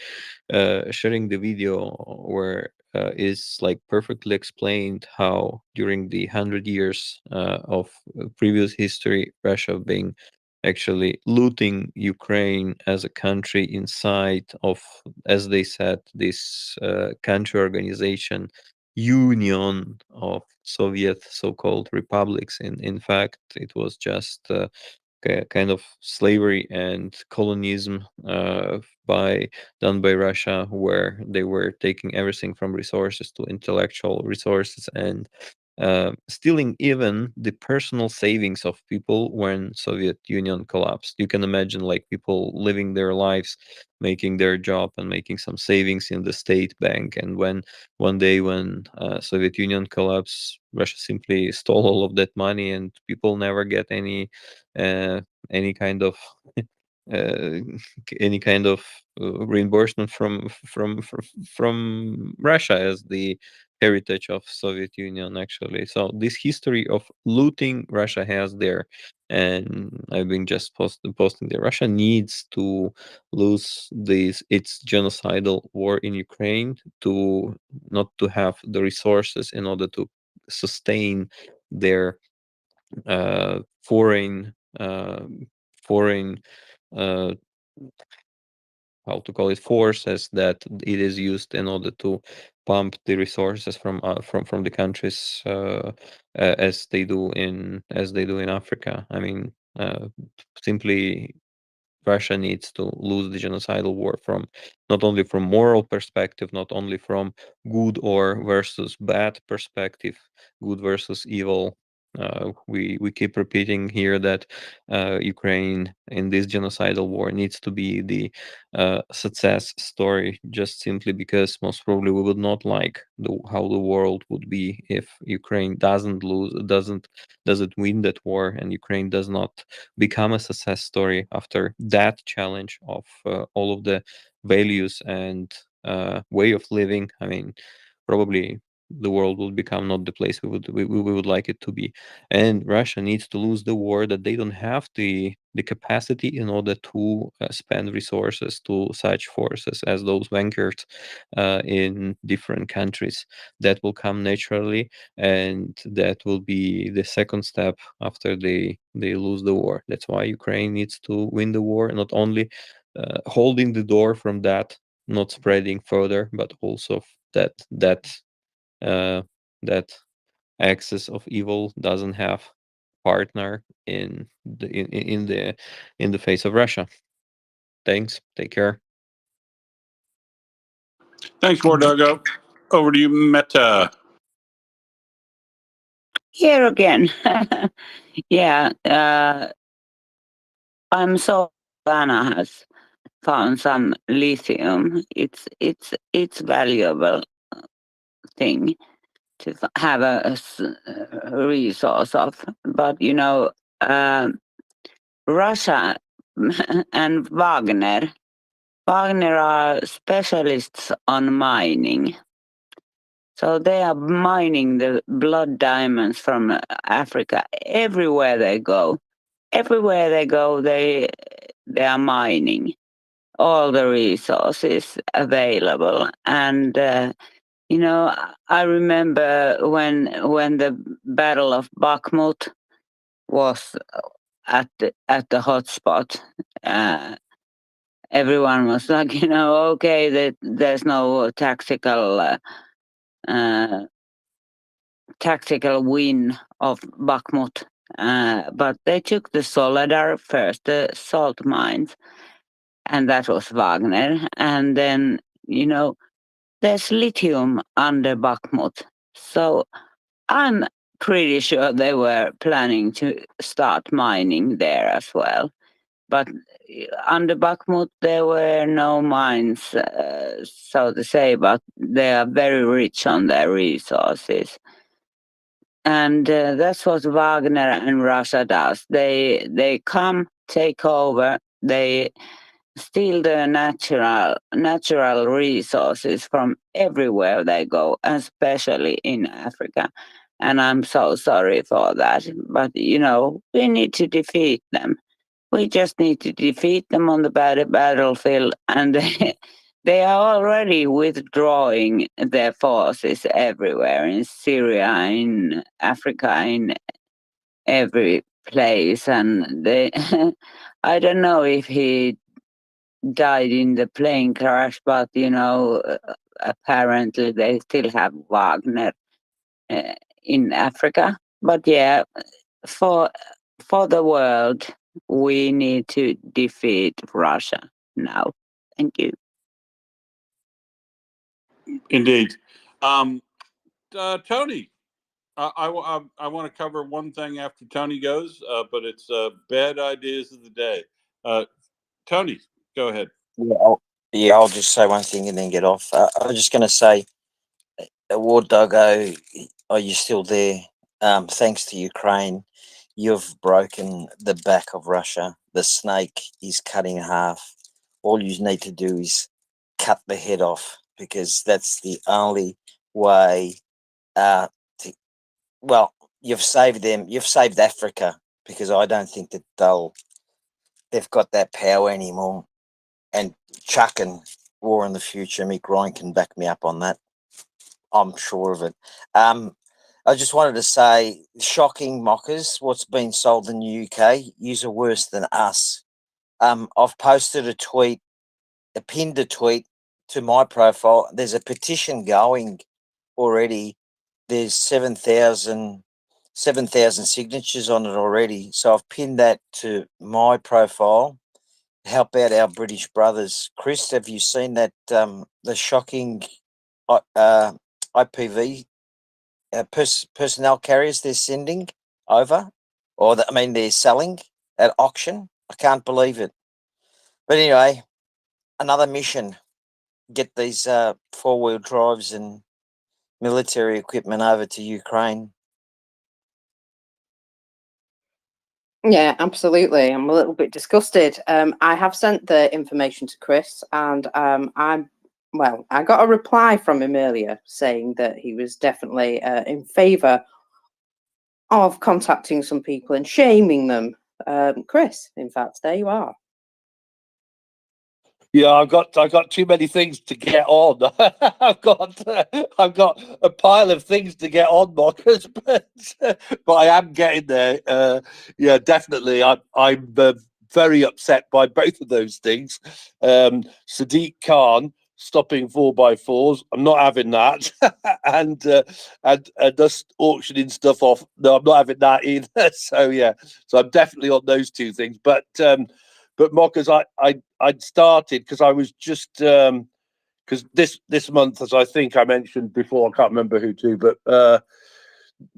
K: sharing the video where is like perfectly explained how during the 100 years of previous history, Russia being actually looting Ukraine as a country inside of, as they said, this country organization union of Soviet so-called republics. In fact, it was just kind of slavery and colonialism done by Russia, where they were taking everything from resources to intellectual resources, and stealing even the personal savings of people when Soviet Union collapsed. You can imagine like people living their lives, making their job and making some savings in the state bank, and when one day when Soviet Union collapsed, Russia simply stole all of that money, and people never get uh, any kind of uh, any kind of reimbursement from Russia as the heritage of Soviet Union, actually. So this history of looting Russia has there, and I've been just posting that Russia needs to lose this its genocidal war in Ukraine to not to have the resources in order to sustain their foreign foreign uh, how to call it, forces that it is used in order to pump the resources from the countries as they do in Africa. I mean, simply Russia needs to lose the genocidal war from not only from moral perspective, not only from good or versus bad perspective, good versus evil. We keep repeating here that Ukraine in this genocidal war needs to be the success story, just simply because most probably we would not like how the world would be if Ukraine doesn't win that war, and Ukraine does not become a success story after that challenge of all of the values and way of living. I mean, probably the world will become not the place we would like it to be, and Russia needs to lose the war that they don't have the capacity in order to spend resources to such forces as those vanguards in different countries. That will come naturally, and that will be the second step after they lose the war. That's why Ukraine needs to win the war, not only holding the door from that not spreading further, but also uh, that axis of evil doesn't have partner in the face of Russia. Thanks. Take care.
J: Thanks, Mordago. Over to you, Meta.
H: Here again. Yeah, I'm so Anna has found some lithium. It's valuable thing to have a resource of, but you know, Russia and Wagner are specialists on mining. So they are mining the blood diamonds from Africa everywhere they go. Everywhere they go, they are mining all the resources available. And you know, I remember when the Battle of Bakhmut was at the hotspot. Everyone was like, you know, okay, there's no tactical win of Bakhmut but they took the Soledar first, the salt mines, and that was Wagner. And then, there's lithium under Bakhmut. So I'm pretty sure they were planning to start mining there as well. But under Bakhmut, there were no mines, so to say, but they are very rich on their resources. And that's what Wagner and Russia does. They come, take over, they steal the natural resources from everywhere they go, especially in Africa. And I'm so sorry for that. But, we need to defeat them. We just need to defeat them on the battlefield, and they are already withdrawing their forces everywhere in Syria, in Africa, in every place. And they, I don't know if he died in the plane crash, but apparently they still have Wagner in Africa. But yeah, for the world, we need to defeat Russia now. Thank you.
J: Indeed. Tony, I want to cover one thing after Tony goes, but it's bad ideas of the day. Tony, go ahead.
O: I'll just say one thing and then get off. I was just going to say, War Doggo, are you still there? Thanks to Ukraine, you've broken the back of Russia. The snake is cut in half. All you need to do is cut the head off, because that's the only way you've saved them. You've saved Africa, because I don't think that they've got that power anymore. And Chuck and War in the Future, Mick Ryan can back me up on that. I'm sure of it. I just wanted to say, shocking mockers, what's been sold in the UK, yous are worse than us. I've posted a tweet, pinned a tweet to my profile. There's a petition going already. There's 7,000 signatures on it already. So I've pinned that to my profile. Help out our British brothers. Chris, have you seen that, the shocking IPV personnel carriers they're sending over, or they're selling at auction? I can't believe it. But anyway, another mission: get these 4-wheel drives and military equipment over to Ukraine.
G: Yeah, absolutely. I'm a little bit disgusted. I have sent the information to Chris, and I got a reply from him earlier saying that he was definitely in favour of contacting some people and shaming them. Chris, in fact, there you are.
T: Yeah, I've got too many things to get on. I've got a pile of things to get on, Marcus, but I am getting there. Yeah, definitely. I'm very upset by both of those things. Sadiq Khan stopping 4x4s. I'm not having that, and us auctioning stuff off. No, I'm not having that either. So yeah, so I'm definitely on those two things. But Mockers, I'd started because I was just because this month, as I think I mentioned before, I can't remember who to, but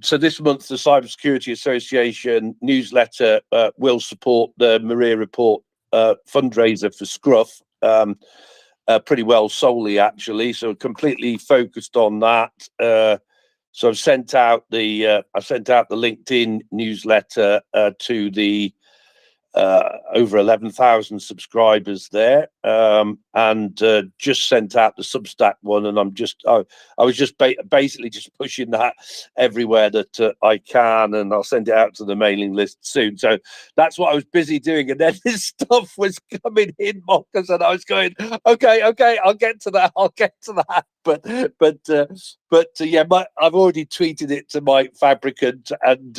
T: so this month the Cybersecurity Association newsletter will support the MriyaReport fundraiser for Scruff pretty well solely, actually. So completely focused on that. So I've sent out the LinkedIn newsletter to the over 11,000 subscribers there, and just sent out the Substack one, and I was just basically just pushing that everywhere that I can, and I'll send it out to the mailing list soon. So that's what I was busy doing, and then this stuff was coming in, Mockers, and I was going, okay, I'll get to that, but yeah, I've already tweeted it to Mike Fabricant and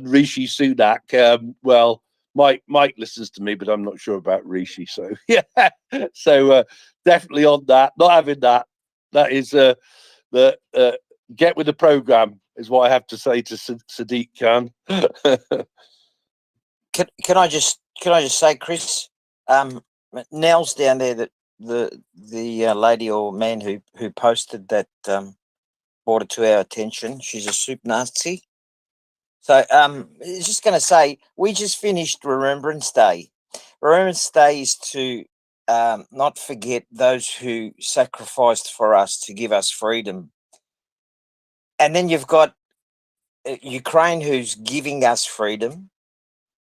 T: Rishi Sunak. Well, Mike listens to me, but I'm not sure about Rishi. So yeah, so definitely on that. Not having that. That is get with the program is what I have to say to Sadiq Khan.
O: Can I just say, Chris, Nell's down there, that the lady or man who posted that, brought it to our attention. She's a soup Nazi. So just going to say, we just finished Remembrance Day. Remembrance Day is to not forget those who sacrificed for us to give us freedom. And then you've got Ukraine, who's giving us freedom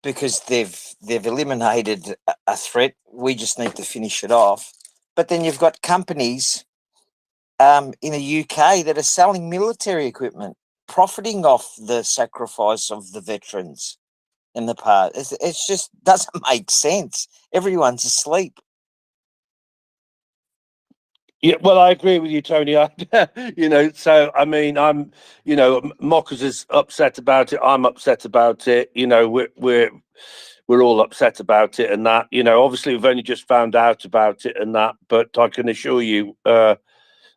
O: because they've eliminated a threat. We just need to finish it off. But then you've got companies in the UK that are selling military equipment, profiting off the sacrifice of the veterans in the past. It's just doesn't make sense. Everyone's asleep.
T: Yeah, well, I agree with you, Tony. So I mean, I'm, Mockers is upset about it. I'm upset about it. We're all upset about it, and that. Obviously, we've only just found out about it and that. But I can assure you, I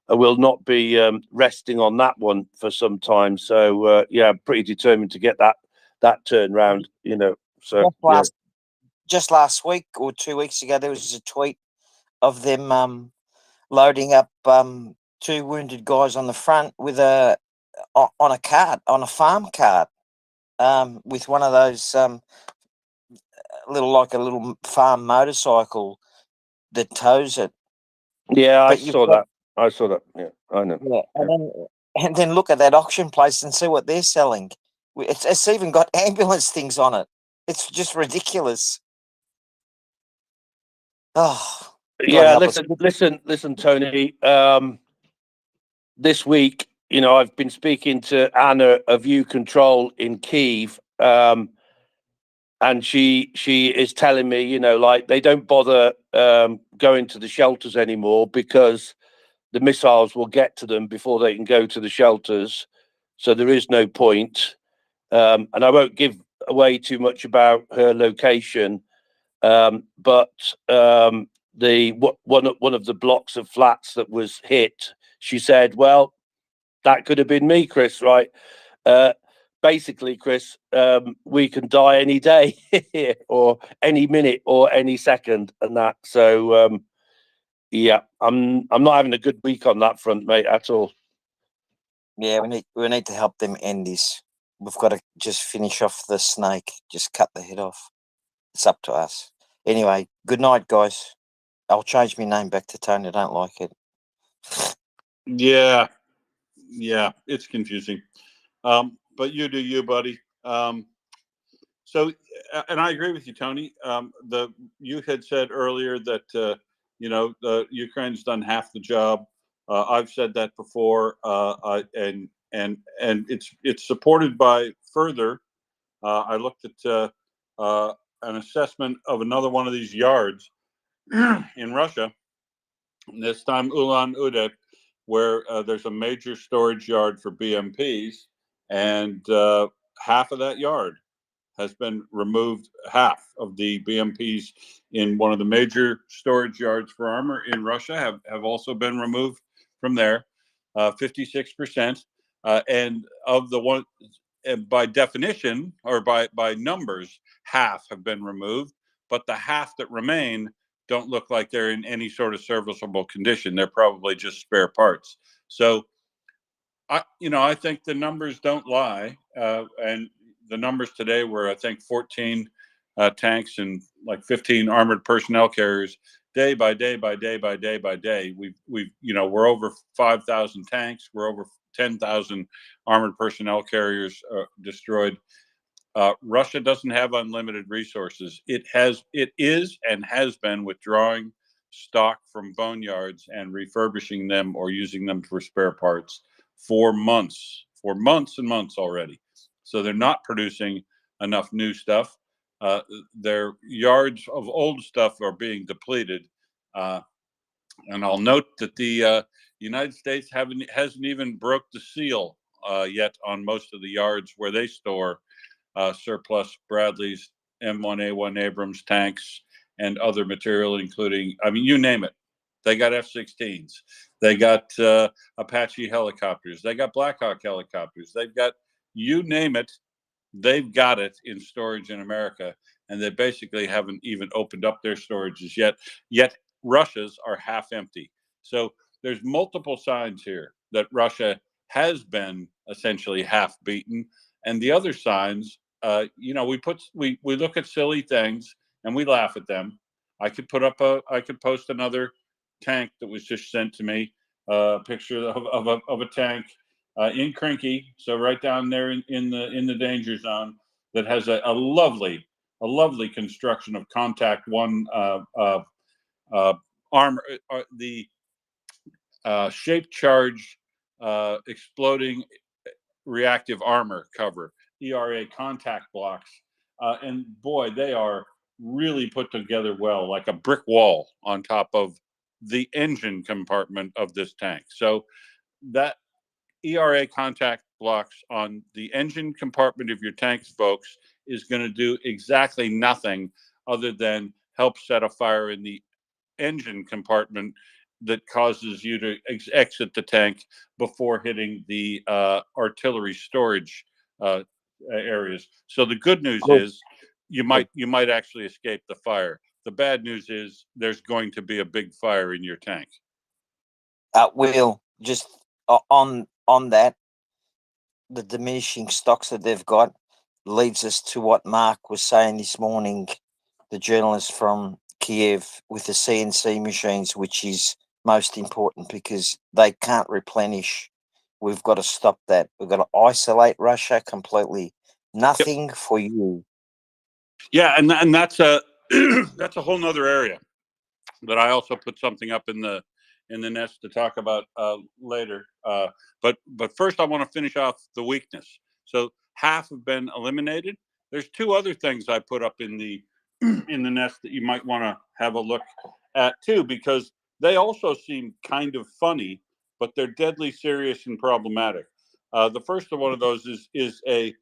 T: will not be resting on that one for some time. So yeah, I'm pretty determined to get that turned round. So
O: Just last week or 2 weeks ago, there was a tweet of them loading up 2 wounded guys on the front with on a cart, on a farm cart, with one of those a little farm motorcycle that tows it.
T: Yeah, I saw that. Yeah, I know.
O: Yeah, and then look at that auction place and see what they're selling. It's even got ambulance things on it. It's just ridiculous. Oh,
T: yeah. Listen, Tony. This week, I've been speaking to Anna of U Control in Kyiv, and she is telling me, like, they don't bother going to the shelters anymore because the missiles will get to them before they can go to the shelters. So there is no point. And I won't give away too much about her location, but one of the blocks of flats that was hit, she said, well, that could have been me, Chris, right? Basically, Chris, we can die any day or any minute or any second and that. So yeah, I'm not having a good week on that front, mate, at all.
O: Yeah, we need to help them end this. We've got to just finish off the snake, just cut the head off. It's up to us. Anyway, good night, guys. I'll change my name back to Tony. I don't like it.
J: Yeah, it's confusing. But you do you, buddy. So, and I agree with you, Tony. You had said earlier that the Ukraine's done half the job. I've said that before, and it's supported by further. I looked at an assessment of another one of these yards in Russia. This time, Ulan-Ude, where there's a major storage yard for BMPs, and half of that yard has been removed. Half of the BMPs in one of the major storage yards for armor in Russia have also been removed from there, 56%. And of the one, by definition or by numbers, half have been removed, but the half that remain don't look like they're in any sort of serviceable condition. They're probably just spare parts. So I think the numbers don't lie, and the numbers today were, I think, 14 tanks and like 15 armored personnel carriers. Day by day by day by day by day, we're over 5,000 tanks. We're over 10,000 armored personnel carriers destroyed. Russia doesn't have unlimited resources. It is and has been withdrawing stock from boneyards and refurbishing them or using them for spare parts for months and months already. So they're not producing enough new stuff. Their yards of old stuff are being depleted. And I'll note that the United States hasn't even broke the seal yet on most of the yards where they store surplus Bradleys, M1A1 Abrams tanks, and other material, including, you name it. They got F-16s. They got Apache helicopters. They got Black Hawk helicopters. They've got, you name it, they've got it in storage in America. And they basically haven't even opened up their storages yet. Yet Russia's are half empty. So there's multiple signs here that Russia has been essentially half beaten. And the other signs, you know, we look at silly things and we laugh at them. I could post another tank that was just sent to me, a picture of a tank in Krinky, so right down there in the danger zone, that has a lovely construction of Contact One armor, the shape charge exploding reactive armor cover, ERA contact blocks, and boy, they are really put together well, like a brick wall on top of the engine compartment of this tank. So that ERA contact blocks on the engine compartment of your tanks, folks, is going to do exactly nothing other than help set a fire in the engine compartment that causes you to exit the tank before hitting the artillery storage areas. So the good news is you might actually escape the fire. The bad news is there's going to be a big fire in your tank.
O: Will, just on that, the diminishing stocks that they've got leads us to what Mark was saying this morning, the journalist from Kiev, with the CNC machines, which is most important because they can't replenish. We've got to stop that. We've got to isolate Russia completely. Nothing for you.
J: Yeah, and that's a that's a whole nother area that I also put something up in the nest to talk about later. But first, I want to finish off the weakness. So half have been eliminated. There's two other things I put up in the nest that you might want to have a look at too, because they also seem kind of funny, but they're deadly serious and problematic. The first of one of those is a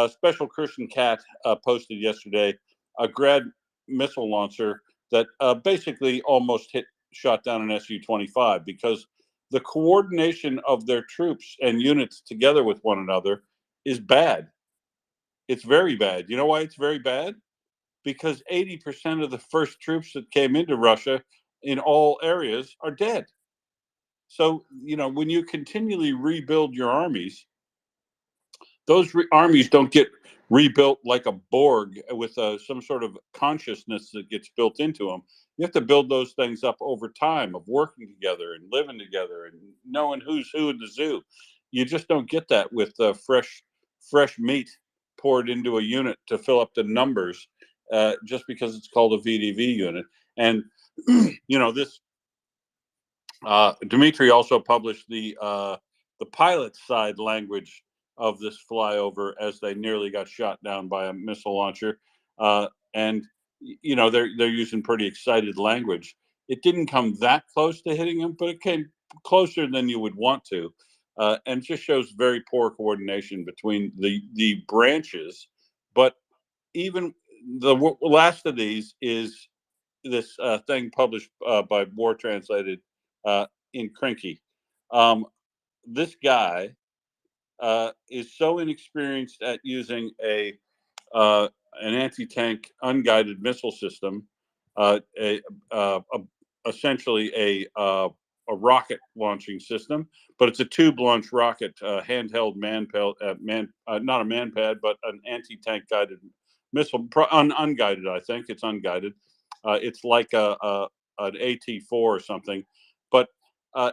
J: Special Christian Cat posted yesterday a Grad missile launcher that basically almost shot down an Su-25 because the coordination of their troops and units together with one another is bad. It's very bad. You know why it's very bad? Because 80% of the first troops that came into Russia in all areas are dead. So, you know, when you continually rebuild your armies, those armies don't get rebuilt like a Borg with some sort of consciousness that gets built into them. You have to build those things up over time of working together and living together and knowing who's who in the zoo. You just don't get that with fresh meat poured into a unit to fill up the numbers just because it's called a VDV unit. And you know, this Dmitry also published the pilot side language of this flyover as they nearly got shot down by a missile launcher. And you know, they're using pretty excited language. It didn't come that close to hitting them, but it came closer than you would want to. And just shows very poor coordination between the branches. But even the last of these is this thing published by War Translated in Krinky. This guy is so inexperienced at using an anti-tank unguided missile system, essentially a rocket launching system, but it's a tube launch rocket, handheld not a man-pad, but an anti-tank guided missile, unguided. I think it's unguided. It's like an AT-4 or something. But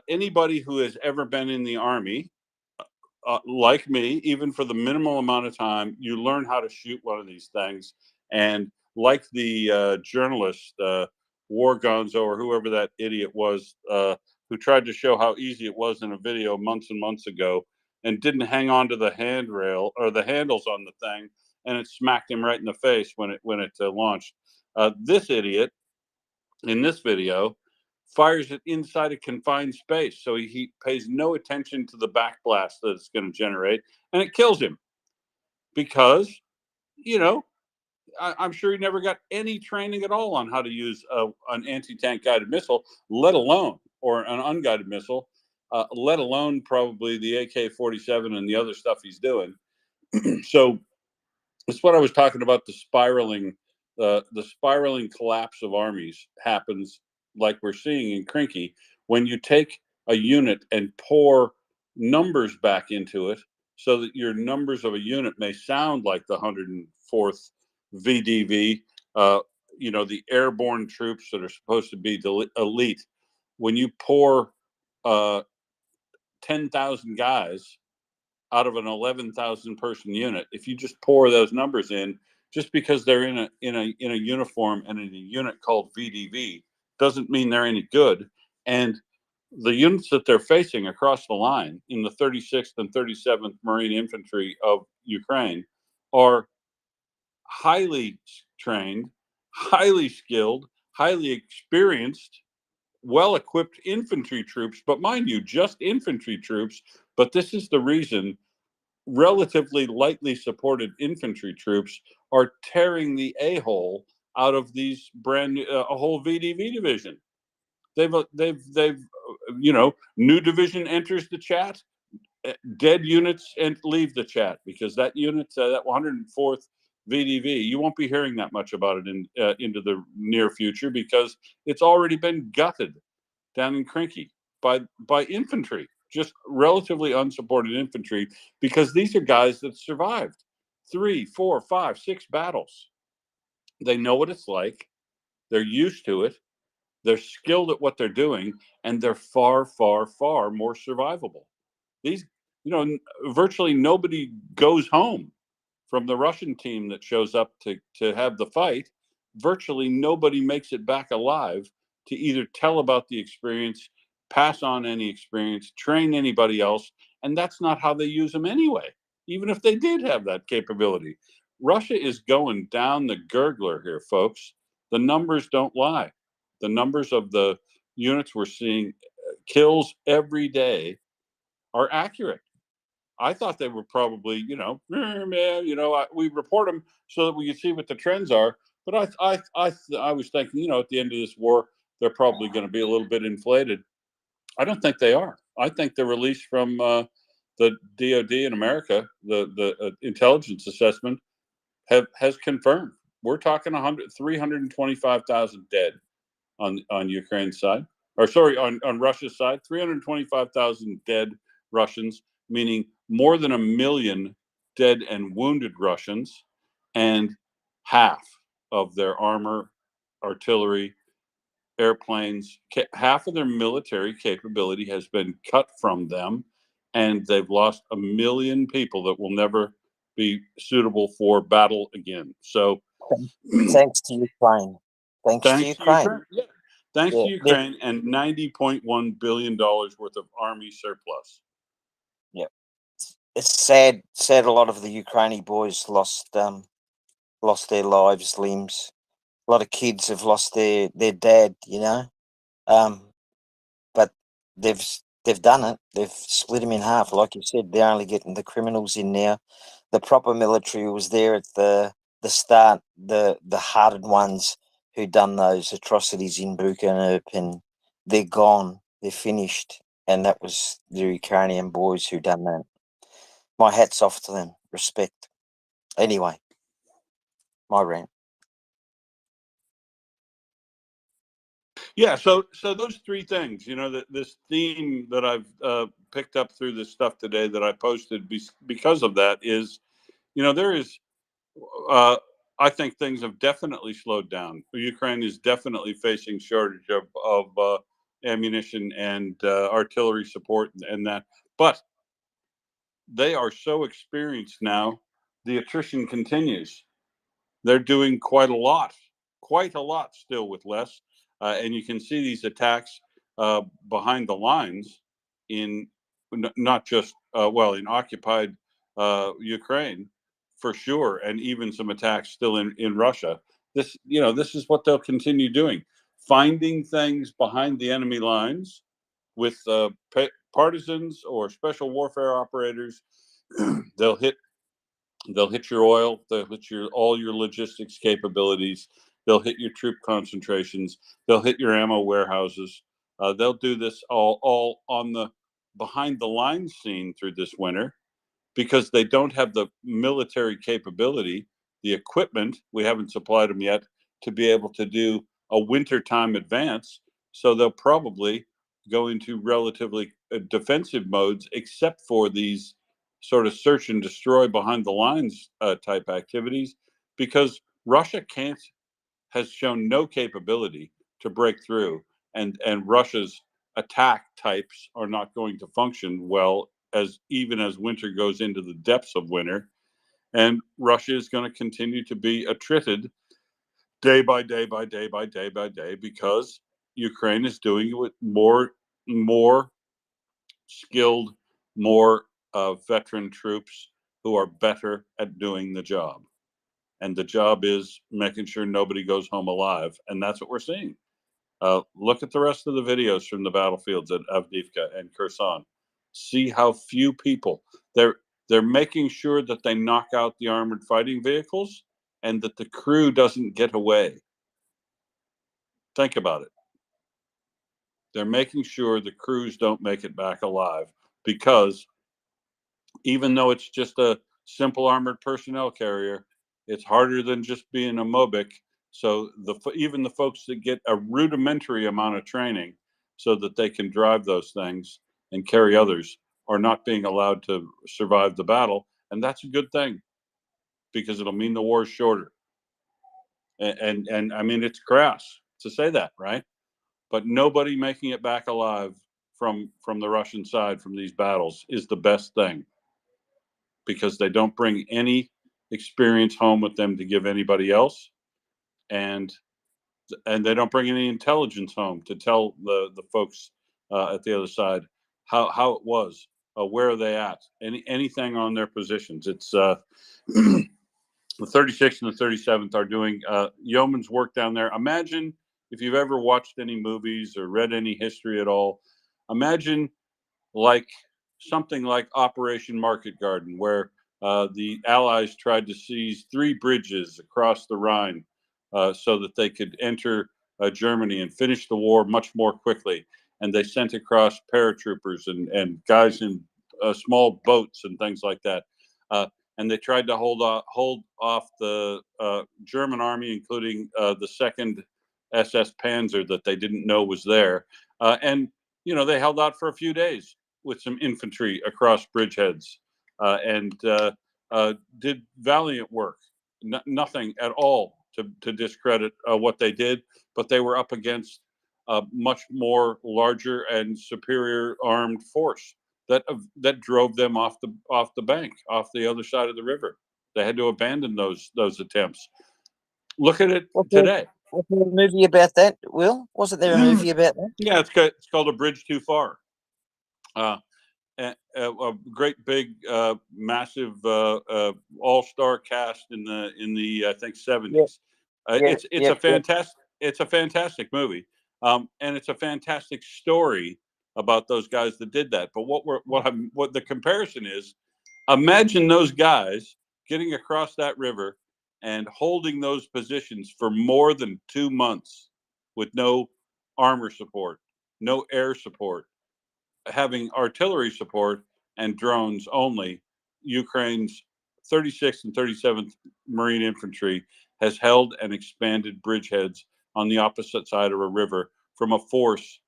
J: anybody who has ever been in the Army, like me, even for the minimal amount of time, you learn how to shoot one of these things. And like the journalist, War Gonzo, or whoever that idiot was, who tried to show how easy it was in a video months and months ago, and didn't hang on to the handrail or the handles on the thing, and it smacked him right in the face when it launched. This idiot in this video fires it inside a confined space, so he pays no attention to the backblast that it's going to generate, and it kills him because, you know, I'm sure he never got any training at all on how to use an anti-tank guided missile, let alone, or an unguided missile, let alone probably the AK-47 and the other stuff he's doing. So that's what I was talking about. The spiraling collapse of armies happens like we're seeing in Krinky when you take a unit and pour numbers back into it, so that your numbers of a unit may sound like the 104th VDV, the airborne troops that are supposed to be the elite. When you pour 10,000 guys out of an 11,000 person unit, if you just pour those numbers in, just because they're in a uniform and in a unit called VDV, doesn't mean they're any good. And the units that they're facing across the line in the 36th and 37th Marine Infantry of Ukraine are highly trained, highly skilled, highly experienced, well-equipped infantry troops. But mind you, just infantry troops. But this is the reason relatively lightly supported infantry troops are tearing the a-hole out of these brand new, a whole VDV division. They've new division enters the chat, dead units and leave the chat, because that unit, that 104th VDV, you won't be hearing that much about it into the near future, because it's already been gutted down in Krinky by infantry, just relatively unsupported infantry, because these are guys that survived 3, 4, 5, 6 battles. They know what it's like. They're used to it. They're skilled at what they're doing, and they're far, far, far more survivable. These, virtually nobody goes home from the Russian team that shows up to have the fight. Virtually nobody makes it back alive to either tell about the experience, pass on any experience, train anybody else. And that's not how they use them anyway, even if they did have that capability. Russia is going down the gurgler here, folks. The numbers don't lie. The numbers of the units we're seeing kills every day are accurate. I thought they were probably, we report them so that we can see what the trends are. But I was thinking, at the end of this war, they're probably going to be a little bit inflated. I don't think they are. I think the release from the DOD in America, the intelligence assessment, has confirmed we're talking 325,000 dead on Ukraine's side, or sorry, on Russia's side, 325,000 dead Russians, meaning more than 1 million dead and wounded Russians, and half of their armor, artillery, airplanes, half of their military capability has been cut from them, and they've lost 1 million people that will never be suitable for battle again. So
O: Thanks to Ukraine. Thanks to Ukraine.
J: Yeah. Thanks to Ukraine and $90.1 billion worth of army surplus.
O: Yeah. It's sad a lot of the Ukrainian boys lost their lives, limbs. A lot of kids have lost their dad, but they've done it. They've split him in half. Like you said, they're only getting the criminals in now. The proper military was there at the start, the hardened ones who done those atrocities in Bucha, and they're gone. They're finished. And that was the Ukrainian boys who done that. My hat's off to them. Respect. Anyway, my rant.
J: Yeah, so those three things, this theme that I've picked up through this stuff today that I posted because of that is, there is, I think things have definitely slowed down. Ukraine is definitely facing shortage of ammunition and artillery support and that, but they are so experienced now, the attrition continues. They're doing quite a lot still with less. And you can see these attacks behind the lines in not just, in occupied Ukraine for sure, and even some attacks still in Russia. This is what they'll continue doing, finding things behind the enemy lines with partisans or special warfare operators. They'll hit They'll hit your oil. They'll hit all your logistics capabilities. They'll hit your troop concentrations. They'll hit your ammo warehouses. They'll do this all on the behind the lines scene through this winter, because they don't have the military capability, the equipment. We haven't supplied them yet to be able to do a wintertime advance. So they'll probably go into relatively defensive modes, except for these sort of search and destroy behind the lines type activities, because Russia has shown no capability to break through, and Russia's attack types are not going to function well even as winter goes into the depths of winter, and Russia is going to continue to be attrited day by day by day by day by day, because Ukraine is doing it with more skilled, more veteran troops who are better at doing the job. And the job is making sure nobody goes home alive. And that's what we're seeing. Look at the rest of the videos from the battlefields at Avdiivka and Kherson. See how few people. They're making sure that they knock out the armored fighting vehicles and that the crew doesn't get away. Think about it. They're making sure the crews don't make it back alive, because even though it's just a simple armored personnel carrier, it's harder than just being a Mobic. So even the folks that get a rudimentary amount of training so that they can drive those things and carry others are not being allowed to survive the battle. And that's a good thing, because it'll mean the war is shorter. And I mean, it's crass to say that, right? But nobody making it back alive from the Russian side from these battles is the best thing, because they don't bring any experience home with them to give anybody else, and they don't bring any intelligence home to tell the folks at the other side how it was, where are they at, anything on their positions. It's the 36th and the 37th are doing yeoman's work down there. Imagine, if you've ever watched any movies or read any history at all, imagine like something like Operation Market Garden, where the Allies tried to seize 3 bridges across the Rhine so that they could enter Germany and finish the war much more quickly. And they sent across paratroopers and guys in small boats and things like that. And they tried to hold off the German army, including the 2nd SS Panzer that they didn't know was there. And, they held out for a few days with some infantry across bridgeheads and did valiant work. Nothing at all to discredit what they did, but they were up against a much more larger and superior armed force that drove them off the bank, off the other side of the river. They had to abandon those attempts. Look at it today.
O: Was there a movie about that, Will? Wasn't there a movie about that?
J: Yeah, it's called A Bridge Too Far. A great big massive all-star cast in the I think 70s. It's a fantastic movie, and it's a fantastic story about those guys that did that. But what the comparison is, imagine those guys getting across that river and holding those positions for more than 2 months with no armor support, no air support, having artillery support and drones only. Ukraine's 36th and 37th Marine Infantry has held and expanded bridgeheads on the opposite side of a river from a force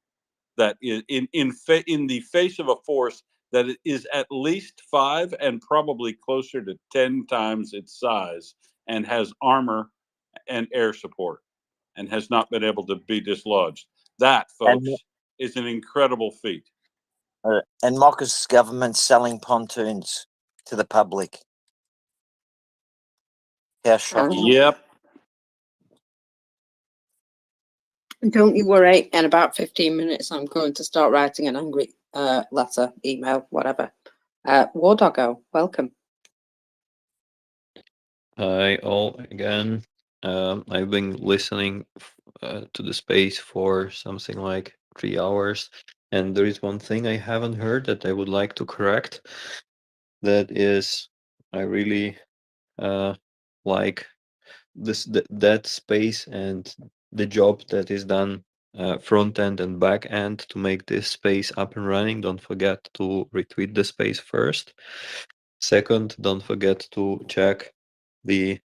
J: that is in the face of a force that is at least 5 and probably closer to 10 times its size, and has armor and air support, and has not been able to be dislodged. That, folks, is an incredible feat.
O: And Mocker's government selling pontoons to the public. How shocking.
J: Yep.
G: Don't you worry, in about 15 minutes, I'm going to start writing an angry letter, email, whatever. War Doggo, welcome.
K: Hi all again. I've been listening to the space for something like 3 hours, and there is one thing I haven't heard that I would like to correct. That is, I really like that space and the job that is done front end and back end to make this space up and running. Don't forget to retweet the space first. Second, don't forget to check the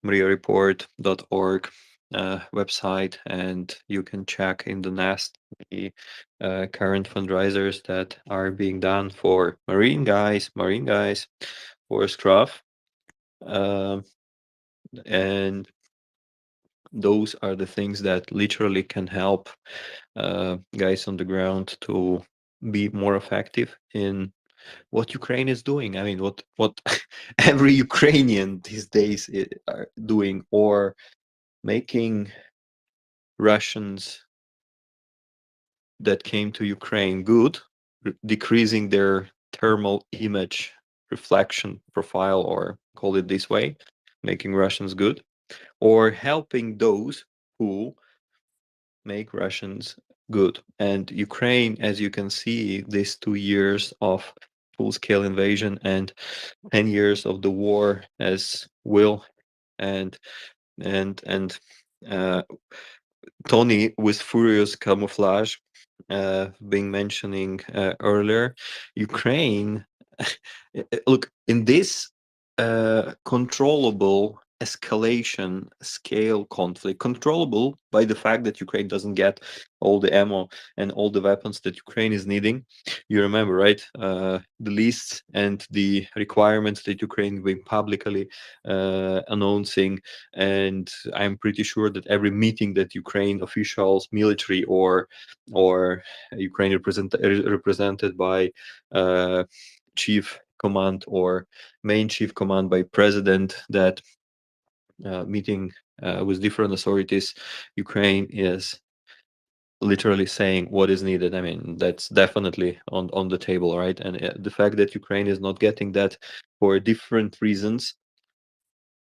K: MriyaReport.org website, and you can check in the nest the current fundraisers that are being done for marine guys, for Scruff. And those are the things that literally can help guys on the ground to be more effective in what Ukraine is doing. I mean, what every Ukrainian these days are doing, or making Russians that came to Ukraine good, decreasing their thermal image reflection profile, or call it this way, making Russians good, or helping those who make Russians good. And Ukraine, as you can see, these 2 years of full-scale invasion and 10 years of the war as Will and Tony with Furious Camouflage being mentioning earlier, Ukraine, look, in this controllable escalation scale conflict, controllable by the fact that Ukraine doesn't get all the ammo and all the weapons that Ukraine is needing. You remember, right? The lists and the requirements that Ukraine been publicly announcing, and I'm pretty sure that every meeting that Ukraine officials, military or Ukraine represented by chief command or main chief command by president, that meeting with different authorities, Ukraine is literally saying what is needed. I mean, that's definitely on the table, right? And the fact that Ukraine is not getting that for different reasons,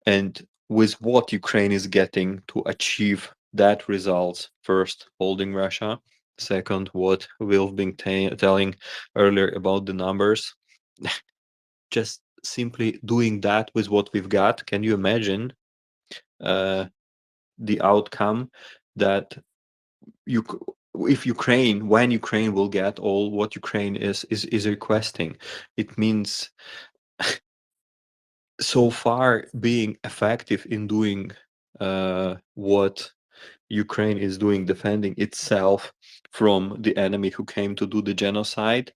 K: and with what Ukraine is getting to achieve that results: first, holding Russia; second, what we've been telling earlier about the numbers, just simply doing that with what we've got. Can you imagine the outcome that if Ukraine, when Ukraine will get all what Ukraine is requesting? It means so far being effective in doing what Ukraine is doing, defending itself from the enemy who came to do the genocide,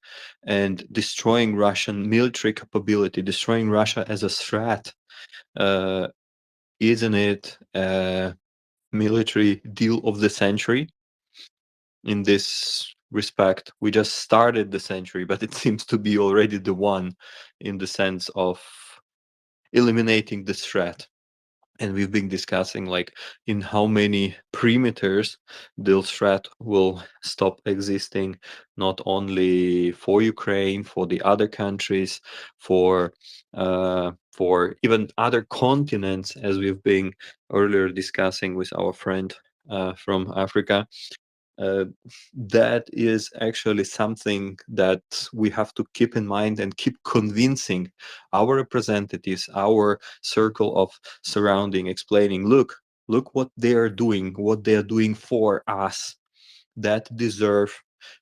K: and destroying Russian military capability, destroying Russia as a threat. Isn't it a military deal of the century? In this respect, we just started the century, but it seems to be already the one, in the sense of eliminating the threat. And we've been discussing, like, in how many perimeters the threat will stop existing, not only for Ukraine, for the other countries, for even other continents, as we've been earlier discussing with our friend from Africa. That is actually something that we have to keep in mind and keep convincing our representatives, our circle of surrounding, explaining, look what they are doing for us, that deserve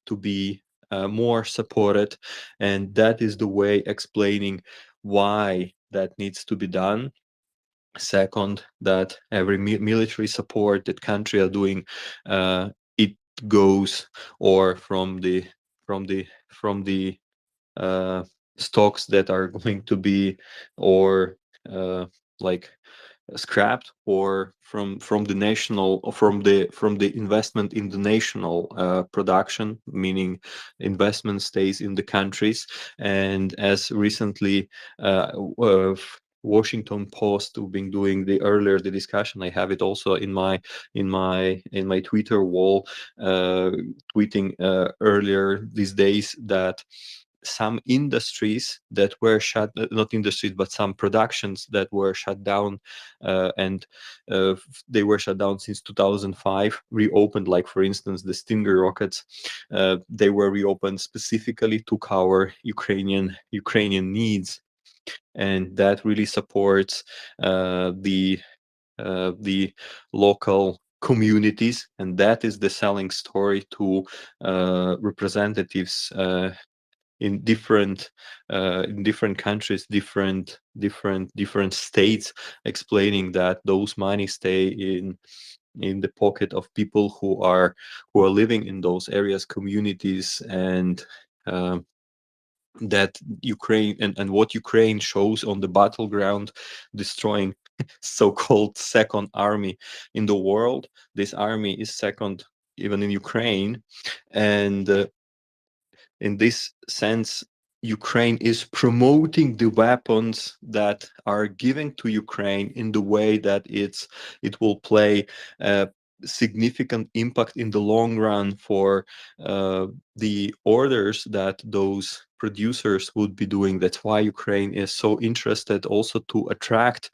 K: to be more supported. And that is the way explaining why that needs to be done. Second, that every military support that country are doing, it goes, or from the stocks that are going to be, or like scrapped, or from the national, or from the investment in the national production, meaning investment stays in the countries. And as recently Washington Post, who've been doing the discussion, I have it also in my Twitter wall, tweeting earlier these days, that some industries that were shut, not industries, but some productions that were shut down, and they were shut down since 2005, reopened. Like, for instance, the Stinger rockets, they were reopened specifically to cover Ukrainian needs. and that really supports the local communities, and that is the selling story to representatives in different countries, different states, explaining that those money stay in the pocket of people who are living in those areas, communities, and that Ukraine and what Ukraine shows on the battleground, destroying so-called second army in the world. This army is second even in Ukraine, and in this sense, Ukraine is promoting the weapons that are given to Ukraine in the way that it will play a significant impact in the long run for the orders that those producers would be doing. That's why Ukraine is so interested also to attract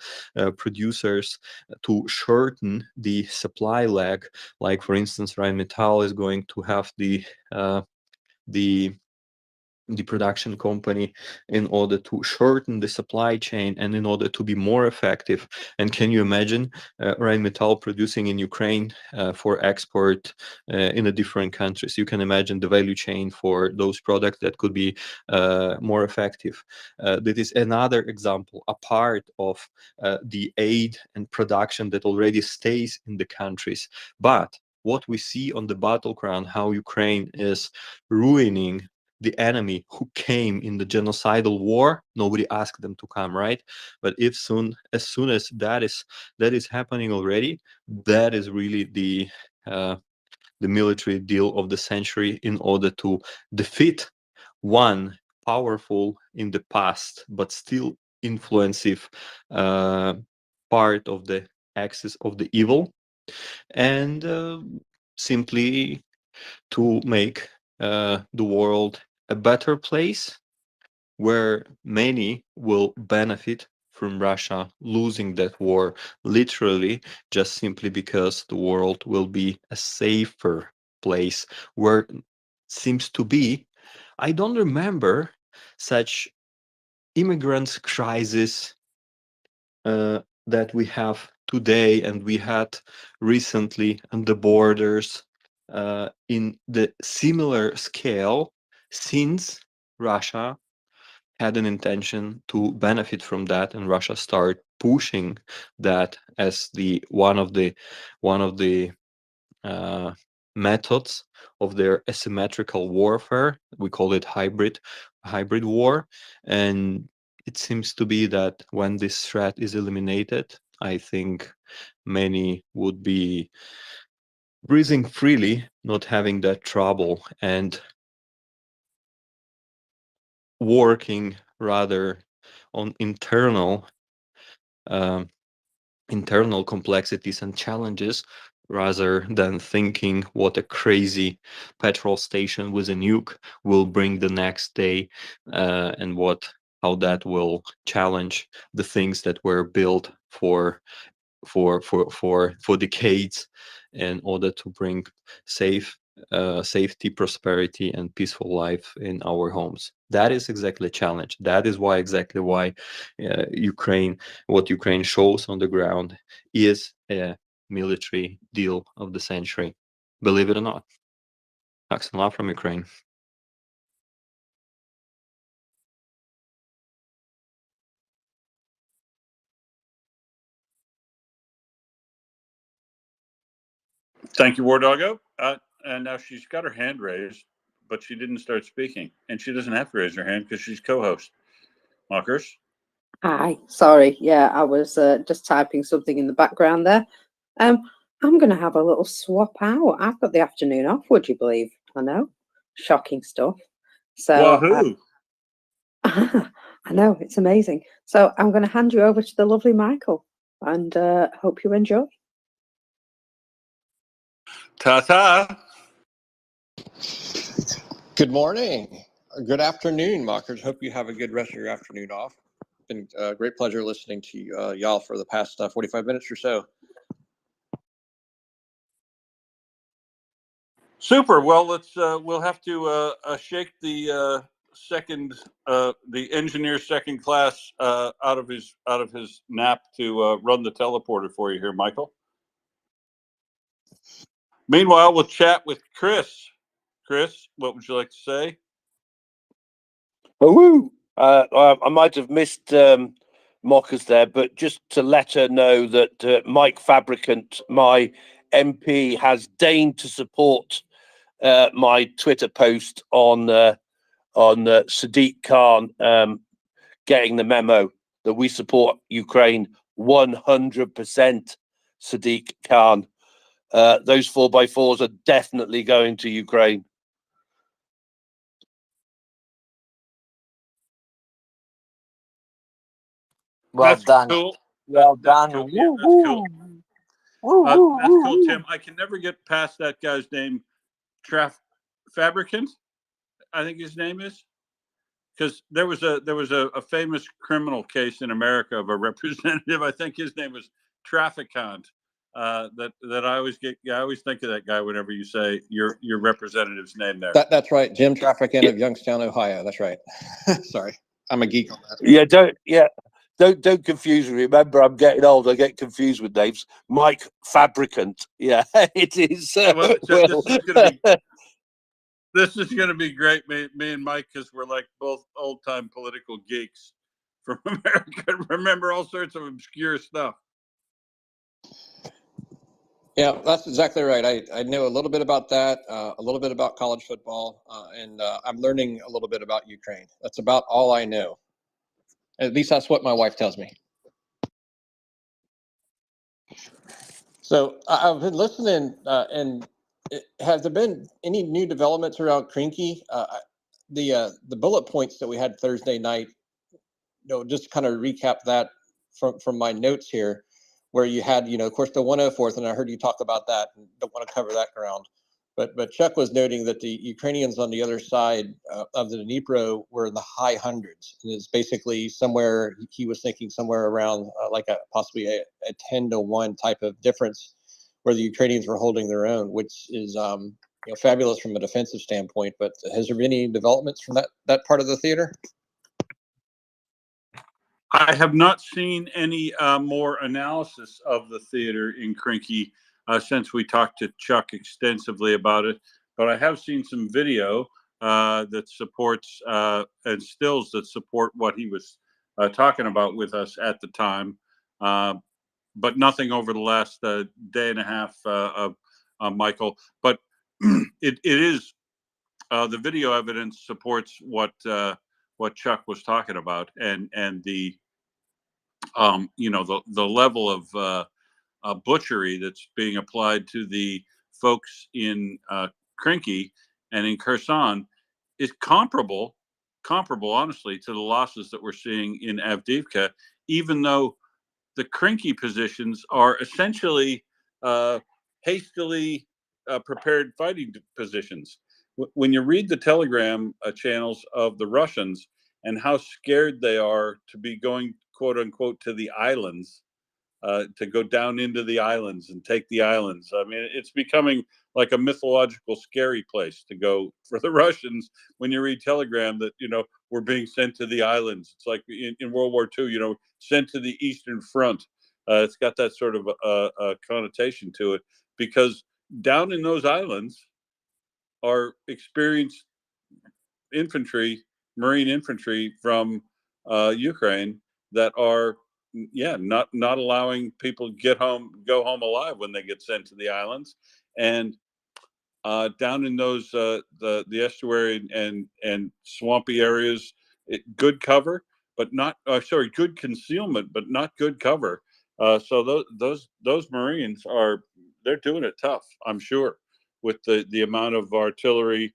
K: producers to shorten the supply lag. Like, for instance, Rheinmetall is going to have the production company in order to shorten the supply chain and in order to be more effective. And can you imagine Rheinmetall producing in Ukraine for export in the different countries? You can imagine the value chain for those products that could be more effective. That is another example, a part of the aid and production that already stays in the countries. But what we see on the battleground, how Ukraine is ruining the enemy who came in the genocidal war. Nobody asked them to come, right? But as soon as that is happening already, that is really the military deal of the century in order to defeat one powerful in the past but still influensive part of the axis of the evil, and simply to make the world a better place where many will benefit from Russia losing that war, literally, just simply because the world will be a safer place where seems to be. I don't remember such immigrants crisis that we have today and we had recently on the borders in the similar scale, since Russia had an intention to benefit from that, and Russia started pushing that as the one of the methods of their asymmetrical warfare. We call it hybrid war, and it seems to be that when this threat is eliminated, I think many would be breathing freely, not having that trouble, and working rather on internal complexities and challenges, rather than thinking what a crazy petrol station with a nuke will bring the next day, and how that will challenge the things that were built for decades in order to bring safety, prosperity, and peaceful life in our homes. That is exactly a challenge. That is exactly why what Ukraine shows on the ground is a military deal of the century. Believe it or not. Thanks a lot from Ukraine.
J: Thank you, War Doggo. And now she's got her hand raised, but she didn't start speaking, and she doesn't have to raise her hand because she's co-host. Mockers.
G: Hi, sorry. Yeah, I was just typing something in the background there. I'm going to have a little swap out. I've got the afternoon off, would you believe? I know. Shocking stuff. So,
J: Wahoo!
G: I know, it's amazing. So I'm going to hand you over to the lovely Michael, and hope you enjoy.
J: Ta-ta!
U: Good morning. Good afternoon, mockers. Hope you have a good rest of your afternoon off. It's been a great pleasure listening to y'all for the past 45 minutes or so.
J: Super. Well, we'll have to shake the the engineer second class out of his nap to run the teleporter for you here, Michael. Meanwhile, we'll chat with Chris. Chris, what would you like to say?
T: Woo! I might have missed Mockers there, but just to let her know that Mike Fabricant, my MP, has deigned to support my Twitter post on Sadiq Khan getting the memo that we support Ukraine 100%. Sadiq Khan, those 4x4s are definitely going to Ukraine.
O: Well
J: That's
O: done.
J: cool.
O: Well done.
J: Cool. Yeah, that's cool. That's cool, Tim. I can never get past that guy's name, Fabricant, I think his name is, because there was a famous criminal case in America of a representative. I think his name was Trafficant. That I always get. Yeah, I always think of that guy whenever you say your representative's name there.
U: That's right. Jim Trafficant of Youngstown, Ohio. That's right. Sorry, I'm a geek on that.
T: Yeah, don't confuse me. Remember, I'm getting old. I get confused with names. Mike Fabricant. Yeah, it is.
J: This is going to be great, me and Mike, because we're like both old-time political geeks from America. Remember all sorts of obscure stuff.
U: Yeah, that's exactly right. I know a little bit about that, a little bit about college football, and I'm learning a little bit about Ukraine. That's about all I know. At least that's what my wife tells me. So I've been listening, and has there been any new developments around Krinky? The bullet points that we had Thursday night, just kind of recap that from my notes here, where you had, of course, the 104th, and I heard you talk about that, and don't want to cover that ground. But Chuck was noting that the Ukrainians on the other side of the Dnipro were in the high hundreds. And it's basically somewhere, he was thinking somewhere around possibly a 10-to-1 type of difference, where the Ukrainians were holding their own, which is fabulous from a defensive standpoint. But has there been any developments from that part of the theater?
J: I have not seen any more analysis of the theater in Krinky since we talked to Chuck extensively about it, but I have seen some video that supports and stills that support what he was talking about with us at the time, but nothing over the last day and a half of Michael. But it is the video evidence supports what Chuck was talking about, and the the level of butchery that's being applied to the folks in Krinky and in Kherson is comparable, honestly, to the losses that we're seeing in Avdiivka, even though the Krinky positions are essentially hastily prepared fighting positions. When you read the Telegram channels of the Russians and how scared they are to be going, quote unquote, to the islands, to go down into the islands and take the islands. I mean, it's becoming like a mythological, scary place to go for the Russians when you read Telegram that, we're being sent to the islands. It's like in World War II, sent to the Eastern Front. It's got that sort of a connotation to it, because down in those islands are experienced infantry, Marine infantry from Ukraine that are, not allowing people to go home alive when they get sent to the islands. And down in those the estuary and swampy areas, good cover, but not good concealment, but not good cover. So those Marines they're doing it tough, I'm sure, with the amount of artillery,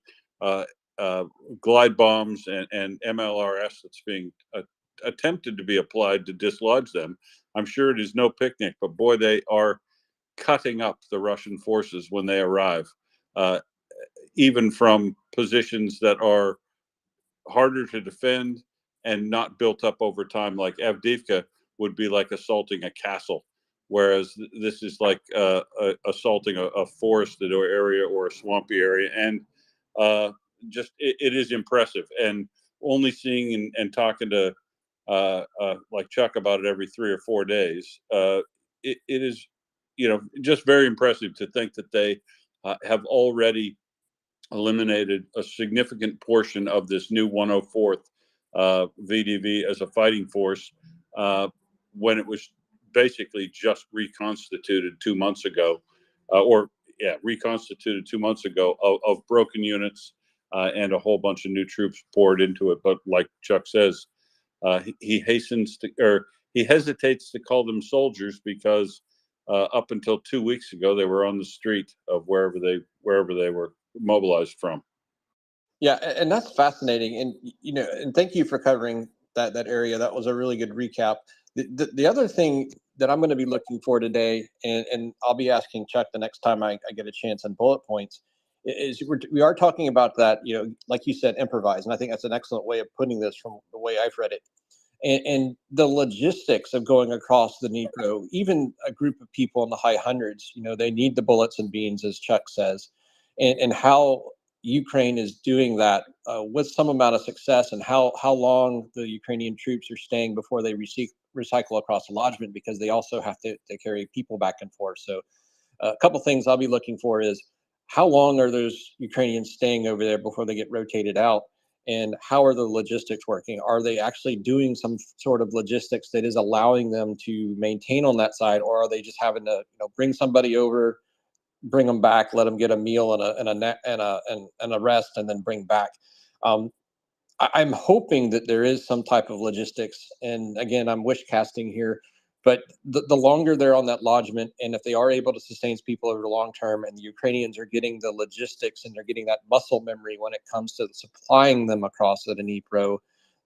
J: glide bombs, and MLRS that's being attempted to be applied to dislodge them. I'm sure it is no picnic, but boy, they are cutting up the Russian forces when they arrive, even from positions that are harder to defend and not built up over time. Like Avdiivka would be like assaulting a castle, whereas this is like assaulting a forested area or a swampy area. And it is impressive. And only seeing and talking to like Chuck about it every 3 or 4 days. It is, just very impressive to think that they have already eliminated a significant portion of this new 104th VDV as a fighting force when it was basically just reconstituted 2 months ago, reconstituted 2 months ago of broken units and a whole bunch of new troops poured into it. But like Chuck says, he hesitates to call them soldiers because up until 2 weeks ago they were on the street of wherever they were mobilized from.
U: Yeah, and that's fascinating. And and thank you for covering that area. That was a really good recap. The other thing that I'm going to be looking for today, and I'll be asking Chuck the next time I get a chance on bullet points, is we are talking about that, like you said, improvise. And I think that's an excellent way of putting this from the way I've read it. And the logistics of going across the Dnipro, even a group of people in the high hundreds, they need the bullets and beans, as Chuck says, and how Ukraine is doing that with some amount of success, and how long the Ukrainian troops are staying before they recycle across the lodgement, because they also have to carry people back and forth. So a couple things I'll be looking for is how long are those Ukrainians staying over there before they get rotated out? And how are the logistics working? Are they actually doing some sort of logistics that is allowing them to maintain on that side, or are they just having to bring somebody over, bring them back, let them get a meal and a rest, and then bring back? I'm hoping that there is some type of logistics, and again, I'm wish casting here, but the longer they're on that lodgement, and if they are able to sustain people over the long term, and the Ukrainians are getting the logistics and they're getting that muscle memory when it comes to supplying them across the Dnipro,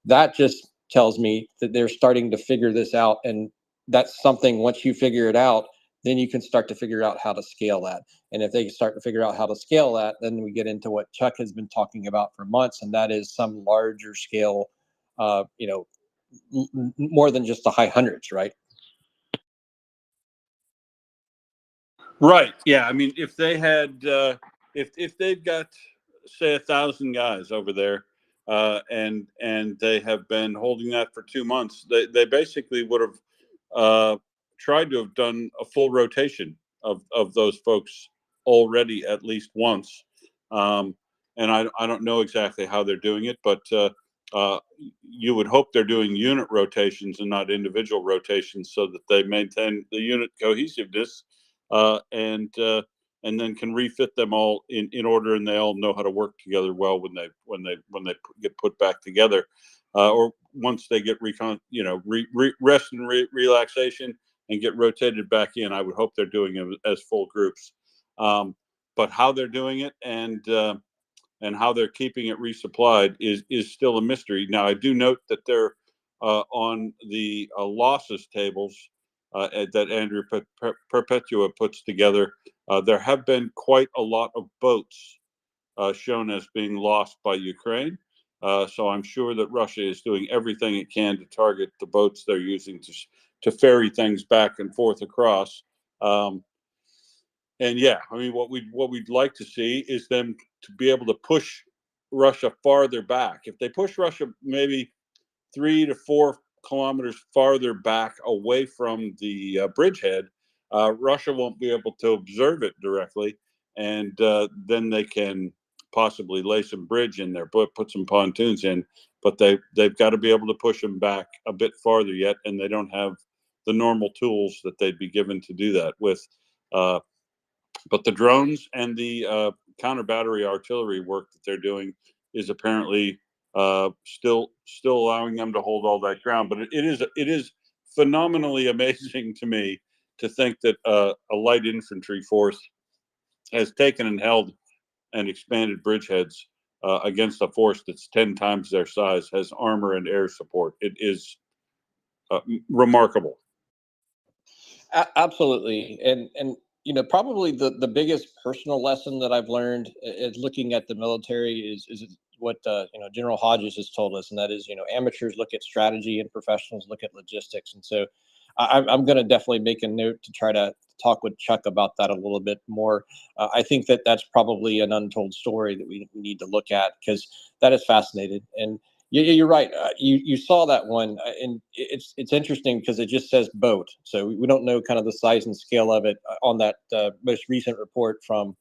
U: that just tells me that they're starting to figure this out. And that's something, once you figure it out, then you can start to figure out how to scale that. And if they start to figure out how to scale that, then we get into what Chuck has been talking about for months, and that is some larger scale, more than just the high hundreds, right?
J: Right. Yeah. I mean, if they had, if they've got, say, 1,000 guys over there, and they have been holding that for 2 months, they basically would have tried to have done a full rotation of those folks already at least once. And I don't know exactly how they're doing it, but you would hope they're doing unit rotations and not individual rotations, so that they maintain the unit cohesiveness, and then can refit them all in order, and they all know how to work together well when they get put back together, or once they get rest and relaxation and get rotated back in. I would hope they're doing it as full groups, but how they're doing it and how they're keeping it resupplied is still a mystery. Now, I do note that they're on the losses tables that Andrew Perpetua puts together. There have been quite a lot of boats shown as being lost by Ukraine. So I'm sure that Russia is doing everything it can to target the boats they're using to ferry things back and forth across. And yeah, I mean, what we'd like to see is them to be able to push Russia farther back. If they push Russia maybe 3 to 4 kilometers farther back away from the bridgehead, Russia won't be able to observe it directly, and then they can possibly lay some bridge in there, put some pontoons in. But they've got to be able to push them back a bit farther yet, and they don't have the normal tools that they'd be given to do that with. But the drones and the counter battery artillery work that they're doing is apparently still allowing them to hold all that ground. But it is phenomenally amazing to me to think that a light infantry force has taken and held and expanded bridgeheads against a force that's 10 times their size, has armor and air support. It is remarkable.
U: Absolutely. And probably the biggest personal lesson that I've learned is looking at the military is what General Hodges has told us, and that is, amateurs look at strategy and professionals look at logistics. And so I'm going to definitely make a note to try to talk with Chuck about that a little bit more. I think that that's probably an untold story that we need to look at, because that is fascinating. And Yeah, you're right. You saw that one, and it's interesting because it just says boat, so we don't know kind of the size and scale of it on that most recent report from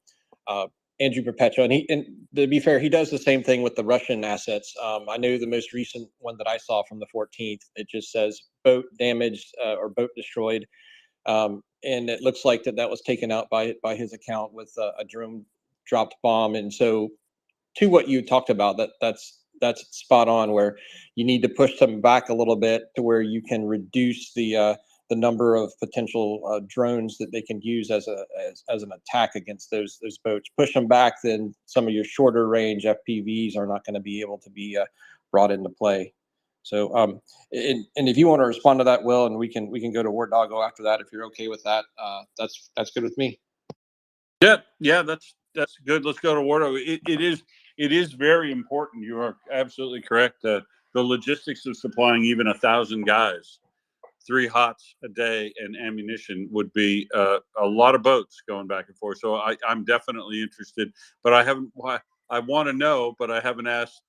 U: Andrew Perpetua. And to be fair, he does the same thing with the Russian assets. I know the most recent one that I saw from the 14th, it just says boat damaged or boat destroyed, and it looks like that was taken out by his account with a drone dropped bomb. And so, to what you talked about, that's spot on, where you need to push them back a little bit to where you can reduce the number of potential drones that they can use as an attack against those boats. Push them back, then some of your shorter range FPVs are not going to be able to be brought into play. So, and if you want to respond to that, Will, and we can go to War Doggo after that if you're okay with that. That's good with me.
J: Yeah, that's good. Let's go to War Doggo. It is very important. You are absolutely correct. The logistics of supplying even 1,000 guys 3 hots a day and ammunition would be a lot of boats going back and forth. So I'm definitely interested, but I haven't. I want to know, but I haven't asked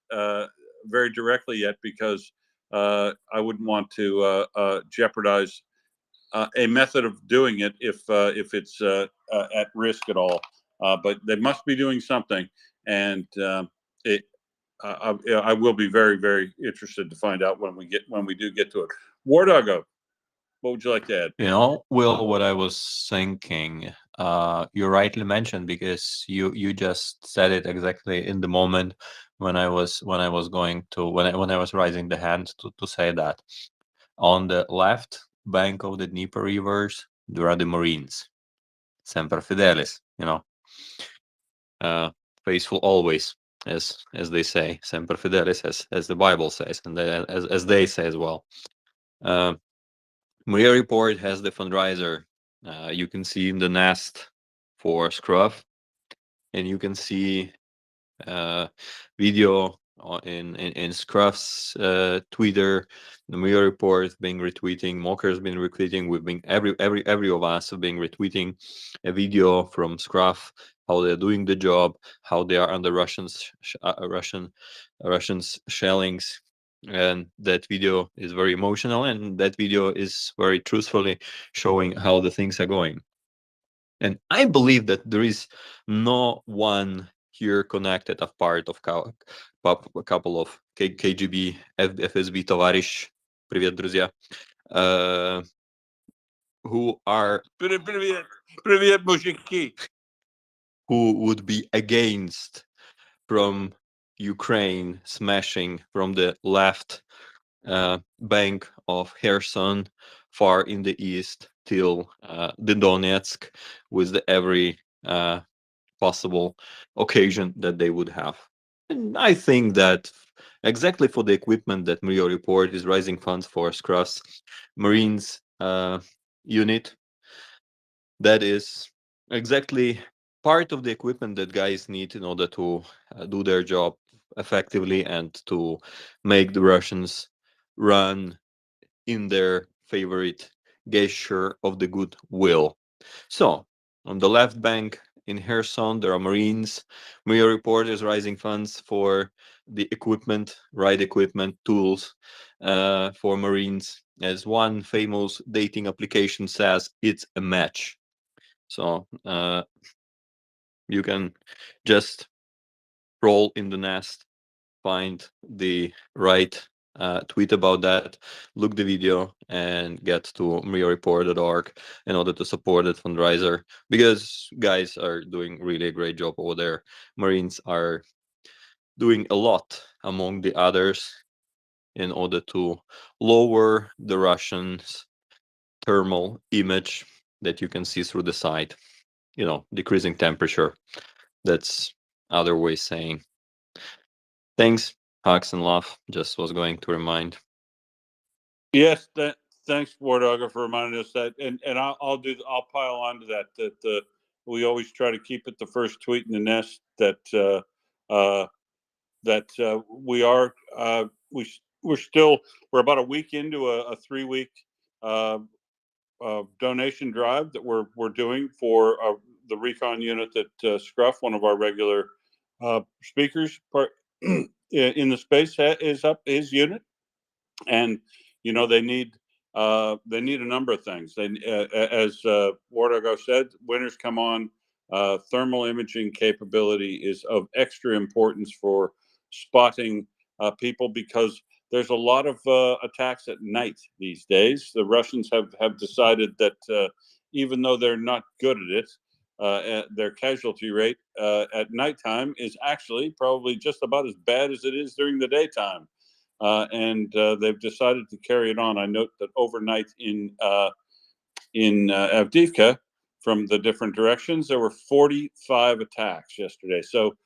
J: very directly yet because I wouldn't want to jeopardize a method of doing it if it's at risk at all. But they must be doing something, and I will be very, very interested to find out when we do get to it. War Doggo, what would you like to add?
K: Will, what I was thinking, you rightly mentioned, because you just said it exactly in the moment when I was going to when I was raising the hand to say that. On the left bank of the Dnieper rivers, there are the Marines, Semper Fidelis, faithful always, as they say, Semper Fidelis, as the Bible says, and as they say as well. MriyaReport has the fundraiser. You can see in the nest for Scruff, and you can see video in Scruff's Twitter, the MriyaReport being retweeting, Moker's been retweeting. We've been every of us have been retweeting a video from Scruff, how they're doing the job, how they are under Russians shellings. And that video is very emotional, and that video is very truthfully showing how the things are going. And I believe that there is no one here connected as part of a couple of KGB, FSB товарищ, привет, друзья, who are
J: Привет, мужики,
K: who would be against from Ukraine smashing from the left bank of Kherson, far in the east, till the Donetsk, with every possible occasion that they would have. And I think that exactly for the equipment that MriyaReport is raising funds for Scruff's Marines unit, that is exactly part of the equipment that guys need in order to do their job effectively and to make the Russians run in their favorite gesture of the goodwill. So on the left bank in Kherson, there are Marines. MriyaReport is raising funds for the equipment, right equipment, tools for Marines. As one famous dating application says, it's a match. So you can just roll in the nest, find the right tweet about that, look the video, and get to MriyaReport.org in order to support that fundraiser, because guys are doing really a great job over there. Marines are doing a lot among the others in order to lower the Russians' thermal image that you can see through the site. Decreasing temperature. That's other way saying thanks, hugs and love. Just was going to remind.
J: Yes, thanks, War Doggo, for reminding us that, and I'll pile on to that. That we always try to keep it the first tweet in the nest. That we're about a week into a 3-week donation drive that we're doing for the recon unit that Scruff, one of our regular speakers, in the space is up his unit, and you know they need a number of things. They as Wardago said, winters come on. Thermal imaging capability is of extra importance for spotting people, because there's a lot of attacks at night these days. The Russians have decided that even though they're not good at it, their casualty rate at nighttime is actually probably just about as bad as it is during the daytime. And they've decided to carry it on. I note that overnight in Avdiivka, from the different directions, there were 45 attacks yesterday. So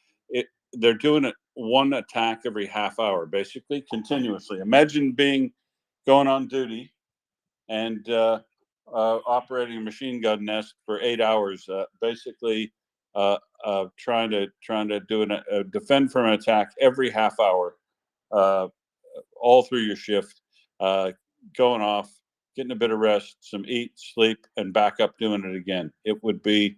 J: they're doing it one attack every half hour, basically continuously. Imagine going on duty and operating a machine gun nest for 8 hours, basically trying to defend from an attack every half hour, all through your shift, going off, getting a bit of rest, some eat, sleep, and back up doing it again. It would be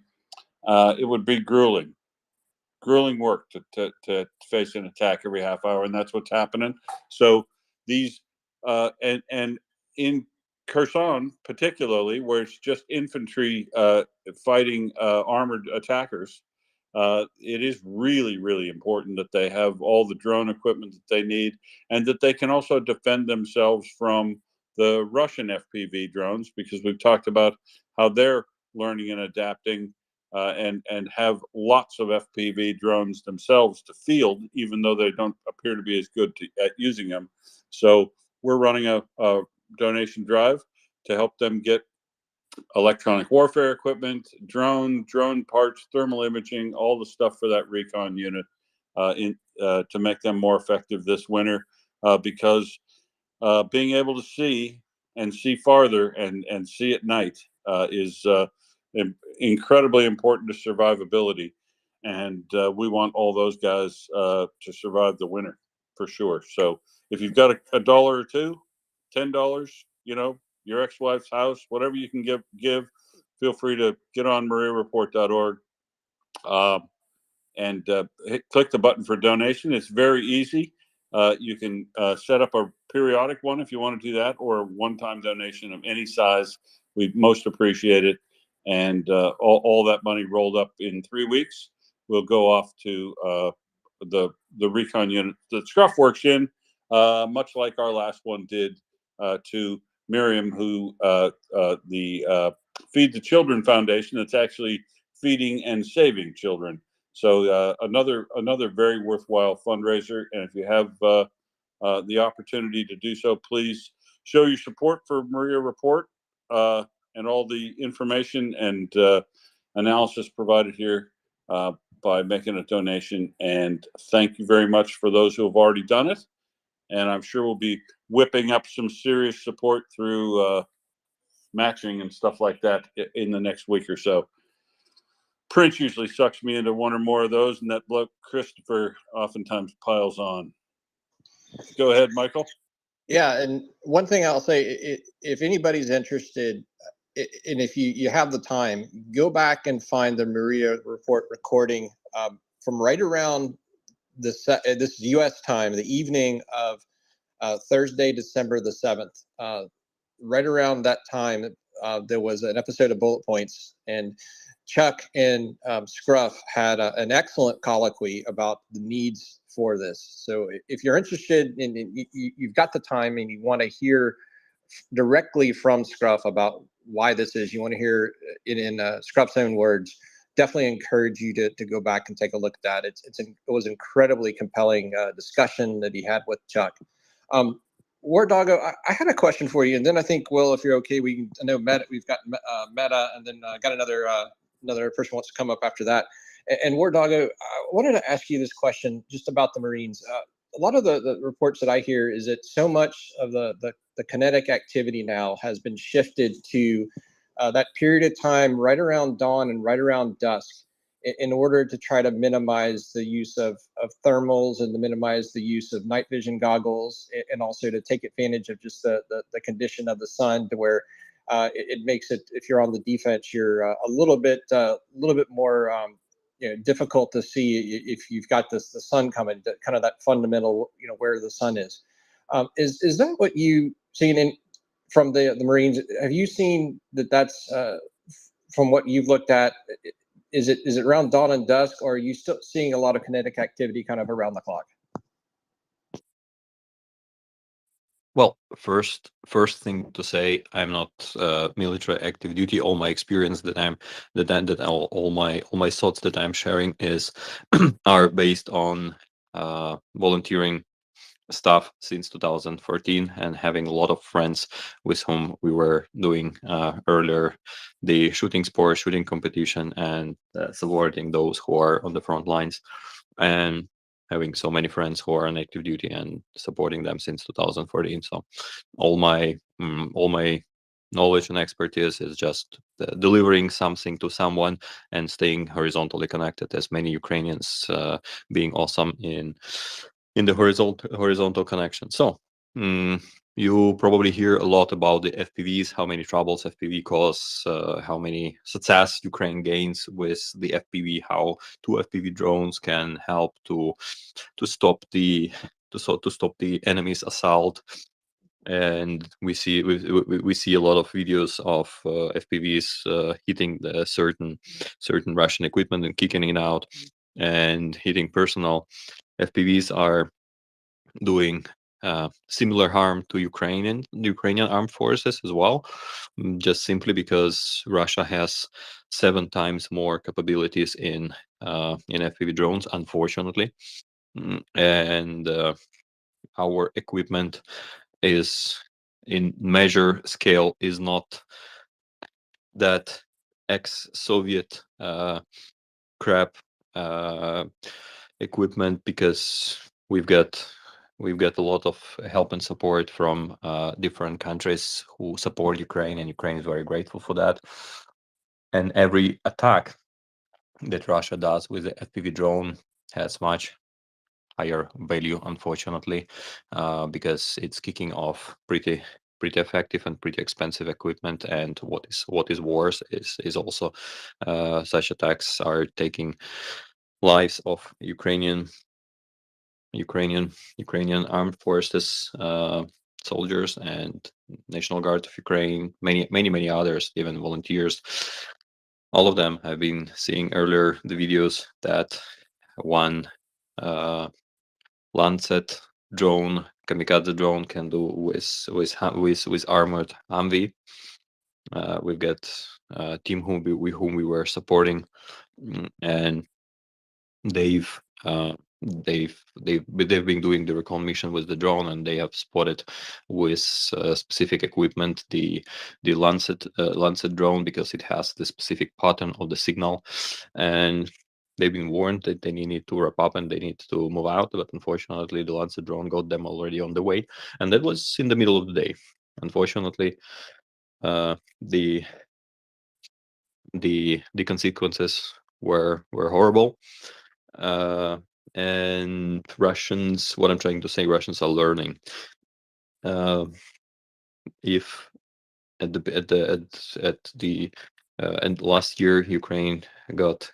J: grueling work to face an attack every half hour, and that's what's happening. So these and in Kherson particularly, where it's just infantry fighting armored attackers, it is really, really important that they have all the drone equipment that they need, and that they can also defend themselves from the Russian FPV drones, because we've talked about how they're learning and adapting, and have lots of FPV drones themselves to field, even though they don't appear to be as good at using them. So we're running a donation drive to help them get electronic warfare equipment, drone parts, thermal imaging, all the stuff for that recon unit, to make them more effective this winter, because being able to see farther and see at night is incredibly important to survivability, and we want all those guys to survive the winter for sure. So if you've got a dollar or two, $10, your ex-wife's house, whatever you can give, feel free to get on MriyaReport.org and click the button for donation. It's very easy. You can set up a periodic one if you want to do that, or a one-time donation of any size. We most appreciate it. And all that money rolled up in 3 weeks will go off to the recon unit that Scruff works in, much like our last one did, to Miriam, who the Feed the Children Foundation, that's actually feeding and saving children. So another very worthwhile fundraiser. And if you have the opportunity to do so, please show your support for MriyaReport and all the information and analysis provided here by making a donation. And thank you very much for those who have already done it. And I'm sure we'll be whipping up some serious support through matching and stuff like that in the next week or so. Prince usually sucks me into one or more of those, and that bloke Christopher oftentimes piles on. Go ahead, Michael.
U: Yeah, and one thing I'll say, if anybody's interested, and if you have the time, go back and find the MriyaReport recording from right around this is U.S. time, the evening of Thursday, December the 7th. Right around that time, there was an episode of Bullet Points, and Chuck and Scruff had an excellent colloquy about the needs for this. So if you're interested and you've got the time and you want to hear directly from Scruff about why this is, you want to hear it in Scruff's own words, definitely encourage you to go back and take a look at that. It was incredibly compelling discussion that he had with Chuck. War Doggo, I had a question for you, and then I think, Will, if you're okay, I know Meta, we've got Meta, and then got another person wants to come up after that. And War Doggo, I wanted to ask you this question just about the Marines. A lot of the reports that I hear is that so much of the kinetic activity now has been shifted to that period of time right around dawn and right around dusk, in order to try to minimize the use of thermals and to minimize the use of night vision goggles, and also to take advantage of just the condition of the sun, to where it makes it, if you're on the defense, you're a little bit more difficult to see if you've got the sun coming, kind of that fundamental, where the sun is. Is that what you seen from the Marines? Have you seen that's from what you've looked at? Is it around dawn and dusk, or are you still seeing a lot of kinetic activity kind of around the clock?
K: Well, first thing to say, I'm not military active duty. All my experience that all my thoughts that I'm sharing is are based on volunteering stuff since 2014, and having a lot of friends with whom we were doing earlier the shooting sport, shooting competition, and supporting those who are on the front lines, and having so many friends who are on active duty and supporting them since 2014. So all my knowledge and expertise is just delivering something to someone and staying horizontally connected, as many Ukrainians being awesome in the horizontal connection. So you probably hear a lot about the FPVs, how many troubles FPV cause, how many success Ukraine gains with the FPV, how 2 FPV drones can help to stop the enemy's assault. And we see a lot of videos of FPVs hitting the certain Russian equipment and kicking it out and hitting personnel. FPVs are doing similar harm to Ukrainian armed forces as well, just simply because Russia has 7 times more capabilities in FPV drones, unfortunately, and our equipment is in measure scale is not that ex-Soviet crap equipment, because we've got a lot of help and support from different countries who support Ukraine, and Ukraine is very grateful for that. And every attack that Russia does with the FPV drone has much higher value, unfortunately, because it's kicking off pretty effective and pretty expensive equipment. And what is worse is also such attacks are taking lives of Ukrainian armed forces, soldiers, and National Guard of Ukraine, many others, even volunteers. All of them have been seeing earlier the videos that one Lancet drone, kamikaze drone, can do with armored Humvee. We've got a team with whom we were supporting, and they've been doing the recon mission with the drone, and they have spotted with specific equipment the Lancet drone, because it has the specific pattern of the signal, and they've been warned that they need to wrap up and they need to move out. But unfortunately, the Lancet drone got them already on the way, and that was in the middle of the day. Unfortunately, the consequences were horrible. And Russians, what I'm trying to say, Russians are learning. If at the and last year Ukraine got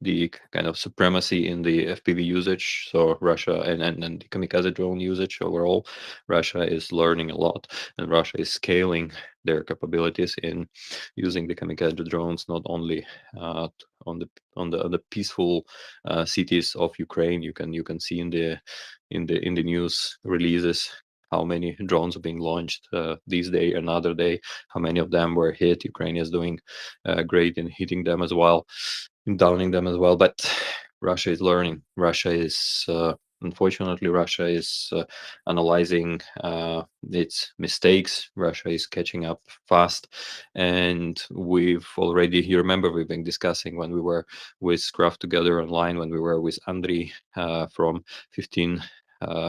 K: the kind of supremacy in the FPV usage, so Russia and the kamikaze drone usage overall, Russia is learning a lot, and Russia is scaling their capabilities in using the kamikaze drones not only on the peaceful cities of Ukraine. You can see in the news releases how many drones are being launched this day, another day, how many of them were hit. Ukraine is doing great in hitting them as well, in downing them as well. But Russia is learning. Unfortunately, Russia is analyzing its mistakes. Russia is catching up fast, and we've been discussing when we were with Craft Together Online, when we were with Andriy from 15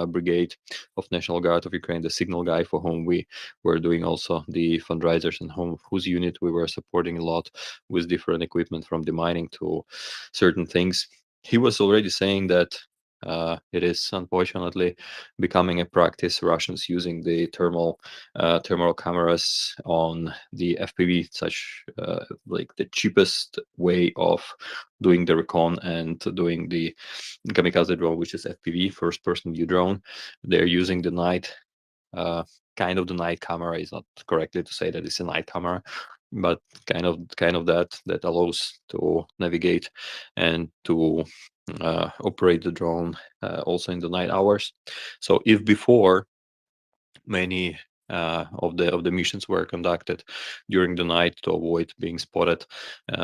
K: Brigade of National Guard of Ukraine, the signal guy, for whom we were doing also the fundraisers, and whose unit we were supporting a lot with different equipment, from demining to certain things. He was already saying that it is unfortunately becoming a practice. Russians using the thermal cameras on the FPV, such like the cheapest way of doing the recon and doing the kamikaze drone, which is FPV, first person view drone. They're using the night, kind of the night camera. Is not correctly to say that it's a night camera, but kind of that allows to navigate and to operate the drone also in the night hours. So if before many of the missions were conducted during the night to avoid being spotted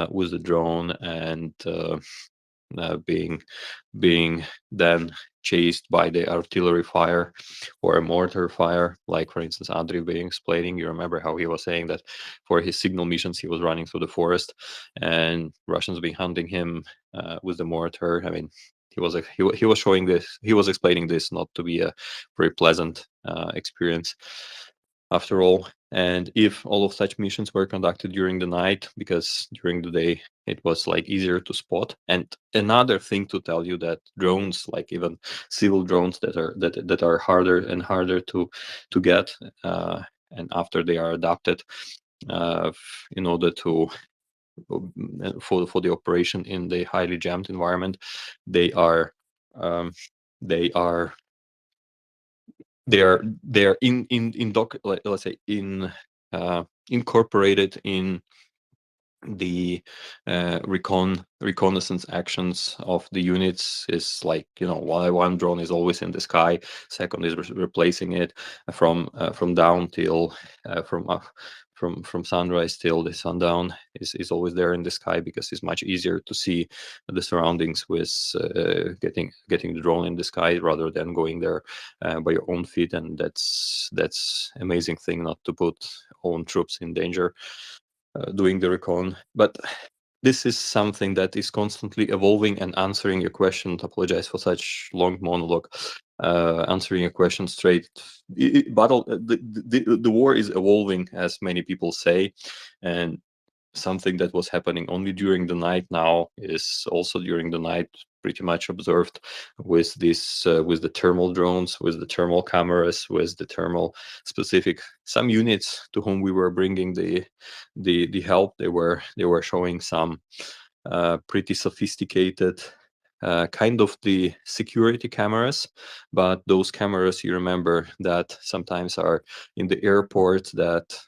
K: with the drone and being then chased by the artillery fire or a mortar fire, like for instance Andriy being explaining. You remember how he was saying that for his signal missions he was running through the forest and Russians been hunting him with the mortar. I mean, he was showing this, he was explaining this not to be a very pleasant experience after all. And if all of such missions were conducted during the night, because during the day it was like easier to spot. And another thing to tell you, that drones, like even civil drones that are harder and harder to get, and after they are adapted in order to for the operation in the highly jammed environment, they are let's say incorporated in the reconnaissance actions of the units. Is like, you know, one drone is always in the sky, second is replacing it from down till from sunrise till the sundown is always there in the sky, because it's much easier to see the surroundings with getting the drone in the sky rather than going there by your own feet. And that's amazing thing, not to put own troops in danger doing the recon. But this is something that is constantly evolving. And answering your question, apologize for such long monologue, answering your question straight, the war is evolving, as many people say, and something that was happening only during the night now is also during the night pretty much observed with this with the thermal drones, with the thermal cameras, with the thermal specific. Some units to whom we were bringing the help, they were showing some pretty sophisticated kind of the security cameras. But those cameras, you remember, that sometimes are in the airport, that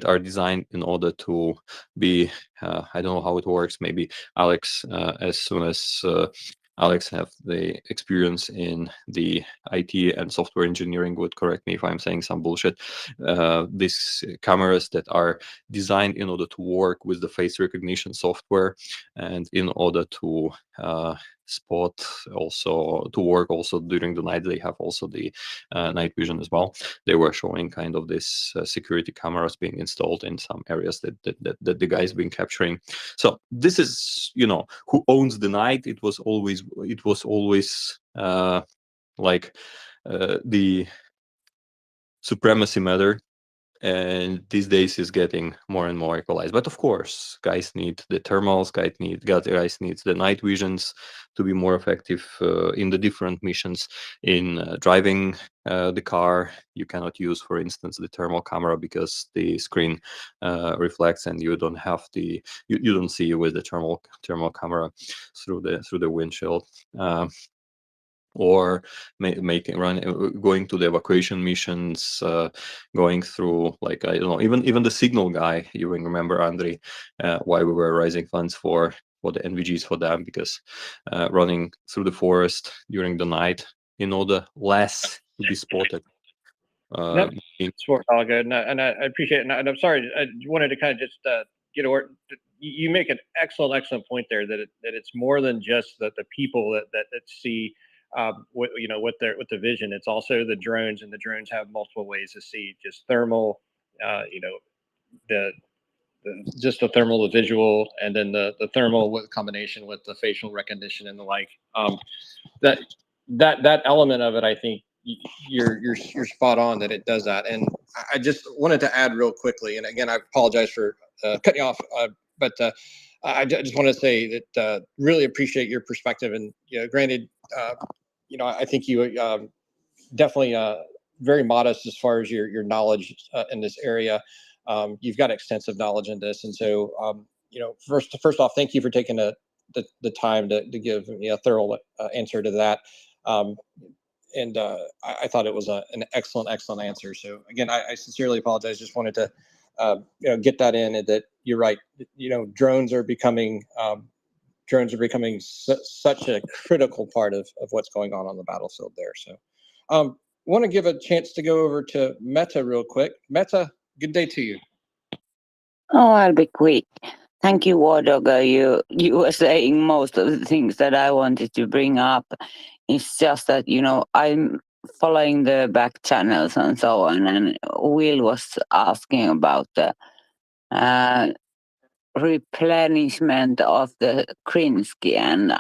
K: are designed in order to be, I don't know how it works. Maybe Alex, as soon as Alex have the experience in the IT and software engineering, would correct me if I'm saying some bullshit. These cameras that are designed in order to work with the face recognition software, and in order to spot, also to work also during the night. They have also the night vision as well. They were showing kind of this security cameras being installed in some areas that the guys been capturing. So this is, you know, who owns the night. It was always like the supremacy matter. And these days is getting more and more equalized. But of course, guys need the thermals, guys need the night visions to be more effective in the different missions. In driving the car, you cannot use, for instance, the thermal camera, because the screen reflects, and you don't have you don't see with the thermal camera through the windshield. Or going to the evacuation missions, going through, like, I don't know, even the signal guy. You remember, Andriy, why we were raising funds for the NVGs for them, because running through the forest during the night in order less to be spotted.
U: That's all good, and I appreciate it. And I'm sorry, I wanted to kind of just you make an excellent point there, that it's more than just the people that see with the vision. It's also the drones, and the drones have multiple ways to see, just thermal, just the thermal, the visual, and then the thermal with combination with the facial recognition and the like. That element of it, I think you're spot on that it does that. And I just wanted to add real quickly, and again, I apologize for cutting you off, but I just want to say that really appreciate your perspective. And granted, I think you definitely very modest as far as your knowledge in this area. You've got extensive knowledge in this, and so first off, thank you for taking the time to give me a thorough answer to that. And I thought it was an excellent answer. So again, I sincerely apologize. Just wanted to get that in, and that you're right. Drones are becoming such a critical part of what's going on the battlefield there. So want to give a chance to go over to Meta real quick. Meta, good day to you.
H: Oh, I'll be quick. Thank you, Wardogger. You were saying most of the things that I wanted to bring up. It's just that, I'm following the back channels and so on, and Will was asking about the replenishment of the Krinsky, and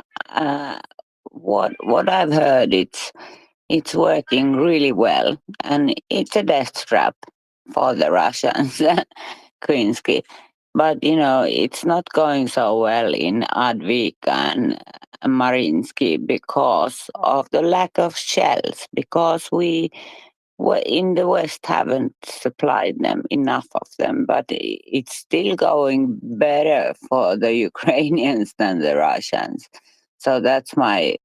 H: what I've heard, it's working really well, and it's a death trap for the Russians, Krinsky. But it's not going so well in Advik and Mariinsky because of the lack of shells, because we in the West haven't supplied them enough of them, but it's still going better for the Ukrainians than the Russians. So that's my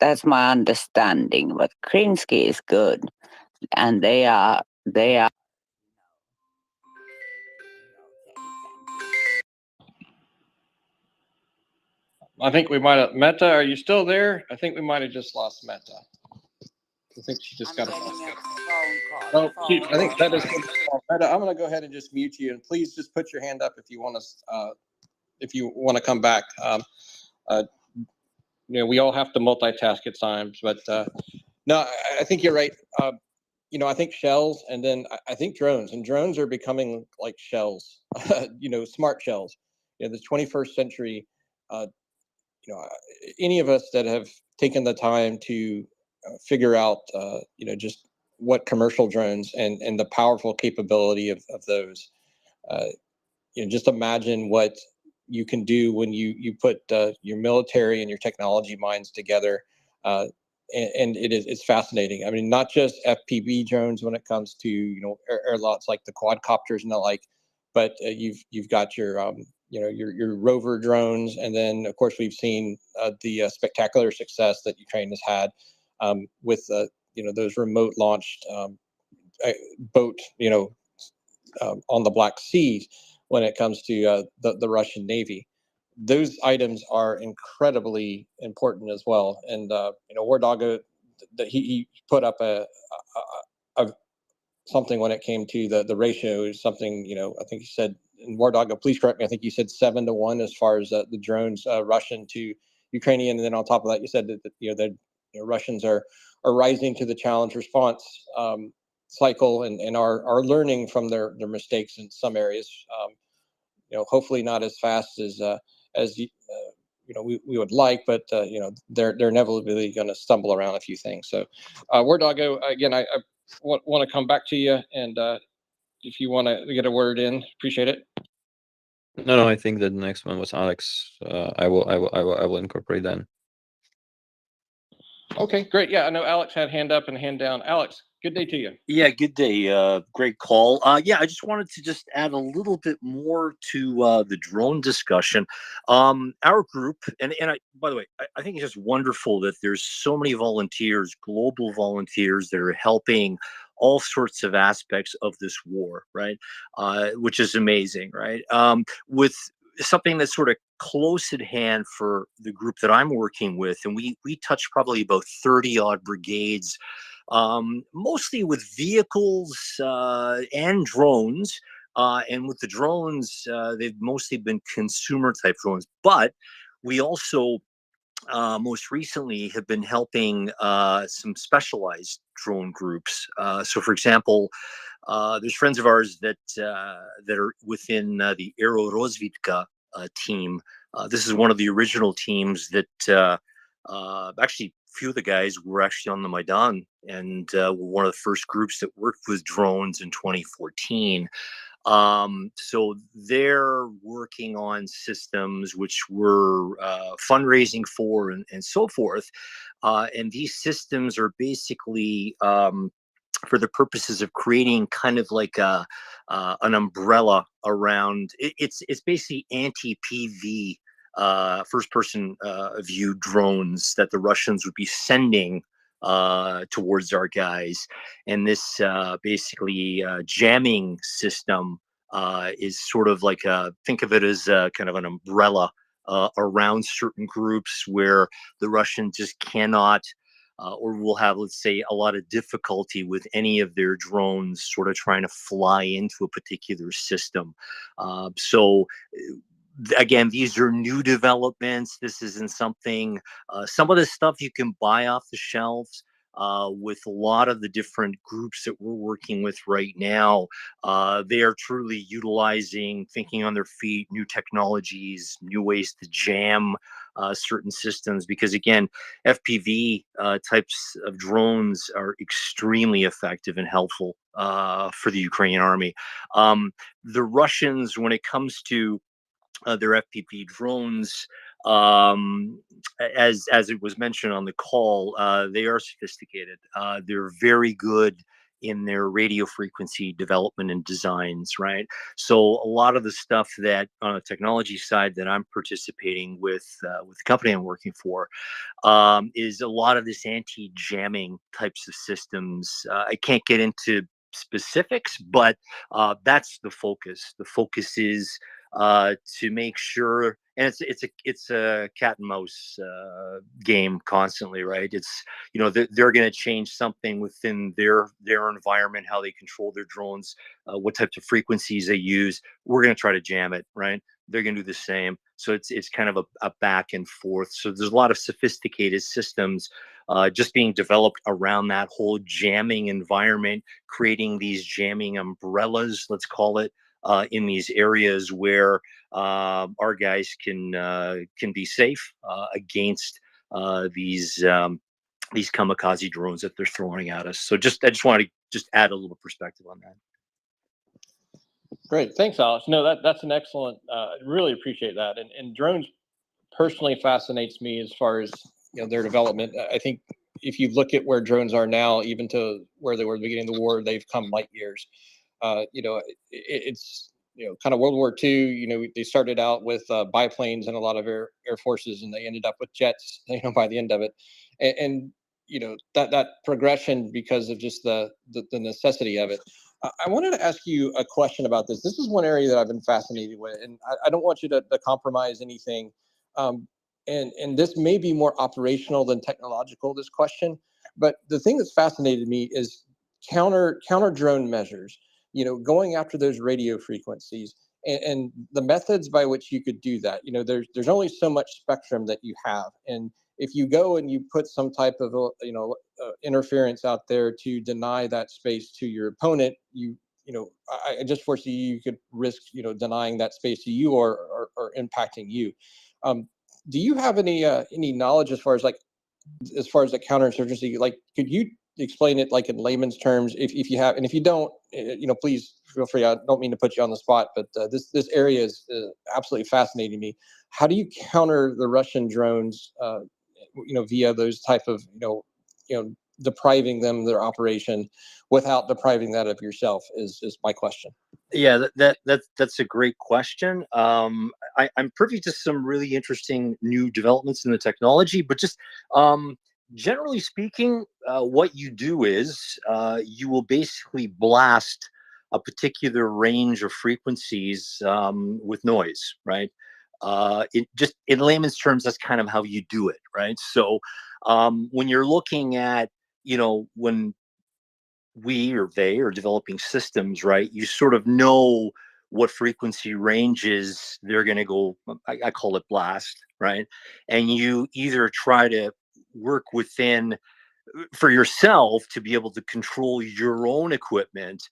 H: understanding. But Krinsky is good, and they are.
U: I think we might have Meta. Are you still there? I think we might have just lost Meta. I think she just got a phone call. Oh, I think that is Meta. I'm going to go ahead and just mute you, and please just put your hand up if you want to come back. We all have to multitask at times, but no, I think you're right. I think shells, and then I think drones, and drones are becoming like shells. Smart shells. The 21st century. Any of us that have taken the time to figure out, just what commercial drones and the powerful capability of those, just imagine what you can do when you put your military and your technology minds together. And it's fascinating. I mean, not just FPV drones when it comes to airlots like the quadcopters and the like, but you've got your your rover drones, and then of course we've seen the spectacular success that Ukraine has had with those remote launched boat on the Black Sea when it comes to the Russian Navy. Those items are incredibly important as well. And War Doggo, that he put up a something when it came to the ratio, something, I think he said, and War Doggo, please correct me, I think you said 7-1 as far as the drones Russian to Ukrainian, and then on top of that you said that the Russians are rising to the challenge response cycle and are learning from their mistakes in some areas. Hopefully not as fast as we would like, but they're inevitably going to stumble around a few things. So War Doggo, again, I want to come back to you, and if you want to get a word in, appreciate it.
K: No, I think that the next one was Alex. I will incorporate that.
U: Okay, great. Yeah, I know Alex had hand up and hand down. Alex, good day to you.
L: Yeah, good day. Great call. Yeah, I just wanted to just add a little bit more to the drone discussion. Our group, and by the way, I think it's just wonderful that there's so many volunteers, global volunteers that are helping all sorts of aspects of this war, right? Which is amazing, right? With something that's sort of close at hand for the group that I'm working with, and we touch probably about 30 odd brigades, mostly with vehicles and drones. And with the drones, they've mostly been consumer type drones, but we also most recently have been helping some specialized drone groups. So for example, there's friends of ours that are within the Aero Rozvidka team. This is one of the original teams that actually a few of the guys were actually on the Maidan, and were one of the first groups that worked with drones in 2014. So they're working on systems which we're fundraising for and so forth. And these systems are basically for the purposes of creating kind of like an umbrella around it's basically anti-PV first person view drones that the Russians would be sending towards our guys. And this basically jamming system is sort of like think of it as kind of an umbrella around certain groups where the Russians just cannot or will have, let's say, a lot of difficulty with any of their drones sort of trying to fly into a particular system. So again, these are new developments. This isn't something, some of the stuff you can buy off the shelves. With a lot of the different groups that we're working with right now, they are truly utilizing, thinking on their feet, new technologies, new ways to jam certain systems. Because again, FPV types of drones are extremely effective and helpful for the Ukrainian army. The Russians, when it comes to their FPV drones, as it was mentioned on the call, they are sophisticated. They're very good in their radio frequency development and designs, right? So a lot of the stuff that on the technology side that I'm participating with the company I'm working for is a lot of this anti-jamming types of systems. I can't get into specifics, but that's the focus. The focus is to make sure, and it's a cat and mouse game constantly, right? It's, you know, they're going to change something within their environment, how they control their drones, what types of frequencies they use. We're going to try to jam it, right? They're going to do the same. So it's kind of a back and forth. So there's a lot of sophisticated systems just being developed around that whole jamming environment, creating these jamming umbrellas, let's call it, in these areas where our guys can be safe against these kamikaze drones that they're throwing at us. So I just want to just add a little perspective on that.
U: Great, thanks, Alex. No, that's an excellent. Really appreciate that. And drones personally fascinates me as far as, you know, their development. I think if you look at where drones are now, even to where they were at the beginning of the war, they've come light years. You know, it's, you know, kind of World War II. You know, they started out with biplanes and a lot of air forces, and they ended up with jets, you know, by the end of it. And you know, that progression because of just the necessity of it. I wanted to ask you a question about this. This is one area that I've been fascinated with, and I don't want you to compromise anything. And this may be more operational than technological, this question, but the thing that's fascinated me is counter drone measures, you know, going after those radio frequencies and the methods by which you could do that. You know, there's only so much spectrum that you have. And if you go and you put some type of, you know, interference out there to deny that space to your opponent, you know, I just foresee you could risk, you know, denying that space to you or impacting you. Do you have any knowledge as far as the counterinsurgency? Like, could you explain it like in layman's terms if you have, and if you don't, you know, please feel free. I don't mean to put you on the spot, but this area is absolutely fascinating me. How do you counter the Russian drones, you know, via those type of, you know, depriving them of their operation without depriving that of yourself is my question.
L: Yeah, that's a great question. I'm privy to some really interesting new developments in the technology, but just generally speaking, what you do is you will basically blast a particular range of frequencies with noise, right? It just, in layman's terms, that's kind of how you do it, right? So when you're looking at, you know, when we or they are developing systems, right, you sort of know what frequency ranges they're going to go, I call it blast, right? And you either try to work within for yourself to be able to control your own equipment.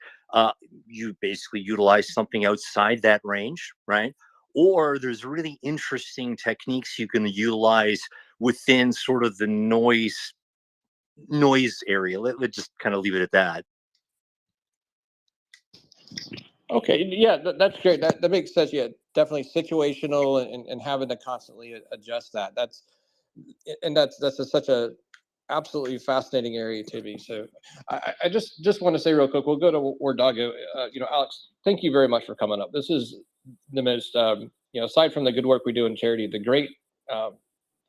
L: You basically utilize something outside that range, right? Or there's really interesting techniques you can utilize within sort of the noise area. Let's just kind of leave it at that.
U: Okay, yeah, that's great. That makes sense. Yeah, definitely situational and having to constantly adjust that. That's such a absolutely fascinating area to me. So I just want to say real quick, we'll go to Wardago. Alex, thank you very much for coming up. This is the most, aside from the good work we do in charity, the great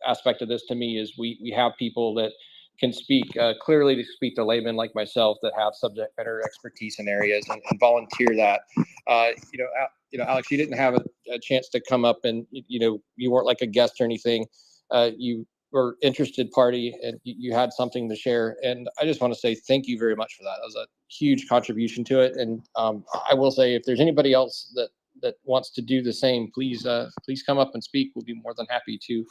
U: aspect of this to me is we have people that can speak clearly, to speak to laymen like myself that have subject matter expertise in areas and volunteer that. Alex, you didn't have a chance to come up and you weren't like a guest or anything. You were interested party and you had something to share. And I just want to say thank you very much for that. That was a huge contribution to it. And I will say if there's anybody else that wants to do the same, please come up and speak. We'll be more than happy to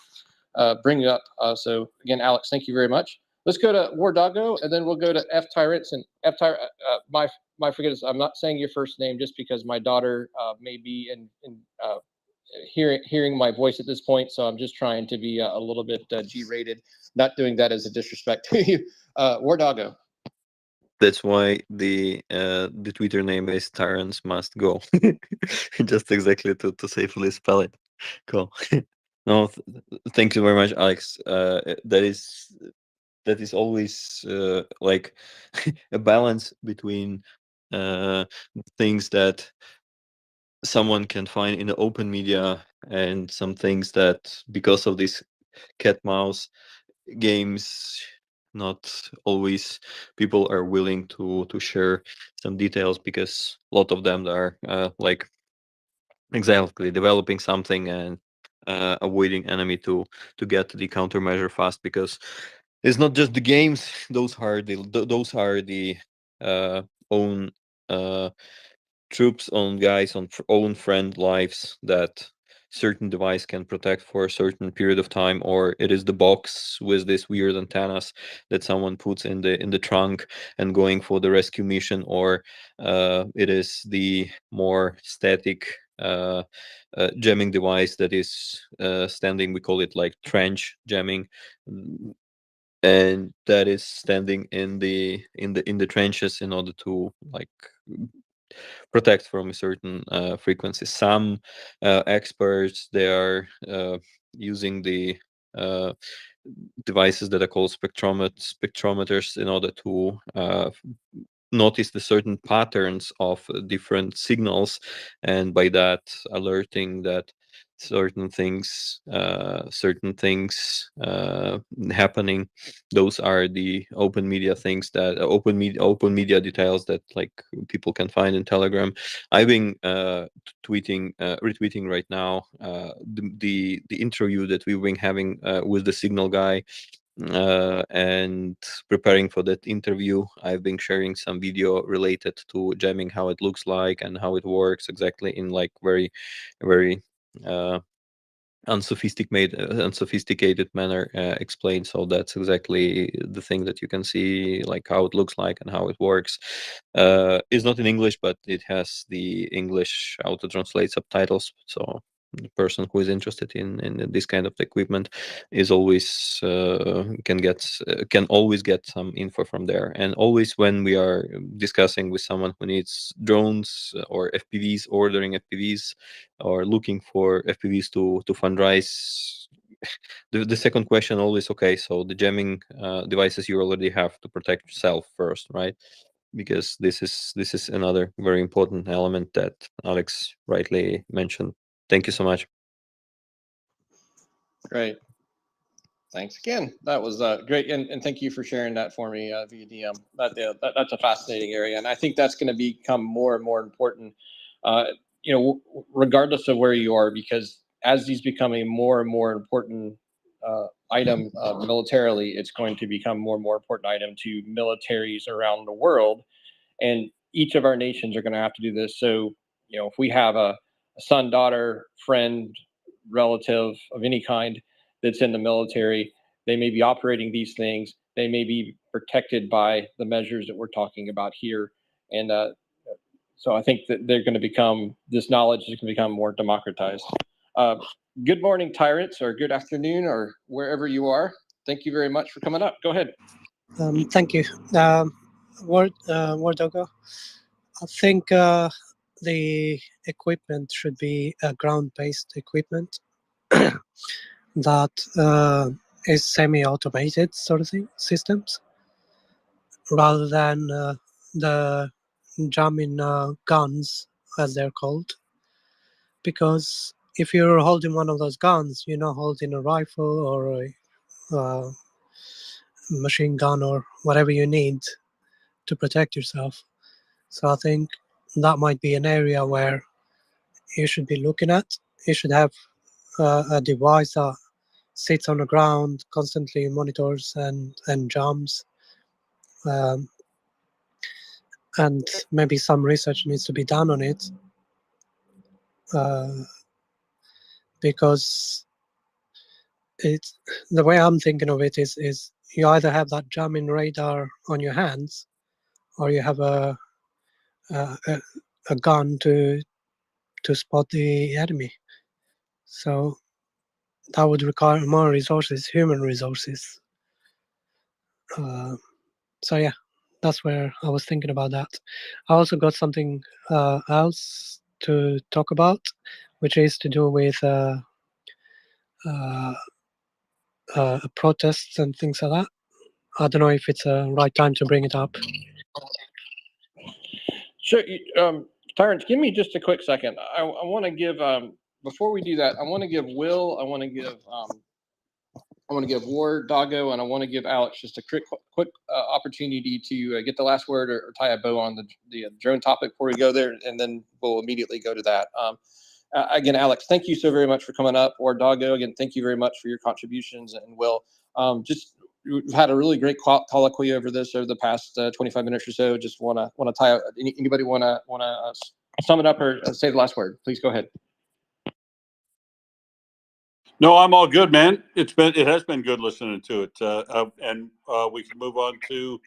U: bring you up. So again, Alex, thank you very much. Let's go to Wardago, and then we'll go to F Tyrants and F Tyrant. My forgiveness. I'm not saying your first name just because my daughter may be in hearing my voice at this point. So I'm just trying to be a little bit G-rated. Not doing that as a disrespect to you, Wardago.
K: That's why the Twitter name is Tyrants Must Go. Just exactly to safely spell it. Cool. No, thank you very much, Alex. That is always like a balance between things that someone can find in the open media and some things that, because of these cat mouse games, not always people are willing to share some details, because a lot of them are like exactly developing something and avoiding enemy to get the countermeasure fast, because it's not just the games. Those are the own troops, on guys, on own friend lives that certain device can protect for a certain period of time, or it is the box with this weird antennas that someone puts in the trunk and going for the rescue mission, or it is the more static jamming device that is standing. We call it like trench jamming, and that is standing in the trenches in order to like protect from a certain frequency. Some experts, they are using the devices that are called spectrometers in order to notice the certain patterns of different signals, and by that alerting that certain things happening. Those are the open media things, that open media details that like people can find in Telegram. I've been retweeting right now the interview that we've been having with the Signal guy, and preparing for that interview. I've been sharing some video related to jamming, how it looks like and how it works exactly, in like very unsophisticated manner explained. So that's exactly the thing that you can see, like how it looks like and how it works. It's not in English, but it has the English auto translate subtitles, so the person who is interested in this kind of equipment is always can always get some info from there. And always when we are discussing with someone who needs drones or FPVs, ordering FPVs or looking for FPVs to fundraise, the second question always, okay, so the jamming devices you already have to protect yourself first, right? Because this is another very important element that Alex rightly mentioned. Thank you so much.
U: Great. Thanks again. That was great, and thank you for sharing that for me via DM. That's a fascinating area, and I think that's going to become more and more important. Regardless of where you are, because as these become a more and more important item militarily, it's going to become more and more important item to militaries around the world, and each of our nations are going to have to do this. So, if we have a son, daughter, friend, relative of any kind that's in the military, they may be operating these things. They may be protected by the measures that we're talking about here. And so I think that this knowledge is going to become more democratized. Good morning, Tyrants, or good afternoon, or wherever you are. Thank you very much for coming up. Go ahead.
D: Thank you. Wardago, I think the equipment should be a ground-based equipment that is semi-automated sort of thing systems, rather than the jamming guns, as they're called. Because if you're holding one of those guns, you're not holding a rifle or a machine gun or whatever you need to protect yourself. So I think that might be an area where you should be looking at. You should have a device that sits on the ground, constantly monitors and jumps. And maybe some research needs to be done on it, because it's the way I'm thinking of it is you either have that jamming radar on your hands, or you have a gun to spot the enemy. So that would require more resources, human resources. So yeah, that's where I was thinking about that. I also got something else to talk about, which is to do with protests and things like that. I don't know if it's a right time to bring it up.
U: Sure. Tyrants, give me just a quick second. I want to give, before we do that, I want to give Will, I want to give Ward, Doggo, and I want to give Alex just a quick opportunity to get the last word or tie a bow on the drone topic before we go there, and then we'll immediately go to that. Again, Alex, thank you so very much for coming up. Or Doggo, again, thank you very much for your contributions. And Will, we've had a really great colloquy over the past 25 minutes or so. Just want to tie up. Anybody want to sum it up or say the last word? Please go ahead.
J: No, I'm all good, man. It has been good listening to it, and we can move on to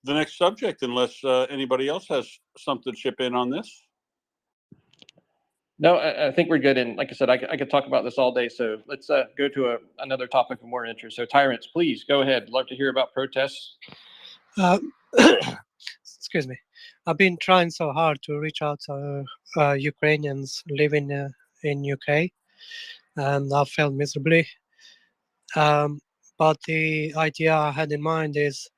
J: the next subject unless anybody else has something to chip in on this.
U: No, I think we're good. And like I said, I could talk about this all day. So let's go to another topic of more interest. So Tyrants, please go ahead. Love to hear about protests.
D: Excuse me. I've been trying so hard to reach out to Ukrainians living in UK, and I failed miserably. But the idea I had in mind is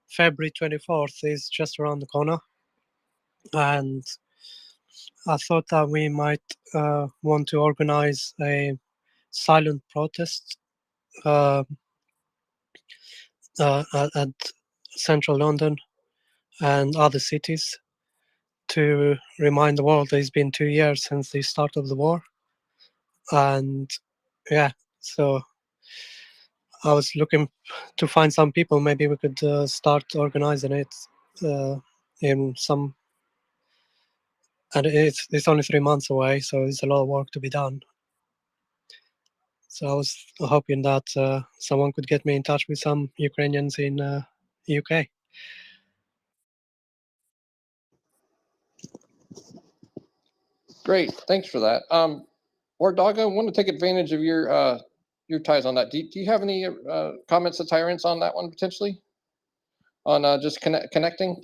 D: February 24th is just around the corner, and I thought that we might want to organize a silent protest at central London and other cities to remind the world that it's been 2 years since the start of the war. And yeah, so I was looking to find some people. Maybe we could start organizing it in some. And it's only 3 months away, so it's a lot of work to be done. So I was hoping that someone could get me in touch with some Ukrainians in UK.
U: Great, thanks for that. Or Doggo, I want to take advantage of your ties on that. Do you have any comments to Tyrants on that one potentially? On just connecting?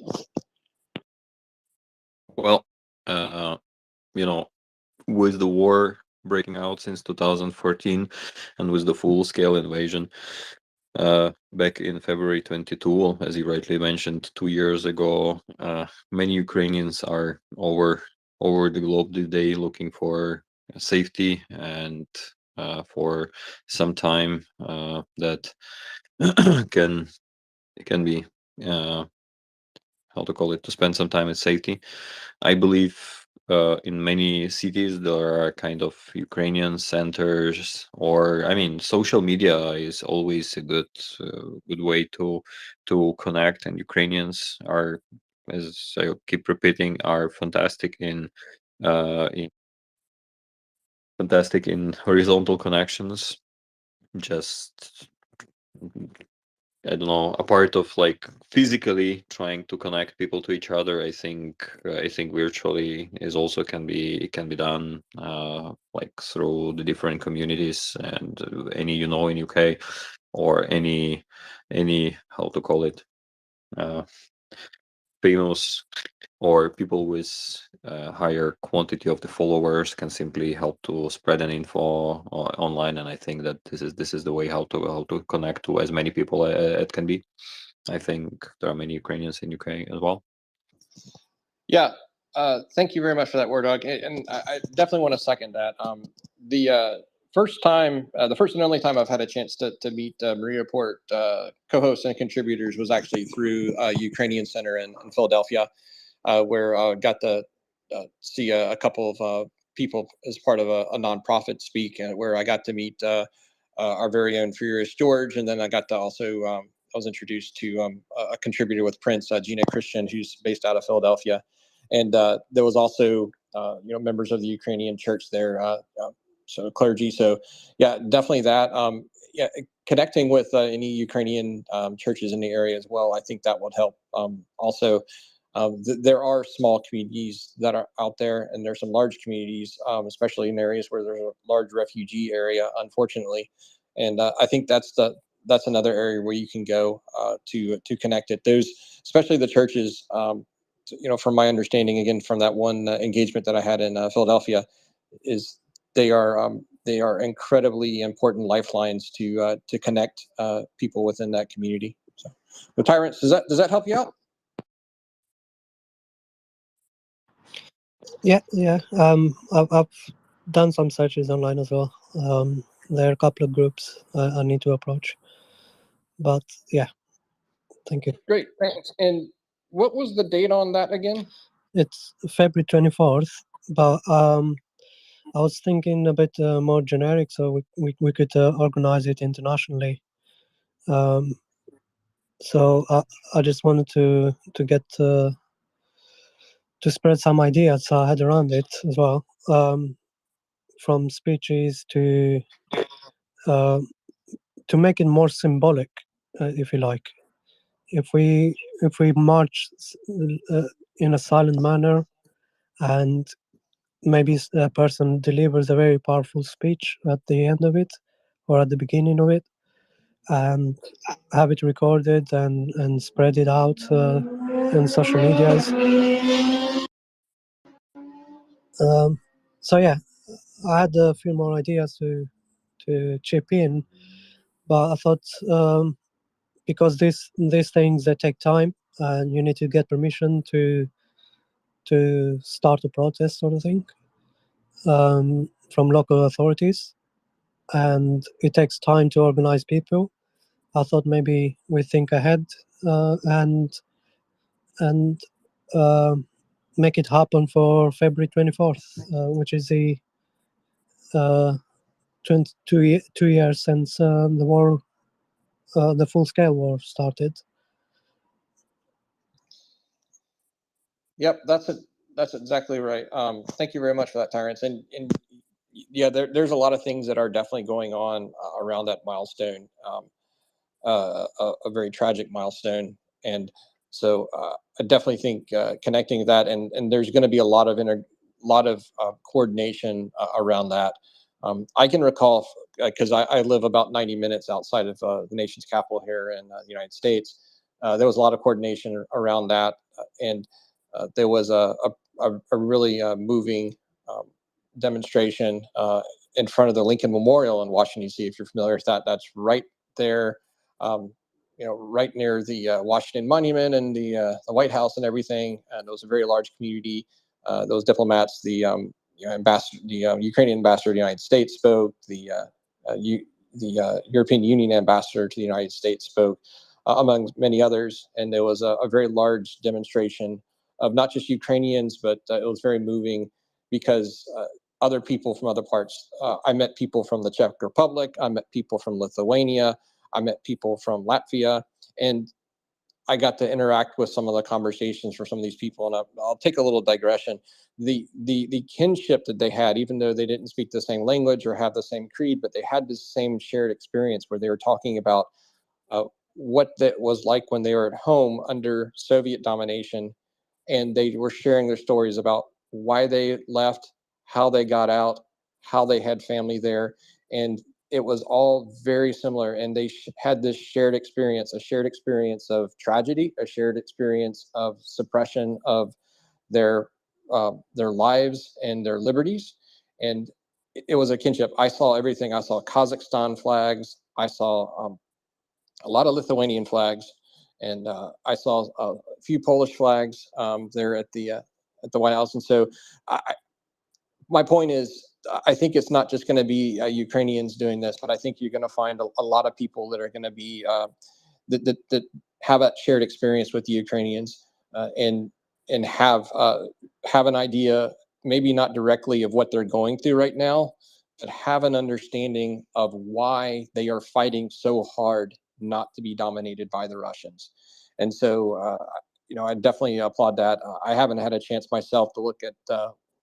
K: Well, with the war breaking out since 2014 and with the full-scale invasion back in February 22, as you rightly mentioned, 2 years ago, many Ukrainians are over the globe today looking for safety and for some time that can be how to call it, to spend some time in safety. I believe in many cities there are kind of Ukrainian centers, or I mean, social media is always a good way to connect, and Ukrainians are, as I keep repeating, are fantastic in horizontal connections. Just I don't know, a part of like physically trying to connect people to each other. I think virtually is also can be done like through the different communities and any in UK or any how to call it famous or people with higher quantity of the followers can simply help to spread an info online, and I think that this is the way how to connect to as many people it can be. I think there are many Ukrainians in UK as well.
U: Yeah, thank you very much for that, War Dog, and I definitely want to second that. The first and only time I've had a chance to meet MriyaReport co-hosts and contributors was actually through Ukrainian Center in Philadelphia, where I got to see a couple of people as part of a nonprofit speak, and where I got to meet our very own Furious George, and then I got to also I was introduced to a contributor with Prince, Gina Christian, who's based out of Philadelphia, and there was also members of the Ukrainian church there, so clergy. So yeah, definitely that. Yeah, connecting with any Ukrainian churches in the area as well, I think that would help. Also, there are small communities that are out there, and there's some large communities, especially in areas where there's a large refugee area, unfortunately. And I think that's another area where you can go to connect it. Those, especially the churches. From my understanding, again, from that one engagement that I had in Philadelphia, is they are incredibly important lifelines to connect people within that community. So, Tyrants, does that help you out?
D: Yeah. I've done some searches online as well. There are a couple of groups I need to approach, but yeah, thank you.
U: Great, thanks. And what was the date on that again?
D: It's February 24th, but I was thinking a bit more generic, so we could organize it internationally. So I just wanted to get to spread some ideas I had around it as well, from speeches to make it more symbolic, if you like. If we march in a silent manner, and maybe a person delivers a very powerful speech at the end of it or at the beginning of it, and have it recorded and spread it out in social medias. So yeah, I had a few more ideas to chip in, but I thought because these things, they take time, and you need to get permission to start a protest, sort of thing, from local authorities, and it takes time to organize people. I thought maybe we think ahead and make it happen for February 24th, which is the 2 years since the war, the full-scale war started.
U: Yep, that's exactly right. Thank you very much for that, Tyrants. And yeah, there's a lot of things that are definitely going on around that milestone, a very tragic milestone. And so I definitely think connecting that, and there's going to be a lot of coordination around that. I can recall, because I live about 90 minutes outside of the nation's capital here in the United States. There was a lot of coordination around that, and there was a really moving demonstration in front of the Lincoln Memorial in Washington, D.C. If you're familiar with that, that's right there, right near the Washington Monument and the White House and everything. And it was a very large community. Those diplomats, the ambassador, the Ukrainian ambassador to the United States spoke. The European Union ambassador to the United States spoke, among many others. And there was a very large demonstration of not just Ukrainians, but it was very moving because other people from other parts. I met people from the Czech Republic. I met people from Lithuania. I met people from Latvia, and I got to interact with some of the conversations for some of these people. And I'll take a little digression. The kinship that they had, even though they didn't speak the same language or have the same creed, but they had the same shared experience where they were talking about what that was like when they were at home under Soviet domination, and they were sharing their stories about why they left, how they got out, how they had family there, and it was all very similar. And they had this shared experience, a shared experience of tragedy, a shared experience of suppression of their their lives and their liberties. And it was a kinship. I saw everything. I saw Kazakhstan flags. I saw a lot of Lithuanian flags, and I saw a few Polish flags there at the White House. And so, my point is, I think it's not just going to be Ukrainians doing this, but I think you're going to find a lot of people that are going to be that have that shared experience with the Ukrainians and have an idea, maybe not directly of what they're going through right now, but have an understanding of why they are fighting so hard not to be dominated by the Russians. And so, I definitely applaud that. I haven't had a chance myself to look at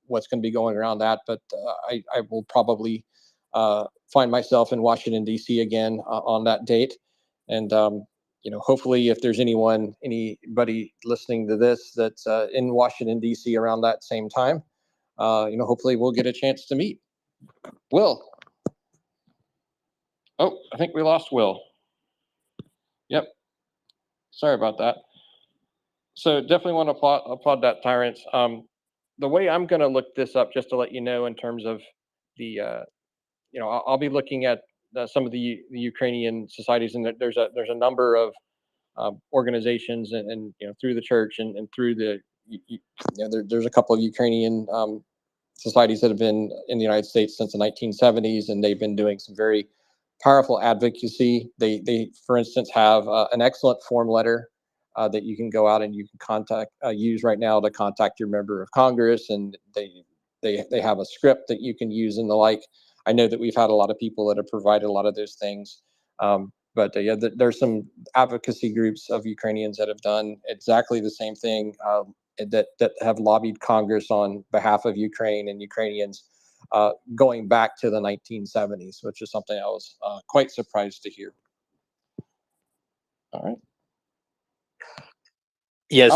U: what's going to be going around that, but I will probably find myself in Washington, D.C. again on that date. And, hopefully if there's anybody listening to this that's in Washington, D.C. around that same time, hopefully we'll get a chance to meet. Will. Oh, I think we lost Will. Yep. Sorry about that. So definitely want to applaud that, Tyrants. The way I'm going to look this up, just to let you know, in terms of the, I'll be looking at some of the Ukrainian societies, and there's a number of organizations and through the church and through the, there's a couple of Ukrainian societies that have been in the United States since the 1970s, and they've been doing some very powerful advocacy. They for instance, have an excellent form letter that you can go out and you can use right now to contact your member of Congress, and they have a script that you can use and the like. I know that we've had a lot of people that have provided a lot of those things. But there's some advocacy groups of Ukrainians that have done exactly the same thing, that have lobbied Congress on behalf of Ukraine and Ukrainians going back to the 1970s, which is something I was quite surprised to hear. All right.
L: Yeah,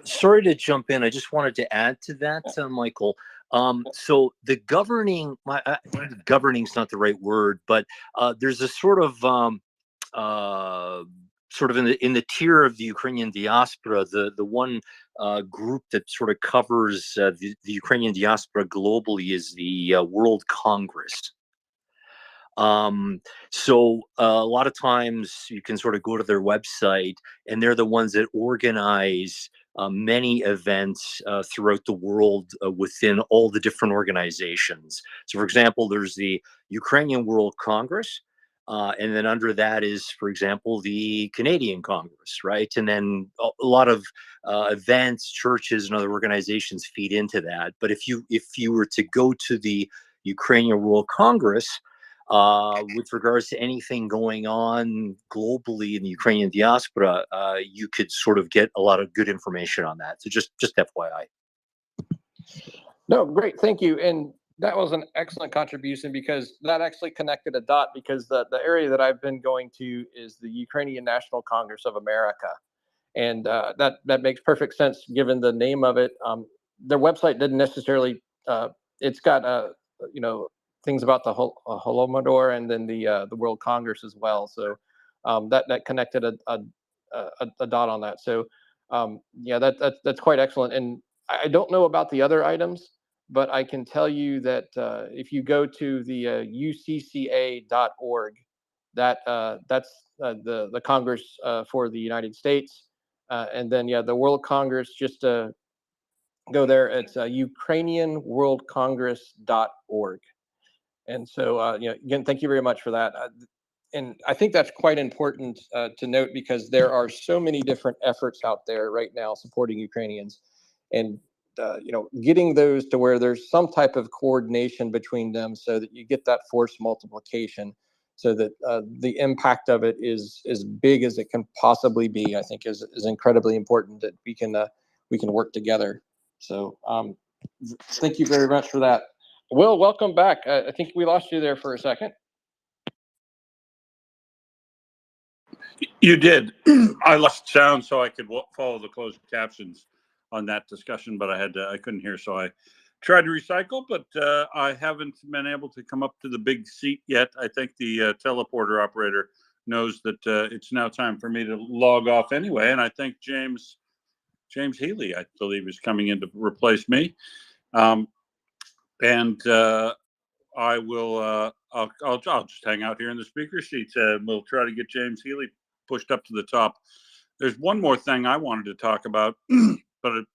L: sorry to jump in. I just wanted to add to that, Michael. So the governing's not the right word, but there's a sort of in the tier of the Ukrainian diaspora, the one group that sort of covers the Ukrainian diaspora globally is the World Congress. So a lot of times you can sort of go to their website, and they're the ones that organize many events throughout the world within all the different organizations. So for example, there's the Ukrainian World Congress, and then under that is, for example, the Canadian Congress, right? And then a lot of events, churches, and other organizations feed into that. But if you were to go to the Ukrainian World Congress, with regards to anything going on globally in the Ukrainian diaspora, you could sort of get a lot of good information on that. So just FYI.
U: No, great, thank you. And that was an excellent contribution, because that actually connected a dot, because the area that I've been going to is the Ukrainian National Congress of America. And that makes perfect sense given the name of it. Their website didn't necessarily, it's got, things about the Holodomor and then the World Congress as well. So that connected a dot on that. So yeah, that's quite excellent. And I don't know about the other items, but I can tell you that if you go to the ucca.org, that's the Congress for the United States, and then the World Congress. Just go there. It's ukrainianworldcongress.org. And so, again, thank you very much for that. And I think that's quite important to note, because there are so many different efforts out there right now supporting Ukrainians, and getting those to where there's some type of coordination between them, so that you get that force multiplication, so that the impact of it is as big as it can possibly be. I think is incredibly important, that we can work together. So thank you very much for that. Will, welcome back. I think we lost you there for a second.
J: You did. I lost sound so I could follow the closed captions on that discussion, but I couldn't hear, so I tried to recycle, but I haven't been able to come up to the big seat yet. I think the teleporter operator knows that it's now time for me to log off anyway, and I think James James Healy, I believe, is coming in to replace me. I will. I'll just hang out here in the speaker seats. We'll try to get James Healy pushed up to the top. There's one more thing I wanted to talk about, but it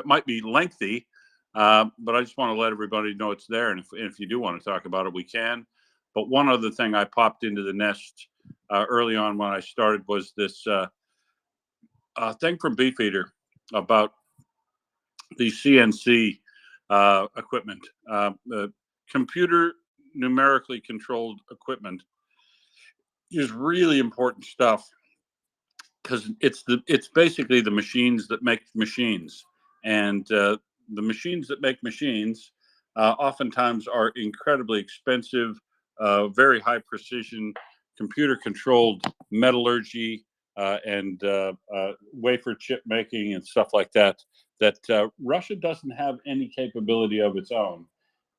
J: might be lengthy. But I just want to let everybody know it's there, and if you do want to talk about it, we can. But one other thing I popped into the nest early on when I started was this thing from Beefeater about the CNC equipment, computer numerically controlled equipment is really important stuff, because it's basically the machines that make machines, and the machines that make machines oftentimes are incredibly expensive, very high precision, computer controlled metallurgy and wafer chip making and stuff like that. That Russia doesn't have any capability of its own,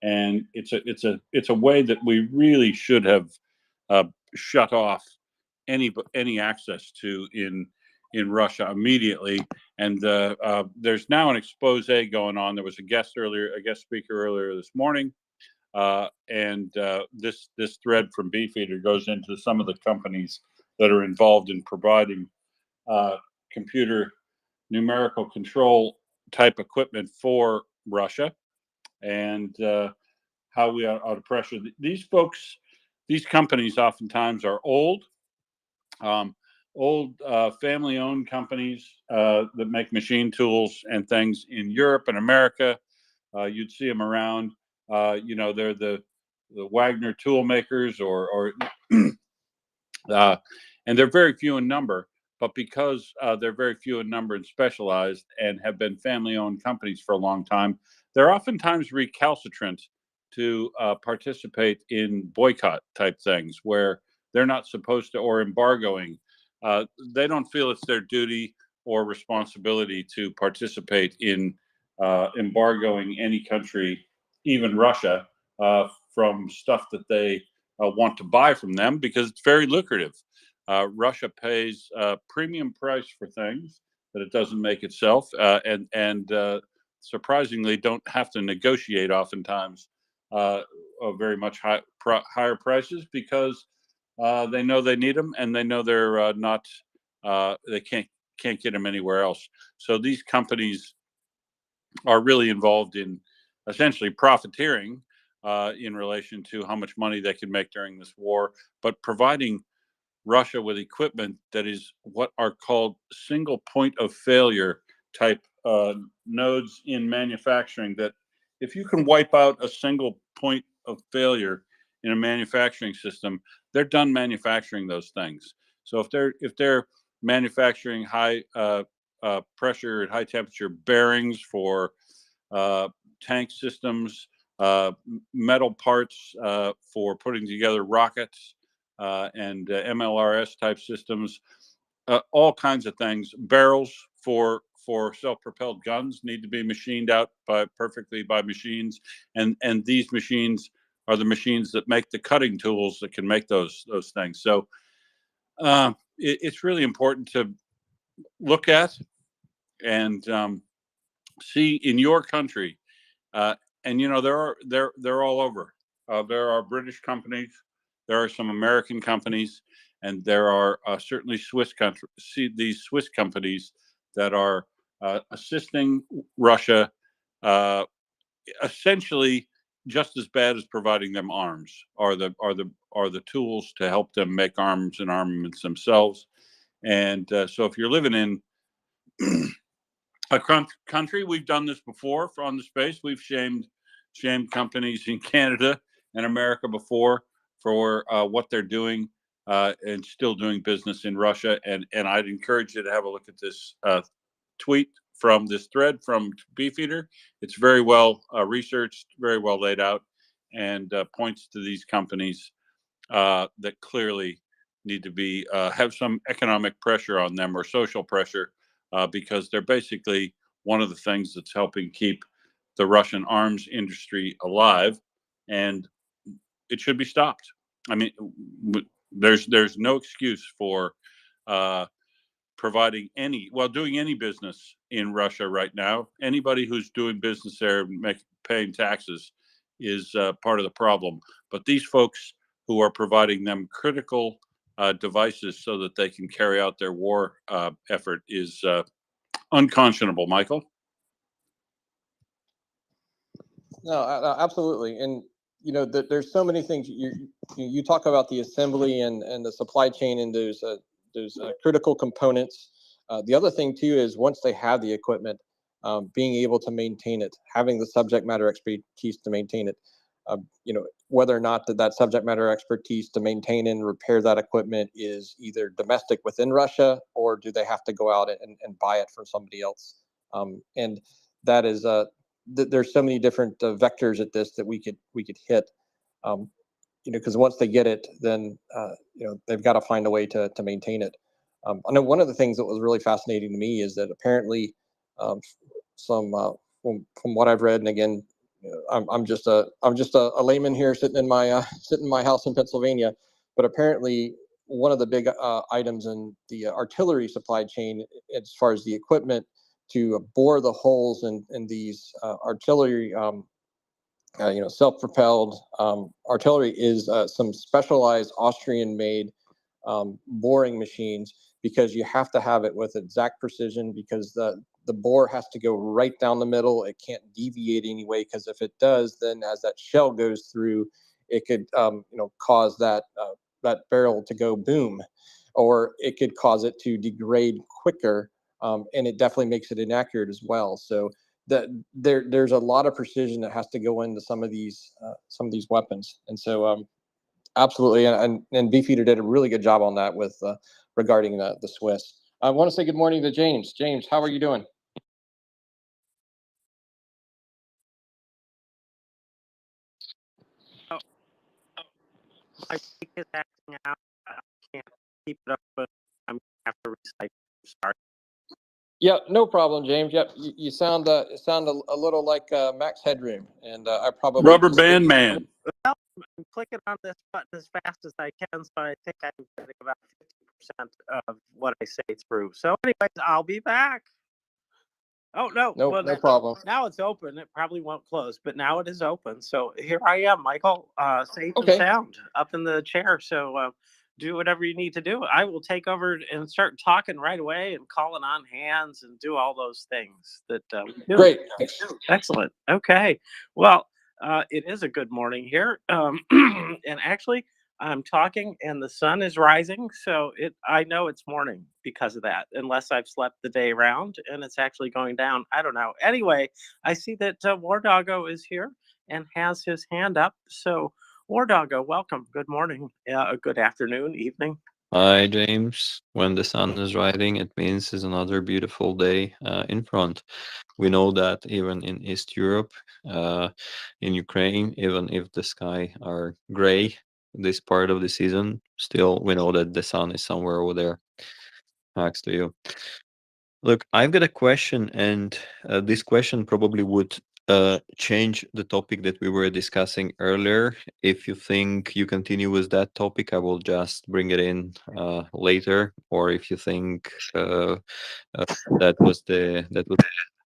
J: and it's a way that we really should have shut off any access to in Russia immediately. And there's now an expose going on. There was a guest speaker earlier this morning, and this thread from Beefeater goes into some of the companies that are involved in providing computer numerical control type equipment for Russia, and how we are out of pressure. These folks, these companies oftentimes are old family-owned companies that make machine tools and things in Europe and America. You'd see them around. They're the Wagner tool makers, and they're very few in number. But because they're very few in number and specialized and have been family-owned companies for a long time, they're oftentimes recalcitrant to participate in boycott type things where they're not supposed to, or embargoing. They don't feel it's their duty or responsibility to participate in embargoing any country, even Russia, from stuff that they want to buy from them, because it's very lucrative. Russia pays a premium price for things that it doesn't make itself, and surprisingly don't have to negotiate oftentimes very much higher prices, because they know they need them, and they know they're not. They can't get them anywhere else. So these companies are really involved in essentially profiteering in relation to how much money they can make during this war, but providing Russia with equipment that is what are called single point of failure type nodes in manufacturing. That if you can wipe out a single point of failure in a manufacturing system, they're done manufacturing those things. So if they're manufacturing high pressure and high temperature bearings for tank systems, metal parts for putting together rockets, and MLRS type systems, all kinds of things. Barrels for self-propelled guns need to be machined out perfectly by machines, and these machines are the machines that make the cutting tools that can make those things. So it's really important to look at and see in your country, and they're all over. There are British companies, there are some American companies, and there are certainly these Swiss companies that are assisting Russia, essentially just as bad as providing them arms, are the tools to help them make arms and armaments themselves. And so if you're living in a country, we've done this before on the space. We've shamed companies in Canada and America before for what they're doing and still doing business in Russia. And I'd encourage you to have a look at this tweet from this thread from Beefeater. It's very well researched, very well laid out, and points to these companies that clearly need to be have some economic pressure on them, or social pressure, because they're basically one of the things that's helping keep the Russian arms industry alive, and it should be stopped. I mean, there's no excuse for providing doing any business in Russia right now. Anybody who's doing business there, paying taxes, is part of the problem. But these folks who are providing them critical devices so that they can carry out their war effort is unconscionable. Michael?
U: No, absolutely. And, there's so many things. You talk about the assembly and the supply chain and those critical components. The other thing, too, is once they have the equipment, being able to maintain it, having the subject matter expertise to maintain it. Whether or not that subject matter expertise to maintain and repair that equipment is either domestic within Russia, or do they have to go out and buy it from somebody else? And that is there's so many different vectors at this that we could hit. Because once they get it, then they've got to find a way to maintain it. I know one of the things that was really fascinating to me is that apparently, from what I've read, and again, I'm just a layman here sitting in my house in Pennsylvania, but apparently one of the big items in the artillery supply chain, as far as the equipment to bore the holes in these artillery, self-propelled artillery, is some specialized Austrian-made boring machines, because you have to have it with exact precision, because the bore has to go right down the middle. It can't deviate anyway, because if it does, then as that shell goes through, it could cause that barrel to go boom, or it could cause it to degrade quicker, and it definitely makes it inaccurate as well. So there's a lot of precision that has to go into some of these weapons, and so absolutely, and Beefeater did a really good job on that with regarding the Swiss. I want to say good morning to James. James, how are you doing?
E: My mic is acting out. I can't keep it up, but I'm gonna have to recite. Sorry.
U: Yeah, no problem, James. Yep, you sound a little like Max Headroom, and I probably
J: Rubber Band Man.
E: Well, I'm clicking on this button as fast as I can, so I think I'm getting about 50% of what I say through. So, anyways, I'll be back. Oh no,
U: no problem.
E: Now it's open. It probably won't close, but now it is open. So here I am, Michael, safe
U: Okay.
E: and sound, up in the chair. So do whatever you need to do. I will take over and start talking right away and calling on hands and do all those things that we do.
U: Great.
E: Excellent. Okay. Well, it is a good morning here, and actually, I'm talking and the sun is rising, so I know it's morning because of that, unless I've slept the day around and it's actually going down. I don't know. Anyway, I see that War Doggo is here and has his hand up. So, War Doggo, welcome. Good morning. Good afternoon, evening.
K: Hi, James. When the sun is rising, it means it's another beautiful day in front. We know that even in East Europe, in Ukraine, even if the sky are gray this part of the season, still we know that the sun is somewhere over there next to you. Look, I've got a question, and this question probably would change the topic that we were discussing earlier. If you think you continue with that topic, I will just bring it in later. Or if you think that was the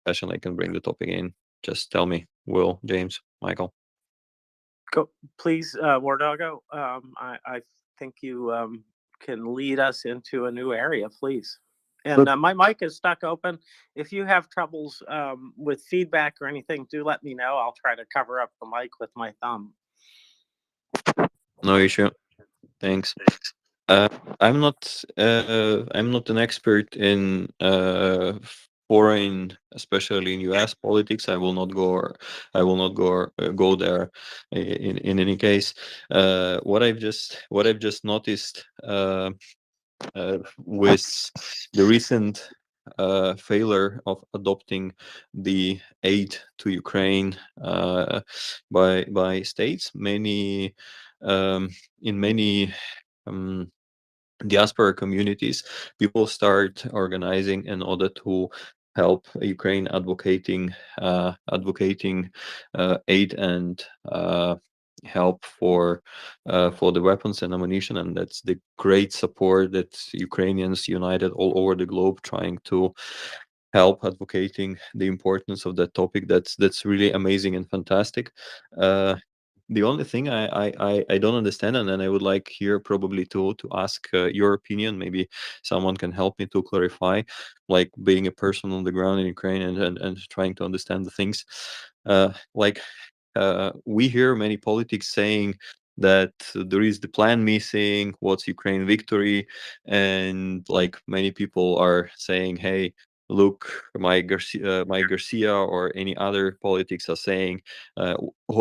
K: discussion, I can bring the topic in. Just tell me, Will, James, Michael.
E: Go, please, War Doggo. I think you can lead us into a new area, please. And my mic is stuck open. If you have troubles with feedback or anything, do let me know. I'll try to cover up the mic with my thumb.
K: No issue. Thanks. I'm not an expert in foreign, especially in U.S. politics. I will not go there. In any case, what I've just noticed with the recent failure of adopting the aid to Ukraine by states, in many diaspora communities, people start organizing in order to help Ukraine, advocating aid and help for the weapons and ammunition, and that's the great support that Ukrainians united all over the globe trying to help advocating the importance of that topic. That's really amazing and fantastic. The only thing I don't understand, and then I would like here probably to ask your opinion. Maybe someone can help me to clarify, like being a person on the ground in Ukraine and trying to understand the things. Like we hear many politics saying that there is the plan missing, what's Ukraine victory, and like many people are saying, hey, look, Mike Garcia or any other politics are saying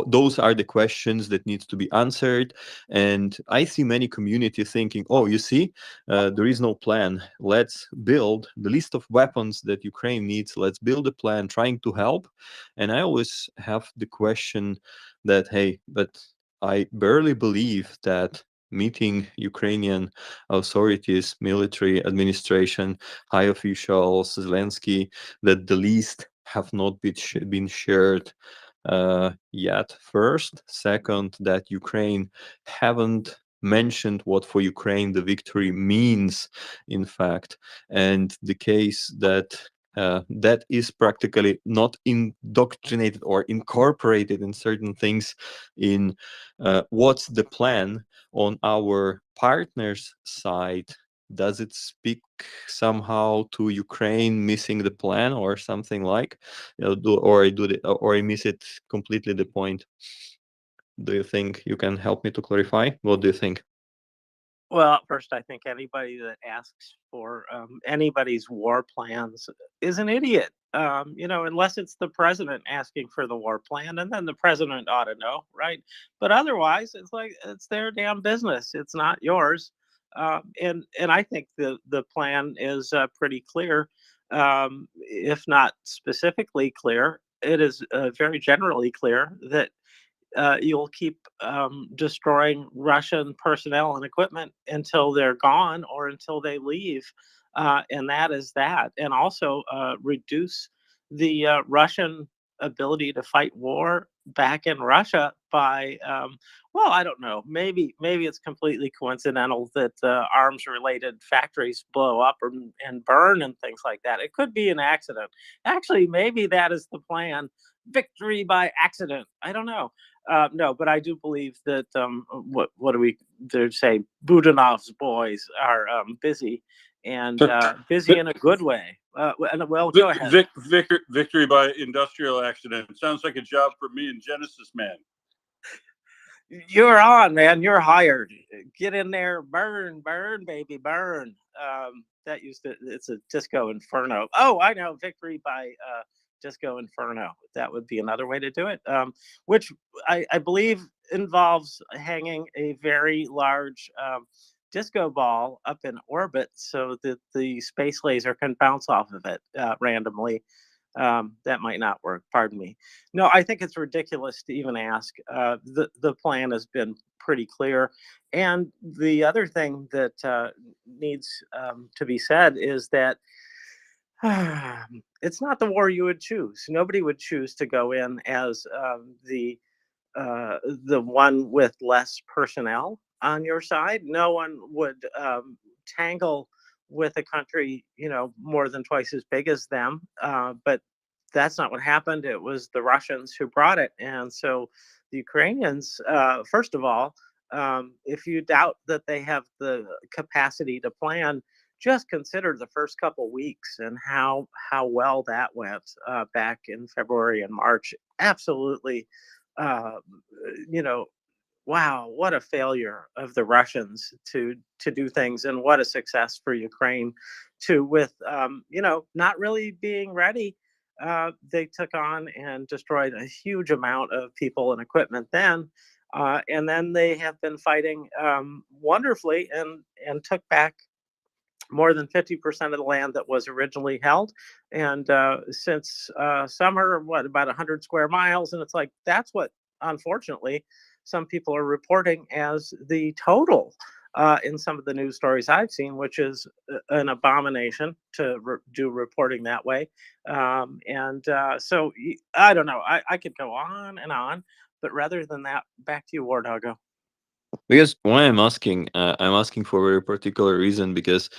K: those are the questions that needs to be answered. And I see many community thinking, oh, you see, there is no plan. Let's build the list of weapons that Ukraine needs. Let's build a plan trying to help. And I always have the question that, hey, but I barely believe that meeting Ukrainian authorities, military administration, high officials, Zelensky, that the list have not been shared yet. First, second, that Ukraine haven't mentioned what for Ukraine the victory means, in fact, and the case that that is practically not indoctrinated or incorporated in certain things in what's the plan on our partners' side. Does it speak somehow to Ukraine missing the plan or something like, or I miss it completely the point? Do you think you can help me to clarify? What do you think?
E: Well, first, I think anybody that asks for anybody's war plans is an idiot. Unless it's the president asking for the war plan, and then the president ought to know, right? But otherwise, it's like it's their damn business. It's not yours. And I think the plan is pretty clear, if not specifically clear. It is very generally clear that you'll keep destroying Russian personnel and equipment until they're gone or until they leave. And that is that. And also reduce the Russian ability to fight war back in Russia by, well, I don't know, maybe it's completely coincidental that arms related factories blow up and burn and things like that. It could be an accident. Actually, maybe that is the plan. Victory by accident. I don't know. No, but I do believe that what do we say? Budanov's boys are busy and busy in a good way. Well, go ahead.
J: Victory by industrial accident. Sounds like a job for me and Genesis Man.
E: You're on, man. You're hired. Get in there, burn, baby, burn. It's a Disco Inferno. Oh, I know. Victory by Disco Inferno. That would be another way to do it, which I believe involves hanging a very large disco ball up in orbit so that the space laser can bounce off of it randomly. That might not work. Pardon me. No, I think it's ridiculous to even ask. The plan has been pretty clear. And the other thing that needs to be said is that it's not the war you would choose. Nobody would choose to go in as the one with less personnel on your side. No one would tangle with a country, more than twice as big as them. But that's not what happened. It was the Russians who brought it. And so the Ukrainians, first of all, if you doubt that they have the capacity to plan, just consider the first couple weeks and how well that went back in February and March. Absolutely, uh, wow, what a failure of the Russians to do things, and what a success for Ukraine to, with not really being ready. They took on and destroyed a huge amount of people and equipment then. And then they have been fighting wonderfully and took back more than 50% of the land that was originally held. And since summer, about 100 square miles. And it's like, that's what, unfortunately, some people are reporting as the total in some of the news stories I've seen, which is an abomination to do reporting that way. So I don't know. I could go on and on. But rather than that, back to you, War Doggo.
K: Because why I'm asking for a very particular reason, because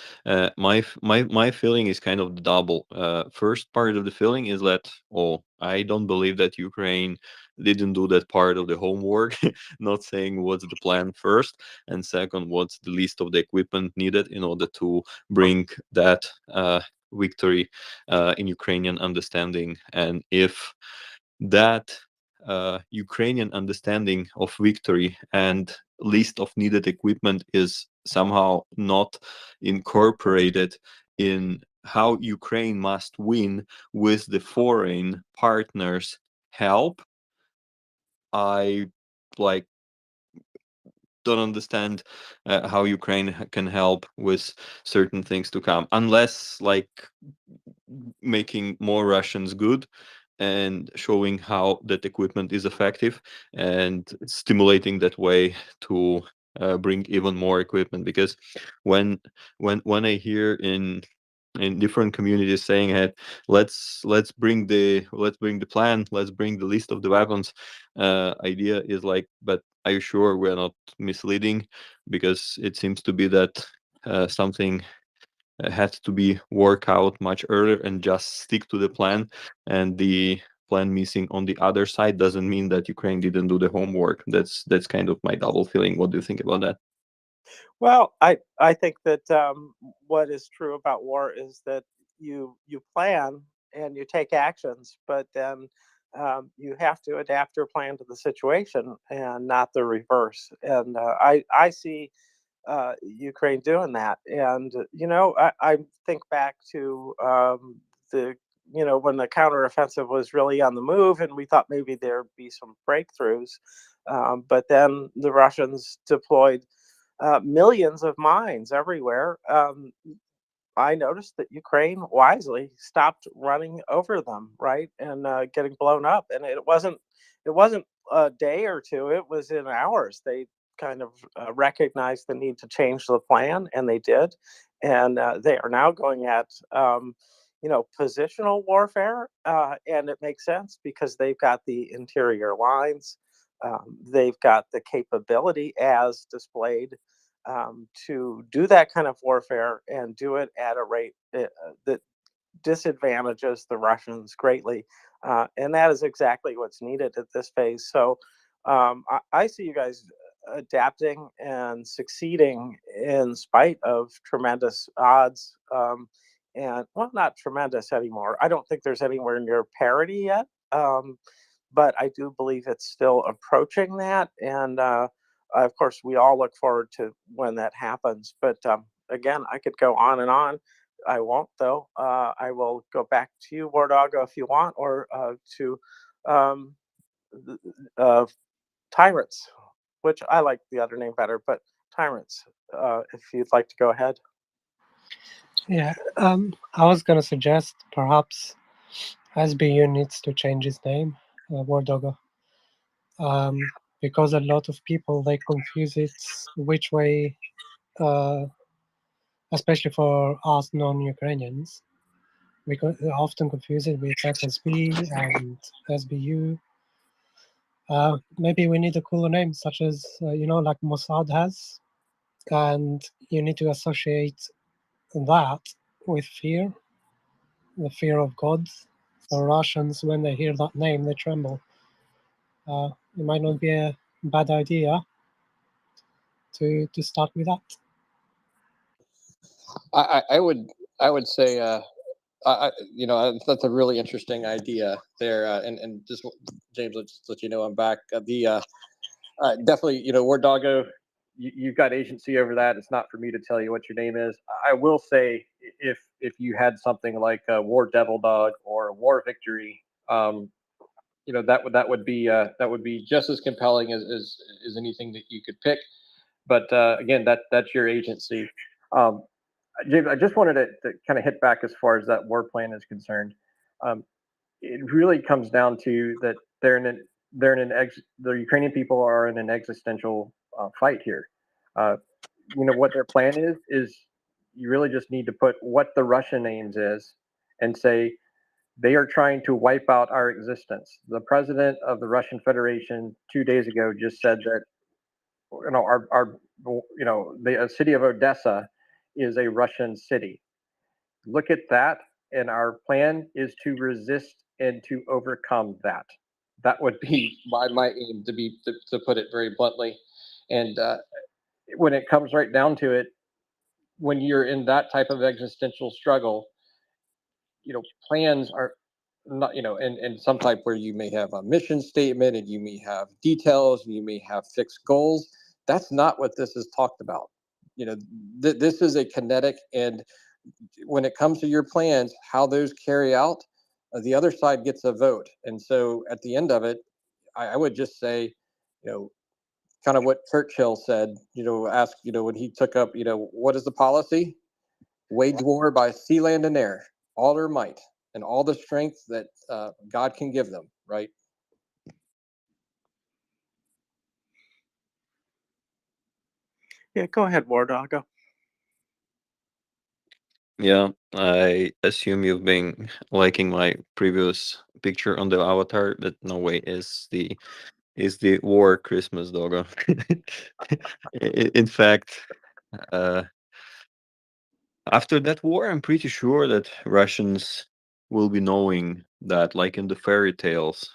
K: my feeling is kind of double. First part of the feeling is that, oh, I don't believe that Ukraine didn't do that part of the homework, not saying what's the plan first, and second, what's the list of the equipment needed in order to bring that victory in Ukrainian understanding, and if that Ukrainian understanding of victory and list of needed equipment is somehow not incorporated in how Ukraine must win with the foreign partners' help, I like don't understand how Ukraine can help with certain things to come, unless like making more Russians good and showing how that equipment is effective and stimulating that way to bring even more equipment. Because when I hear in different communities saying, hey, let's bring the plan, let's bring the list of the weapons, idea is like, but are you sure we're not misleading? Because it seems to be that something had to be worked out much earlier, and just stick to the plan, and the plan missing on the other side doesn't mean that Ukraine didn't do the homework. That's kind of my double feeling. What do you think about that?
E: Well, I think that what is true about war is that you plan and you take actions, but then you have to adapt your plan to the situation and not the reverse. And I see Ukraine doing that. And I think back to the when the counteroffensive was really on the move, and we thought maybe there'd be some breakthroughs, but then the Russians deployed millions of mines everywhere. I noticed that Ukraine wisely stopped running over them, right, and getting blown up. And it wasn't a day or two; it was in hours. They kind of recognized the need to change the plan, and they did. And they are now going at positional warfare, and it makes sense because they've got the interior lines. They've got the capability, as displayed, to do that kind of warfare and do it at a rate that disadvantages the Russians greatly. And that is exactly what's needed at this phase. So I see you guys adapting and succeeding in spite of tremendous odds. And well, not tremendous anymore. I don't think there's anywhere near parity yet. But I do believe it's still approaching that. And of course, we all look forward to when that happens. But again, I could go on and on. I won't, though. I will go back to you, War Doggo, if you want, or to um, Tyrants, which I like the other name better, but Tyrants, if you'd like to go ahead.
D: Yeah, I was gonna suggest perhaps SBU needs to change its name, War Doggo, because a lot of people, they confuse it which way, especially for us non-Ukrainians, we often confuse it with FSB and SBU. Maybe we need a cooler name, such as like Mossad has, and you need to associate that with fear, the fear of God. So Russians, when they hear that name, they tremble. It might not be a bad idea to start with that.
U: I would say that's a really interesting idea there, and just James, let's let you know I'm back. Definitely, War Doggo, you've got agency over that. It's not for me to tell you what your name is. I will say, if you had something like a War Devil Dog or a War Victory, that would be just as compelling as anything that you could pick. But again, that's your agency. James, I just wanted to kind of hit back as far as that war plan is concerned. It really comes down to that the Ukrainian people are in an existential fight here. What their plan is you really just need to put what the Russian aims is and say,
C: They are trying to wipe out our existence. The president of the Russian Federation 2 days ago just said that, the city of Odessa is a Russian city. Look at that, and our plan is to resist and to overcome that. That would be my aim, to put it very bluntly. And when it comes right down to it, when you're in that type of existential struggle, plans are not, and some type where you may have a mission statement and you may have details and you may have fixed goals. That's not what this is talked about. This is a kinetic, and when it comes to your plans, how those carry out, the other side gets a vote. And so at the end of it, I would just say, kind of what Churchill said, ask, when he took up, what is the policy? Wage war by sea, land, and air, all their might and all the strength that God can give them, right?
E: Yeah, go ahead, War Doggo.
K: Yeah, I assume you've been liking my previous picture on the avatar, but no way is the war Christmas doggo. In fact, after that war, I'm pretty sure that Russians will be knowing that, like in the fairy tales,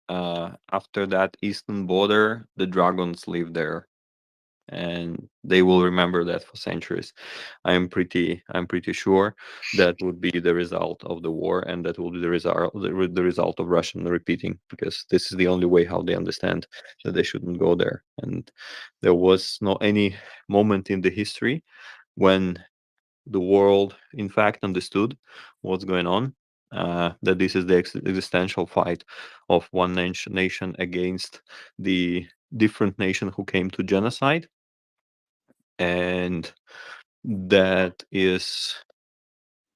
K: after that eastern border, the dragons live there, and they will remember that for centuries. I'm pretty sure that would be the result of the war, and that will be the result of Russian repeating, because this is the only way how they understand that they shouldn't go there. And there was no any moment in the history when the world in fact understood what's going on, that this is the existential fight of one nation against the different nation who came to genocide. And that is,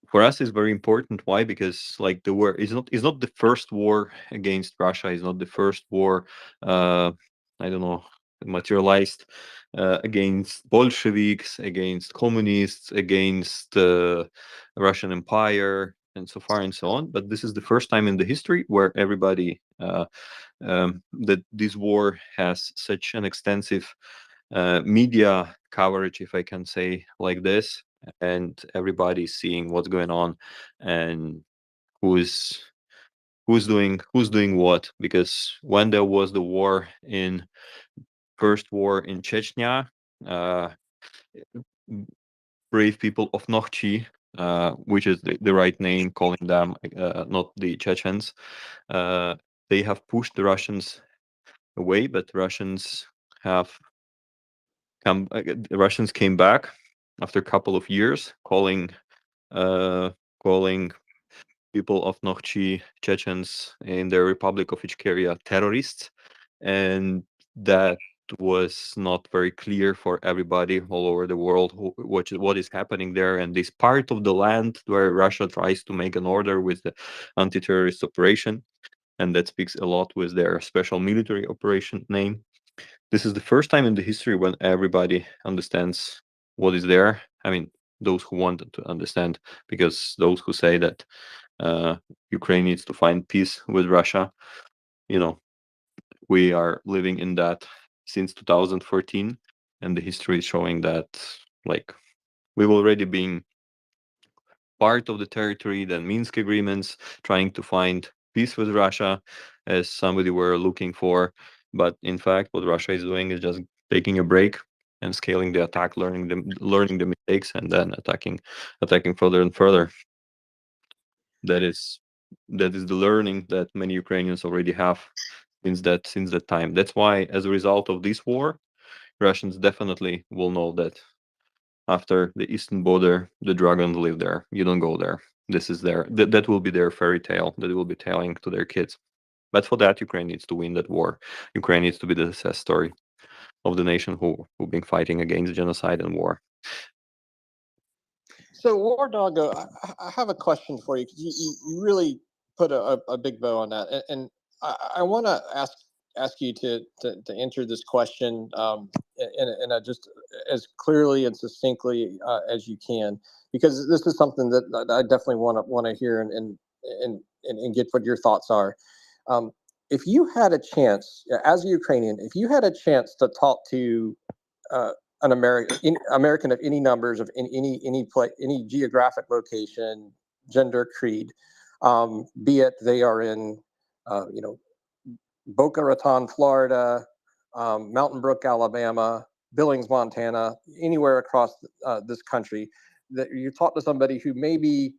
K: for us, is very important. Why? Because like the war is not the first war against Russia, is not the first war I don't know, materialized against Bolsheviks, against communists, against Russian Empire, and so far and so on. But this is the first time in the history where everybody that this war has such an extensive media coverage, if I can say like this, and everybody's seeing what's going on and who's doing what. Because when there was the war in first war in Chechnya, brave people of Nokhchi, which is the right name, calling them not the Chechens, they have pushed the Russians away, but Russians came back after a couple of years, calling people of Nokhchi, Chechens in the Republic of Ichkeria terrorists, and that was not very clear for everybody all over the world what is happening there. And this part of the land where Russia tries to make an order with the anti-terrorist operation, and that speaks a lot with their special military operation name. This is the first time in the history when everybody understands what is there. I mean, those who want to understand, because those who say that Ukraine needs to find peace with Russia, we are living in that since 2014, and the history is showing that, like, we've already been part of the territory, then Minsk agreements, trying to find peace with Russia, as somebody were looking for. But in fact, what Russia is doing is just taking a break and scaling the attack, learning the mistakes, and then attacking further and further. That is the learning that many Ukrainians already have since that time. That's why, as a result of this war, Russians definitely will know that after the eastern border, the dragons live there. You don't go there. This is that will be their fairy tale that they will be telling to their kids. But for that, Ukraine needs to win that war. Ukraine needs to be the success story of the nation who've been fighting against genocide and war.
C: So, War Doggo, I have a question for you, because you really put a big bow on that, and I want to ask you to answer this question in a just as clearly and succinctly as you can, because this is something that I definitely want to hear and
U: and get what your thoughts are. If you had a chance, as a Ukrainian, if you had a chance to talk to an American of any numbers, of any geographic location, gender, creed, be it they are in, Boca Raton, Florida, Mountain Brook, Alabama, Billings, Montana, anywhere across this country, that you talk to somebody who maybe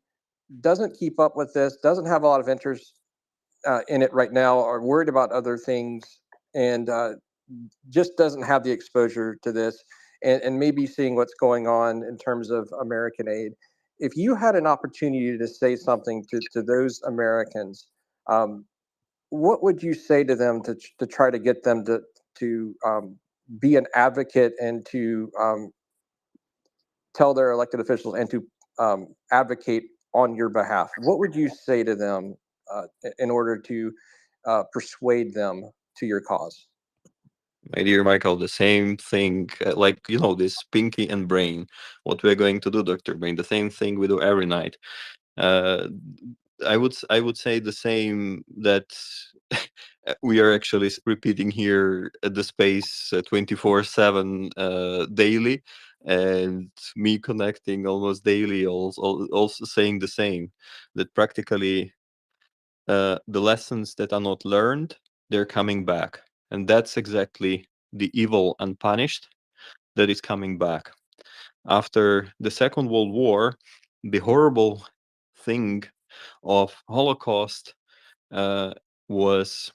U: doesn't keep up with this, doesn't have a lot of interest in it right now, or worried about other things, and just doesn't have the exposure to this, and maybe seeing what's going on in terms of American aid. If you had an opportunity to say something to those Americans, what would you say to them to try to get them to be an advocate and to tell their elected officials and to advocate on your behalf? What would you say to them in order to persuade them to your cause?
K: My dear Michael, the same thing, like, this Pinky and Brain. What we're going to do, Dr. Brain, the same thing we do every night. I would say the same, that we are actually repeating here at the space 24/7 daily, and me connecting almost daily, also saying the same, that practically the lessons that are not learned, they're coming back. And that's exactly the evil unpunished that is coming back. After the Second World War, the horrible thing of Holocaust was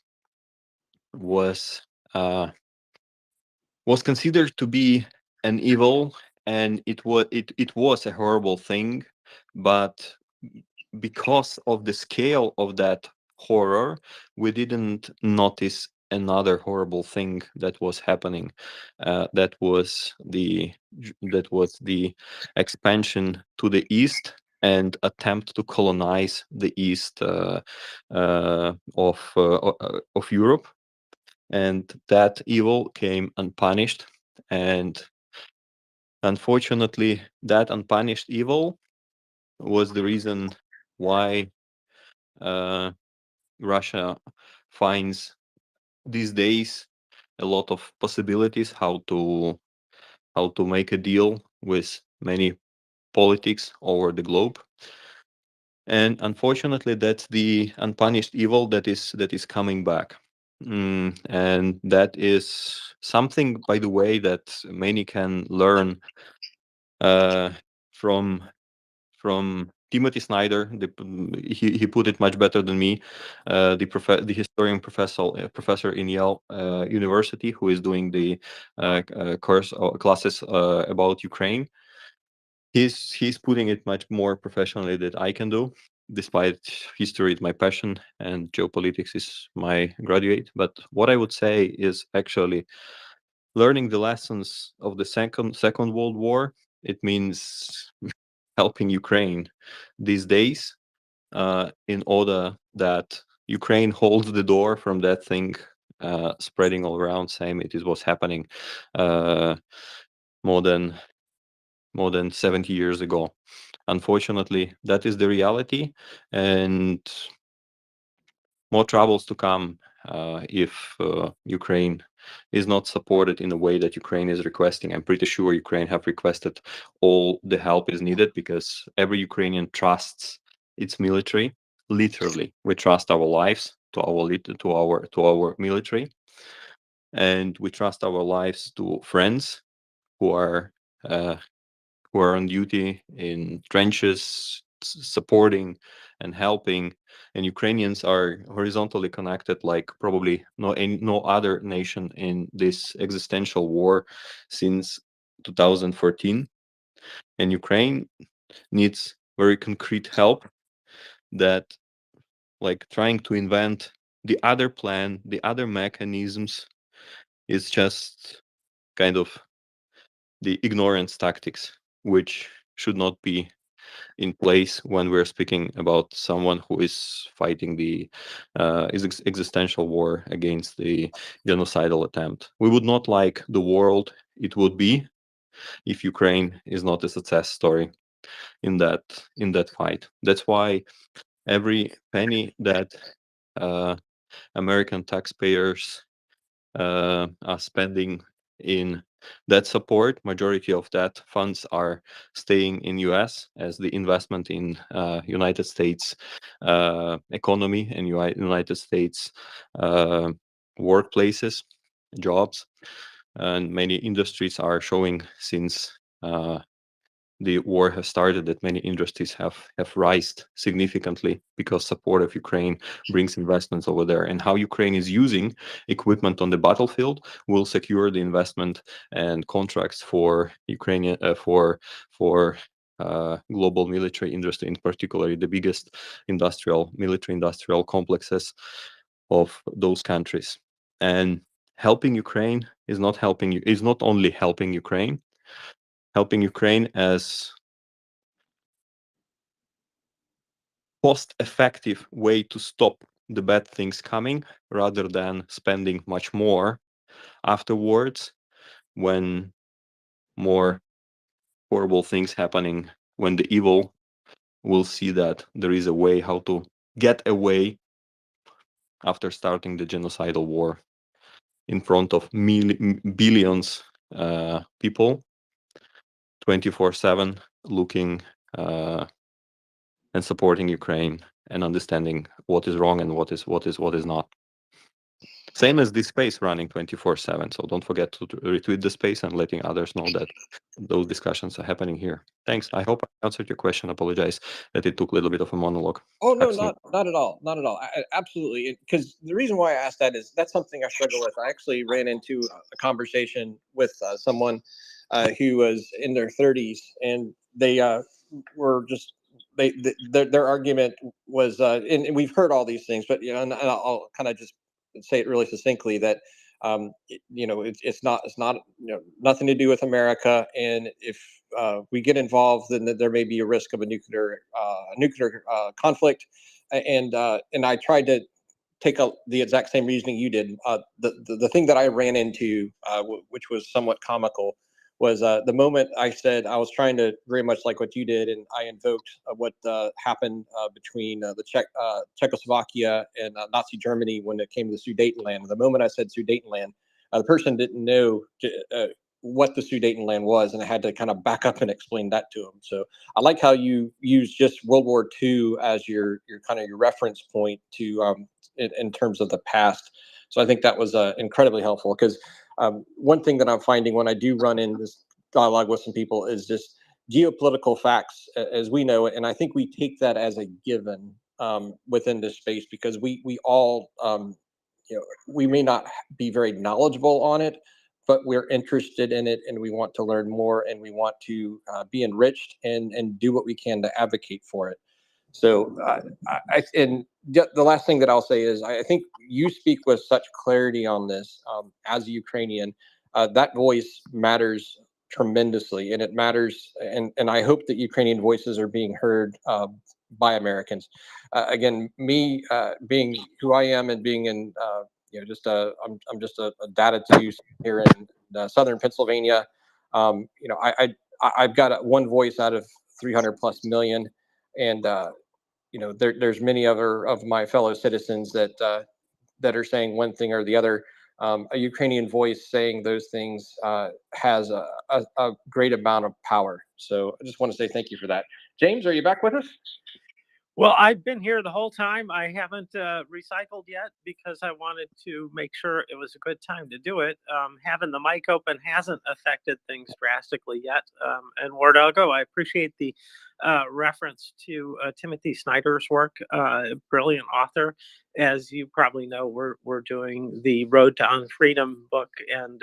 K: considered to be an evil, and it was a horrible thing, but because of the scale of that horror, we didn't notice another horrible thing that was happening. That was the expansion to the east and attempt to colonize the east of Europe, and that evil came unpunished. And unfortunately, that unpunished evil was the reason why Russia finds these days a lot of possibilities how to make a deal with many politics over the globe. And unfortunately, that's the unpunished evil that is coming back. And that is something, by the way, that many can learn from Timothy Snyder. He put it much better than me. The historian professor in Yale University, who is doing the classes about Ukraine. He's putting it much more professionally than I can do. Despite history is my passion and geopolitics is my graduate. But what I would say is actually learning the lessons of the Second World War. It means helping Ukraine these days, in order that Ukraine holds the door from that thing spreading all around. Same it is what's happening more than 70 years ago. Unfortunately, that is the reality, and more troubles to come if Ukraine is not supported in the way that Ukraine is requesting. I'm pretty sure Ukraine have requested all the help is needed, because every Ukrainian trusts its military. Literally, we trust our lives to our military, and we trust our lives to friends who are on duty in trenches, supporting and helping. And Ukrainians are horizontally connected like probably no other nation in this existential war since 2014. And Ukraine needs very concrete help, that, like, trying to invent the other plan, the other mechanisms, is just kind of the ignorance tactics, which should not be in place when we're speaking about someone who is fighting the existential war against the genocidal attempt. We would not like the world it would be if Ukraine is not a success story in that fight. That's why every penny that American taxpayers are spending in that support, majority of that funds are staying in US as the investment in United States economy and United States workplaces, jobs, and many industries are showing since the war has started that many industries have risen significantly because support of Ukraine brings investments over there. And how Ukraine is using equipment on the battlefield will secure the investment and contracts for Ukrainian for global military industry, in particular the biggest military industrial complexes of those countries. And helping Ukraine is not only helping Ukraine as cost-effective way to stop the bad things coming rather than spending much more afterwards when more horrible things happening, when the evil will see that there is a way how to get away after starting the genocidal war in front of billions people 24/7 looking and supporting Ukraine and understanding what is wrong and what is not. Same as this space running 24/7. So don't forget to retweet the space and letting others know that those discussions are happening here. Thanks. I hope I answered your question. Apologize that it took a little bit of a monologue.
U: Oh no,
K: Absolutely.
U: not at all, not at all. Absolutely, because the reason why I asked that is that's something I struggle with. I actually ran into a conversation with someone who was in their 30s, and they were just their argument was, and we've heard all these things, but and I'll kind of just say it really succinctly that it's not nothing to do with America, and if we get involved, then there may be a risk of a nuclear conflict, and I tried to take the exact same reasoning you did. The thing that I ran into, which was somewhat comical, was the moment I said I was trying to very much like what you did, and I invoked what happened between the Czechoslovakia and Nazi Germany when it came to the Sudetenland. The moment I said Sudetenland, the person didn't know what the Sudetenland was, and I had to kind of back up and explain that to them. So I like how you use just World War II as your kind of your reference point to in terms of the past. So I think that was incredibly helpful, because one thing that I'm finding when I do run in this dialogue with some people is just geopolitical facts as we know it, and I think we take that as a given within this space, because we all we may not be very knowledgeable on it, but we're interested in it, and we want to learn more, and we want to be enriched and do what we can to advocate for it. So and the last thing that I'll say is I think you speak with such clarity on this as a Ukrainian. That voice matters tremendously, and it matters, and I hope that Ukrainian voices are being heard by Americans. Again, me being who I am and being in I'm just a data two here in southern Pennsylvania. I've got one voice out of 300 plus million, and there's many other of my fellow citizens that are saying one thing or the other. A Ukrainian voice saying those things has a great amount of power. So I just want to say thank you for that. James, are you back with us?
E: Well, I've been here the whole time. I haven't recycled yet because I wanted to make sure it was a good time to do it. Having the mic open hasn't affected things drastically yet. And where I'll go, I appreciate the reference to Timothy Snyder's work, brilliant author. As you probably know, we're doing the Road to Unfreedom book, and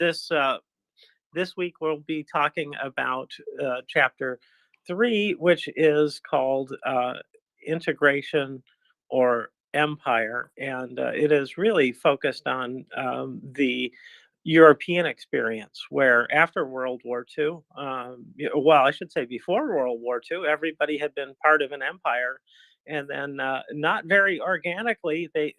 E: this week we'll be talking about chapter 3, which is called Integration or Empire, and it is really focused on the European experience, where after World War II, well, I should say before World War II, everybody had been part of an empire, and then not very organically, a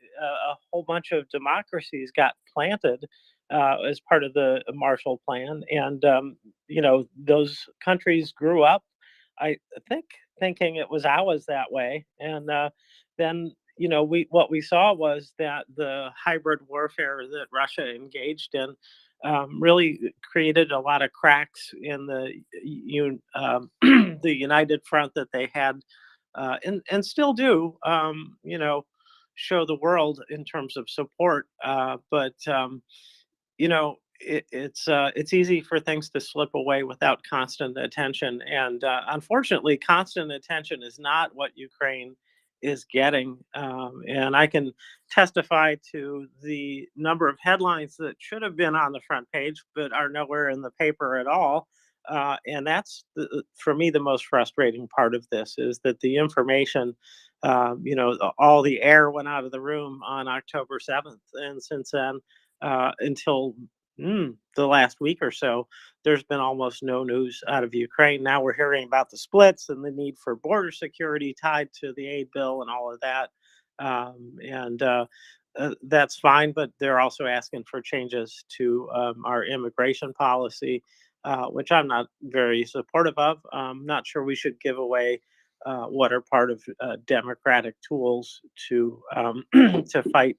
E: whole bunch of democracies got planted as part of the Marshall Plan, and those countries grew up. I think thinking it was always that way. And then, what we saw was that the hybrid warfare that Russia engaged in really created a lot of cracks in the united front that they had, and still do, show the world in terms of support. But it's easy for things to slip away without constant attention, and unfortunately, constant attention is not what Ukraine is getting. And I can testify to the number of headlines that should have been on the front page but are nowhere in the paper at all. And that's for me the most frustrating part of this is that the information, all the air went out of the room on October 7th, and since then, until the last week or so, there's been almost no news out of Ukraine. Now we're hearing about the splits and the need for border security tied to the aid bill and all of that. And That's fine, but they're also asking for changes to our immigration policy, which I'm not very supportive of. I'm not sure we should give away what are part of democratic tools to to fight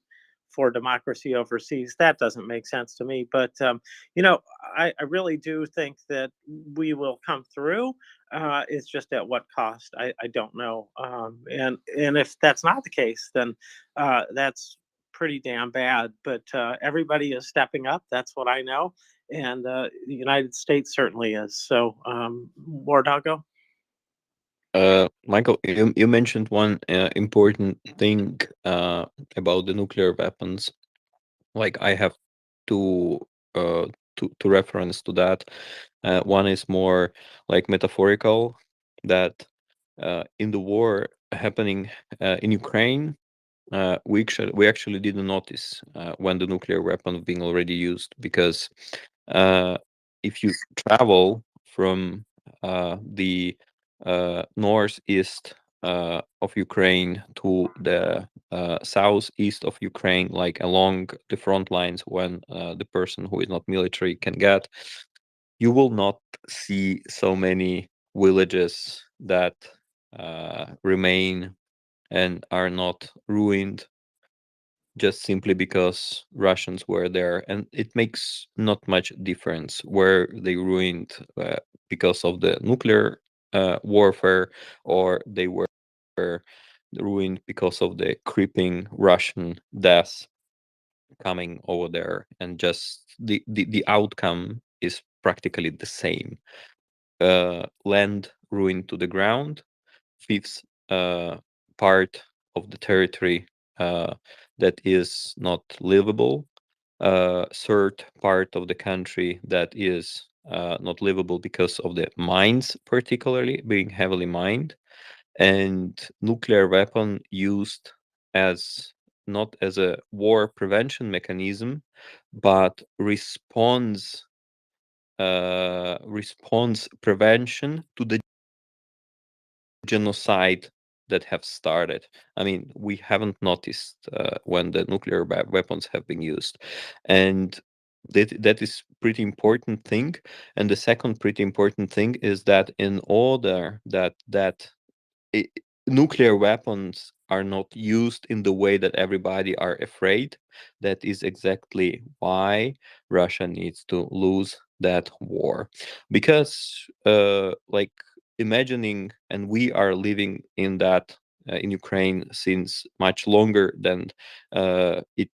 E: for democracy overseas. That doesn't make sense to me. But I really do think that we will come through. It's just at what cost? I don't know. And if that's not the case, then that's pretty damn bad. But everybody is stepping up. That's what I know, and the United States certainly is. So, War Doggo.
K: Michael, you mentioned one important thing about the nuclear weapons. Like I have two reference to that. One is more like metaphorical, that in the war happening in Ukraine, we actually didn't notice when the nuclear weapon being already used, because if you travel from the northeast of Ukraine to the southeast of Ukraine, like along the front lines, when the person who is not military can get, you will not see so many villages that remain and are not ruined just simply because Russians were there. And it makes not much difference where they ruined because of the nuclear warfare, or they were ruined because of the creeping Russian death coming over there. And just the outcome is practically the same. Land ruined to the ground, fifth part of the territory that is not livable, third part of the country that is not livable because of the mines, particularly being heavily mined, and nuclear weapon used as not as a war prevention mechanism, but response prevention to the genocide that have started. I mean, we haven't noticed when the nuclear weapons have been used, and that is pretty important thing. And the second pretty important thing is that in order that nuclear weapons are not used in the way that everybody are afraid, that is exactly why Russia needs to lose that war. Because like imagining, and we are living in that in Ukraine since much longer than it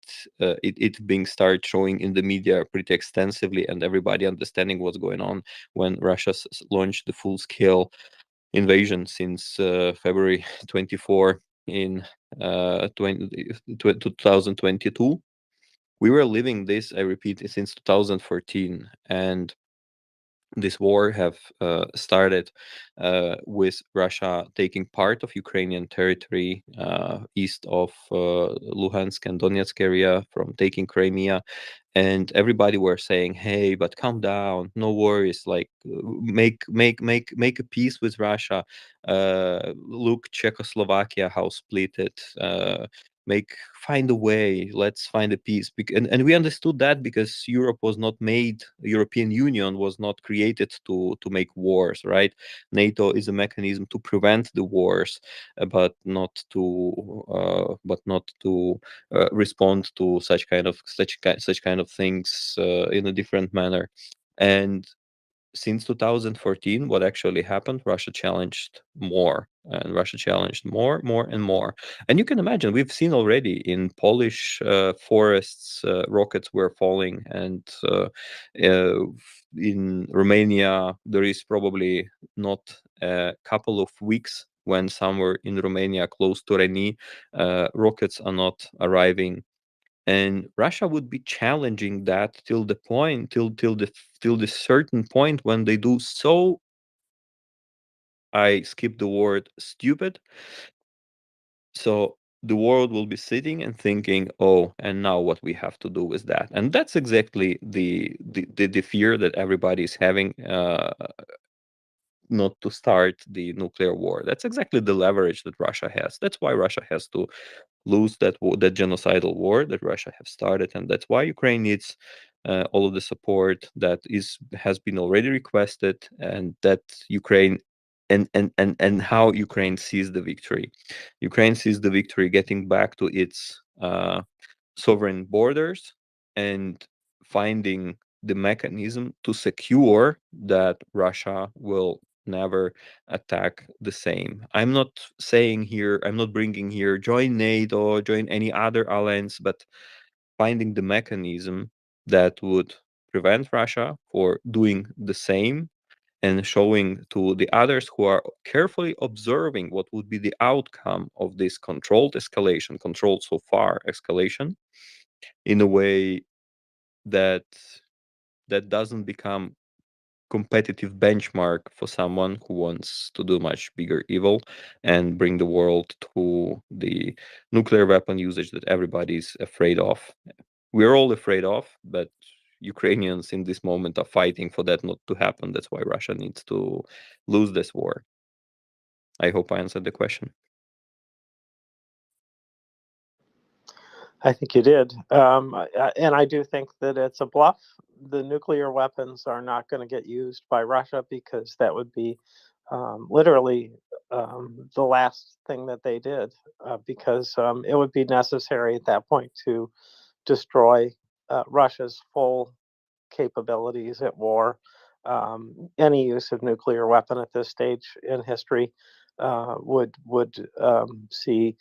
K: being started showing in the media pretty extensively, and everybody understanding what's going on when Russia launched the full-scale invasion since February 24 in 2022. We were living this, I repeat, since 2014, and this war have started with Russia taking part of Ukrainian territory east of Luhansk and Donetsk area, from taking Crimea, and everybody were saying, "Hey, but calm down, no worries. Like, make a peace with Russia. Look, Czechoslovakia, how split it. find a way, let's find a peace. And we understood that because European Union was not created to make wars, right? NATO is a mechanism to prevent the wars, but not to respond to such kind of things in a different manner. And since 2014, what actually happened, Russia challenged more, and Russia challenged more and more. And you can imagine, we've seen already in Polish forests, rockets were falling, and in Romania, there is probably not a couple of weeks when somewhere in Romania, close to Reni, rockets are not arriving. And Russia would be challenging that till the point, till the certain point when they do so, I skip the word, stupid. So the world will be sitting and thinking, oh, and now what we have to do with that? And that's exactly the fear that everybody is having, not to start the nuclear war. That's exactly the leverage that Russia has. That's why Russia has to lose that genocidal war that Russia have started, and that's why Ukraine needs all of the support that has been already requested, and that Ukraine and how Ukraine sees the victory. Ukraine sees the victory getting back to its sovereign borders and finding the mechanism to secure that Russia will never attack the same. I'm not saying here, I'm not bringing here join NATO, join any other alliance, but finding the mechanism that would prevent Russia for doing the same, and showing to the others who are carefully observing what would be the outcome of this controlled escalation, controlled so far escalation, in a way that doesn't become competitive benchmark for someone who wants to do much bigger evil and bring the world to the nuclear weapon usage that everybody's afraid of. We're all afraid of, but Ukrainians in this moment are fighting for that not to happen. That's why Russia needs to lose this war. I hope I answered the question.
E: I think you did. And I do think that it's a bluff. The nuclear weapons are not going to get used by Russia because that would be literally the last thing that they did, because it would be necessary at that point to destroy Russia's full capabilities at war. Any use of nuclear weapon at this stage in history would see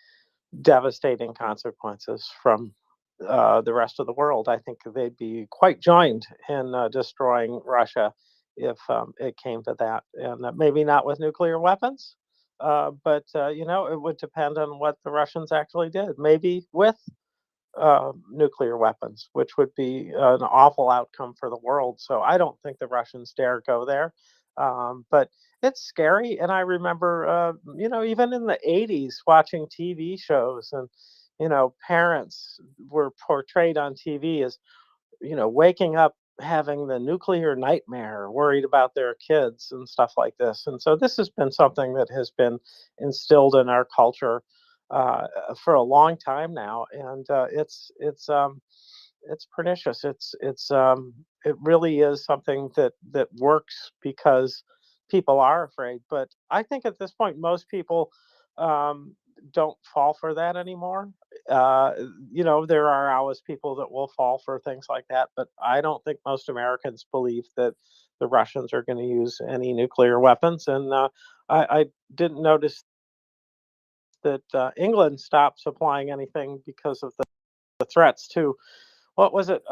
E: devastating consequences from the rest of the world. I think they'd be quite joined in destroying Russia if it came to that, and maybe not with nuclear weapons, but it would depend on what the Russians actually did. Maybe with nuclear weapons, which would be an awful outcome for the world. So I don't think the Russians dare go there. But it's scary. And I remember, even in the 80s, watching TV shows, and, parents were portrayed on TV as, waking up having the nuclear nightmare, worried about their kids and stuff like this. And so this has been something that has been instilled in our culture for a long time now, and it's pernicious. It really is something that works because people are afraid. But I think at this point, most people don't fall for that anymore. There are always people that will fall for things like that, but I don't think most Americans believe that the Russians are going to use any nuclear weapons. And I didn't notice that England stopped supplying anything because of the threats too. What was it?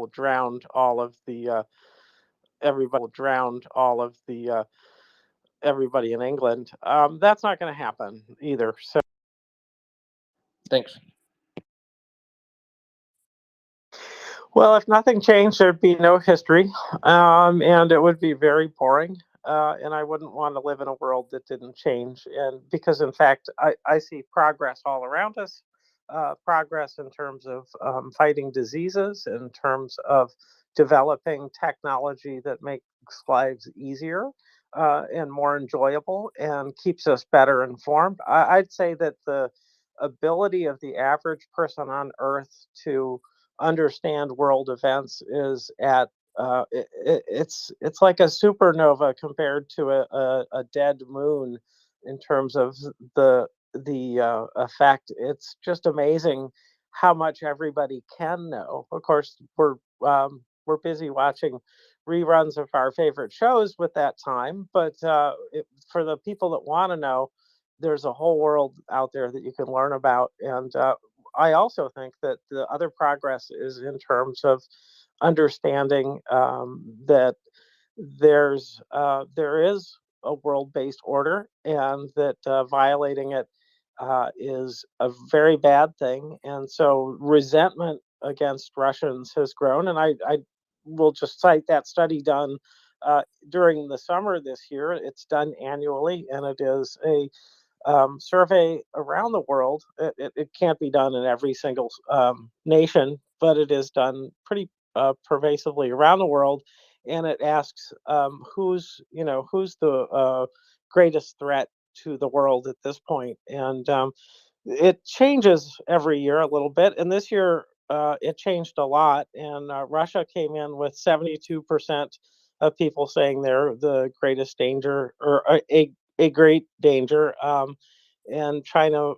E: drowned all of the everybody in England. That's not going to happen either. So
U: Thanks.
E: well, if nothing changed, there'd be no history, and it would be very boring. And I wouldn't want to live in a world that didn't change. And because, in fact, I see progress all around us, progress in terms of fighting diseases, in terms of developing technology that makes lives easier and more enjoyable and keeps us better informed. I'd say that the ability of the average person on Earth to understand world events is at it's like a supernova compared to a dead moon in terms of the effect. It's just amazing how much everybody can know. Of course, we're busy watching reruns of our favorite shows with that time, but for the people that want to know, there's a whole world out there that you can learn about. And I also think that the other progress is in terms of understanding that there is a world-based order, and that violating it is a very bad thing. And so resentment against Russians has grown. And I will just cite that study done during the summer this year. It's done annually, and it is a survey around the world. It can't be done in every single nation, but it is done pretty pervasively around the world, and it asks who's the greatest threat to the world at this point. And it changes every year a little bit, and this year it changed a lot. And Russia came in with 72% of people saying they're the greatest danger, or a great danger. And China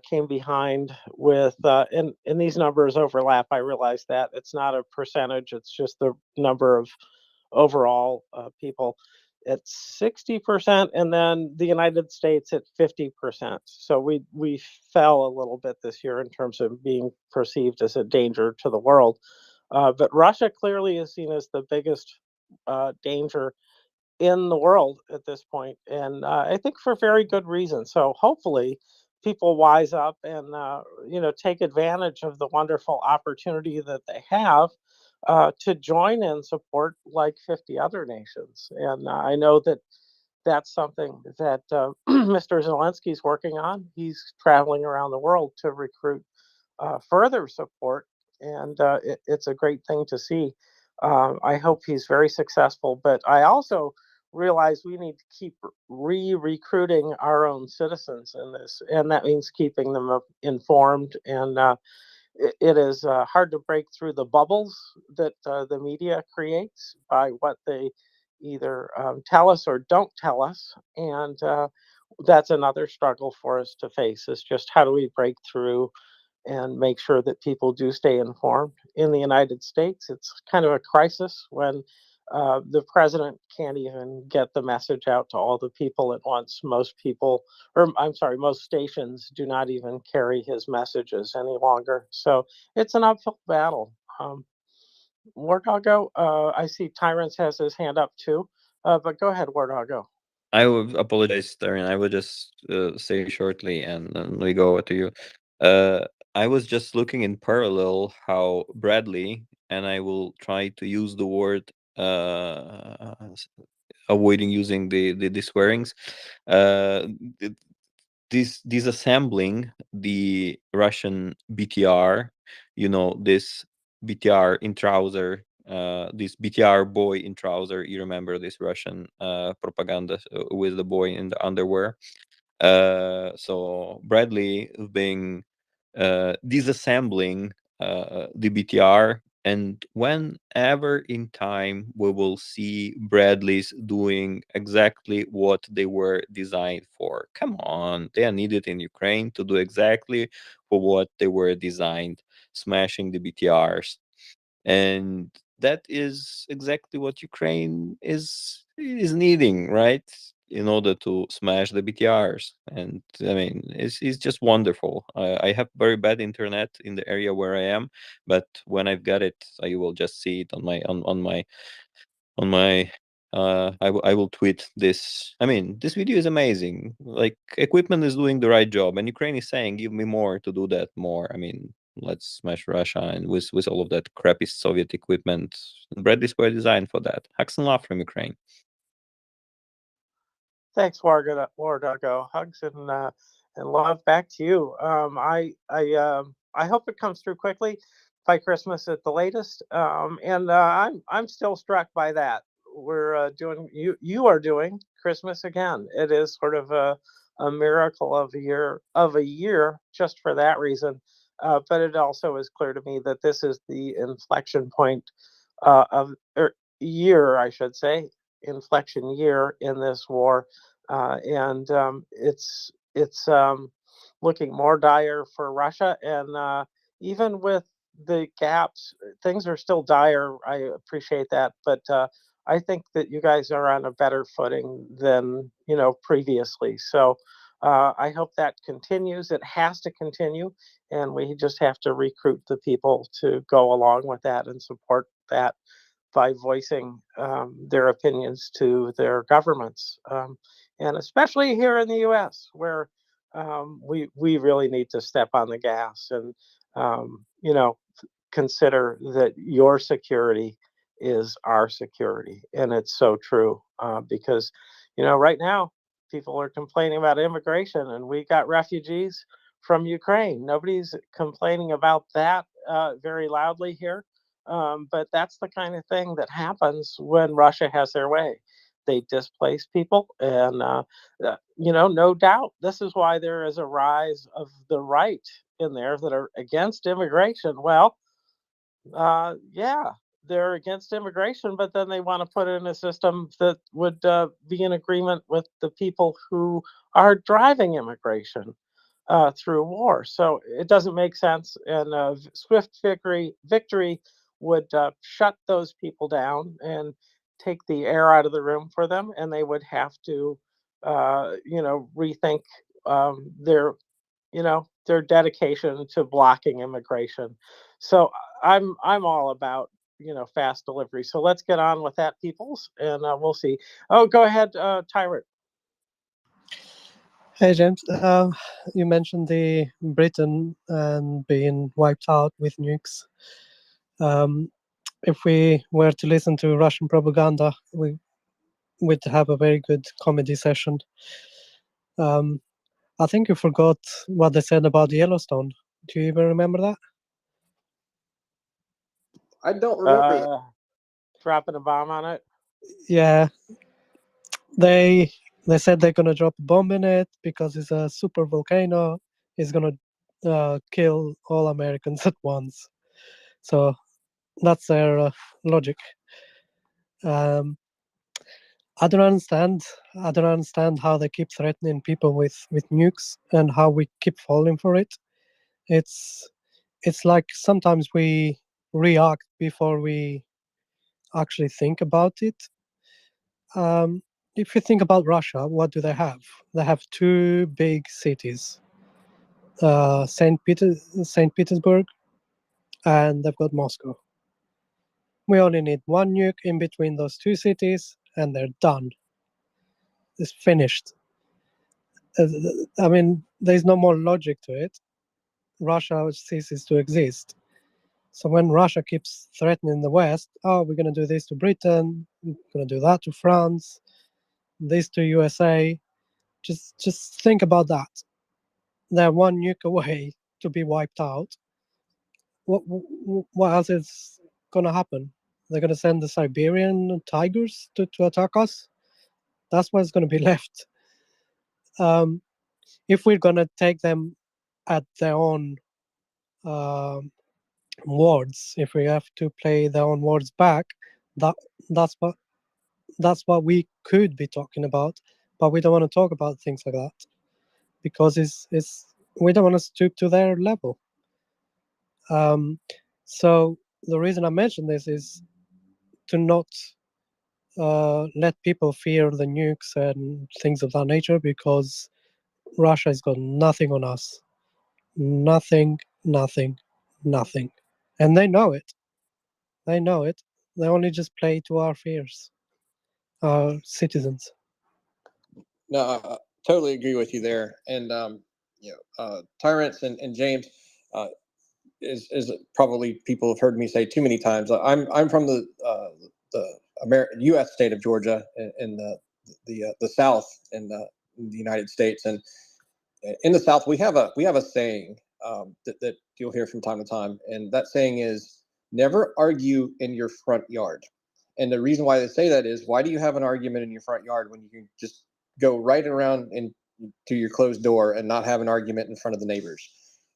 E: came behind with, and these numbers overlap. I realize that it's not a percentage; it's just the number of overall people at 60%, and then the United States at 50%. So we fell a little bit this year in terms of being perceived as a danger to the world. But Russia clearly is seen as the biggest danger in the world at this point, and I think for very good reason. So hopefully, people wise up and take advantage of the wonderful opportunity that they have to join in support like 50 other nations. And I know that that's something that Mr. Zelensky's working on. He's traveling around the world to recruit further support, and it's a great thing to see. I hope he's very successful, but I also realize we need to keep recruiting our own citizens in this, and that means keeping them informed. And it is hard to break through the bubbles that the media creates by what they either tell us or don't tell us. And that's another struggle for us to face, is just how do we break through and make sure that people do stay informed. In the United States, it's kind of a crisis when the president can't even get the message out to all the people at once. Most people, or I'm sorry, most stations do not even carry his messages any longer. So it's an uphill battle. War Doggo, I see Tyrants has his hand up too, but go ahead, War Doggo.
K: I would apologize, Darren. I would just say shortly, and then we go to you. I was just looking in parallel how Bradley, and I will try to use the word avoiding using the swearings. Disassembling the Russian BTR, this BTR in trouser, this BTR boy in trouser. You remember this Russian propaganda with the boy in the underwear. So Bradley being disassembling the BTR, and whenever in time we will see Bradleys doing exactly what they were designed for. Come on, they are needed in Ukraine to do exactly for what they were designed, smashing the BTRs. And that is exactly what Ukraine is needing, right? in order to smash the BTRs. And I mean, it's just wonderful. I have very bad internet in the area where I am, but when I've got it, I will just see it on my I will tweet this. I mean, this video is amazing. Like, equipment is doing the right job, and Ukraine is saying, give me more to do that more. I mean, let's smash Russia, and with all of that crappy Soviet equipment. Bradley's were designed for that. Hugs and love from Ukraine.
E: Thanks, Wardago. Hugs and love back to you. I hope it comes through quickly by Christmas at the latest. I'm still struck by that. We're doing you are doing Christmas again. It is sort of a miracle of a year just for that reason. But it also is clear to me that this is the inflection point year, I should say, inflection year in this war, it's looking more dire for Russia, and even with the gaps, things are still dire. I appreciate that, but I think that you guys are on a better footing than previously. So I hope that continues. It has to continue, and we just have to recruit the people to go along with that and support that by voicing their opinions to their governments, and especially here in the U.S., where we really need to step on the gas and consider that your security is our security, and it's so true because right now people are complaining about immigration, and we got refugees from Ukraine. Nobody's complaining about that very loudly here. But that's the kind of thing that happens when Russia has their way. They displace people, and no doubt this is why there is a rise of the right in there that are against immigration. Well, yeah, they're against immigration, but then they want to put in a system that would be in agreement with the people who are driving immigration through war. So it doesn't make sense, and swift victory would shut those people down and take the air out of the room for them, and they would have to, rethink their dedication to blocking immigration. So I'm all about fast delivery. So let's get on with that, peoples, and we'll see. Oh, go ahead, Tyrant.
D: Hey James, you mentioned the Britain and being wiped out with nukes. If we were to listen to Russian propaganda, we would have a very good comedy session. I think you forgot what they said about Yellowstone. Do you even remember that?
U: I don't remember.
E: Dropping a bomb on it.
D: Yeah, they said they're gonna drop a bomb in it because it's a super volcano. It's gonna kill all Americans at once. So that's their logic. I don't understand. I don't understand how they keep threatening people with nukes and how we keep falling for it. It's like sometimes we react before we actually think about it. If you think about Russia, what do they have? They have two big cities, Saint Petersburg, and they've got Moscow. We only need one nuke in between those two cities, and they're done. It's finished. I mean, there's no more logic to it. Russia ceases to exist. So when Russia keeps threatening the West, oh, we're going to do this to Britain, we're going to do that to France, this to USA, just think about that. They're one nuke away to be wiped out. What else is going to happen? They're going to send the Siberian tigers to attack us? That's what's going to be left. If we're going to take them at their own words, if we have to play their own words back, that's what we could be talking about, but we don't want to talk about things like that because it's we don't want to stoop to their level. So the reason I mention this is to not let people fear the nukes and things of that nature, because Russia has got nothing on us. Nothing, nothing, nothing. And they know it. They know it. They only just play to our fears, our citizens.
U: No, I totally agree with you there. And Tyrants and James is probably people have heard me say too many times. I'm from the U.S. state of Georgia in the South in the United States, and in the South we have a saying that you'll hear from time to time, and that saying is never argue in your front yard. And the reason why they say that is, why do you have an argument in your front yard when you can just go right around to your closed door and not have an argument in front of the neighbors?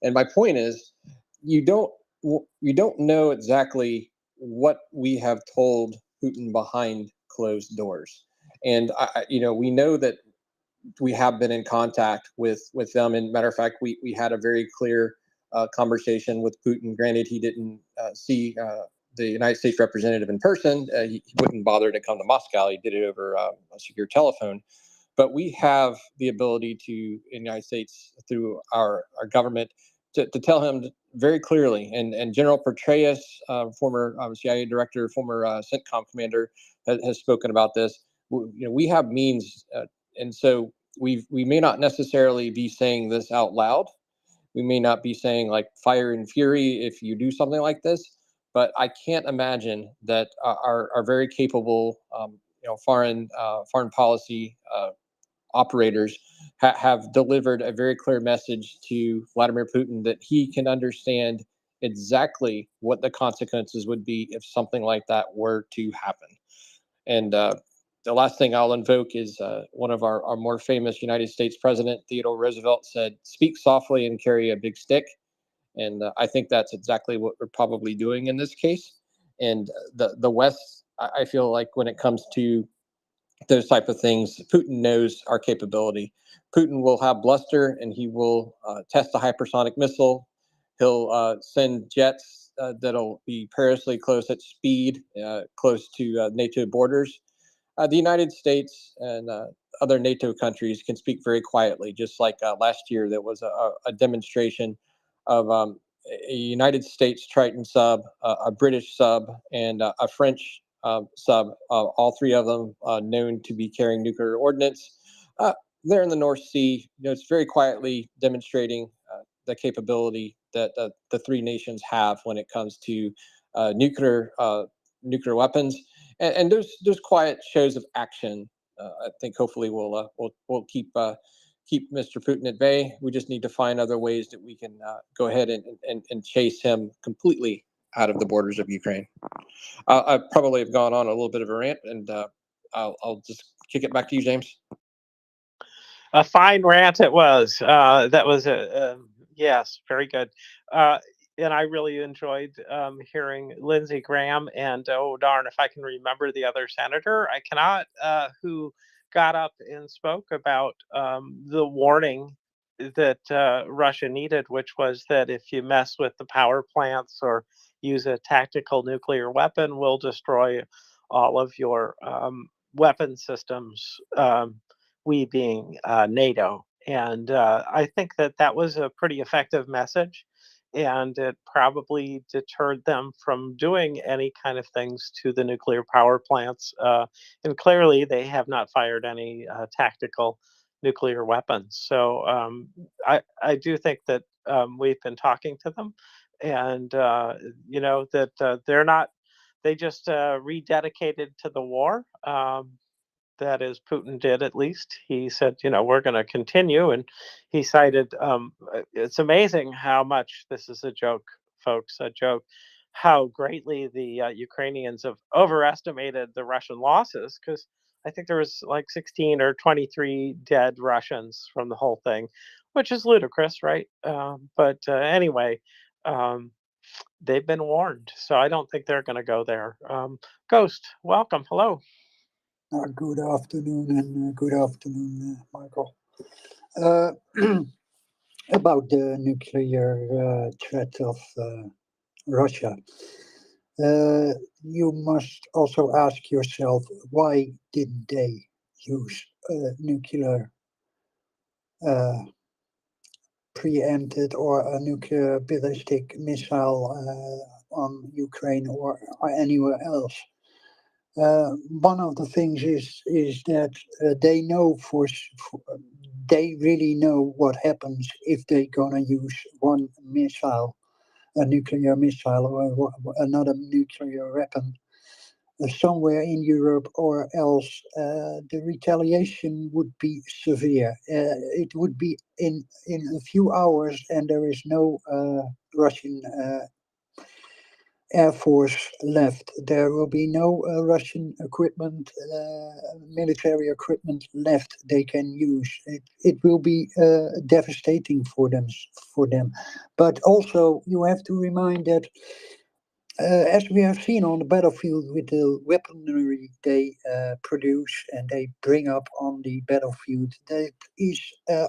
U: And my point is, you don't know exactly what we have told Putin behind closed doors. And we know that we have been in contact with them. And matter of fact, we had a very clear conversation with Putin. Granted, he didn't see the United States representative in person. He wouldn't bother to come to Moscow. He did it over a secure telephone. But we have the ability to, in the United States, through our government, to tell him very clearly. And General Petraeus, former CIA director, former CENTCOM commander, has spoken about this. We have means, and so we may not necessarily be saying this out loud. We may not be saying like fire and fury if you do something like this. But I can't imagine that our very capable, foreign policy operators have delivered a very clear message to Vladimir Putin that he can understand exactly what the consequences would be if something like that were to happen. And the last thing I'll invoke is one of our more famous United States president, Theodore Roosevelt, said, "Speak softly and carry a big stick." And I think that's exactly what we're probably doing in this case. And the West, I feel like when it comes to those type of things, Putin knows our capability. Putin will have bluster, and he will test a hypersonic missile. He'll send jets that'll be perilously close at speed, close to NATO borders. The United States and other NATO countries can speak very quietly, just like last year there was a demonstration of a United States Triton sub, a British sub, and a French sub, all three of them known to be carrying nuclear ordnance. They're in the North Sea. It's very quietly demonstrating the capability that the three nations have when it comes to nuclear weapons. And those quiet shows of action, I think, hopefully will keep Mr. Putin at bay. We just need to find other ways that we can go ahead and chase him completely out of the borders of Ukraine. I probably have gone on a little bit of a rant, and I'll just kick it back to you, James.
E: A fine rant it was. That was yes, very good. And I really enjoyed hearing Lindsey Graham and, oh darn, if I can remember the other senator, I cannot, who got up and spoke about the warning that Russia needed, which was that if you mess with the power plants or use a tactical nuclear weapon, we'll destroy all of your weapon systems, we being NATO. And I think that was a pretty effective message. And it probably deterred them from doing any kind of things to the nuclear power plants. And clearly, they have not fired any tactical nuclear weapons. So I do think that we've been talking to them, and that they're not. They just rededicated to the war. That is, Putin did, at least. He said, we're going to continue. And he cited, it's amazing how much this is a joke, folks, a joke, how greatly the Ukrainians have overestimated the Russian losses, because I think there was like 16 or 23 dead Russians from the whole thing, which is ludicrous, right? But anyway, they've been warned. So I don't think they're going to go there. Ghost, welcome. Hello.
A: Good afternoon, and good afternoon, Michael. About the nuclear threat of Russia. You must also ask yourself, why didn't they use nuclear preempted or a nuclear ballistic missile on Ukraine or anywhere else? One of the things is that they know they really know what happens if they're gonna use one missile, a nuclear missile or another nuclear weapon somewhere in Europe, or else the retaliation would be severe. It would be in a few hours, and there is no Russian Air Force left. There will be no Russian equipment, military equipment left they can use. It will be devastating for them. But also, you have to remind that, as we have seen on the battlefield with the weaponry they produce and they bring up on the battlefield, that is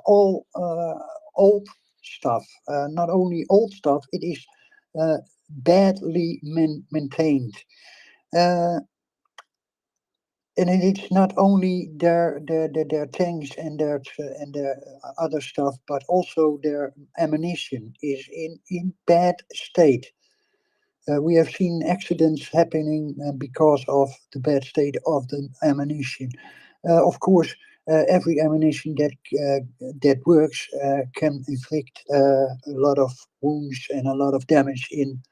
A: all old stuff. Not only old stuff, it is badly maintained. And it's not only their tanks and their other stuff, but also their ammunition is in bad state. We have seen accidents happening because of the bad state of the ammunition. Of course, every ammunition that works can inflict a lot of wounds and a lot of damage in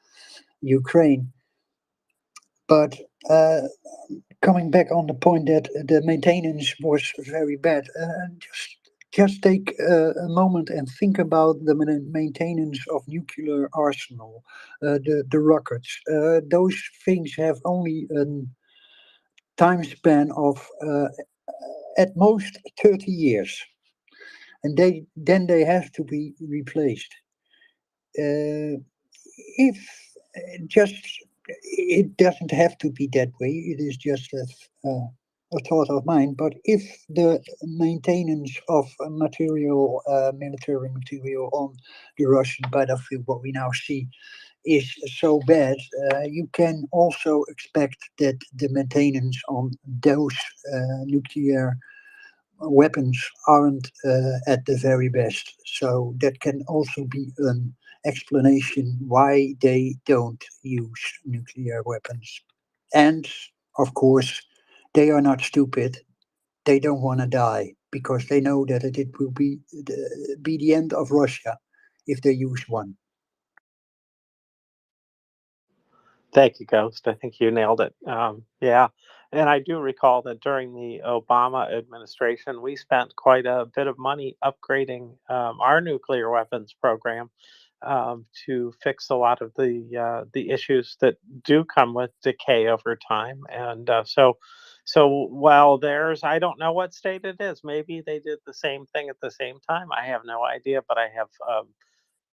A: Ukraine. But coming back on the point that the maintenance was very bad, just take a moment and think about the maintenance of nuclear arsenal, the rockets. Those things have only a time span of at most 30 years, and then they have to be replaced. If just it doesn't have to be that way. It is just a thought of mine. But if the maintenance of material, military material on the Russian battlefield, what we now see, is so bad, you can also expect that the maintenance on those nuclear weapons aren't at the very best. So that can also be an explanation why they don't use nuclear weapons. And of course, they are not stupid. They don't want to die because they know that it will be the end of Russia if they use one.
E: Thank you, Ghost. I think you nailed it. Yeah. And I do recall that during the Obama administration, we spent quite a bit of money upgrading our nuclear weapons program to fix a lot of the issues that do come with decay over time. And so while I don't know what state it is. Maybe they did the same thing at the same time. I have no idea, but I have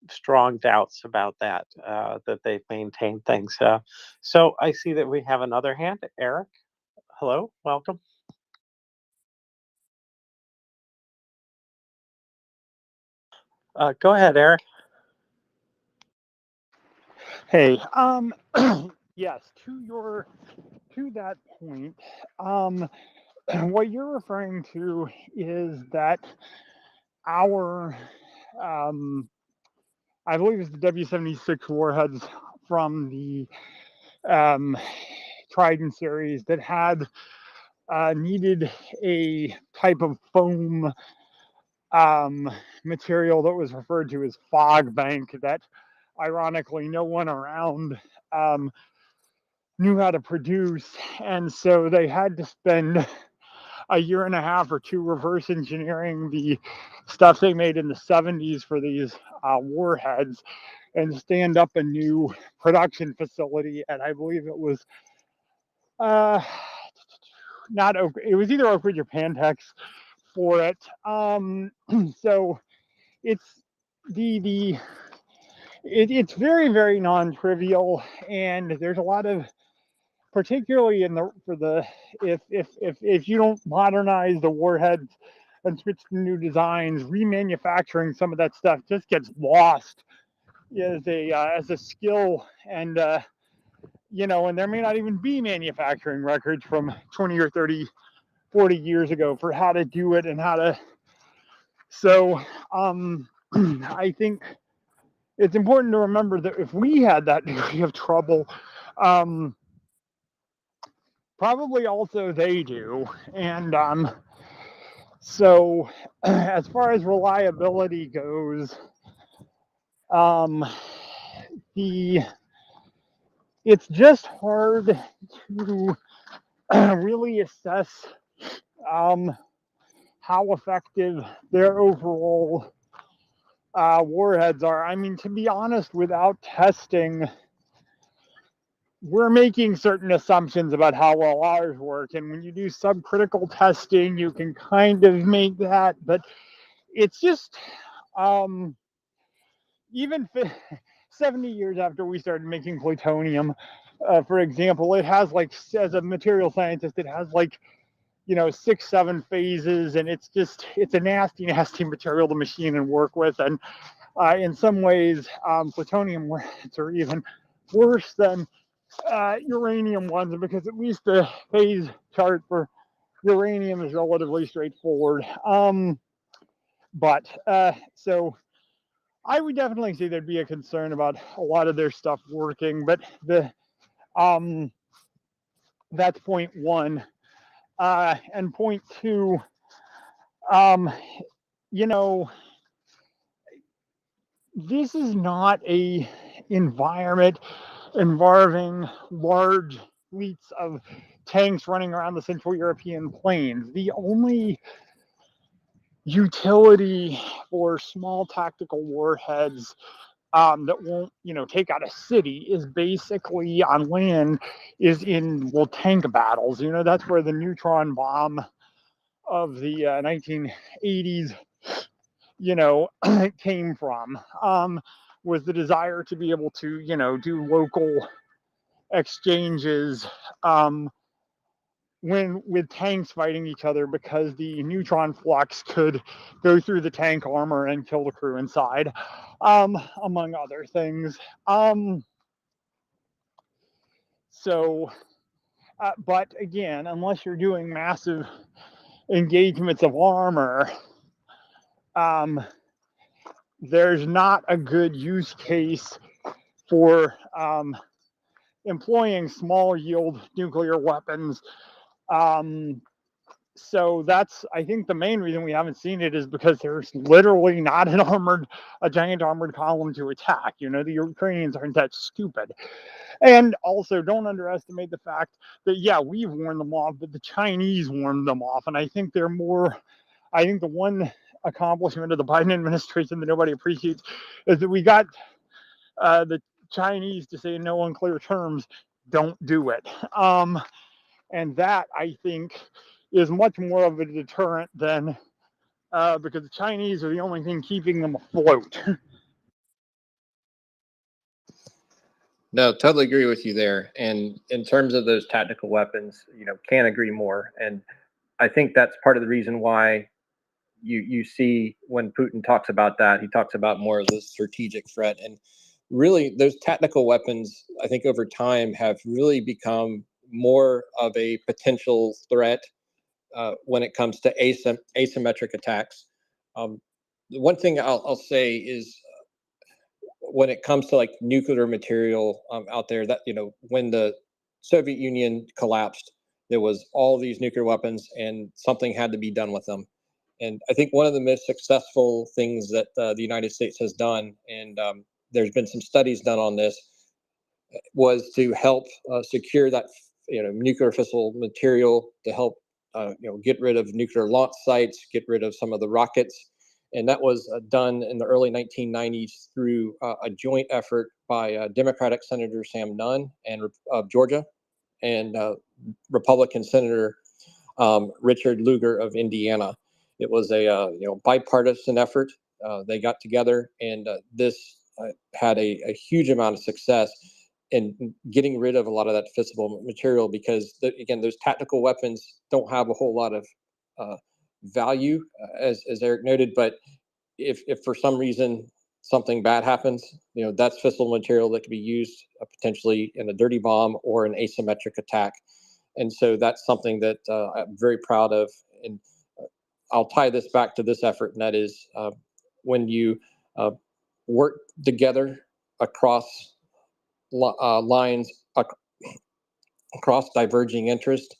E: strong doubts about that, that they've maintained things. So I see that we have another hand. Eric, hello, welcome. Go ahead, Eric.
F: Hey, yes, to that point, what you're referring to is that our, I believe it's the W-76 warheads from the Trident series that had needed a type of foam material that was referred to as fog bank that ironically no one around knew how to produce, and so they had to spend a year and a half or two reverse engineering the stuff they made in the 70s for these warheads and stand up a new production facility. And I believe it was not Oak, it was either Oak Ridge or Pantex for it. So it's it's very, very non-trivial, and there's a lot of, particularly if you don't modernize the warheads and switch to new designs, remanufacturing some of that stuff just gets lost as a skill, and you know, and there may not even be manufacturing records from 20 or 30, 40 years ago for how to do it and how to. So I think it's important to remember that if we had that degree of trouble, probably also they do. And so as far as reliability goes, it's just hard to really assess how effective their overall warheads are. I mean, to be honest, without testing, we're making certain assumptions about how well ours work. And when you do subcritical testing, you can kind of make that, but it's just, even 70 years after we started making plutonium, for example, it has like, as a material scientist, it has like, you know, 6, 7 phases, and it's just, it's a nasty, nasty material to machine and work with. And in some ways, plutonium warheads are even worse than uranium ones, because at least the phase chart for uranium is relatively straightforward. So I would definitely say there'd be a concern about a lot of their stuff working, but that's point one. And point two, you know, this is not a environment involving large fleets of tanks running around the Central European plains. The only utility for small tactical warheads that won't, you know, take out a city is basically on land, is in, well, tank battles. You know, that's where the neutron bomb of the 1980s, you know, came from, was the desire to be able to, you know, do local exchanges when with tanks fighting each other, because the neutron flux could go through the tank armor and kill the crew inside, among other things. But again, unless you're doing massive engagements of armor, there's not a good use case for employing small yield nuclear weapons. So that's, I think, the main reason we haven't seen it is because there's literally not a giant armored column to attack. You know, the Ukrainians aren't that stupid. And also, don't underestimate the fact that, yeah, we've warned them off, but the Chinese warned them off. And I think they're more, I think the one accomplishment of the Biden administration that nobody appreciates is that we got the Chinese to say in no unclear terms, don't do it. And that, I think, is much more of a deterrent than, because the Chinese are the only thing keeping them afloat.
U: No, totally agree with you there. And in terms of those tactical weapons, you know, can't agree more. And I think that's part of the reason why you see when Putin talks about that, he talks about more of the strategic threat. And really, those tactical weapons, I think over time have really become more of a potential threat when it comes to asymmetric attacks. The one thing I'll say is, when it comes to like nuclear material out there, that, you know, when the Soviet Union collapsed, there was all these nuclear weapons and something had to be done with them. And I think one of the most successful things that the United States has done, and there's been some studies done on this, was to help secure that, you know, nuclear fissile material, to help you know, get rid of nuclear launch sites, get rid of some of the rockets. And that was done in the early 1990s through a joint effort by Democratic Senator Sam Nunn of Georgia, and Republican Senator Richard Lugar of Indiana. It was a you know, bipartisan effort. They got together, and this had a huge amount of success in getting rid of a lot of that fissile material, because again, those tactical weapons don't have a whole lot of value, as Eric noted, but if for some reason something bad happens, that's fissile material that could be used potentially in a dirty bomb or an asymmetric attack. And so that's something that I'm very proud of. And I'll tie this back to this effort, and that is when you work together across lines, across diverging interest,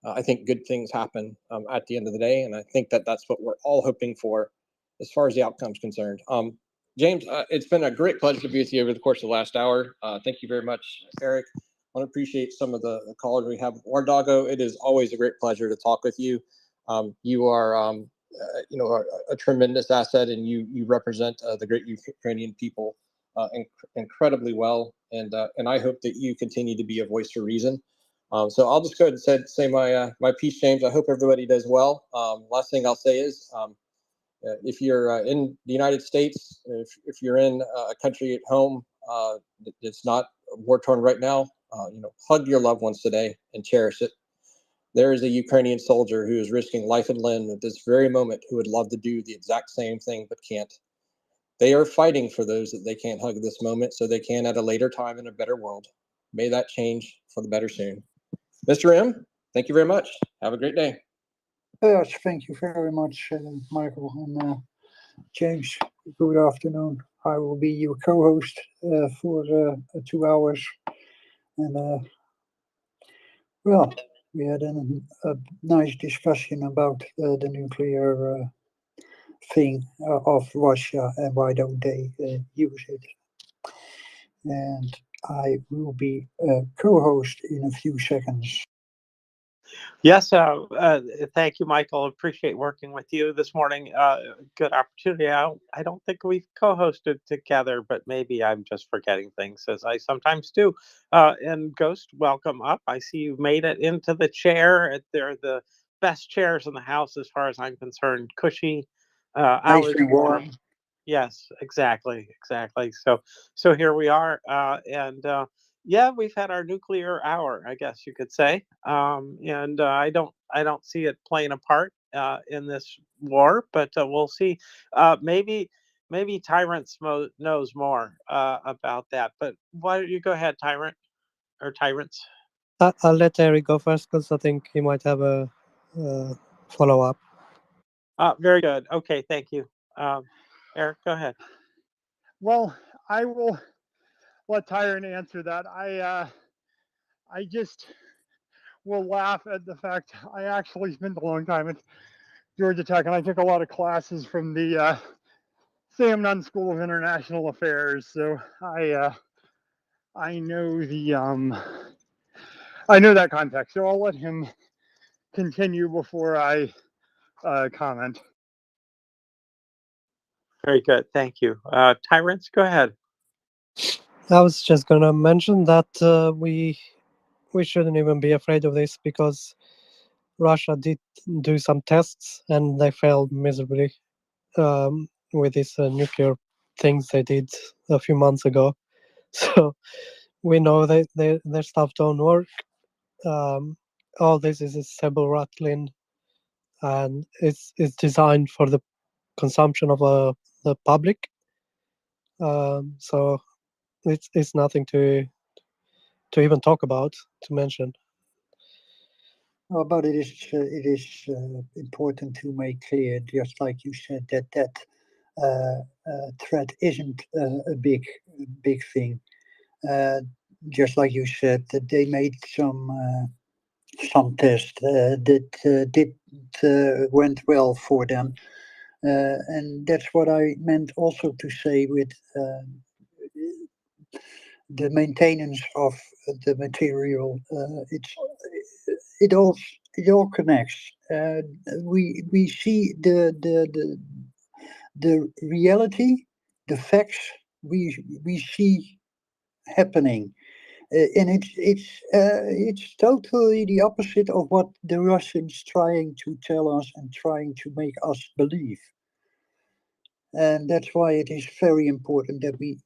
U: I think good things happen at the end of the day. And I think that that's what we're all hoping for as far as the outcome is concerned. James, it's been a great pleasure to be with you over the course of the last hour. Thank you very much, Eric. I want to appreciate some of the callers we have. Wardago, it is always a great pleasure to talk with you. You are, a tremendous asset, and you represent the great Ukrainian people incredibly well. And I hope that you continue to be a voice for reason. So I'll just go ahead and say my piece, James. I hope everybody does well. Last thing I'll say is, if you're in the United States, if you're in a country at home that's not war-torn right now, hug your loved ones today and cherish it. There is a Ukrainian soldier who is risking life and limb at this very moment who would love to do the exact same thing but can't. They are fighting for those that they can't hug at this moment so they can at a later time in a better world. May that change for the better soon. Mr. M, thank you very much. Have a great day.
A: Yes, thank you very much, Michael and James. Good afternoon. I will be your co-host for 2 hours. And well, we had a nice discussion about the nuclear thing of Russia and why don't they use it. And I will be co-host in a few seconds.
E: Yes, thank you, Michael. Appreciate working with you this morning. Good opportunity. I don't think we've co-hosted together, but maybe I'm just forgetting things, as I sometimes do. And Ghost, welcome up. I see you've made it into the chair. They're the best chairs in the house, as far as I'm concerned. Cushy,
A: Nice and warm.
E: Yes, exactly. So here we are, and yeah, we've had our nuclear hour, I guess you could say, and I don't see it playing a part in this war, but we'll see. Maybe Tyrants knows more about that. But why don't you go ahead, Tyrant or Tyrants?
D: I'll let Eric go first because I think he might have a follow-up.
E: Very good. Okay, thank you. Eric, go ahead.
F: Well, I will let Tyrant answer that. I just will laugh at the fact I actually spent a long time at Georgia Tech, and I took a lot of classes from the Sam Nunn School of International Affairs. So I know I know that context. So I'll let him continue before I comment.
E: Very good. Thank you. Tyrants, go ahead.
D: I was just gonna mention that we shouldn't even be afraid of this because Russia did do some tests and they failed miserably with these nuclear things they did a few months ago. So we know that their stuff don't work. All this is saber rattling, and it's designed for the consumption of the public. So it's nothing to even talk about, to mention.
A: But it is important to make clear, just like you said, that threat isn't a big thing. Just like you said, that they made some tests that went well for them, and that's what I meant also to say with the maintenance of the material. It all connects. We see the reality, the facts we see happening, and it's totally the opposite of what the Russians trying to tell us and trying to make us believe. And that's why it is very important that we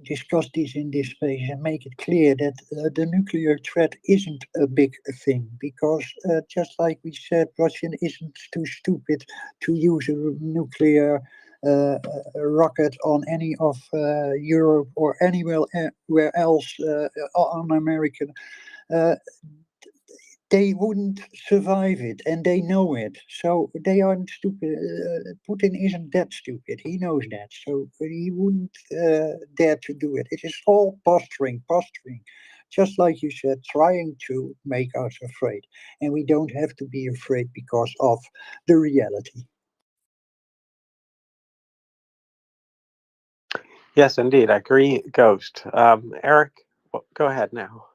A: discuss this in this space and make it clear that the nuclear threat isn't a big thing, because just like we said, Russia isn't too stupid to use a nuclear rocket on any of Europe or anywhere else on American, they wouldn't survive it, and they know it. So they aren't stupid. Putin isn't that stupid. He knows that. So he wouldn't dare to do it. It is all posturing. Just like you said, trying to make us afraid. And we don't have to be afraid because of the reality.
E: Yes, indeed. I agree, Ghost. Eric, go ahead now.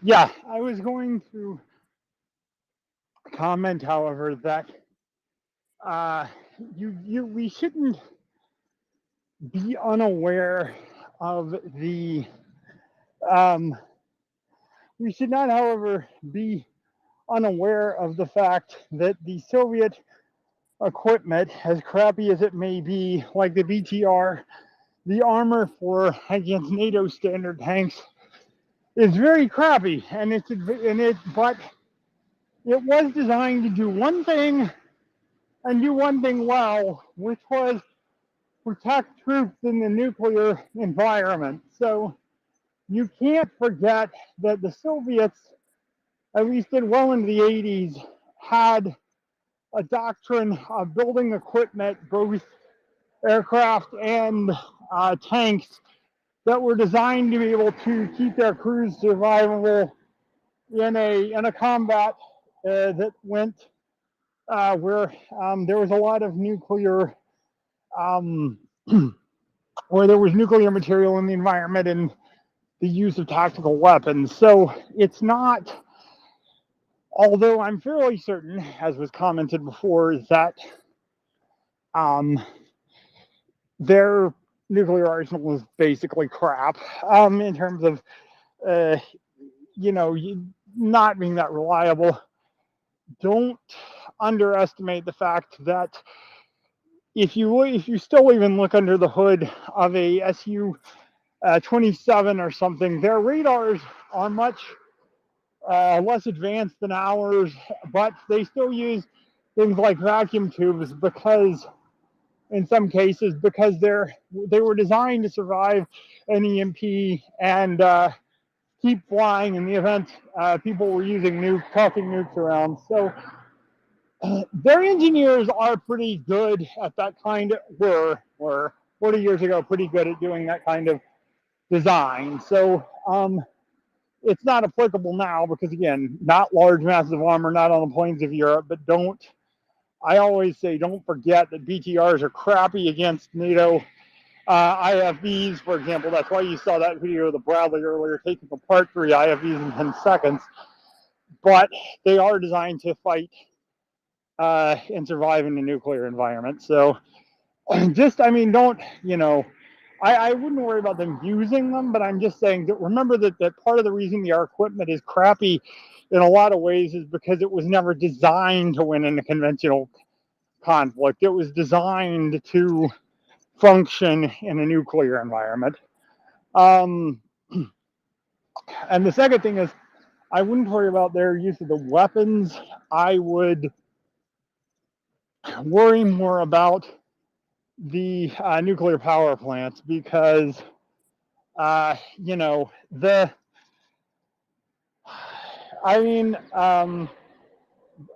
F: Yeah, I was going to comment, however, that we shouldn't be unaware of the we should not, however, be unaware of the fact that the Soviet equipment, as crappy as it may be, like the BTR, the armor for against NATO standard tanks, is very crappy, but it was designed to do one thing and do one thing well, which was protect troops in the nuclear environment. So you can't forget that the Soviets, at least well into the 80s, had a doctrine of building equipment, both aircraft and tanks, that were designed to be able to keep their crews survivable in a combat that went where there was a lot of nuclear, where there was nuclear material in the environment and the use of tactical weapons. So it's not, although I'm fairly certain, as was commented before, that their nuclear arsenal is basically crap in terms of, not being that reliable. Don't underestimate the fact that if you still even look under the hood of a Su-27 or something, their radars are much less advanced than ours, but they still use things like vacuum tubes because, in some cases, because they were designed to survive an EMP and keep flying in the event people were using tossing nukes around. So their engineers are pretty good at that were 40 years ago pretty good at doing that kind of design. So it's not applicable now because, again, not large, massive armor, not on the plains of Europe, but I always say don't forget that BTRs are crappy against NATO IFVs, for example. That's why you saw that video of the Bradley earlier taking apart 3 IFVs in 10 seconds. But they are designed to fight and survive in a nuclear environment. So don't, I wouldn't worry about them using them, but I'm just saying that remember that part of the reason our equipment is crappy in a lot of ways is because it was never designed to win in a conventional conflict. It was designed to function in a nuclear environment. And the second thing is, I wouldn't worry about their use of the weapons. I would worry more about the nuclear power plants because,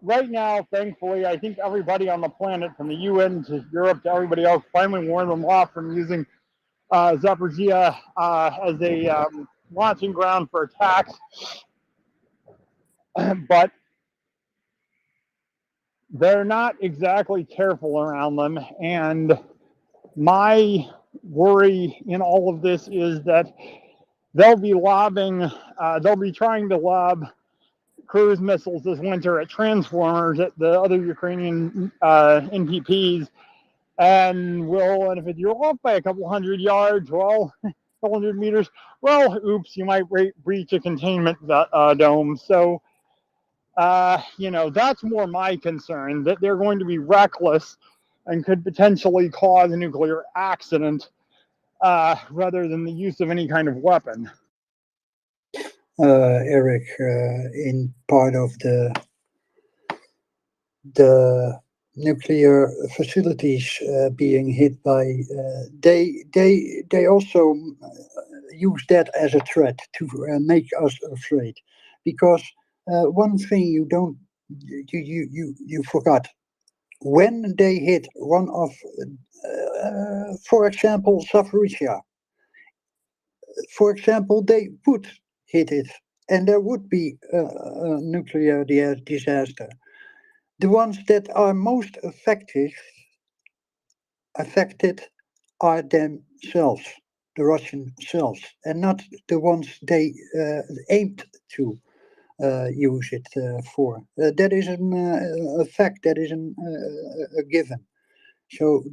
F: right now, thankfully, I think everybody on the planet, from the UN to Europe to everybody else, finally warned them off from using Zaporizhia as a launching ground for attacks. But they're not exactly careful around them. And my worry in all of this is that they'll be trying to lob cruise missiles this winter at transformers at the other Ukrainian NPPs, and if you're off by a couple hundred yards, a couple hundred meters, oops, you might breach a containment dome. So, that's more my concern, that they're going to be reckless and could potentially cause a nuclear accident rather than the use of any kind of weapon.
A: Eric, in part of the nuclear facilities being hit by, they also use that as a threat to make us afraid. Because one thing you forgot, when they hit one of, for example, Zaporizhia, for example, they would hit it, and there would be a nuclear disaster. The ones that are most affected are themselves, the Russian selves, and not the ones they aimed to use it for. That is a fact, that is a given. So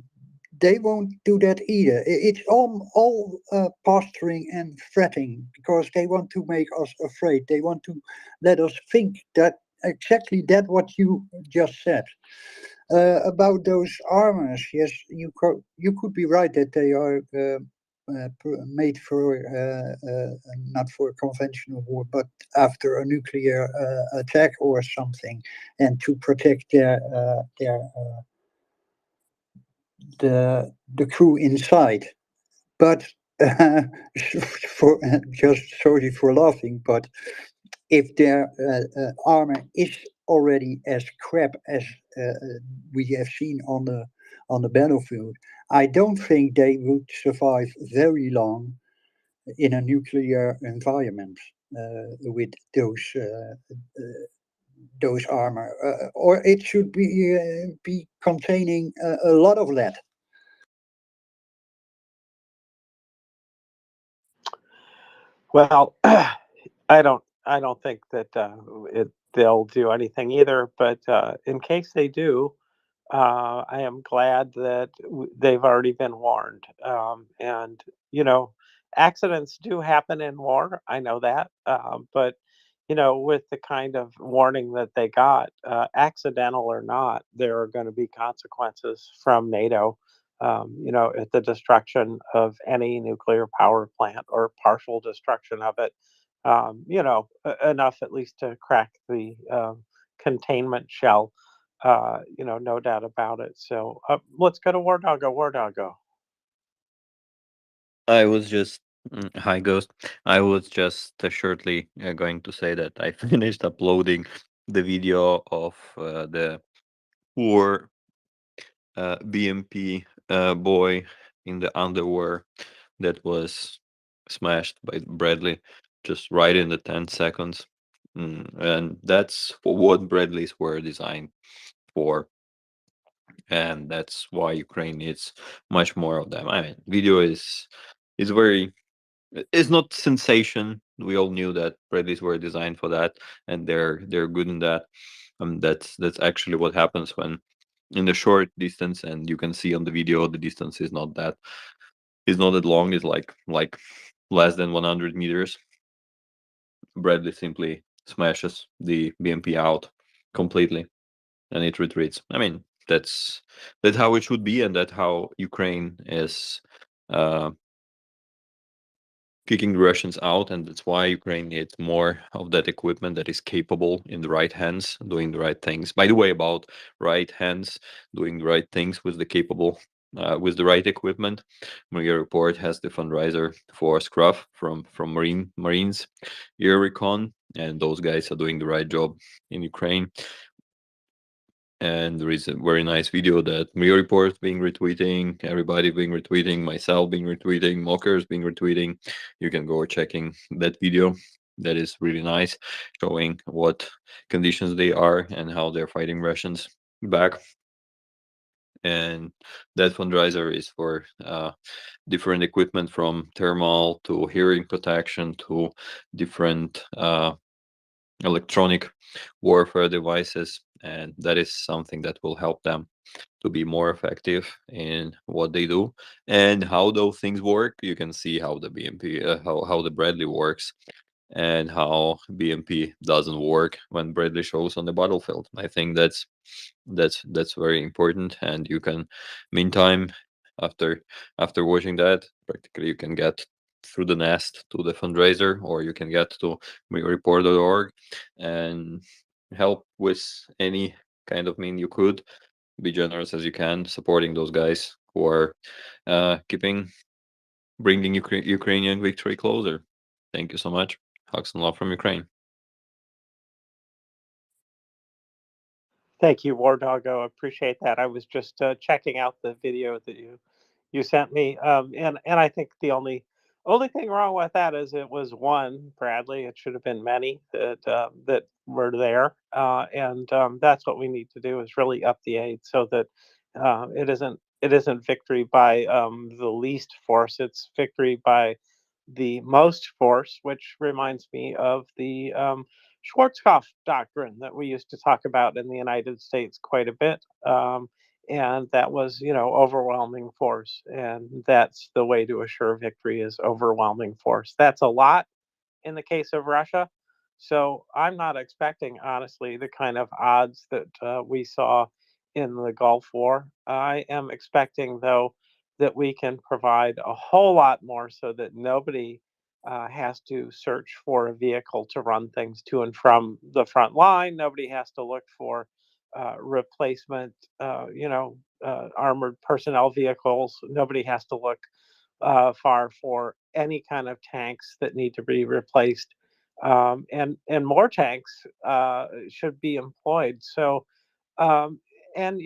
A: they won't do that either. It's all posturing and fretting, because they want to make us afraid. They want to let us think that exactly that what you just said. About those armors, yes, you could be right that they are made for not for a conventional war, but after a nuclear attack or something, and to protect the crew inside. But for just sorry for laughing, but if their armor is already as crap as we have seen on the battlefield, I don't think they would survive very long in a nuclear environment with those armor, or it should be containing a lot of lead.
E: Well, I don't think that they'll do anything either. But in case they do, I am glad that they've already been warned. And accidents do happen in war. I know that. But with the kind of warning that they got, accidental or not, there are going to be consequences from NATO. At the destruction of any nuclear power plant or partial destruction of it. Enough at least to crack the containment shell. No doubt about it. So let's go to War Doggo. War Doggo.
K: I was just hi Ghost. I was just shortly going to say that I finished uploading the video of the poor BMP boy in the underwear that was smashed by Bradley, just right in the 10 seconds. And that's what Bradleys were designed for. And that's why Ukraine needs much more of them. I mean, video is very, it's not sensation. We all knew that Bradleys were designed for that, and they're good in that. That's actually what happens when in the short distance, and you can see on the video the distance is not that long. It's like less than 100 meters. Bradley simply smashes the BMP out completely, and it retreats. I mean, that's how it should be, and that's how Ukraine is kicking the Russians out, and that's why Ukraine needs more of that equipment that is capable in the right hands, doing the right things. By the way, about right hands doing the right things with with the right equipment, MriyaReport has the fundraiser for Scruff from Marines Air Recon, and those guys are doing the right job in Ukraine. And there is a very nice video that MriyaReport being retweeting, everybody being retweeting, myself being retweeting, Mockers being retweeting. You can go checking that video. That is really nice, showing what conditions they are and how they're fighting Russians back. And that fundraiser is for different equipment, from thermal to hearing protection to different electronic warfare devices, and that is something that will help them to be more effective in what they do. And how those things work, you can see how the BMP how the Bradley works, and how BMP doesn't work when Bradley shows on the battlefield. I think that's very important. And you can, meantime, after watching that, practically you can get through the nest to the fundraiser, or you can get to MriyaReport.org and help with any kind of mean you could. be generous as you can, supporting those guys who are bringing Ukrainian victory closer. Thank you so much. Hugs and love from Ukraine.
E: Thank you, War Doggo. Appreciate that. I was just checking out the video that you sent me, and I think the only thing wrong with that is it was one, Bradley. It should have been many that were there, and that's what we need to do is really up the aid so that it isn't victory by the least force. It's victory by the most force, which reminds me of the Schwarzkopf doctrine that we used to talk about in the United States quite a bit. And that was, overwhelming force. And that's the way to assure victory is overwhelming force. That's a lot in the case of Russia. So I'm not expecting, honestly, the kind of odds that we saw in the Gulf War. I am expecting, though, that we can provide a whole lot more so that nobody has to search for a vehicle to run things to and from the front line. Nobody has to look for replacement, armored personnel vehicles. Nobody has to look far for any kind of tanks that need to be replaced, and more tanks should be employed. So, and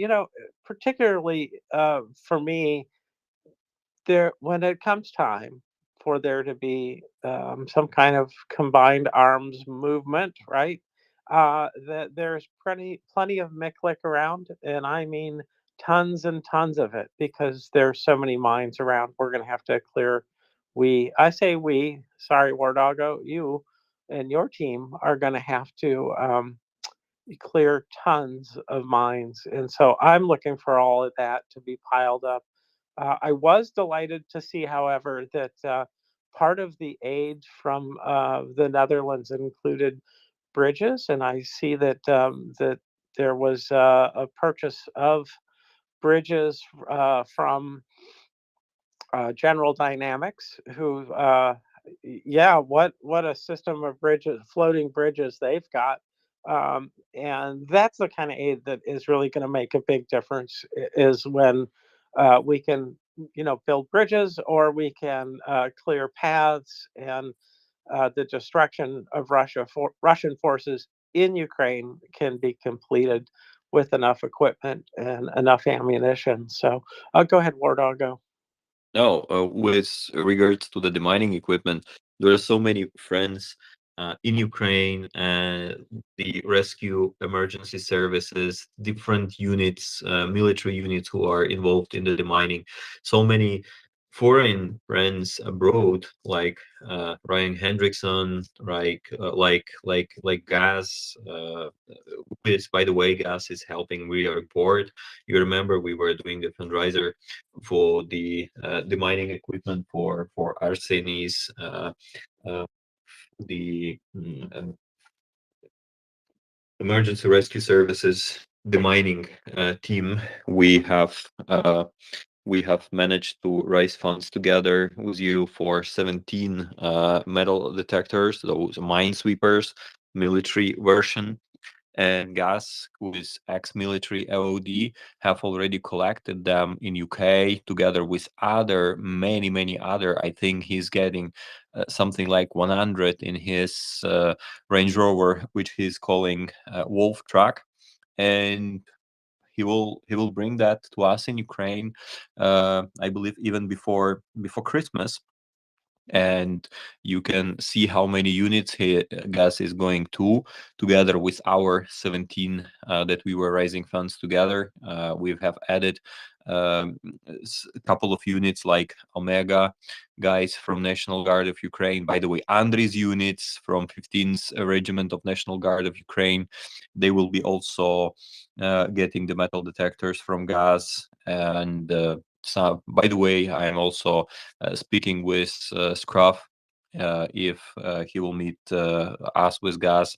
E: particularly for me, there when it comes time for there to be some kind of combined arms movement, right? That there's plenty of Miklik around, and I mean tons and tons of it, because there's so many mines around. We're going to have to clear. I say we. Sorry, War Doggo, you and your team are going to have to clear tons of mines, and so I'm looking for all of that to be piled up. I was delighted to see, however, that part of the aid from the Netherlands included bridges, and I see that there was a purchase of bridges from General Dynamics, who, yeah, what a system of bridges, floating bridges they've got. And that's the kind of aid that is really going to make a big difference, is when we can, build bridges, or we can clear paths, and the destruction of Russian forces in Ukraine can be completed with enough equipment and enough ammunition. So go ahead, War Doggo.
K: No, with regards to the demining equipment, there are so many friends in Ukraine, the rescue emergency services, different units, military units who are involved in the demining. So many foreign friends abroad, like Ryan Hendrickson, like Gas. Which, by the way, Gas is helping MriyaReport. You remember we were doing the fundraiser for the mining equipment for Arsenis, the emergency rescue services, the mining team. We have managed to raise funds together with you for 17 metal detectors, those minesweepers, military version. And Gas, who is ex-military LOD, have already collected them in UK together with many other. I think he's getting something like 100 in his Range Rover, which he's calling Wolf truck, and he will bring that to us in Ukraine. I believe even before Christmas. And you can see how many units Gas is going to, together with our 17 that we were raising funds together. We have added a couple of units like Omega guys from National Guard of Ukraine. By the way, Andri's units from 15th Regiment of National Guard of Ukraine, they will be also getting the metal detectors from Gas. And so, by the way, I am also speaking with Scruff if he will meet us with Gas,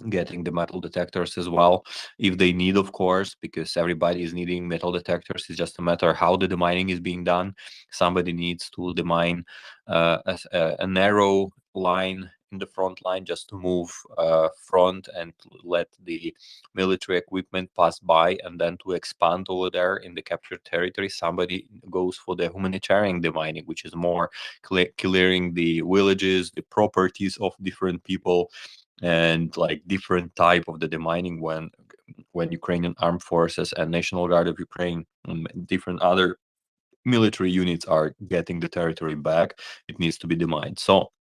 K: getting the metal detectors as well, if they need, of course, because everybody is needing metal detectors. It's just a matter how the demining is being done. Somebody needs to demine a narrow line in the front line just to move front and let the military equipment pass by, and then to expand over there in the captured territory, somebody goes for the humanitarian demining, which is more clearing the villages, the properties of different people, and like different type of the demining when Ukrainian armed forces and National Guard of Ukraine and different other military units are getting the territory back, it needs to be demined. So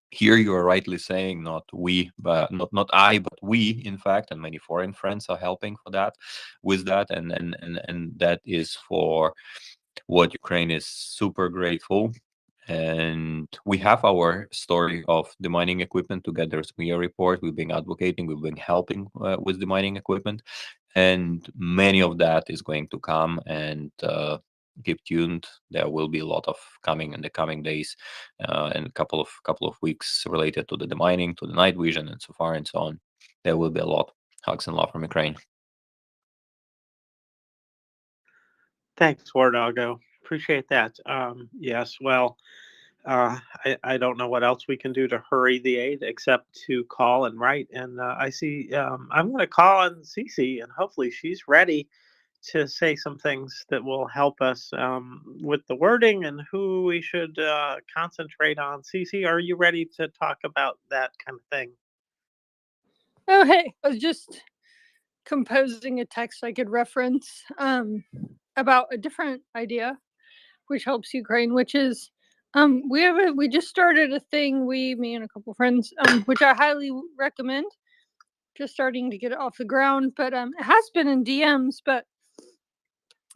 K: here you are rightly saying, not we, but not I, but we, in fact, and many foreign friends are helping for that, with that, and that is for what Ukraine is super grateful. And we have our story of the mining equipment together with MriyaReport. We've been advocating, we've been helping with the mining equipment, and many of that is going to come. And keep tuned. There will be a lot of coming in the coming days, and a couple of weeks related to the demining, to the night vision, and so far and so on. There will be a lot. Hugs and love from Ukraine.
E: Thanks, Wardago. Appreciate that. Yes, well, I don't know what else we can do to hurry the aid except to call and write. And I see I'm going to call on Cece, and hopefully she's ready to say some things that will help us with the wording and who we should concentrate on. Cece, are you ready to talk about that kind of thing?
P: Oh, hey, I was just composing a text I could reference about a different idea, which helps Ukraine, which is we just started a thing, me and a couple friends, which I highly recommend. Just starting to get it off the ground, but it has been in DMs, but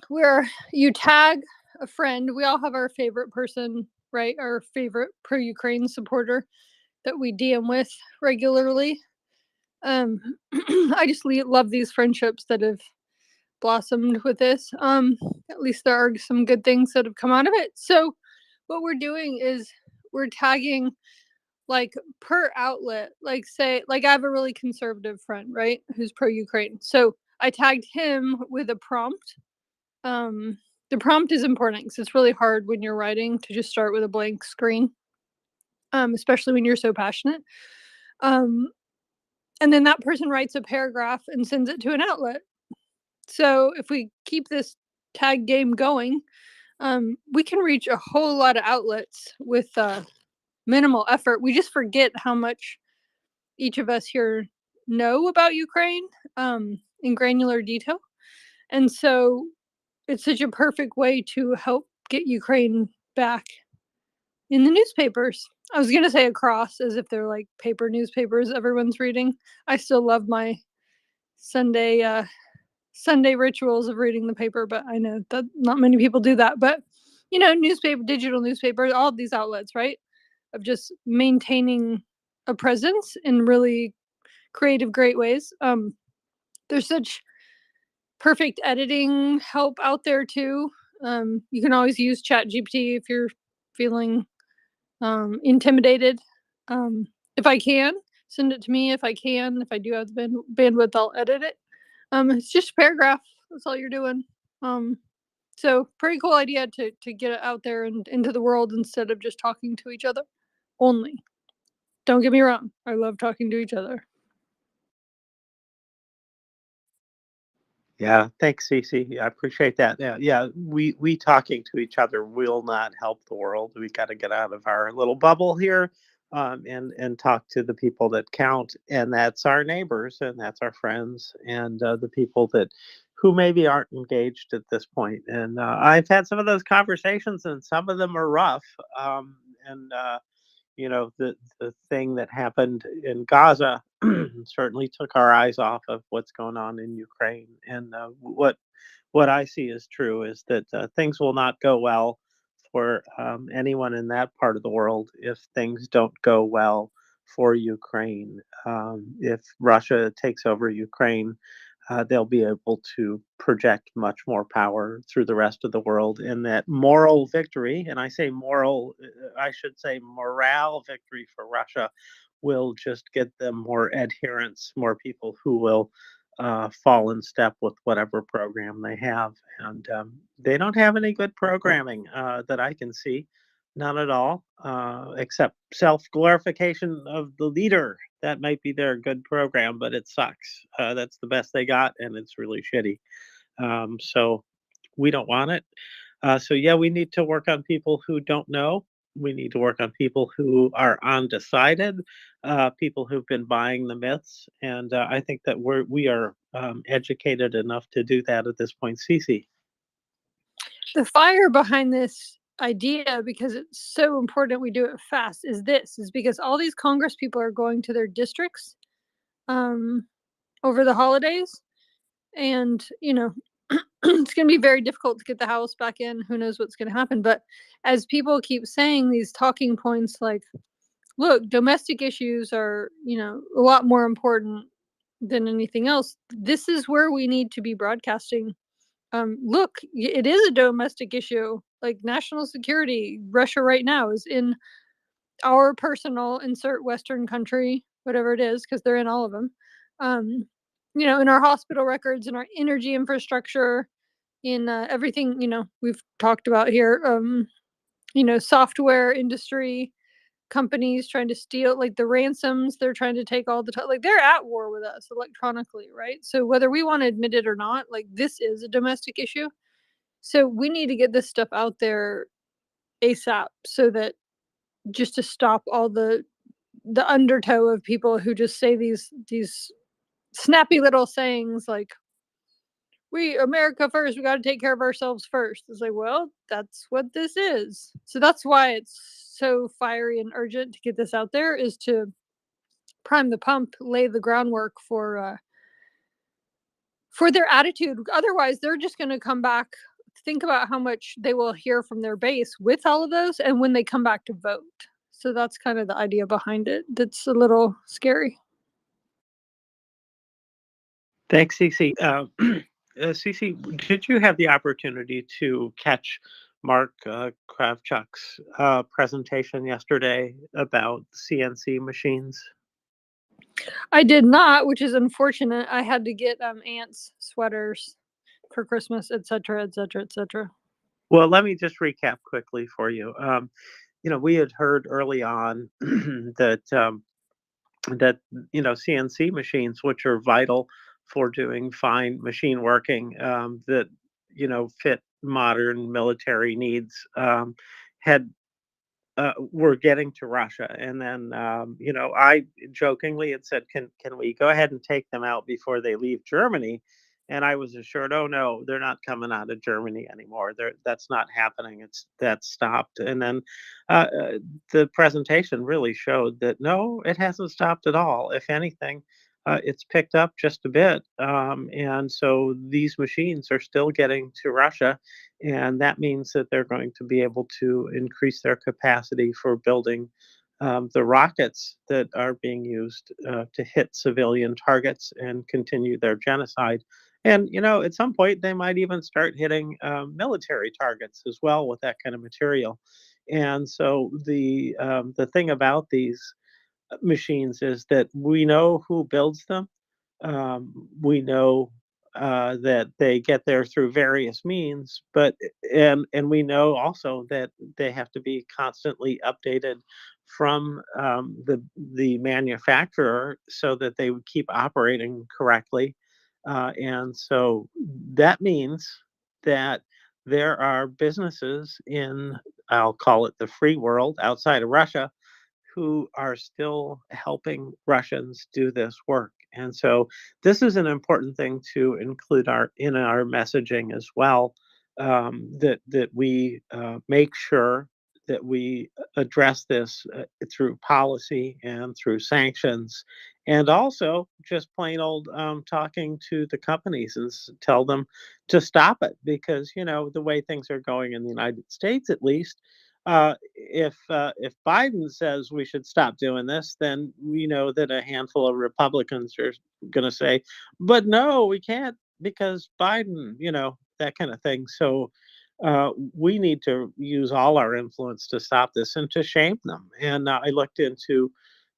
P: where you tag a friend. We all have our favorite person, right? Our favorite pro-Ukraine supporter that we DM with regularly. I just love these friendships that have blossomed with this. At least there are some good things that have come out of it. So what we're doing is we're tagging like per outlet, like say, like I have a really conservative friend, right, who's pro-Ukraine. So I tagged him with a prompt. The prompt is important because it's really hard when you're writing to just start with a blank screen, especially when you're so passionate. And then that person writes a paragraph and sends it to an outlet. So if we keep this tag game going, we can reach a whole lot of outlets with minimal effort. We just forget how much each of us here know about Ukraine in granular detail. And so it's such a perfect way to help get Ukraine back in the newspapers. I was going to say across, as if they're like paper newspapers everyone's reading. I still love my Sunday rituals of reading the paper, but I know that not many people do that. But newspaper, digital newspapers, all of these outlets, right, of just maintaining a presence in really creative, great ways. There's such perfect editing help out there too. You can always use ChatGPT if you're feeling intimidated. If I can, send it to me. If I do have the bandwidth, I'll edit it. It's just a paragraph. That's all you're doing. So pretty cool idea to get it out there and into the world instead of just talking to each other only. Don't get me wrong. I love talking to each other.
E: Yeah, thanks, Cece. I appreciate that. Yeah, we talking to each other will not help the world. We got to get out of our little bubble here, and talk to the people that count, and that's our neighbors, and that's our friends, and the people who maybe aren't engaged at this point. And I've had some of those conversations, and some of them are rough. And the thing that happened in Gaza certainly took our eyes off of what's going on in Ukraine. And what I see is true is that things will not go well for anyone in that part of the world if things don't go well for Ukraine. If Russia takes over Ukraine, they'll be able to project much more power through the rest of the world. And that moral victory, and I say moral, I should say morale victory for Russia, will just get them more adherents, more people who will fall in step with whatever program they have. And they don't have any good programming that I can see. none at all, except self-glorification of the leader. That might be their good program, but it sucks. That's the best they got, and it's really shitty. So we don't want it. So yeah, we need to work on people who don't know. We need to work on people who are undecided, people who've been buying the myths, and I think that we are educated enough to do that at this point. Cece.
P: The fire behind this idea, because it's so important we do it fast, is because all these Congress people are going to their districts over the holidays, and it's going to be very difficult to get the House back in. Who knows what's going to happen? But as people keep saying these talking points, like, look, domestic issues are a lot more important than anything else. This is where we need to be broadcasting. Look, it is a domestic issue, like national security. Russia right now is in our personal insert Western country, whatever it is, because they're in all of them. In our hospital records, in our energy infrastructure, in everything we've talked about here. Software industry companies trying to steal, like the ransoms. They're trying to take all the time. Like they're at war with us electronically, right? So whether we want to admit it or not, like this is a domestic issue. So we need to get this stuff out there ASAP, so that just to stop all the undertow of people who just say these snappy little sayings like, we America first, we got to take care of ourselves first. It's like, well, that's what this is. So that's why it's so fiery and urgent to get this out there, is to prime the pump, lay the groundwork for their attitude. Otherwise, they're just going to come back. Think about how much they will hear from their base with all of those, and when they come back to vote. So that's kind of the idea behind it. That's a little scary.
E: Thanks, Cece. Cece, did you have the opportunity to catch Mark Kravchuk's presentation yesterday about CNC machines?
P: I did not, which is unfortunate. I had to get ants sweaters for Christmas, etc., etc., etc.
E: Well, let me just recap quickly for you. We had heard early on that CNC machines, which are vital for doing fine machine working, that fit modern military needs, had were getting to Russia. And then I jokingly had said, can we go ahead and take them out before they leave Germany? And I was assured, oh no, they're not coming out of Germany anymore. That's not happening. That's stopped. And then the presentation really showed that no, it hasn't stopped at all. If anything, it's picked up just a bit. And so these machines are still getting to Russia. And that means that they're going to be able to increase their capacity for building the rockets that are being used to hit civilian targets and continue their genocide. And at some point they might even start hitting military targets as well with that kind of material. And so the thing about these machines is that we know who builds them. We know that they get there through various means, but and we know also that they have to be constantly updated from the manufacturer so that they would keep operating correctly. And so that means that there are businesses in, I'll call it the free world outside of Russia, who are still helping Russians do this work. And so this is an important thing to include in our messaging as well, that we make sure that we address this through policy and through sanctions, and also just plain old talking to the companies and tell them to stop it, because the way things are going in the United States, at least, if Biden says we should stop doing this, then we know that a handful of Republicans are going to say, "But no, we can't because Biden," that kind of thing. So we need to use all our influence to stop this and to shame them. And I looked into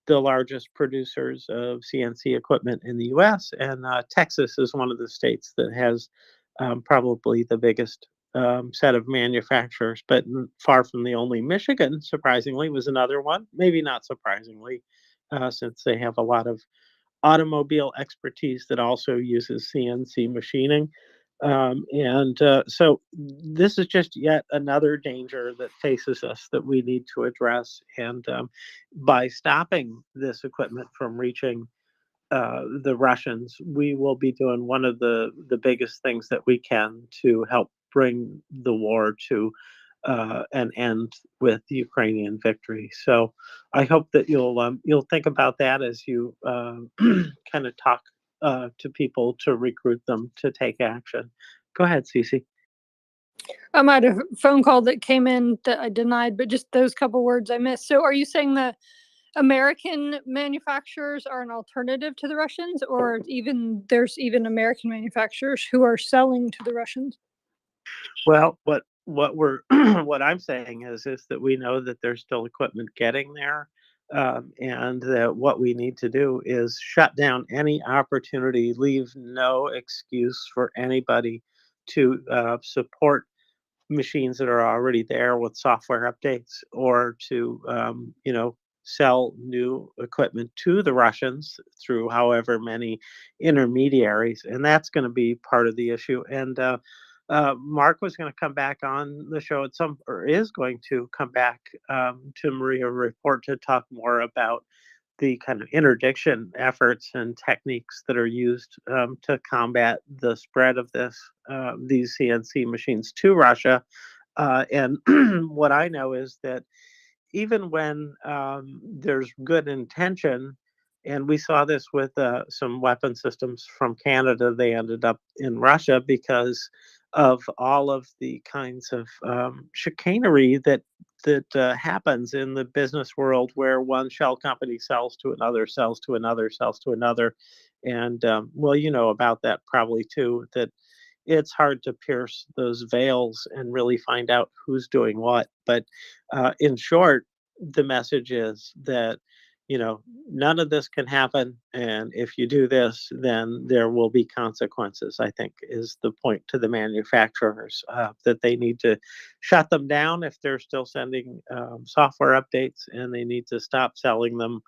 E: the largest producers of CNC equipment in the U.S., and Texas is one of the states that has probably the biggest set of manufacturers, but far from the only. Michigan, surprisingly, was another one. Maybe not surprisingly, since they have a lot of automobile expertise that also uses CNC machining. So this is just yet another danger that faces us that we need to address. And by stopping this equipment from reaching the Russians, we will be doing one of the biggest things that we can to help bring the war to an end with Ukrainian victory. So I hope that you'll think about that as you kind of talk to people to recruit them to take action. Go ahead, Cece.
P: I might have a phone call that came in that I denied, but just those couple words I missed. So are you saying that American manufacturers are an alternative to the Russians, or there's even American manufacturers who are selling to the Russians?
E: Well, what we're what I'm saying is that we know that there's still equipment getting there, and that what we need to do is shut down any opportunity, leave no excuse for anybody to support machines that are already there with software updates, or to sell new equipment to the Russians through however many intermediaries, and that's going to be part of the issue. And Mark was going to come back on the show or is going to come back to MriyaReport to talk more about the kind of interdiction efforts and techniques that are used to combat the spread of these CNC machines to Russia. And what I know is that even when there's good intention, and we saw this with some weapon systems from Canada, they ended up in Russia because of all of the kinds of chicanery that happens in the business world, where one shell company sells to another, sells to another, sells to another. And well, you know about that probably too, that it's hard to pierce those veils and really find out who's doing what. But in short, the message is that, none of this can happen. And if you do this, then there will be consequences, I think, is the point to the manufacturers, that they need to shut them down if they're still sending software updates, and they need to stop selling them.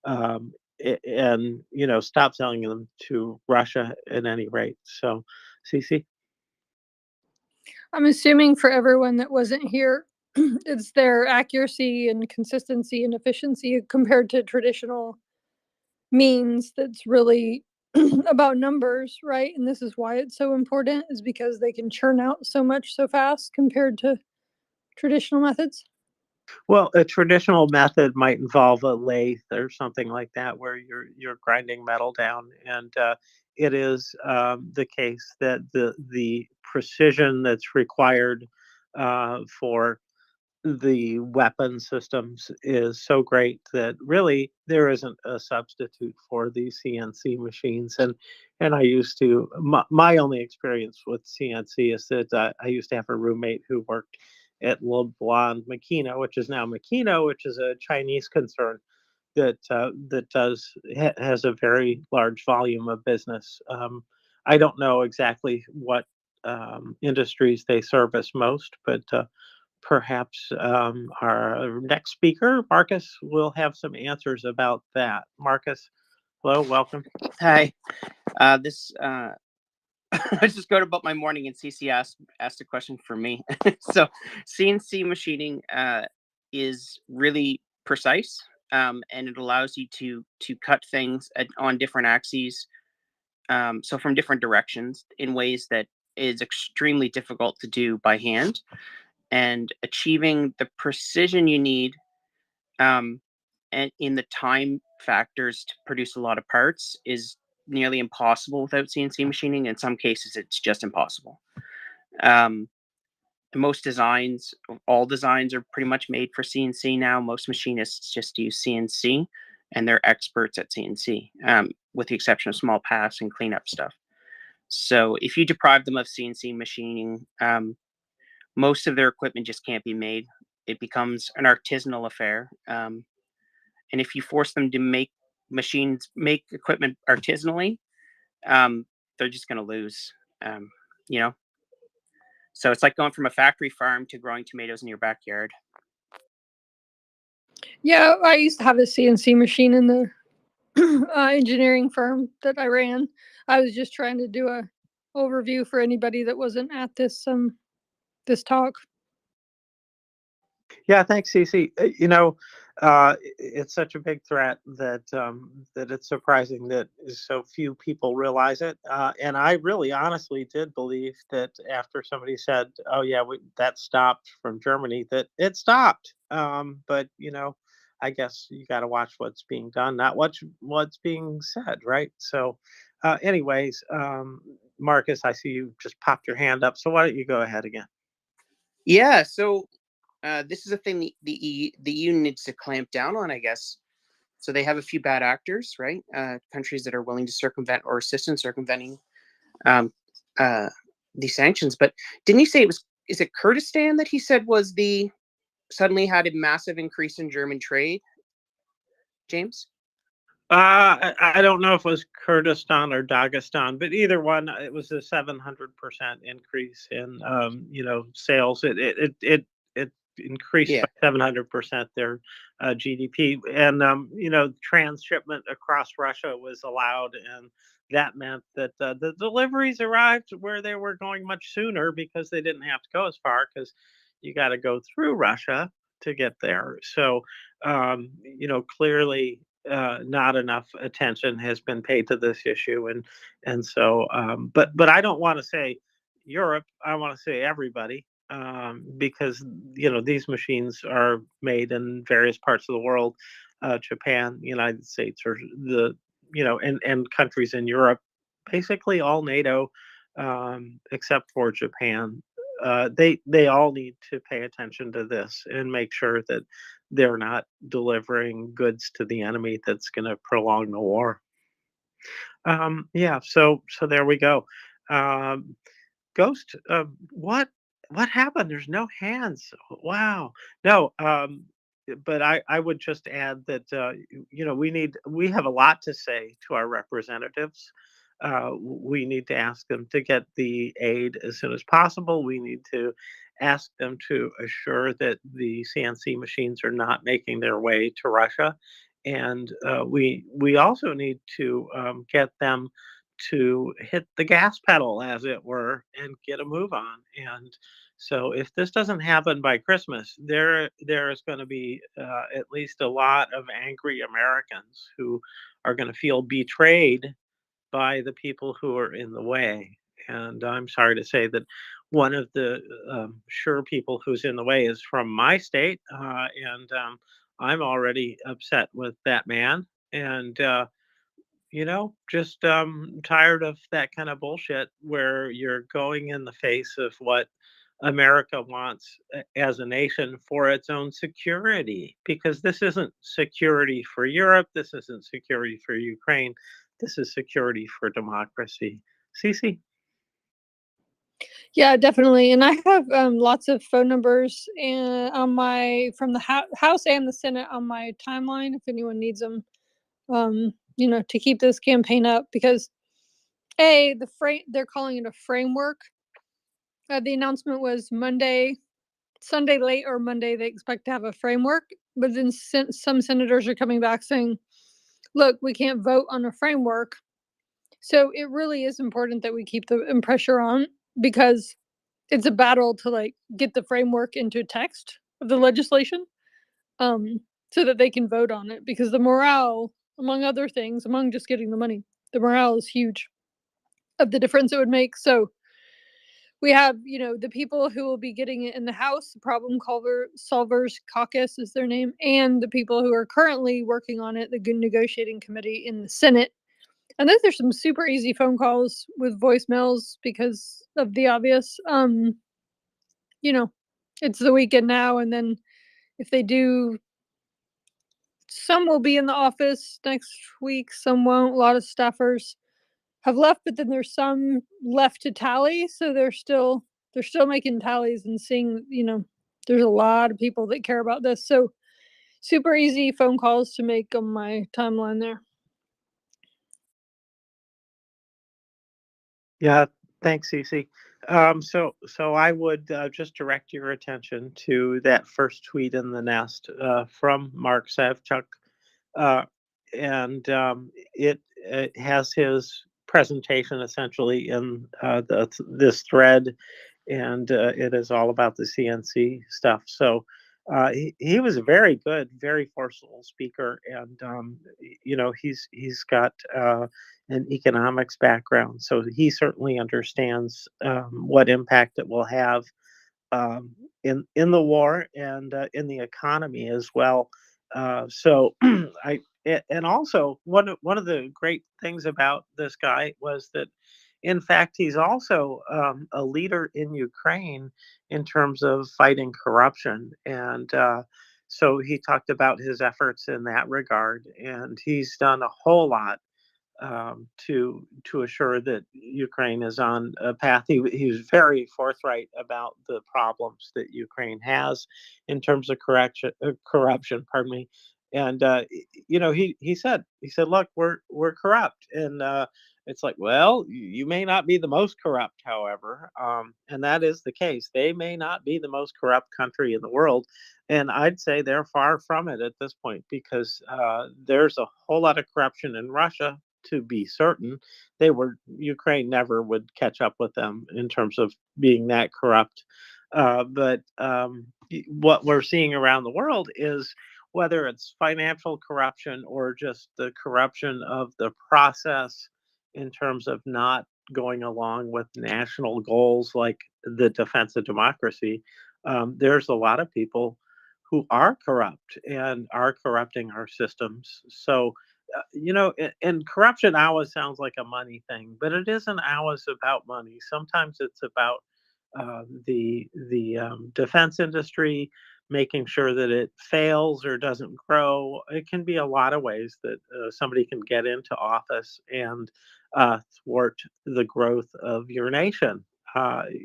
E: And stop selling them to Russia at any rate. So, Cece?
P: I'm assuming for everyone that wasn't here, it's their accuracy and consistency and efficiency compared to traditional means that's really about numbers, right? And this is why it's so important, is because they can churn out so much so fast compared to traditional methods.
E: Well, a traditional method might involve a lathe or something like that, where you're grinding metal down, and it is the case that the precision that's required for the weapon systems is so great that really there isn't a substitute for these CNC machines. And I used to, my only experience with CNC is that I used to have a roommate who worked at Leblanc Makino, which is now Makino, which is a Chinese concern that has a very large volume of business. I don't know exactly what industries they service most, but perhaps our next speaker, Marcus, will have some answers about that. Marcus, hello, welcome.
M: Hi. I just go about my morning, and CC asked a question for me. So CNC machining is really precise, and it allows you to cut things on different axes, so from different directions, in ways that is extremely difficult to do by hand. And achieving the precision you need, and in the time factors to produce a lot of parts, is nearly impossible without CNC machining. In some cases, it's just impossible. Most designs, all designs, are pretty much made for CNC now. Most machinists just use CNC, and they're experts at CNC, with the exception of small pass and cleanup stuff. So if you deprive them of CNC machining, most of their equipment just can't be made. It becomes an artisanal affair. And if you force them to make equipment artisanally, they're just going to lose, you know? So it's like going from a factory farm to growing tomatoes in your backyard.
P: Yeah, I used to have a CNC machine in the engineering firm that I ran. I was just trying to do a overview for anybody that wasn't at this talk.
E: Yeah, thanks, Cece. It's such a big threat that that it's surprising that so few people realize it. And I really, honestly, did believe that after somebody said, "Oh yeah, that stopped from Germany," that it stopped. But I guess you got to watch what's being done, not what's being said, right? So, anyways, Marcus, I see you just popped your hand up. So why don't you go ahead again?
M: Yeah. So this is a thing the EU needs to clamp down on, I guess. So they have a few bad actors, right? Countries that are willing to circumvent or assist in circumventing these sanctions. But didn't you say is it Kurdistan that he said was suddenly had a massive increase in German trade, James?
E: I don't know if it was Kurdistan or Dagestan, but either one, it was a 700% increase in sales. It increased
M: Yeah.
E: by 700% their GDP, and transshipment across Russia was allowed, and that meant that the deliveries arrived where they were going much sooner because they didn't have to go as far because you got to go through Russia to get there. So clearly not enough attention has been paid to this issue, and so but I don't want to say Europe, I want to say everybody, because these machines are made in various parts of the world, Japan, United States, or and countries in Europe, basically all NATO, except for Japan. They all need to pay attention to this and make sure that they're not delivering goods to the enemy that's going to prolong the war. Yeah, so there we go. Ghost, what happened? There's no hands. Wow. No, but I would just add that we have a lot to say to our representatives. We need to ask them to get the aid as soon as possible. We need to ask them to assure that the CNC machines are not making their way to Russia, and we also need to get them to hit the gas pedal, as it were, and get a move on. And so, if this doesn't happen by Christmas, there is going to be at least a lot of angry Americans who are going to feel betrayed by the people who are in the way. And I'm sorry to say that one of the sure people who's in the way is from my state, and I'm already upset with that man. And just tired of that kind of bullshit where you're going in the face of what America wants as a nation for its own security, because this isn't security for Europe, this isn't security for Ukraine, this is security for democracy. Cece?
P: Yeah, definitely. And I have lots of phone numbers from the House and the Senate on my timeline if anyone needs them. To keep this campaign up, because they're calling it a framework. The announcement was Sunday late or Monday. They expect to have a framework, but then some senators are coming back saying, "Look, we can't vote on a framework." So it really is important that we keep the pressure on, because it's a battle to get the framework into text of the legislation, so that they can vote on it, because the morale, among other things, among just getting the money, the morale is huge of the difference it would make. So we have, the people who will be getting it in the House, the Problem Solvers Caucus is their name, and the people who are currently working on it, the negotiating committee in the Senate. And those are some super easy phone calls with voicemails because of the obvious. It's the weekend now, and then if they do, some will be in the office next week, some won't. A lot of staffers have left, but then there's some left to tally, so they're still making tallies and seeing, there's a lot of people that care about this. So super easy phone calls to make on my timeline there.
E: Yeah, thanks, Cece. So I would just direct your attention to that first tweet in the nest from Mark Savchuk, uh, and it has his presentation essentially in this thread, and it is all about the CNC stuff. So he was a very good, very forceful speaker, and he's got an economics background, so he certainly understands what impact it will have in the war and in the economy as well. So and also one of the great things about this guy was that, in fact, he's also a leader in Ukraine in terms of fighting corruption, and so he talked about his efforts in that regard, and he's done a whole lot to assure that Ukraine is on a path. He was very forthright about the problems that Ukraine has in terms of corruption. Pardon me. And he said, look, we're corrupt, and it's like, well, you may not be the most corrupt, however, and that is the case. They may not be the most corrupt country in the world, and I'd say they're far from it at this point, because there's a whole lot of corruption in Russia, to be certain. Ukraine never would catch up with them in terms of being that corrupt. But what we're seeing around the world is, whether it's financial corruption or just the corruption of the process in terms of not going along with national goals like the defense of democracy, there's a lot of people who are corrupt and are corrupting our systems. So and corruption always sounds like a money thing, but it isn't always about money. Sometimes it's about the defense industry, making sure that it fails or doesn't grow. It can be a lot of ways that somebody can get into office and thwart the growth of your nation,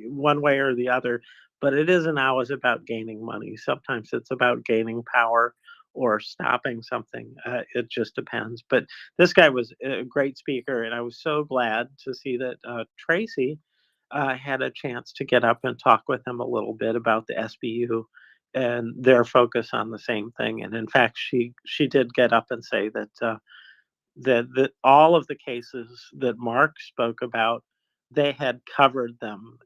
E: one way or the other. But it isn't always about gaining money. Sometimes it's about gaining power or stopping something. It just depends. But this guy was a great speaker, and I was so glad to see that Tracy had a chance to get up and talk with him a little bit about the SBU and their focus on the same thing. And in fact, she did get up and say that that all of the cases that Mark spoke about, they had covered them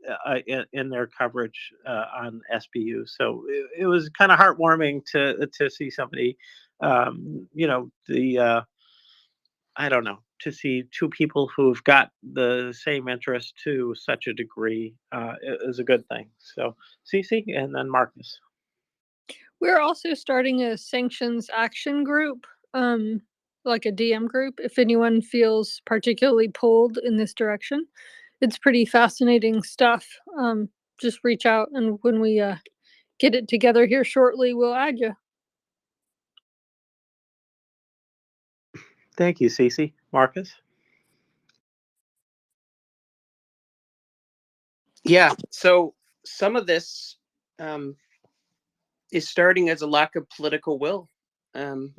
E: in their coverage on SBU. So it was kind of heartwarming to see somebody, I don't know, to see two people who've got the same interest to such a degree is a good thing. So Cece and then Marcus.
P: We're also starting a sanctions action group, like a DM group, if anyone feels particularly pulled in this direction. It's pretty fascinating stuff. Just reach out, and when we get it together here shortly, we'll add you.
E: Thank you, Cece. Marcus?
M: Yeah, so some of this is starting as a lack of political will,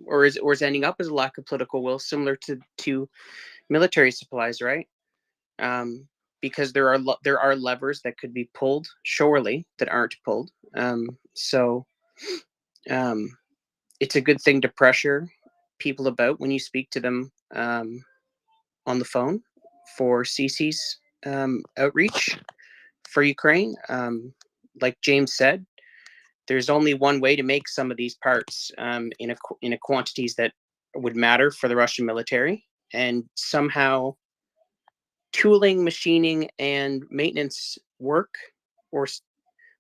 M: or is ending up as a lack of political will, similar to military supplies, right? Because there are levers that could be pulled, surely, that aren't pulled. So it's a good thing to pressure people about when you speak to them on the phone for CC's outreach for Ukraine. Like James said, there's only one way to make some of these parts in a quantities that would matter for the Russian military, and somehow tooling, machining, and maintenance work, or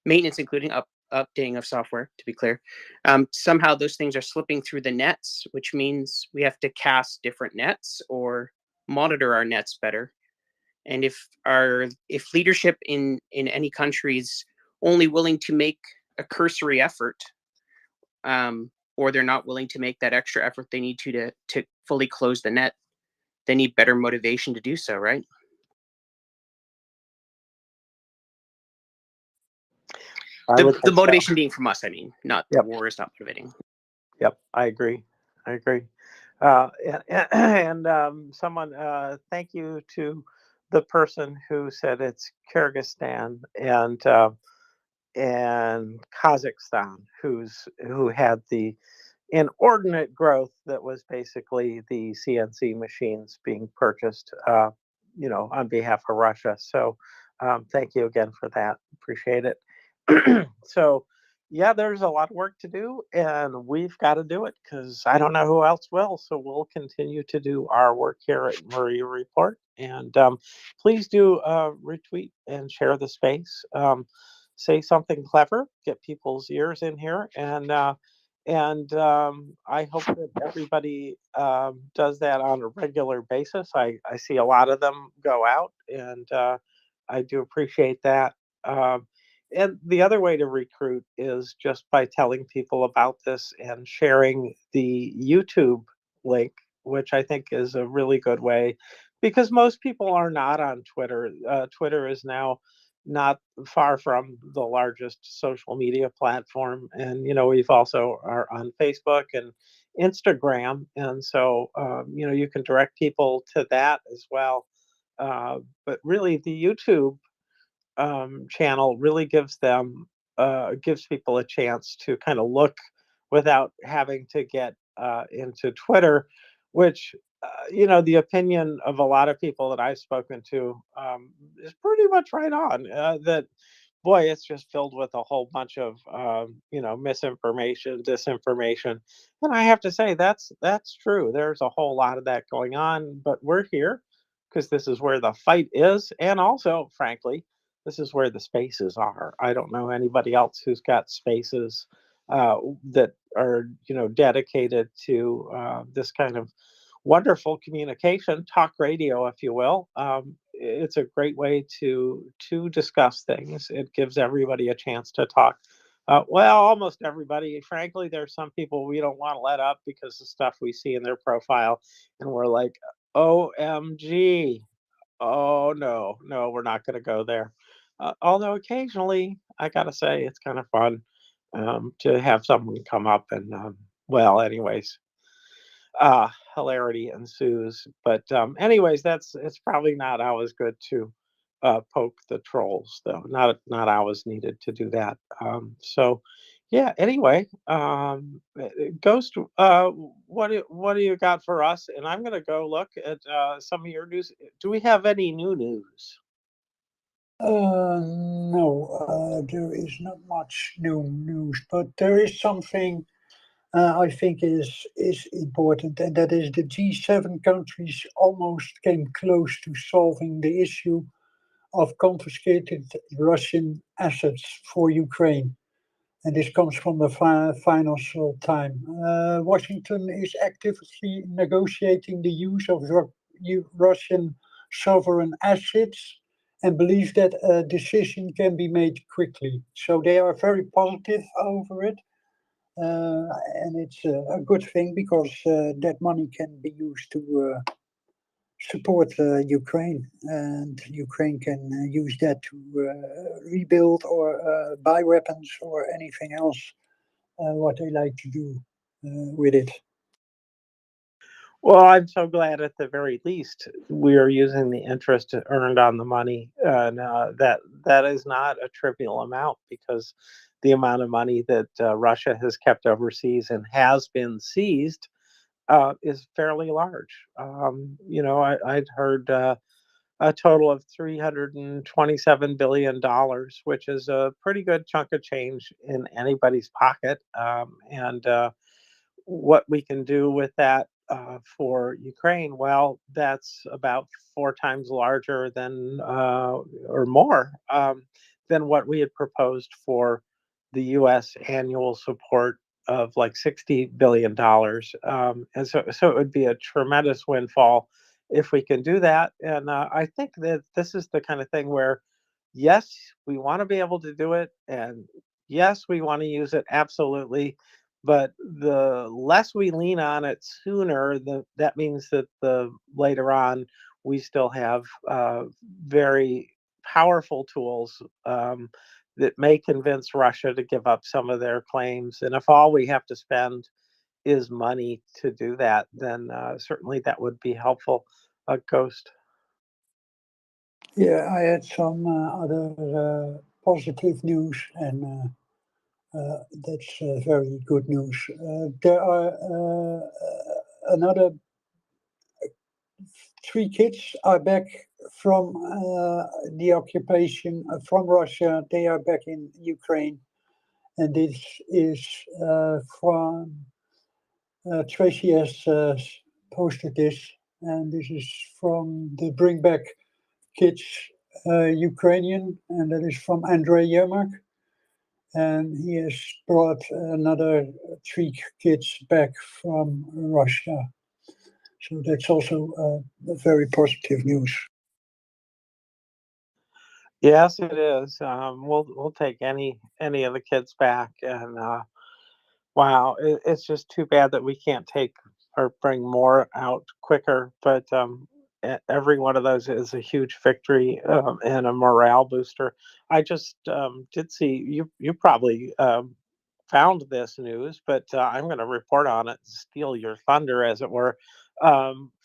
M: maintenance including updating of software, to be clear, somehow those things are slipping through the nets, which means we have to cast different nets or monitor our nets better. And if leadership in any country is only willing to make a cursory effort, or they're not willing to make that extra effort they need to fully close the net, they need better motivation to do so, right? The motivation being from us, I mean, not the war is not motivating.
E: Yep, I agree. And someone, thank you to the person who said it's Kyrgyzstan and Kazakhstan who had the inordinate growth that was basically the CNC machines being purchased, on behalf of Russia. So thank you again for that. Appreciate it. So yeah, there's a lot of work to do, and we've got to do it because I don't know who else will. So we'll continue to do our work here at MriyaReport, and please do retweet and share the space. Say something clever, get people's ears in here, and I hope that everybody does that on a regular basis. I see a lot of them go out, and I do appreciate that. Um, and the other way to recruit is just by telling people about this and sharing the YouTube link, which I think is a really good way because most people are not on Twitter. Twitter is now not far from the largest social media platform. And, we've also are on Facebook and Instagram. And so, you can direct people to that as well. But really, the YouTube channel really gives people a chance to kind of look without having to get into Twitter, which the opinion of a lot of people that I've spoken to is pretty much right on. That boy, it's just filled with a whole bunch of misinformation, disinformation, and I have to say that's true. There's a whole lot of that going on, but we're here because this is where the fight is, and also, frankly, this is where the spaces are. I don't know anybody else who's got spaces that are dedicated to this kind of wonderful communication, talk radio, if you will. It's a great way to discuss things. It gives everybody a chance to talk. Well, almost everybody. Frankly, there's some people we don't want to let up because of stuff we see in their profile, and we're like, "OMG, oh no, no, we're not going to go there." Although occasionally, I gotta say, it's kind of fun to have someone come up and, anyways, hilarity ensues. But anyways, it's probably not always good to poke the trolls, though. Not always needed to do that. So, yeah. Anyway, Ghost, what do you got for us? And I'm gonna go look at some of your news. Do we have any new news?
A: No, there is not much new news, but there is something I think is important, and that is the G7 countries almost came close to solving the issue of confiscated Russian assets for Ukraine. And this comes from the Financial Times. Washington is actively negotiating the use of Russian sovereign assets and believes that a decision can be made quickly. So they are very positive over it. And it's a good thing because that money can be used to support Ukraine, and Ukraine can use that to rebuild or buy weapons or anything else what they like to do with it.
E: Well, I'm so glad at the very least we are using the interest earned on the money, and that is not a trivial amount because the amount of money that Russia has kept overseas and has been seized is fairly large. I'd heard a total of $327 billion, which is a pretty good chunk of change in anybody's pocket. And what we can do with that for Ukraine, well, that's about 4 times larger than or more than what we had proposed for the U.S. annual support of like $60 billion. And so it would be a tremendous windfall if we can do that. And I think that this is the kind of thing where, yes, we want to be able to do it, and yes, we want to use it absolutely. But the less we lean on it sooner, that means that the later on we still have very powerful tools that may convince Russia to give up some of their claims. And if all we have to spend is money to do that, then certainly that would be helpful. Ghost.
A: Yeah, I had some other positive news, and that's very good news. There are another 3 kids are back from the occupation from Russia. They are back in Ukraine, and this is from Tracy has posted this, and this is from the Bring Back Kids Ukrainian, and that is from Andrei Yermak. And he has brought another 3 kids back from Russia. So that's also very positive news.
E: Yes, it is. We'll take any of the kids back, and wow, it's just too bad that we can't take or bring more out quicker. But every one of those is a huge victory and a morale booster. I just did see you probably found this news, but I'm going to report on it, steal your thunder, as it were, from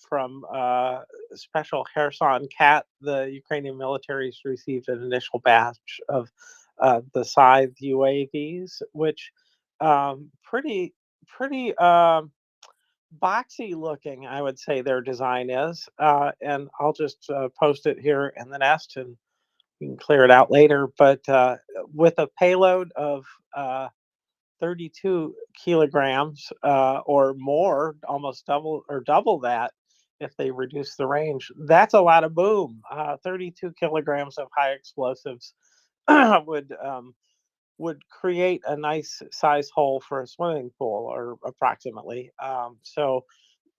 E: Special Kherson Cat. The Ukrainian military's received an initial batch of the Scythe UAVs, which pretty boxy looking, I would say their design is. And I'll just post it here in the nest, and you can clear it out later. But with a payload of 32 kilograms or more, almost double that if they reduce the range. That's a lot of boom. 32 kilograms of high explosives would create a nice size hole for a swimming pool, or approximately. So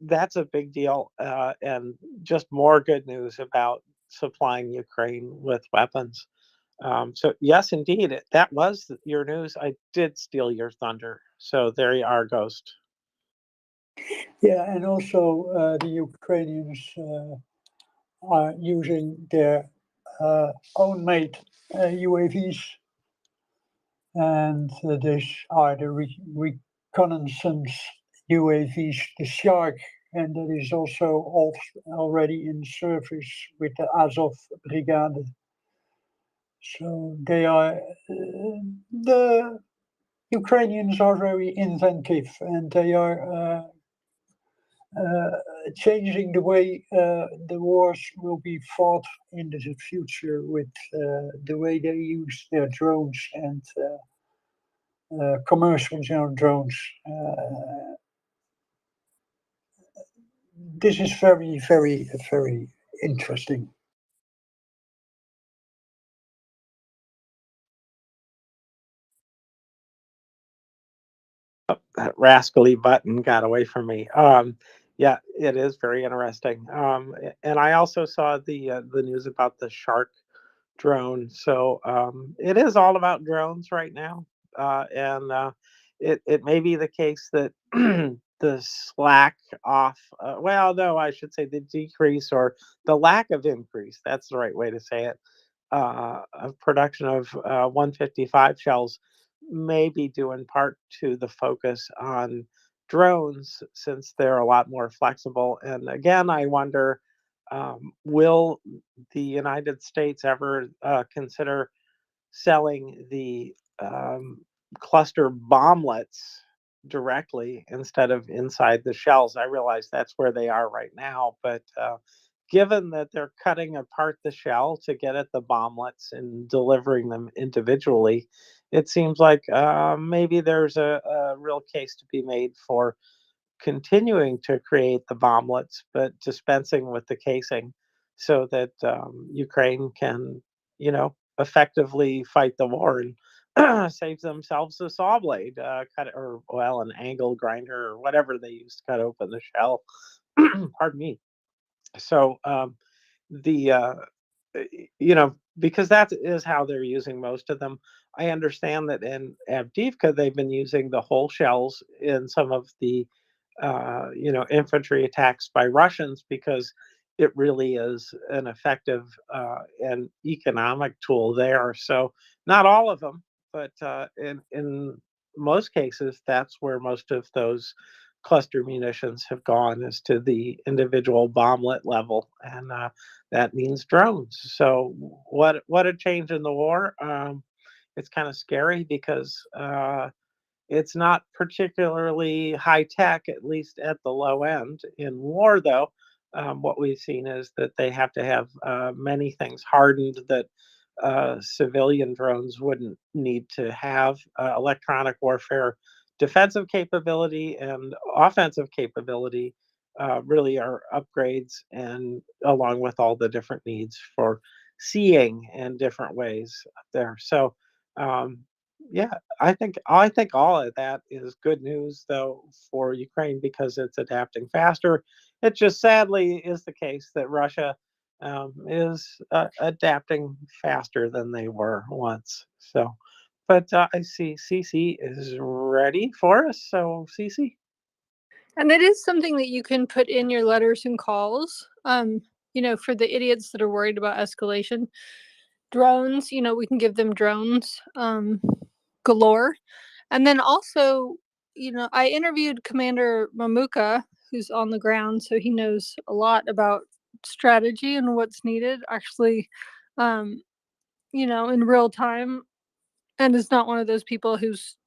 E: that's a big deal, and just more good news about supplying Ukraine with weapons. So yes, indeed, that was your news. I did steal your thunder. So there you are, Ghost.
A: Yeah, and also the Ukrainians are using their own made UAVs, and these are the reconnaissance UAVs, the Shark, and that is also already in service with the Azov Brigade. So they are the Ukrainians are very inventive, and they are changing the way the wars will be fought in the future with the way they use their drones and commercial drones. This is very, very, very interesting.
E: That rascally button got away from me. Yeah, it is very interesting. And I also saw the news about the Shark drone. So it is all about drones right now, and it may be the case that the slack off. Well, no, I should say the decrease or the lack of increase. That's the right way to say it. Of production of 155 shells may be due in part to the focus on drones, since they're a lot more flexible. And again, I wonder, will the United States ever consider selling the cluster bomblets directly instead of inside the shells? I realize that's where they are right now, but given that they're cutting apart the shell to get at the bomblets and delivering them individually, it seems like maybe there's a real case to be made for continuing to create the bomblets, but dispensing with the casing, so that Ukraine can, effectively fight the war and save themselves a saw blade, cut or well, an angle grinder or whatever they use to cut open the shell. Pardon me. So the because that is how they're using most of them. I understand that in Avdiivka they've been using the whole shells in some of the infantry attacks by Russians, because it really is an effective and economic tool there. So not all of them, but in most cases, that's where most of those cluster munitions have gone is to the individual bomblet level, and that means drones. So what a change in the war. It's kind of scary because it's not particularly high tech, at least at the low end. In war, though, what we've seen is that they have to have many things hardened that civilian drones wouldn't need to have. Electronic warfare, defensive capability, and offensive capability really are upgrades, and along with all the different needs for seeing in different ways up there. So, um, yeah, I think all of that is good news, though, for Ukraine because it's adapting faster. It just sadly is the case that Russia is adapting faster than they were once. So, but I see CC is ready for us. So, CC.
P: And it is something that you can put in your letters and calls. For the idiots that are worried about escalation, drones. We can give them drones galore. And then also, I interviewed Commander Mamuka, who's on the ground, so he knows a lot about strategy and what's needed actually, in real time, and is not one of those people who's,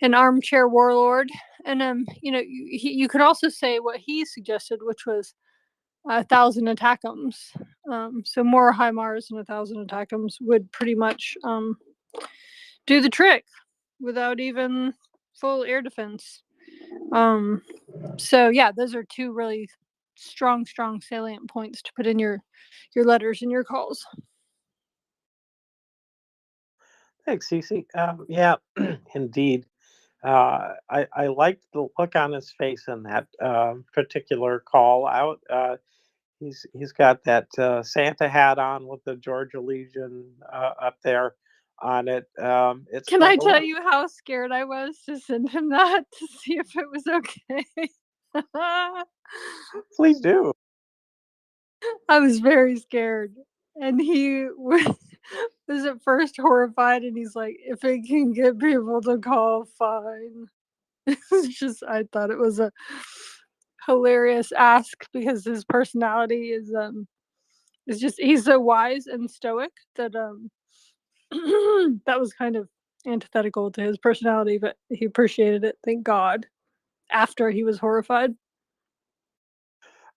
P: an armchair warlord. And you could also say what he suggested, which was 1,000 attackums. So more HIMARS and 1,000 attackums would pretty much do the trick without even full air defense. So yeah, those are two really strong salient points to put in your letters and your calls.
E: Thanks, Cece. Yeah, indeed. I liked the look on his face in that particular call out. He's got that Santa hat on with the Georgia Legion up there on it. It's
P: Can
E: fun
P: I
E: to
P: tell
E: look.
P: you how scared I was to send him that to see if it was okay?
E: Please do.
P: I was very scared. And he was at first horrified, and he's like, if it can get people to call, fine. It's just, I thought it was a hilarious ask because his personality is just, he's so wise and stoic that that was kind of antithetical to his personality, but he appreciated it, thank God, after he was horrified.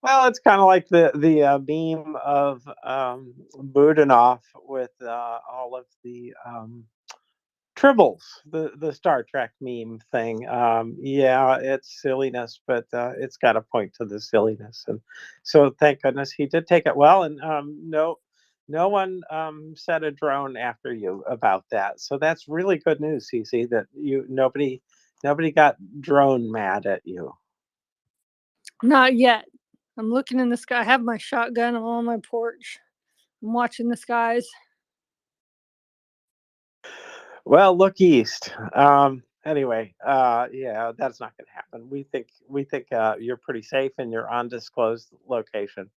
E: Well, it's kind of like the meme of Budanov with all of the tribbles, the Star Trek meme thing. Yeah, it's silliness, but it's got a point to the silliness, and so thank goodness he did take it well. And no one said a drone after you about that, so that's really good news, CC. That nobody got drone mad at you.
P: Not yet. I'm looking in the sky. I have my shotgun. I'm on my porch. I'm watching the skies.
E: Well, look east. Anyway, yeah, that's not going to happen. We think you're pretty safe in your undisclosed location.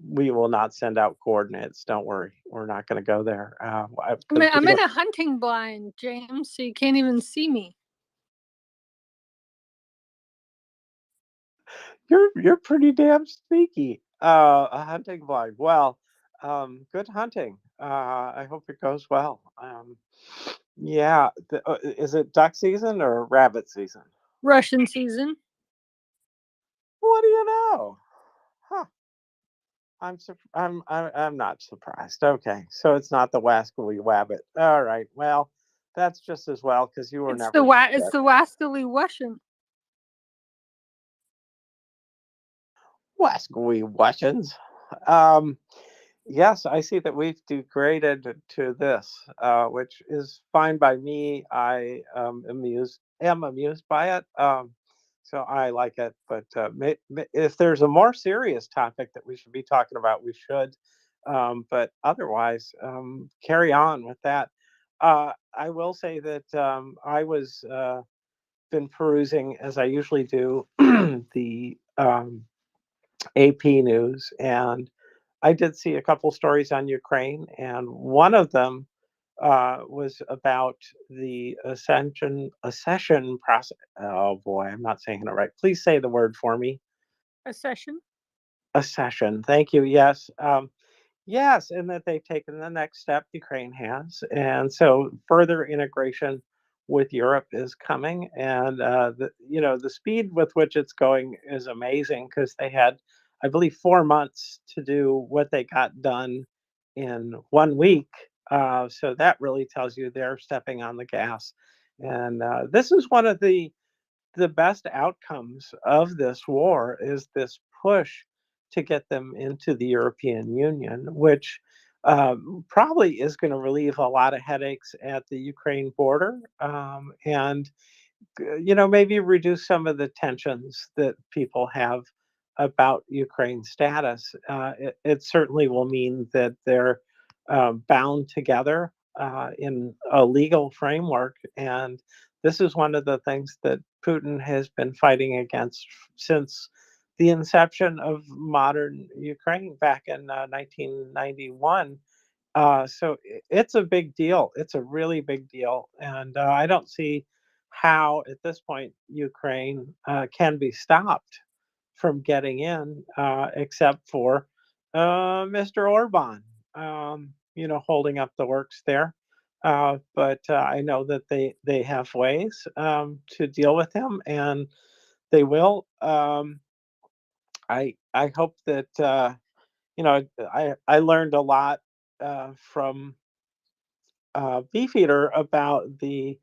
E: We will not send out coordinates. Don't worry. We're not going to go there.
P: I'm in a hunting blind, James, so you can't even see me.
E: You're pretty damn sneaky. A hunting blind. Well, good hunting. I hope it goes well. Yeah, is it duck season or rabbit season?
P: Russian season.
E: What do you know? Huh. I'm not surprised. Okay, so it's not the wascally wabbit. All right. Well, that's just as well because you were
P: It's
E: never.
P: it's the wascally Russian.
E: Wascally Russians. Yes, I see that we've degraded to this, which is fine by me. I am amused by it. So I like it. But if there's a more serious topic that we should be talking about, we should. But otherwise, carry on with that. I will say that I was been perusing, as I usually do, the AP news, and I did see a couple stories on Ukraine, and one of them was about the accession process. Oh boy, I'm not saying it right. Please say the word for me.
P: A session.
E: Accession. Thank you. Yes. Yes, and that they've taken the next step, Ukraine has. And so further integration with Europe is coming. And, the speed with which it's going is amazing because they had, I believe, 4 months to do what they got done in 1 week. So that really tells you they're stepping on the gas. And this is one of the best outcomes of this war is this push to get them into the European Union, which probably is going to relieve a lot of headaches at the Ukraine border, and maybe reduce some of the tensions that people have about Ukraine's status. It certainly will mean that they're bound together in a legal framework. And this is one of the things that Putin has been fighting against since the inception of modern Ukraine back in 1991. It's a big deal. It's a really big deal. And I don't see how, at this point, Ukraine can be stopped from getting in, except for Mr. Orban, holding up the works there. But I know that they have ways to deal with him, and they will. I hope that I learned a lot from Beefeater about the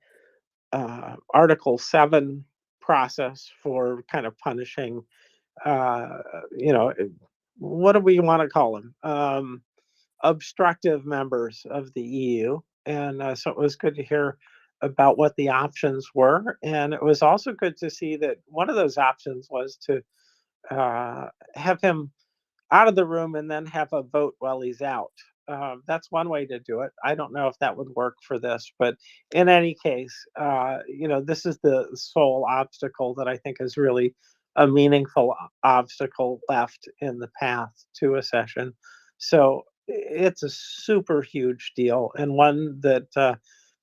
E: Article 7 process for kind of punishing, uh, what do we want to call them? Obstructive members of the EU. And so it was good to hear about what the options were. And it was also good to see that one of those options was to have him out of the room and then have a vote while he's out. That's one way to do it. I don't know if that would work for this, but in any case, this is the sole obstacle that I think is really a meaningful obstacle left in the path to a session. So it's a super huge deal, and one that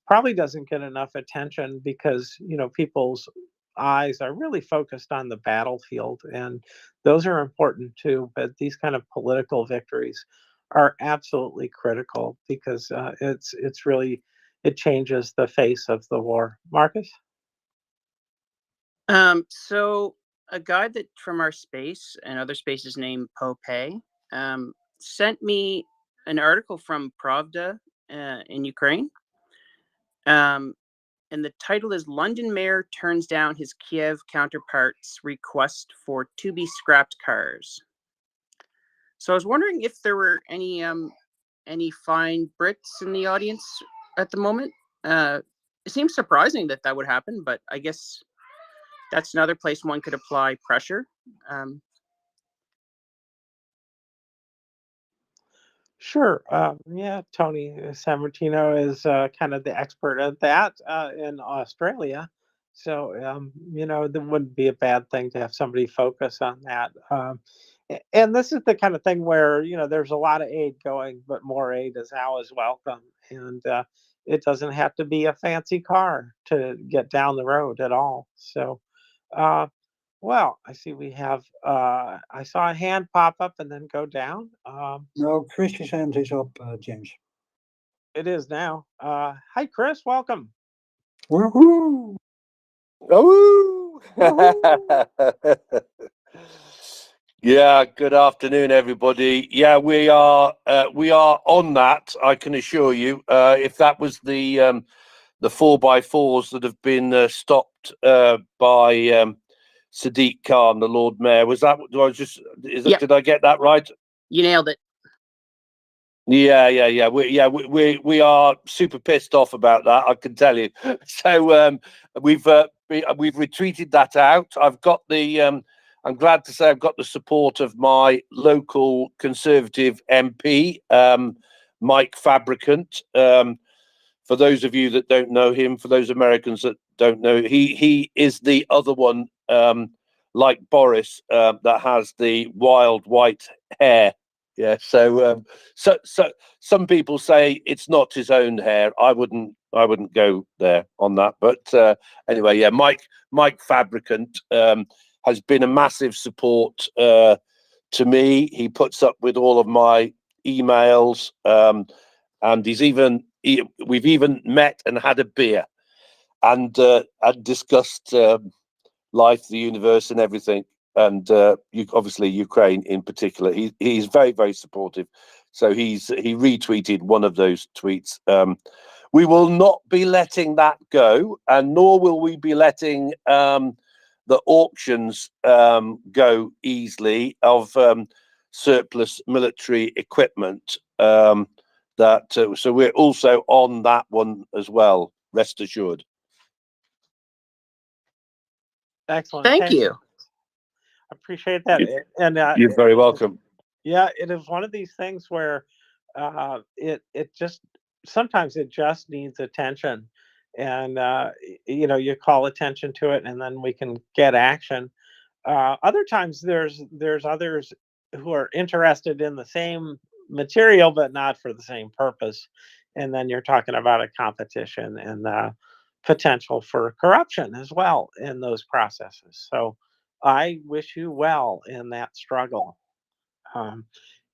E: probably doesn't get enough attention because people's eyes are really focused on the battlefield, and those are important too. But these kind of political victories are absolutely critical because it's really, it changes the face of the war. Marcus?
M: So a guy that from our space and other spaces named Pope sent me an article from Pravda in Ukraine. And the title is London Mayor Turns Down His Kiev Counterpart's Request for To Be Scrapped Cars. So I was wondering if there were any fine Brits in the audience at the moment. It seems surprising that would happen, but I guess that's another place one could apply pressure.
E: Sure. Yeah, Tony Sammartino is kind of the expert at that in Australia. So, there wouldn't be a bad thing to have somebody focus on that. And this is the kind of thing where, there's a lot of aid going, but more aid is always welcome. And it doesn't have to be a fancy car to get down the road at all. So, well, I see we have, I saw a hand pop up and then go down.
A: No, Chris's hand is up, James.
E: It is now. Hi, Chris. Welcome.
A: Woohoo!
T: Oh! Yeah, good afternoon, everybody. Yeah, we are on that, I can assure you. If that was the 4x4s that have been stopped by Sadiq Khan, the Lord Mayor, was that? Did I get that right?
M: You nailed it.
T: Yeah. We are super pissed off about that, I can tell you. So we've retweeted that out. I've got the. I'm glad to say I've got the support of my local Conservative MP, Mike Fabricant. For those of you that don't know him, for those Americans that don't know, he is the other one, like Boris, that has the wild white hair Yeah. So some people say it's not his own hair. I wouldn't go there on that. But anyway, yeah, Mike Fabricant has been a massive support to me. He puts up with all of my emails, and we've even met and had a beer and discussed life, the universe, and everything. And obviously Ukraine in particular. He's very, very supportive. So he retweeted one of those tweets. We will not be letting that go, and nor will we be letting the auctions go easily of surplus military equipment. So we're also on that one as well. Rest assured.
E: Excellent.
M: Thank you.
E: Appreciate that. And
T: You're very welcome.
E: yeah, it is one of these things where it just sometimes it just needs attention, and you call attention to it, and then we can get action. Other times there's others who are interested in the same material but not for the same purpose, and then you're talking about a competition and potential for corruption as well in those processes. So I wish you well in that struggle.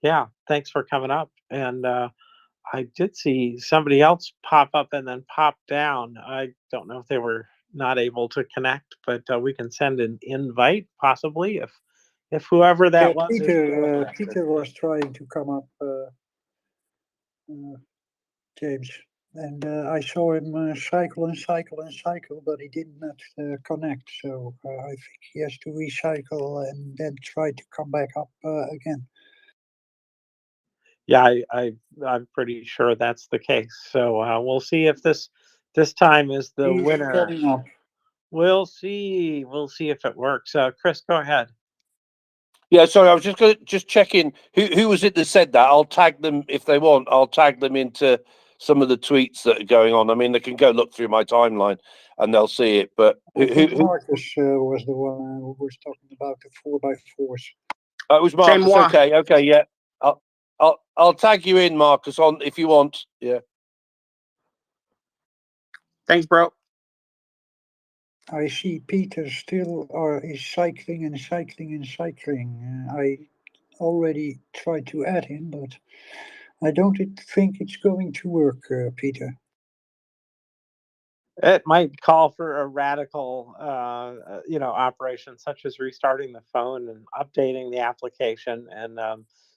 E: Yeah, thanks for coming up. And I did see somebody else pop up and then pop down. I don't know if they were not able to connect, but we can send an invite possibly if whoever that
A: Yeah,
E: was.
A: Peter was trying to come up, James, and I saw him cycle and cycle and cycle, but he did not connect. So I think he has to recycle and then try to come back up again.
E: Yeah, I'm pretty sure that's the case. So we'll see if this time is the
A: He's
E: winner.
A: getting up.
E: We'll see. We'll see if it works. Chris, go ahead.
T: Yeah, sorry, I was just going to check in. Who was it that said that? I'll tag them if they want. I'll tag them into some of the tweets that are going on. I mean, they can go look through my timeline and they'll see it. But
A: I think Marcus was the one who was talking about the 4x4s.
T: it was Marcus. Okay, yeah. I'll tag you in, Marcus, on if you want. Yeah.
M: Thanks, bro.
A: I see Peter still is cycling and cycling and cycling. I already tried to add him, but I don't think it's going to work, Peter.
E: It might call for a radical, operation such as restarting the phone and updating the application and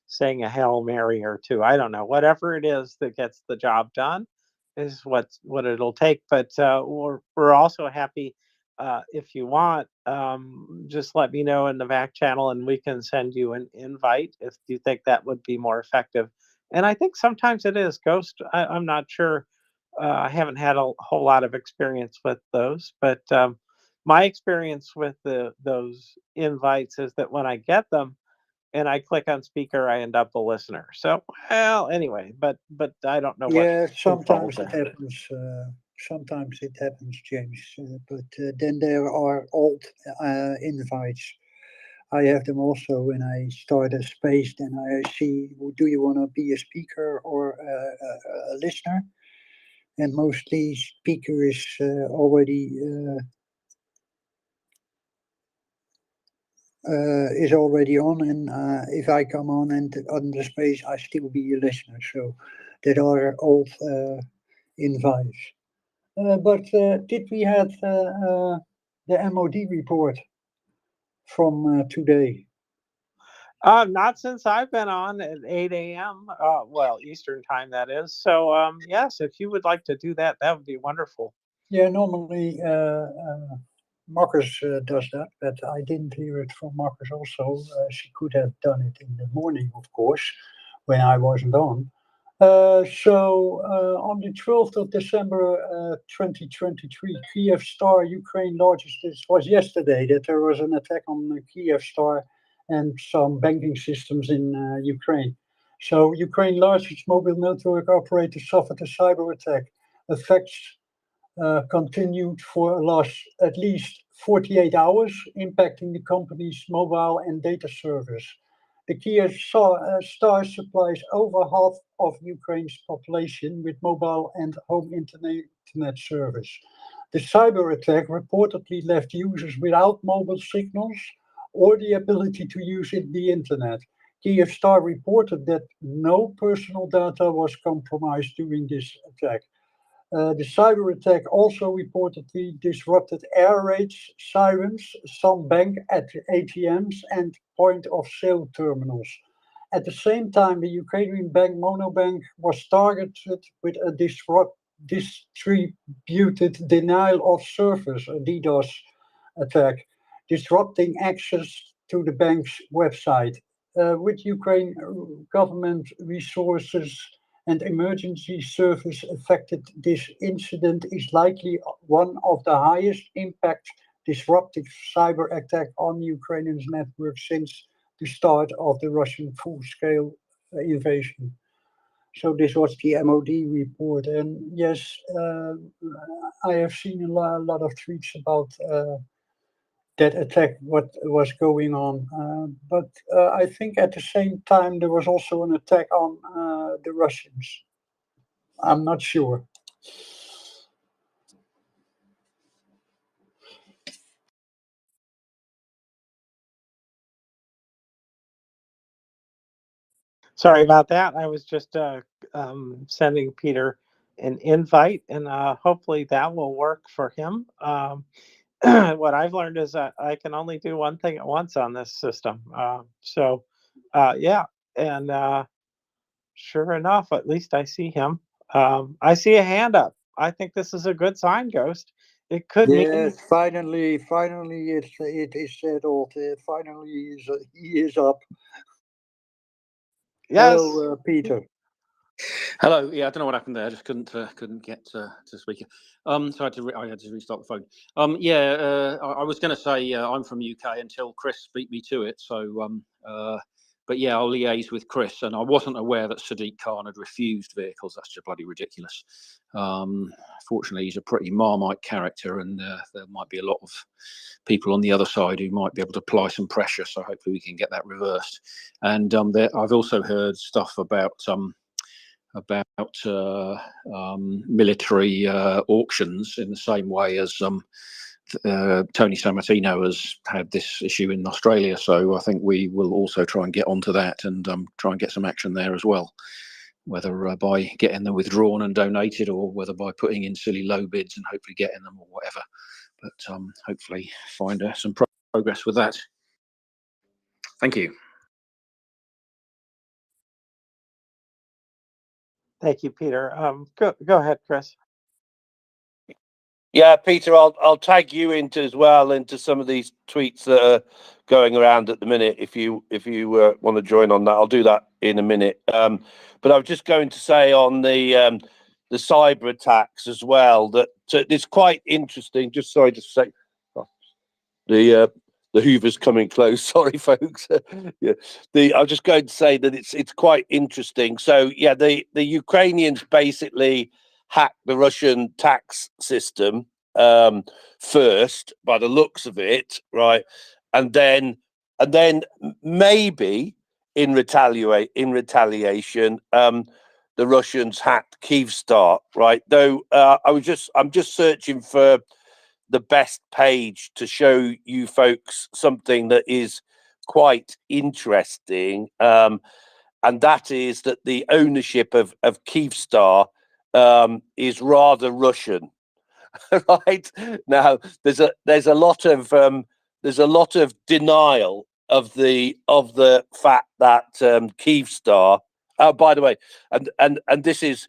E: saying a Hail Mary or two. I don't know. Whatever it is that gets the job done is what it'll take. But we're also happy if you want. Just let me know in the back channel, and we can send you an invite if you think that would be more effective. And I think sometimes it is. Ghost, I'm not sure. I haven't had a whole lot of experience with those, but my experience with those invites is that when I get them and I click on speaker, I end up a listener. So, well, anyway, but I don't know what.
A: Yeah, sometimes it happens. Sometimes it happens, James. But then there are old invites. I have them also when I start a space. Then I see, do you want to be a speaker or a listener? And mostly speaker is already on, and if I come on and on the space, I still be a listener. So that are old invites. But did we have the MOD report from today?
E: Not since I've been on at 8 a.m. Well, Eastern time, that is. So, yes, if you would like to do that, that would be wonderful.
A: Yeah, normally Marcus does that, but I didn't hear it from Marcus also. She could have done it in the morning, of course, when I wasn't on. So on the 12th of December 2023, Kiev Star, Ukraine largest, this was yesterday, that there was an attack on Kiev Star and some banking systems in Ukraine. So Ukraine largest mobile network operator suffered a cyber attack. Effects continued for at least 48 hours, impacting the company's mobile and data service. The Kyivstar supplies over half of Ukraine's population with mobile and home internet service. The cyber attack reportedly left users without mobile signals or the ability to use the internet. Kyivstar reported that no personal data was compromised during this attack. The cyber attack also reportedly disrupted air raids, sirens, some bank ATMs, and point-of-sale terminals. At the same time, the Ukrainian bank Monobank was targeted with a distributed denial of service, a DDoS attack, disrupting access to the bank's website. With Ukraine government resources and emergency service affected, this incident is likely one of the highest impact disruptive cyber attack on Ukrainian network since the start of the Russian full-scale invasion. So this was the MOD report, and yes, I have seen a lot of tweets about that attack, what was going on. But I think at the same time, there was also an attack on the Russians. I'm not sure.
E: Sorry about that. I was just sending Peter an invite, and hopefully that will work for him. What I've learned is that I can only do one thing at once on this system. Yeah, and sure enough, at least I see him. I see a hand up. I think this is a good sign, Ghost. It could mean.
A: Yes, finally, it is settled. Finally, he is up.
E: Yes.
A: Hello, Peter.
N: Hello. Yeah, I don't know what happened there. I just couldn't get to speaker. So I had to restart the phone. I was going to say I'm from UK until Chris beat me to it. So, but yeah, I'll liaise with Chris. And I wasn't aware that Sadiq Khan had refused vehicles. That's just bloody ridiculous. Fortunately, he's a pretty Marmite character, and there might be a lot of people on the other side who might be able to apply some pressure. So hopefully we can get that reversed. And I've also heard stuff about military auctions in the same way as Tony Sammartino has had this issue in Australia. So I think we will also try and get onto that and try and get some action there as well, whether by getting them withdrawn and donated, or whether by putting in silly low bids and hopefully getting them, or whatever. But hopefully find some progress with that. Thank you.
E: Thank you, Peter. Go ahead, Chris.
T: Yeah, Peter, I'll tag you into as well into some of these tweets that are going around at the minute. If you want to join on that, I'll do that in a minute. But I was just going to say on the cyber attacks as well that it's quite interesting. Just sorry, just say the Hoover's coming close. Sorry, folks. Yeah, I was just going to say that it's quite interesting. So yeah, the Ukrainians basically hacked the Russian tax system first, by the looks of it, right? And then maybe in retaliation, the Russians hacked Kyivstar, right? Though I'm just searching for the best page to show you folks something that is quite interesting, and that is that the ownership of Kyivstar is rather Russian. Right now, there's a lot of denial of the fact that Kyivstar. Oh, by the way, and this is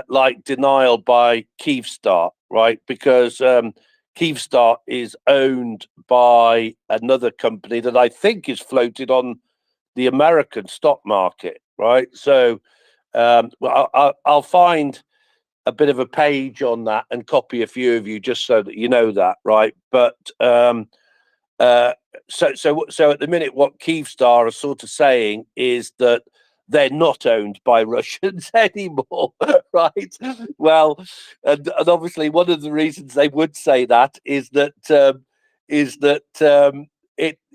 T: like denial by Kyivstar, right? Because Kyivstar is owned by another company that I think is floated on the American stock market, right? So I'll find a bit of a page on that and copy a few of you just so that you know that, right? But so at the minute, what Kyivstar are sort of saying is that they're not owned by Russians anymore, right? Well, and obviously one of the reasons they would say that is that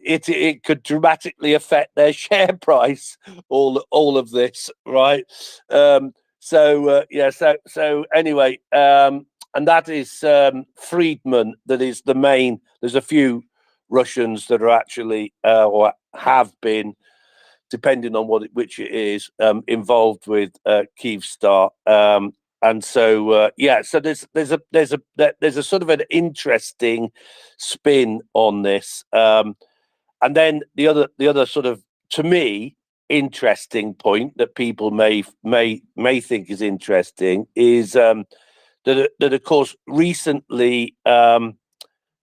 T: it could dramatically affect their share price. All of this, right? So anyway, and that is Friedman. That is the main. There's a few Russians that are actually or have been, depending on which it is, involved with Kyivstar. And so so there's a sort of an interesting spin on this. And then the other sort of, to me, interesting point that people may think is interesting is that of course recently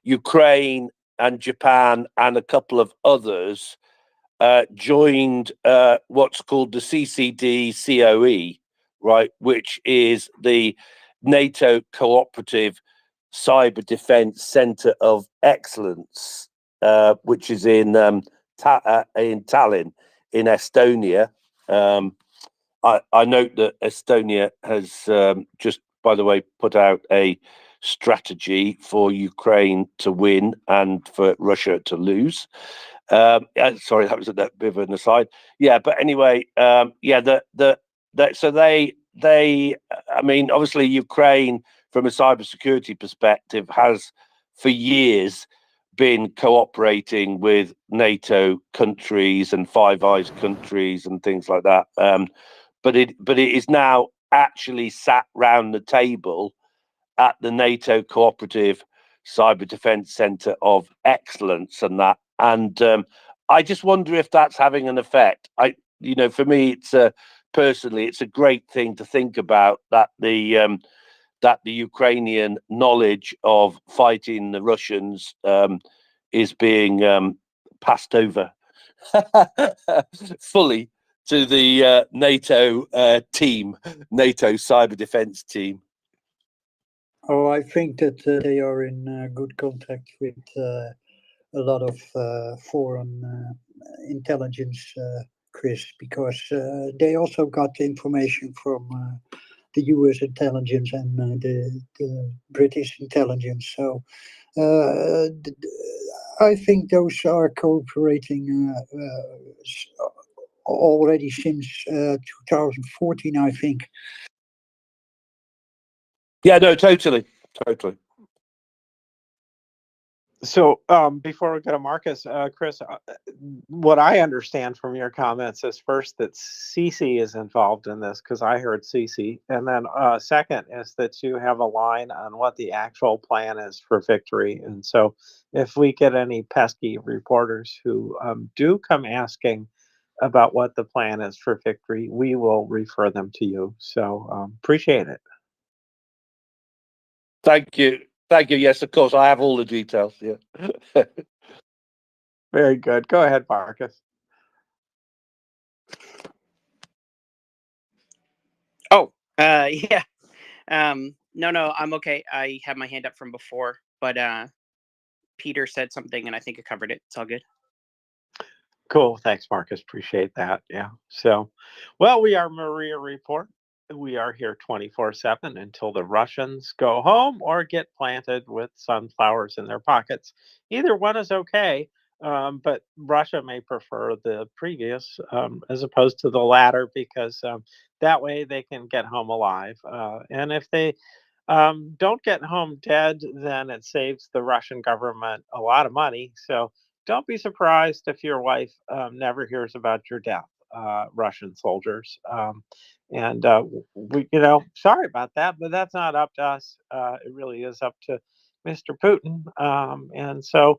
T: Ukraine and Japan and a couple of others joined what's called the CCD COE, right, which is the NATO Cooperative Cyber Defense Center of Excellence, which is in Tallinn, in Estonia. I note that Estonia has just, by the way, put out a strategy for Ukraine to win and for Russia to lose. Sorry, that was a bit of an aside. Yeah, but anyway, so they, I mean, obviously Ukraine, from a cybersecurity perspective, has for years been cooperating with NATO countries and Five Eyes countries and things like that. But it is now actually sat round the table at the NATO Cooperative Cyber Defense Center of Excellence and that. And I just wonder if that's having an effect. For me, personally, it's a great thing to think about, that the Ukrainian knowledge of fighting the Russians is being passed over fully to the NATO team, NATO cyber defense team.
A: Oh, I think that they are in good contact with a lot of foreign intelligence, Chris, because they also got information from the US intelligence and the British intelligence. So I think those are cooperating already since 2014, I think.
T: Yeah, no, totally.
E: So before we go to Marcus, Chris, what I understand from your comments is first that CC is involved in this, because I heard CC, and then second is that you have a line on what the actual plan is for victory. And so if we get any pesky reporters who do come asking about what the plan is for victory, we will refer them to you. So appreciate it.
T: Thank you. Yes, of course, I have all the details. Yeah.
E: Very good. Go ahead, Marcus.
M: Oh, yeah. No, I'm okay. I have my hand up from before, but Peter said something and I think I covered it. It's all good.
E: Cool. Thanks, Marcus. Appreciate that. Yeah. So, well, we are Maria Report. We are here 24/7 until the Russians go home or get planted with sunflowers in their pockets. Either one is okay, but Russia may prefer the previous as opposed to the latter, because that way they can get home alive. And if they don't get home dead, then it saves the Russian government a lot of money. So don't be surprised if your wife never hears about your death, Russian soldiers. And we, sorry about that, but that's not up to us. It really is up to Mr. Putin. And so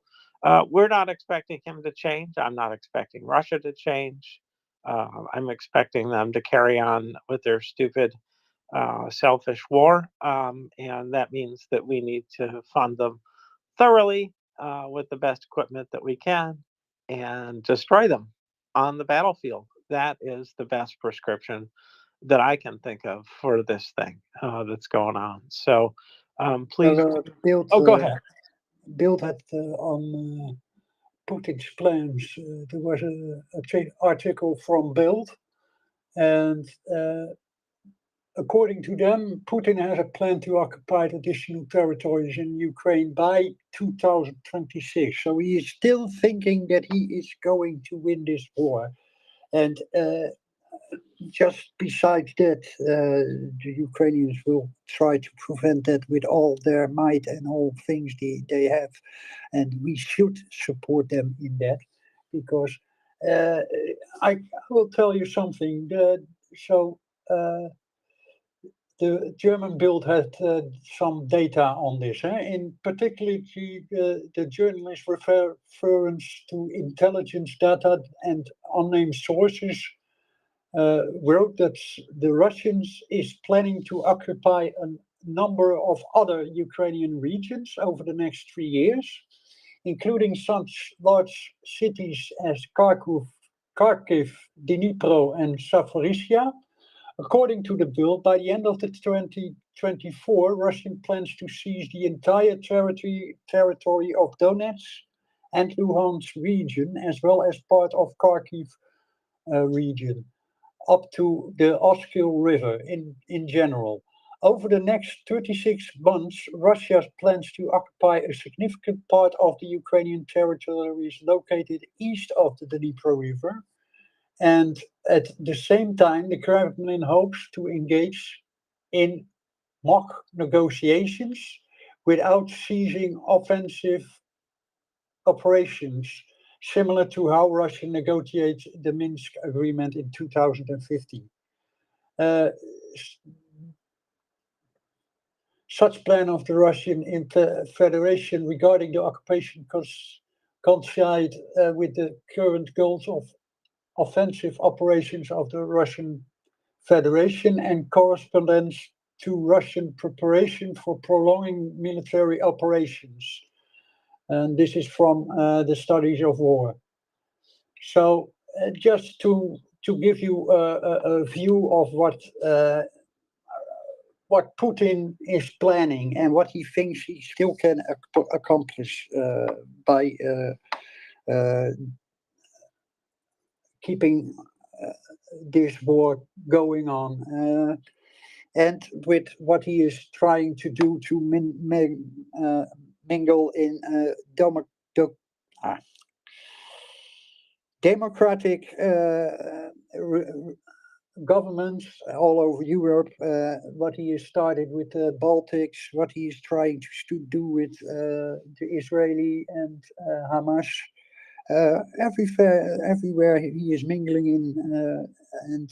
E: we're not expecting him to change. I'm not expecting Russia to change. I'm expecting them to carry on with their stupid, selfish war. And that means that we need to fund them thoroughly with the best equipment that we can and destroy them on the battlefield. That is the best prescription that I can think of for this thing that's going on. So please. Go ahead.
A: Bild had on Putin's plans. There was an article from Bild, and according to them, Putin has a plan to occupy additional territories in Ukraine by 2026. So he is still thinking that he is going to win this war. And just besides that, the Ukrainians will try to prevent that with all their might and all things they have. And we should support them in that, because I will tell you something. The German Bild had some data on this. In particularly, the journalist reference to intelligence data and unnamed sources wrote that the Russians is planning to occupy a number of other Ukrainian regions over the next 3 years, including such large cities as Kharkiv, Dnipro, and Zaporizhia. According to the bill, by the end of the 2024, Russia plans to seize the entire territory of Donetsk and Luhansk region, as well as part of Kharkiv region, up to the Oskil River in general. Over the next 36 months, Russia plans to occupy a significant part of the Ukrainian territories located east of the Dnipro River. And at the same time, the Kremlin hopes to engage in mock negotiations without ceasing offensive operations, similar to how Russia negotiated the Minsk agreement in 2015. Such plan of the Russian Federation regarding the occupation coincide with the current goals of offensive operations of the Russian Federation and corresponds to Russian preparation for prolonging military operations. And this is from the studies of war. So just to give you a view of what Putin is planning and what he thinks he still can accomplish by keeping this war going on, and with what he is trying to do to mingle in democratic governments all over Europe, what he has started with the Baltics, what he is trying to do with the Israeli and Hamas. Everywhere he is mingling in, and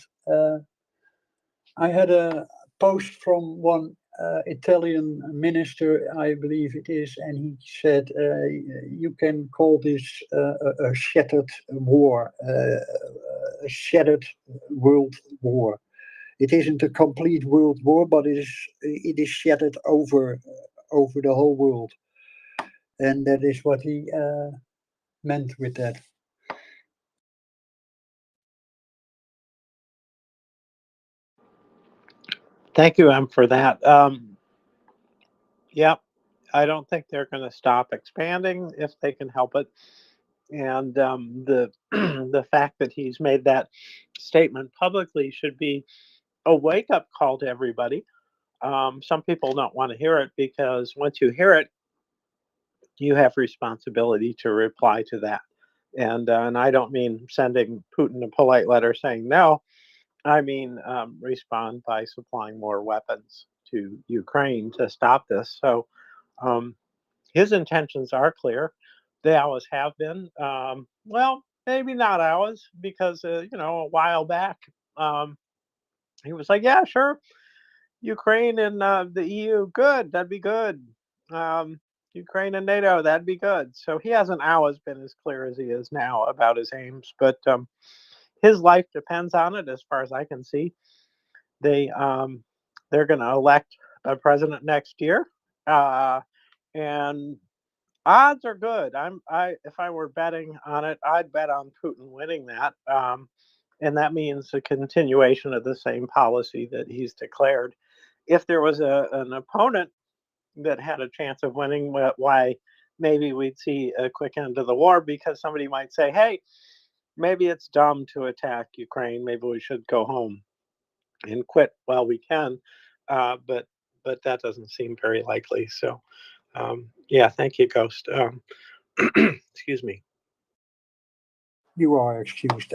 A: I had a post from one Italian minister, I believe it is, and he said, you can call this a shattered war, a shattered world war. It isn't a complete world war, but it is shattered over the whole world. And that is what he meant with that.
E: Thank you, Em, for that. Yeah, I don't think they're going to stop expanding if they can help it. And the the fact that he's made that statement publicly should be a wake-up call to everybody. Some people don't want to hear it because once you hear it, you have responsibility to reply to that. And I don't mean sending Putin a polite letter saying no. I mean respond by supplying more weapons to Ukraine to stop this. So his intentions are clear. They always have been. Well, maybe not ours, because a while back he was like, "Yeah, sure, Ukraine and the EU, good. That'd be good. Ukraine and NATO, that'd be good." So he hasn't always been as clear as he is now about his aims, but his life depends on it, as far as I can see. They're going to elect a president next year, and odds are good. If I were betting on it, I'd bet on Putin winning that, and that means a continuation of the same policy that he's declared. If there was an opponent that had a chance of winning, why maybe we'd see a quick end to the war, because somebody might say, "Hey, maybe it's dumb to attack Ukraine. Maybe we should go home." and quit while we can, but that doesn't seem very likely. So, yeah, thank you, Ghost. Excuse me.
A: You are excused.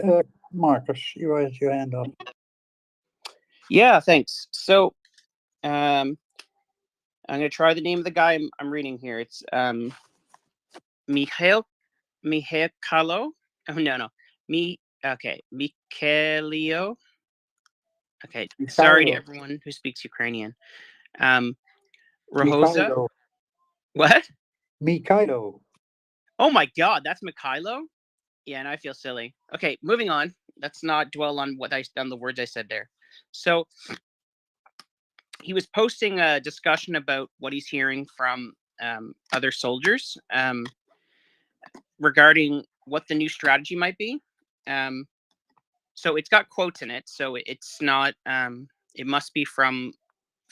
A: Marcus, you raised your hand up.
M: Yeah, thanks. So, I'm going to try the name of the guy I'm reading here. It's Mikhailo. Oh no. Mikhailio. Okay, sorry to
A: Mikhailo.
M: everyone who speaks Ukrainian. Rahosa.
A: Mikhailo.
M: What?
A: Mikhailo.
M: Oh my God, that's Mikhailo. Yeah, and I feel silly. Okay, moving on. Let's not dwell on the words I said there. So he was posting a discussion about what he's hearing from other soldiers regarding what the new strategy might be. So it's got quotes in it. So it's not. It must be from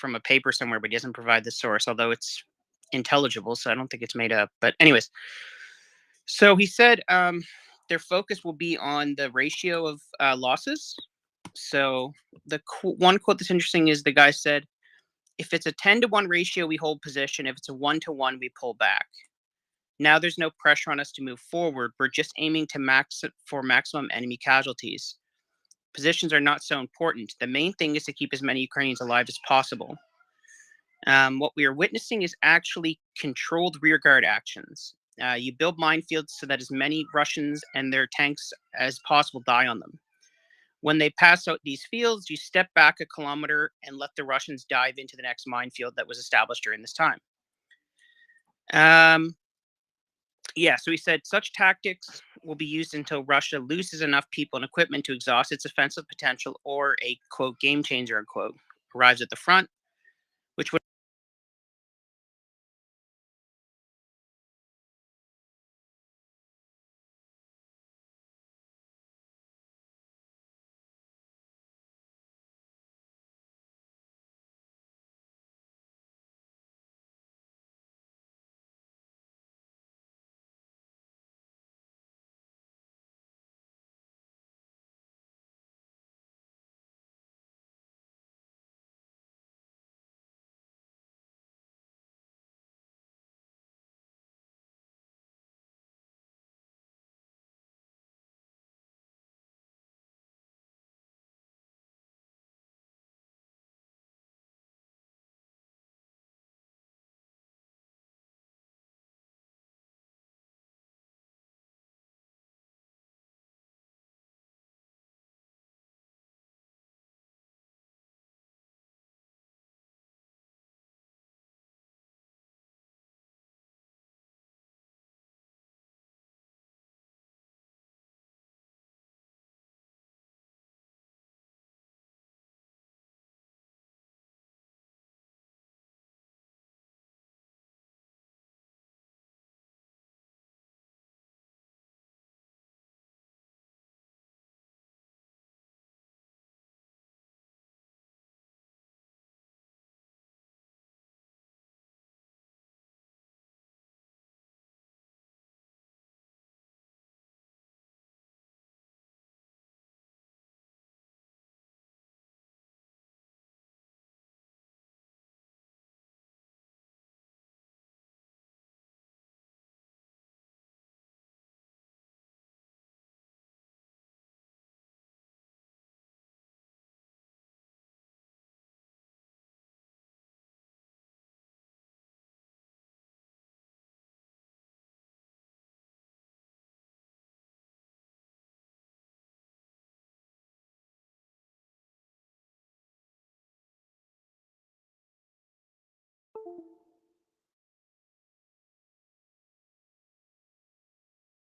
M: a paper somewhere, but he doesn't provide the source, although it's intelligible. So I don't think it's made up. But anyways, so he said their focus will be on the ratio of losses. So the one quote that's interesting is the guy said, if it's a 10-to-1 ratio, we hold position. If it's a 1-to-1, we pull back. Now there's no pressure on us to move forward. We're just aiming to for maximum enemy casualties. Positions are not so important. The main thing is to keep as many Ukrainians alive as possible. What we are witnessing is actually controlled rearguard actions. You build minefields so that as many Russians and their tanks as possible die on them. When they pass out these fields, you step back a kilometer and let the Russians dive into the next minefield that was established during this time. Yeah, so he said such tactics will be used until Russia loses enough people and equipment to exhaust its offensive potential, or a quote game changer unquote arrives at the front, which would